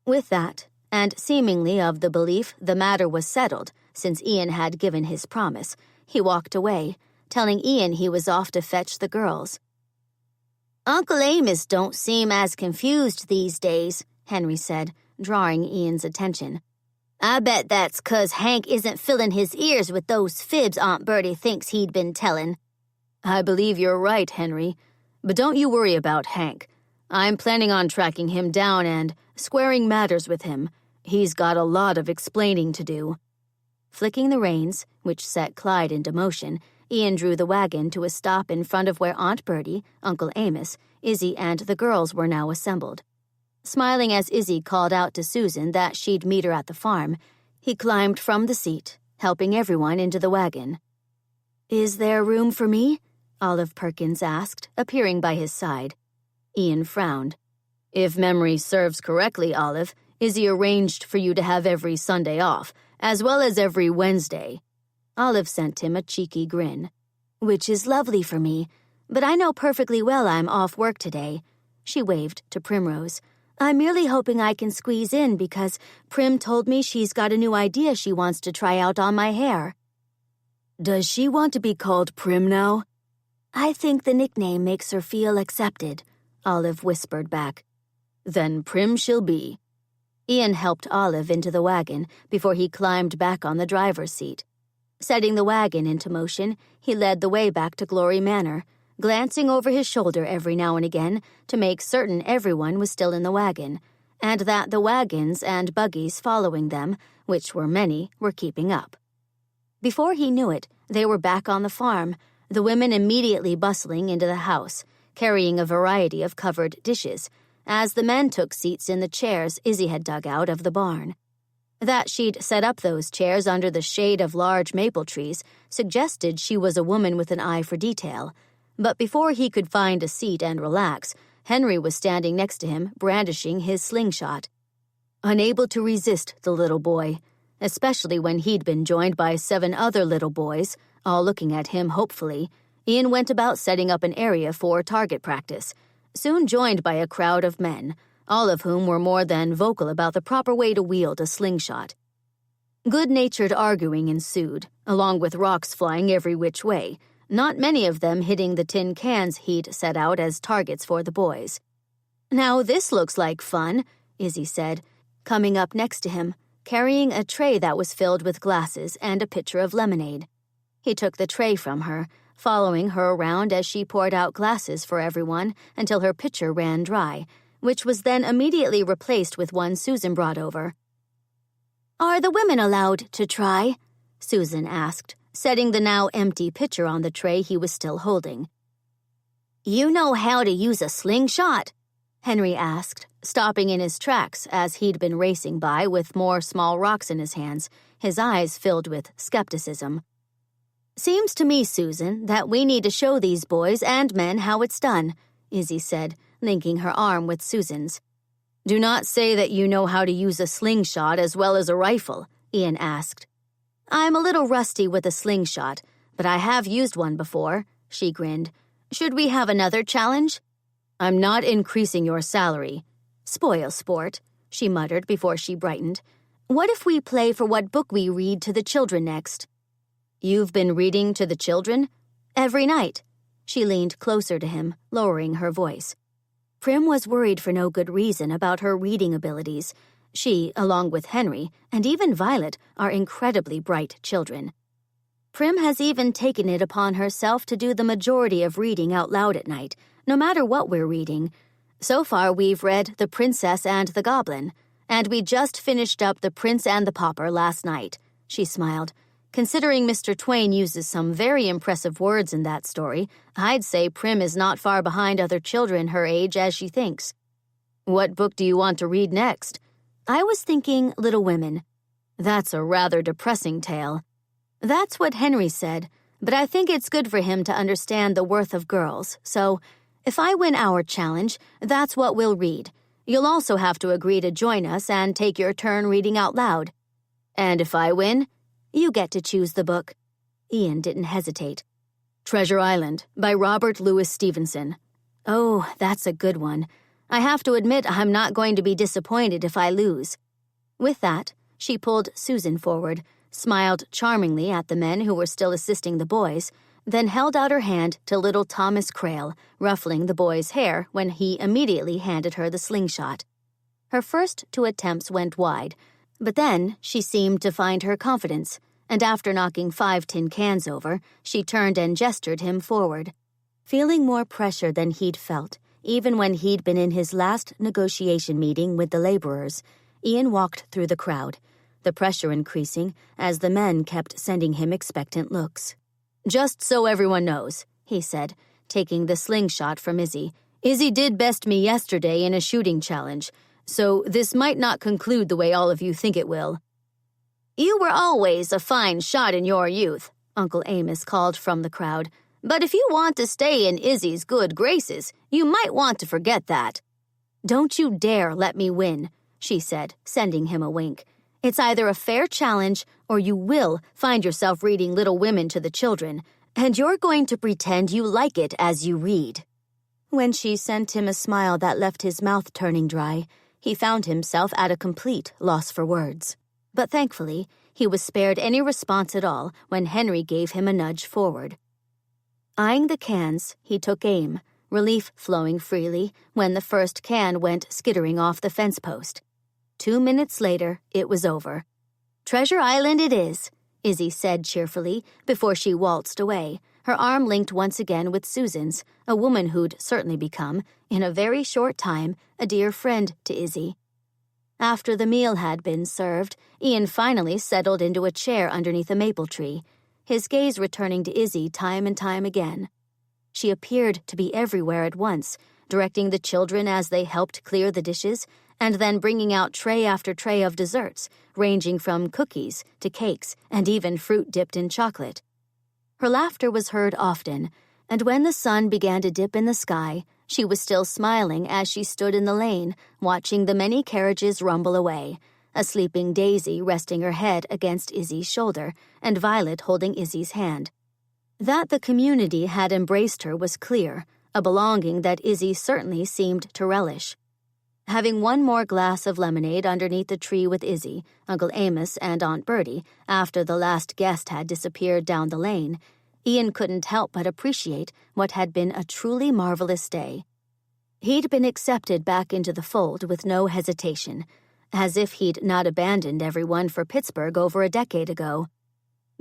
With that, and seemingly of the belief the matter was settled since Ian had given his promise, he walked away, telling Ian he was off to fetch the girls. "Uncle Amos don't seem as confused these days," Henry said, drawing Ian's attention. "I bet that's 'cause Hank isn't filling his ears with those fibs Aunt Bertie thinks he'd been telling." "I believe you're right, Henry. But don't you worry about Hank. I'm planning on tracking him down and squaring matters with him. He's got a lot of explaining to do." Flicking the reins, which set Clyde into motion, Ian drew the wagon to a stop in front of where Aunt Bertie, Uncle Amos, Izzy, and the girls were now assembled. Smiling as Izzy called out to Susan that she'd meet her at the farm, he climbed from the seat, helping everyone into the wagon. "Is there room for me?" Olive Perkins asked, appearing by his side. Ian frowned. "If memory serves correctly, Olive, Izzy arranged for you to have every Sunday off, as well as every Wednesday." Olive sent him a cheeky grin. "Which is lovely for me, but I know perfectly well I'm off work today." She waved to Primrose. "I'm merely hoping I can squeeze in because Prim told me she's got a new idea she wants to try out on my hair." "Does she want to be called Prim now?" "I think the nickname makes her feel accepted," Olive whispered back. "Then Prim she'll be." Ian helped Olive into the wagon before he climbed back on the driver's seat. Setting the wagon into motion, he led the way back to Glory Manor, glancing over his shoulder every now and again to make certain everyone was still in the wagon, and that the wagons and buggies following them, which were many, were keeping up. Before he knew it, they were back on the farm, the women immediately bustling into the house, carrying a variety of covered dishes, as the men took seats in the chairs Izzy had dug out of the barn. That she'd set up those chairs under the shade of large maple trees suggested she was a woman with an eye for detail, But before he could find a seat and relax, Henry was standing next to him, brandishing his slingshot. Unable to resist the little boy, especially when he'd been joined by 7 other little boys, all looking at him hopefully, Ian went about setting up an area for target practice, soon joined by a crowd of men, all of whom were more than vocal about the proper way to wield a slingshot. Good-natured arguing ensued, along with rocks flying every which way, not many of them hitting the tin cans he'd set out as targets for the boys. "Now this looks like fun," Izzy said, coming up next to him, carrying a tray that was filled with glasses and a pitcher of lemonade. He took the tray from her, following her around as she poured out glasses for everyone until her pitcher ran dry, which was then immediately replaced with one Susan brought over. "Are the women allowed to try?" Susan asked, setting the now empty pitcher on the tray he was still holding. "You know how to use a slingshot?" Henry asked, stopping in his tracks as he'd been racing by with more small rocks in his hands, his eyes filled with skepticism. "Seems to me, Susan, that we need to show these boys and men how it's done," Izzy said, linking her arm with Susan's. "Do not say that you know how to use a slingshot as well as a rifle," Ian asked. "I'm a little rusty with a slingshot, but I have used one before," she grinned. "Should we have another challenge?" "I'm not increasing your salary." "Spoil sport," she muttered before she brightened. "What if we play for what book we read to the children next?" "You've been reading to the children?" "Every night." She leaned closer to him, lowering her voice. Prim was worried for no good reason about her reading abilities. She, along with Henry, and even Violet, are incredibly bright children. Prim has even taken it upon herself to do the majority of reading out loud at night, no matter what we're reading. So far, we've read The Princess and the Goblin, and we just finished up The Prince and the Pauper last night. She smiled. Considering Mr. Twain uses some very impressive words in that story, I'd say Prim is not far behind other children her age as she thinks. "What book do you want to read next?" "I was thinking Little Women." "That's a rather depressing tale." "That's what Henry said, but I think it's good for him to understand the worth of girls, so if I win our challenge, that's what we'll read. You'll also have to agree to join us and take your turn reading out loud." "And if I win?" "You get to choose the book." Ian didn't hesitate. "Treasure Island" by Robert Louis Stevenson. "Oh, that's a good one. I have to admit I'm not going to be disappointed if I lose." With that, she pulled Susan forward, smiled charmingly at the men who were still assisting the boys, then held out her hand to little Thomas Crail, ruffling the boy's hair when he immediately handed her the slingshot. Her first 2 attempts went wide, but then she seemed to find her confidence, and after knocking 5 tin cans over, she turned and gestured him forward. Feeling more pressure than he'd felt, even when he'd been in his last negotiation meeting with the laborers, Ian walked through the crowd, the pressure increasing as the men kept sending him expectant looks. "Just so everyone knows," he said, taking the slingshot from Izzy. "Izzy did best me yesterday in a shooting challenge, so this might not conclude the way all of you think it will." "You were always a fine shot in your youth," Uncle Amos called from the crowd. "But if you want to stay in Izzy's good graces, you might want to forget that." "Don't you dare let me win," she said, sending him a wink. "It's either a fair challenge or you will find yourself reading Little Women to the children, and you're going to pretend you like it as you read." When she sent him a smile that left his mouth turning dry, he found himself at a complete loss for words. But thankfully, he was spared any response at all when Henry gave him a nudge forward. Eyeing the cans, he took aim, relief flowing freely when the first can went skittering off the fence post. 2 minutes later, it was over. "Treasure Island it is," Izzy said cheerfully before she waltzed away, her arm linked once again with Susan's, a woman who'd certainly become, in a very short time, a dear friend to Izzy. After the meal had been served, Ian finally settled into a chair underneath a maple tree, his gaze returning to Izzy time and time again. She appeared to be everywhere at once, directing the children as they helped clear the dishes, and then bringing out tray after tray of desserts, ranging from cookies to cakes and even fruit dipped in chocolate. Her laughter was heard often, And when the sun began to dip in the sky, she was still smiling as she stood in the lane, watching the many carriages rumble away, a sleeping Daisy resting her head against Izzy's shoulder, and Violet holding Izzy's hand. That the community had embraced her was clear, a belonging that Izzy certainly seemed to relish. Having one more glass of lemonade underneath the tree with Izzy, Uncle Amos, and Aunt Bertie, after the last guest had disappeared down the lane, Ian couldn't help but appreciate what had been a truly marvelous day. He'd been accepted back into the fold with no hesitation, as if he'd not abandoned everyone for Pittsburgh over a decade ago.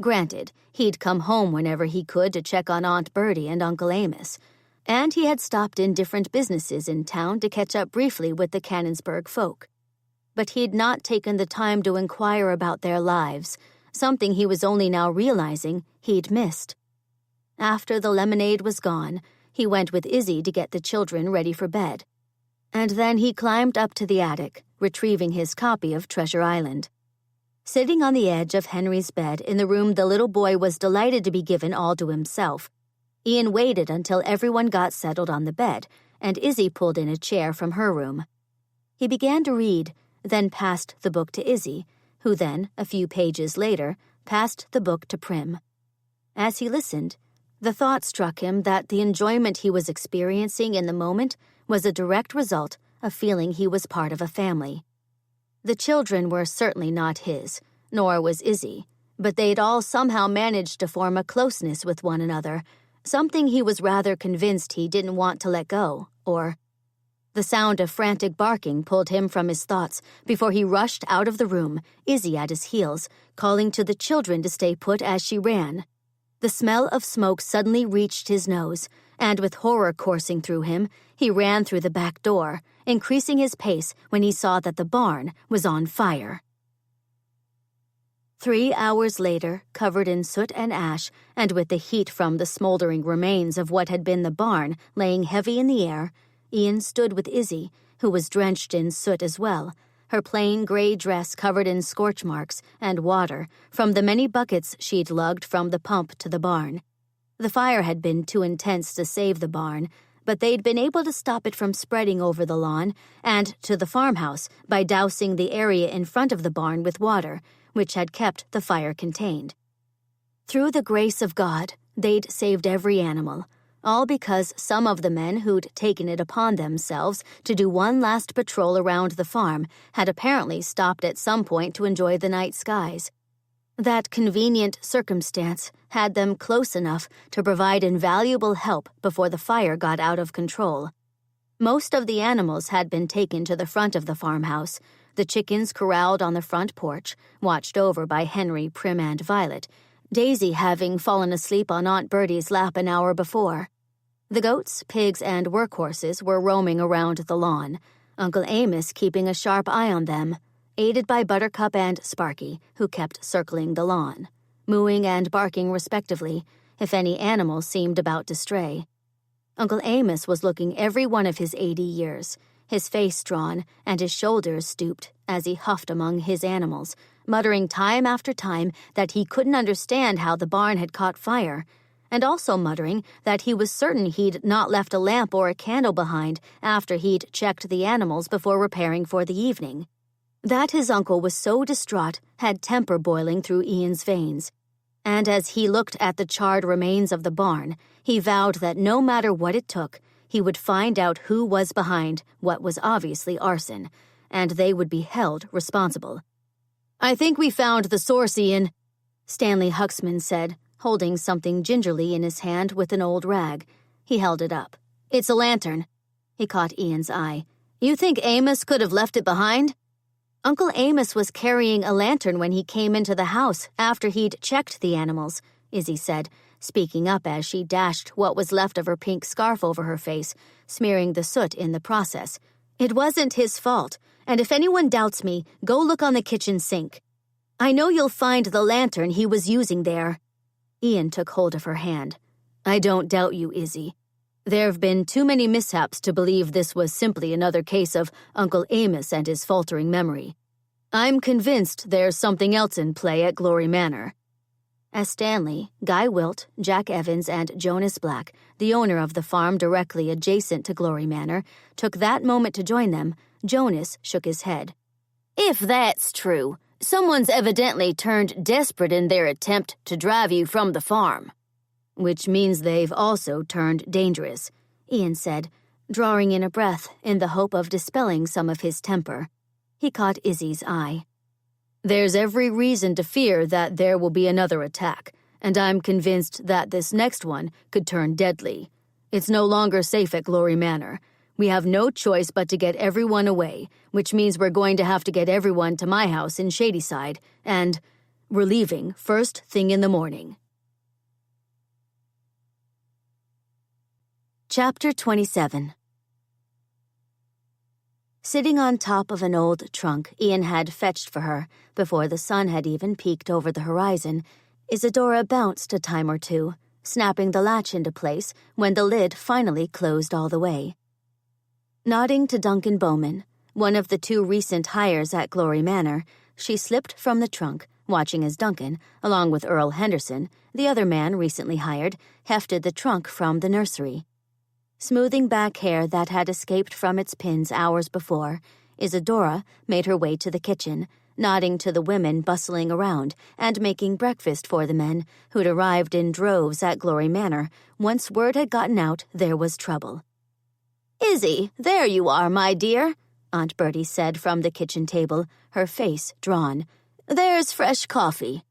Granted, he'd come home whenever he could to check on Aunt Bertie and Uncle Amos, and he had stopped in different businesses in town to catch up briefly with the Canonsburg folk. But he'd not taken the time to inquire about their lives, something he was only now realizing he'd missed. After the lemonade was gone, he went with Izzy to get the children ready for bed. And then he climbed up to the attic, retrieving his copy of Treasure Island. Sitting on the edge of Henry's bed in the room the little boy was delighted to be given all to himself, Ian waited until everyone got settled on the bed, and Izzy pulled in a chair from her room. He began to read, then passed the book to Izzy, who then, a few pages later, passed the book to Prim. As he listened, the thought struck him that the enjoyment he was experiencing in the moment was a direct result of feeling he was part of a family. The children were certainly not his, nor was Izzy, but they'd all somehow managed to form a closeness with one another, something he was rather convinced he didn't want to let go, or... The sound of frantic barking pulled him from his thoughts before he rushed out of the room, Izzy at his heels, calling to the children to stay put as she ran. The smell of smoke suddenly reached his nose, and with horror coursing through him, he ran through the back door, increasing his pace when he saw that the barn was on fire. 3 hours later, covered in soot and ash, and with the heat from the smoldering remains of what had been the barn laying heavy in the air, Ian stood with Izzy, who was drenched in soot as well, her plain gray dress covered in scorch marks and water from the many buckets she'd lugged from the pump to the barn. The fire had been too intense to save the barn, but they'd been able to stop it from spreading over the lawn and to the farmhouse by dousing the area in front of the barn with water, which had kept the fire contained. Through the grace of God, they'd saved every animal, all because some of the men who'd taken it upon themselves to do one last patrol around the farm had apparently stopped at some point to enjoy the night skies. That convenient circumstance had them close enough to provide invaluable help before the fire got out of control. Most of the animals had been taken to the front of the farmhouse, the chickens corralled on the front porch, watched over by Henry, Prim, and Violet, Daisy having fallen asleep on Aunt Bertie's lap an hour before. The goats, pigs, and workhorses were roaming around the lawn, Uncle Amos keeping a sharp eye on them, aided by Buttercup and Sparky, who kept circling the lawn, mooing and barking respectively, if any animal seemed about to stray. Uncle Amos was looking every one of his 80 years, his face drawn and his shoulders stooped as he huffed among his animals, muttering time after time that he couldn't understand how the barn had caught fire, and also muttering that he was certain he'd not left a lamp or a candle behind after he'd checked the animals before repairing for the evening. That his uncle was so distraught had temper boiling through Ian's veins, and as he looked at the charred remains of the barn, he vowed that no matter what it took, he would find out who was behind what was obviously arson, and they would be held responsible. "I think we found the source, Ian," Stanley Huxman said, holding something gingerly in his hand with an old rag. He held it up. "It's a lantern." He caught Ian's eye. "You think Amos could have left it behind?" Uncle Amos was carrying a lantern when he came into the house after he'd checked the animals, Izzy said, speaking up as she dashed what was left of her pink scarf over her face, smearing the soot in the process. "It wasn't his fault, and if anyone doubts me, go look on the kitchen sink. I know you'll find the lantern he was using there." Ian took hold of her hand. "I don't doubt you, Izzy. There've been too many mishaps to believe this was simply another case of Uncle Amos and his faltering memory. I'm convinced there's something else in play at Glory Manor." as Stanley, Guy Wilt, Jack Evans, and Jonas Black, the owner of the farm directly adjacent to Glory Manor, took that moment to join them, Jonas shook his head. If that's true, someone's evidently turned desperate in their attempt to drive you from the farm. Which means they've also turned dangerous, Ian said, drawing in a breath in the hope of dispelling some of his temper. He caught Izzy's eye. There's every reason to fear that there will be another attack, and I'm convinced that this next one could turn deadly. It's no longer safe at Glory Manor. We have no choice but to get everyone away, which means we're going to have to get everyone to my house in Shadyside, and we're leaving first thing in the morning. Chapter 27. Sitting on top of an old trunk Ian had fetched for her before the sun had even peeked over the horizon, Isadora bounced a time or two, snapping the latch into place when the lid finally closed all the way. Nodding to Duncan Bowman, one of the 2 recent hires at Glory Manor, she slipped from the trunk, watching as Duncan, along with Earl Henderson, the other man recently hired, hefted the trunk from the nursery. Smoothing back hair that had escaped from its pins hours before, Isadora made her way to the kitchen, nodding to the women bustling around and making breakfast for the men who'd arrived in droves at Glory Manor once word had gotten out there was trouble. "Izzy, there you are, my dear," Aunt Bertie said from the kitchen table, her face drawn. "There's fresh coffee."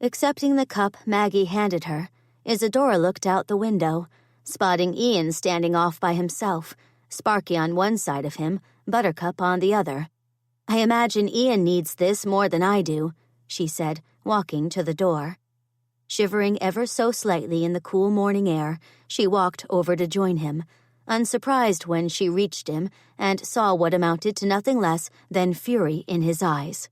Accepting the cup Maggie handed her, Isadora looked out the window, spotting Ian standing off by himself, Sparky on one side of him, Buttercup on the other. "I imagine Ian needs this more than I do," she said, walking to the door. Shivering ever so slightly in the cool morning air, she walked over to join him, unsurprised when she reached him and saw what amounted to nothing less than fury in his eyes.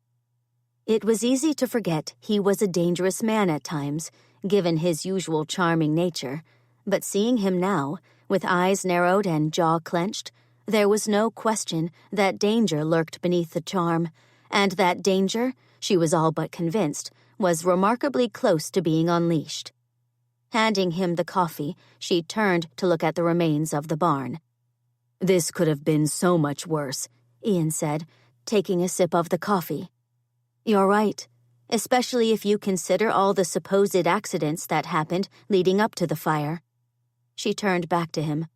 It was easy to forget he was a dangerous man at times, given his usual charming nature, but seeing him now, with eyes narrowed and jaw clenched, there was no question that danger lurked beneath the charm, and that danger, she was all but convinced, was remarkably close to being unleashed. Handing him the coffee, she turned to look at the remains of the barn. "This could have been so much worse," Ian said, taking a sip of the coffee. "You're right, especially if you consider all the supposed accidents that happened leading up to the fire." She turned back to him.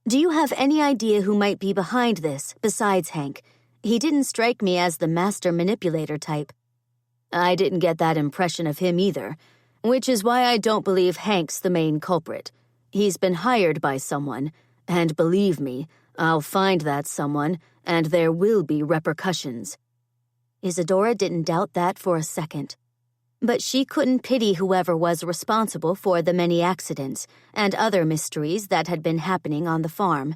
"Do you have any idea who might be behind this, besides Hank? He didn't strike me as the master manipulator type." "I didn't get that impression of him either, which is why I don't believe Hank's the main culprit. He's been hired by someone, and believe me, I'll find that someone, and there will be repercussions." Isadora didn't doubt that for a second. But she couldn't pity whoever was responsible for the many accidents and other mysteries that had been happening on the farm.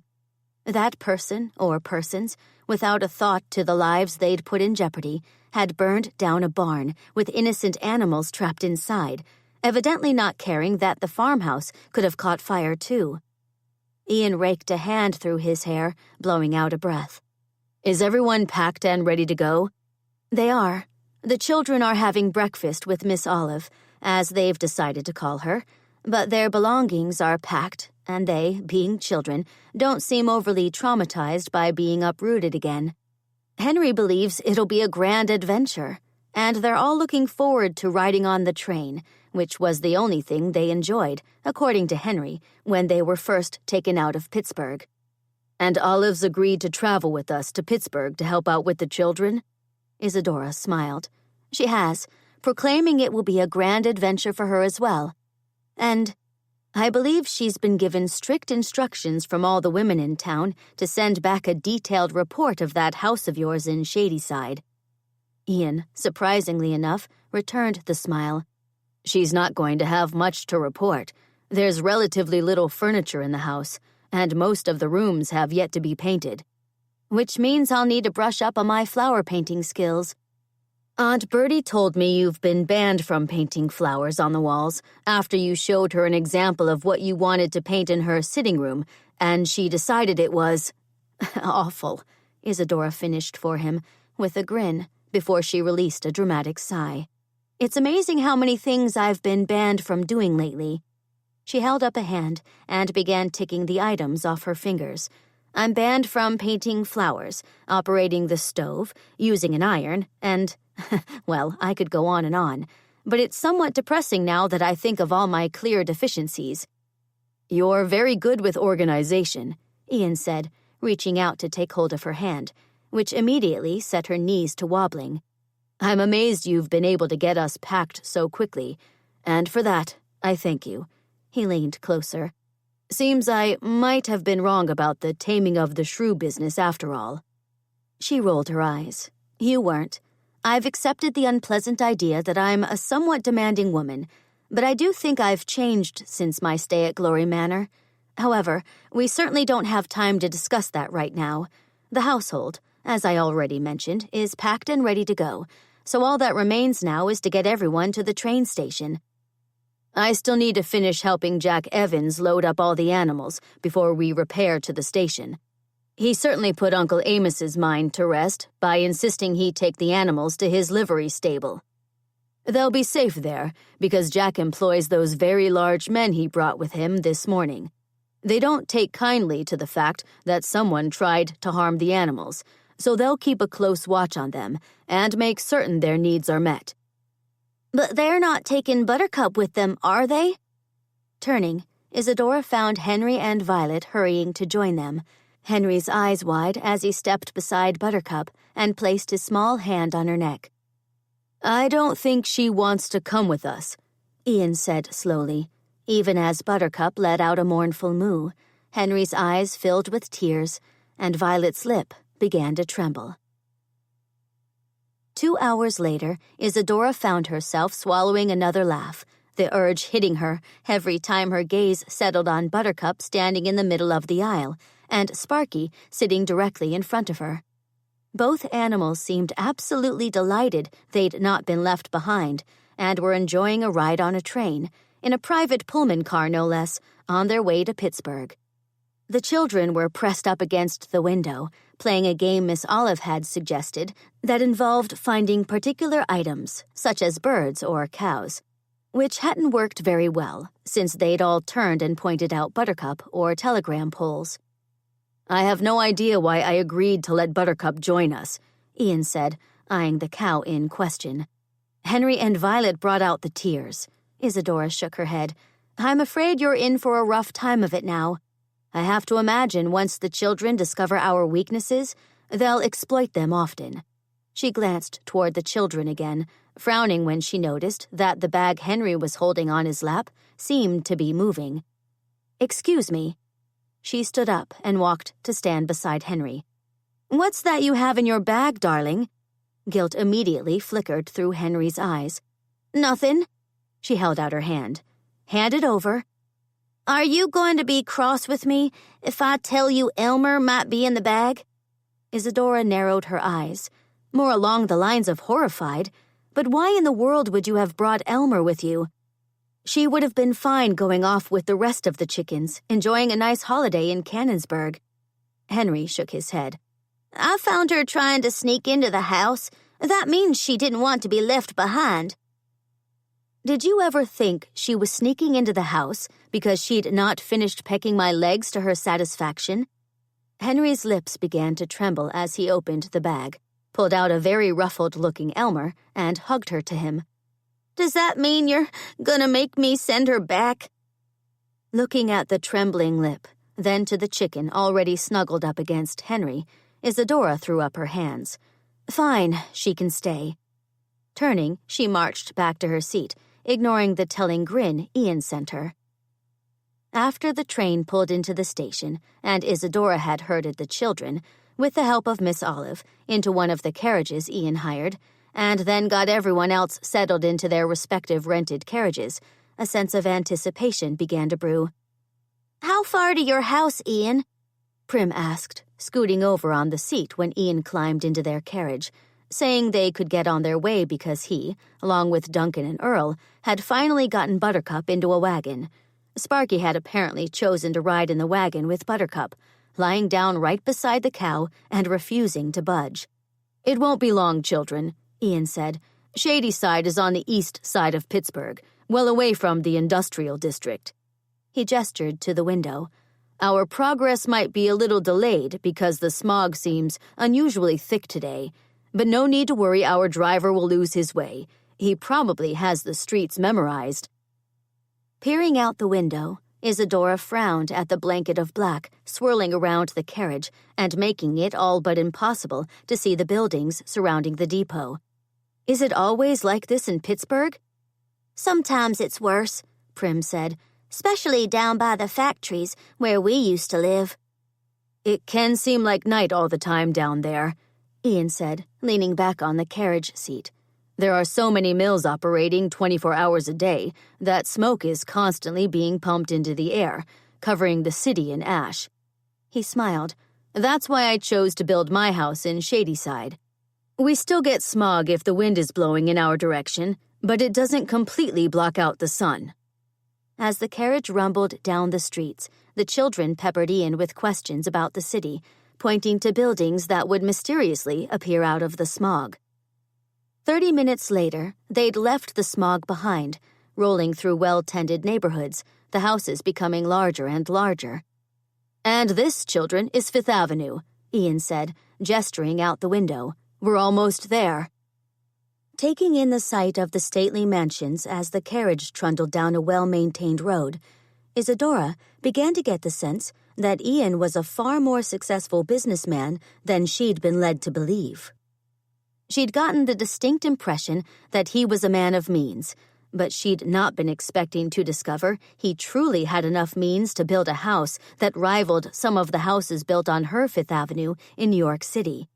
That person, or persons, without a thought to the lives they'd put in jeopardy, had burned down a barn with innocent animals trapped inside, evidently not caring that the farmhouse could have caught fire too. Ian raked a hand through his hair, blowing out a breath. "Is everyone packed and ready to go?" "They are. The children are having breakfast with Miss Olive, as they've decided to call her, but their belongings are packed, and they, being children, don't seem overly traumatized by being uprooted again. Henry believes it'll be a grand adventure, and they're all looking forward to riding on the train, which was the only thing they enjoyed, according to Henry, when they were first taken out of Pittsburgh." "And Olive's agreed to travel with us to Pittsburgh to help out with the children?" Isadora smiled. "She has, proclaiming it will be a grand adventure for her as well. And I believe she's been given strict instructions from all the women in town to send back a detailed report of that house of yours in Shadyside." Ian, surprisingly enough, returned the smile. "She's not going to have much to report. There's relatively little furniture in the house, and most of the rooms have yet to be painted." "Which means I'll need to brush up on my flower painting skills." "Aunt Bertie told me you've been banned from painting flowers on the walls after you showed her an example of what you wanted to paint in her sitting room, and she decided it was—" "Awful," Isadora finished for him, with a grin, before she released a dramatic sigh. It's amazing how many things I've been banned from doing lately." She held up a hand and began ticking the items off her fingers. "I'm banned from painting flowers, operating the stove, using an iron, and, well, I could go on and on. But it's somewhat depressing now that I think of all my clear deficiencies." "You're very good with organization," Ian said, reaching out to take hold of her hand, which immediately set her knees to wobbling. "I'm amazed you've been able to get us packed so quickly, and for that, I thank you." He leaned closer. "Seems I might have been wrong about the taming of the shrew business after all." She rolled her eyes. "You weren't. I've accepted the unpleasant idea that I'm a somewhat demanding woman, but I do think I've changed since my stay at Glory Manor. However, we certainly don't have time to discuss that right now. The household, as I already mentioned, is packed and ready to go, so all that remains now is to get everyone to the train station. I still need to finish helping Jack Evans load up all the animals before we repair to the station. He certainly put Uncle Amos's mind to rest by insisting he take the animals to his livery stable. They'll be safe there because Jack employs those very large men he brought with him this morning. They don't take kindly to the fact that someone tried to harm the animals, so they'll keep a close watch on them and make certain their needs are met." "But they're not taking Buttercup with them, are they?" Turning, Isadora found Henry and Violet hurrying to join them, Henry's eyes wide as he stepped beside Buttercup and placed his small hand on her neck. "I don't think she wants to come with us," Ian said slowly. Even as Buttercup let out a mournful moo, Henry's eyes filled with tears, and Violet's lip began to tremble. 2 hours later, Isadora found herself swallowing another laugh, the urge hitting her every time her gaze settled on Buttercup standing in the middle of the aisle, and Sparky sitting directly in front of her. Both animals seemed absolutely delighted they'd not been left behind, and were enjoying a ride on a train, in a private Pullman car no less, on their way to Pittsburgh. The children were pressed up against the window, playing a game Miss Olive had suggested that involved finding particular items, such as birds or cows, which hadn't worked very well, since they'd all turned and pointed out Buttercup or telegram poles. "I have no idea why I agreed to let Buttercup join us," Ian said, eyeing the cow in question. "Henry and Violet brought out the tears." Isadora shook her head. "I'm afraid you're in for a rough time of it now. I have to imagine once the children discover our weaknesses, they'll exploit them often." She glanced toward the children again, frowning when she noticed that the bag Henry was holding on his lap seemed to be moving. "Excuse me." She stood up and walked to stand beside Henry. "What's that you have in your bag, darling?" Guilt immediately flickered through Henry's eyes. "Nothing." She held out her hand. "Hand it over." "Are you going to be cross with me if I tell you Elmer might be in the bag?" Isadora narrowed her eyes, more along the lines of horrified. But why in the world would you have brought Elmer with you? She would have been fine going off with the rest of the chickens, enjoying a nice holiday in Canonsburg. Henry shook his head. "I found her trying to sneak into the house. That means she didn't want to be left behind." "Did you ever think she was sneaking into the house because she'd not finished pecking my legs to her satisfaction?" Henry's lips began to tremble as he opened the bag, pulled out a very ruffled-looking Elmer, and hugged her to him. "Does that mean you're gonna make me send her back?" Looking at the trembling lip, then to the chicken already snuggled up against Henry, Isadora threw up her hands. "Fine, she can stay." Turning, she marched back to her seat, ignoring the telling grin Ian sent her. After the train pulled into the station, and Isadora had herded the children, with the help of Miss Olive, into one of the carriages Ian hired, and then got everyone else settled into their respective rented carriages, a sense of anticipation began to brew. "How far to your house, Ian?" Prim asked, scooting over on the seat when Ian climbed into their carriage, saying they could get on their way because he, along with Duncan and Earl, had finally gotten Buttercup into a wagon. Sparky had apparently chosen to ride in the wagon with Buttercup, lying down right beside the cow and refusing to budge. "It won't be long, children," Ian said, Shadyside is on the east side of Pittsburgh, well away from the industrial district. He gestured to the window. Our progress might be a little delayed because the smog seems unusually thick today, but no need to worry, our driver will lose his way. He probably has the streets memorized. Peering out the window, Isadora frowned at the blanket of black swirling around the carriage and making it all but impossible to see the buildings surrounding the depot. Is it always like this in Pittsburgh? Sometimes it's worse, Prim said, especially down by the factories where we used to live. It can seem like night all the time down there, Ian said, leaning back on the carriage seat. There are so many mills operating 24 hours a day that smoke is constantly being pumped into the air, covering the city in ash. He smiled. That's why I chose to build my house in Shadyside. We still get smog if the wind is blowing in our direction, but it doesn't completely block out the sun. As the carriage rumbled down the streets, the children peppered Ian with questions about the city, pointing to buildings that would mysteriously appear out of the smog. 30 minutes later, they'd left the smog behind, rolling through well-tended neighborhoods, the houses becoming larger and larger. "And this, children, is Fifth Avenue," Ian said, gesturing out the window. "We're almost there." Taking in the sight of the stately mansions as the carriage trundled down a well-maintained road, Isadora began to get the sense that Ian was a far more successful businessman than she'd been led to believe. She'd gotten the distinct impression that he was a man of means, but she'd not been expecting to discover he truly had enough means to build a house that rivaled some of the houses built on her Fifth Avenue in New York City.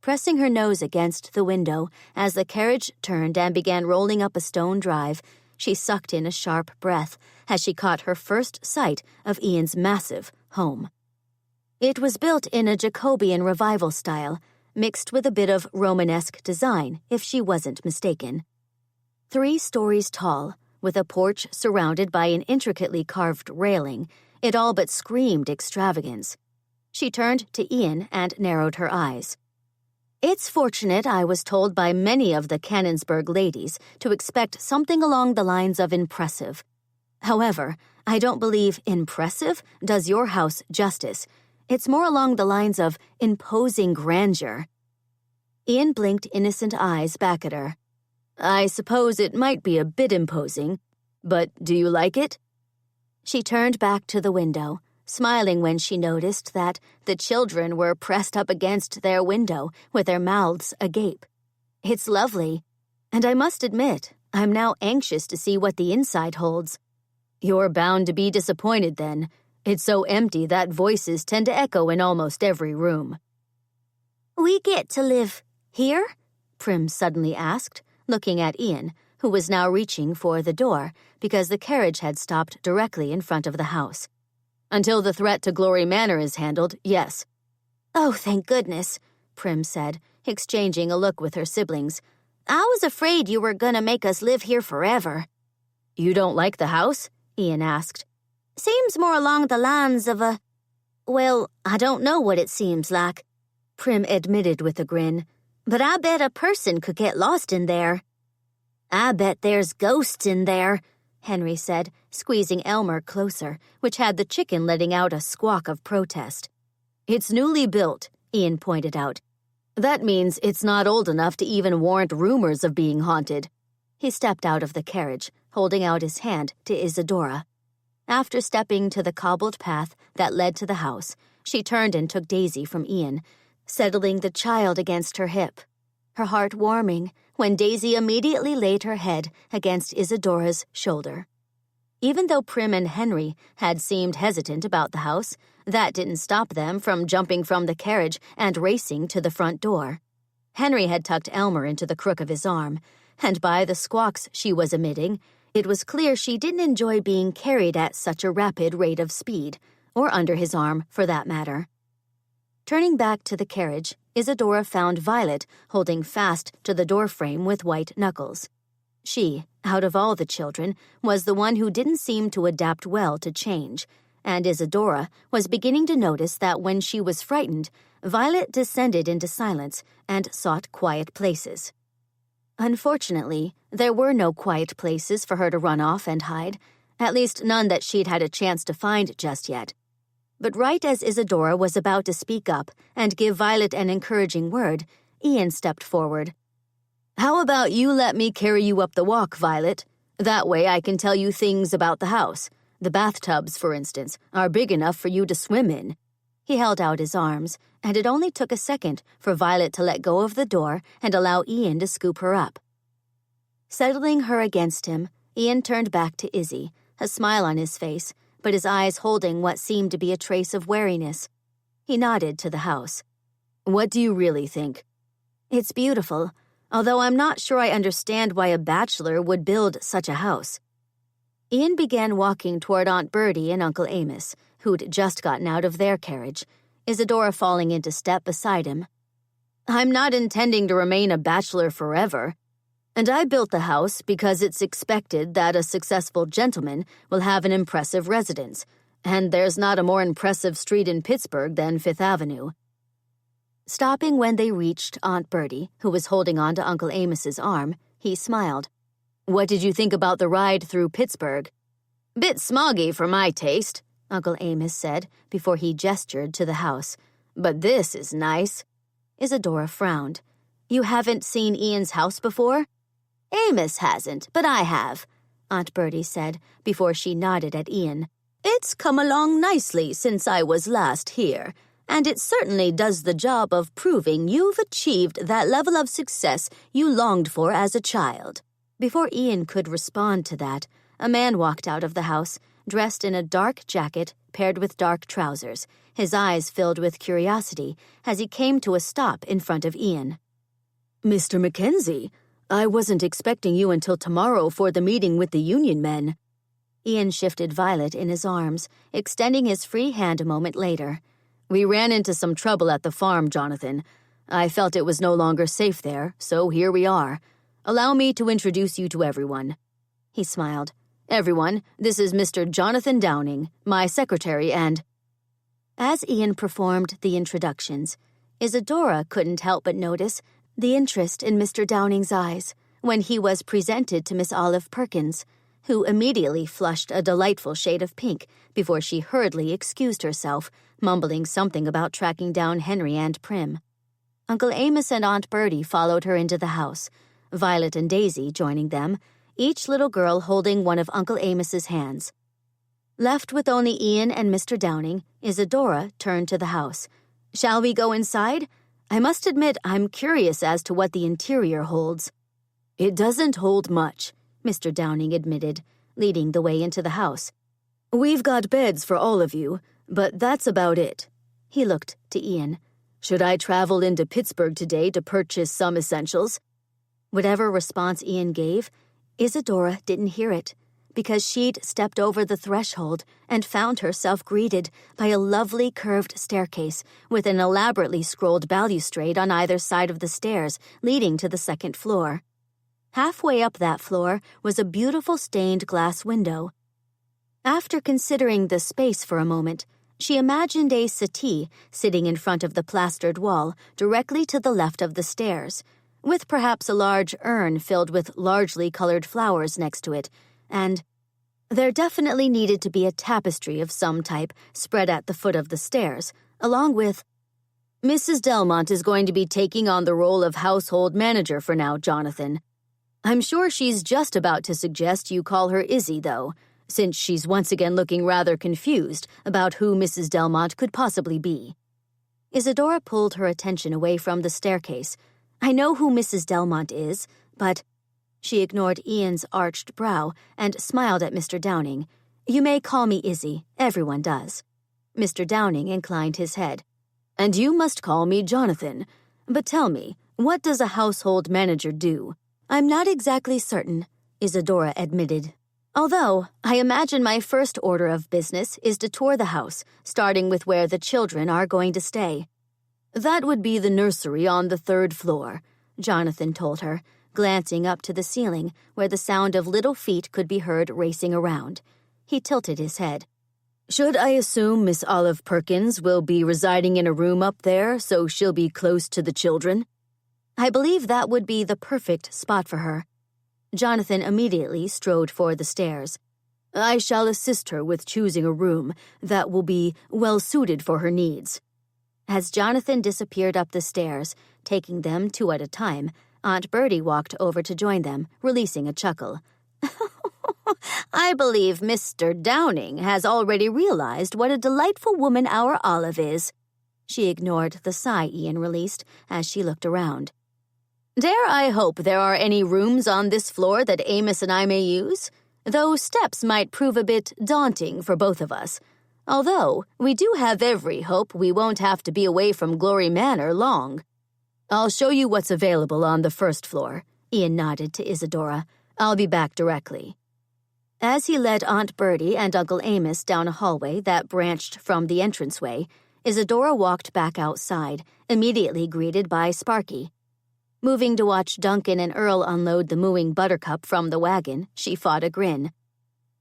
Pressing her nose against the window as the carriage turned and began rolling up a stone drive, she sucked in a sharp breath as she caught her first sight of Ian's massive home. It was built in a Jacobean revival style, mixed with a bit of Romanesque design, if she wasn't mistaken. 3 stories tall, with a porch surrounded by an intricately carved railing, it all but screamed extravagance. She turned to Ian and narrowed her eyes. "It's fortunate I was told by many of the Canonsburg ladies to expect something along the lines of impressive. However, I don't believe impressive does your house justice. It's more along the lines of imposing grandeur." Ian blinked innocent eyes back at her. "I suppose it might be a bit imposing, but do you like it?" She turned back to the window, smiling when she noticed that the children were pressed up against their window with their mouths agape. "It's lovely, and I must admit, I'm now anxious to see what the inside holds." "You're bound to be disappointed then. It's so empty that voices tend to echo in almost every room." "We get to live here?" Prim suddenly asked, looking at Ian, who was now reaching for the door because the carriage had stopped directly in front of the house. "Until the threat to Glory Manor is handled, yes." "Oh, thank goodness," Prim said, exchanging a look with her siblings. "I was afraid you were gonna make us live here forever." "You don't like the house?" Ian asked. "Seems more along the lines of a... Well, I don't know what it seems like," Prim admitted with a grin. "But I bet a person could get lost in there." "I bet there's ghosts in there," Henry said, squeezing Elmer closer, which had the chicken letting out a squawk of protest. "It's newly built," Ian pointed out. "That means it's not old enough to even warrant rumors of being haunted." He stepped out of the carriage, holding out his hand to Isadora. After stepping to the cobbled path that led to the house, she turned and took Daisy from Ian, settling the child against her hip, her heart warming when Daisy immediately laid her head against Isadora's shoulder. Even though Prim and Henry had seemed hesitant about the house, that didn't stop them from jumping from the carriage and racing to the front door. Henry had tucked Elmer into the crook of his arm, and by the squawks she was emitting, it was clear she didn't enjoy being carried at such a rapid rate of speed, or under his arm, for that matter. Turning back to the carriage, Isadora found Violet holding fast to the doorframe with white knuckles. She, out of all the children, was the one who didn't seem to adapt well to change, and Isadora was beginning to notice that when she was frightened, Violet descended into silence and sought quiet places. Unfortunately, there were no quiet places for her to run off and hide, at least none that she'd had a chance to find just yet. But right as Isadora was about to speak up and give Violet an encouraging word, Ian stepped forward. "How about you let me carry you up the walk, Violet? That way I can tell you things about the house. The bathtubs, for instance, are big enough for you to swim in." He held out his arms, and it only took a second for Violet to let go of the door and allow Ian to scoop her up. Settling her against him, Ian turned back to Izzy, a smile on his face, but his eyes holding what seemed to be a trace of wariness. He nodded to the house. "What do you really think?" "It's beautiful, although I'm not sure I understand why a bachelor would build such a house." Ian began walking toward Aunt Bertie and Uncle Amos, who'd just gotten out of their carriage, Isadora falling into step beside him. "I'm not intending to remain a bachelor forever. And I built the house because it's expected that a successful gentleman will have an impressive residence, and there's not a more impressive street in Pittsburgh than Fifth Avenue." Stopping when they reached Aunt Bertie, who was holding on to Uncle Amos's arm, he smiled. "What did you think about the ride through Pittsburgh?" "Bit smoggy for my taste," Uncle Amos said before he gestured to the house. "But this is nice." Isadora frowned. "You haven't seen Ian's house before?" "Amos hasn't, but I have," Aunt Bertie said before she nodded at Ian. "It's come along nicely since I was last here, and it certainly does the job of proving you've achieved that level of success you longed for as a child." Before Ian could respond to that, a man walked out of the house, dressed in a dark jacket paired with dark trousers, his eyes filled with curiosity as he came to a stop in front of Ian. "Mr. MacKenzie, I wasn't expecting you until tomorrow for the meeting with the union men." Ian shifted Violet in his arms, extending his free hand a moment later. "We ran into some trouble at the farm, Jonathan. I felt it was no longer safe there, so here we are. Allow me to introduce you to everyone." He smiled. "Everyone, this is Mr. Jonathan Downing, my secretary, and—" As Ian performed the introductions, Isadora couldn't help but notice the interest in Mr. Downing's eyes when he was presented to Miss Olive Perkins, who immediately flushed a delightful shade of pink before she hurriedly excused herself, mumbling something about tracking down Henry and Prim. Uncle Amos and Aunt Bertie followed her into the house, Violet and Daisy joining them, each little girl holding one of Uncle Amos's hands. Left with only Ian and Mr. Downing, Isadora turned to the house. "Shall we go inside? I must admit I'm curious as to what the interior holds." "It doesn't hold much," Mr. Downing admitted, leading the way into the house. "We've got beds for all of you, but that's about it." He looked to Ian. "Should I travel into Pittsburgh today to purchase some essentials?" Whatever response Ian gave, Isadora didn't hear it, because she'd stepped over the threshold and found herself greeted by a lovely curved staircase with an elaborately scrolled balustrade on either side of the stairs leading to the second floor. Halfway up that floor was a beautiful stained glass window. After considering the space for a moment, she imagined a settee sitting in front of the plastered wall directly to the left of the stairs, with perhaps a large urn filled with largely colored flowers next to it, and there definitely needed to be a tapestry of some type spread at the foot of the stairs, along with— "Mrs. Delmont is going to be taking on the role of household manager for now, Jonathan. I'm sure she's just about to suggest you call her Izzy, though, since she's once again looking rather confused about who Mrs. Delmont could possibly be." Isadora pulled her attention away from the staircase. "I know who Mrs. Delmont is, but—" She ignored Ian's arched brow and smiled at Mr. Downing. "You may call me Izzy. Everyone does." Mr. Downing inclined his head. "And you must call me Jonathan. But tell me, what does a household manager do?" "I'm not exactly certain," Isadora admitted. "Although, I imagine my first order of business is to tour the house, starting with where the children are going to stay." "That would be the nursery on the 3rd floor," Jonathan told her, glancing up to the ceiling where the sound of little feet could be heard racing around. He tilted his head. "Should I assume Miss Olive Perkins will be residing in a room up there so she'll be close to the children?" I believe that would be the perfect spot for her. Jonathan immediately strode for the stairs. I shall assist her with choosing a room that will be well-suited for her needs. As Jonathan disappeared up the stairs, taking them 2 at a time, Aunt Bertie walked over to join them, releasing a chuckle. I believe Mr. Downing has already realized what a delightful woman our Olive is. She ignored the sigh Ian released as she looked around. Dare I hope there are any rooms on this floor that Amos and I may use? Though steps might prove a bit daunting for both of us. Although, we do have every hope we won't have to be away from Glory Manor long. I'll show you what's available on the first floor, Ian nodded to Isadora. I'll be back directly. As he led Aunt Bertie and Uncle Amos down a hallway that branched from the entranceway, Isadora walked back outside, immediately greeted by Sparky. Moving to watch Duncan and Earl unload the mooing Buttercup from the wagon, she fought a grin.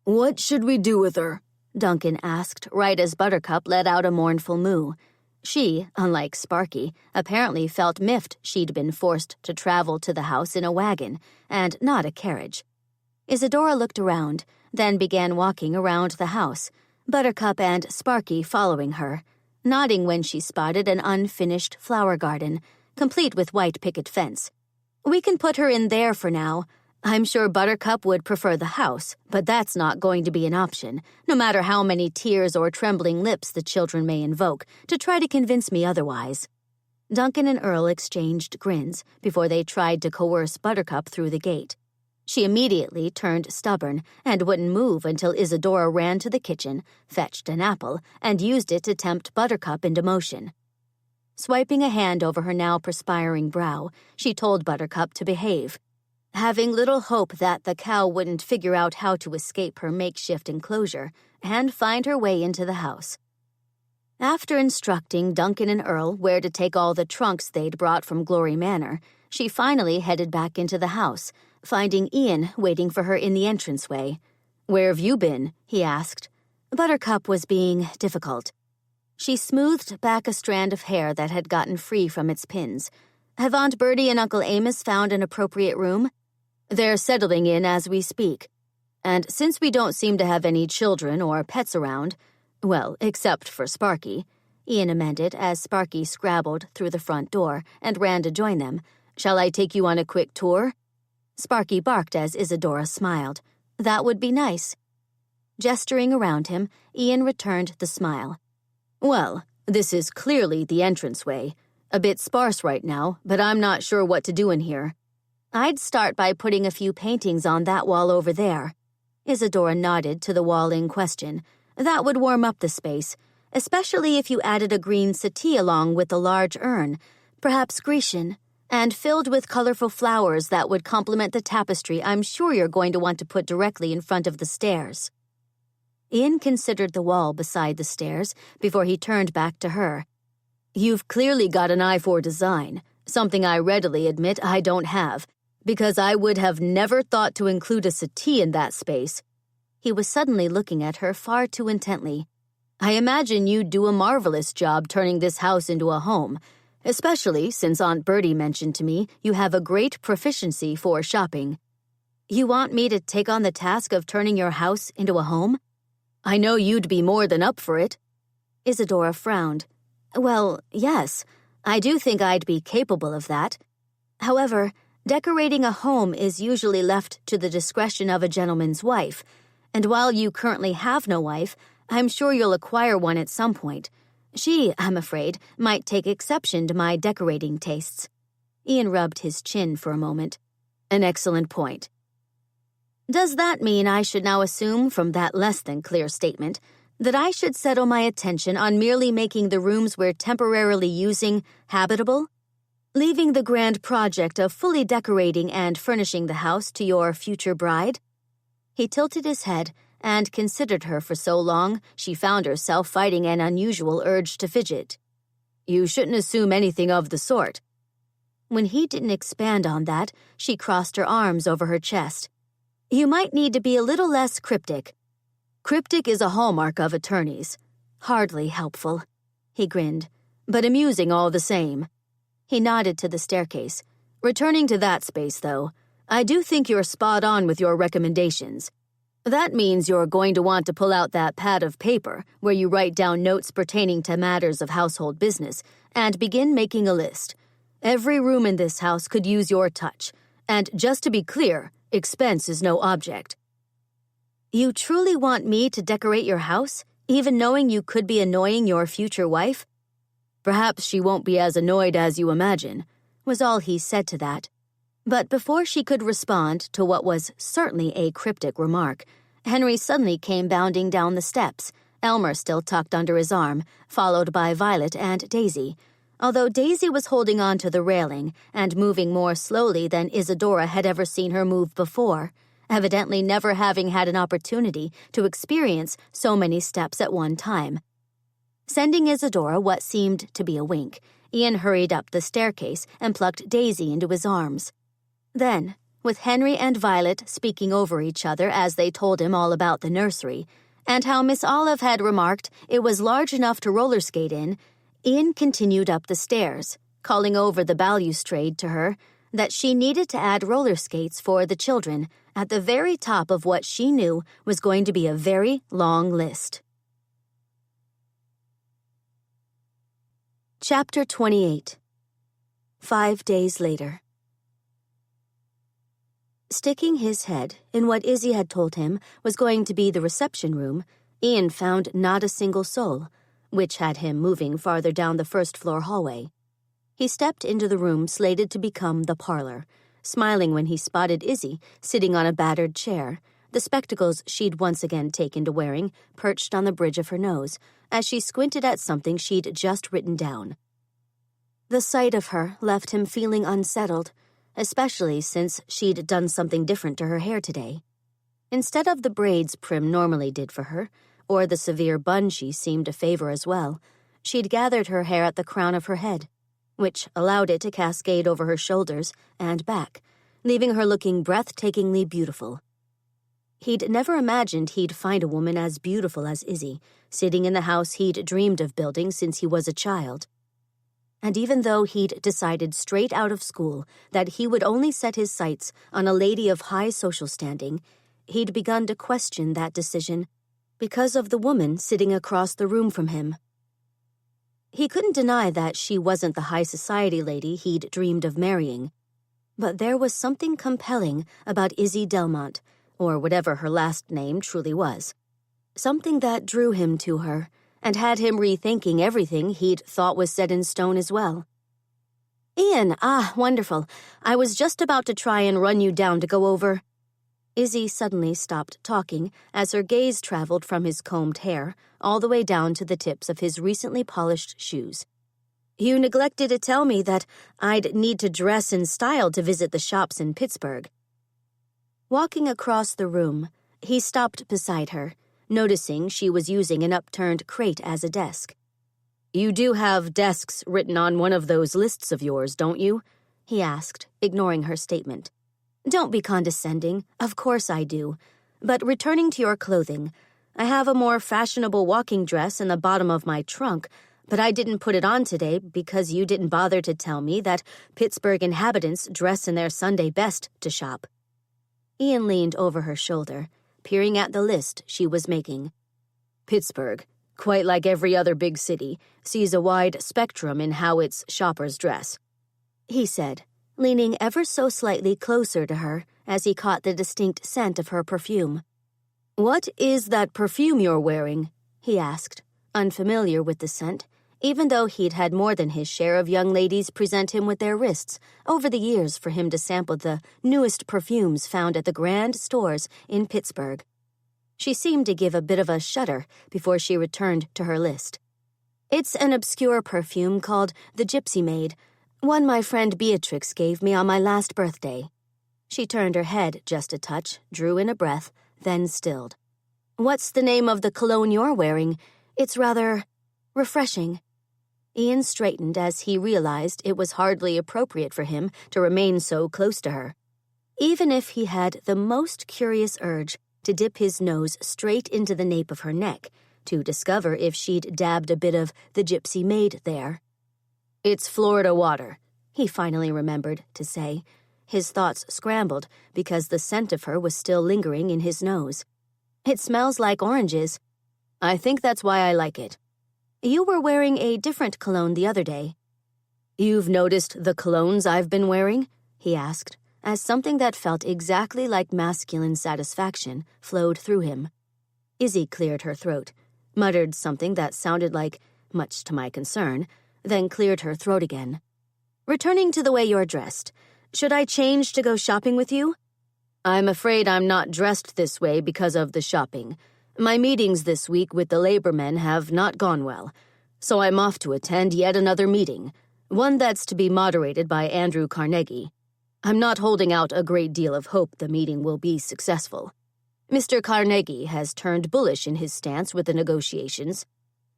What should we do with her? Duncan asked, right as Buttercup let out a mournful moo. She, unlike Sparky, apparently felt miffed she'd been forced to travel to the house in a wagon, and not a carriage. Isadora looked around, then began walking around the house, Buttercup and Sparky following her, nodding when she spotted an unfinished flower garden, complete with white picket fence. We can put her in there for now. I'm sure Buttercup would prefer the house, but that's not going to be an option, no matter how many tears or trembling lips the children may invoke to try to convince me otherwise. Duncan and Earl exchanged grins before they tried to coerce Buttercup through the gate. She immediately turned stubborn and wouldn't move until Isadora ran to the kitchen, fetched an apple, and used it to tempt Buttercup into motion. Swiping a hand over her now perspiring brow, she told Buttercup to behave, having little hope that the cow wouldn't figure out how to escape her makeshift enclosure and find her way into the house. After instructing Duncan and Earl where to take all the trunks they'd brought from Glory Manor, she finally headed back into the house, finding Ian waiting for her in the entranceway. "Where have you been?" he asked. Buttercup was being difficult. She smoothed back a strand of hair that had gotten free from its pins. "Have Aunt Bertie and Uncle Amos found an appropriate room?" "They're settling in as we speak. And since we don't seem to have any children or pets around, well, except for Sparky," Ian amended as Sparky scrabbled through the front door and ran to join them. "Shall I take you on a quick tour?" Sparky barked as Isadora smiled. "That would be nice." Gesturing around him, Ian returned the smile. "Well, this is clearly the entranceway. A bit sparse right now, but I'm not sure what to do in here. I'd start by putting a few paintings on that wall over there." Isadora nodded to the wall in question. "That would warm up the space, especially if you added a green settee along with the large urn, perhaps Grecian, and filled with colorful flowers that would complement the tapestry I'm sure you're going to want to put directly in front of the stairs." Ian considered the wall beside the stairs before he turned back to her. "You've clearly got an eye for design, something I readily admit I don't have, because I would have never thought to include a settee in that space." He was suddenly looking at her far too intently. "I imagine you'd do a marvelous job turning this house into a home, especially since Aunt Bertie mentioned to me you have a great proficiency for shopping." "You want me to take on the task of turning your house into a home?" "I know you'd be more than up for it." Isadora frowned. "Well, yes, I do think I'd be capable of that. However, decorating a home is usually left to the discretion of a gentleman's wife, and while you currently have no wife, I'm sure you'll acquire one at some point. She, I'm afraid, might take exception to my decorating tastes." Ian rubbed his chin for a moment. "An excellent point. Does that mean I should now assume from that less than clear statement that I should settle my attention on merely making the rooms we're temporarily using habitable, leaving the grand project of fully decorating and furnishing the house to your future bride?" He tilted his head and considered her for so long she found herself fighting an unusual urge to fidget. "You shouldn't assume anything of the sort." When he didn't expand on that, she crossed her arms over her chest. "You might need to be a little less cryptic." "Cryptic is a hallmark of attorneys. Hardly helpful." He grinned. "But amusing all the same." He nodded to the staircase. Returning to that space, though, I do think you're spot on with your recommendations. That means you're going to want to pull out that pad of paper where you write down notes pertaining to matters of household business and begin making a list. Every room in this house could use your touch, and just to be clear, expense is no object. You truly want me to decorate your house, even knowing you could be annoying your future wife? Perhaps she won't be as annoyed as you imagine, was all he said to that. But before she could respond to what was certainly a cryptic remark, Henry suddenly came bounding down the steps, Elmer still tucked under his arm, followed by Violet and Daisy. Although Daisy was holding on to the railing and moving more slowly than Isadora had ever seen her move before, evidently never having had an opportunity to experience so many steps at one time. Sending Isadora what seemed to be a wink, Ian hurried up the staircase and plucked Daisy into his arms. Then, with Henry and Violet speaking over each other as they told him all about the nursery, and how Miss Olive had remarked it was large enough to roller skate in, Ian continued up the stairs, calling over the balustrade to her that she needed to add roller skates for the children at the very top of what she knew was going to be a very long list. Chapter 28. 5 days later. Sticking his head in what Izzy had told him was going to be the reception room, Ian found not a single soul, which had him moving farther down the first-floor hallway. He stepped into the room slated to become the parlor, smiling when he spotted Izzy sitting on a battered chair, the spectacles she'd once again taken to wearing perched on the bridge of her nose, as she squinted at something she'd just written down. The sight of her left him feeling unsettled, especially since she'd done something different to her hair today. Instead of the braids Prim normally did for her, or the severe bun she seemed to favor as well, she'd gathered her hair at the crown of her head, which allowed it to cascade over her shoulders and back, leaving her looking breathtakingly beautiful. He'd never imagined he'd find a woman as beautiful as Izzy, sitting in the house he'd dreamed of building since he was a child. And even though he'd decided straight out of school that he would only set his sights on a lady of high social standing, he'd begun to question that decision because of the woman sitting across the room from him. He couldn't deny that she wasn't the high society lady he'd dreamed of marrying, but there was something compelling about Izzy Delmont, or whatever her last name truly was. Something that drew him to her, and had him rethinking everything he'd thought was set in stone as well. "Ian, wonderful. I was just about to try and run you down to go over." Izzy suddenly stopped talking as her gaze traveled from his combed hair all the way down to the tips of his recently polished shoes. "You neglected to tell me that I'd need to dress in style to visit the shops in Pittsburgh." Walking across the room, he stopped beside her, noticing she was using an upturned crate as a desk. "You do have desks written on one of those lists of yours, don't you?" he asked, ignoring her statement. "Don't be condescending. Of course I do. But returning to your clothing, I have a more fashionable walking dress in the bottom of my trunk, but I didn't put it on today because you didn't bother to tell me that Pittsburgh inhabitants dress in their Sunday best to shop." Ian leaned over her shoulder, peering at the list she was making. "Pittsburgh, quite like every other big city, sees a wide spectrum in how its shoppers dress," he said, leaning ever so slightly closer to her as he caught the distinct scent of her perfume. "What is that perfume you're wearing?" he asked, unfamiliar with the scent, even though he'd had more than his share of young ladies present him with their wrists over the years for him to sample the newest perfumes found at the grand stores in Pittsburgh. She seemed to give a bit of a shudder before she returned to her list. "It's an obscure perfume called the Gypsy Maid, one my friend Beatrix gave me on my last birthday." She turned her head just a touch, drew in a breath, then stilled. "What's the name of the cologne you're wearing? It's rather refreshing." Ian straightened as he realized it was hardly appropriate for him to remain so close to her, even if he had the most curious urge to dip his nose straight into the nape of her neck to discover if she'd dabbed a bit of the Gypsy Maid there. "It's Florida water," he finally remembered to say. His thoughts scrambled because the scent of her was still lingering in his nose. "It smells like oranges. I think that's why I like it. You were wearing a different cologne the other day." "You've noticed the colognes I've been wearing?" he asked, as something that felt exactly like masculine satisfaction flowed through him. Izzy cleared her throat, muttered something that sounded like, "much to my concern," then cleared her throat again. "Returning to the way you're dressed, should I change to go shopping with you?" "I'm afraid I'm not dressed this way because of the shopping. My meetings this week with the labor men have not gone well, so I'm off to attend yet another meeting, one that's to be moderated by Andrew Carnegie. I'm not holding out a great deal of hope the meeting will be successful. Mr. Carnegie has turned bullish in his stance with the negotiations,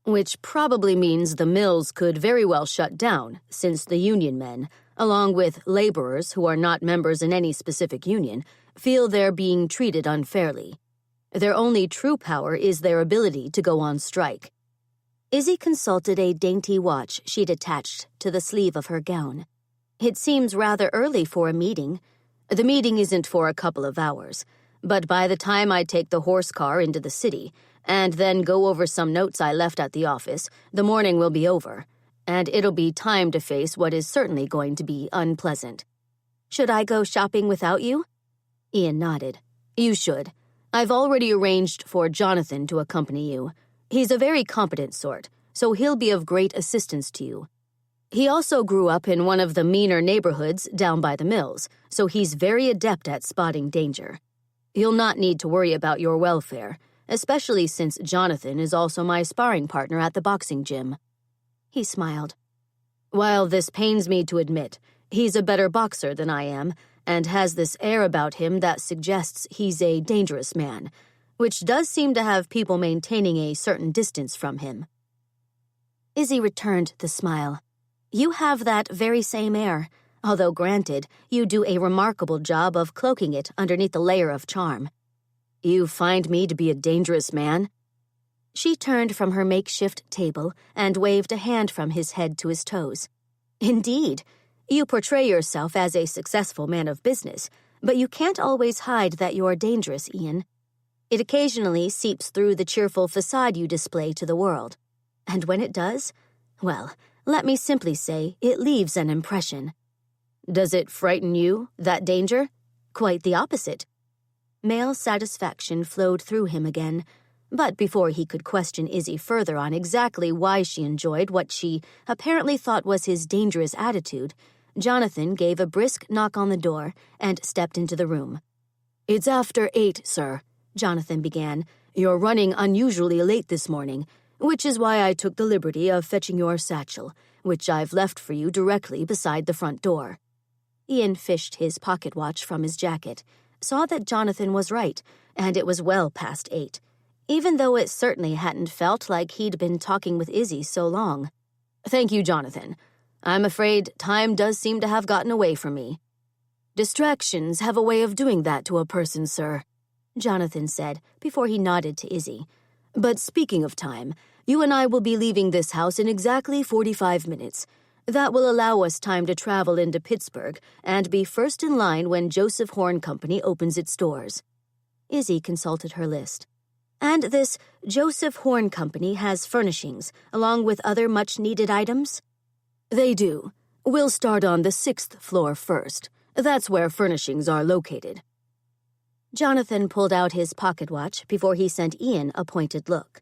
which probably means the mills could very well shut down, since the union men, along with laborers who are not members in any specific union, feel they're being treated unfairly. Their only true power is their ability to go on strike." Izzy consulted a dainty watch she'd attached to the sleeve of her gown. "It seems rather early for a meeting." "The meeting isn't for a couple of hours, but by the time I take the horse car into the city and then go over some notes I left at the office, the morning will be over, and it'll be time to face what is certainly going to be unpleasant." "Should I go shopping without you?" Ian nodded. "You should. I've already arranged for Jonathan to accompany you. He's a very competent sort, so he'll be of great assistance to you. He also grew up in one of the meaner neighborhoods down by the mills, so he's very adept at spotting danger. You'll not need to worry about your welfare, especially since Jonathan is also my sparring partner at the boxing gym." He smiled. "While this pains me to admit, he's a better boxer than I am, and has this air about him that suggests he's a dangerous man, which does seem to have people maintaining a certain distance from him." Izzy returned the smile. "You have that very same air, although granted, you do a remarkable job of cloaking it underneath a layer of charm." "You find me to be a dangerous man?" She turned from her makeshift table and waved a hand from his head to his toes. "Indeed. You portray yourself as a successful man of business, but you can't always hide that you're dangerous, Ian. It occasionally seeps through the cheerful facade you display to the world. And when it does, well, let me simply say it leaves an impression." "Does it frighten you, that danger?" "Quite the opposite." Male satisfaction flowed through him again, but before he could question Izzy further on exactly why she enjoyed what she apparently thought was his dangerous attitude, Jonathan gave a brisk knock on the door and stepped into the room. "It's after 8, sir," Jonathan began. "You're running unusually late this morning, which is why I took the liberty of fetching your satchel, which I've left for you directly beside the front door." Ian fished his pocket watch from his jacket, saw that Jonathan was right, and it was well past 8, even though it certainly hadn't felt like he'd been talking with Izzy so long. "Thank you, Jonathan. I'm afraid time does seem to have gotten away from me." "Distractions have a way of doing that to a person, sir," Jonathan said before he nodded to Izzy. "But speaking of time, you and I will be leaving this house in exactly 45 minutes. That will allow us time to travel into Pittsburgh and be first in line when Joseph Horn Company opens its doors." Izzy consulted her list. "And this Joseph Horn Company has furnishings, along with other much-needed items?" "They do. We'll start on the 6th floor first. That's where furnishings are located." Jonathan pulled out his pocket watch before he sent Ian a pointed look.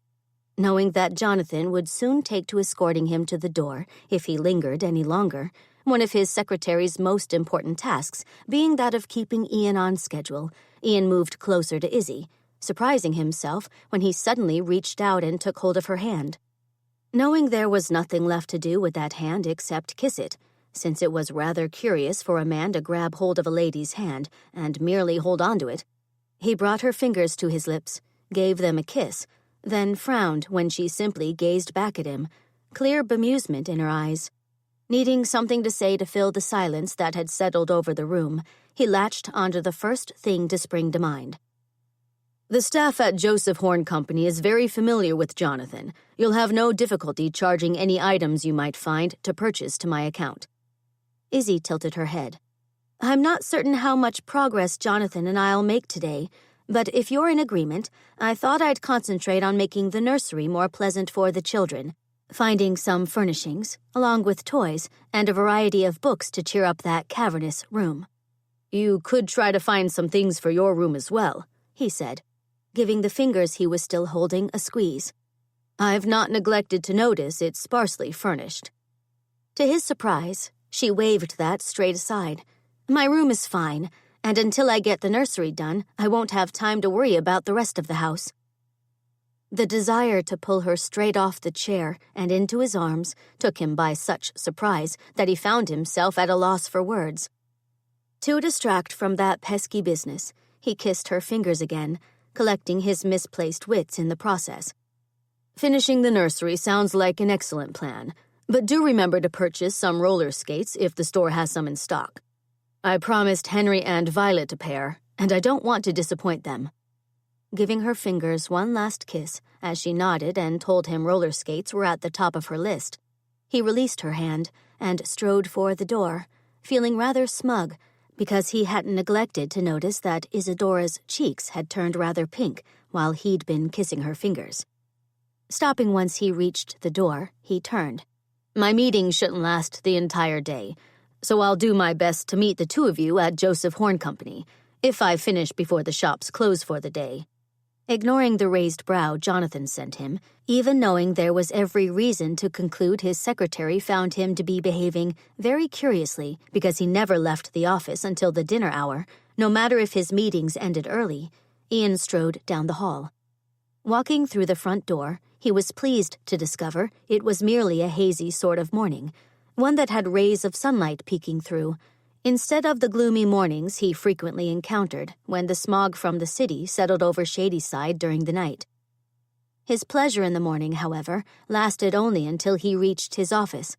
Knowing that Jonathan would soon take to escorting him to the door if he lingered any longer, one of his secretary's most important tasks being that of keeping Ian on schedule, Ian moved closer to Izzy, surprising himself when he suddenly reached out and took hold of her hand. Knowing there was nothing left to do with that hand except kiss it, since it was rather curious for a man to grab hold of a lady's hand and merely hold on to it, he brought her fingers to his lips, gave them a kiss, then frowned when she simply gazed back at him, clear bemusement in her eyes. Needing something to say to fill the silence that had settled over the room, he latched onto the first thing to spring to mind. "The staff at Joseph Horn Company is very familiar with Jonathan. You'll have no difficulty charging any items you might find to purchase to my account." Izzy tilted her head. I'm not certain how much progress Jonathan and I'll make today, but if you're in agreement, I thought I'd concentrate on making the nursery more pleasant for the children, finding some furnishings, along with toys, and a variety of books to cheer up that cavernous room. You could try to find some things for your room as well, he said, giving the fingers he was still holding a squeeze. I've not neglected to notice it's sparsely furnished. To his surprise, she waved that straight aside. My room is fine, and until I get the nursery done, I won't have time to worry about the rest of the house. The desire to pull her straight off the chair and into his arms took him by such surprise that he found himself at a loss for words. To distract from that pesky business, he kissed her fingers again, collecting his misplaced wits in the process. Finishing the nursery sounds like an excellent plan, but do remember to purchase some roller skates if the store has some in stock. I promised Henry and Violet a pair, and I don't want to disappoint them. Giving her fingers one last kiss as she nodded and told him roller skates were at the top of her list, he released her hand and strode for the door, feeling rather smug because he hadn't neglected to notice that Isadora's cheeks had turned rather pink while he'd been kissing her fingers. Stopping once he reached the door, he turned. My meeting shouldn't last the entire day, so I'll do my best to meet the two of you at Joseph Horn Company, if I finish before the shops close for the day. Ignoring the raised brow Jonathan sent him, even knowing there was every reason to conclude his secretary found him to be behaving very curiously because he never left the office until the dinner hour, no matter if his meetings ended early, Ian strode down the hall. Walking through the front door, he was pleased to discover it was merely a hazy sort of morning, one that had rays of sunlight peeking through, instead of the gloomy mornings he frequently encountered when the smog from the city settled over Shadyside during the night. His pleasure in the morning, however, lasted only until he reached his office.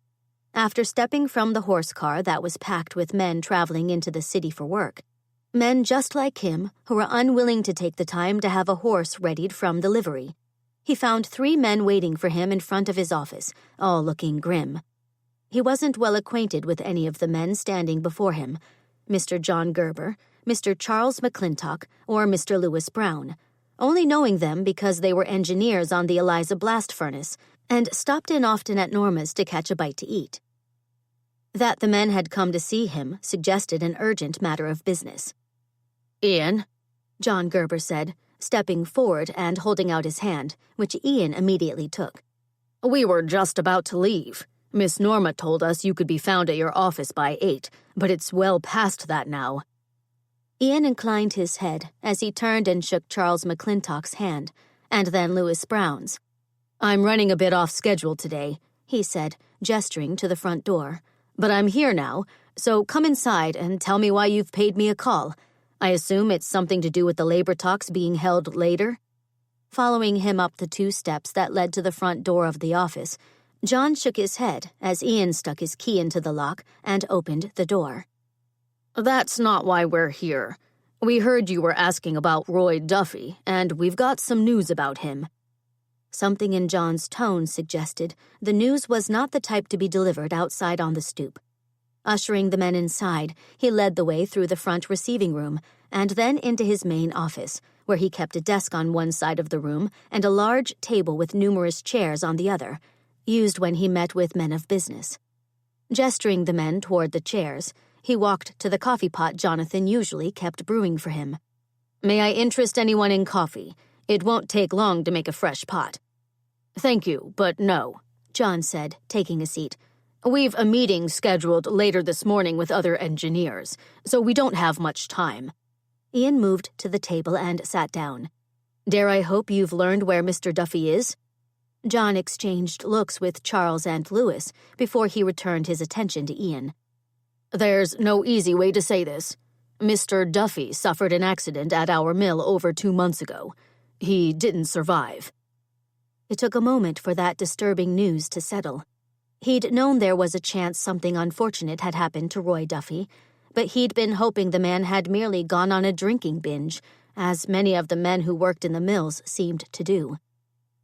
After stepping from the horse car that was packed with men traveling into the city for work, men just like him who were unwilling to take the time to have a horse readied from the livery, he found 3 men waiting for him in front of his office, all looking grim. He wasn't well acquainted with any of the men standing before him, Mr. John Gerber, Mr. Charles McClintock, or Mr. Lewis Brown, only knowing them because they were engineers on the Eliza blast furnace and stopped in often at Norma's to catch a bite to eat. That the men had come to see him suggested an urgent matter of business. Ian, John Gerber said, stepping forward and holding out his hand, which Ian immediately took. We were just about to leave. Miss Norma told us you could be found at your office by 8, but it's well past that now. Ian inclined his head as he turned and shook Charles McClintock's hand, and then Lewis Brown's. I'm running a bit off schedule today, he said, gesturing to the front door. But I'm here now, so come inside and tell me why you've paid me a call. I assume it's something to do with the labor talks being held later? Following him up the 2 steps that led to the front door of the office, John shook his head as Ian stuck his key into the lock and opened the door. That's not why we're here. We heard you were asking about Roy Duffy, and we've got some news about him. Something in John's tone suggested the news was not the type to be delivered outside on the stoop. Ushering the men inside, he led the way through the front receiving room and then into his main office, where he kept a desk on one side of the room and a large table with numerous chairs on the other, used when he met with men of business. Gesturing the men toward the chairs, he walked to the coffee pot Jonathan usually kept brewing for him. May I interest anyone in coffee? It won't take long to make a fresh pot. Thank you, but no, John said, taking a seat. We've a meeting scheduled later this morning with other engineers, so we don't have much time. Ian moved to the table and sat down. Dare I hope you've learned where Mr. Duffy is? John exchanged looks with Charles and Lewis before he returned his attention to Ian. There's no easy way to say this. Mr. Duffy suffered an accident at our mill over 2 months ago. He didn't survive. It took a moment for that disturbing news to settle. He'd known there was a chance something unfortunate had happened to Roy Duffy, but he'd been hoping the man had merely gone on a drinking binge, as many of the men who worked in the mills seemed to do.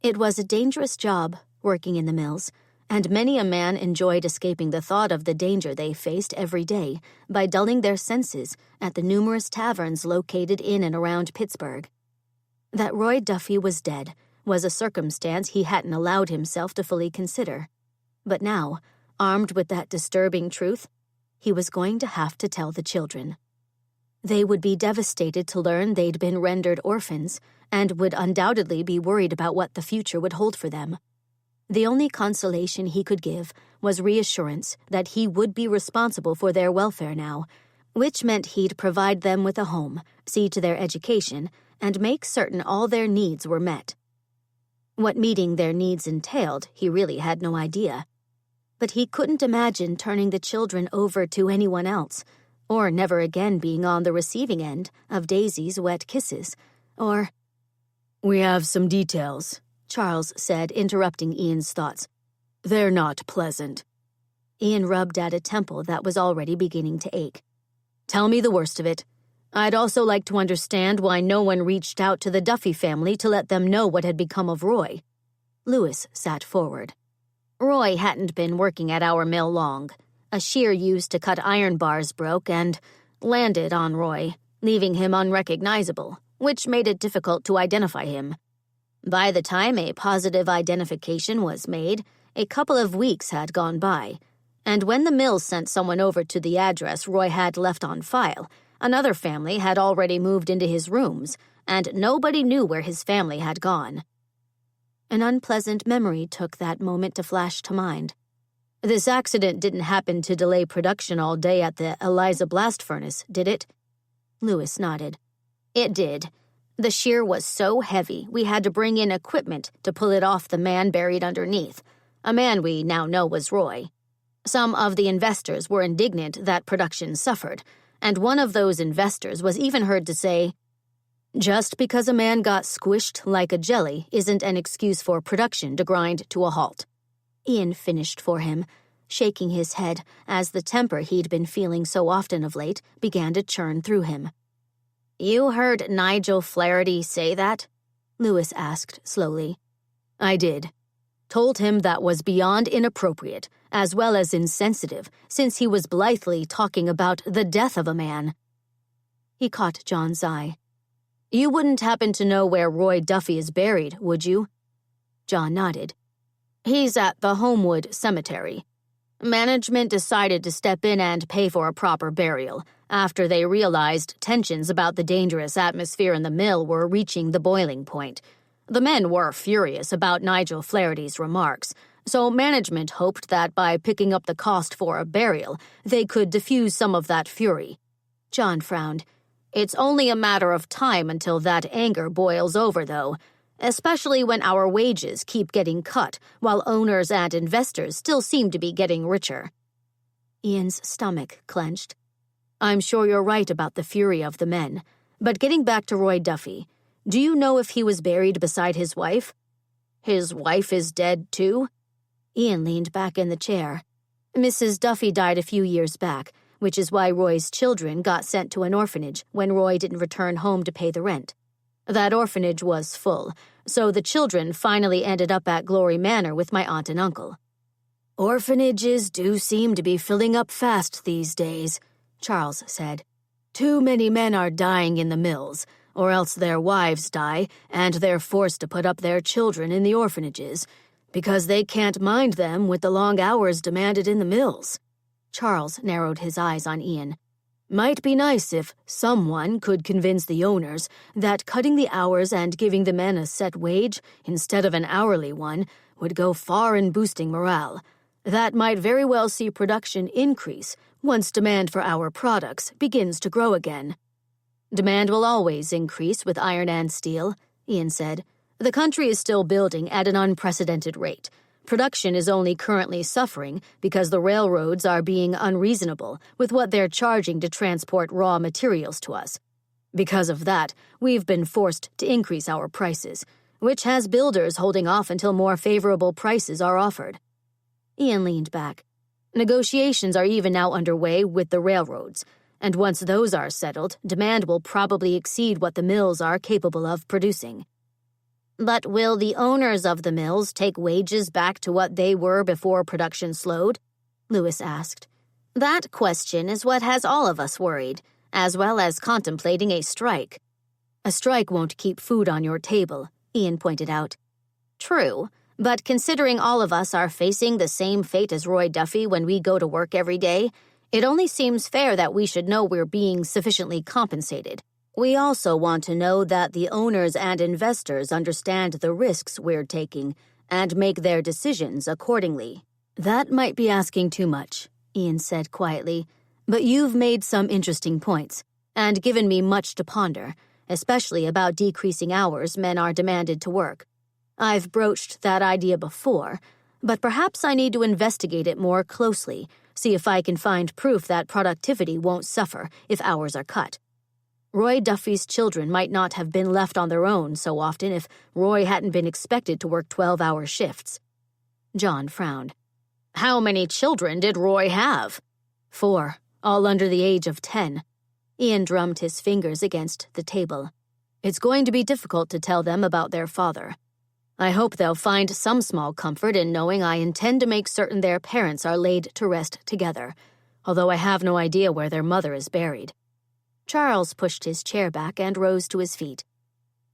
It was a dangerous job, working in the mills, and many a man enjoyed escaping the thought of the danger they faced every day by dulling their senses at the numerous taverns located in and around Pittsburgh. That Roy Duffy was dead was a circumstance he hadn't allowed himself to fully consider. But now, armed with that disturbing truth, he was going to have to tell the children. They would be devastated to learn they'd been rendered orphans and would undoubtedly be worried about what the future would hold for them. The only consolation he could give was reassurance that he would be responsible for their welfare now, which meant he'd provide them with a home, see to their education, and make certain all their needs were met. What meeting their needs entailed, he really had no idea. But he couldn't imagine turning the children over to anyone else, or never again being on the receiving end of Daisy's wet kisses, or— "We have some details," Charles said, interrupting Ian's thoughts. "They're not pleasant." Ian rubbed at a temple that was already beginning to ache. "Tell me the worst of it. I'd also like to understand why no one reached out to the Duffy family to let them know what had become of Roy." Lewis sat forward. Roy hadn't been working at our mill long. A shear used to cut iron bars broke and landed on Roy, leaving him unrecognizable, which made it difficult to identify him. By the time a positive identification was made, a couple of weeks had gone by, and when the mill sent someone over to the address Roy had left on file, another family had already moved into his rooms, and nobody knew where his family had gone. An unpleasant memory took that moment to flash to mind. "This accident didn't happen to delay production all day at the Eliza blast furnace, did it?" Lewis nodded. It did. The shear was so heavy we had to bring in equipment to pull it off the man buried underneath, a man we now know was Roy. Some of the investors were indignant that production suffered, and one of those investors was even heard to say, "Just because a man got squished like a jelly isn't an excuse for production to grind to a halt." Ian finished for him, shaking his head as the temper he'd been feeling so often of late began to churn through him. "You heard Nigel Flaherty say that?" Lewis asked slowly. "I did. Told him that was beyond inappropriate, as well as insensitive, since he was blithely talking about the death of a man." He caught John's eye. "You wouldn't happen to know where Roy Duffy is buried, would you?" John nodded. "He's at the Homewood Cemetery. Management decided to step in and pay for a proper burial after they realized tensions about the dangerous atmosphere in the mill were reaching the boiling point. The men were furious about Nigel Flaherty's remarks, so management hoped that by picking up the cost for a burial, they could diffuse some of that fury." John frowned. "It's only a matter of time until that anger boils over, though, especially when our wages keep getting cut while owners and investors still seem to be getting richer." Ian's stomach clenched. "I'm sure you're right about the fury of the men, but getting back to Roy Duffy, do you know if he was buried beside his wife?" "His wife is dead, too?" Ian leaned back in the chair. "Mrs. Duffy died a few years back, which is why Roy's children got sent to an orphanage when Roy didn't return home to pay the rent. That orphanage was full, so the children finally ended up at Glory Manor with my aunt and uncle." "Orphanages do seem to be filling up fast these days," Charles said. "Too many men are dying in the mills, or else their wives die and they're forced to put up their children in the orphanages, because they can't mind them with the long hours demanded in the mills." Charles narrowed his eyes on Ian. "Might be nice if someone could convince the owners that cutting the hours and giving the men a set wage instead of an hourly one would go far in boosting morale. That might very well see production increase once demand for our products begins to grow again." "Demand will always increase with iron and steel," Ian said. "The country is still building at an unprecedented rate. Production is only currently suffering because the railroads are being unreasonable with what they're charging to transport raw materials to us. Because of that, we've been forced to increase our prices, which has builders holding off until more favorable prices are offered." Ian leaned back. "Negotiations are even now underway with the railroads, and once those are settled, demand will probably exceed what the mills are capable of producing." But will the owners of the mills take wages back to what they were before production slowed? Lewis asked. That question is what has all of us worried, as well as contemplating a strike. A strike won't keep food on your table, Ian pointed out. True, but considering all of us are facing the same fate as Roy Duffy when we go to work every day, it only seems fair that we should know we're being sufficiently compensated. We also want to know that the owners and investors understand the risks we're taking and make their decisions accordingly. That might be asking too much, Ian said quietly, but you've made some interesting points and given me much to ponder, especially about decreasing hours men are demanded to work. I've broached that idea before, but perhaps I need to investigate it more closely, see if I can find proof that productivity won't suffer if hours are cut. Roy Duffy's children might not have been left on their own so often if Roy hadn't been expected to work 12-hour shifts. John frowned. How many children did Roy have? 4, all under the age of 10. Ian drummed his fingers against the table. It's going to be difficult to tell them about their father. I hope they'll find some small comfort in knowing I intend to make certain their parents are laid to rest together, although I have no idea where their mother is buried. Charles pushed his chair back and rose to his feet.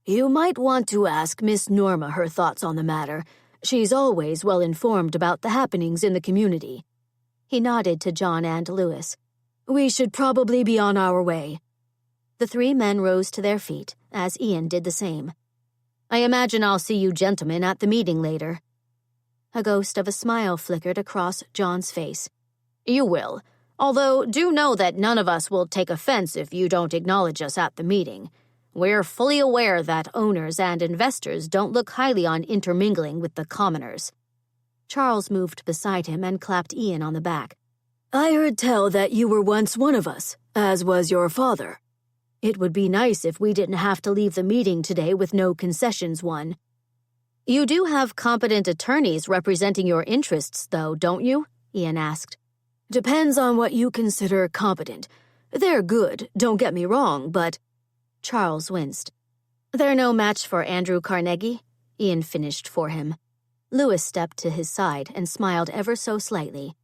You might want to ask Miss Norma her thoughts on the matter. She's always well informed about the happenings in the community. He nodded to John and Lewis. We should probably be on our way. The 3 men rose to their feet, as Ian did the same. I imagine I'll see you gentlemen at the meeting later. A ghost of a smile flickered across John's face. You will. Although, do know that none of us will take offense if you don't acknowledge us at the meeting. We're fully aware that owners and investors don't look highly on intermingling with the commoners. Charles moved beside him and clapped Ian on the back. I heard tell that you were once one of us, as was your father. It would be nice if we didn't have to leave the meeting today with no concessions won. You do have competent attorneys representing your interests, though, don't you? Ian asked. Depends on what you consider competent. They're good, don't get me wrong, but... Charles winced. They're no match for Andrew Carnegie? Ian finished for him. Lewis stepped to his side and smiled ever so slightly.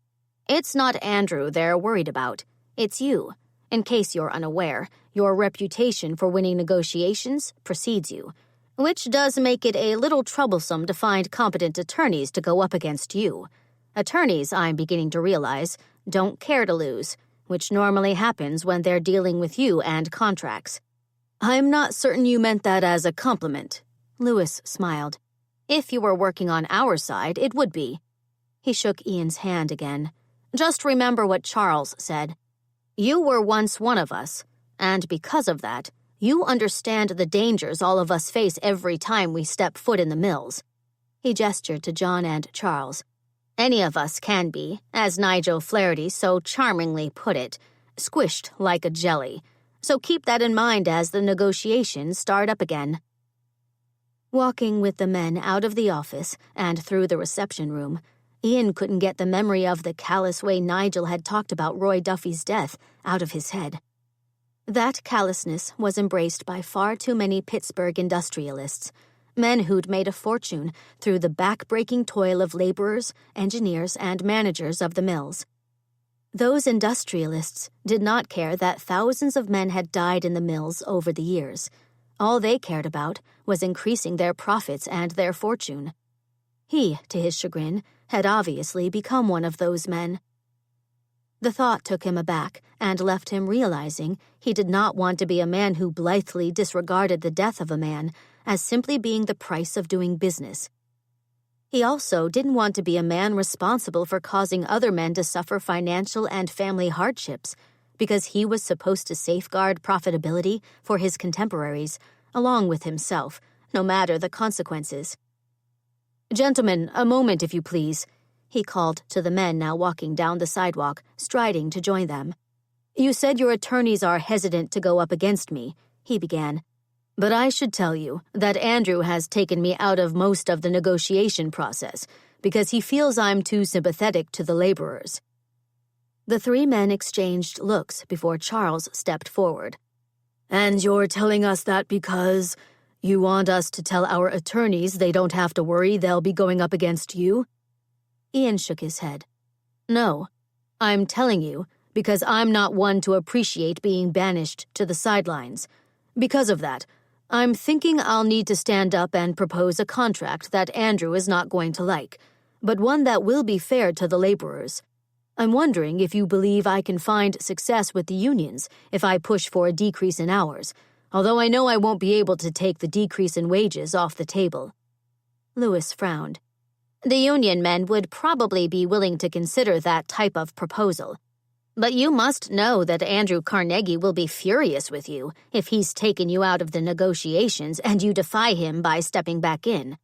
It's not Andrew they're worried about. It's you. In case you're unaware, your reputation for winning negotiations precedes you, which does make it a little troublesome to find competent attorneys to go up against you. Attorneys, I'm beginning to realize, don't care to lose, which normally happens when they're dealing with you and contracts. I'm not certain you meant that as a compliment. Lewis smiled. If you were working on our side, it would be. He shook Ian's hand again. Just remember what Charles said. You were once one of us, and because of that, you understand the dangers all of us face every time we step foot in the mills. He gestured to John and Charles. Any of us can be, as Nigel Flaherty so charmingly put it, squished like a jelly. So keep that in mind as the negotiations start up again. Walking with the men out of the office and through the reception room, Ian couldn't get the memory of the callous way Nigel had talked about Roy Duffy's death out of his head. That callousness was embraced by far too many Pittsburgh industrialists, men who'd made a fortune through the back-breaking toil of laborers, engineers, and managers of the mills. Those industrialists did not care that thousands of men had died in the mills over the years. All they cared about was increasing their profits and their fortune. He, to his chagrin, had obviously become one of those men. The thought took him aback and left him realizing he did not want to be a man who blithely disregarded the death of a man as simply being the price of doing business. He also didn't want to be a man responsible for causing other men to suffer financial and family hardships because he was supposed to safeguard profitability for his contemporaries, along with himself, no matter the consequences. Gentlemen, a moment if you please, he called to the men now walking down the sidewalk, striding to join them. You said your attorneys are hesitant to go up against me, he began. But I should tell you that Andrew has taken me out of most of the negotiation process because he feels I'm too sympathetic to the laborers. The 3 men exchanged looks before Charles stepped forward. And you're telling us that because You want us to tell our attorneys they don't have to worry they'll be going up against you? Ian shook his head. No, I'm telling you because I'm not one to appreciate being banished to the sidelines. Because of that, I'm thinking I'll need to stand up and propose a contract that Andrew is not going to like, but one that will be fair to the laborers. I'm wondering if you believe I can find success with the unions if I push for a decrease in hours, although I know I won't be able to take the decrease in wages off the table. Lewis frowned. The union men would probably be willing to consider that type of proposal. But you must know that Andrew Carnegie will be furious with you if he's taken you out of the negotiations and you defy him by stepping back in.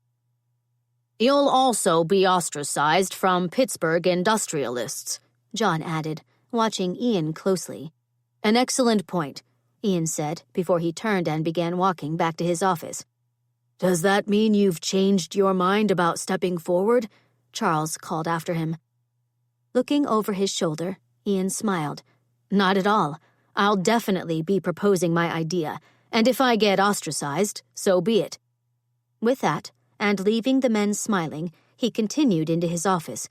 You'll also be ostracized from Pittsburgh industrialists, John added, watching Ian closely. An excellent point, Ian said before he turned and began walking back to his office. Does that mean you've changed your mind about stepping forward? Charles called after him. Looking over his shoulder, Ian smiled. Not at all. I'll definitely be proposing my idea, and if I get ostracized, so be it. With that, and leaving the men smiling, he continued into his office,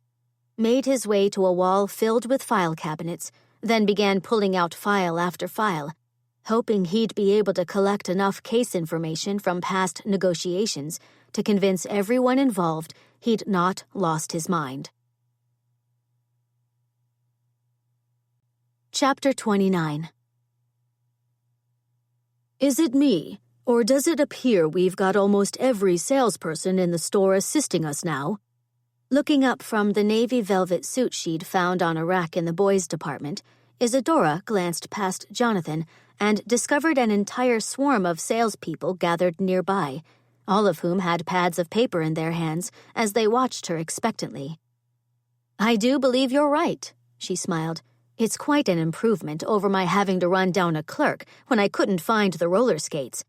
made his way to a wall filled with file cabinets, then began pulling out file after file, hoping he'd be able to collect enough case information from past negotiations to convince everyone involved he'd not lost his mind. Chapter 29. Is it me, or does it appear we've got almost every salesperson in the store assisting us now? Looking up from the navy velvet suit she'd found on a rack in the boys' department, Isadora glanced past Jonathan and discovered an entire swarm of salespeople gathered nearby, all of whom had pads of paper in their hands as they watched her expectantly. I do believe you're right, she smiled. It's quite an improvement over my having to run down a clerk when I couldn't find the roller skates.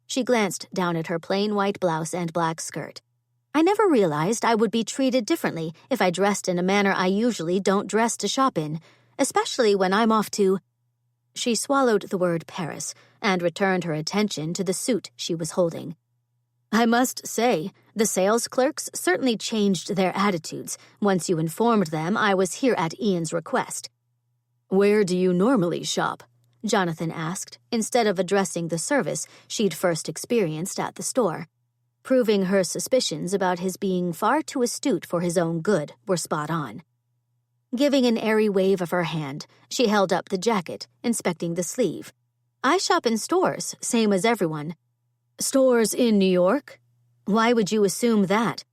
She glanced down at her plain white blouse and black skirt. I never realized I would be treated differently if I dressed in a manner I usually don't dress to shop in, especially when I'm off to... She swallowed the word Paris and returned her attention to the suit she was holding. I must say, the sales clerks certainly changed their attitudes once you informed them I was here at Ian's request. Where do you normally shop? Jonathan asked, instead of addressing the service she'd first experienced at the store. Proving her suspicions about his being far too astute for his own good were spot on. Giving an airy wave of her hand, she held up the jacket, inspecting the sleeve. I shop in stores, same as everyone. Stores in New York? Why would you assume that?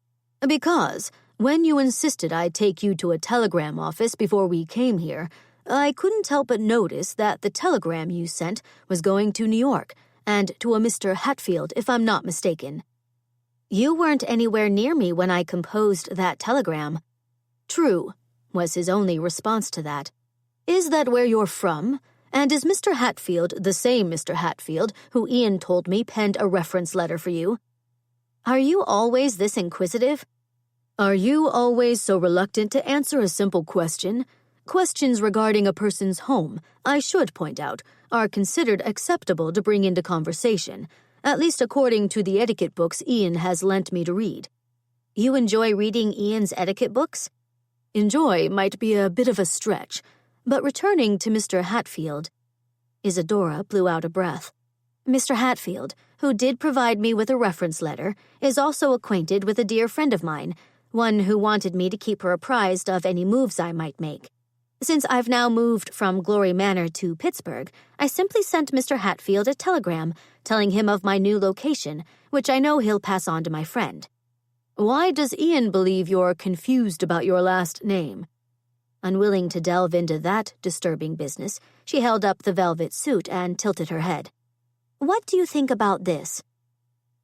Because, when you insisted I take you to a telegram office before we came here, I couldn't help but notice that the telegram you sent was going to New York, and to a Mr. Hatfield, if I'm not mistaken. You weren't anywhere near me when I composed that telegram. True, was his only response to that. Is that where you're from? And is Mr. Hatfield the same Mr. Hatfield who Ian told me penned a reference letter for you? Are you always this inquisitive? Are you always so reluctant to answer a simple question? Questions regarding a person's home, I should point out, are considered acceptable to bring into conversation, at least according to the etiquette books Ian has lent me to read. You enjoy reading Ian's etiquette books? Enjoy might be a bit of a stretch, but returning to Mr. Hatfield... Isadora blew out a breath. Mr. Hatfield, who did provide me with a reference letter, is also acquainted with a dear friend of mine, one who wanted me to keep her apprised of any moves I might make. Since I've now moved from Glory Manor to Pittsburgh, I simply sent Mr. Hatfield a telegram telling him of my new location, which I know he'll pass on to my friend. Why does Ian believe you're confused about your last name? Unwilling to delve into that disturbing business, she held up the velvet suit and tilted her head. What do you think about this?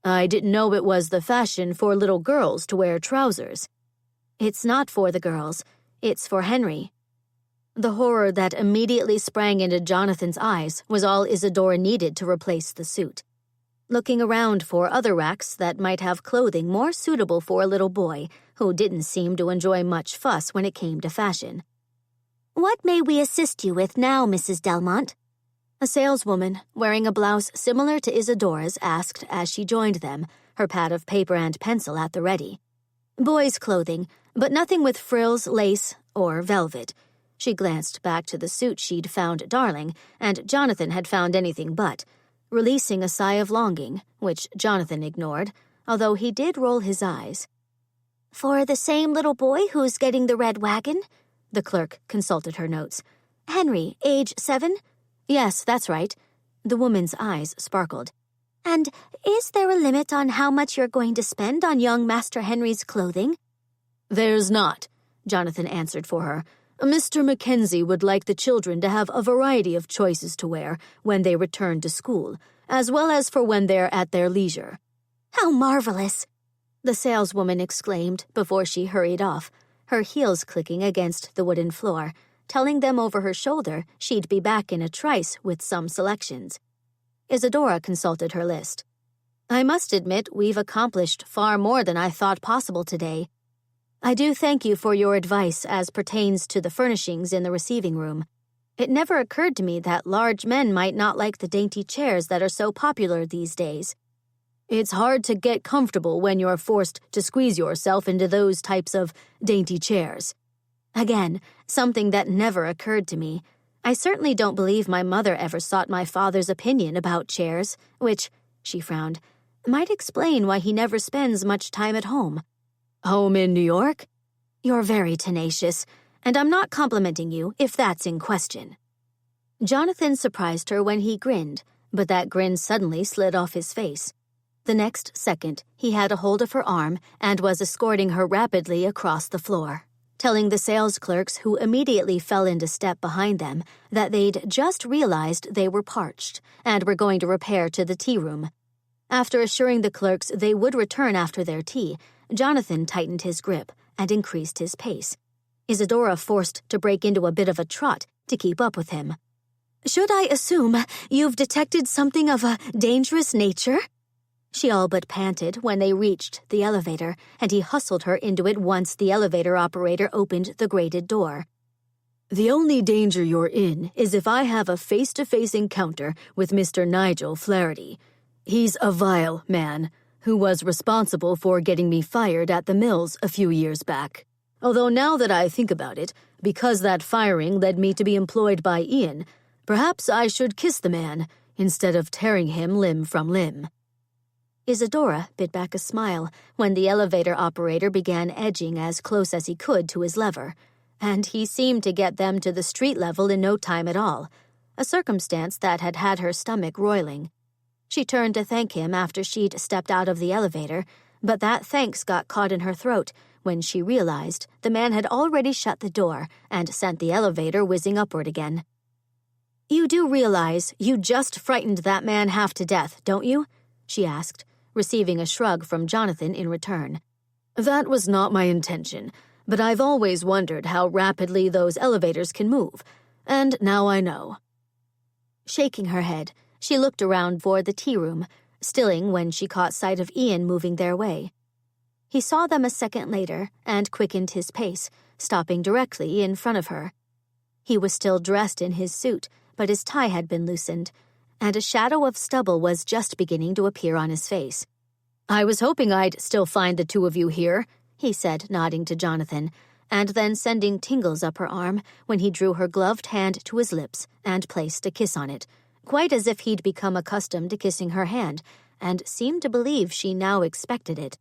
I didn't know it was the fashion for little girls to wear trousers. It's not for the girls. It's for Henry. The horror that immediately sprang into Jonathan's eyes was all Isadora needed to replace the suit. Looking around for other racks that might have clothing more suitable for a little boy who didn't seem to enjoy much fuss when it came to fashion. What may we assist you with now, Mrs. Delmont? A saleswoman, wearing a blouse similar to Isadora's, asked as she joined them, her pad of paper and pencil at the ready. Boys' clothing, but nothing with frills, lace, or velvet. She glanced back to the suit she'd found darling, and Jonathan had found anything but, releasing a sigh of longing, which Jonathan ignored, although he did roll his eyes. "For the same little boy who's getting the red wagon?" The clerk consulted her notes. "Henry, age 7? "Yes, that's right." The woman's eyes sparkled. "And is there a limit on how much you're going to spend on young Master Henry's clothing?" "There's not," Jonathan answered for her. "Mr. MacKenzie would like the children to have a variety of choices to wear when they return to school, as well as for when they're at their leisure." "How marvelous!" the saleswoman exclaimed before she hurried off, her heels clicking against the wooden floor, telling them over her shoulder she'd be back in a trice with some selections. Isadora consulted her list. "I must admit we've accomplished far more than I thought possible today. I do thank you for your advice as pertains to the furnishings in the receiving room. It never occurred to me that large men might not like the dainty chairs that are so popular these days. It's hard to get comfortable when you're forced to squeeze yourself into those types of dainty chairs." Again, something that never occurred to me. I certainly don't believe my mother ever sought my father's opinion about chairs, which, she frowned, might explain why he never spends much time at home. "Home in New York?" "You're very tenacious, and I'm not complimenting you if that's in question." Jonathan surprised her when he grinned, but that grin suddenly slid off his face. The next second, he had a hold of her arm and was escorting her rapidly across the floor, telling the sales clerks, who immediately fell into step behind them, that they'd just realized they were parched and were going to repair to the tea room. After assuring the clerks they would return after their tea, Jonathan tightened his grip and increased his pace, Isadora forced to break into a bit of a trot to keep up with him. "Should I assume you've detected something of a dangerous nature?" she all but panted when they reached the elevator, and he hustled her into it once the elevator operator opened the grated door. "The only danger you're in is if I have a face-to-face encounter with Mr. Nigel Flaherty. He's a vile man who was responsible for getting me fired at the mills a few years back. Although now that I think about it, because that firing led me to be employed by Ian, perhaps I should kiss the man instead of tearing him limb from limb." Isadora bit back a smile when the elevator operator began edging as close as he could to his lever, and he seemed to get them to the street level in no time at all, a circumstance that had had her stomach roiling. She turned to thank him after she'd stepped out of the elevator, but that thanks got caught in her throat when she realized the man had already shut the door and sent the elevator whizzing upward again. "You do realize you just frightened that man half to death, don't you?" she asked, receiving a shrug from Jonathan in return. "That was not my intention, but I've always wondered how rapidly those elevators can move, and now I know." Shaking her head, she looked around for the tea room, stilling when she caught sight of Ian moving their way. He saw them a second later and quickened his pace, stopping directly in front of her. He was still dressed in his suit, but his tie had been loosened, and a shadow of stubble was just beginning to appear on his face. "I was hoping I'd still find the two of you here," he said, nodding to Jonathan, and then sending tingles up her arm when he drew her gloved hand to his lips and placed a kiss on it, quite as if he'd become accustomed to kissing her hand, and seemed to believe she now expected it.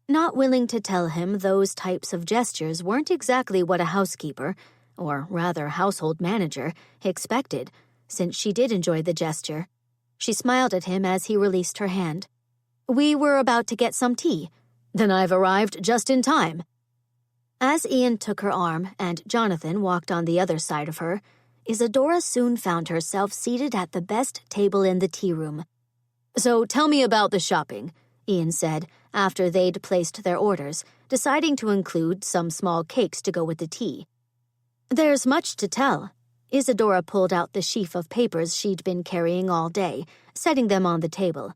Not willing to tell him those types of gestures weren't exactly what a housekeeper, or rather household manager, expected, since she did enjoy the gesture. She smiled at him as he released her hand. "We were about to get some tea. Then I've arrived just in time." As Ian took her arm and Jonathan walked on the other side of her, Isadora soon found herself seated at the best table in the tea room. "So tell me about the shopping," Ian said, after they'd placed their orders, deciding to include some small cakes to go with the tea. "There's much to tell." Isadora pulled out the sheaf of papers she'd been carrying all day, setting them on the table.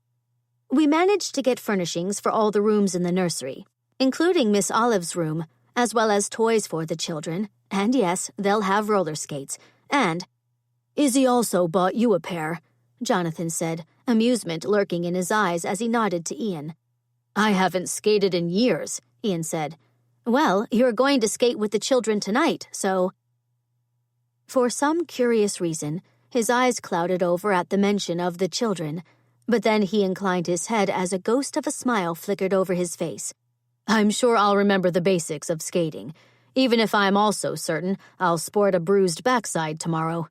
"We managed to get furnishings for all the rooms in the nursery, including Miss Olive's room, as well as toys for the children, and yes, they'll have roller skates, and..." Izzy also bought you a pair, Jonathan said, amusement lurking in his eyes as he nodded to Ian. I haven't skated in years, Ian said. Well, you're going to skate with the children tonight, so... For some curious reason, his eyes clouded over at the mention of the children, but then he inclined his head as a ghost of a smile flickered over his face. I'm sure I'll remember the basics of skating, even if I'm also certain I'll sport a bruised backside tomorrow.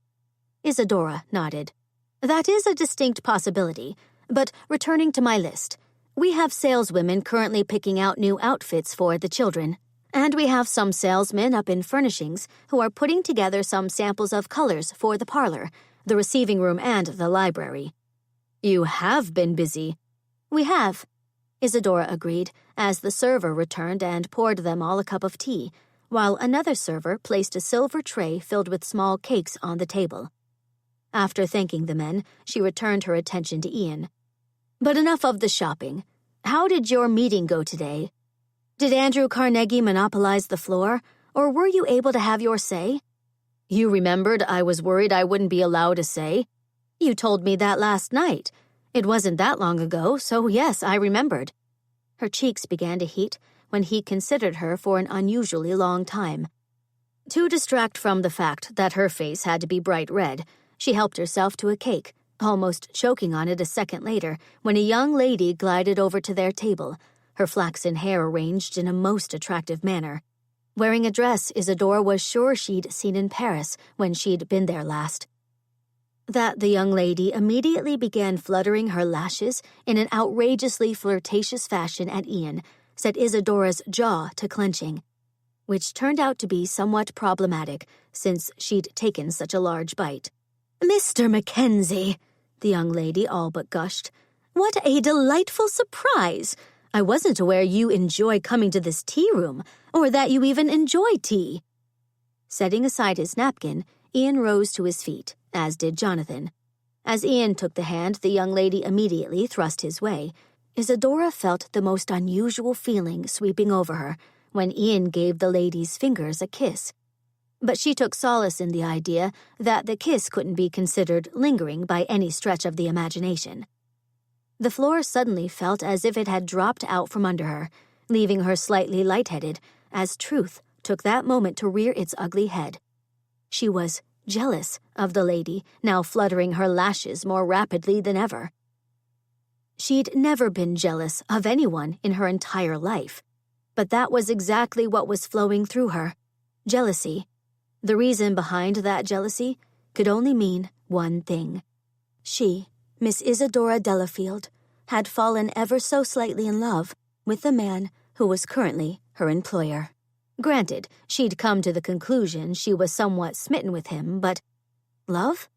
Isadora nodded. That is a distinct possibility, but returning to my list, we have saleswomen currently picking out new outfits for the children, and we have some salesmen up in furnishings who are putting together some samples of colors for the parlor, the receiving room, and the library. You have been busy. We have, Isadora agreed, as the server returned and poured them all a cup of tea, while another server placed a silver tray filled with small cakes on the table. After thanking the men, she returned her attention to Ian. But enough of the shopping. How did your meeting go today? Did Andrew Carnegie monopolize the floor, or were you able to have your say? You remembered I was worried I wouldn't be allowed a say. You told me that last night. It wasn't that long ago, so yes, I remembered. Her cheeks began to heat when he considered her for an unusually long time. To distract from the fact that her face had to be bright red, she helped herself to a cake, almost choking on it a second later when a young lady glided over to their table, her flaxen hair arranged in a most attractive manner. Wearing a dress Isadora was sure she'd seen in Paris when she'd been there last. That the young lady immediately began fluttering her lashes in an outrageously flirtatious fashion at Ian set Isadora's jaw to clenching, which turned out to be somewhat problematic since she'd taken such a large bite. Mr. MacKenzie, the young lady all but gushed. What a delightful surprise! I wasn't aware you enjoy coming to this tea room, or that you even enjoy tea. Setting aside his napkin, Ian rose to his feet, as did Jonathan. As Ian took the hand the young lady immediately thrust his way, Isadora felt the most unusual feeling sweeping over her when Ian gave the lady's fingers a kiss. But she took solace in the idea that the kiss couldn't be considered lingering by any stretch of the imagination. The floor suddenly felt as if it had dropped out from under her, leaving her slightly lightheaded, as truth took that moment to rear its ugly head. She was jealous of the lady, now fluttering her lashes more rapidly than ever. She'd never been jealous of anyone in her entire life, but that was exactly what was flowing through her, jealousy. The reason behind that jealousy could only mean one thing. She, Miss Isadora Delafield, had fallen ever so slightly in love with the man who was currently her employer. Granted, she'd come to the conclusion she was somewhat smitten with him, but love?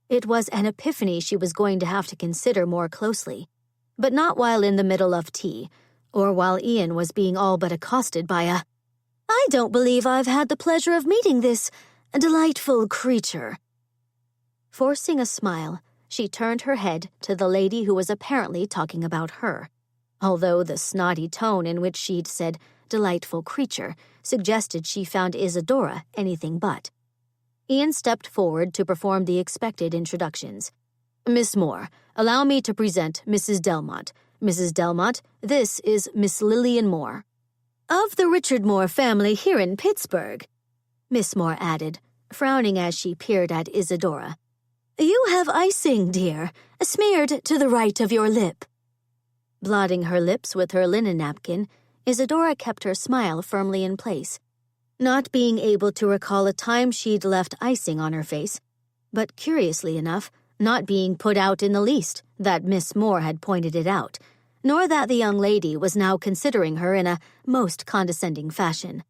It was an epiphany she was going to have to consider more closely, but not while in the middle of tea, or while Ian was being all but accosted by a, I don't believe I've had the pleasure of meeting this delightful creature. Forcing a smile, she turned her head to the lady who was apparently talking about her, although the snotty tone in which she'd said delightful creature suggested she found Isadora anything but. Ian stepped forward to perform the expected introductions. Miss Moore, allow me to present Mrs. Delmont. Mrs. Delmont, this is Miss Lillian Moore. Of the Richard Moore family here in Pittsburgh, Miss Moore added, frowning as she peered at Isadora. You have icing, dear, smeared to the right of your lip. Blotting her lips with her linen napkin, Isadora kept her smile firmly in place, not being able to recall a time she'd left icing on her face, but curiously enough, not being put out in the least that Miss Moore had pointed it out, nor that the young lady was now considering her in a most condescending fashion.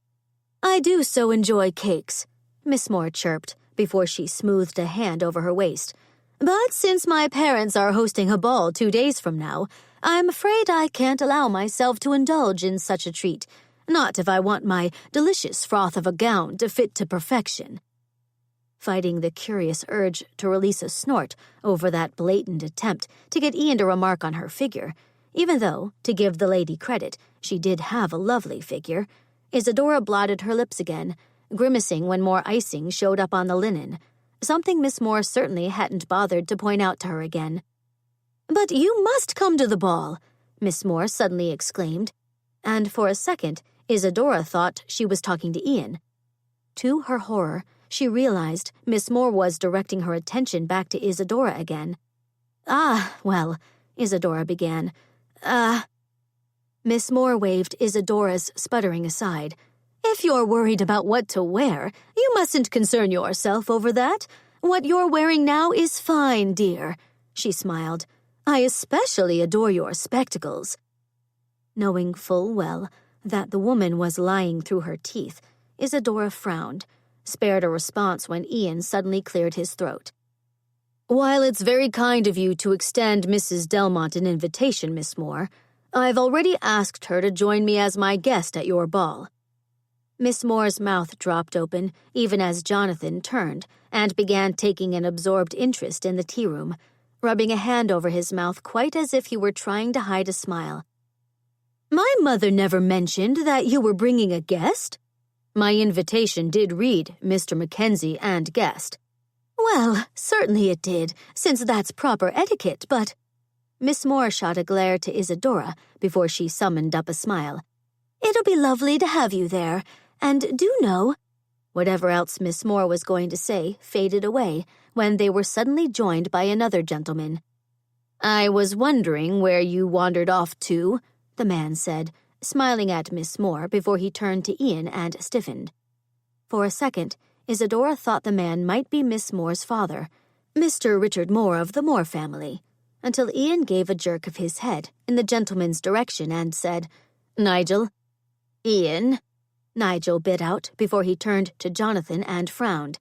I do so enjoy cakes, Miss Moore chirped before she smoothed a hand over her waist. But since my parents are hosting a ball 2 days from now, I'm afraid I can't allow myself to indulge in such a treat, not if I want my delicious froth of a gown to fit to perfection. Fighting the curious urge to release a snort over that blatant attempt to get Ian to remark on her figure, even though, to give the lady credit, she did have a lovely figure, Isadora blotted her lips again, grimacing when more icing showed up on the linen. something Miss Moore certainly hadn't bothered to point out to her again. "But you must come to the ball," Miss Moore suddenly exclaimed, and for a second, Isadora thought she was talking to Ian. To her horror, she realized Miss Moore was directing her attention back to Isadora again. "Ah, well," Isadora began. Miss Moore waved Isadora's sputtering aside. "If you're worried about what to wear, you mustn't concern yourself over that. What you're wearing now is fine, dear," she smiled. "I especially adore your spectacles." Knowing full well that the woman was lying through her teeth, Isadora frowned, spared a response when Ian suddenly cleared his throat. "While it's very kind of you to extend Mrs. Delmont an invitation, Miss Moore, I've already asked her to join me as my guest at your ball." Miss Moore's mouth dropped open even as Jonathan turned and began taking an absorbed interest in the tea room, rubbing a hand over his mouth quite as if he were trying to hide a smile. "My mother never mentioned that you were bringing a guest." "My invitation did read Mr. MacKenzie and guest." "Well, certainly it did, since that's proper etiquette, but—" Miss Moore shot a glare to Isadora before she summoned up a smile. "It'll be lovely to have you there, and do know—" Whatever else Miss Moore was going to say faded away when they were suddenly joined by another gentleman. "I was wondering where you wandered off to," the man said, smiling at Miss Moore before he turned to Ian and stiffened. For a second, Isadora thought the man might be Miss Moore's father, Mr. Richard Moore of the Moore family, until Ian gave a jerk of his head in the gentleman's direction and said, "Nigel." "Ian," Nigel bit out before he turned to Jonathan and frowned.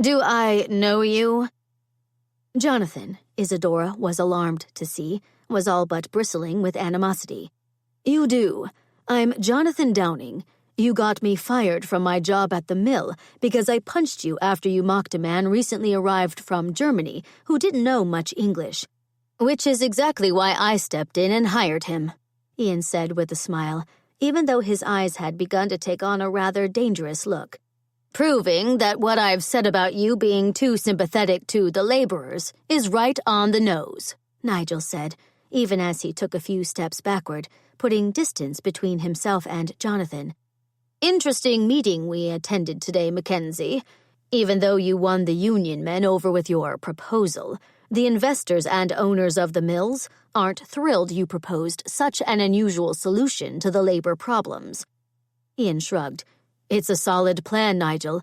"Do I know you?" Jonathan, Isadora was alarmed to see, was all but bristling with animosity. "You do. I'm Jonathan Downing. You got me fired from my job at the mill because I punched you after you mocked a man recently arrived from Germany who didn't know much English. Which is exactly why I stepped in and hired him," Ian said with a smile, even though his eyes had begun to take on a rather dangerous look. "Proving that what I've said about you being too sympathetic to the laborers is right on the nose," Nigel said, even as he took a few steps backward, putting distance between himself and Jonathan. "Interesting meeting we attended today, MacKenzie. Even though you won the union men over with your proposal, the investors and owners of the mills aren't thrilled you proposed such an unusual solution to the labor problems." Ian shrugged. "It's a solid plan, Nigel.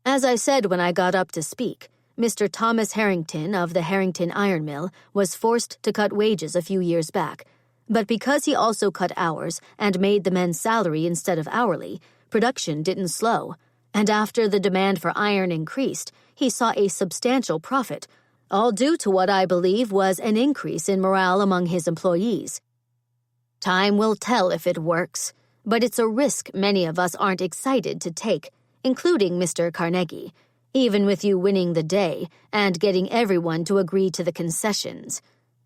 As I said when I got up to speak, Mr. Thomas Harrington of the Harrington Iron Mill was forced to cut wages a few years back, but because he also cut hours and made the men's salary instead of hourly, production didn't slow, and after the demand for iron increased, he saw a substantial profit, all due to what I believe was an increase in morale among his employees. Time will tell if it works, but it's a risk many of us aren't excited to take, including Mr. Carnegie, even with you winning the day and getting everyone to agree to the concessions.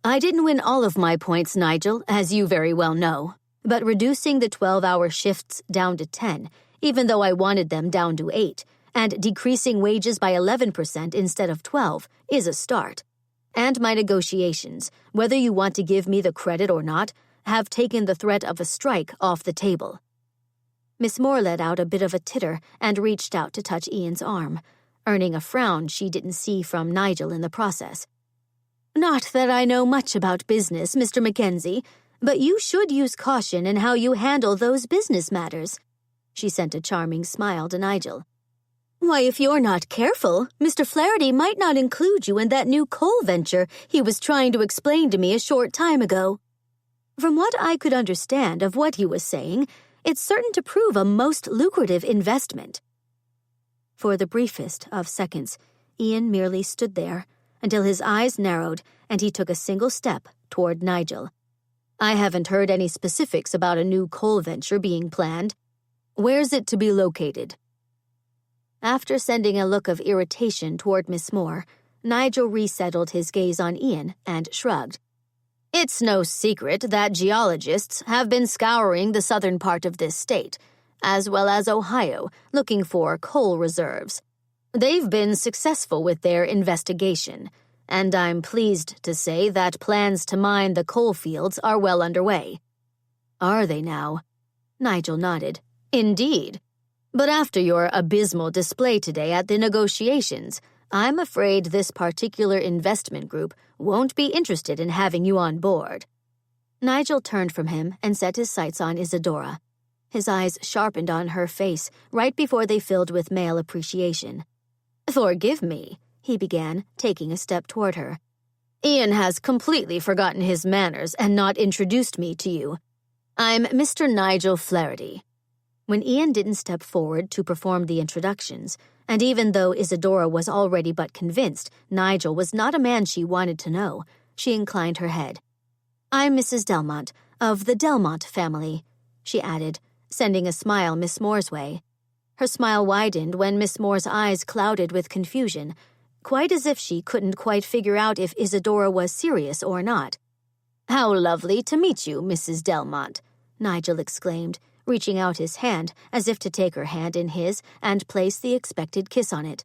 I didn't win all of my points, Nigel, as you very well know, but reducing the 12-hour shifts down to 10, even though I wanted them down to 8, and decreasing wages by 11% instead of 12 is a start. And my negotiations, whether you want to give me the credit or not, have taken the threat of a strike off the table." Miss Moore let out a bit of a titter and reached out to touch Ian's arm, earning a frown she didn't see from Nigel in the process. "Not that I know much about business, Mr. MacKenzie, but you should use caution in how you handle those business matters." She sent a charming smile to Nigel. "Why, if you're not careful, Mr. Flaherty might not include you in that new coal venture he was trying to explain to me a short time ago." From what I could understand of what he was saying, it's certain to prove a most lucrative investment. For the briefest of seconds, Ian merely stood there until his eyes narrowed and he took a single step toward Nigel. "I haven't heard any specifics about a new coal venture being planned. Where's it to be located?" After sending a look of irritation toward Miss Moore, Nigel resettled his gaze on Ian and shrugged. "It's no secret that geologists have been scouring the southern part of this state, as well as Ohio, looking for coal reserves. They've been successful with their investigation, and I'm pleased to say that plans to mine the coal fields are well underway. Are they now? Nigel nodded. Indeed. But after your abysmal display today at the negotiations, I'm afraid this particular investment group won't be interested in having you on board. Nigel turned from him and set his sights on Isadora. His eyes sharpened on her face right before they filled with male appreciation. Forgive me, he began, taking a step toward her. Ian has completely forgotten his manners and not introduced me to you. I'm Mr. Nigel Flaherty. When Ian didn't step forward to perform the introductions, and even though Isadora was already but convinced Nigel was not a man she wanted to know, she inclined her head. I'm Mrs. Delmont, of the Delmont family, she added, sending a smile Miss Moore's way. Her smile widened when Miss Moore's eyes clouded with confusion, quite as if she couldn't quite figure out if Isadora was serious or not. How lovely to meet you, Mrs. Delmont, Nigel exclaimed, reaching out his hand as if to take her hand in his and place the expected kiss on it.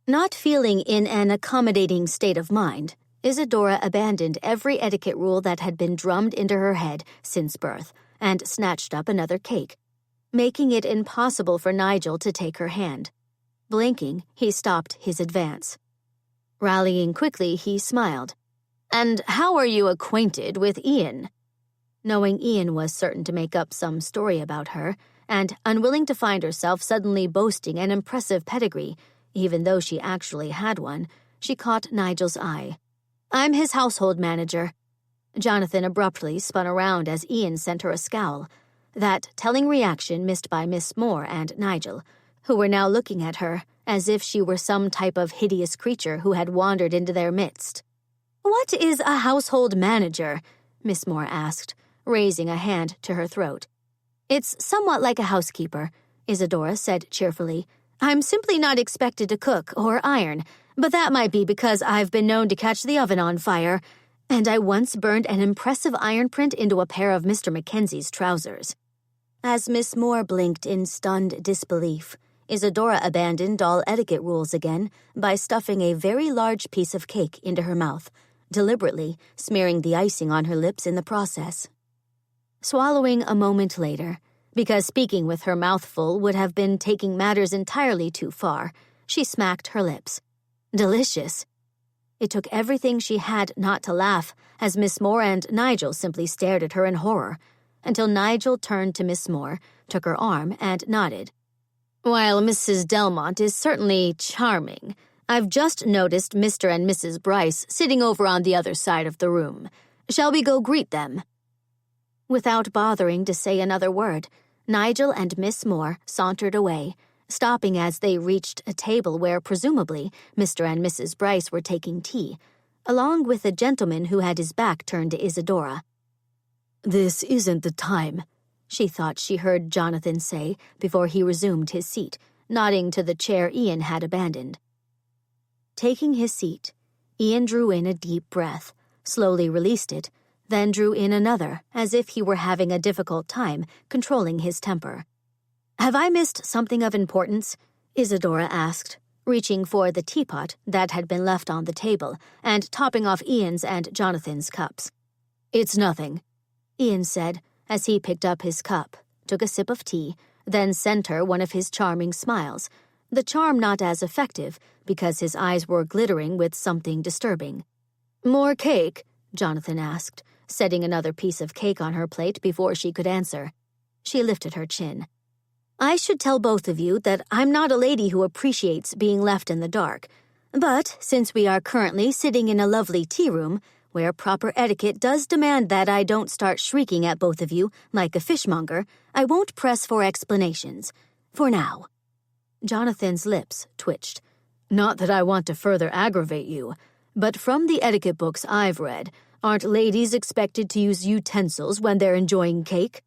Not feeling in an accommodating state of mind, Isadora abandoned every etiquette rule that had been drummed into her head since birth and snatched up another cake, making it impossible for Nigel to take her hand. Blinking, he stopped his advance. Rallying quickly, he smiled. And how are you acquainted with Ian? Knowing Ian was certain to make up some story about her, and unwilling to find herself suddenly boasting an impressive pedigree, even though she actually had one, she caught Nigel's eye. I'm his household manager. Jonathan abruptly spun around as Ian sent her a scowl, that telling reaction missed by Miss Moore and Nigel, who were now looking at her as if she were some type of hideous creature who had wandered into their midst. What is a household manager? Miss Moore asked, raising a hand to her throat. It's somewhat like a housekeeper, Isadora said cheerfully. I'm simply not expected to cook or iron, but that might be because I've been known to catch the oven on fire, and I once burned an impressive iron print into a pair of Mr. MacKenzie's trousers. As Miss Moore blinked in stunned disbelief, Isadora abandoned all etiquette rules again by stuffing a very large piece of cake into her mouth, deliberately smearing the icing on her lips in the process. Swallowing a moment later, because speaking with her mouth full would have been taking matters entirely too far, she smacked her lips. Delicious. It took everything she had not to laugh as Miss Moore and Nigel simply stared at her in horror, until Nigel turned to Miss Moore, took her arm, and nodded. While Mrs. Delmont is certainly charming, I've just noticed Mr. and Mrs. Bryce sitting over on the other side of the room. Shall we go greet them? Without bothering to say another word, Nigel and Miss Moore sauntered away, stopping as they reached a table where presumably Mr. and Mrs. Bryce were taking tea, along with a gentleman who had his back turned to Isadora. This isn't the time, she thought she heard Jonathan say before he resumed his seat, nodding to the chair Ian had abandoned. Taking his seat, Ian drew in a deep breath, slowly released it, then drew in another, as if he were having a difficult time controlling his temper. Have I missed something of importance? Isadora asked, reaching for the teapot that had been left on the table and topping off Ian's and Jonathan's cups. It's nothing, Ian said as he picked up his cup, took a sip of tea, then sent her one of his charming smiles, the charm not as effective because his eyes were glittering with something disturbing. More cake? Jonathan asked, setting another piece of cake on her plate before she could answer. She lifted her chin. I should tell both of you that I'm not a lady who appreciates being left in the dark, but since we are currently sitting in a lovely tea room, where proper etiquette does demand that I don't start shrieking at both of you like a fishmonger, I won't press for explanations. For now. Jonathan's lips twitched. Not that I want to further aggravate you, but from the etiquette books I've read, aren't ladies expected to use utensils when they're enjoying cake?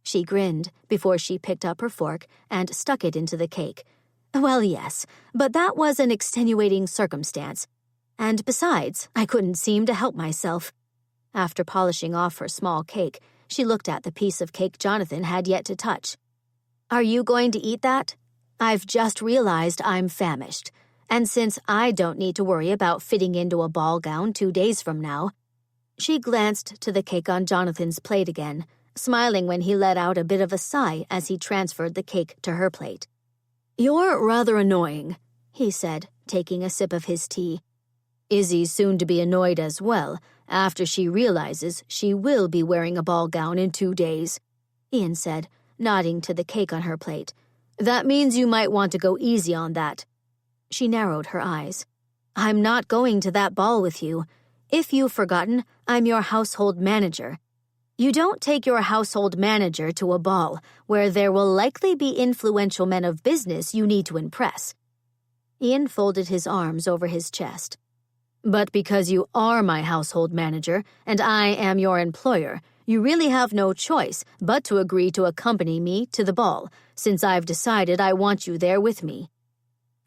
She grinned before she picked up her fork and stuck it into the cake. Well, yes, but that was an extenuating circumstance. And besides, I couldn't seem to help myself. After polishing off her small cake, she looked at the piece of cake Jonathan had yet to touch. Are you going to eat that? I've just realized I'm famished, and since I don't need to worry about fitting into a ball gown 2 days from now—" She glanced to the cake on Jonathan's plate again, smiling when he let out a bit of a sigh as he transferred the cake to her plate. "You're rather annoying," he said, taking a sip of his tea. "Izzy's soon to be annoyed as well, after she realizes she will be wearing a ball gown in 2 days," Ian said, nodding to the cake on her plate. "That means you might want to go easy on that." She narrowed her eyes. "I'm not going to that ball with you. If you've forgotten, I'm your household manager. You don't take your household manager to a ball where there will likely be influential men of business you need to impress." Ian folded his arms over his chest. "But because you are my household manager and I am your employer, you really have no choice but to agree to accompany me to the ball, since I've decided I want you there with me.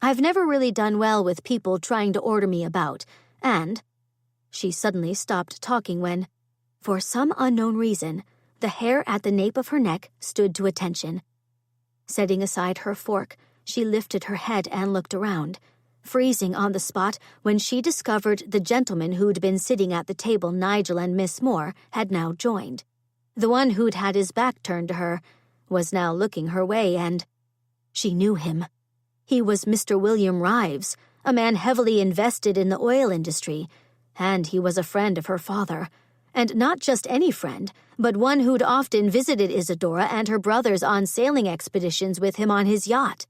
I've never really done well with people trying to order me about, and—" She suddenly stopped talking when, for some unknown reason, the hair at the nape of her neck stood to attention. Setting aside her fork, she lifted her head and looked around, freezing on the spot when she discovered the gentleman who'd been sitting at the table Nigel and Miss Moore had now joined. The one who'd had his back turned to her was now looking her way, and she knew him. He was Mr. William Rives, a man heavily invested in the oil industry, and he was a friend of her father. And not just any friend, but one who'd often visited Isadora and her brothers on sailing expeditions with him on his yacht.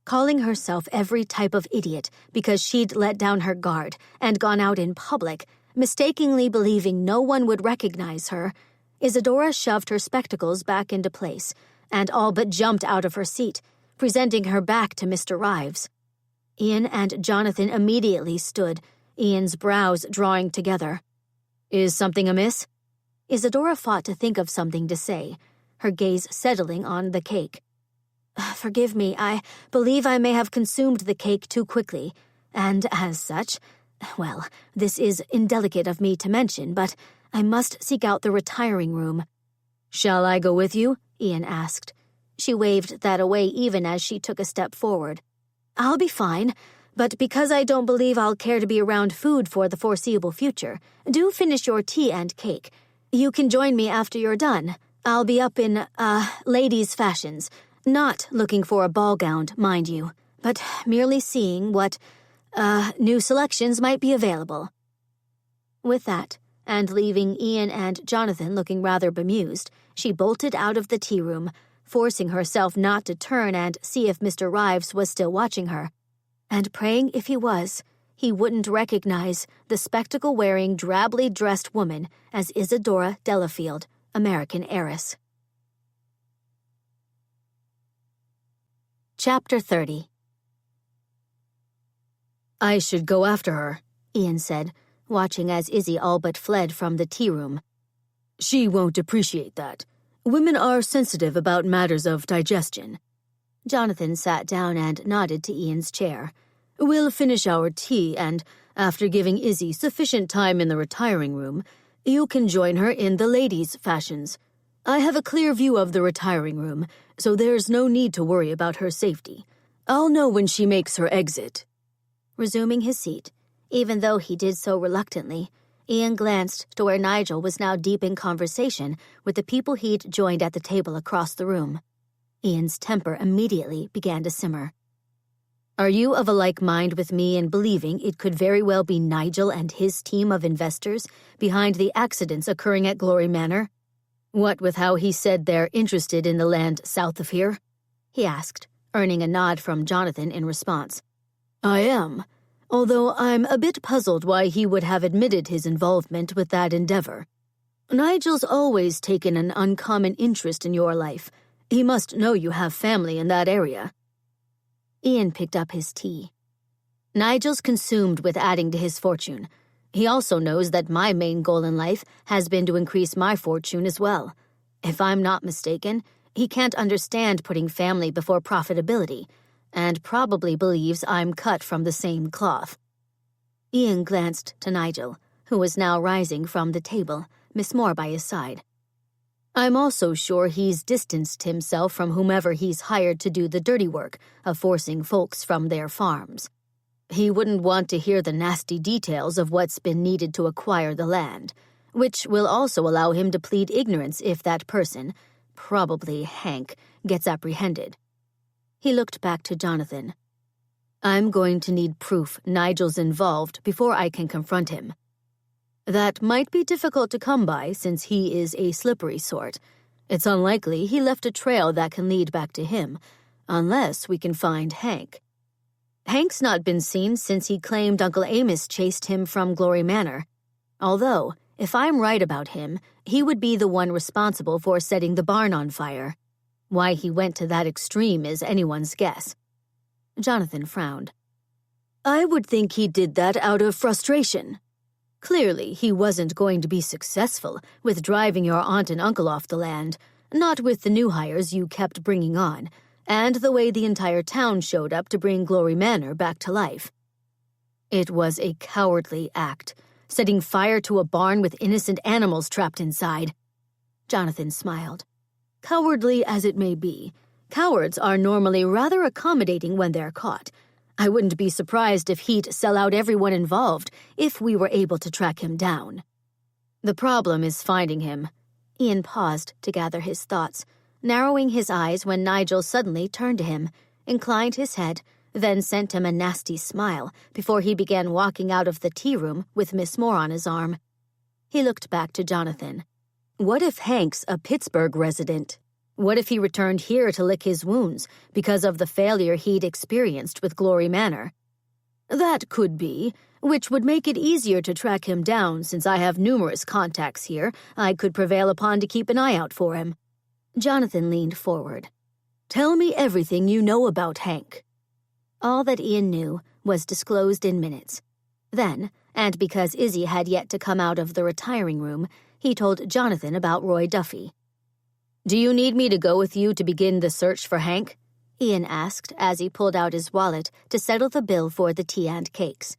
Calling herself every type of idiot because she'd let down her guard and gone out in public, mistakenly believing no one would recognize her, Isadora shoved her spectacles back into place and all but jumped out of her seat, presenting her back to Mr. Rives. Ian and Jonathan immediately stood, Ian's brows drawing together. "Is something amiss?" Isadora fought to think of something to say, her gaze settling on the cake. "Forgive me, I believe I may have consumed the cake too quickly, and as such, well, this is indelicate of me to mention, but I must seek out the retiring room." "Shall I go with you?" Ian asked. She waved that away even as she took a step forward. "I'll be fine, but because I don't believe I'll care to be around food for the foreseeable future, do finish your tea and cake. You can join me after you're done. I'll be up in, ladies' fashions. Not looking for a ball gown, mind you, but merely seeing what, new selections might be available." With that, and leaving Ian and Jonathan looking rather bemused, she bolted out of the tea room, forcing herself not to turn and see if Mr. Rives was still watching her, and praying if he was, he wouldn't recognize the spectacle-wearing, drably dressed woman as Isadora Delafield, American heiress. Chapter 30. "I should go after her," Ian said, watching as Izzy all but fled from the tea room. "She won't appreciate that. Women are sensitive about matters of digestion." Jonathan sat down and nodded to Ian's chair. "We'll finish our tea, and after giving Izzy sufficient time in the retiring room, you can join her in the ladies' fashions. I have a clear view of the retiring room, so there's no need to worry about her safety. I'll know when she makes her exit." Resuming his seat, even though he did so reluctantly, Ian glanced to where Nigel was now deep in conversation with the people he'd joined at the table across the room. Ian's temper immediately began to simmer. "Are you of a like mind with me in believing it could very well be Nigel and his team of investors behind the accidents occurring at Glory Manor? What with how he said they're interested in the land south of here?" he asked, earning a nod from Jonathan in response. "I am, although I'm a bit puzzled why he would have admitted his involvement with that endeavor. Nigel's always taken an uncommon interest in your life. He must know you have family in that area." Ian picked up his tea. "Nigel's consumed with adding to his fortune. He also knows that my main goal in life has been to increase my fortune as well. If I'm not mistaken, he can't understand putting family before profitability, and probably believes I'm cut from the same cloth." Ian glanced to Nigel, who was now rising from the table, Miss Moore by his side. I'm also sure he's distanced himself from whomever he's hired to do the dirty work of forcing folks from their farms. He wouldn't want to hear the nasty details of what's been needed to acquire the land, which will also allow him to plead ignorance if that person, probably Hank, gets apprehended. He looked back to Jonathan. I'm going to need proof Nigel's involved before I can confront him. That might be difficult to come by since he is a slippery sort. It's unlikely he left a trail that can lead back to him, unless we can find Hank. Hank's not been seen since he claimed Uncle Amos chased him from Glory Manor. Although, if I'm right about him, he would be the one responsible for setting the barn on fire. Why he went to that extreme is anyone's guess. Jonathan frowned. I would think he did that out of frustration. Clearly, he wasn't going to be successful with driving your aunt and uncle off the land, not with the new hires you kept bringing on, and the way the entire town showed up to bring Glory Manor back to life. It was a cowardly act, setting fire to a barn with innocent animals trapped inside. Jonathan smiled. Cowardly as it may be, cowards are normally rather accommodating when they're caught. I wouldn't be surprised if he'd sell out everyone involved if we were able to track him down. The problem is finding him. Ian paused to gather his thoughts, narrowing his eyes when Nigel suddenly turned to him, inclined his head, then sent him a nasty smile before he began walking out of the tea room with Miss Moore on his arm. He looked back to Jonathan. What if Hank's a Pittsburgh resident? What if he returned here to lick his wounds because of the failure he'd experienced with Glory Manor? That could be, which would make it easier to track him down since I have numerous contacts here I could prevail upon to keep an eye out for him. Jonathan leaned forward. Tell me everything you know about Hank. All that Ian knew was disclosed in minutes. Then, and because Izzy had yet to come out of the retiring room, he told Jonathan about Roy Duffy. Do you need me to go with you to begin the search for Hank? Ian asked as he pulled out his wallet to settle the bill for the tea and cakes.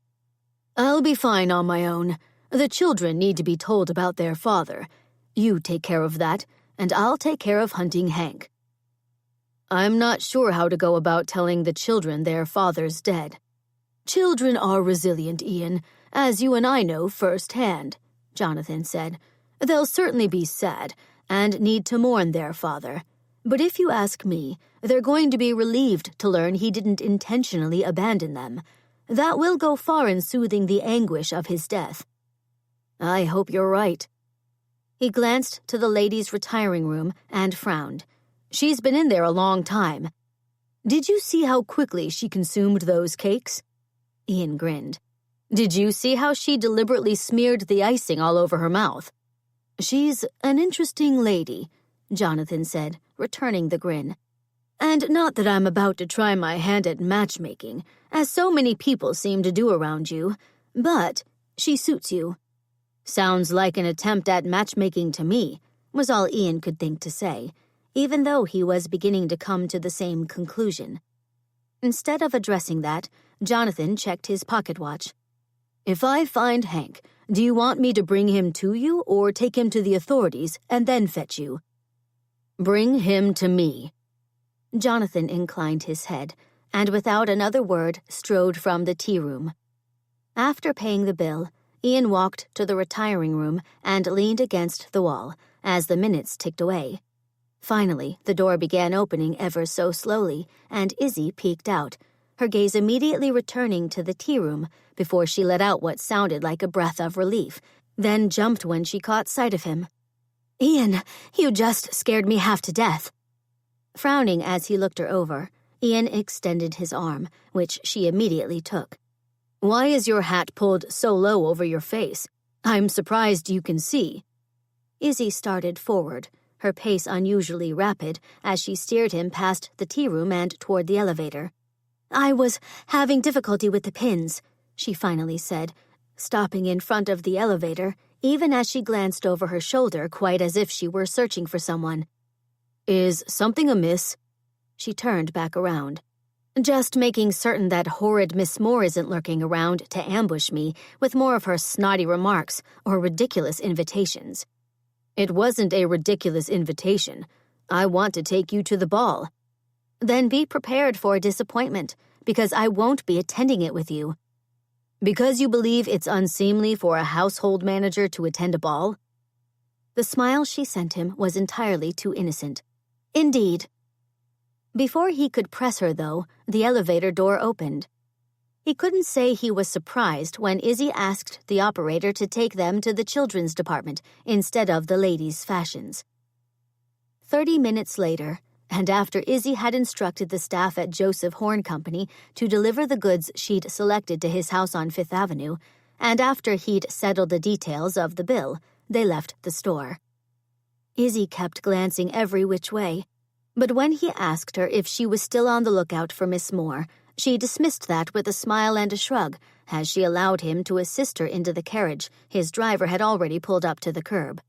I'll be fine on my own. The children need to be told about their father. You take care of that, and I'll take care of hunting Hank. I'm not sure how to go about telling the children their father's dead. Children are resilient, Ian, as you and I know firsthand, Jonathan said. They'll certainly be sad and need to mourn their father. But if you ask me, they're going to be relieved to learn he didn't intentionally abandon them. That will go far in soothing the anguish of his death. I hope you're right. He glanced to the ladies' retiring room and frowned. She's been in there a long time. Did you see how quickly she consumed those cakes? Ian grinned. Did you see how she deliberately smeared the icing all over her mouth? She's an interesting lady, Jonathan said, returning the grin. And not that I'm about to try my hand at matchmaking, as so many people seem to do around you, but she suits you. Sounds like an attempt at matchmaking to me, was all Ian could think to say, even though he was beginning to come to the same conclusion. Instead of addressing that, Jonathan checked his pocket watch. If I find Hank, do you want me to bring him to you or take him to the authorities and then fetch you? Bring him to me. Jonathan inclined his head, and without another word strode from the tea room. After paying the bill, Ian walked to the retiring room and leaned against the wall as the minutes ticked away. Finally, the door began opening ever so slowly, and Izzy peeked out, her gaze immediately returning to the tea room before she let out what sounded like a breath of relief, then jumped when she caught sight of him. Ian, you just scared me half to death. Frowning as he looked her over, Ian extended his arm, which she immediately took. Why is your hat pulled so low over your face? I'm surprised you can see. Izzy started forward, her pace unusually rapid as she steered him past the tea room and toward the elevator. I was having difficulty with the pins, she finally said, stopping in front of the elevator, even as she glanced over her shoulder quite as if she were searching for someone. Is something amiss? She turned back around. Just making certain that horrid Miss Moore isn't lurking around to ambush me with more of her snotty remarks or ridiculous invitations. It wasn't a ridiculous invitation. I want to take you to the ball. Then be prepared for disappointment, because I won't be attending it with you. Because you believe it's unseemly for a household manager to attend a ball? The smile she sent him was entirely too innocent. Indeed. Before he could press her, though, the elevator door opened. He couldn't say he was surprised when Izzy asked the operator to take them to the children's department instead of the ladies' fashions. 30 minutes later, and after Izzy had instructed the staff at Joseph Horn Company to deliver the goods she'd selected to his house on Fifth Avenue, and after he'd settled the details of the bill, they left the store. Izzy kept glancing every which way, but when he asked her if she was still on the lookout for Miss Moore, she dismissed that with a smile and a shrug as she allowed him to assist her into the carriage his driver had already pulled up to the curb.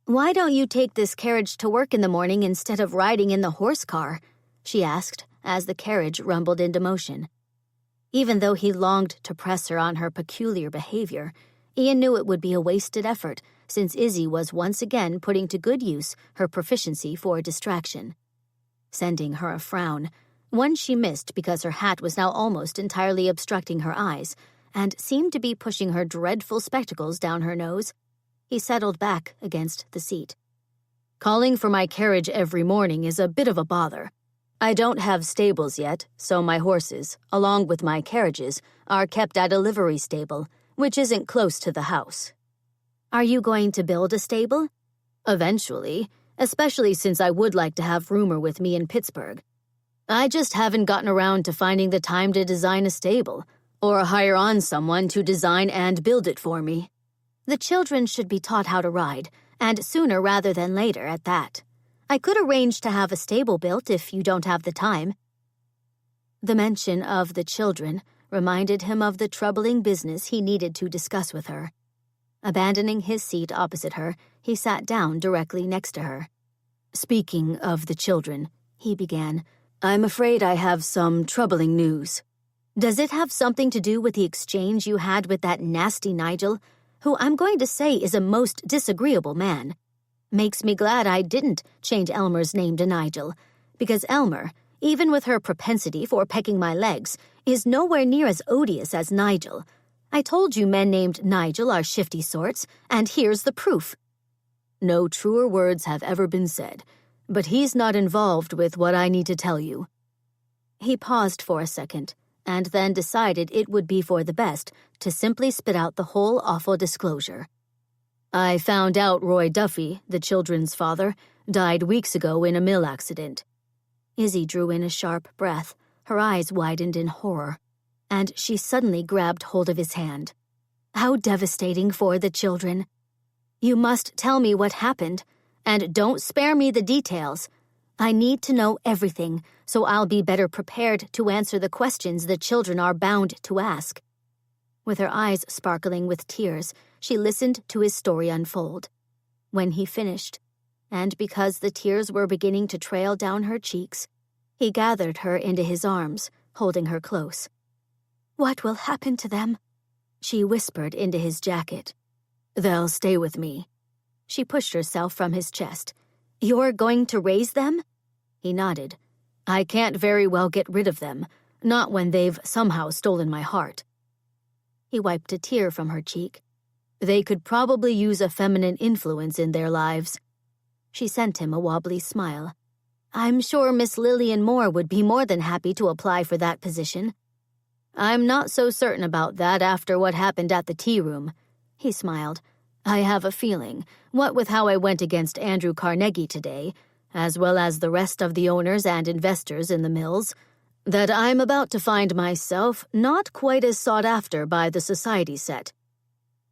"Why don't you take this carriage to work in the morning instead of riding in the horse car?" she asked as the carriage rumbled into motion. Even though he longed to press her on her peculiar behavior, Ian knew it would be a wasted effort since Izzy was once again putting to good use her proficiency for distraction. Sending her a frown, one she missed because her hat was now almost entirely obstructing her eyes and seemed to be pushing her dreadful spectacles down her nose, he settled back against the seat. Calling for my carriage every morning is a bit of a bother. I don't have stables yet, so my horses, along with my carriages, are kept at a livery stable, which isn't close to the house. Are you going to build a stable? Eventually, especially since I would like to have Rumor with me in Pittsburgh. I just haven't gotten around to finding the time to design a stable, or hire on someone to design and build it for me. The children should be taught how to ride, and sooner rather than later at that. I could arrange to have a stable built if you don't have the time. The mention of the children reminded him of the troubling business he needed to discuss with her. Abandoning his seat opposite her, he sat down directly next to her. "Speaking of the children," he began, "I'm afraid I have some troubling news." "Does it have something to do with the exchange you had with that nasty Nigel, who I'm going to say is a most disagreeable man? Makes me glad I didn't change Elmer's name to Nigel, because Elmer, even with her propensity for pecking my legs, is nowhere near as odious as Nigel. I told you men named Nigel are shifty sorts, and here's the proof." "No truer words have ever been said, but he's not involved with what I need to tell you." He paused for a second, and then decided it would be for the best to simply spit out the whole awful disclosure. "I found out Roy Duffy, the children's father, died weeks ago in a mill accident." Izzy drew in a sharp breath, her eyes widened in horror, and she suddenly grabbed hold of his hand. "How devastating for the children. You must tell me what happened, and don't spare me the details. I need to know everything, so I'll be better prepared to answer the questions the children are bound to ask." With her eyes sparkling with tears, she listened to his story unfold. When he finished, and because the tears were beginning to trail down her cheeks, he gathered her into his arms, holding her close. "What will happen to them?" she whispered into his jacket. "They'll stay with me." She pushed herself from his chest. "You're going to raise them?" He nodded. "I can't very well get rid of them, not when they've somehow stolen my heart." He wiped a tear from her cheek. "They could probably use a feminine influence in their lives." She sent him a wobbly smile. "I'm sure Miss Lillian Moore would be more than happy to apply for that position." "I'm not so certain about that after what happened at the tea room," he smiled. "I have a feeling, what with how I went against Andrew Carnegie today, as well as the rest of the owners and investors in the mills, that I'm about to find myself not quite as sought after by the society set."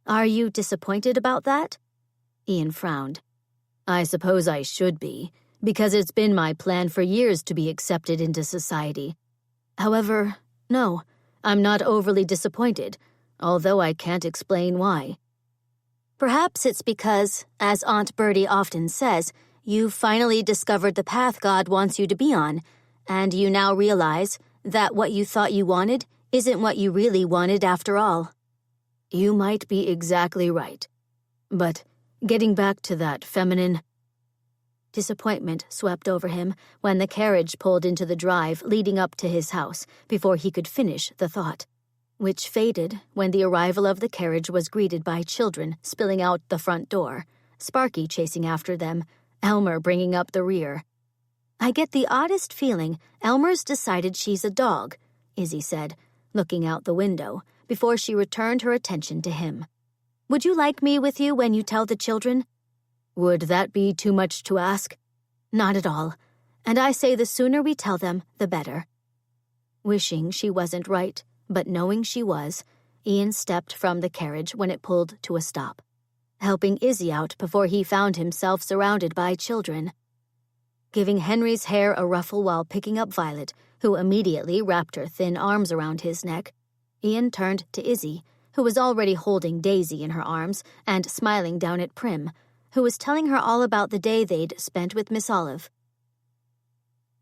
"Are you disappointed about that?" Ian frowned. "I suppose I should be, because it's been my plan for years to be accepted into society. However, no, I'm not overly disappointed, although I can't explain why." "Perhaps it's because, as Aunt Bertie often says, you've finally discovered the path God wants you to be on, and you now realize that what you thought you wanted isn't what you really wanted after all." "You might be exactly right. But Getting back to that feminine... Disappointment swept over him when the carriage pulled into the drive leading up to his house before he could finish the thought, which faded when the arrival of the carriage was greeted by children spilling out the front door, Sparky chasing after them, Elmer bringing up the rear. "I get the oddest feeling Elmer's decided she's a dog," Izzy said, looking out the window before she returned her attention to him. "Would you like me with you when you tell the children?" "Would that be too much to ask?" "Not at all. And I say the sooner we tell them, the better." Wishing she wasn't right, but knowing she was, Ian stepped from the carriage when it pulled to a stop, helping Izzy out before he found himself surrounded by children. Giving Henry's hair a ruffle while picking up Violet, who immediately wrapped her thin arms around his neck, Ian turned to Izzy, who was already holding Daisy in her arms and smiling down at Prim, who was telling her all about the day they'd spent with Miss Olive.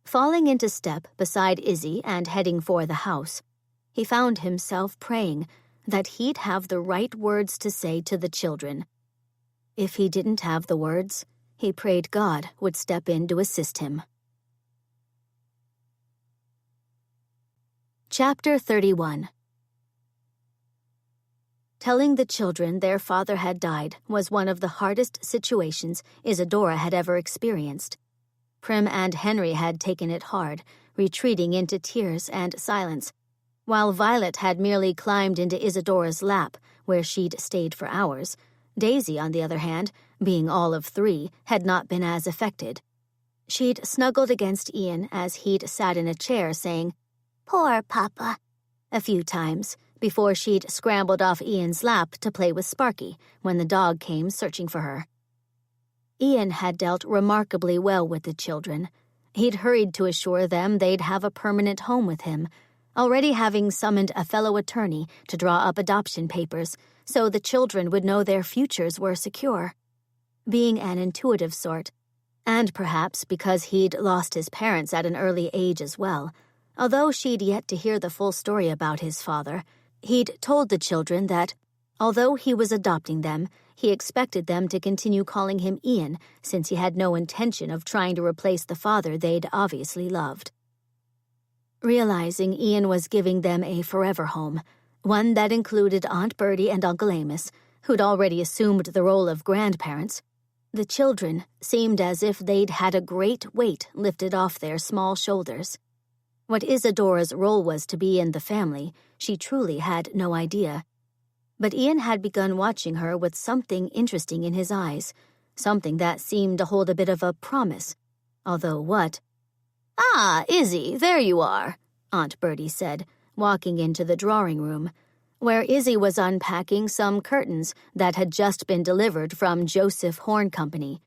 Falling into step beside Izzy and heading for the house, he found himself praying that he'd have the right words to say to the children. If he didn't have the words, he prayed God would step in to assist him. Chapter 31. Telling the children their father had died was one of the hardest situations Isadora had ever experienced. Prim and Henry had taken it hard, retreating into tears and silence, while Violet had merely climbed into Isadora's lap, where she'd stayed for hours. Daisy, on the other hand, being all of 3, had not been as affected. She'd snuggled against Ian as he'd sat in a chair saying, "Poor Papa," a few times, before she'd scrambled off Ian's lap to play with Sparky when the dog came searching for her. Ian had dealt remarkably well with the children. He'd hurried to assure them they'd have a permanent home with him, already having summoned a fellow attorney to draw up adoption papers so the children would know their futures were secure. Being an intuitive sort, and perhaps because he'd lost his parents at an early age as well, although she'd yet to hear the full story about his father, he'd told the children that, although he was adopting them, he expected them to continue calling him Ian since he had no intention of trying to replace the father they'd obviously loved. Realizing Ian was giving them a forever home, one that included Aunt Bertie and Uncle Amos, who'd already assumed the role of grandparents, the children seemed as if they'd had a great weight lifted off their small shoulders. What Isadora's role was to be in the family, she truly had no idea. But Ian had begun watching her with something interesting in his eyes, something that seemed to hold a bit of a promise. Although what? "Ah, Izzy, there you are," Aunt Bertie said, walking into the drawing room, where Izzy was unpacking some curtains that had just been delivered from Joseph Horn Company.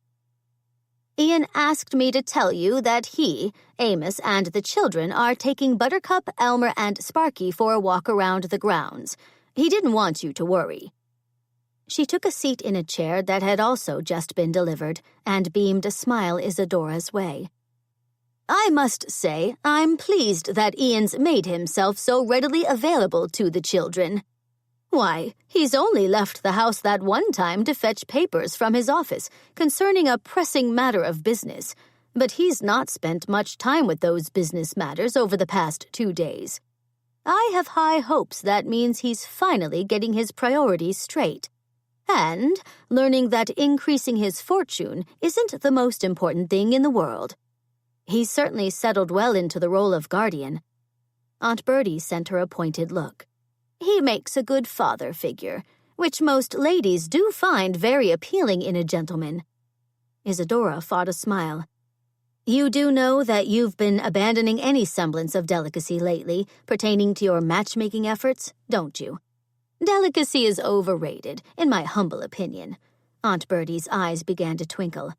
"Ian asked me to tell you that he, Amos, and the children are taking Buttercup, Elmer, and Sparky for a walk around the grounds. He didn't want you to worry." She took a seat in a chair that had also just been delivered and beamed a smile Isadora's way. "I must say I'm pleased that Ian's made himself so readily available to the children. Why, he's only left the house that one time to fetch papers from his office concerning a pressing matter of business, but he's not spent much time with those business matters over the past 2 days. I have high hopes that means he's finally getting his priorities straight, and learning that increasing his fortune isn't the most important thing in the world. He's certainly settled well into the role of guardian." Aunt Bertie sent her a pointed look. "He makes a good father figure, which most ladies do find very appealing in a gentleman." Isadora fought a smile. "You do know that you've been abandoning any semblance of delicacy lately pertaining to your matchmaking efforts, don't you? Delicacy is overrated, in my humble opinion." Aunt Bertie's eyes began to twinkle.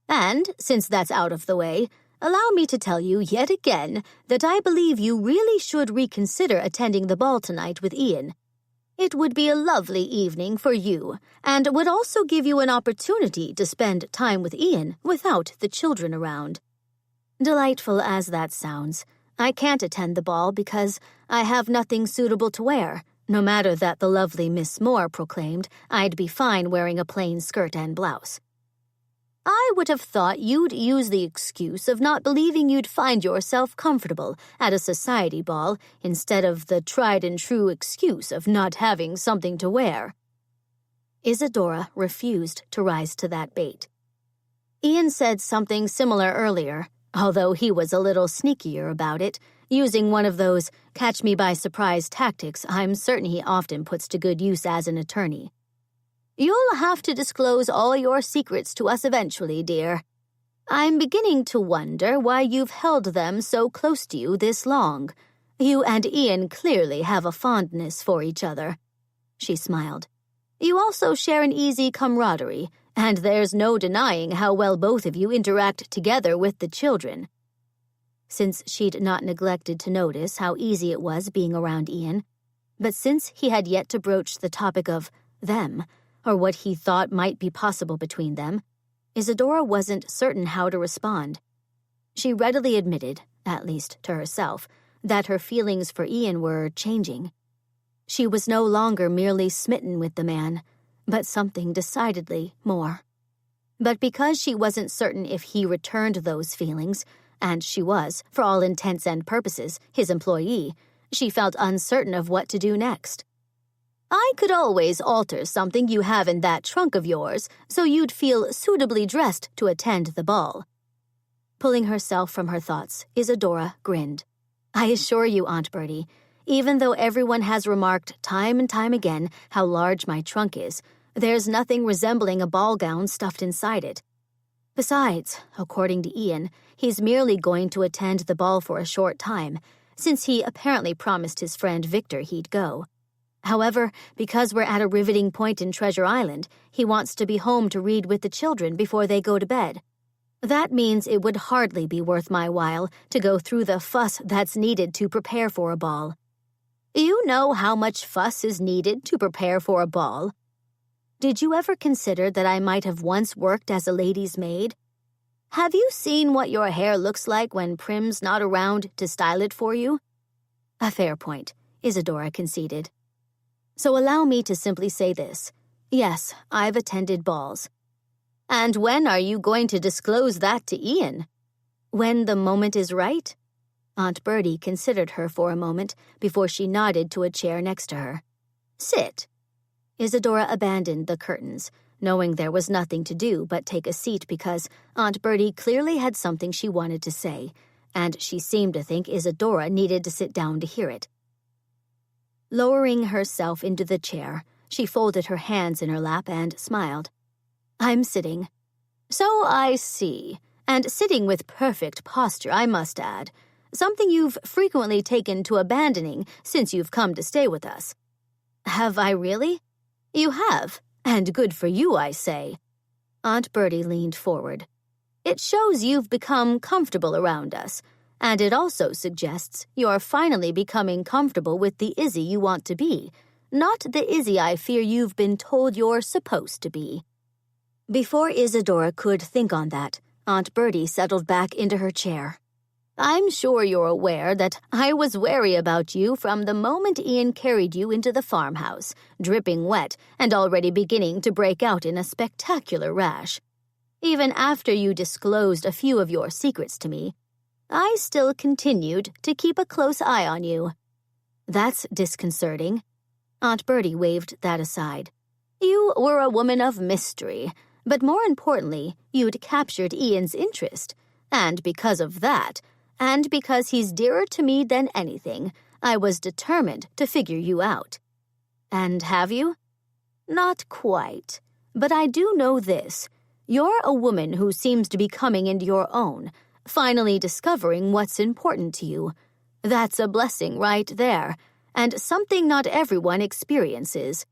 "And, since that's out of the way, allow me to tell you yet again that I believe you really should reconsider attending the ball tonight with Ian. It would be a lovely evening for you, and would also give you an opportunity to spend time with Ian without the children around." "Delightful as that sounds, I can't attend the ball because I have nothing suitable to wear," no matter that the lovely Miss Moore proclaimed I'd be fine wearing a plain skirt and blouse. I would have thought you'd use the excuse of not believing you'd find yourself comfortable at a society ball instead of the tried-and-true excuse of not having something to wear. Isadora refused to rise to that bait. Ian said something similar earlier, although he was a little sneakier about it, using one of those catch-me-by-surprise tactics I'm certain he often puts to good use as an attorney. You'll have to disclose all your secrets to us eventually, dear. I'm beginning to wonder why you've held them so close to you this long. You and Ian clearly have a fondness for each other. She smiled. You also share an easy camaraderie, and there's no denying how well both of you interact together with the children. Since she'd not neglected to notice how easy it was being around Ian, but since he had yet to broach the topic of them, or what he thought might be possible between them, Isadora wasn't certain how to respond. She readily admitted, at least to herself, that her feelings for Ian were changing. She was no longer merely smitten with the man, but something decidedly more. But because she wasn't certain if he returned those feelings, and she was, for all intents and purposes, his employee, she felt uncertain of what to do next. I could always alter something you have in that trunk of yours so you'd feel suitably dressed to attend the ball. Pulling herself from her thoughts, Isadora grinned. I assure you, Aunt Bertie, even though everyone has remarked time and time again how large my trunk is, there's nothing resembling a ball gown stuffed inside it. Besides, according to Ian, he's merely going to attend the ball for a short time, since he apparently promised his friend Victor he'd go. However, because we're at a riveting point in Treasure Island, he wants to be home to read with the children before they go to bed. That means it would hardly be worth my while to go through the fuss that's needed to prepare for a ball. You know how much fuss is needed to prepare for a ball? Did you ever consider that I might have once worked as a lady's maid? Have you seen what your hair looks like when Prim's not around to style it for you? A fair point, Isadora conceded. So allow me to simply say this. Yes, I've attended balls. And when are you going to disclose that to Ian? When the moment is right? Aunt Bertie considered her for a moment before she nodded to a chair next to her. Sit. Isadora abandoned the curtains, knowing there was nothing to do but take a seat because Aunt Bertie clearly had something she wanted to say, and she seemed to think Isadora needed to sit down to hear it. Lowering herself into the chair, she folded her hands in her lap and smiled. I'm sitting. So I see. And sitting with perfect posture, I must add. Something you've frequently taken to abandoning since you've come to stay with us. Have I really? You have, and good for you, I say. Aunt Bertie leaned forward. It shows you've become comfortable around us, and it also suggests you're finally becoming comfortable with the Izzy you want to be, not the Izzy I fear you've been told you're supposed to be. Before Isadora could think on that, Aunt Bertie settled back into her chair. I'm sure you're aware that I was wary about you from the moment Ian carried you into the farmhouse, dripping wet and already beginning to break out in a spectacular rash. Even after you disclosed a few of your secrets to me, I still continued to keep a close eye on you. That's disconcerting. Aunt Bertie waved that aside. You were a woman of mystery, but more importantly, you'd captured Ian's interest, and because of that, and because he's dearer to me than anything, I was determined to figure you out. And have you? Not quite. But I do know this. You're a woman who seems to be coming into your own, finally discovering what's important to you. That's a blessing right there, and something not everyone experiences.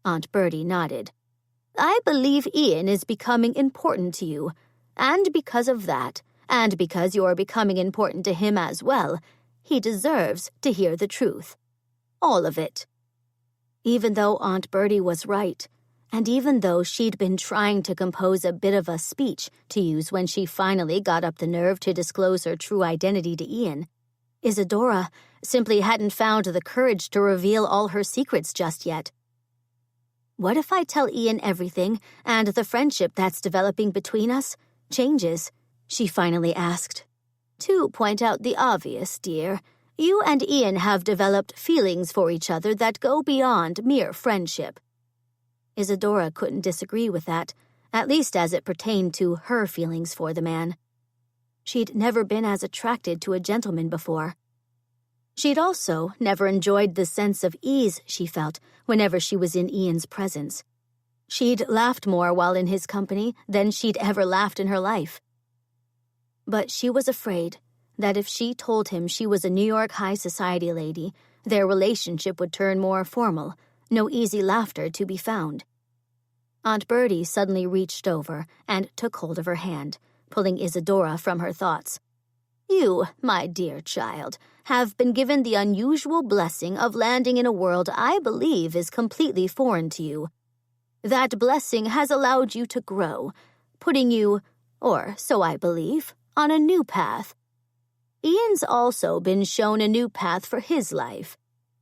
Aunt Bertie nodded. I believe Ian is becoming important to you, and because of that, and because you're becoming important to him as well, he deserves to hear the truth. All of it. Even though Aunt Bertie was right, and even though she'd been trying to compose a bit of a speech to use when she finally got up the nerve to disclose her true identity to Ian, Isadora simply hadn't found the courage to reveal all her secrets just yet. What if I tell Ian everything, and the friendship that's developing between us changes? She finally asked. To point out the obvious, dear, you and Ian have developed feelings for each other that go beyond mere friendship. Isadora couldn't disagree with that, at least as it pertained to her feelings for the man. She'd never been as attracted to a gentleman before. She'd also never enjoyed the sense of ease she felt whenever she was in Ian's presence. She'd laughed more while in his company than she'd ever laughed in her life. But she was afraid that if she told him she was a New York high society lady, their relationship would turn more formal, no easy laughter to be found. Aunt Bertie suddenly reached over and took hold of her hand, pulling Isadora from her thoughts. You, my dear child, have been given the unusual blessing of landing in a world I believe is completely foreign to you. That blessing has allowed you to grow, putting you, or so I believe, on a new path. Ian's also been shown a new path for his life.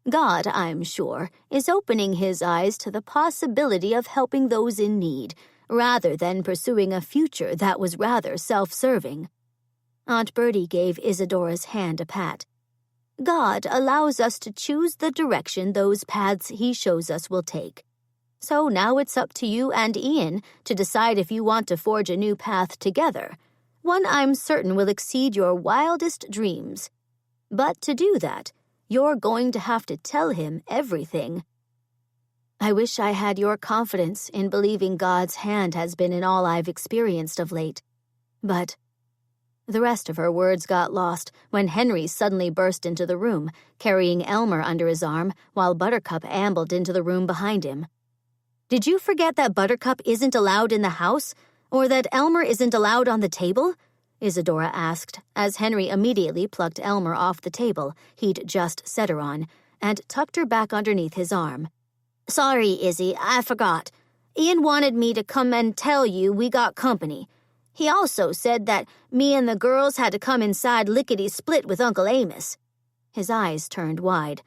God, I'm sure, is opening his eyes to the possibility of helping those in need, rather than pursuing a future that was rather self-serving. Aunt Bertie gave Isadora's hand a pat. God allows us to choose the direction those paths he shows us will take. So now it's up to you and Ian to decide if you want to forge a new path together, one I'm certain will exceed your wildest dreams. But to do that, you're going to have to tell him everything. I wish I had your confidence in believing God's hand has been in all I've experienced of late. But the rest of her words got lost when Henry suddenly burst into the room, carrying Elmer under his arm, while Buttercup ambled into the room behind him. Did you forget that Buttercup isn't allowed in the house, or that Elmer isn't allowed on the table? Isadora asked, as Henry immediately plucked Elmer off the table he'd just set her on, and tucked her back underneath his arm. Sorry, Izzy, I forgot. Ian wanted me to come and tell you we got company. He also said that me and the girls had to come inside lickety-split with Uncle Amos. His eyes turned wide.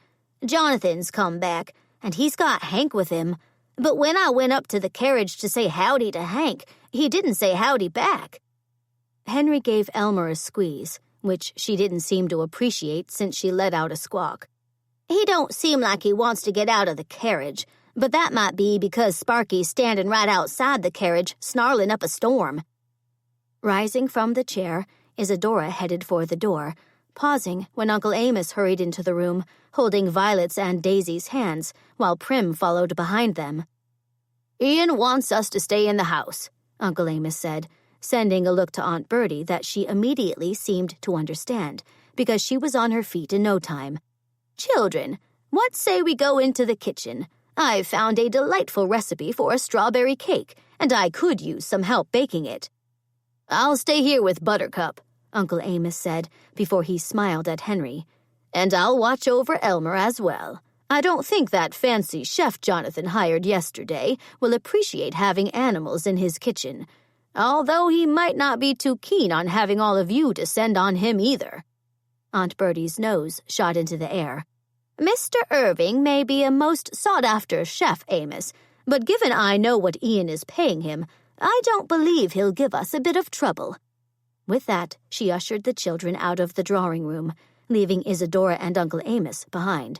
Jonathan's come back, and he's got Hank with him. But when I went up to the carriage to say howdy to Hank, he didn't say howdy back. Henry gave Elmer a squeeze, which she didn't seem to appreciate since she let out a squawk. He don't seem like he wants to get out of the carriage, but that might be because Sparky's standing right outside the carriage, snarling up a storm. Rising from the chair, Isadora headed for the door, pausing when Uncle Amos hurried into the room, holding Violet's and Daisy's hands, while Prim followed behind them. Ian wants us to stay in the house, Uncle Amos said, sending a look to Aunt Bertie that she immediately seemed to understand, because she was on her feet in no time. Children, what say we go into the kitchen? I've found a delightful recipe for a strawberry cake, and I could use some help baking it. I'll stay here with Buttercup, Uncle Amos said, before he smiled at Henry. And I'll watch over Elmer as well. I don't think that fancy chef Jonathan hired yesterday will appreciate having animals in his kitchen, although he might not be too keen on having all of you descend on him either. Aunt Bertie's nose shot into the air. Mr. Irving may be a most sought-after chef, Amos, but given I know what Ian is paying him, I don't believe he'll give us a bit of trouble. With that, she ushered the children out of the drawing room, leaving Isadora and Uncle Amos behind.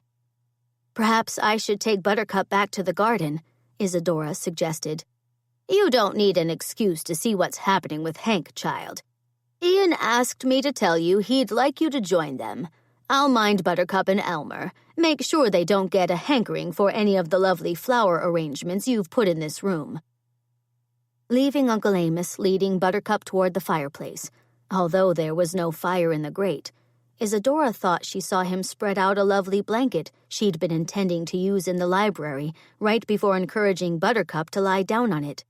Perhaps I should take Buttercup back to the garden, Isadora suggested. You don't need an excuse to see what's happening with Hank, child. Ian asked me to tell you he'd like you to join them. I'll mind Buttercup and Elmer. Make sure they don't get a hankering for any of the lovely flower arrangements you've put in this room. Leaving Uncle Amos leading Buttercup toward the fireplace, although there was no fire in the grate, Isadora thought she saw him spread out a lovely blanket she'd been intending to use in the library right before encouraging Buttercup to lie down on it.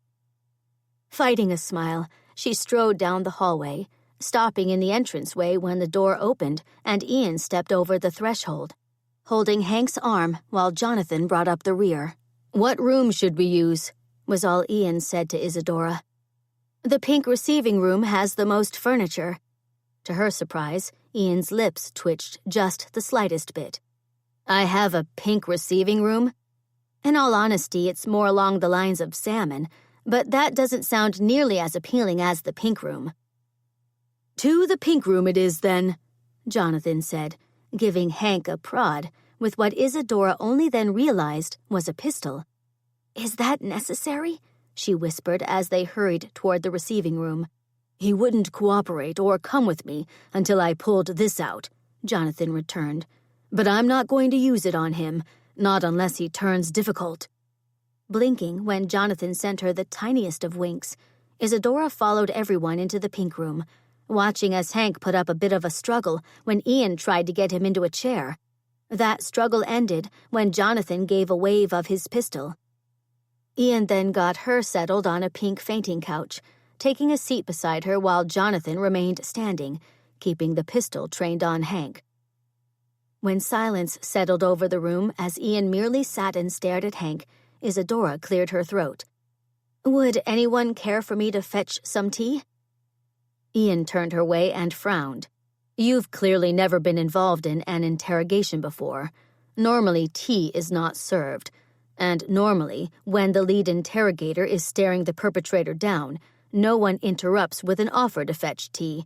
Fighting a smile, she strode down the hallway, stopping in the entranceway when the door opened and Ian stepped over the threshold, holding Hank's arm while Jonathan brought up the rear. What room should we use? Was all Ian said to Isadora. The pink receiving room has the most furniture. To her surprise, Ian's lips twitched just the slightest bit. I have a pink receiving room? In all honesty, it's more along the lines of salmon, but that doesn't sound nearly as appealing as the pink room. To the pink room it is, then, Jonathan said, giving Hank a prod with what Isadora only then realized was a pistol. Is that necessary? She whispered as they hurried toward the receiving room. He wouldn't cooperate or come with me until I pulled this out, Jonathan returned. But I'm not going to use it on him, not unless he turns difficult. Blinking when Jonathan sent her the tiniest of winks, Isadora followed everyone into the pink room, watching as Hank put up a bit of a struggle when Ian tried to get him into a chair. That struggle ended when Jonathan gave a wave of his pistol. Ian then got her settled on a pink fainting couch, taking a seat beside her while Jonathan remained standing, keeping the pistol trained on Hank. When silence settled over the room as Ian merely sat and stared at Hank, Isadora cleared her throat. Would anyone care for me to fetch some tea? Ian turned her way and frowned. You've clearly never been involved in an interrogation before. Normally, tea is not served. And normally, when the lead interrogator is staring the perpetrator down, no one interrupts with an offer to fetch tea.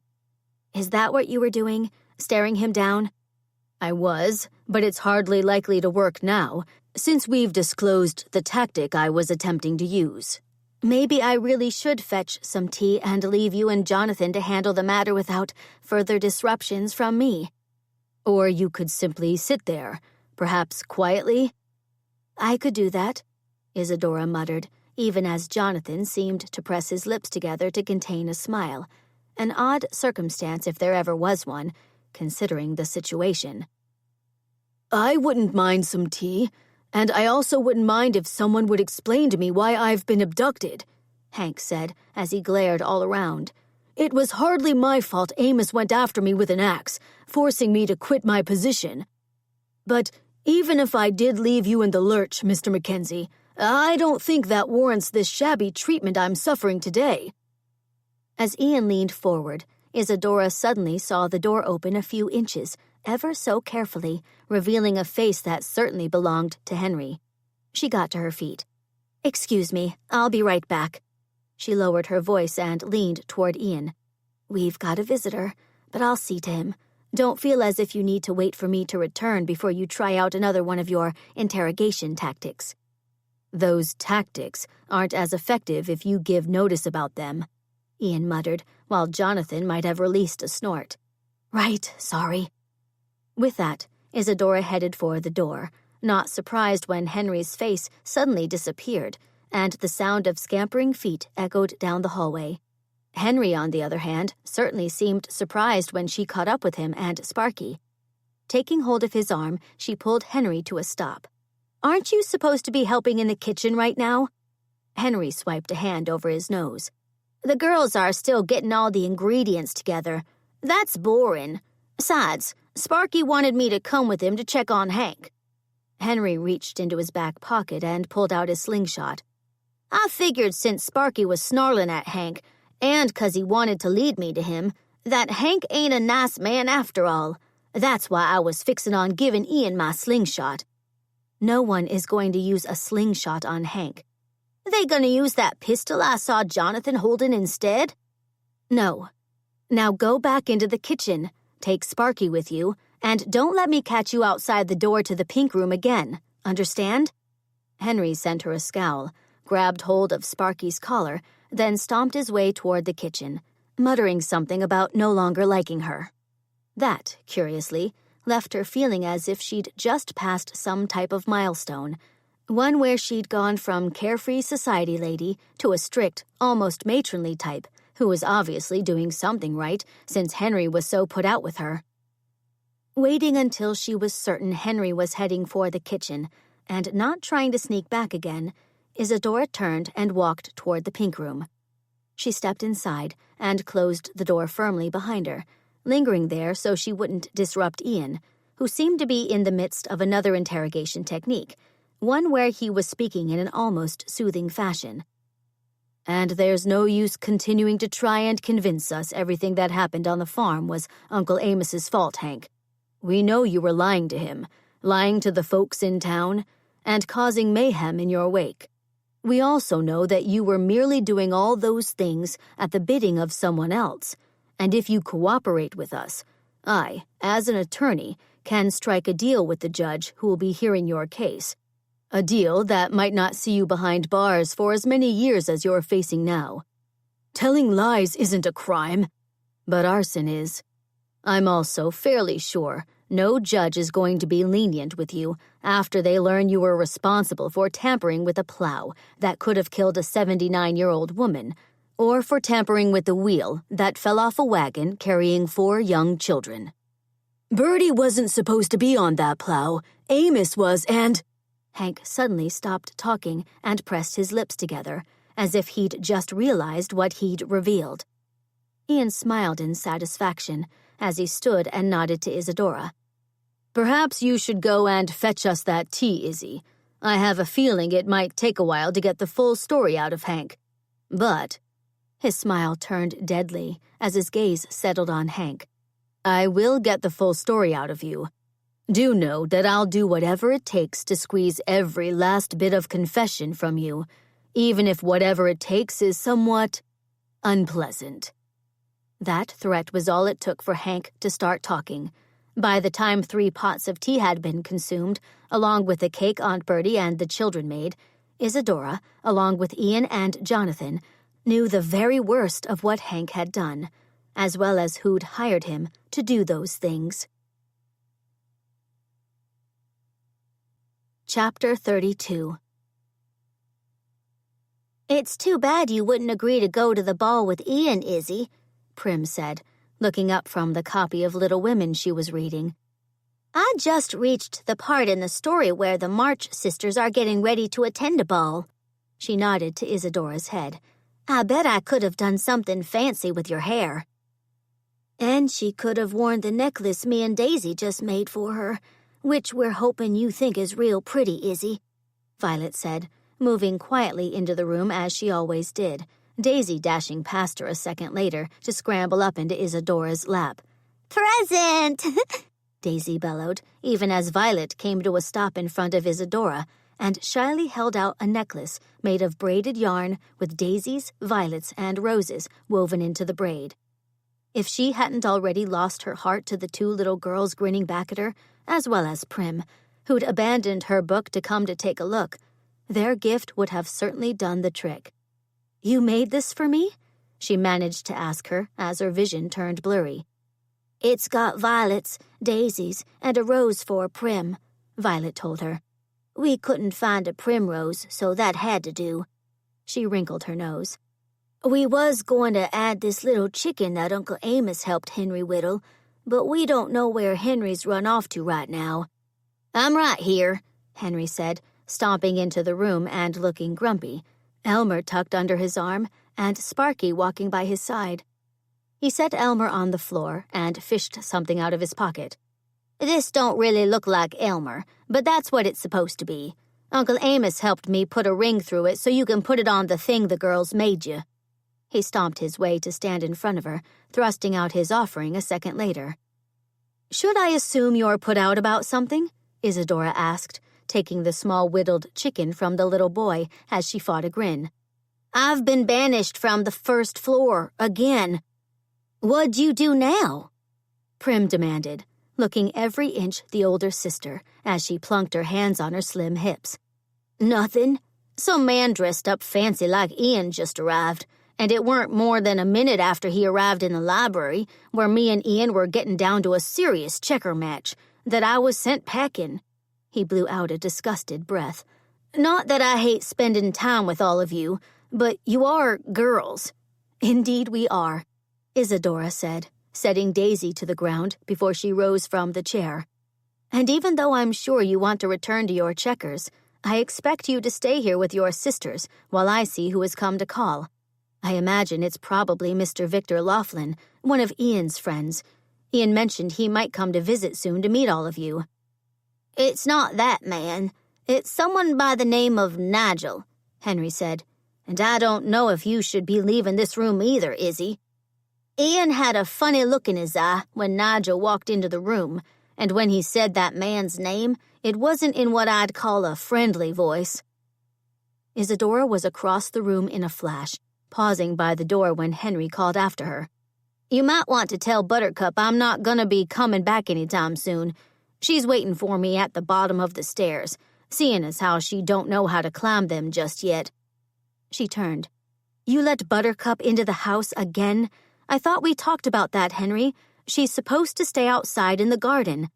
Is that what you were doing, staring him down? I was, but it's hardly likely to work now, since we've disclosed the tactic I was attempting to use. Maybe I really should fetch some tea and leave you and Jonathan to handle the matter without further disruptions from me. Or you could simply sit there, perhaps quietly. I could do that, Isadora muttered, even as Jonathan seemed to press his lips together to contain a smile, an odd circumstance if there ever was one, considering the situation. I wouldn't mind some tea, and I also wouldn't mind if someone would explain to me why I've been abducted, Hank said as he glared all around. It was hardly my fault Amos went after me with an axe, forcing me to quit my position. But even if I did leave you in the lurch, Mr. MacKenzie, I don't think that warrants this shabby treatment I'm suffering today. As Ian leaned forward, Isadora suddenly saw the door open a few inches, ever so carefully, revealing a face that certainly belonged to Henry. She got to her feet. Excuse me, I'll be right back. She lowered her voice and leaned toward Ian. We've got a visitor, but I'll see to him. Don't feel as if you need to wait for me to return before you try out another one of your interrogation tactics. Those tactics aren't as effective if you give notice about them, Ian muttered, while Jonathan might have released a snort. Right, sorry. With that, Isadora headed for the door, not surprised when Henry's face suddenly disappeared, and the sound of scampering feet echoed down the hallway. Henry, on the other hand, certainly seemed surprised when she caught up with him and Sparky. Taking hold of his arm, she pulled Henry to a stop. Aren't you supposed to be helping in the kitchen right now? Henry swiped a hand over his nose. The girls are still getting all the ingredients together. That's boring. Besides, Sparky wanted me to come with him to check on Hank. Henry reached into his back pocket and pulled out his slingshot. I figured since Sparky was snarling at Hank, and 'cause he wanted to lead me to him, that Hank ain't a nice man after all. That's why I was fixin' on giving Ian my slingshot. No one is going to use a slingshot on Hank. They gonna use that pistol I saw Jonathan holding instead? No. Now go back into the kitchen, take Sparky with you, and don't let me catch you outside the door to the pink room again. Understand? Henry sent her a scowl, grabbed hold of Sparky's collar, then stomped his way toward the kitchen, muttering something about no longer liking her. That, curiously, left her feeling as if she'd just passed some type of milestone, one where she'd gone from carefree society lady to a strict, almost matronly type who was obviously doing something right since Henry was so put out with her. Waiting until she was certain Henry was heading for the kitchen and not trying to sneak back again, Isadora turned and walked toward the pink room. She stepped inside and closed the door firmly behind her, lingering there so she wouldn't disrupt Ian, who seemed to be in the midst of another interrogation technique, one where he was speaking in an almost soothing fashion. And there's no use continuing to try and convince us everything that happened on the farm was Uncle Amos's fault, Hank. We know you were lying to him, lying to the folks in town, and causing mayhem in your wake. We also know that you were merely doing all those things at the bidding of someone else, and if you cooperate with us, I, as an attorney, can strike a deal with the judge who will be hearing your case. A deal that might not see you behind bars for as many years as you're facing now. Telling lies isn't a crime, but arson is. I'm also fairly sure no judge is going to be lenient with you after they learn you were responsible for tampering with a plow that could have killed a 79-year-old woman, or for tampering with the wheel that fell off a wagon carrying 4 young children. Bertie wasn't supposed to be on that plow. Amos was, and... Hank suddenly stopped talking and pressed his lips together, as if he'd just realized what he'd revealed. Ian smiled in satisfaction as he stood and nodded to Isadora. Perhaps you should go and fetch us that tea, Izzy. I have a feeling it might take a while to get the full story out of Hank. But... His smile turned deadly as his gaze settled on Hank. I will get the full story out of you. Do know that I'll do whatever it takes to squeeze every last bit of confession from you, even if whatever it takes is somewhat unpleasant. That threat was all it took for Hank to start talking. By the time 3 pots of tea had been consumed, along with the cake Aunt Bertie and the children made, Isadora, along with Ian and Jonathan, knew the very worst of what Hank had done, as well as who'd hired him to do those things. Chapter 32. It's too bad you wouldn't agree to go to the ball with Ian, Izzy, Prim said, looking up from the copy of Little Women she was reading. I just reached the part in the story where the March sisters are getting ready to attend a ball. She nodded to Isadora's head. I bet I could have done something fancy with your hair. And she could have worn the necklace me and Daisy just made for her, which we're hoping you think is real pretty, Izzy, Violet said, moving quietly into the room as she always did, Daisy dashing past her a second later to scramble up into Isadora's lap. Present! Daisy bellowed, even as Violet came to a stop in front of Isadora and shyly held out a necklace made of braided yarn with daisies, violets, and roses woven into the braid. If she hadn't already lost her heart to the 2 little girls grinning back at her, as well as Prim, who'd abandoned her book to come to take a look, their gift would have certainly done the trick. You made this for me? She managed to ask her as her vision turned blurry. It's got violets, daisies, and a rose for Prim, Violet told her. We couldn't find a primrose, so that had to do. She wrinkled her nose. We was going to add this little chicken that Uncle Amos helped Henry whittle, but we don't know where Henry's run off to right now. I'm right here, Henry said, stomping into the room and looking grumpy, Elmer tucked under his arm and Sparky walking by his side. He set Elmer on the floor and fished something out of his pocket. This don't really look like Elmer, but that's what it's supposed to be. Uncle Amos helped me put a ring through it so you can put it on the thing the girls made you. He stomped his way to stand in front of her, thrusting out his offering a second later. Should I assume you're put out about something? Isadora asked, taking the small whittled chicken from the little boy as she fought a grin. I've been banished from the 1st floor, again. What'd you do now? Prim demanded, looking every inch the older sister as she plunked her hands on her slim hips. Nothing. Some man dressed up fancy like Ian just arrived, and it weren't more than a minute after he arrived in the library, where me and Ian were getting down to a serious checker match, that I was sent packing. He blew out a disgusted breath. Not that I hate spending time with all of you, but you are girls. Indeed we are, Isadora said, setting Daisy to the ground before she rose from the chair. And even though I'm sure you want to return to your checkers, I expect you to stay here with your sisters while I see who has come to call. I imagine it's probably Mr. Victor Laughlin, one of Ian's friends. Ian mentioned he might come to visit soon to meet all of you. It's not that man. It's someone by the name of Nigel, Henry said. And I don't know if you should be leaving this room either, Izzy." Ian had a funny look in his eye when Nigel walked into the room, and when he said that man's name, it wasn't in what I'd call a friendly voice. Isadora was across the room in a flash, pausing by the door when Henry called after her. "You might want to tell Buttercup I'm not gonna be coming back anytime soon. She's waiting for me at the bottom of the stairs, seeing as how she don't know how to climb them just yet." She turned. "You let Buttercup into the house again? I thought we talked about that, Henry. She's supposed to stay outside in the garden."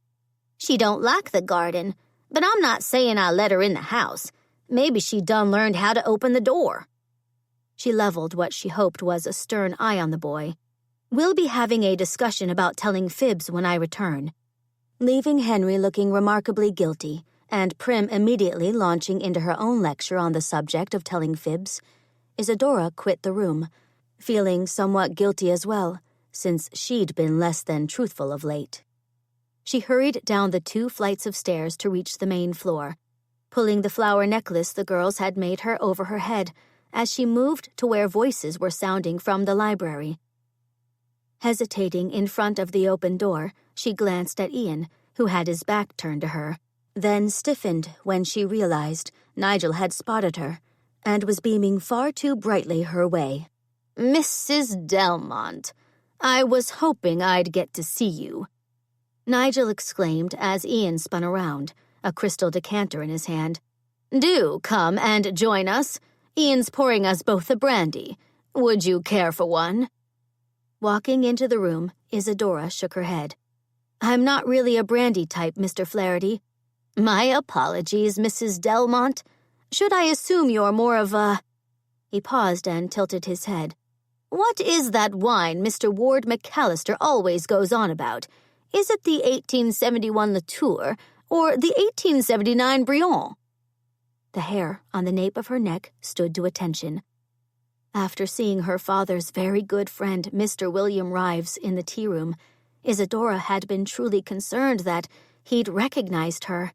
"She don't like the garden, but I'm not saying I let her in the house. Maybe she done learned how to open the door." She leveled what she hoped was a stern eye on the boy. "We'll be having a discussion about telling fibs when I return." Leaving Henry looking remarkably guilty, and Prim immediately launching into her own lecture on the subject of telling fibs, Isadora quit the room, feeling somewhat guilty as well, since she'd been less than truthful of late. She hurried down the 2 flights of stairs to reach the main floor, pulling the flower necklace the girls had made her over her head as she moved to where voices were sounding from the library. Hesitating in front of the open door, she glanced at Ian, who had his back turned to her, then stiffened when she realized Nigel had spotted her and was beaming far too brightly her way. "Mrs. Delmont, I was hoping I'd get to see you," Nigel exclaimed as Ian spun around, a crystal decanter in his hand. "Do come and join us. Ian's pouring us both a brandy. Would you care for one?" Walking into the room, Isadora shook her head. "I'm not really a brandy type, Mr. Flaherty." "My apologies, Mrs. Delmont. Should I assume you're more of a—" He paused and tilted his head. "What is that wine Mr. Ward McAllister always goes on about? Is it the 1871 Latour or the 1879 Briand?" The hair on the nape of her neck stood to attention. After seeing her father's very good friend, Mr. William Rives, in the tea room, Isadora had been truly concerned that he'd recognized her.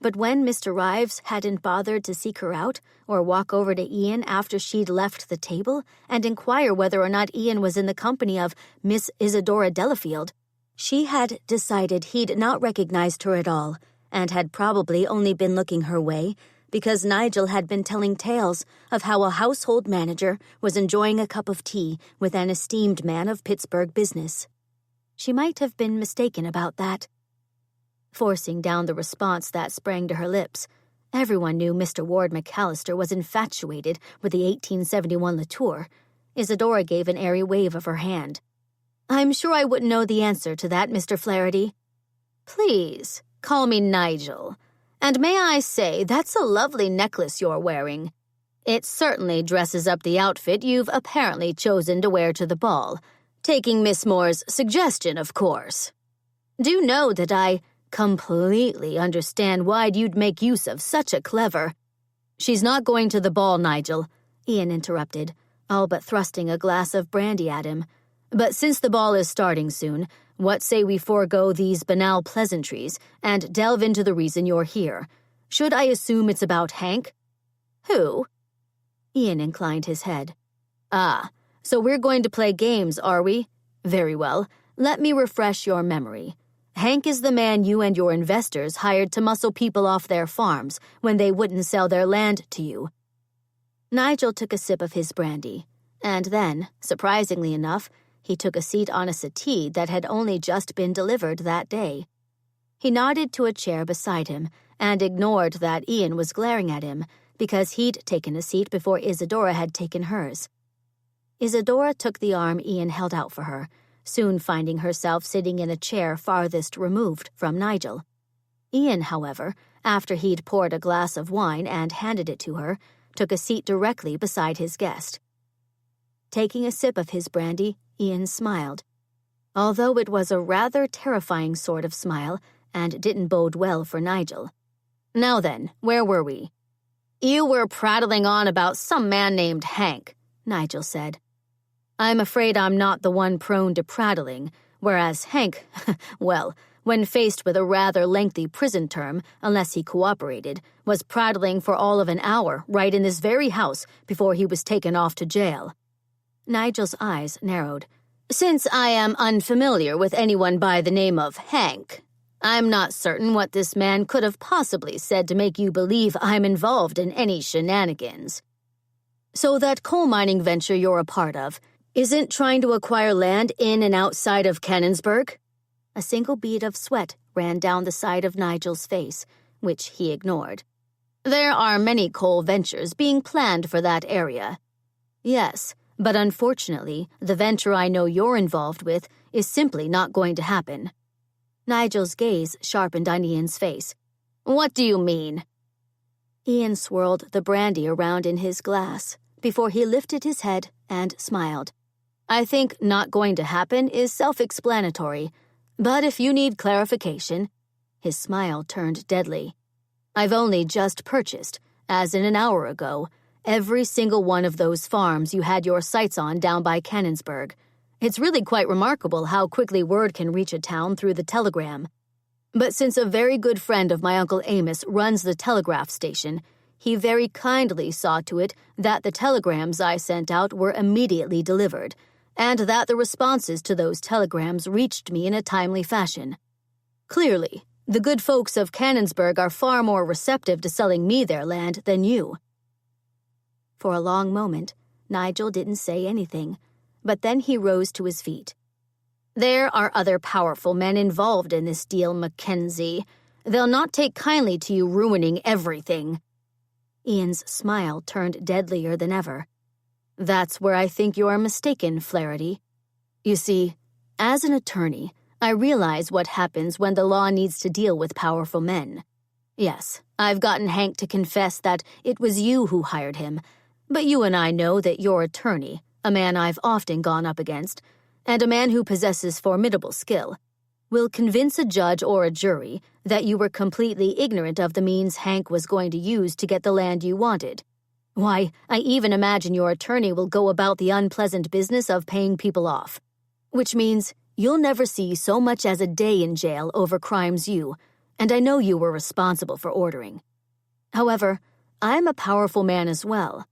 But when Mr. Rives hadn't bothered to seek her out or walk over to Ian after she'd left the table and inquire whether or not Ian was in the company of Miss Isadora Delafield, she had decided he'd not recognized her at all and had probably only been looking her way because Nigel had been telling tales of how a household manager was enjoying a cup of tea with an esteemed man of Pittsburgh business. She might have been mistaken about that. Forcing down the response that sprang to her lips, everyone knew Mr. Ward McAllister was infatuated with the 1871 Latour. Isadora gave an airy wave of her hand. "I'm sure I wouldn't know the answer to that, Mr. Flaherty." "Please, call me Nigel. And may I say, that's a lovely necklace you're wearing. It certainly dresses up the outfit you've apparently chosen to wear to the ball, taking Miss Moore's suggestion, of course. Do know that I completely understand why you'd make use of such a clever—" "She's not going to the ball, Nigel," Ian interrupted, all but thrusting a glass of brandy at him. "But since the ball is starting soon, what say we forego these banal pleasantries and delve into the reason you're here? Should I assume it's about Hank?" "Who?" Ian inclined his head. "Ah, so we're going to play games, are we? Very well. Let me refresh your memory. Hank is the man you and your investors hired to muscle people off their farms when they wouldn't sell their land to you." Nigel took a sip of his brandy, and then, surprisingly enough, he took a seat on a settee that had only just been delivered that day. He nodded to a chair beside him and ignored that Ian was glaring at him because he'd taken a seat before Isadora had taken hers. Isadora took the arm Ian held out for her, soon finding herself sitting in a chair farthest removed from Nigel. Ian, however, after he'd poured a glass of wine and handed it to her, took a seat directly beside his guest. Taking a sip of his brandy, Ian smiled, although it was a rather terrifying sort of smile and didn't bode well for Nigel. "Now then, where were we?" "You were prattling on about some man named Hank," Nigel said. "I'm afraid I'm not the one prone to prattling, whereas Hank, well, when faced with a rather lengthy prison term, unless he cooperated, was prattling for all of an hour right in this very house before he was taken off to jail. Nigel's eyes narrowed. Since I am unfamiliar with anyone by the name of Hank, I'm not certain what this man could have possibly said to make you believe I'm involved in any shenanigans. So that coal mining venture you're a part of isn't trying to acquire land in and outside of Canonsburg? A single bead of sweat ran down the side of Nigel's face, which he ignored. There are many coal ventures being planned for that area. Yes, but unfortunately, the venture I know you're involved with is simply not going to happen. Nigel's gaze sharpened on Ian's face. What do you mean? Ian swirled the brandy around in his glass before he lifted his head and smiled. I think not going to happen is self-explanatory, but if you need clarification, his smile turned deadly. I've only just purchased, as in an hour ago, every single one of those farms you had your sights on down by Canonsburg. It's really quite remarkable how quickly word can reach a town through the telegram. But since a very good friend of my Uncle Amos runs the telegraph station, he very kindly saw to it that the telegrams I sent out were immediately delivered, and that the responses to those telegrams reached me in a timely fashion. Clearly, the good folks of Canonsburg are far more receptive to selling me their land than you. For a long moment, Nigel didn't say anything, but then he rose to his feet. There are other powerful men involved in this deal, MacKenzie. They'll not take kindly to you ruining everything. Ian's smile turned deadlier than ever. That's where I think you are mistaken, Flaherty. You see, as an attorney, I realize what happens when the law needs to deal with powerful men. Yes, I've gotten Hank to confess that it was you who hired him, but you and I know that your attorney, a man I've often gone up against, and a man who possesses formidable skill, will convince a judge or a jury that you were completely ignorant of the means Hank was going to use to get the land you wanted. Why, I even imagine your attorney will go about the unpleasant business of paying people off. Which means you'll never see so much as a day in jail over crimes and I know you were responsible for ordering. However, I'm a powerful man as well.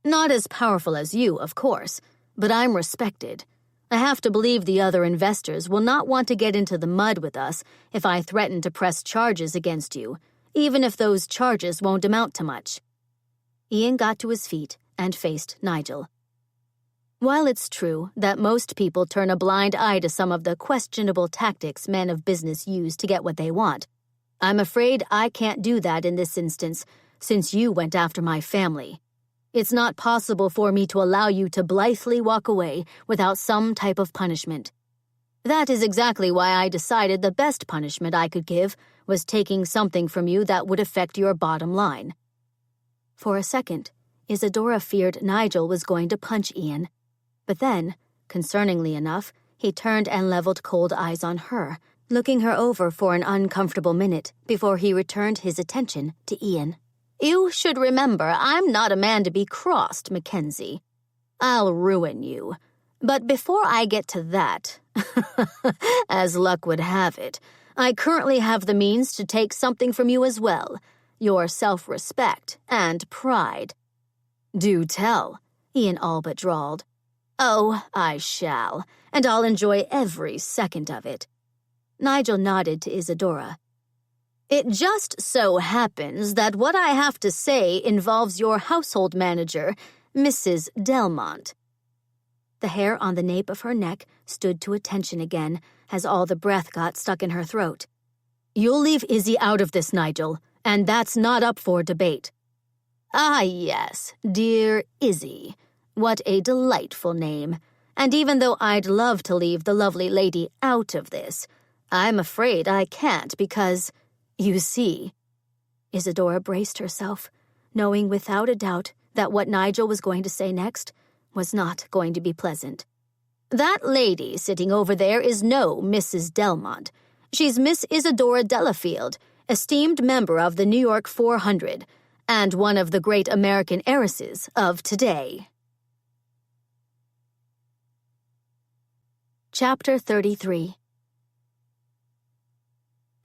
Not as powerful as you, of course, but I'm respected. I have to believe the other investors will not want to get into the mud with us if I threaten to press charges against you, even if those charges won't amount to much. Ian got to his feet and faced Nigel. While it's true that most people turn a blind eye to some of the questionable tactics men of business use to get what they want, I'm afraid I can't do that in this instance, since you went after my family. It's not possible for me to allow you to blithely walk away without some type of punishment. That is exactly why I decided the best punishment I could give was taking something from you that would affect your bottom line. For a second, Isadora feared Nigel was going to punch Ian. But then, concerningly enough, he turned and leveled cold eyes on her, looking her over for an uncomfortable minute before he returned his attention to Ian. You should remember I'm not a man to be crossed, MacKenzie. I'll ruin you. But before I get to that, as luck would have it, I currently have the means to take something from you as well. Your self-respect and pride. Do tell, Ian all but drawled. Oh, I shall, and I'll enjoy every second of it. Nigel nodded to Isadora. It just so happens that what I have to say involves your household manager, Mrs. Delmont. The hair on the nape of her neck stood to attention again as all the breath got stuck in her throat. You'll leave Izzy out of this, Nigel, and that's not up for debate. Ah, yes, dear Izzy. What a delightful name. And even though I'd love to leave the lovely lady out of this, I'm afraid I can't because, you see. Isadora braced herself, knowing without a doubt that what Nigel was going to say next was not going to be pleasant. That lady sitting over there is no Mrs. Delmont. She's Miss Isadora Delafield, esteemed member of the New York 400, and one of the great American heiresses of today. Chapter 33.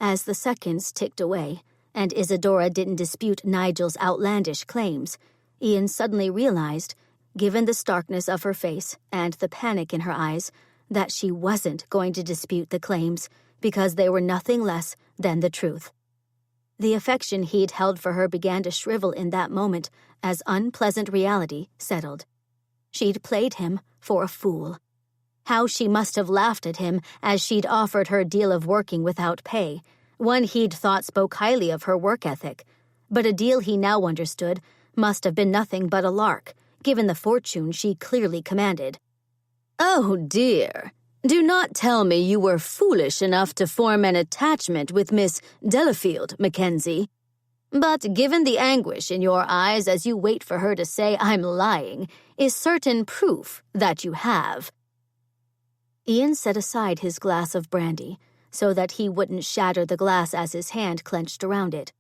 As the seconds ticked away, and Isadora didn't dispute Nigel's outlandish claims, Ian suddenly realized, given the starkness of her face and the panic in her eyes, that she wasn't going to dispute the claims because they were nothing less than the truth. The affection he'd held for her began to shrivel in that moment as unpleasant reality settled. She'd played him for a fool. How she must have laughed at him as she'd offered her deal of working without pay, one he'd thought spoke highly of her work ethic, but a deal he now understood must have been nothing but a lark, given the fortune she clearly commanded. "Oh, dear. Do not tell me you were foolish enough to form an attachment with Miss Delafield, MacKenzie. But given the anguish in your eyes as you wait for her to say I'm lying, is certain proof that you have." Ian set aside his glass of brandy so that he wouldn't shatter the glass as his hand clenched around it.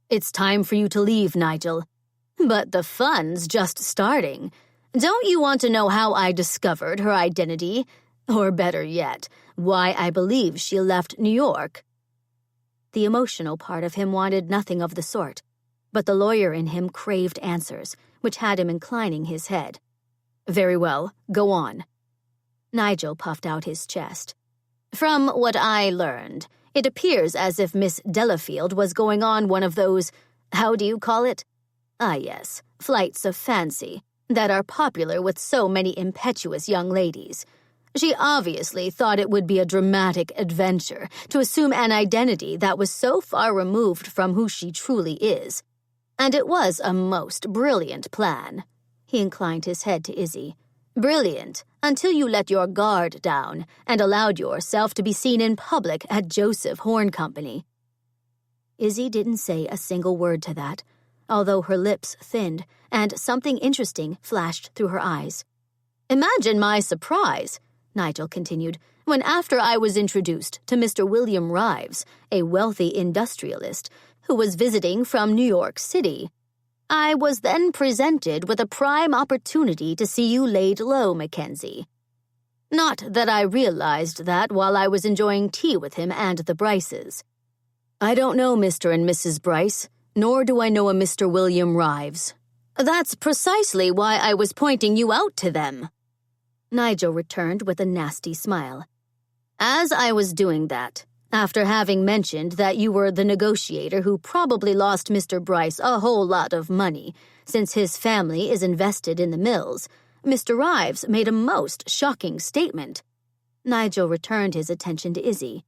"It's time for you to leave, Nigel. But the fun's just starting. Don't you want to know how I discovered her identity? Or better yet, why I believe she left New York?" The emotional part of him wanted nothing of the sort, but the lawyer in him craved answers, which had him inclining his head. "Very well, go on." Nigel puffed out his chest. "From what I learned, it appears as if Miss Delafield was going on one of those, how do you call it? Ah, yes, flights of fancy that are popular with so many impetuous young ladies. She obviously thought it would be a dramatic adventure to assume an identity that was so far removed from who she truly is. And it was a most brilliant plan." He inclined his head to Izzy. "Brilliant, until you let your guard down and allowed yourself to be seen in public at Joseph Horn Company." Izzy didn't say a single word to that, although her lips thinned and something interesting flashed through her eyes. "Imagine my surprise," Nigel continued, "when after I was introduced to Mr. William Rives, a wealthy industrialist who was visiting from New York City. I was then presented with a prime opportunity to see you laid low, MacKenzie. Not that I realized that while I was enjoying tea with him and the Bryces. I don't know Mr. and Mrs. Bryce, nor do I know a Mr. William Rives. That's precisely why I was pointing you out to them." Nigel returned with a nasty smile. "As I was doing that, after having mentioned that you were the negotiator who probably lost Mr. Bryce a whole lot of money, since his family is invested in the mills, Mr. Rives made a most shocking statement." Nigel returned his attention to Izzy.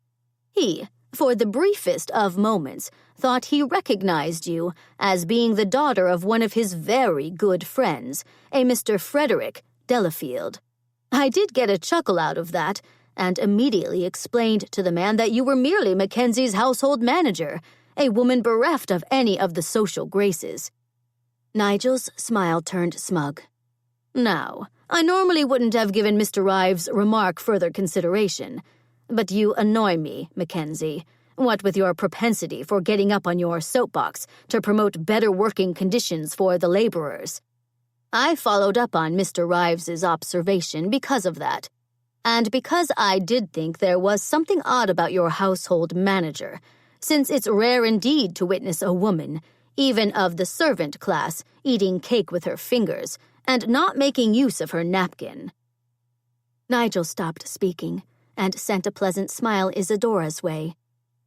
"He, for the briefest of moments, thought he recognized you as being the daughter of one of his very good friends, a Mr. Frederick Delafield. I did get a chuckle out of that, and immediately explained to the man that you were merely Mackenzie's household manager, a woman bereft of any of the social graces." Nigel's smile turned smug. "Now, I normally wouldn't have given Mr. Rives' remark further consideration, but you annoy me, MacKenzie, what with your propensity for getting up on your soapbox to promote better working conditions for the laborers. I followed up on Mr. Rives' observation because of that, and because I did think there was something odd about your household manager, since it's rare indeed to witness a woman, even of the servant class, eating cake with her fingers and not making use of her napkin." Nigel stopped speaking and sent a pleasant smile Isadora's way.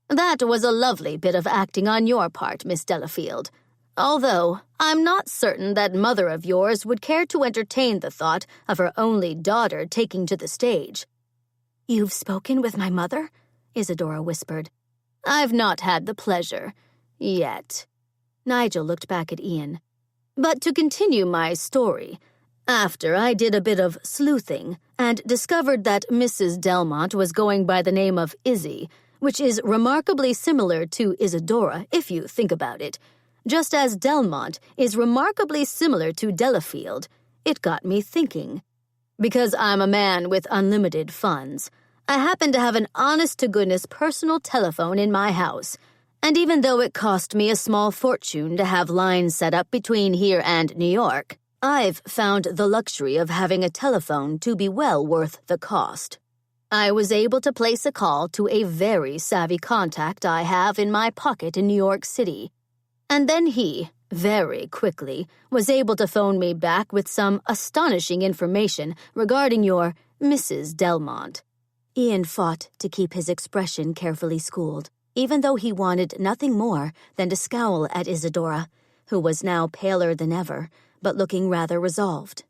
"That was a lovely bit of acting on your part, Miss Delafield. Although I'm not certain that mother of yours would care to entertain the thought of her only daughter taking to the stage." "You've spoken with my mother?" Isadora whispered. "I've not had the pleasure. Yet." Nigel looked back at Ian. "But to continue my story, after I did a bit of sleuthing and discovered that Mrs. Delmont was going by the name of Izzy, which is remarkably similar to Isadora if you think about it, just as Delmont is remarkably similar to Delafield, it got me thinking. Because I'm a man with unlimited funds, I happen to have an honest-to-goodness personal telephone in my house, and even though it cost me a small fortune to have lines set up between here and New York, I've found the luxury of having a telephone to be well worth the cost." I was able to place a call to a very savvy contact I have in my pocket in New York City. And then he, very quickly, was able to phone me back with some astonishing information regarding your Mrs. Delmont. Ian fought to keep his expression carefully schooled, even though he wanted nothing more than to scowl at Isadora, who was now paler than ever, but looking rather resolved.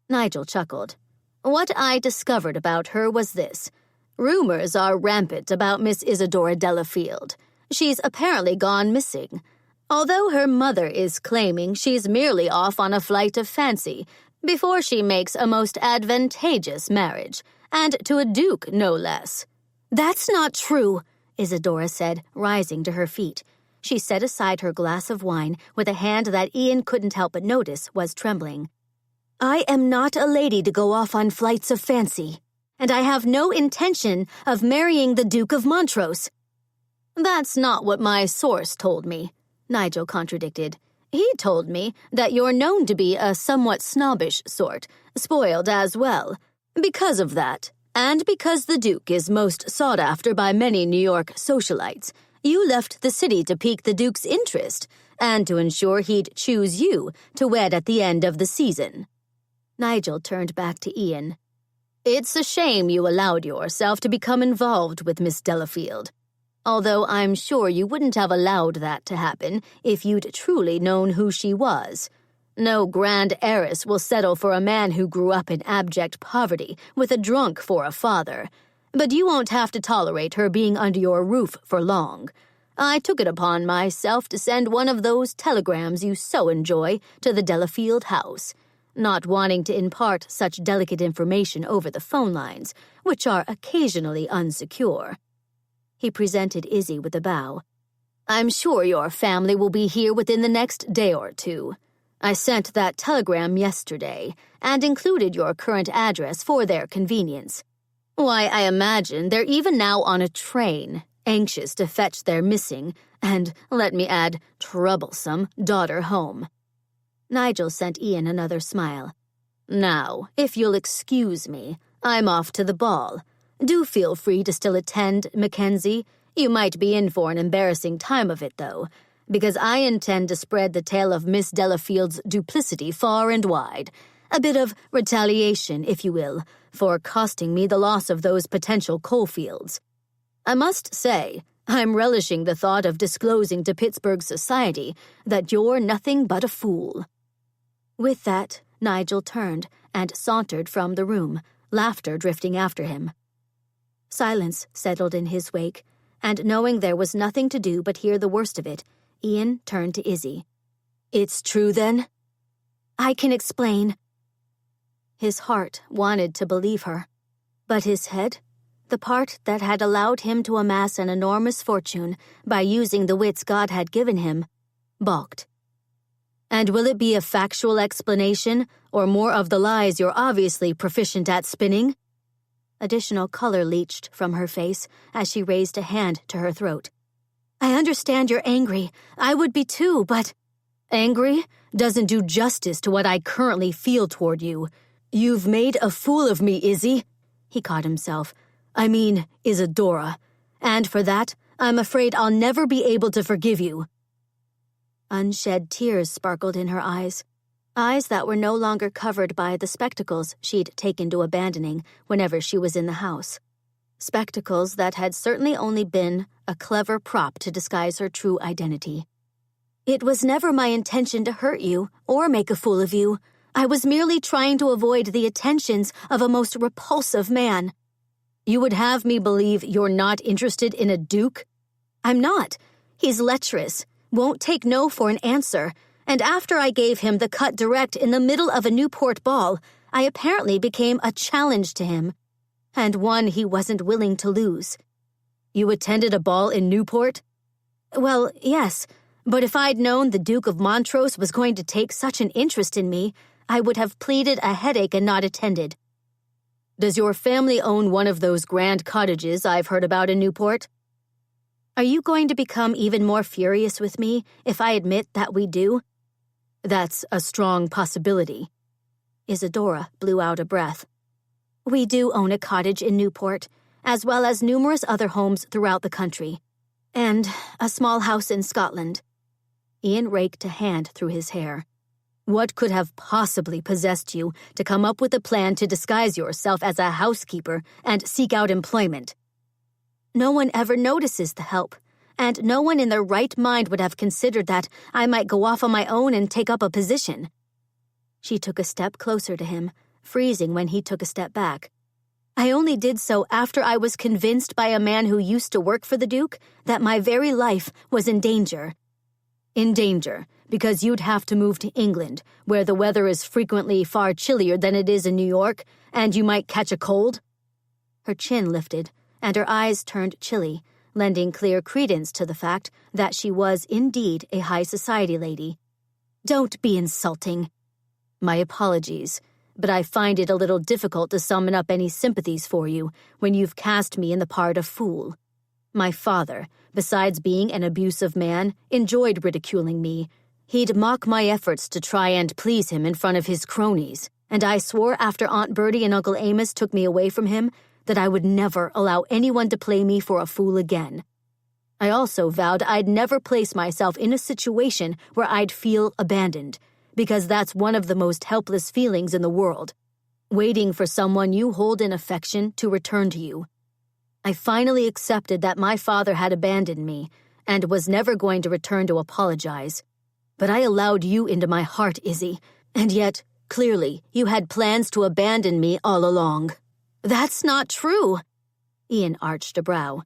Nigel chuckled. What I discovered about her was this. Rumors are rampant about Miss Isadora Delafield. She's apparently gone missing. Although her mother is claiming she's merely off on a flight of fancy before she makes a most advantageous marriage, and to a duke no less. That's not true, Isadora said, rising to her feet. She set aside her glass of wine with a hand that Ian couldn't help but notice was trembling. I am not a lady to go off on flights of fancy, and I have no intention of marrying the Duke of Montrose. That's not what my source told me, Nigel contradicted. He told me that you're known to be a somewhat snobbish sort, spoiled as well. Because of that, and because the Duke is most sought after by many New York socialites, you left the city to pique the Duke's interest, and to ensure he'd choose you to wed at the end of the season. Nigel turned back to Ian. It's a shame you allowed yourself to become involved with Miss Delafield. Although I'm sure you wouldn't have allowed that to happen if you'd truly known who she was. No grand heiress will settle for a man who grew up in abject poverty with a drunk for a father. But you won't have to tolerate her being under your roof for long. I took it upon myself to send one of those telegrams you so enjoy to the Delafield house, not wanting to impart such delicate information over the phone lines, which are occasionally unsecure. He presented Izzy with a bow. I'm sure your family will be here within the next day or two. I sent that telegram yesterday and included your current address for their convenience. Why, I imagine they're even now on a train, anxious to fetch their missing, and, let me add, troublesome daughter home. Nigel sent Ian another smile. Now, if you'll excuse me, I'm off to the ball. Do feel free to still attend, MacKenzie. You might be in for an embarrassing time of it, though, because I intend to spread the tale of Miss Delafield's duplicity far and wide. A bit of retaliation, if you will, for costing me the loss of those potential coal fields. I must say, I'm relishing the thought of disclosing to Pittsburgh society that you're nothing but a fool. With that, Nigel turned and sauntered from the room, laughter drifting after him. Silence settled in his wake, and knowing there was nothing to do but hear the worst of it, Ian turned to Izzy. It's true, then? I can explain. His heart wanted to believe her, but his head, the part that had allowed him to amass an enormous fortune by using the wits God had given him, balked. And will it be a factual explanation, or more of the lies you're obviously proficient at spinning? Additional color leached from her face as she raised a hand to her throat. I understand you're angry. I would be too, but... Angry doesn't do justice to what I currently feel toward you. You've made a fool of me, Izzy. He caught himself. I mean, Isadora. And for that, I'm afraid I'll never be able to forgive you. Unshed tears sparkled in her eyes that were no longer covered by the spectacles she'd taken to abandoning whenever she was in the house. Spectacles that had certainly only been a clever prop to disguise her true identity. It was never my intention to hurt you or make a fool of you. I was merely trying to avoid the attentions of a most repulsive man. You would have me believe you're not interested in a duke? I'm not. He's lecherous, won't take no for an answer, and after I gave him the cut direct in the middle of a Newport ball, I apparently became a challenge to him, and one he wasn't willing to lose. You attended a ball in Newport? Well, yes, but if I'd known the Duke of Montrose was going to take such an interest in me, I would have pleaded a headache and not attended. Does your family own one of those grand cottages I've heard about in Newport? Are you going to become even more furious with me if I admit that we do? That's a strong possibility. Isadora blew out a breath. We do own a cottage in Newport, as well as numerous other homes throughout the country. And a small house in Scotland. Ian raked a hand through his hair. What could have possibly possessed you to come up with a plan to disguise yourself as a housekeeper and seek out employment? No one ever notices the help, and no one in their right mind would have considered that I might go off on my own and take up a position. She took a step closer to him, freezing when he took a step back. I only did so after I was convinced by a man who used to work for the Duke that my very life was in danger. In danger, because you'd have to move to England, where the weather is frequently far chillier than it is in New York, and you might catch a cold? Her chin lifted, and her eyes turned chilly, lending clear credence to the fact that she was indeed a high society lady. Don't be insulting. My apologies, but I find it a little difficult to summon up any sympathies for you when you've cast me in the part of fool. My father, besides being an abusive man, enjoyed ridiculing me. He'd mock my efforts to try and please him in front of his cronies, and I swore after Aunt Bertie and Uncle Amos took me away from him that I would never allow anyone to play me for a fool again. I also vowed I'd never place myself in a situation where I'd feel abandoned, because that's one of the most helpless feelings in the world, waiting for someone you hold in affection to return to you. I finally accepted that my father had abandoned me and was never going to return to apologize. But I allowed you into my heart, Izzy, and yet, clearly, you had plans to abandon me all along. That's not true. Ian arched a brow.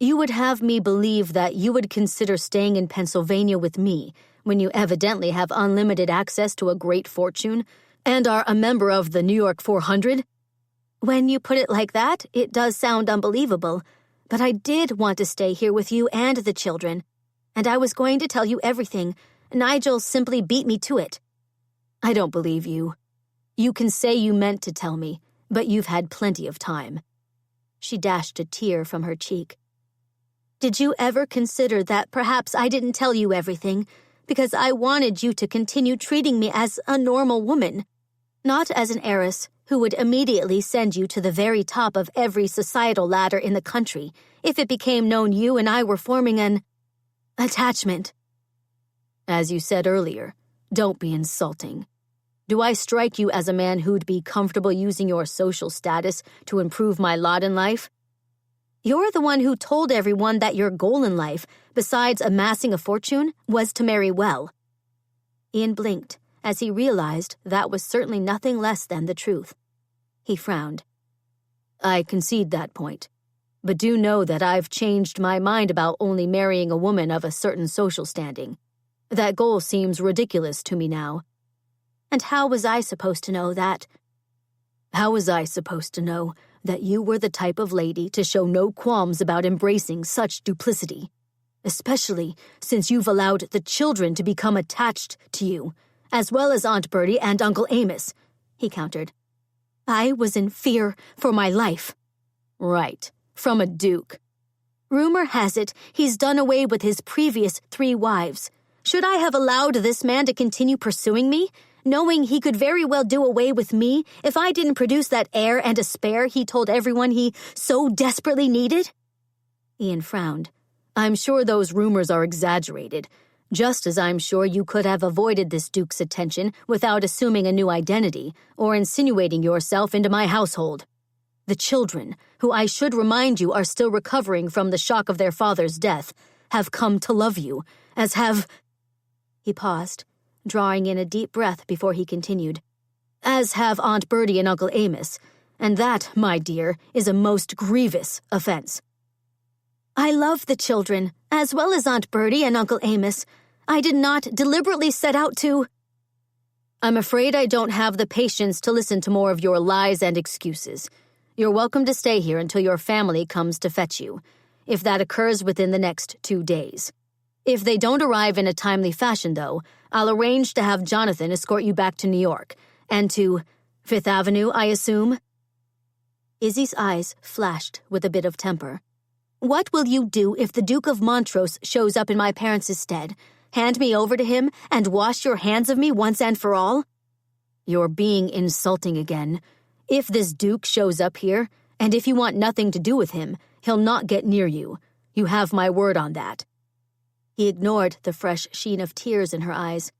You would have me believe that you would consider staying in Pennsylvania with me when you evidently have unlimited access to a great fortune and are a member of the New York 400? When you put it like that, it does sound unbelievable, but I did want to stay here with you and the children, and I was going to tell you everything. Nigel simply beat me to it. I don't believe you. You can say you meant to tell me, but you've had plenty of time. She dashed a tear from her cheek. Did you ever consider that perhaps I didn't tell you everything because I wanted you to continue treating me as a normal woman, not as an heiress who would immediately send you to the very top of every societal ladder in the country if it became known you and I were forming an attachment? As you said earlier, don't be insulting. Do I strike you as a man who'd be comfortable using your social status to improve my lot in life? You're the one who told everyone that your goal in life, besides amassing a fortune, was to marry well. Ian blinked as he realized that was certainly nothing less than the truth. He frowned. I concede that point, but do know that I've changed my mind about only marrying a woman of a certain social standing. That goal seems ridiculous to me now. And how was I supposed to know that? How was I supposed to know that you were the type of lady to show no qualms about embracing such duplicity, especially since you've allowed the children to become attached to you, as well as Aunt Bertie and Uncle Amos, he countered. I was in fear for my life. Right, from a duke. Rumor has it he's done away with his previous 3 wives. Should I have allowed this man to continue pursuing me, knowing he could very well do away with me if I didn't produce that heir and a spare he told everyone he so desperately needed? Ian frowned. I'm sure those rumors are exaggerated, just as I'm sure you could have avoided this duke's attention without assuming a new identity or insinuating yourself into my household. The children, who I should remind you are still recovering from the shock of their father's death, have come to love you, as have... He paused, drawing in a deep breath before he continued. As have Aunt Bertie and Uncle Amos, and that, my dear, is a most grievous offense. I love the children, as well as Aunt Bertie and Uncle Amos. I did not deliberately set out to... I'm afraid I don't have the patience to listen to more of your lies and excuses. You're welcome to stay here until your family comes to fetch you, if that occurs within the next 2 days. If they don't arrive in a timely fashion, though, I'll arrange to have Jonathan escort you back to New York, and to 5th Avenue, I assume? Izzy's eyes flashed with a bit of temper. What will you do if the Duke of Montrose shows up in my parents' stead? Hand me over to him and wash your hands of me once and for all? You're being insulting again. If this Duke shows up here, And if you want nothing to do with him, he'll not get near you. You have my word on that." He ignored the fresh sheen of tears in her eyes.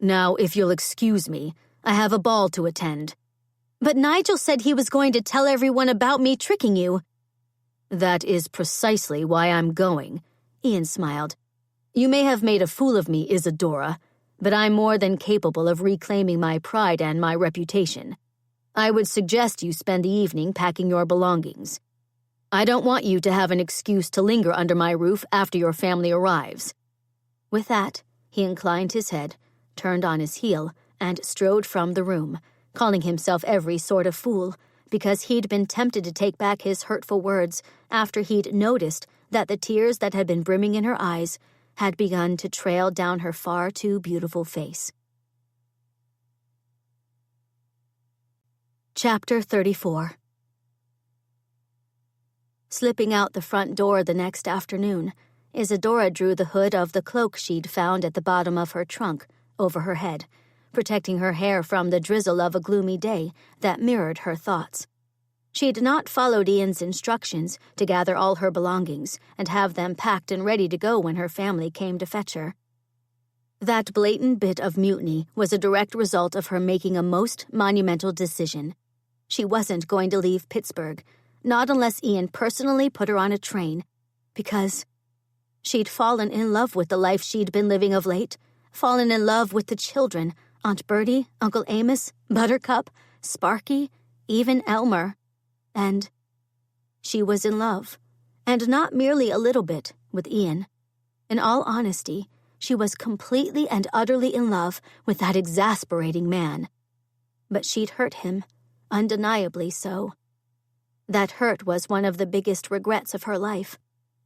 "Now, if you'll excuse me, I have a ball to attend." "But Nigel said he was going to tell everyone about me tricking you." "That is precisely why I'm going," Ian smiled. "You may have made a fool of me, Isadora, but I'm more than capable of reclaiming my pride and my reputation. I would suggest you spend the evening packing your belongings. I don't want you to have an excuse to linger under my roof after your family arrives." With that, he inclined his head, turned on his heel, and strode from the room, calling himself every sort of fool, because he'd been tempted to take back his hurtful words after he'd noticed that the tears that had been brimming in her eyes had begun to trail down her far too beautiful face. Chapter 34. Slipping out the front door the next afternoon, Isadora drew the hood of the cloak she'd found at the bottom of her trunk over her head, protecting her hair from the drizzle of a gloomy day that mirrored her thoughts. She'd not followed Ian's instructions to gather all her belongings and have them packed and ready to go when her family came to fetch her. That blatant bit of mutiny was a direct result of her making a most monumental decision. She wasn't going to leave Pittsburgh, not unless Ian personally put her on a train, because she'd fallen in love with the life she'd been living of late, fallen in love with the children, Aunt Bertie, Uncle Amos, Buttercup, Sparky, even Elmer. And she was in love, and not merely a little bit, with Ian. In all honesty, she was completely and utterly in love with that exasperating man. But she'd hurt him, undeniably so. That hurt was one of the biggest regrets of her life,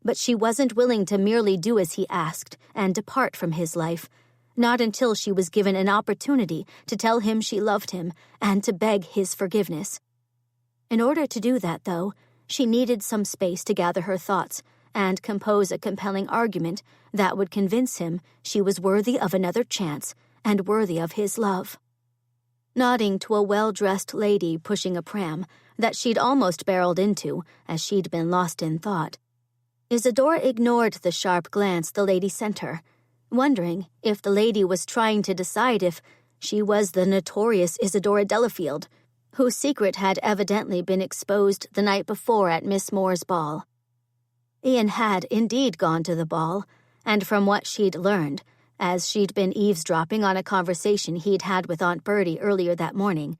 but she wasn't willing to merely do as he asked and depart from his life, not until she was given an opportunity to tell him she loved him and to beg his forgiveness. In order to do that, though, she needed some space to gather her thoughts and compose a compelling argument that would convince him she was worthy of another chance and worthy of his love. Nodding to a well-dressed lady pushing a pram that she'd almost barreled into as she'd been lost in thought, Isadora ignored the sharp glance the lady sent her, wondering if the lady was trying to decide if she was the notorious Isadora Delafield, whose secret had evidently been exposed the night before at Miss Moore's ball. Ian had indeed gone to the ball, and from what she'd learned, as she'd been eavesdropping on a conversation he'd had with Aunt Bertie earlier that morning,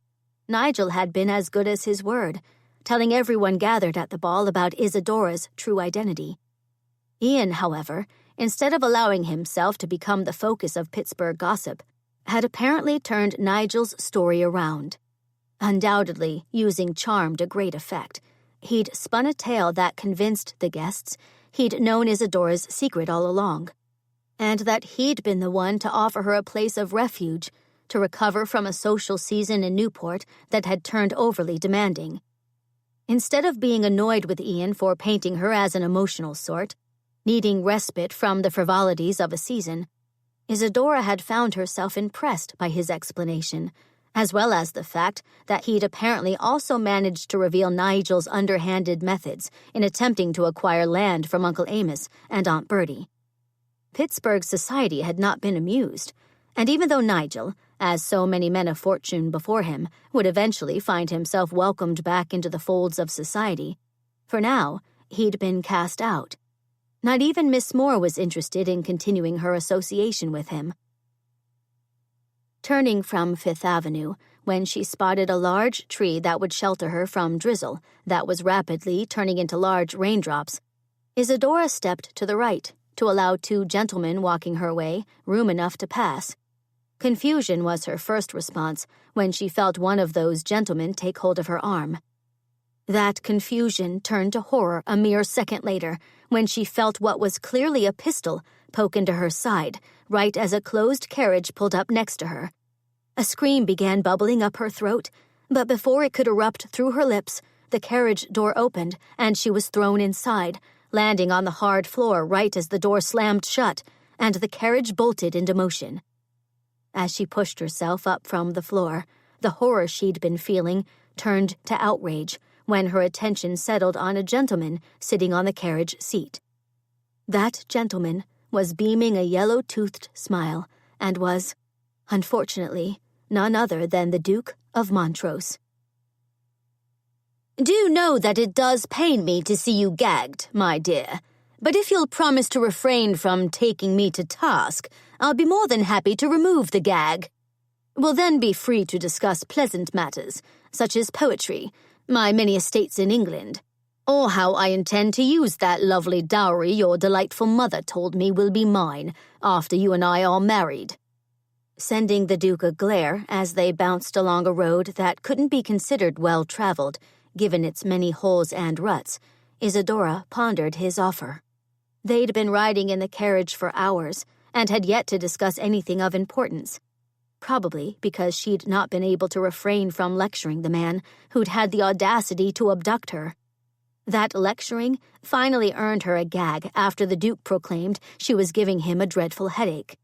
Nigel had been as good as his word, telling everyone gathered at the ball about Isadora's true identity. Ian, however, instead of allowing himself to become the focus of Pittsburgh gossip, had apparently turned Nigel's story around. Undoubtedly using charm to great effect, he'd spun a tale that convinced the guests he'd known Isadora's secret all along, and that he'd been the one to offer her a place of refuge to recover from a social season in Newport that had turned overly demanding. Instead of being annoyed with Ian for painting her as an emotional sort, needing respite from the frivolities of a season, Isadora had found herself impressed by his explanation, as well as the fact that he'd apparently also managed to reveal Nigel's underhanded methods in attempting to acquire land from Uncle Amos and Aunt Bertie. Pittsburgh society had not been amused, and even though Nigel, as so many men of fortune before him, would eventually find himself welcomed back into the folds of society, for now he'd been cast out. Not even Miss Moore was interested in continuing her association with him. Turning from Fifth Avenue, when she spotted a large tree that would shelter her from drizzle that was rapidly turning into large raindrops, Isadora stepped to the right to allow two gentlemen walking her way room enough to pass. Confusion was her first response when she felt one of those gentlemen take hold of her arm. That confusion turned to horror a mere second later when she felt what was clearly a pistol poke into her side right as a closed carriage pulled up next to her. A scream began bubbling up her throat, but before it could erupt through her lips, the carriage door opened and she was thrown inside, landing on the hard floor right as the door slammed shut and the carriage bolted into motion. As she pushed herself up from the floor, the horror she'd been feeling turned to outrage when her attention settled on a gentleman sitting on the carriage seat. That gentleman was beaming a yellow-toothed smile and was, unfortunately, none other than the Duke of Montrose. "Do know that it does pain me to see you gagged, my dear, but if you'll promise to refrain from taking me to task, I'll be more than happy to remove the gag. We'll then be free to discuss pleasant matters, such as poetry, my many estates in England, or how I intend to use that lovely dowry your delightful mother told me will be mine after you and I are married." Sending the Duke a glare as they bounced along a road that couldn't be considered well-traveled, given its many holes and ruts, Isadora pondered his offer. They'd been riding in the carriage for hours and had yet to discuss anything of importance, probably because she'd not been able to refrain from lecturing the man who'd had the audacity to abduct her. That lecturing finally earned her a gag after the Duke proclaimed she was giving him a dreadful headache.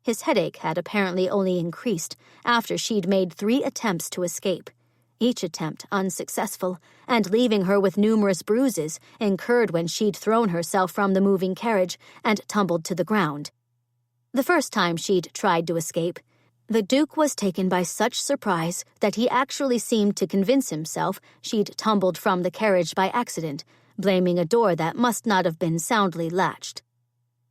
His headache had apparently only increased after she'd made 3 attempts to escape, each attempt unsuccessful, and leaving her with numerous bruises incurred when she'd thrown herself from the moving carriage and tumbled to the ground. The first time she'd tried to escape, the Duke was taken by such surprise that he actually seemed to convince himself she'd tumbled from the carriage by accident, blaming a door that must not have been soundly latched.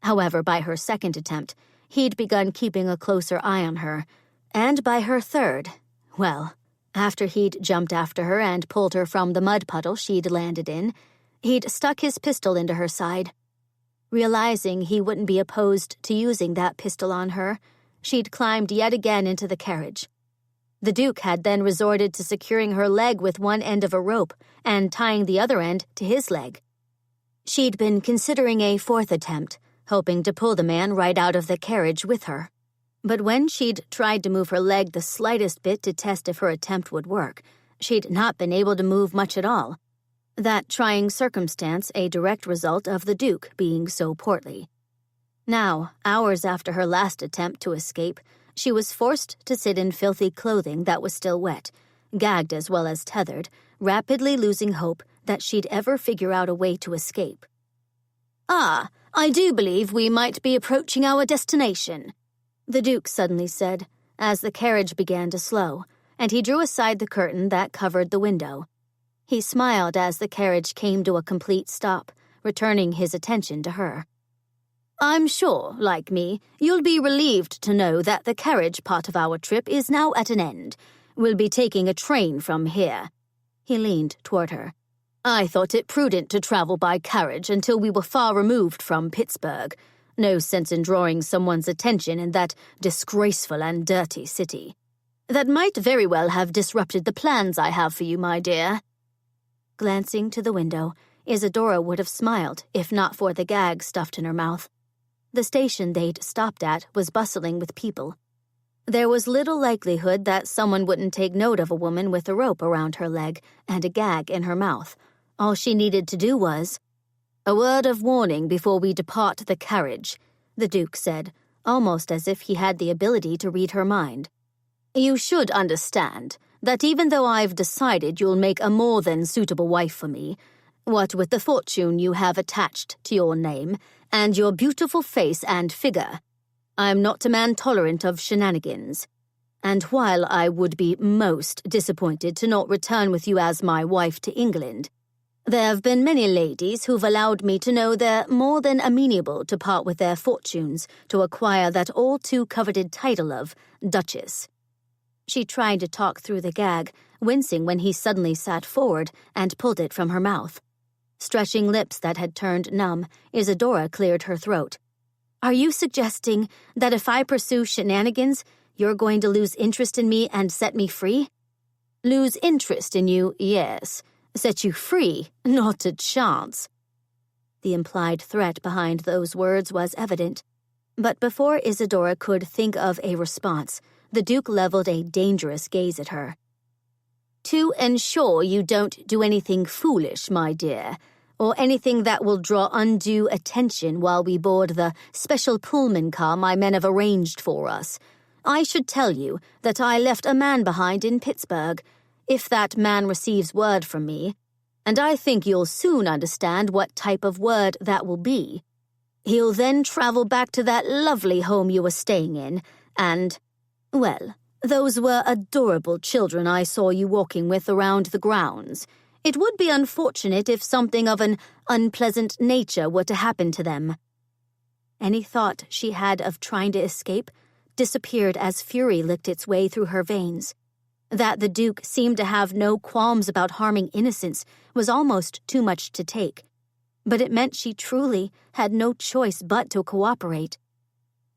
However, by her second attempt, he'd begun keeping a closer eye on her, and by her third, well, after he'd jumped after her and pulled her from the mud puddle she'd landed in, he'd stuck his pistol into her side. Realizing he wouldn't be opposed to using that pistol on her, she'd climbed yet again into the carriage. The Duke had then resorted to securing her leg with one end of a rope and tying the other end to his leg. She'd been considering a 4th attempt, hoping to pull the man right out of the carriage with her. But when she'd tried to move her leg the slightest bit to test if her attempt would work, she'd not been able to move much at all. That trying circumstance a direct result of the Duke being so portly. Now, hours after her last attempt to escape, she was forced to sit in filthy clothing that was still wet, gagged as well as tethered, rapidly losing hope that she'd ever figure out a way to escape. "Ah, I do believe we might be approaching our destination," the Duke suddenly said, as the carriage began to slow, and he drew aside the curtain that covered the window. He smiled as the carriage came to a complete stop, returning his attention to her. "I'm sure, like me, you'll be relieved to know that the carriage part of our trip is now at an end. We'll be taking a train from here." He leaned toward her. "I thought it prudent to travel by carriage until we were far removed from Pittsburgh. No sense in drawing someone's attention in that disgraceful and dirty city. That might very well have disrupted the plans I have for you, my dear." Glancing to the window, Isadora would have smiled if not for the gag stuffed in her mouth. The station they'd stopped at was bustling with people. There was little likelihood that someone wouldn't take note of a woman with a rope around her leg and a gag in her mouth. All she needed to do was, "A word of warning before we depart the carriage," the Duke said, almost as if he had the ability to read her mind. "You should understand that even though I've decided you'll make a more than suitable wife for me, what with the fortune you have attached to your name and your beautiful face and figure, I'm not a man tolerant of shenanigans. And while I would be most disappointed to not return with you as my wife to England, there have been many ladies who've allowed me to know they're more than amenable to part with their fortunes to acquire that all-too-coveted title of Duchess." She tried to talk through the gag, wincing when he suddenly sat forward and pulled it from her mouth. Stretching lips that had turned numb, Isadora cleared her throat. "Are you suggesting that if I pursue shenanigans, you're going to lose interest in me and set me free?" "Lose interest in you, yes. Set you free, not a chance." The implied threat behind those words was evident. But before Isadora could think of a response, the Duke leveled a dangerous gaze at her. "To ensure you don't do anything foolish, my dear, or anything that will draw undue attention while we board the special Pullman car my men have arranged for us, I should tell you that I left a man behind in Pittsburgh. if that man receives word from me, and I think you'll soon understand what type of word that will be. He'll then travel back to that lovely home you were staying in, and, well, those were adorable children I saw you walking with around the grounds. It would be unfortunate if something of an unpleasant nature were to happen to them." Any thought she had of trying to escape disappeared as fury licked its way through her veins. That the Duke seemed to have no qualms about harming innocents was almost too much to take, but it meant she truly had no choice but to cooperate.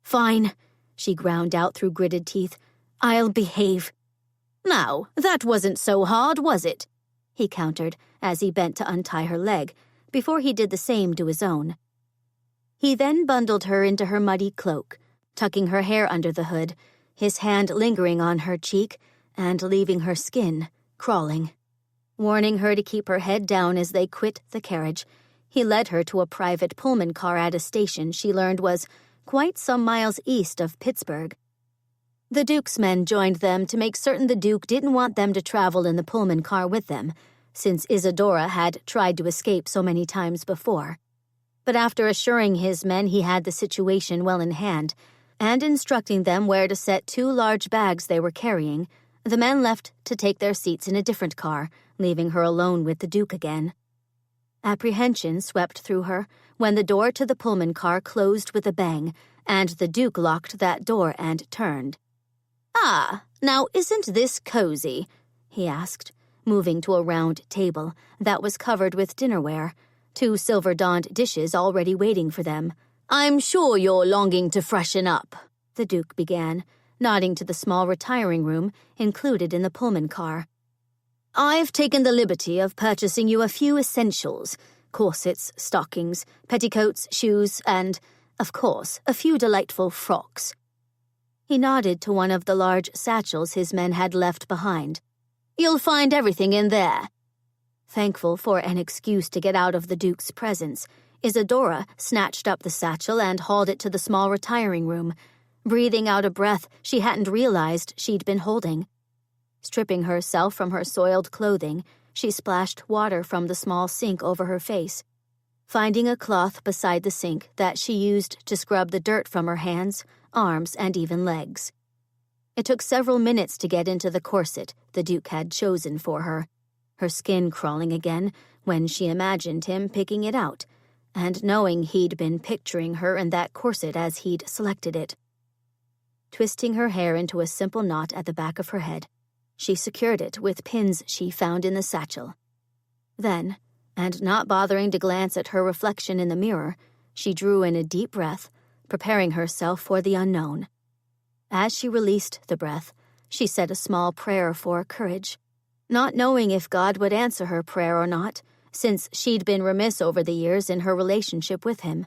"Fine," she ground out through gritted teeth. "I'll behave." "Now, that wasn't so hard, was it?" he countered as he bent to untie her leg, before he did the same to his own. He then bundled her into her muddy cloak, tucking her hair under the hood, his hand lingering on her cheek and leaving her skin crawling. Warning her to keep her head down as they quit the carriage, he led her to a private Pullman car at a station she learned was quite some miles east of Pittsburgh. The Duke's men joined them to make certain the Duke didn't want them to travel in the Pullman car with them, since Isadora had tried to escape so many times before. But after assuring his men he had the situation well in hand, and instructing them where to set 2 large bags they were carrying, the men left to take their seats in a different car, leaving her alone with the Duke again. Apprehension swept through her when the door to the Pullman car closed with a bang, and the Duke locked that door and turned. "Ah, now isn't this cozy?" he asked, moving to a round table that was covered with dinnerware, 2 silver-dawned dishes already waiting for them. "I'm sure you're longing to freshen up," the Duke began, nodding to the small retiring room included in the Pullman car. "I've taken the liberty of purchasing you a few essentials: corsets, stockings, petticoats, shoes, and, of course, a few delightful frocks." He nodded to one of the large satchels his men had left behind. "You'll find everything in there." Thankful for an excuse to get out of the Duke's presence, Isadora snatched up the satchel and hauled it to the small retiring room, breathing out a breath she hadn't realized she'd been holding. Stripping herself from her soiled clothing, she splashed water from the small sink over her face, finding a cloth beside the sink that she used to scrub the dirt from her hands, arms, and even legs. It took several minutes to get into the corset the Duke had chosen for her, her skin crawling again when she imagined him picking it out, and knowing he'd been picturing her in that corset as he'd selected it. Twisting her hair into a simple knot at the back of her head, she secured it with pins she found in the satchel. Then, and not bothering to glance at her reflection in the mirror, she drew in a deep breath, preparing herself for the unknown. As she released the breath, she said a small prayer for courage, not knowing if God would answer her prayer or not, since she'd been remiss over the years in her relationship with him.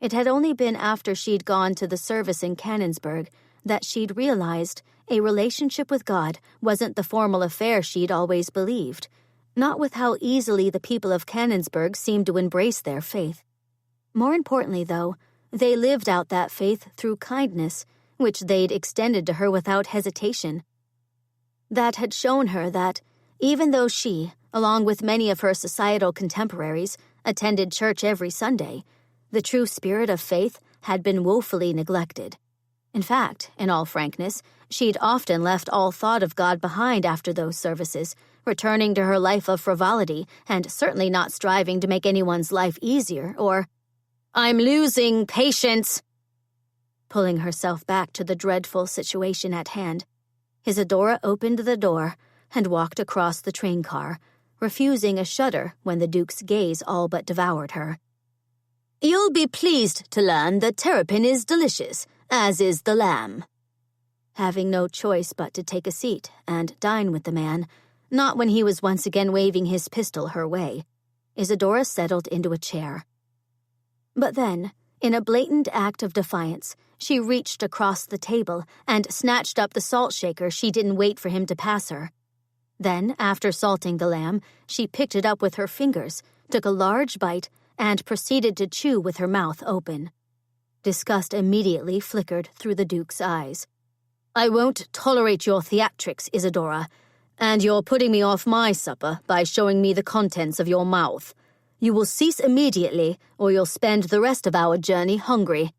It had only been after she'd gone to the service in Canonsburg that she'd realized a relationship with God wasn't the formal affair she'd always believed, not with how easily the people of Canonsburg seemed to embrace their faith. More importantly, though, they lived out that faith through kindness, which they'd extended to her without hesitation. That had shown her that, even though she, along with many of her societal contemporaries, attended church every Sunday, the true spirit of faith had been woefully neglected. In fact, in all frankness, she'd often left all thought of God behind after those services, returning to her life of frivolity and certainly not striving to make anyone's life easier or, "I'm losing patience." Pulling herself back to the dreadful situation at hand, Isadora opened the door and walked across the train car, refusing a shudder when the Duke's gaze all but devoured her. "You'll be pleased to learn the terrapin is delicious, as is the lamb." Having no choice but to take a seat and dine with the man, not when he was once again waving his pistol her way, Isadora settled into a chair. But then, in a blatant act of defiance, she reached across the table and snatched up the salt shaker she didn't wait for him to pass her. Then, after salting the lamb, she picked it up with her fingers, took a large bite, and proceeded to chew with her mouth open. Disgust immediately flickered through the Duke's eyes. "I won't tolerate your theatrics, Isadora. And you're putting me off my supper by showing me the contents of your mouth. You will cease immediately, or you'll spend the rest of our journey hungry."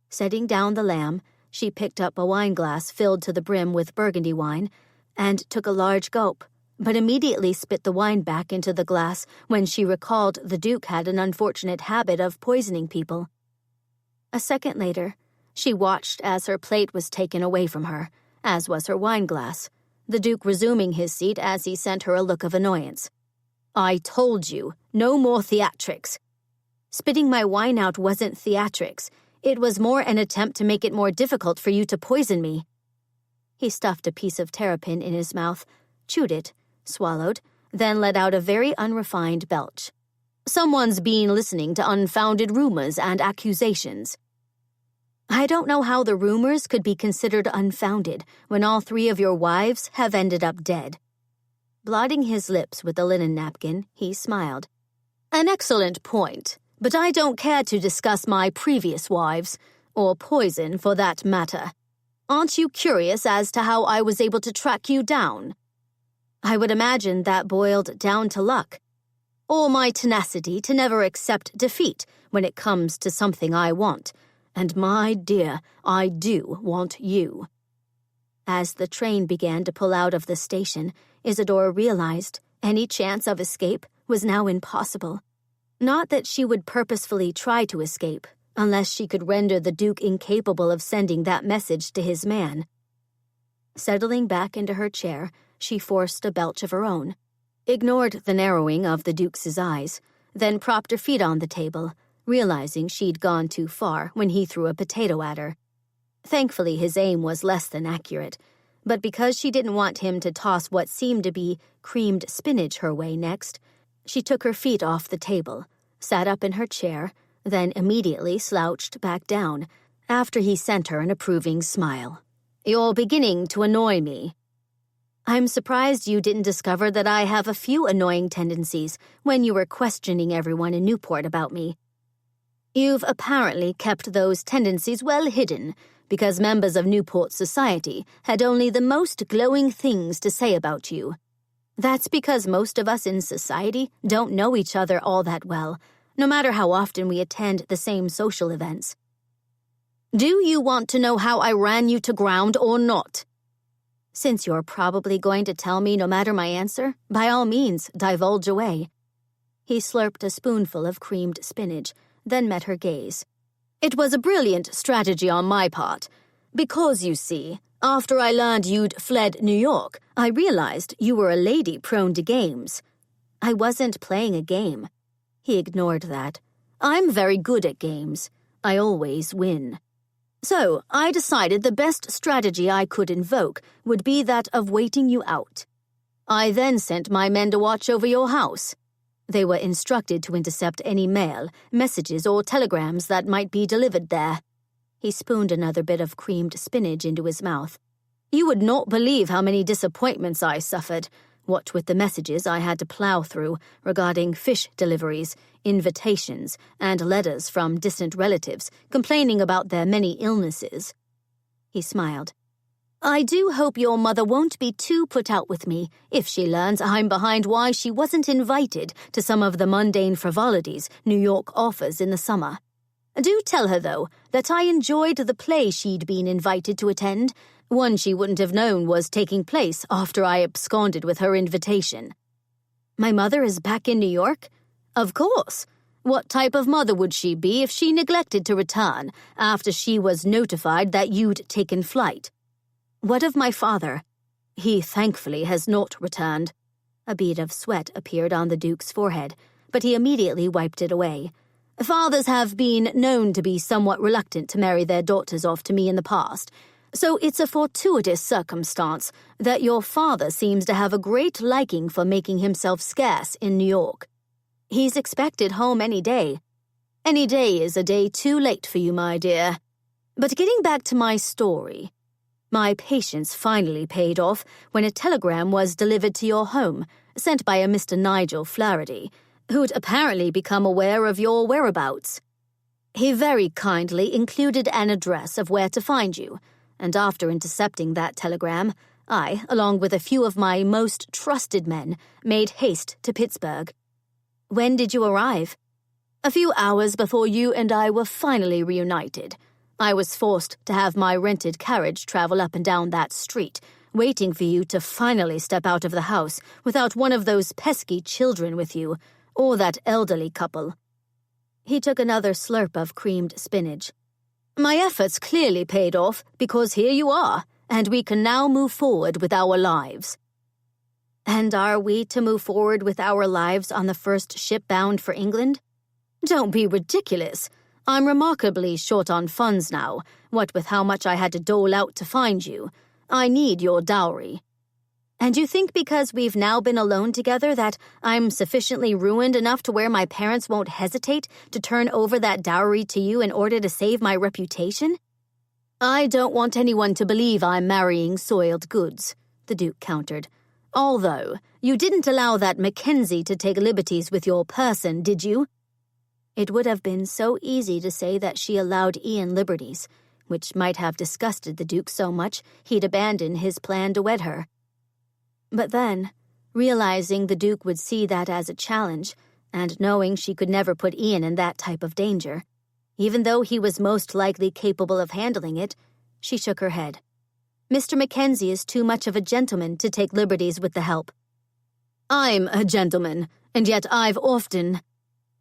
Setting down the lamb, she picked up a wineglass filled to the brim with burgundy wine and took a large gulp, but immediately spit the wine back into the glass when she recalled the Duke had an unfortunate habit of poisoning people. A second later, she watched as her plate was taken away from her, as was her wineglass, the Duke resuming his seat as he sent her a look of annoyance. "I told you, no more theatrics." "Spitting my wine out wasn't theatrics. It was more an attempt to make it more difficult for you to poison me." He stuffed a piece of terrapin in his mouth, chewed it, swallowed, then let out a very unrefined belch. "Someone's been listening to unfounded rumors and accusations." "I don't know how the rumors could be considered unfounded when all 3 of your wives have ended up dead." Blotting his lips with a linen napkin, he smiled. "An excellent point, but I don't care to discuss my previous wives, or poison for that matter. Aren't you curious as to how I was able to track you down?" "I would imagine that boiled down to luck. Or my tenacity to never accept defeat when it comes to something I want. And my dear, I do want you." As the train began to pull out of the station, Isadora realized any chance of escape was now impossible. Not that she would purposefully try to escape, unless she could render the Duke incapable of sending that message to his man. Settling back into her chair, she forced a belch of her own, ignored the narrowing of the Duke's eyes, then propped her feet on the table, realizing she'd gone too far when he threw a potato at her. Thankfully, his aim was less than accurate, but because she didn't want him to toss what seemed to be creamed spinach her way next, she took her feet off the table, sat up in her chair, then immediately slouched back down, after he sent her an approving smile. "You're beginning to annoy me." "I'm surprised you didn't discover that I have a few annoying tendencies when you were questioning everyone in Newport about me." "You've apparently kept those tendencies well hidden, because members of Newport society had only the most glowing things to say about you. That's because most of us in society don't know each other all that well, no matter how often we attend the same social events." "Do you want to know how I ran you to ground or not?" "Since you're probably going to tell me no matter my answer, by all means, divulge away." He slurped a spoonful of creamed spinach, then met her gaze. "It was a brilliant strategy on my part, because, you see, after I learned you'd fled New York, I realized you were a lady prone to games." "I wasn't playing a game." He ignored that. "I'm very good at games. I always win. So I decided the best strategy I could invoke would be that of waiting you out. I then sent my men to watch over your house. They were instructed to intercept any mail, messages, or telegrams that might be delivered there." He spooned another bit of creamed spinach into his mouth. "You would not believe how many disappointments I suffered, what with the messages I had to plow through regarding fish deliveries, invitations, and letters from distant relatives complaining about their many illnesses." He smiled. "I do hope your mother won't be too put out with me if she learns I'm behind why she wasn't invited to some of the mundane frivolities New York offers in the summer. Do tell her, though, that I enjoyed the play she'd been invited to attend, one she wouldn't have known was taking place after I absconded with her invitation." "My mother is back in New York?" "Of course. What type of mother would she be if she neglected to return after she was notified that you'd taken flight?" "What of my father?" "He thankfully has not returned." A bead of sweat appeared on the Duke's forehead, but he immediately wiped it away. "Fathers have been known to be somewhat reluctant to marry their daughters off to me in the past, so it's a fortuitous circumstance that your father seems to have a great liking for making himself scarce in New York. He's expected home any day. Any day is a day too late for you, my dear. But getting back to my story, my patience finally paid off when a telegram was delivered to your home, sent by a Mr. Nigel Flaherty, who'd apparently become aware of your whereabouts. He very kindly included an address of where to find you, and after intercepting that telegram, I, along with a few of my most trusted men, made haste to Pittsburgh. When did you arrive? A few hours before you and I were finally reunited. I was forced to have my rented carriage travel up and down that street, waiting for you to finally step out of the house without one of those pesky children with you, or that elderly couple. He took another slurp of creamed spinach. My efforts clearly paid off because here you are, and we can now move forward with our lives. And are we to move forward with our lives on the first ship bound for England? Don't be ridiculous. I'm remarkably short on funds now, what with how much I had to dole out to find you. I need your dowry. And you think because we've now been alone together that I'm sufficiently ruined enough to where my parents won't hesitate to turn over that dowry to you in order to save my reputation? I don't want anyone to believe I'm marrying soiled goods, the Duke countered. Although, you didn't allow that MacKenzie to take liberties with your person, did you? It would have been so easy to say that she allowed Ian liberties, which might have disgusted the Duke so much he'd abandon his plan to wed her. But then, realizing the Duke would see that as a challenge, and knowing she could never put Ian in that type of danger, even though he was most likely capable of handling it, she shook her head. Mr. MacKenzie is too much of a gentleman to take liberties with the help. I'm a gentleman, and yet I've often...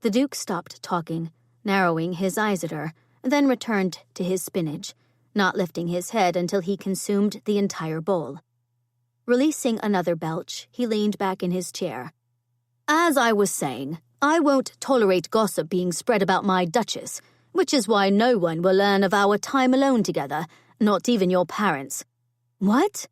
The Duke stopped talking, narrowing his eyes at her, then returned to his spinach, not lifting his head until he consumed the entire bowl. Releasing another belch, he leaned back in his chair. As I was saying, I won't tolerate gossip being spread about my Duchess, which is why no one will learn of our time alone together, not even your parents. What?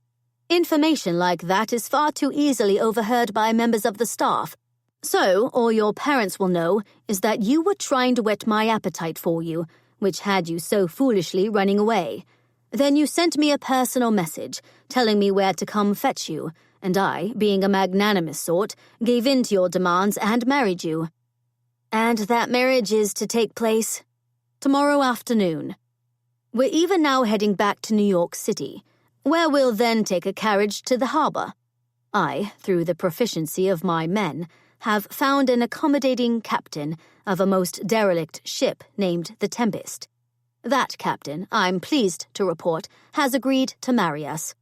Information like that is far too easily overheard by members of the staff. So, all your parents will know is that you were trying to whet my appetite for you, which had you so foolishly running away. Then you sent me a personal message, telling me where to come fetch you, and I, being a magnanimous sort, gave in to your demands and married you. And that marriage is to take place tomorrow afternoon. We're even now heading back to New York City, where we'll then take a carriage to the harbor. I, through the proficiency of my men, have found an accommodating captain of a most derelict ship named the Tempest. That captain, I'm pleased to report, has agreed to marry us.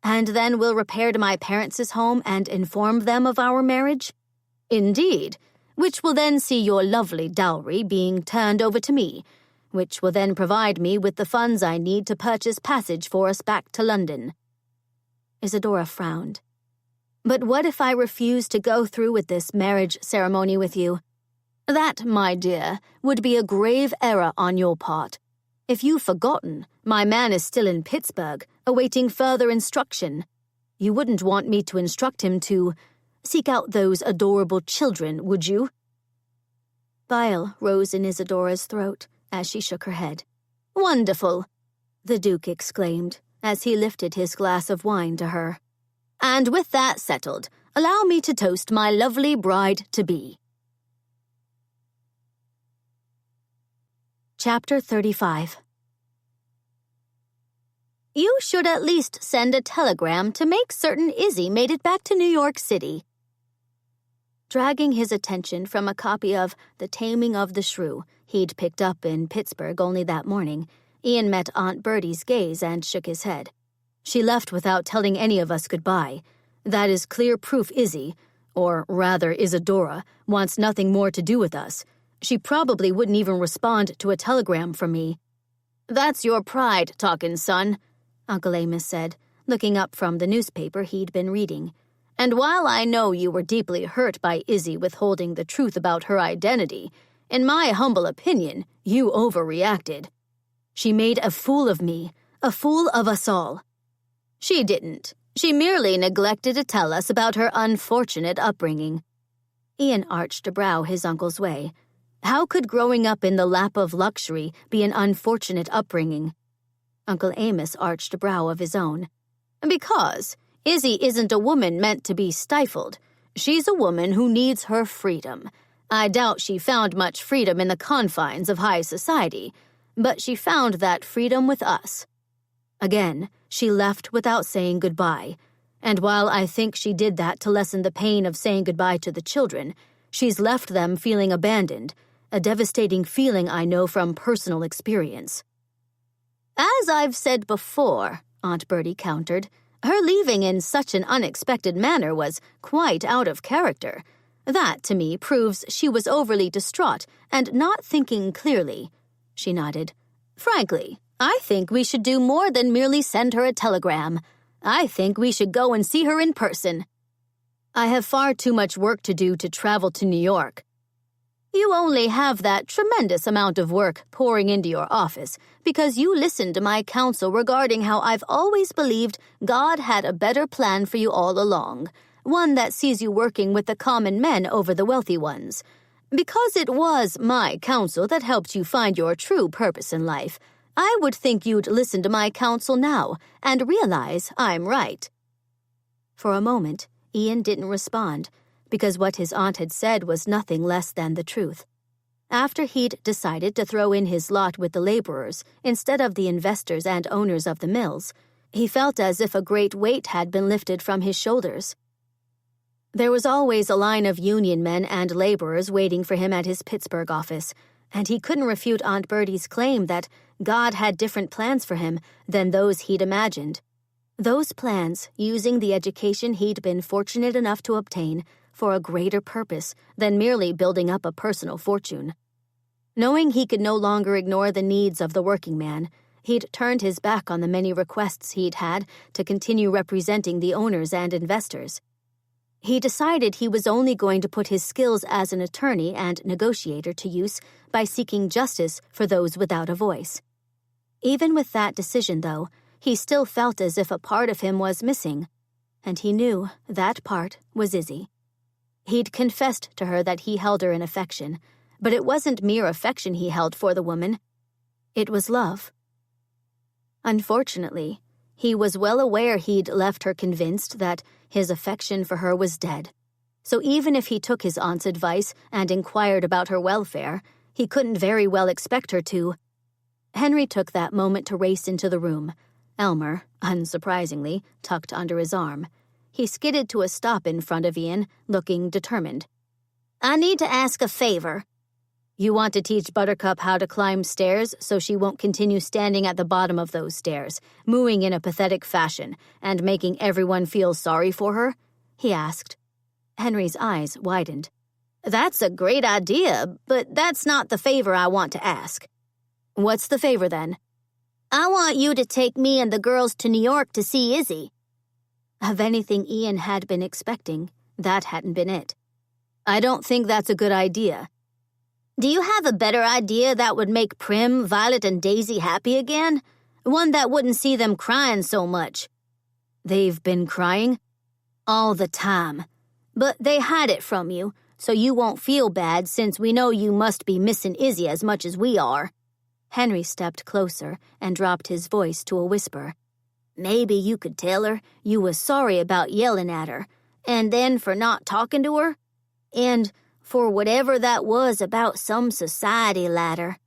And then we'll repair to my parents' home and inform them of our marriage? Indeed, which will then see your lovely dowry being turned over to me, which will then provide me with the funds I need to purchase passage for us back to London. Isadora frowned. But what if I refuse to go through with this marriage ceremony with you? That, my dear, would be a grave error on your part. If you've forgotten, my man is still in Pittsburgh, awaiting further instruction. You wouldn't want me to instruct him to seek out those adorable children, would you? Bile rose in Isadora's throat as she shook her head. Wonderful, the Duke exclaimed as he lifted his glass of wine to her. And with that settled, allow me to toast my lovely bride-to-be. Chapter 35. You should at least send a telegram to make certain Izzy made it back to New York City. Dragging his attention from a copy of The Taming of the Shrew he'd picked up in Pittsburgh only that morning, Ian met Aunt Bertie's gaze and shook his head. She left without telling any of us goodbye. That is clear proof Izzy, or rather Isadora, wants nothing more to do with us. She probably wouldn't even respond to a telegram from me. That's your pride talkin', son, Uncle Amos said, looking up from the newspaper he'd been reading. And while I know you were deeply hurt by Izzy withholding the truth about her identity, in my humble opinion, you overreacted. She made a fool of me, a fool of us all. She didn't. She merely neglected to tell us about her unfortunate upbringing. Ian arched a brow his uncle's way. How could growing up in the lap of luxury be an unfortunate upbringing? Uncle Amos arched a brow of his own. Because Izzy isn't a woman meant to be stifled. She's a woman who needs her freedom. I doubt she found much freedom in the confines of high society, but she found that freedom with us. Again, she left without saying goodbye, and while I think she did that to lessen the pain of saying goodbye to the children, she's left them feeling abandoned, a devastating feeling I know from personal experience." "As I've said before," Aunt Bertie countered, "her leaving in such an unexpected manner was quite out of character. That, to me, proves she was overly distraught and not thinking clearly." She nodded. "Frankly, I think we should do more than merely send her a telegram. I think we should go and see her in person." "I have far too much work to do to travel to New York." "You only have that tremendous amount of work pouring into your office because you listened to my counsel regarding how I've always believed God had a better plan for you all along, one that sees you working with the common men over the wealthy ones. Because it was my counsel that helped you find your true purpose in life, I would think you'd listen to my counsel now and realize I'm right." For a moment, Ian didn't respond, because what his aunt had said was nothing less than the truth. After he'd decided to throw in his lot with the laborers instead of the investors and owners of the mills, he felt as if a great weight had been lifted from his shoulders. There was always a line of union men and laborers waiting for him at his Pittsburgh office, and he couldn't refute Aunt Bertie's claim that God had different plans for him than those he'd imagined. Those plans, using the education he'd been fortunate enough to obtain for a greater purpose than merely building up a personal fortune. Knowing he could no longer ignore the needs of the working man, he'd turned his back on the many requests he'd had to continue representing the owners and investors. He decided he was only going to put his skills as an attorney and negotiator to use by seeking justice for those without a voice. Even with that decision, though, he still felt as if a part of him was missing, and he knew that part was Izzy. He'd confessed to her that he held her in affection, but it wasn't mere affection he held for the woman. It was love. Unfortunately, he was well aware he'd left her convinced that his affection for her was dead. So even if he took his aunt's advice and inquired about her welfare, he couldn't very well expect her to. Henry took that moment to race into the room, Elmer, unsurprisingly, tucked under his arm. He skidded to a stop in front of Ian, looking determined. "I need to ask a favor." "You want to teach Buttercup how to climb stairs so she won't continue standing at the bottom of those stairs, mooing in a pathetic fashion, and making everyone feel sorry for her?" he asked. Henry's eyes widened. "That's a great idea, but that's not the favor I want to ask." "What's the favor, then?" "I want you to take me and the girls to New York to see Izzy." Of anything Ian had been expecting, that hadn't been it. "I don't think that's a good idea." "Do you have a better idea that would make Prim, Violet, and Daisy happy again? One that wouldn't see them crying so much." "They've been crying?" "All the time. But they hide it from you, so you won't feel bad since we know you must be missing Izzy as much as we are." Henry stepped closer and dropped his voice to a whisper. "Maybe you could tell her you was sorry about yelling at her, and then for not talking to her, and for whatever that was about some society ladder."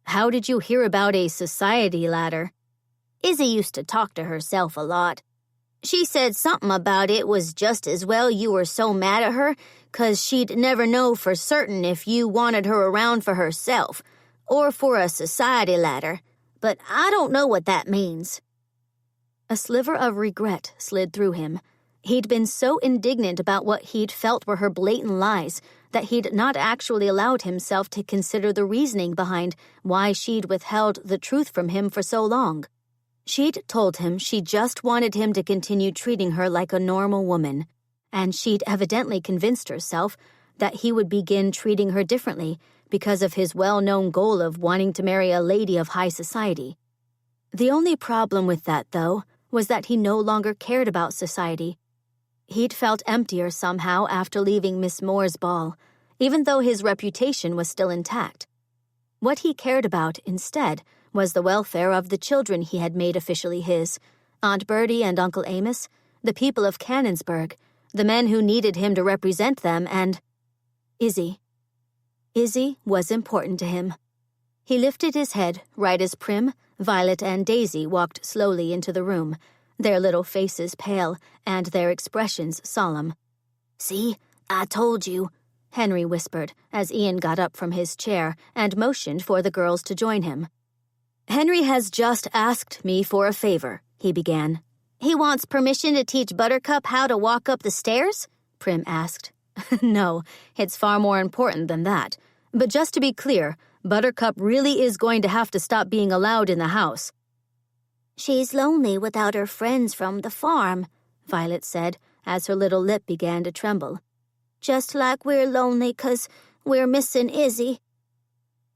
"How did you hear about a society ladder?" "Izzy used to talk to herself a lot. She said something about it was just as well you were so mad at her, 'cause she'd never know for certain if you wanted her around for herself, or for a society ladder, but I don't know what that means." A sliver of regret slid through him. He'd been so indignant about what he'd felt were her blatant lies that he'd not actually allowed himself to consider the reasoning behind why she'd withheld the truth from him for so long. She'd told him she just wanted him to continue treating her like a normal woman, and she'd evidently convinced herself that he would begin treating her differently because of his well-known goal of wanting to marry a lady of high society. The only problem with that, though, was that he no longer cared about society. He'd felt emptier somehow after leaving Miss Moore's ball, even though his reputation was still intact. What he cared about, instead, was the welfare of the children he had made officially his, Aunt Bertie and Uncle Amos, the people of Canonsburg, the men who needed him to represent them, and Izzy. Izzy was important to him. He lifted his head right as Prim, Violet and Daisy walked slowly into the room, their little faces pale and their expressions solemn. "See, I told you," Henry whispered as Ian got up from his chair and motioned for the girls to join him. "Henry has just asked me for a favor," he began. "He wants permission to teach Buttercup how to walk up the stairs?" Prim asked. "No, it's far more important than that. But just to be clear, Buttercup really is going to have to stop being allowed in the house." "She's lonely without her friends from the farm," Violet said as her little lip began to tremble. "Just like we're lonely 'cause we're missing Izzy."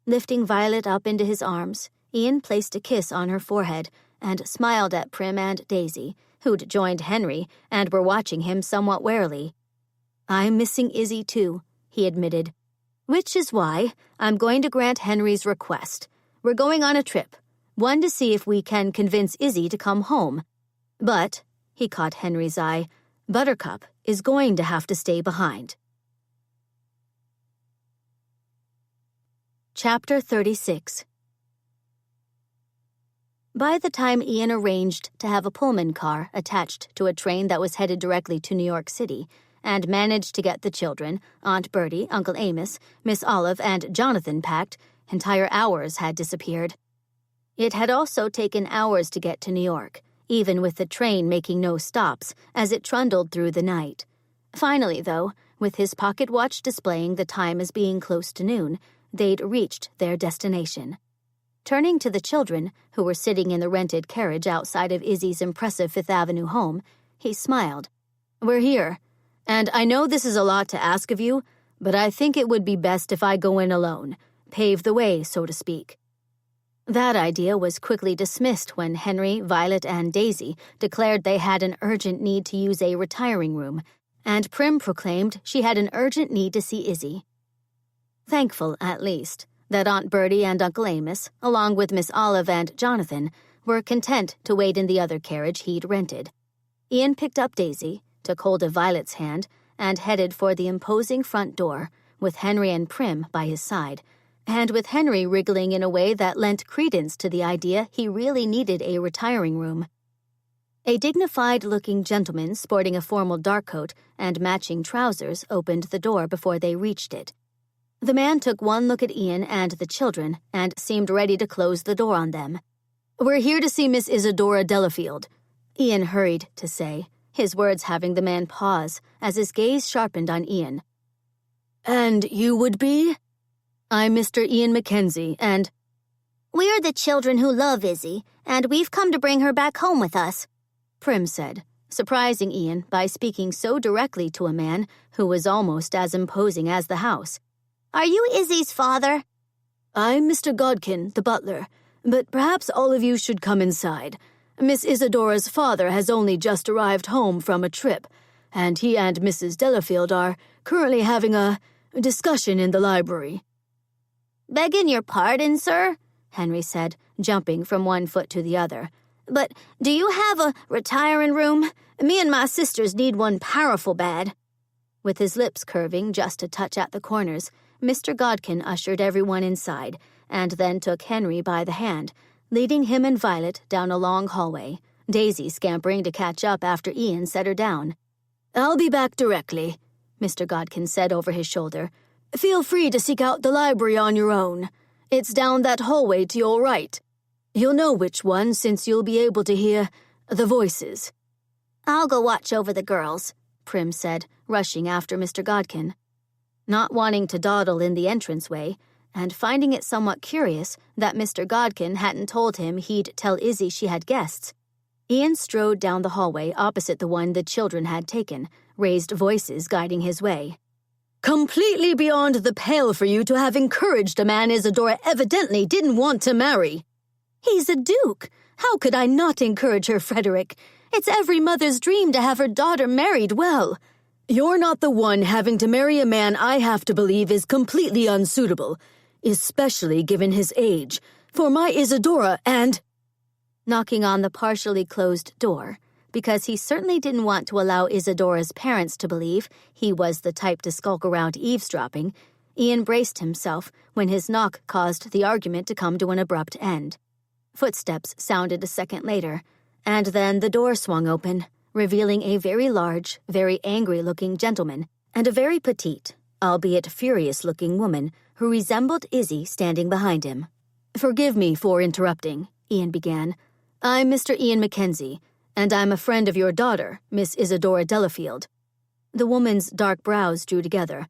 Lifting Violet up into his arms, Ian placed a kiss on her forehead and smiled at Prim and Daisy, who'd joined Henry and were watching him somewhat warily. "I'm missing Izzy too," he admitted. "Which is why I'm going to grant Henry's request. We're going on a trip, one to see if we can convince Izzy to come home. But," he caught Henry's eye, "Buttercup is going to have to stay behind." Chapter 36. By the time Ian arranged to have a Pullman car attached to a train that was headed directly to New York City, and managed to get the children, Aunt Bertie, Uncle Amos, Miss Olive, and Jonathan packed, entire hours had disappeared. It had also taken hours to get to New York, even with the train making no stops as it trundled through the night. Finally, though, with his pocket watch displaying the time as being close to noon, they'd reached their destination. Turning to the children, who were sitting in the rented carriage outside of Izzy's impressive Fifth Avenue home, he smiled. "We're here, and I know this is a lot to ask of you, but I think it would be best if I go in alone, pave the way, so to speak." That idea was quickly dismissed when Henry, Violet, and Daisy declared they had an urgent need to use a retiring room, and Prim proclaimed she had an urgent need to see Izzy. Thankful, at least, that Aunt Bertie and Uncle Amos, along with Miss Olive and Jonathan, were content to wait in the other carriage he'd rented. Ian picked up Daisy, took hold of Violet's hand, and headed for the imposing front door, with Henry and Prim by his side, and with Henry wriggling in a way that lent credence to the idea he really needed a retiring room. A dignified-looking gentleman sporting a formal dark coat and matching trousers opened the door before they reached it. The man took one look at Ian and the children and seemed ready to close the door on them. "We're here to see Miss Isadora Delafield," Ian hurried to say, his words having the man pause as his gaze sharpened on Ian. "And you would be?" "I'm Mr. Ian MacKenzie, and—" "We're the children who love Izzy, and we've come to bring her back home with us," Prim said, surprising Ian by speaking so directly to a man who was almost as imposing as the house. "Are you Izzy's father?" "I'm Mr. Godkin, the butler, but perhaps all of you should come inside. Miss Isadora's father has only just arrived home from a trip, and he and Mrs. Delafield are currently having a discussion in the library." "Begging your pardon, sir," Henry said, jumping from one foot to the other. "But do you have a retiring room? Me and my sisters need one powerful bad." With his lips curving just a touch at the corners, Mr. Godkin ushered everyone inside, and then took Henry by the hand, leading him and Violet down a long hallway, Daisy scampering to catch up after Ian set her down. "I'll be back directly," Mr. Godkin said over his shoulder. "Feel free to seek out the library on your own. It's down that hallway to your right. You'll know which one since you'll be able to hear the voices." "I'll go watch over the girls," Prim said, rushing after Mr. Godkin. Not wanting to dawdle in the entranceway, and finding it somewhat curious that Mr. Godkin hadn't told him he'd tell Izzy she had guests, Ian strode down the hallway opposite the one the children had taken, raised voices guiding his way. "Completely beyond the pale for you to have encouraged a man Isadora evidently didn't want to marry." "He's a duke. How could I not encourage her, Frederick? It's every mother's dream to have her daughter married well." "You're not the one having to marry a man I have to believe is completely unsuitable, especially given his age, for my Isadora and—" Knocking on the partially closed door, because he certainly didn't want to allow Isadora's parents to believe he was the type to skulk around eavesdropping, Ian braced himself when his knock caused the argument to come to an abrupt end. Footsteps sounded a second later, and then the door swung open, revealing a very large, very angry-looking gentleman and a very petite, albeit furious-looking woman who resembled Izzy standing behind him. "Forgive me for interrupting," Ian began. "I'm Mr. Ian MacKenzie, and I'm a friend of your daughter, Miss Isadora Delafield." The woman's dark brows drew together.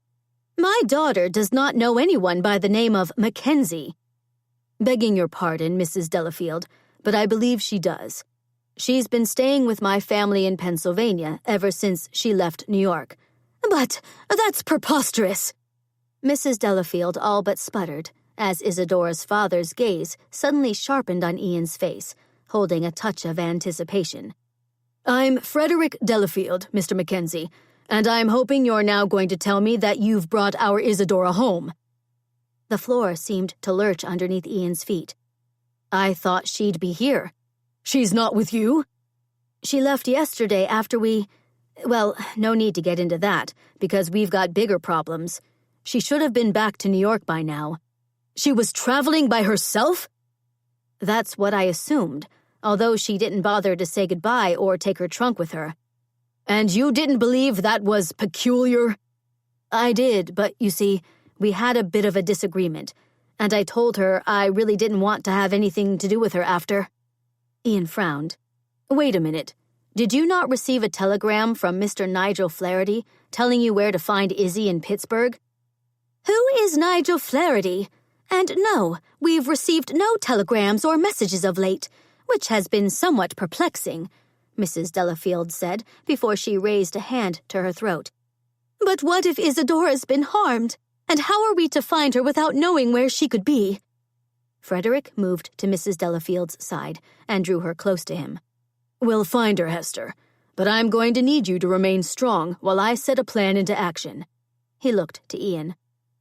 "My daughter does not know anyone by the name of MacKenzie." "Begging your pardon, Mrs. Delafield, but I believe she does. She's been staying with my family in Pennsylvania ever since she left New York." "But that's preposterous!" Mrs. Delafield all but sputtered, as Isadora's father's gaze suddenly sharpened on Ian's face, holding a touch of anticipation. "I'm Frederick Delafield, Mr. MacKenzie, and I'm hoping you're now going to tell me that you've brought our Isadora home." The floor seemed to lurch underneath Ian's feet. "I thought she'd be here." "She's not with you?" "She left yesterday after we... Well, no need to get into that, because we've got bigger problems. She should have been back to New York by now." "She was traveling by herself?" "That's what I assumed, although she didn't bother to say goodbye or take her trunk with her." "And you didn't believe that was peculiar?" "I did, but you see, we had a bit of a disagreement, and I told her I really didn't want to have anything to do with her after." Ian frowned. "Wait a minute. Did you not receive a telegram from Mr. Nigel Flaherty telling you where to find Izzy in Pittsburgh?" "Who is Nigel Flaherty? And no, we've received no telegrams or messages of late, which has been somewhat perplexing," Mrs. Delafield said before she raised a hand to her throat. "But what if Isadora's been harmed? And how are we to find her without knowing where she could be?" Frederick moved to Mrs. Delafield's side and drew her close to him. "We'll find her, Hester, but I'm going to need you to remain strong while I set a plan into action." He looked to Ian.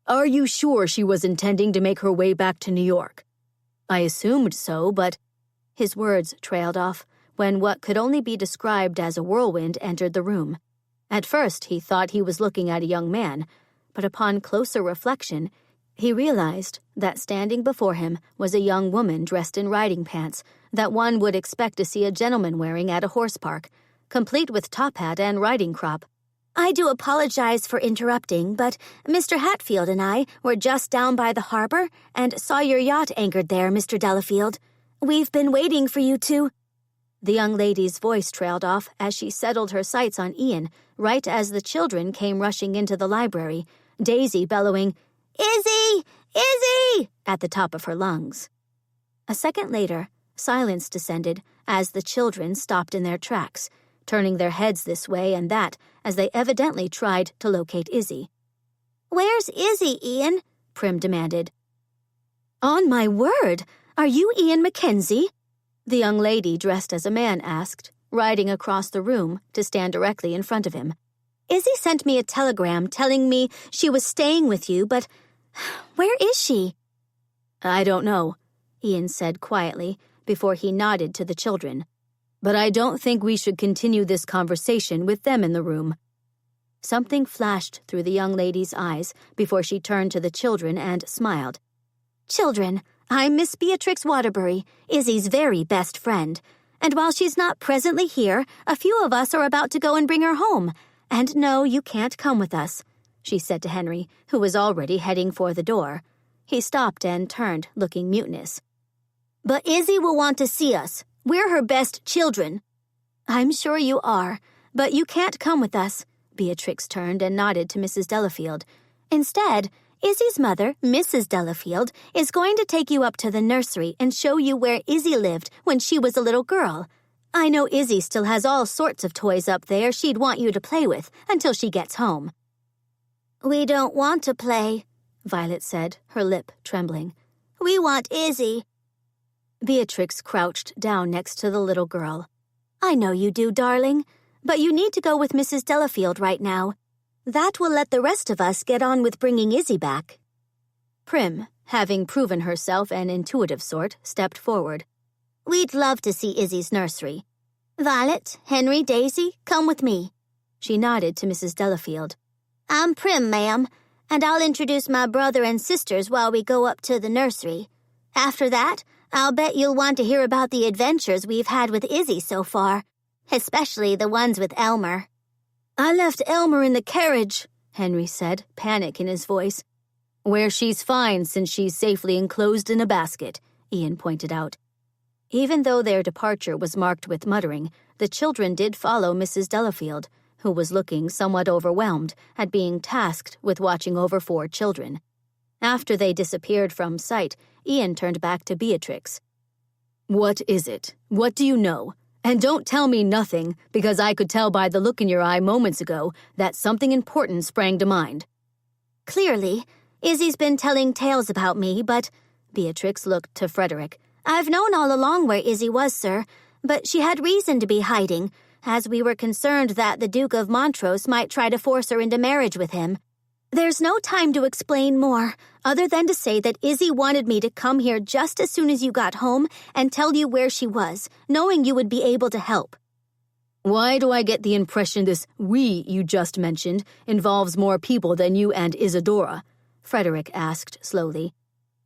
"Are you sure she was intending to make her way back to New York?" "I assumed so, but—" His words trailed off when what could only be described as a whirlwind entered the room. At first he thought he was looking at a young man, but upon closer reflection, he realized that standing before him was a young woman dressed in riding pants that one would expect to see a gentleman wearing at a horse park, complete with top hat and riding crop. "I do apologize for interrupting, but Mr. Hatfield and I were just down by the harbor and saw your yacht anchored there, Mr. Delafield. We've been waiting for you to—" The young lady's voice trailed off as she settled her sights on Ian, right as the children came rushing into the library, Daisy bellowing, "Izzy! Izzy!" at the top of her lungs. A second later, silence descended as the children stopped in their tracks, turning their heads this way and that as they evidently tried to locate Izzy. "Where's Izzy, Ian?" Prim demanded. "On my word, are you Ian MacKenzie?" the young lady dressed as a man asked, riding across the room to stand directly in front of him. "Izzy sent me a telegram telling me she was staying with you, but where is she?" "I don't know," Ian said quietly before he nodded to the children. "But I don't think we should continue this conversation with them in the room." Something flashed through the young lady's eyes before she turned to the children and smiled. "Children, I'm Miss Beatrix Waterbury, Izzy's very best friend. And while she's not presently here, a few of us are about to go and bring her home. And no, you can't come with us," she said to Henry, who was already heading for the door. He stopped and turned, looking mutinous. "But Izzy will want to see us. We're her best children." "I'm sure you are, but you can't come with us." Beatrix turned and nodded to Mrs. Delafield. "Instead, Izzy's mother, Mrs. Delafield, is going to take you up to the nursery and show you where Izzy lived when she was a little girl. I know Izzy still has all sorts of toys up there she'd want you to play with until she gets home." "We don't want to play," Violet said, her lip trembling. "We want Izzy." Beatrix crouched down next to the little girl. "I know you do, darling, but you need to go with Mrs. Delafield right now. That will let the rest of us get on with bringing Izzy back." Prim, having proven herself an intuitive sort, stepped forward. "We'd love to see Izzy's nursery. Violet, Henry, Daisy, come with me." She nodded to Mrs. Delafield. "I'm Prim, ma'am, and I'll introduce my brother and sisters while we go up to the nursery. After that, I'll bet you'll want to hear about the adventures we've had with Izzy so far, especially the ones with Elmer." "I left Elmer in the carriage," Henry said, panic in his voice. "Where she's fine since she's safely enclosed in a basket," Ian pointed out. Even though their departure was marked with muttering, the children did follow Mrs. Delafield, who was looking somewhat overwhelmed at being tasked with watching over 4 children. After they disappeared from sight, Ian turned back to Beatrix. "What is it? What do you know? And don't tell me nothing, because I could tell by the look in your eye moments ago that something important sprang to mind." "Clearly, Izzy's been telling tales about me, but—" Beatrix looked to Frederick. "I've known all along where Izzy was, sir, but she had reason to be hiding, as we were concerned that the Duke of Montrose might try to force her into marriage with him. There's no time to explain more, other than to say that Izzy wanted me to come here just as soon as you got home and tell you where she was, knowing you would be able to help." "Why do I get the impression this 'we' you just mentioned involves more people than you and Isadora?" Frederick asked slowly.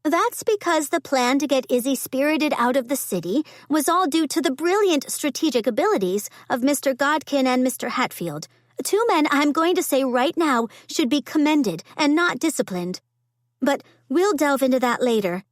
"That's because the plan to get Izzy spirited out of the city was all due to the brilliant strategic abilities of Mr. Godkin and Mr. Hatfield. 2 men I'm going to say right now should be commended and not disciplined. But we'll delve into that later.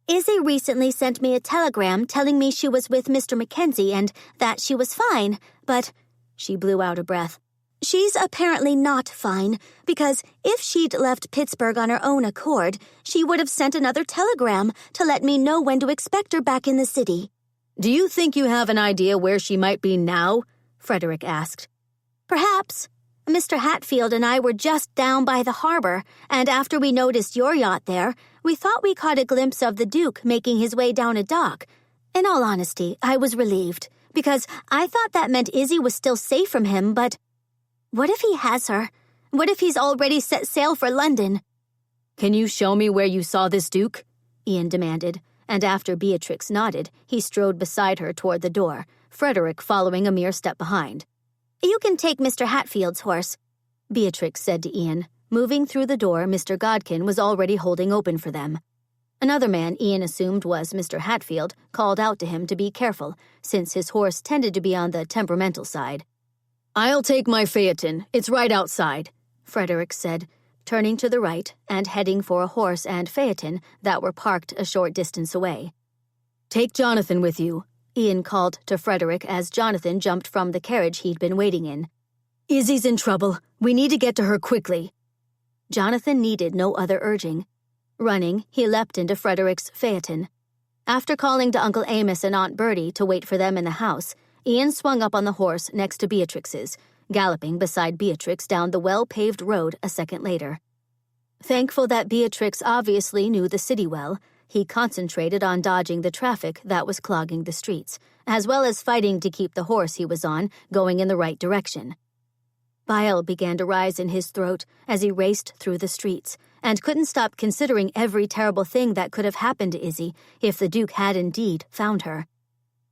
Izzy recently sent me a telegram telling me she was with Mr. MacKenzie and that she was fine, but—" she blew out a breath. "She's apparently not fine, because if she'd left Pittsburgh on her own accord, she would have sent another telegram to let me know when to expect her back in the city." "Do you think you have an idea where she might be now?" Frederick asked. "Perhaps. Mr. Hatfield and I were just down by the harbor, and after we noticed your yacht there, we thought we caught a glimpse of the Duke making his way down a dock. In all honesty, I was relieved, because I thought that meant Izzy was still safe from him, but what if he has her? What if he's already set sail for London?" "Can you show me where you saw this Duke?" Ian demanded, and after Beatrix nodded, he strode beside her toward the door, Frederick following a mere step behind. "You can take Mr. Hatfield's horse," Beatrix said to Ian. Moving through the door Mr. Godkin was already holding open for them. Another man Ian assumed was Mr. Hatfield called out to him to be careful, since his horse tended to be on the temperamental side. "I'll take my phaeton. It's right outside," Frederick said, turning to the right and heading for a horse and phaeton that were parked a short distance away. "Take Jonathan with you," Ian called to Frederick as Jonathan jumped from the carriage he'd been waiting in. "Izzy's in trouble. We need to get to her quickly." Jonathan needed no other urging. Running, he leapt into Frederick's phaeton. After calling to Uncle Amos and Aunt Bertie to wait for them in the house, Ian swung up on the horse next to Beatrix's, galloping beside Beatrix down the well-paved road a second later. Thankful that Beatrix obviously knew the city well, he concentrated on dodging the traffic that was clogging the streets, as well as fighting to keep the horse he was on going in the right direction. Bile began to rise in his throat as he raced through the streets, and couldn't stop considering every terrible thing that could have happened to Izzy if the Duke had indeed found her.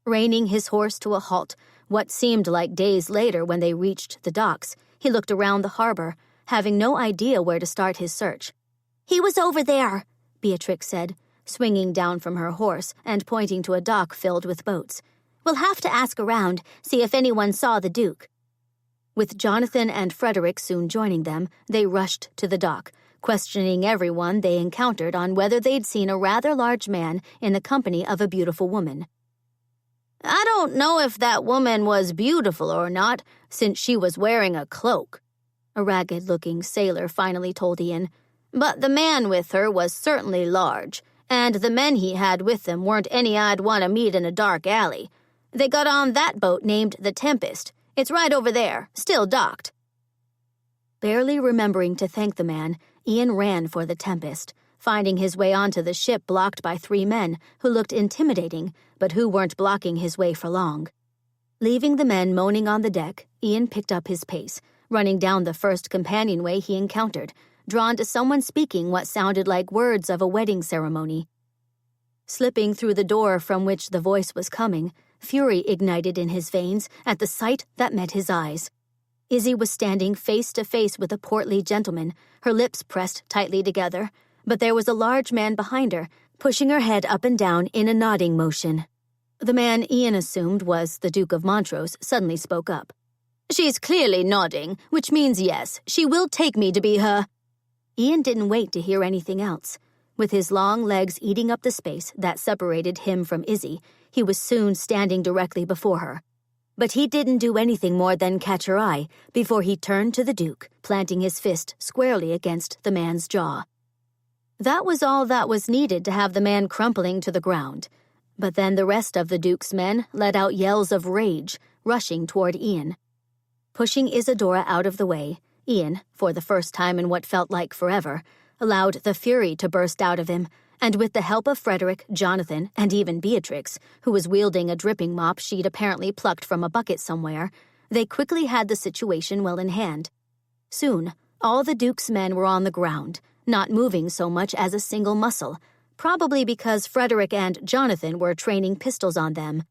Reining his horse to a halt, what seemed like days later when they reached the docks, he looked around the harbor, having no idea where to start his search. "He was over there," Beatrix said, swinging down from her horse and pointing to a dock filled with boats. "We'll have to ask around, see if anyone saw the Duke." With Jonathan and Frederick soon joining them, they rushed to the dock, questioning everyone they encountered on whether they'd seen a rather large man in the company of a beautiful woman. "I don't know if that woman was beautiful or not, since she was wearing a cloak," a ragged-looking sailor finally told Ian. "But the man with her was certainly large, and the men he had with them weren't any I'd want to meet in a dark alley. They got on that boat named the Tempest. It's right over there, still docked." Barely remembering to thank the man, Ian ran for the Tempest, finding his way onto the ship blocked by 3 men who looked intimidating, but who weren't blocking his way for long. Leaving the men moaning on the deck, Ian picked up his pace, running down the first companionway he encountered, drawn to someone speaking what sounded like words of a wedding ceremony. Slipping through the door from which the voice was coming, fury ignited in his veins at the sight that met his eyes. Izzy was standing face to face with a portly gentleman, her lips pressed tightly together, but there was a large man behind her, pushing her head up and down in a nodding motion. The man Ian assumed was the Duke of Montrose suddenly spoke up. She's clearly nodding, which means yes, she will take me to be her. Ian didn't wait to hear anything else. With his long legs eating up the space that separated him from Izzy, he was soon standing directly before her. But he didn't do anything more than catch her eye before he turned to the Duke, planting his fist squarely against the man's jaw. That was all that was needed to have the man crumpling to the ground. But then the rest of the Duke's men let out yells of rage, rushing toward Ian. Pushing Isadora out of the way, Ian, for the first time in what felt like forever, allowed the fury to burst out of him, and with the help of Frederick, Jonathan, and even Beatrix, who was wielding a dripping mop she'd apparently plucked from a bucket somewhere, they quickly had the situation well in hand. Soon, all the Duke's men were on the ground, not moving so much as a single muscle, probably because Frederick and Jonathan were training pistols on them.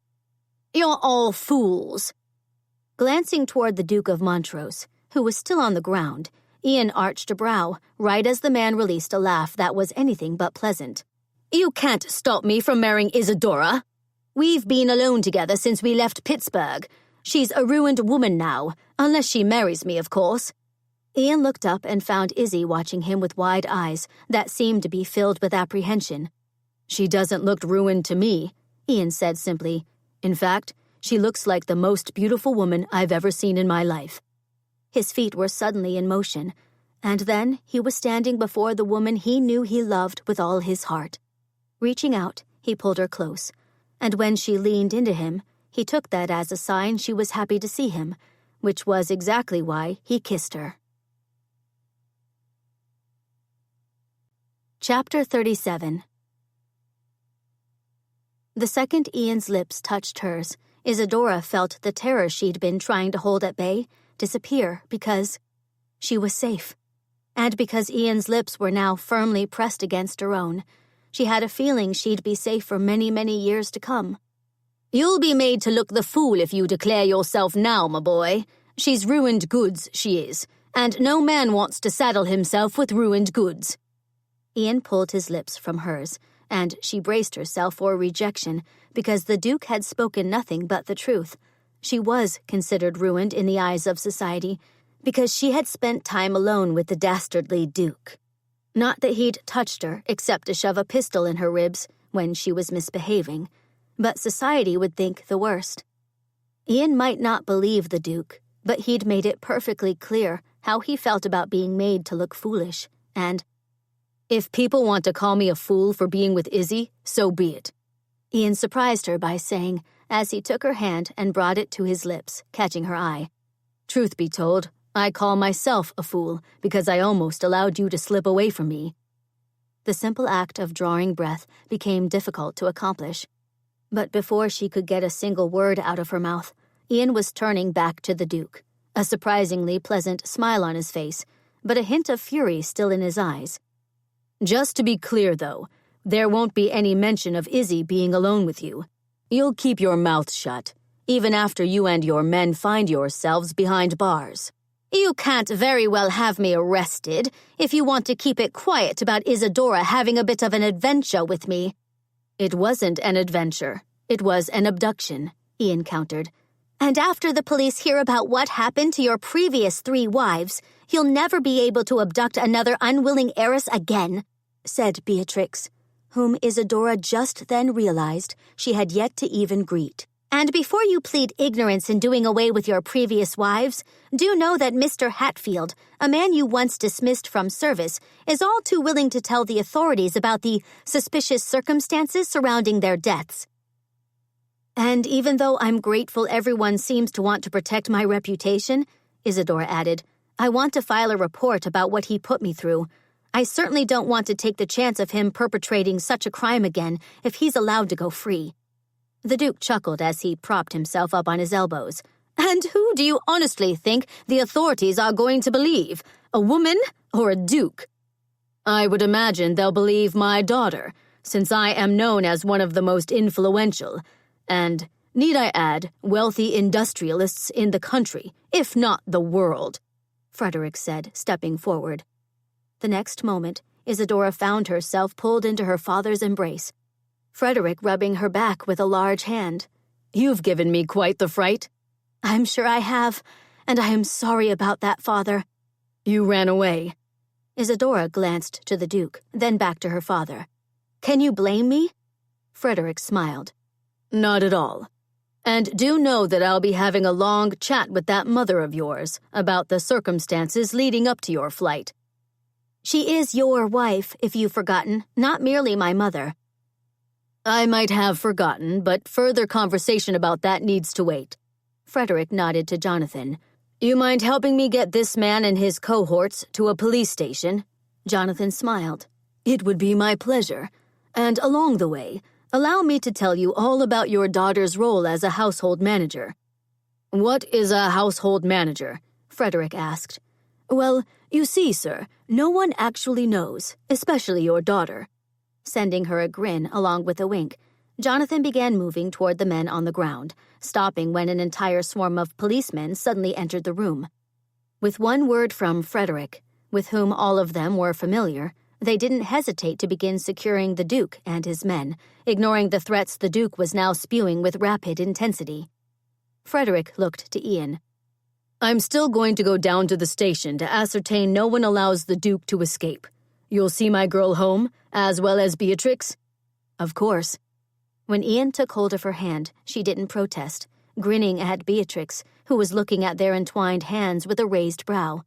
You're all fools. Glancing toward the Duke of Montrose, who was still on the ground, Ian arched a brow, right as the man released a laugh that was anything but pleasant. You can't stop me from marrying Isadora. We've been alone together since we left Pittsburgh. She's a ruined woman now, unless she marries me, of course. Ian looked up and found Izzy watching him with wide eyes that seemed to be filled with apprehension. She doesn't look ruined to me, Ian said simply. In fact, she looks like the most beautiful woman I've ever seen in my life. His feet were suddenly in motion, and then he was standing before the woman he knew he loved with all his heart. Reaching out, he pulled her close, and when she leaned into him, he took that as a sign she was happy to see him, which was exactly why he kissed her. Chapter 37. The second Ian's lips touched hers, Isadora felt the terror she'd been trying to hold at bay disappear because she was safe. And because Ian's lips were now firmly pressed against her own, she had a feeling she'd be safe for many, many years to come. You'll be made to look the fool if you declare yourself now, my boy. She's ruined goods, she is, and no man wants to saddle himself with ruined goods. Ian pulled his lips from hers, and she braced herself for rejection because the Duke had spoken nothing but the truth. She was considered ruined in the eyes of society because she had spent time alone with the dastardly Duke. Not that he'd touched her except to shove a pistol in her ribs when she was misbehaving, but society would think the worst. Ian might not believe the Duke, but he'd made it perfectly clear how he felt about being made to look foolish, and if people want to call me a fool for being with Izzy, so be it. Ian surprised her by saying, as he took her hand and brought it to his lips, catching her eye, Truth be told, I call myself a fool because I almost allowed you to slip away from me. The simple act of drawing breath became difficult to accomplish. But before she could get a single word out of her mouth, Ian was turning back to the Duke, a surprisingly pleasant smile on his face, but a hint of fury still in his eyes. Just to be clear, though, there won't be any mention of Izzy being alone with you. You'll keep your mouth shut, even after you and your men find yourselves behind bars. You can't very well have me arrested if you want to keep it quiet about Isadora having a bit of an adventure with me. It wasn't an adventure. It was an abduction, Ian countered. And after the police hear about what happened to your previous 3 wives, you'll never be able to abduct another unwilling heiress again, said Beatrix, whom Isadora just then realized she had yet to even greet. And before you plead ignorance in doing away with your previous wives, do know that Mr. Hatfield, a man you once dismissed from service, is all too willing to tell the authorities about the suspicious circumstances surrounding their deaths. And even though I'm grateful everyone seems to want to protect my reputation, Isadora added, I want to file a report about what he put me through. I certainly don't want to take the chance of him perpetrating such a crime again if he's allowed to go free. The Duke chuckled as he propped himself up on his elbows. And who do you honestly think the authorities are going to believe? A woman or a duke? I would imagine they'll believe my daughter, since I am known as one of the most influential, and, need I add, wealthy industrialists in the country, if not the world, Frederick said, stepping forward. The next moment, Isadora found herself pulled into her father's embrace, Frederick rubbing her back with a large hand. "You've given me quite the fright." "I'm sure I have, and I am sorry about that, Father." "You ran away." Isadora glanced to the Duke, then back to her father. "Can you blame me?" Frederick smiled. "Not at all. And do know that I'll be having a long chat with that mother of yours about the circumstances leading up to your flight." "She is your wife, if you've forgotten, not merely my mother." "I might have forgotten, but further conversation about that needs to wait." Frederick nodded to Jonathan. "You mind helping me get this man and his cohorts to a police station?" Jonathan smiled. "It would be my pleasure. And along the way, allow me to tell you all about your daughter's role as a household manager." "What is a household manager?" Frederick asked. "Well, you see, sir, no one actually knows, especially your daughter." Sending her a grin along with a wink, Jonathan began moving toward the men on the ground, stopping when an entire swarm of policemen suddenly entered the room. With one word from Frederick, with whom all of them were familiar, they didn't hesitate to begin securing the Duke and his men, ignoring the threats the Duke was now spewing with rapid intensity. Frederick looked to Ian. "I'm still going to go down to the station to ascertain no one allows the Duke to escape. You'll see my girl home, as well as Beatrix?" "Of course." When Ian took hold of her hand, she didn't protest, grinning at Beatrix, who was looking at their entwined hands with a raised brow.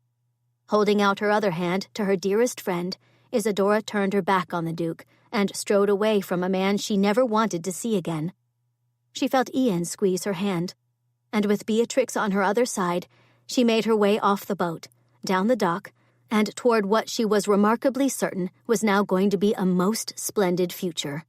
Holding out her other hand to her dearest friend, Isadora turned her back on the Duke and strode away from a man she never wanted to see again. She felt Ian squeeze her hand, and with Beatrix on her other side, she made her way off the boat, down the dock, and toward what she was remarkably certain was now going to be a most splendid future.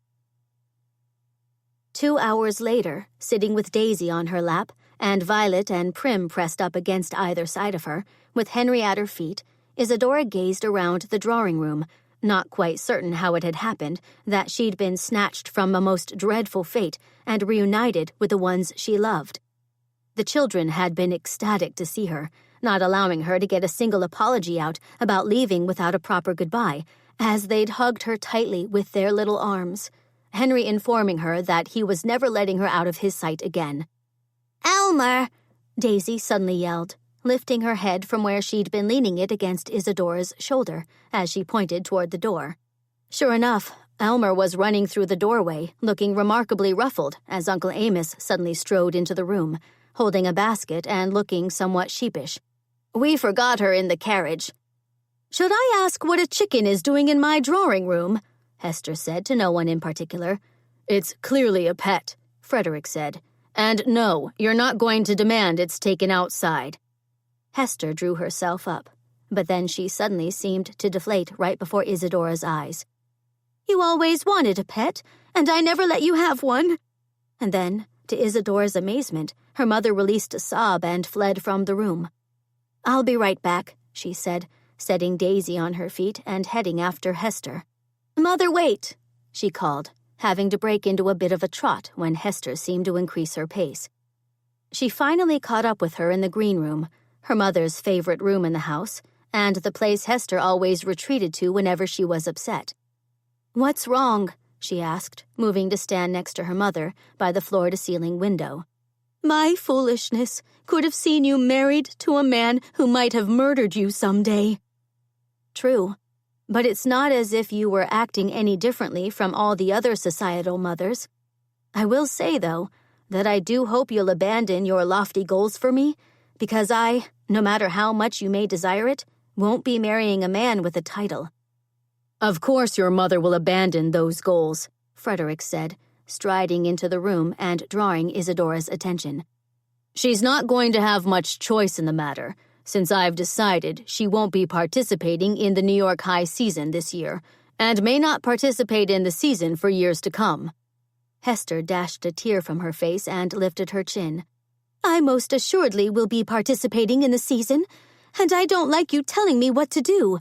2 hours later, sitting with Daisy on her lap, and Violet and Prim pressed up against either side of her, with Henry at her feet, Isadora gazed around the drawing room, not quite certain how it had happened, that she'd been snatched from a most dreadful fate and reunited with the ones she loved. The children had been ecstatic to see her, not allowing her to get a single apology out about leaving without a proper goodbye, as they'd hugged her tightly with their little arms, Henry informing her that he was never letting her out of his sight again. "Elmer!" Daisy suddenly yelled, lifting her head from where she'd been leaning it against Isadora's shoulder as she pointed toward the door. Sure enough, Elmer was running through the doorway, looking remarkably ruffled as Uncle Amos suddenly strode into the room, holding a basket and looking somewhat sheepish. "We forgot her in the carriage." "Should I ask what a chicken is doing in my drawing room?" Hester said to no one in particular. "It's clearly a pet," Frederick said. "And no, you're not going to demand it's taken outside." Hester drew herself up, but then she suddenly seemed to deflate right before Isadora's eyes. "You always wanted a pet, and I never let you have one." And then, to Isadora's amazement, her mother released a sob and fled from the room. "I'll be right back," she said, setting Daisy on her feet and heading after Hester. "Mother, wait," she called, having to break into a bit of a trot when Hester seemed to increase her pace. She finally caught up with her in the green room, her mother's favorite room in the house, and the place Hester always retreated to whenever she was upset. "What's wrong?" she asked, moving to stand next to her mother by the floor-to-ceiling window. "My foolishness could have seen you married to a man who might have murdered you someday." "True, but it's not as if you were acting any differently from all the other societal mothers. I will say, though, that I do hope you'll abandon your lofty goals for me, because I, no matter how much you may desire it, won't be marrying a man with a title." "Of course your mother will abandon those goals," Frederick said, striding into the room and drawing Isadora's attention. "She's not going to have much choice in the matter, since I've decided she won't be participating in the New York High season this year, and may not participate in the season for years to come." Hester dashed a tear from her face and lifted her chin. "I most assuredly will be participating in the season, and I don't like you telling me what to do."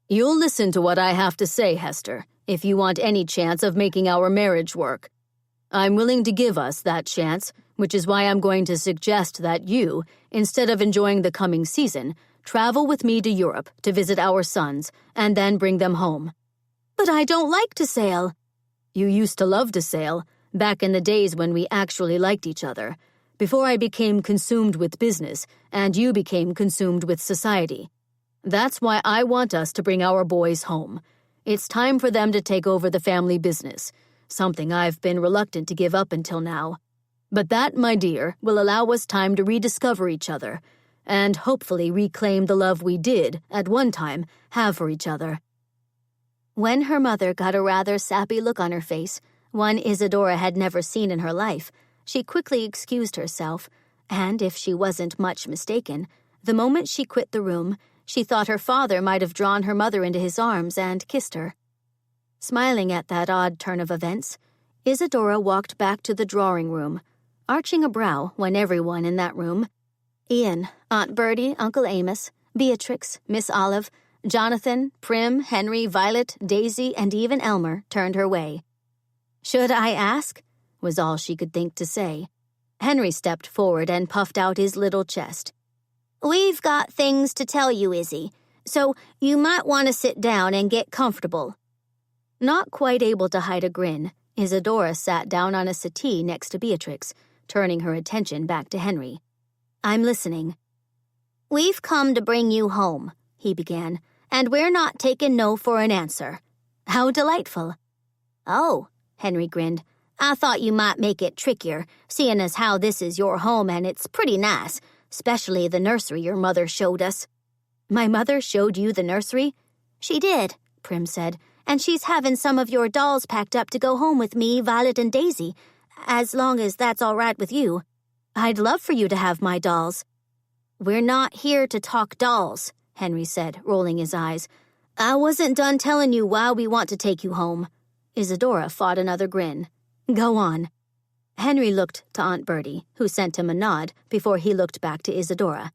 "You'll listen to what I have to say, Hester, if you want any chance of making our marriage work. I'm willing to give us that chance, which is why I'm going to suggest that you, instead of enjoying the coming season, travel with me to Europe to visit our sons, and then bring them home." "But I don't like to sail." "You used to love to sail, back in the days when we actually liked each other, before I became consumed with business, and you became consumed with society. That's why I want us to bring our boys home. It's time for them to take over the family business, something I've been reluctant to give up until now. But that, my dear, will allow us time to rediscover each other, and hopefully reclaim the love we did, at one time, have for each other." When her mother got a rather sappy look on her face, one Isadora had never seen in her life, she quickly excused herself, and if she wasn't much mistaken, the moment she quit the room, she thought her father might have drawn her mother into his arms and kissed her. Smiling at that odd turn of events, Isadora walked back to the drawing room, arching a brow when everyone in that room, Ian, Aunt Bertie, Uncle Amos, Beatrix, Miss Olive, Jonathan, Prim, Henry, Violet, Daisy, and even Elmer, turned her way. "Should I ask?" was all she could think to say. Henry stepped forward and puffed out his little chest. "We've got things to tell you, Izzy, so you might want to sit down and get comfortable." Not quite able to hide a grin, Isadora sat down on a settee next to Beatrix, turning her attention back to Henry. "I'm listening." "We've come to bring you home," he began, "and we're not taking no for an answer." "How delightful." "Oh," Henry grinned, "I thought you might make it trickier, seeing as how this is your home and it's pretty nice, especially the nursery your mother showed us." "My mother showed you the nursery?" "She did," Prim said, "and she's having some of your dolls packed up to go home with me, Violet, and Daisy, as long as that's all right with you." "I'd love for you to have my dolls." "We're not here to talk dolls," Henry said, rolling his eyes. "I wasn't done telling you why we want to take you home." Isadora fought another grin. "Go on." Henry looked to Aunt Bertie, who sent him a nod before he looked back to Isadora.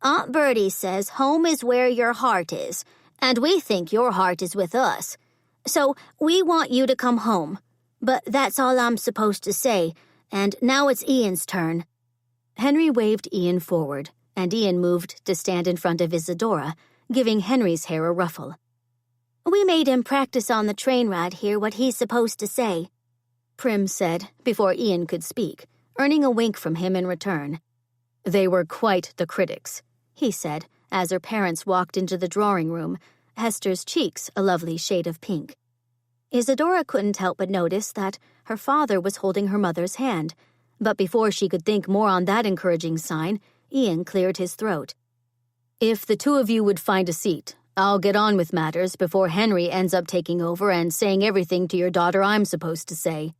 "Aunt Bertie says home is where your heart is, and we think your heart is with us. So we want you to come home. But that's all I'm supposed to say, and now it's Ian's turn." Henry waved Ian forward, and Ian moved to stand in front of Isadora, giving Henry's hair a ruffle. "We made him practice on the train ride here what he's supposed to say," Prim said before Ian could speak, earning a wink from him in return. "They were quite the critics," he said, as her parents walked into the drawing room, Hester's cheeks a lovely shade of pink. Isadora couldn't help but notice that her father was holding her mother's hand, but before she could think more on that encouraging sign, Ian cleared his throat. "If the two of you would find a seat, I'll get on with matters before Henry ends up taking over and saying everything to your daughter I'm supposed to say."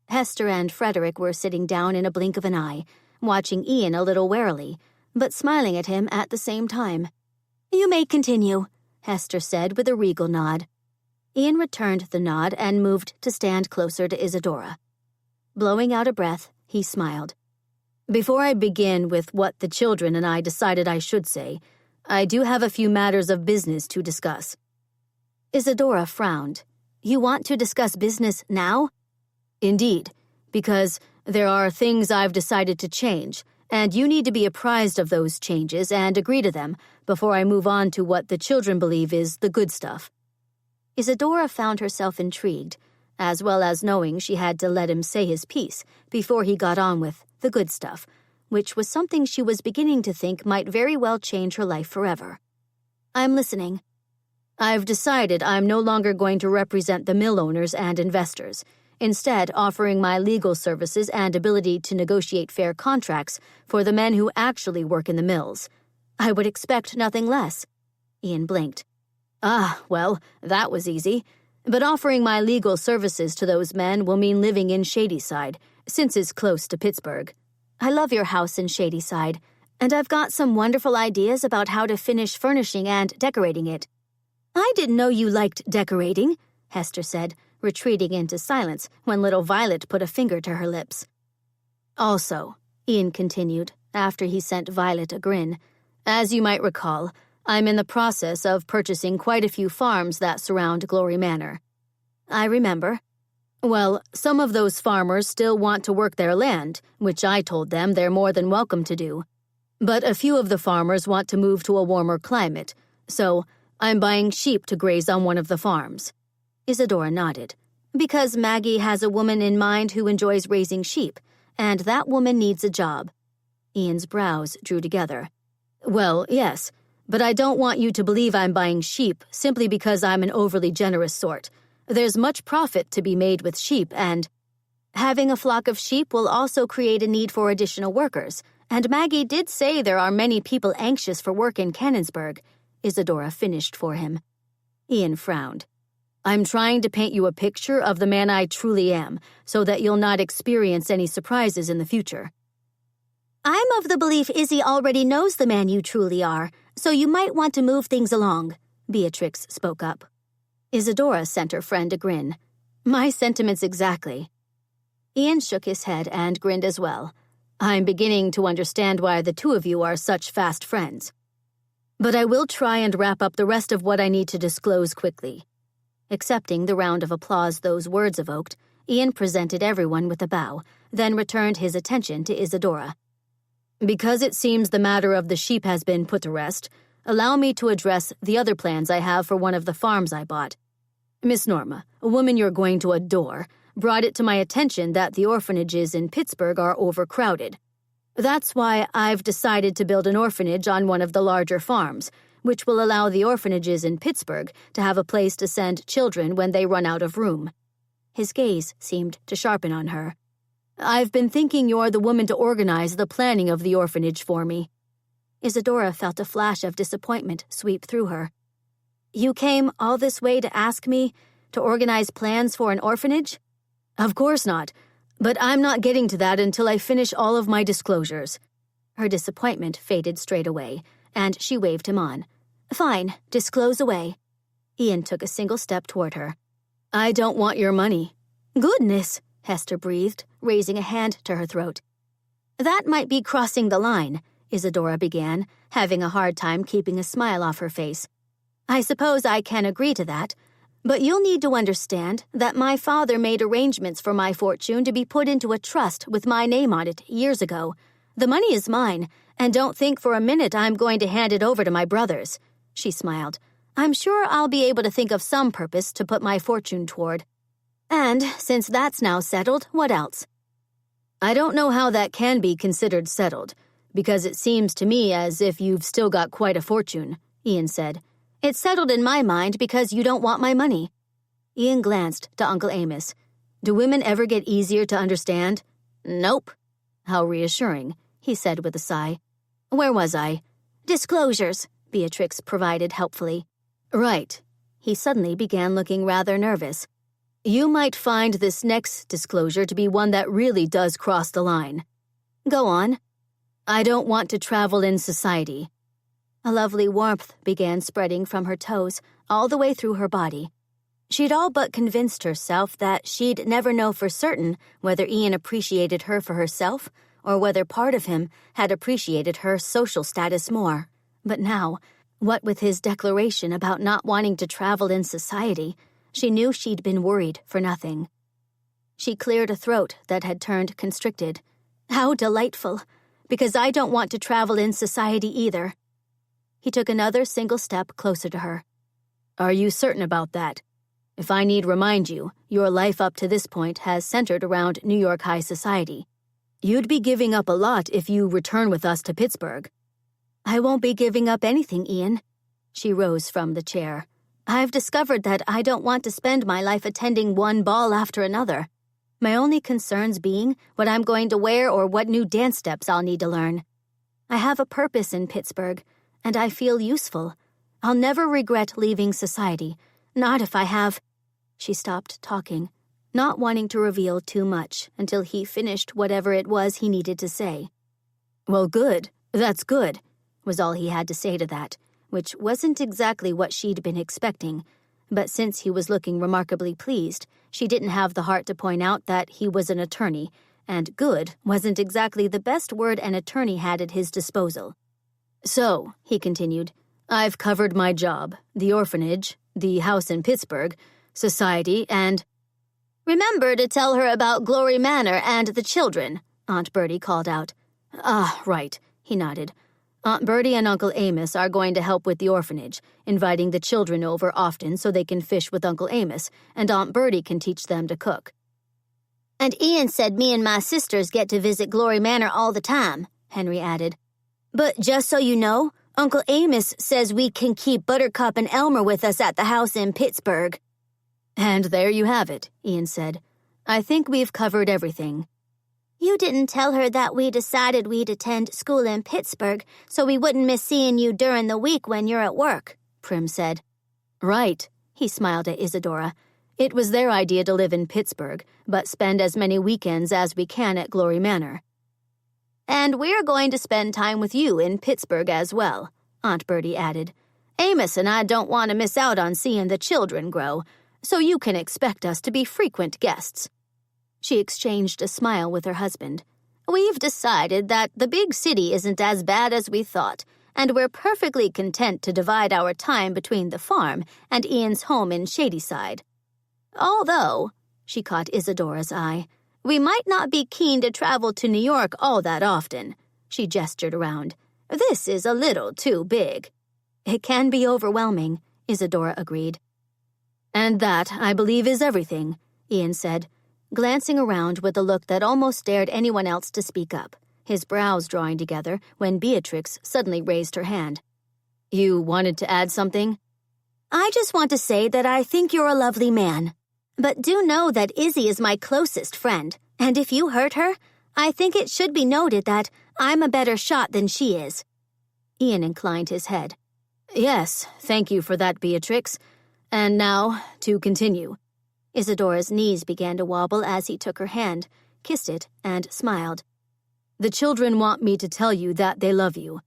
Hester and Frederick were sitting down in a blink of an eye, watching Ian a little warily, but smiling at him at the same time. "You may continue," Hester said with a regal nod. Ian returned the nod and moved to stand closer to Isadora. Blowing out a breath, he smiled. "Before I begin with what the children and I decided I should say, I do have a few matters of business to discuss." Isadora frowned. "You want to discuss business now?" "Indeed, because there are things I've decided to change, and you need to be apprised of those changes and agree to them before I move on to what the children believe is the good stuff." Isadora found herself intrigued, as well as knowing she had to let him say his piece before he got on with the good stuff, which was something she was beginning to think might very well change her life forever. "I'm listening." "I've decided I'm no longer going to represent the mill owners and investors, instead offering my legal services and ability to negotiate fair contracts for the men who actually work in the mills. I would expect nothing less." Ian blinked. "Ah, well, that was easy. But offering my legal services to those men will mean living in Shadyside, since it's close to Pittsburgh. I love your house in Shadyside, and I've got some wonderful ideas about how to finish furnishing and decorating it." "I didn't know you liked decorating," Hester said, retreating into silence when little Violet put a finger to her lips. "Also," Ian continued, after he sent Violet a grin, "as you might recall, I'm in the process of purchasing quite a few farms that surround Glory Manor." "I remember." "Well, some of those farmers still want to work their land, which I told them they're more than welcome to do. But a few of the farmers want to move to a warmer climate, so I'm buying sheep to graze on one of the farms." Isadora nodded. "Because Maggie has a woman in mind who enjoys raising sheep, and that woman needs a job." Ian's brows drew together. "Well, yes, but I don't want you to believe I'm buying sheep simply because I'm an overly generous sort. There's much profit to be made with sheep, and having a flock of sheep will also create a need for additional workers, and Maggie did say there are many people anxious for work in Canonsburg," Isadora finished for him. Ian frowned. "I'm trying to paint you a picture of the man I truly am, so that you'll not experience any surprises in the future." "I'm of the belief Izzy already knows the man you truly are, so you might want to move things along," Beatrix spoke up. Isadora sent her friend a grin. "My sentiments exactly." Ian shook his head and grinned as well. "I'm beginning to understand why the two of you are such fast friends. But I will try and wrap up the rest of what I need to disclose quickly." Accepting the round of applause those words evoked, Ian presented everyone with a bow, then returned his attention to Isadora. "Because it seems the matter of the sheep has been put to rest, allow me to address the other plans I have for one of the farms I bought. Miss Norma, a woman you're going to adore, brought it to my attention that the orphanages in Pittsburgh are overcrowded. That's why I've decided to build an orphanage on one of the larger farms, which will allow the orphanages in Pittsburgh to have a place to send children when they run out of room." His gaze seemed to sharpen on her. "I've been thinking you're the woman to organize the planning of the orphanage for me." Isadora felt a flash of disappointment sweep through her. "You came all this way to ask me to organize plans for an orphanage?" "Of course not, but I'm not getting to that until I finish all of my disclosures." Her disappointment faded straight away, and she waved him on. "Fine, disclose away." Ian took a single step toward her. "I don't want your money." "Goodness," Hester breathed, raising a hand to her throat. "That might be crossing the line," Isadora began, having a hard time keeping a smile off her face. "I suppose I can agree to that, but you'll need to understand that my father made arrangements for my fortune to be put into a trust with my name on it years ago. The money is mine, and don't think for a minute I'm going to hand it over to my brothers." She smiled. "I'm sure I'll be able to think of some purpose to put my fortune toward. And since that's now settled, what else?" "I don't know how that can be considered settled, because it seems to me as if you've still got quite a fortune," Ian said. "It's settled in my mind because you don't want my money." Ian glanced to Uncle Amos. "Do women ever get easier to understand?" "Nope." "How reassuring," he said with a sigh. "Where was I?" "Disclosures," Beatrix provided helpfully. "Right." He suddenly began looking rather nervous. "You might find this next disclosure to be one that really does cross the line." "Go on." "I don't want to travel in society." A lovely warmth began spreading from her toes all the way through her body. She'd all but convinced herself that she'd never know for certain whether Ian appreciated her for herself or whether part of him had appreciated her social status more. But now, what with his declaration about not wanting to travel in society, she knew she'd been worried for nothing. She cleared a throat that had turned constricted. "How delightful, because I don't want to travel in society either." He took another single step closer to her. "Are you certain about that? If I need remind you, your life up to this point has centered around New York high society. You'd be giving up a lot if you return with us to Pittsburgh." "I won't be giving up anything, Ian." She rose from the chair. "I've discovered that I don't want to spend my life attending one ball after another. My only concerns being what I'm going to wear or what new dance steps I'll need to learn. I have a purpose in Pittsburgh, and I feel useful. I'll never regret leaving society, not if I have—" She stopped talking, not wanting to reveal too much until he finished whatever it was he needed to say. "Well, good. That's good," was all he had to say to that, which wasn't exactly what she'd been expecting. But since he was looking remarkably pleased, she didn't have the heart to point out that he was an attorney, and good wasn't exactly the best word an attorney had at his disposal. "So," he continued, "I've covered my job, the orphanage, the house in Pittsburgh, society, and—" "Remember to tell her about Glory Manor and the children," Aunt Bertie called out. "Ah, right," he nodded. Aunt Bertie and Uncle Amos are going to help with the orphanage, inviting the children over often so they can fish with Uncle Amos, and Aunt Bertie can teach them to cook. And Ian said me and my sisters get to visit Glory Manor all the time, Henry added. But just so you know, Uncle Amos says we can keep Buttercup and Elmer with us at the house in Pittsburgh. And there you have it, Ian said. I think we've covered everything. You didn't tell her that we decided we'd attend school in Pittsburgh so we wouldn't miss seeing you during the week when you're at work, Prim said. Right, he smiled at Isadora. It was their idea to live in Pittsburgh, but spend as many weekends as we can at Glory Manor. And we're going to spend time with you in Pittsburgh as well, Aunt Bertie added. Amos and I don't want to miss out on seeing the children grow, so you can expect us to be frequent guests. She exchanged a smile with her husband. We've decided that the big city isn't as bad as we thought, and we're perfectly content to divide our time between the farm and Ian's home in Shadyside. Although, she caught Isadora's eye, we might not be keen to travel to New York all that often. She gestured around. This is a little too big. It can be overwhelming, Isadora agreed. And that, I believe, is everything, Ian said, glancing around with a look that almost dared anyone else to speak up, his brows drawing together when Beatrix suddenly raised her hand. You wanted to add something? I just want to say that I think you're a lovely man. But do know that Izzy is my closest friend, and if you hurt her, I think it should be noted that I'm a better shot than she is. Ian inclined his head. Yes, thank you for that, Beatrix. And now, to continue. Isadora's knees began to wobble as he took her hand, kissed it, and smiled. The children want me to tell you that they love you.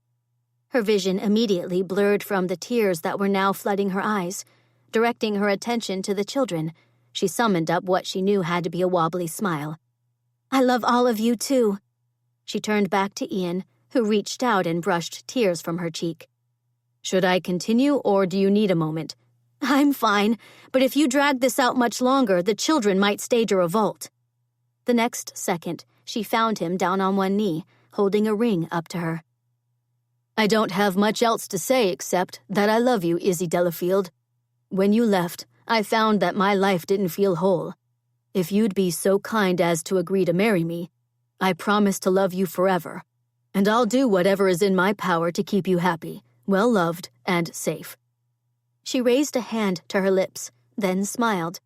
Her vision immediately blurred from the tears that were now flooding her eyes. Directing her attention to the children, she summoned up what she knew had to be a wobbly smile. I love all of you, too. She turned back to Ian, who reached out and brushed tears from her cheek. Should I continue, or do you need a moment? I'm fine, but if you drag this out much longer, the children might stage a revolt. The next second, she found him down on one knee, holding a ring up to her. I don't have much else to say except that I love you, Izzy Delafield. When you left, I found that my life didn't feel whole. If you'd be so kind as to agree to marry me, I promise to love you forever, and I'll do whatever is in my power to keep you happy, well-loved, and safe. She raised a hand to her lips, then smiled.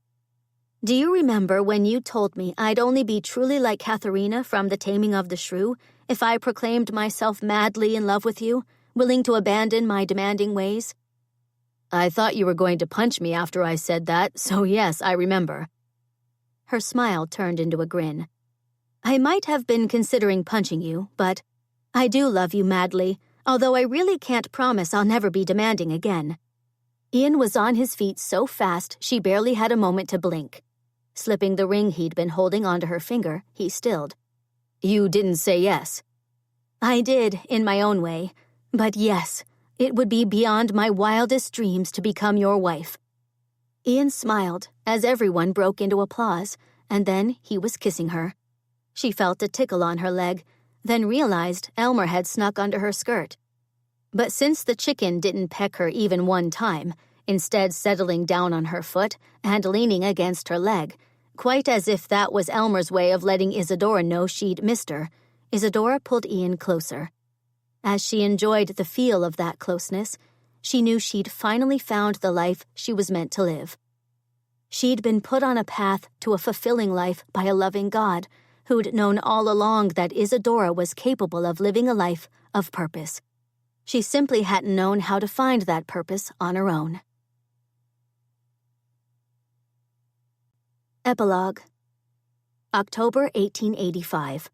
Do you remember when you told me I'd only be truly like Katharina from The Taming of the Shrew if I proclaimed myself madly in love with you, willing to abandon my demanding ways? I thought you were going to punch me after I said that, so yes, I remember. Her smile turned into a grin. I might have been considering punching you, but I do love you madly, although I really can't promise I'll never be demanding again. Ian was on his feet so fast she barely had a moment to blink. Slipping the ring he'd been holding onto her finger, he stilled. You didn't say yes. I did, in my own way. But yes, it would be beyond my wildest dreams to become your wife. Ian smiled as everyone broke into applause, and then he was kissing her. She felt a tickle on her leg, then realized Elmer had snuck under her skirt. But since the chicken didn't peck her even one time, instead settling down on her foot and leaning against her leg, quite as if that was Elmer's way of letting Isadora know she'd missed her, Isadora pulled Ian closer. As she enjoyed the feel of that closeness, she knew she'd finally found the life she was meant to live. She'd been put on a path to a fulfilling life by a loving God, who'd known all along that Isadora was capable of living a life of purpose. She simply hadn't known how to find that purpose on her own. Epilogue. October 1885.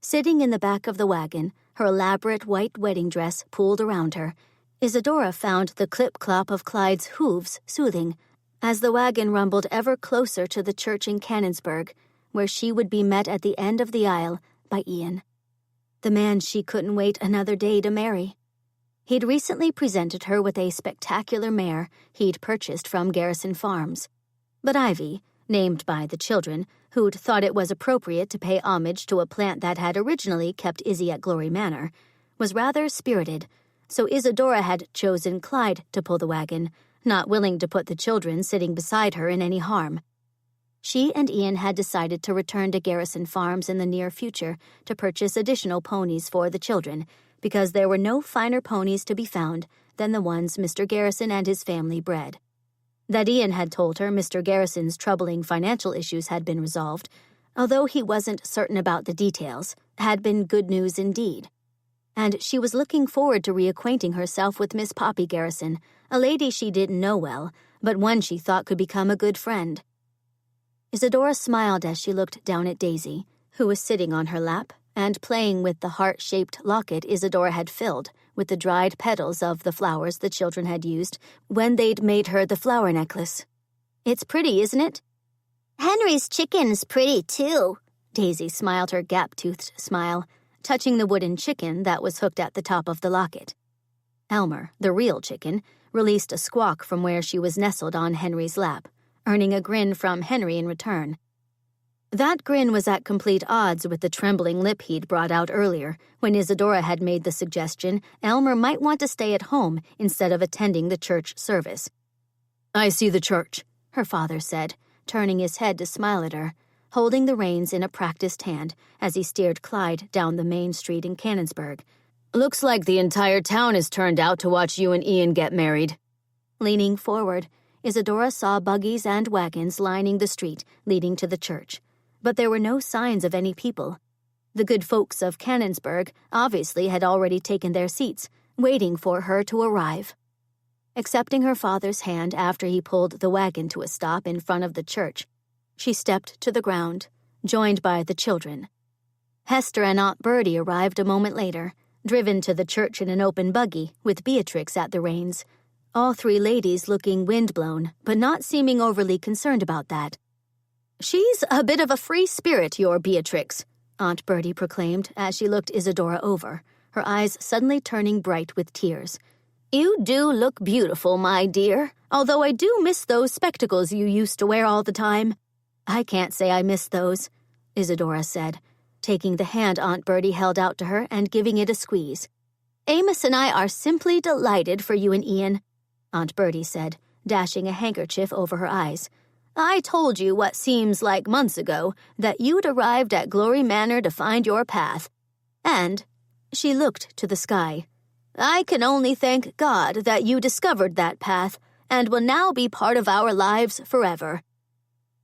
Sitting in the back of the wagon, her elaborate white wedding dress pulled around her, Isadora found the clip-clop of Clyde's hooves soothing as the wagon rumbled ever closer to the church in Canonsburg, where she would be met at the end of the aisle by Ian, the man she couldn't wait another day to marry. He'd recently presented her with a spectacular mare he'd purchased from Garrison Farms. But Ivy, named by the children, who'd thought it was appropriate to pay homage to a plant that had originally kept Izzy at Glory Manor, was rather spirited, so Isadora had chosen Clyde to pull the wagon, not willing to put the children sitting beside her in any harm. She and Ian had decided to return to Garrison Farms in the near future to purchase additional ponies for the children, because there were no finer ponies to be found than the ones Mr. Garrison and his family bred. That Ian had told her Mr. Garrison's troubling financial issues had been resolved, although he wasn't certain about the details, had been good news indeed. And she was looking forward to reacquainting herself with Miss Poppy Garrison, a lady she didn't know well, but one she thought could become a good friend. Isadora smiled as she looked down at Daisy, who was sitting on her lap and playing with the heart-shaped locket Isadora had filled with the dried petals of the flowers the children had used when they'd made her the flower necklace. "It's pretty, isn't it?" "Henry's chicken's pretty, too." Daisy smiled her gap-toothed smile, touching the wooden chicken that was hooked at the top of the locket. Elmer, the real chicken, released a squawk from where she was nestled on Henry's lap, earning a grin from Henry in return. That grin was at complete odds with the trembling lip he'd brought out earlier, when Isadora had made the suggestion Elmer might want to stay at home instead of attending the church service. "I see the church," her father said, turning his head to smile at her, holding the reins in a practiced hand as he steered Clyde down the main street in Canonsburg. "Looks like the entire town is turned out to watch you and Ian get married." Leaning forward, Isadora saw buggies and wagons lining the street leading to the church, but there were no signs of any people. The good folks of Canonsburg obviously had already taken their seats, waiting for her to arrive. Accepting her father's hand after he pulled the wagon to a stop in front of the church, she stepped to the ground, joined by the children. Hester and Aunt Bertie arrived a moment later, driven to the church in an open buggy with Beatrix at the reins, all three ladies looking windblown, but not seeming overly concerned about that. "She's a bit of a free spirit, your Beatrix," Aunt Bertie proclaimed as she looked Isadora over, her eyes suddenly turning bright with tears. "You do look beautiful, my dear, although I do miss those spectacles you used to wear all the time." "I can't say I miss those," Isadora said, taking the hand Aunt Bertie held out to her and giving it a squeeze. "Amos and I are simply delighted for you and Ian," Aunt Bertie said, dashing a handkerchief over her eyes. "I told you what seems like months ago that you'd arrived at Glory Manor to find your path. And," she looked to the sky, "I can only thank God that you discovered that path and will now be part of our lives forever."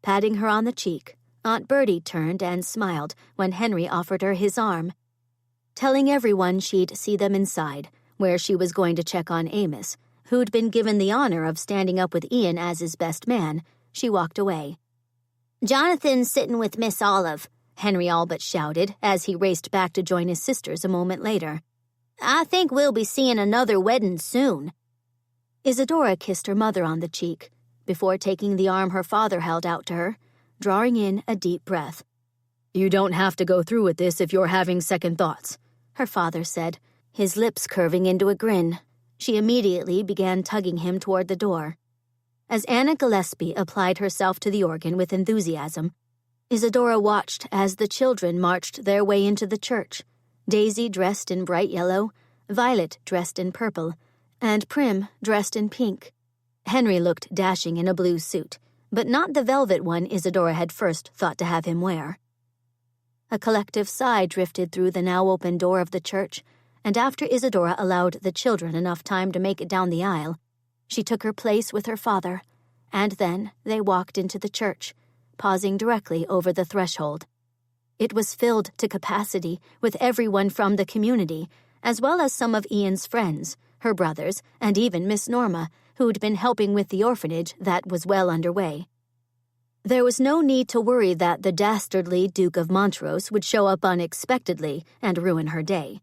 Patting her on the cheek, Aunt Bertie turned and smiled when Henry offered her his arm. Telling everyone she'd see them inside, where she was going to check on Amos, who'd been given the honor of standing up with Ian as his best man, she walked away. "Jonathan's sitting with Miss Olive," Henry all but shouted as he raced back to join his sisters a moment later. "I think we'll be seeing another wedding soon." Isadora kissed her mother on the cheek, before taking the arm her father held out to her, drawing in a deep breath. "You don't have to go through with this if you're having second thoughts," her father said, his lips curving into a grin. She immediately began tugging him toward the door. As Anna Gillespie applied herself to the organ with enthusiasm, Isadora watched as the children marched their way into the church, Daisy dressed in bright yellow, Violet dressed in purple, and Prim dressed in pink. Henry looked dashing in a blue suit, but not the velvet one Isadora had first thought to have him wear. A collective sigh drifted through the now open door of the church, and after Isadora allowed the children enough time to make it down the aisle, she took her place with her father, and then they walked into the church, pausing directly over the threshold. It was filled to capacity with everyone from the community, as well as some of Ian's friends, her brothers, and even Miss Norma, who'd been helping with the orphanage that was well underway. There was no need to worry that the dastardly Duke of Montrose would show up unexpectedly and ruin her day.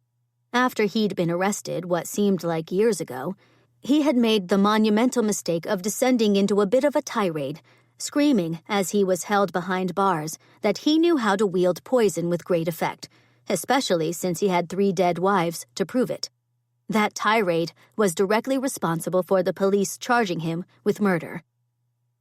After he'd been arrested what seemed like years ago, he had made the monumental mistake of descending into a bit of a tirade, screaming as he was held behind bars that he knew how to wield poison with great effect, especially since he had 3 dead wives to prove it. That tirade was directly responsible for the police charging him with murder.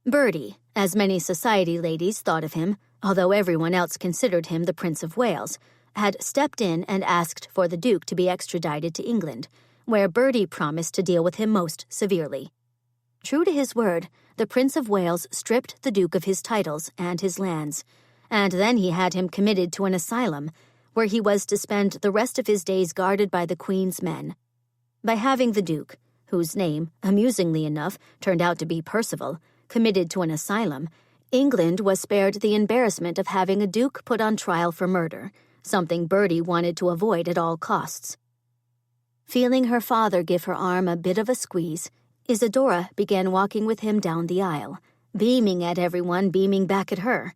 Bertie, As many society ladies thought of him, although everyone else considered him the Prince of Wales, had stepped in and asked for the Duke to be extradited to England, where Bertie promised to deal with him most severely. True to his word, the Prince of Wales stripped the Duke of his titles and his lands, and then he had him committed to an asylum, where he was to spend the rest of his days guarded by the Queen's men. By having the Duke, whose name, amusingly enough, turned out to be Percival, committed to an asylum, England was spared the embarrassment of having a Duke put on trial for murder, something Bertie wanted to avoid at all costs. Feeling her father give her arm a bit of a squeeze, Isadora began walking with him down the aisle, beaming at everyone beaming back at her.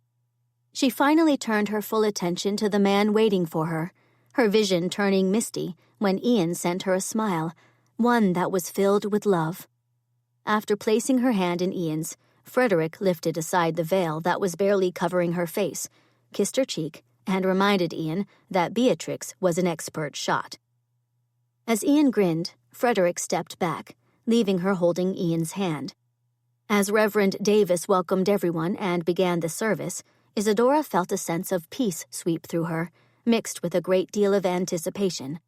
She finally turned her full attention to the man waiting for her, her vision turning misty when Ian sent her a smile, one that was filled with love. After placing her hand in Ian's, Frederick lifted aside the veil that was barely covering her face, kissed her cheek, and reminded Ian that Beatrix was an expert shot. As Ian grinned, Frederick stepped back, leaving her holding Ian's hand. As Reverend Davis welcomed everyone and began the service, Isadora felt a sense of peace sweep through her, mixed with a great deal of anticipation.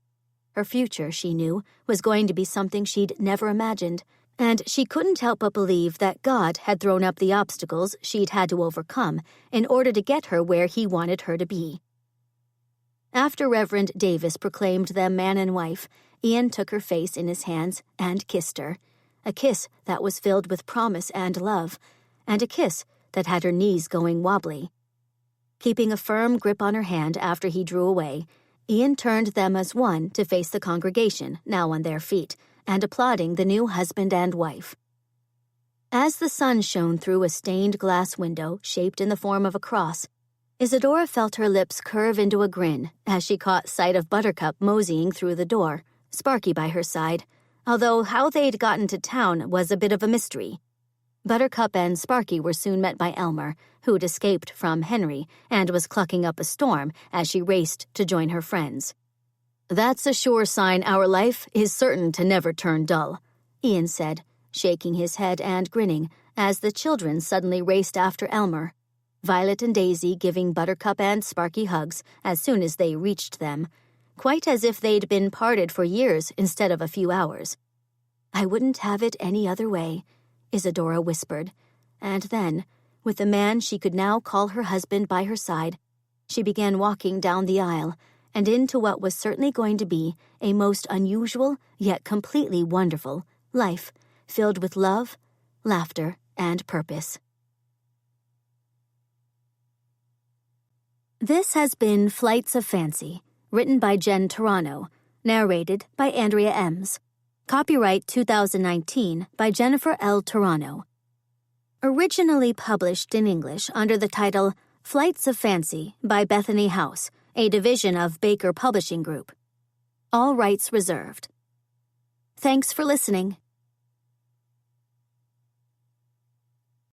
Her future, she knew, was going to be something she'd never imagined, and she couldn't help but believe that God had thrown up the obstacles she'd had to overcome in order to get her where he wanted her to be. After Reverend Davis proclaimed them man and wife, Ian took her face in his hands and kissed her, a kiss that was filled with promise and love, and a kiss that had her knees going wobbly. Keeping a firm grip on her hand after he drew away, Ian turned them as one to face the congregation, now on their feet, and applauding the new husband and wife. As the sun shone through a stained glass window shaped in the form of a cross, Isadora felt her lips curve into a grin as she caught sight of Buttercup moseying through the door, Sparky by her side, although how they'd gotten to town was a bit of a mystery. Buttercup and Sparky were soon met by Elmer, who'd escaped from Henry and was clucking up a storm as she raced to join her friends. "That's a sure sign our life is certain to never turn dull," Ian said, shaking his head and grinning as the children suddenly raced after Elmer, Violet and Daisy giving Buttercup and Sparky hugs as soon as they reached them, quite as if they'd been parted for years instead of a few hours. "I wouldn't have it any other way," Isadora whispered, and then, with the man she could now call her husband by her side, she began walking down the aisle and into what was certainly going to be a most unusual yet completely wonderful life filled with love, laughter, and purpose. This has been Flights of Fancy, written by Jen Turano, narrated by Andrea Ems. Copyright 2019 by Jennifer L. Turano. Originally published in English under the title Flights of Fancy by Bethany House, a division of Baker Publishing Group. All rights reserved. Thanks for listening.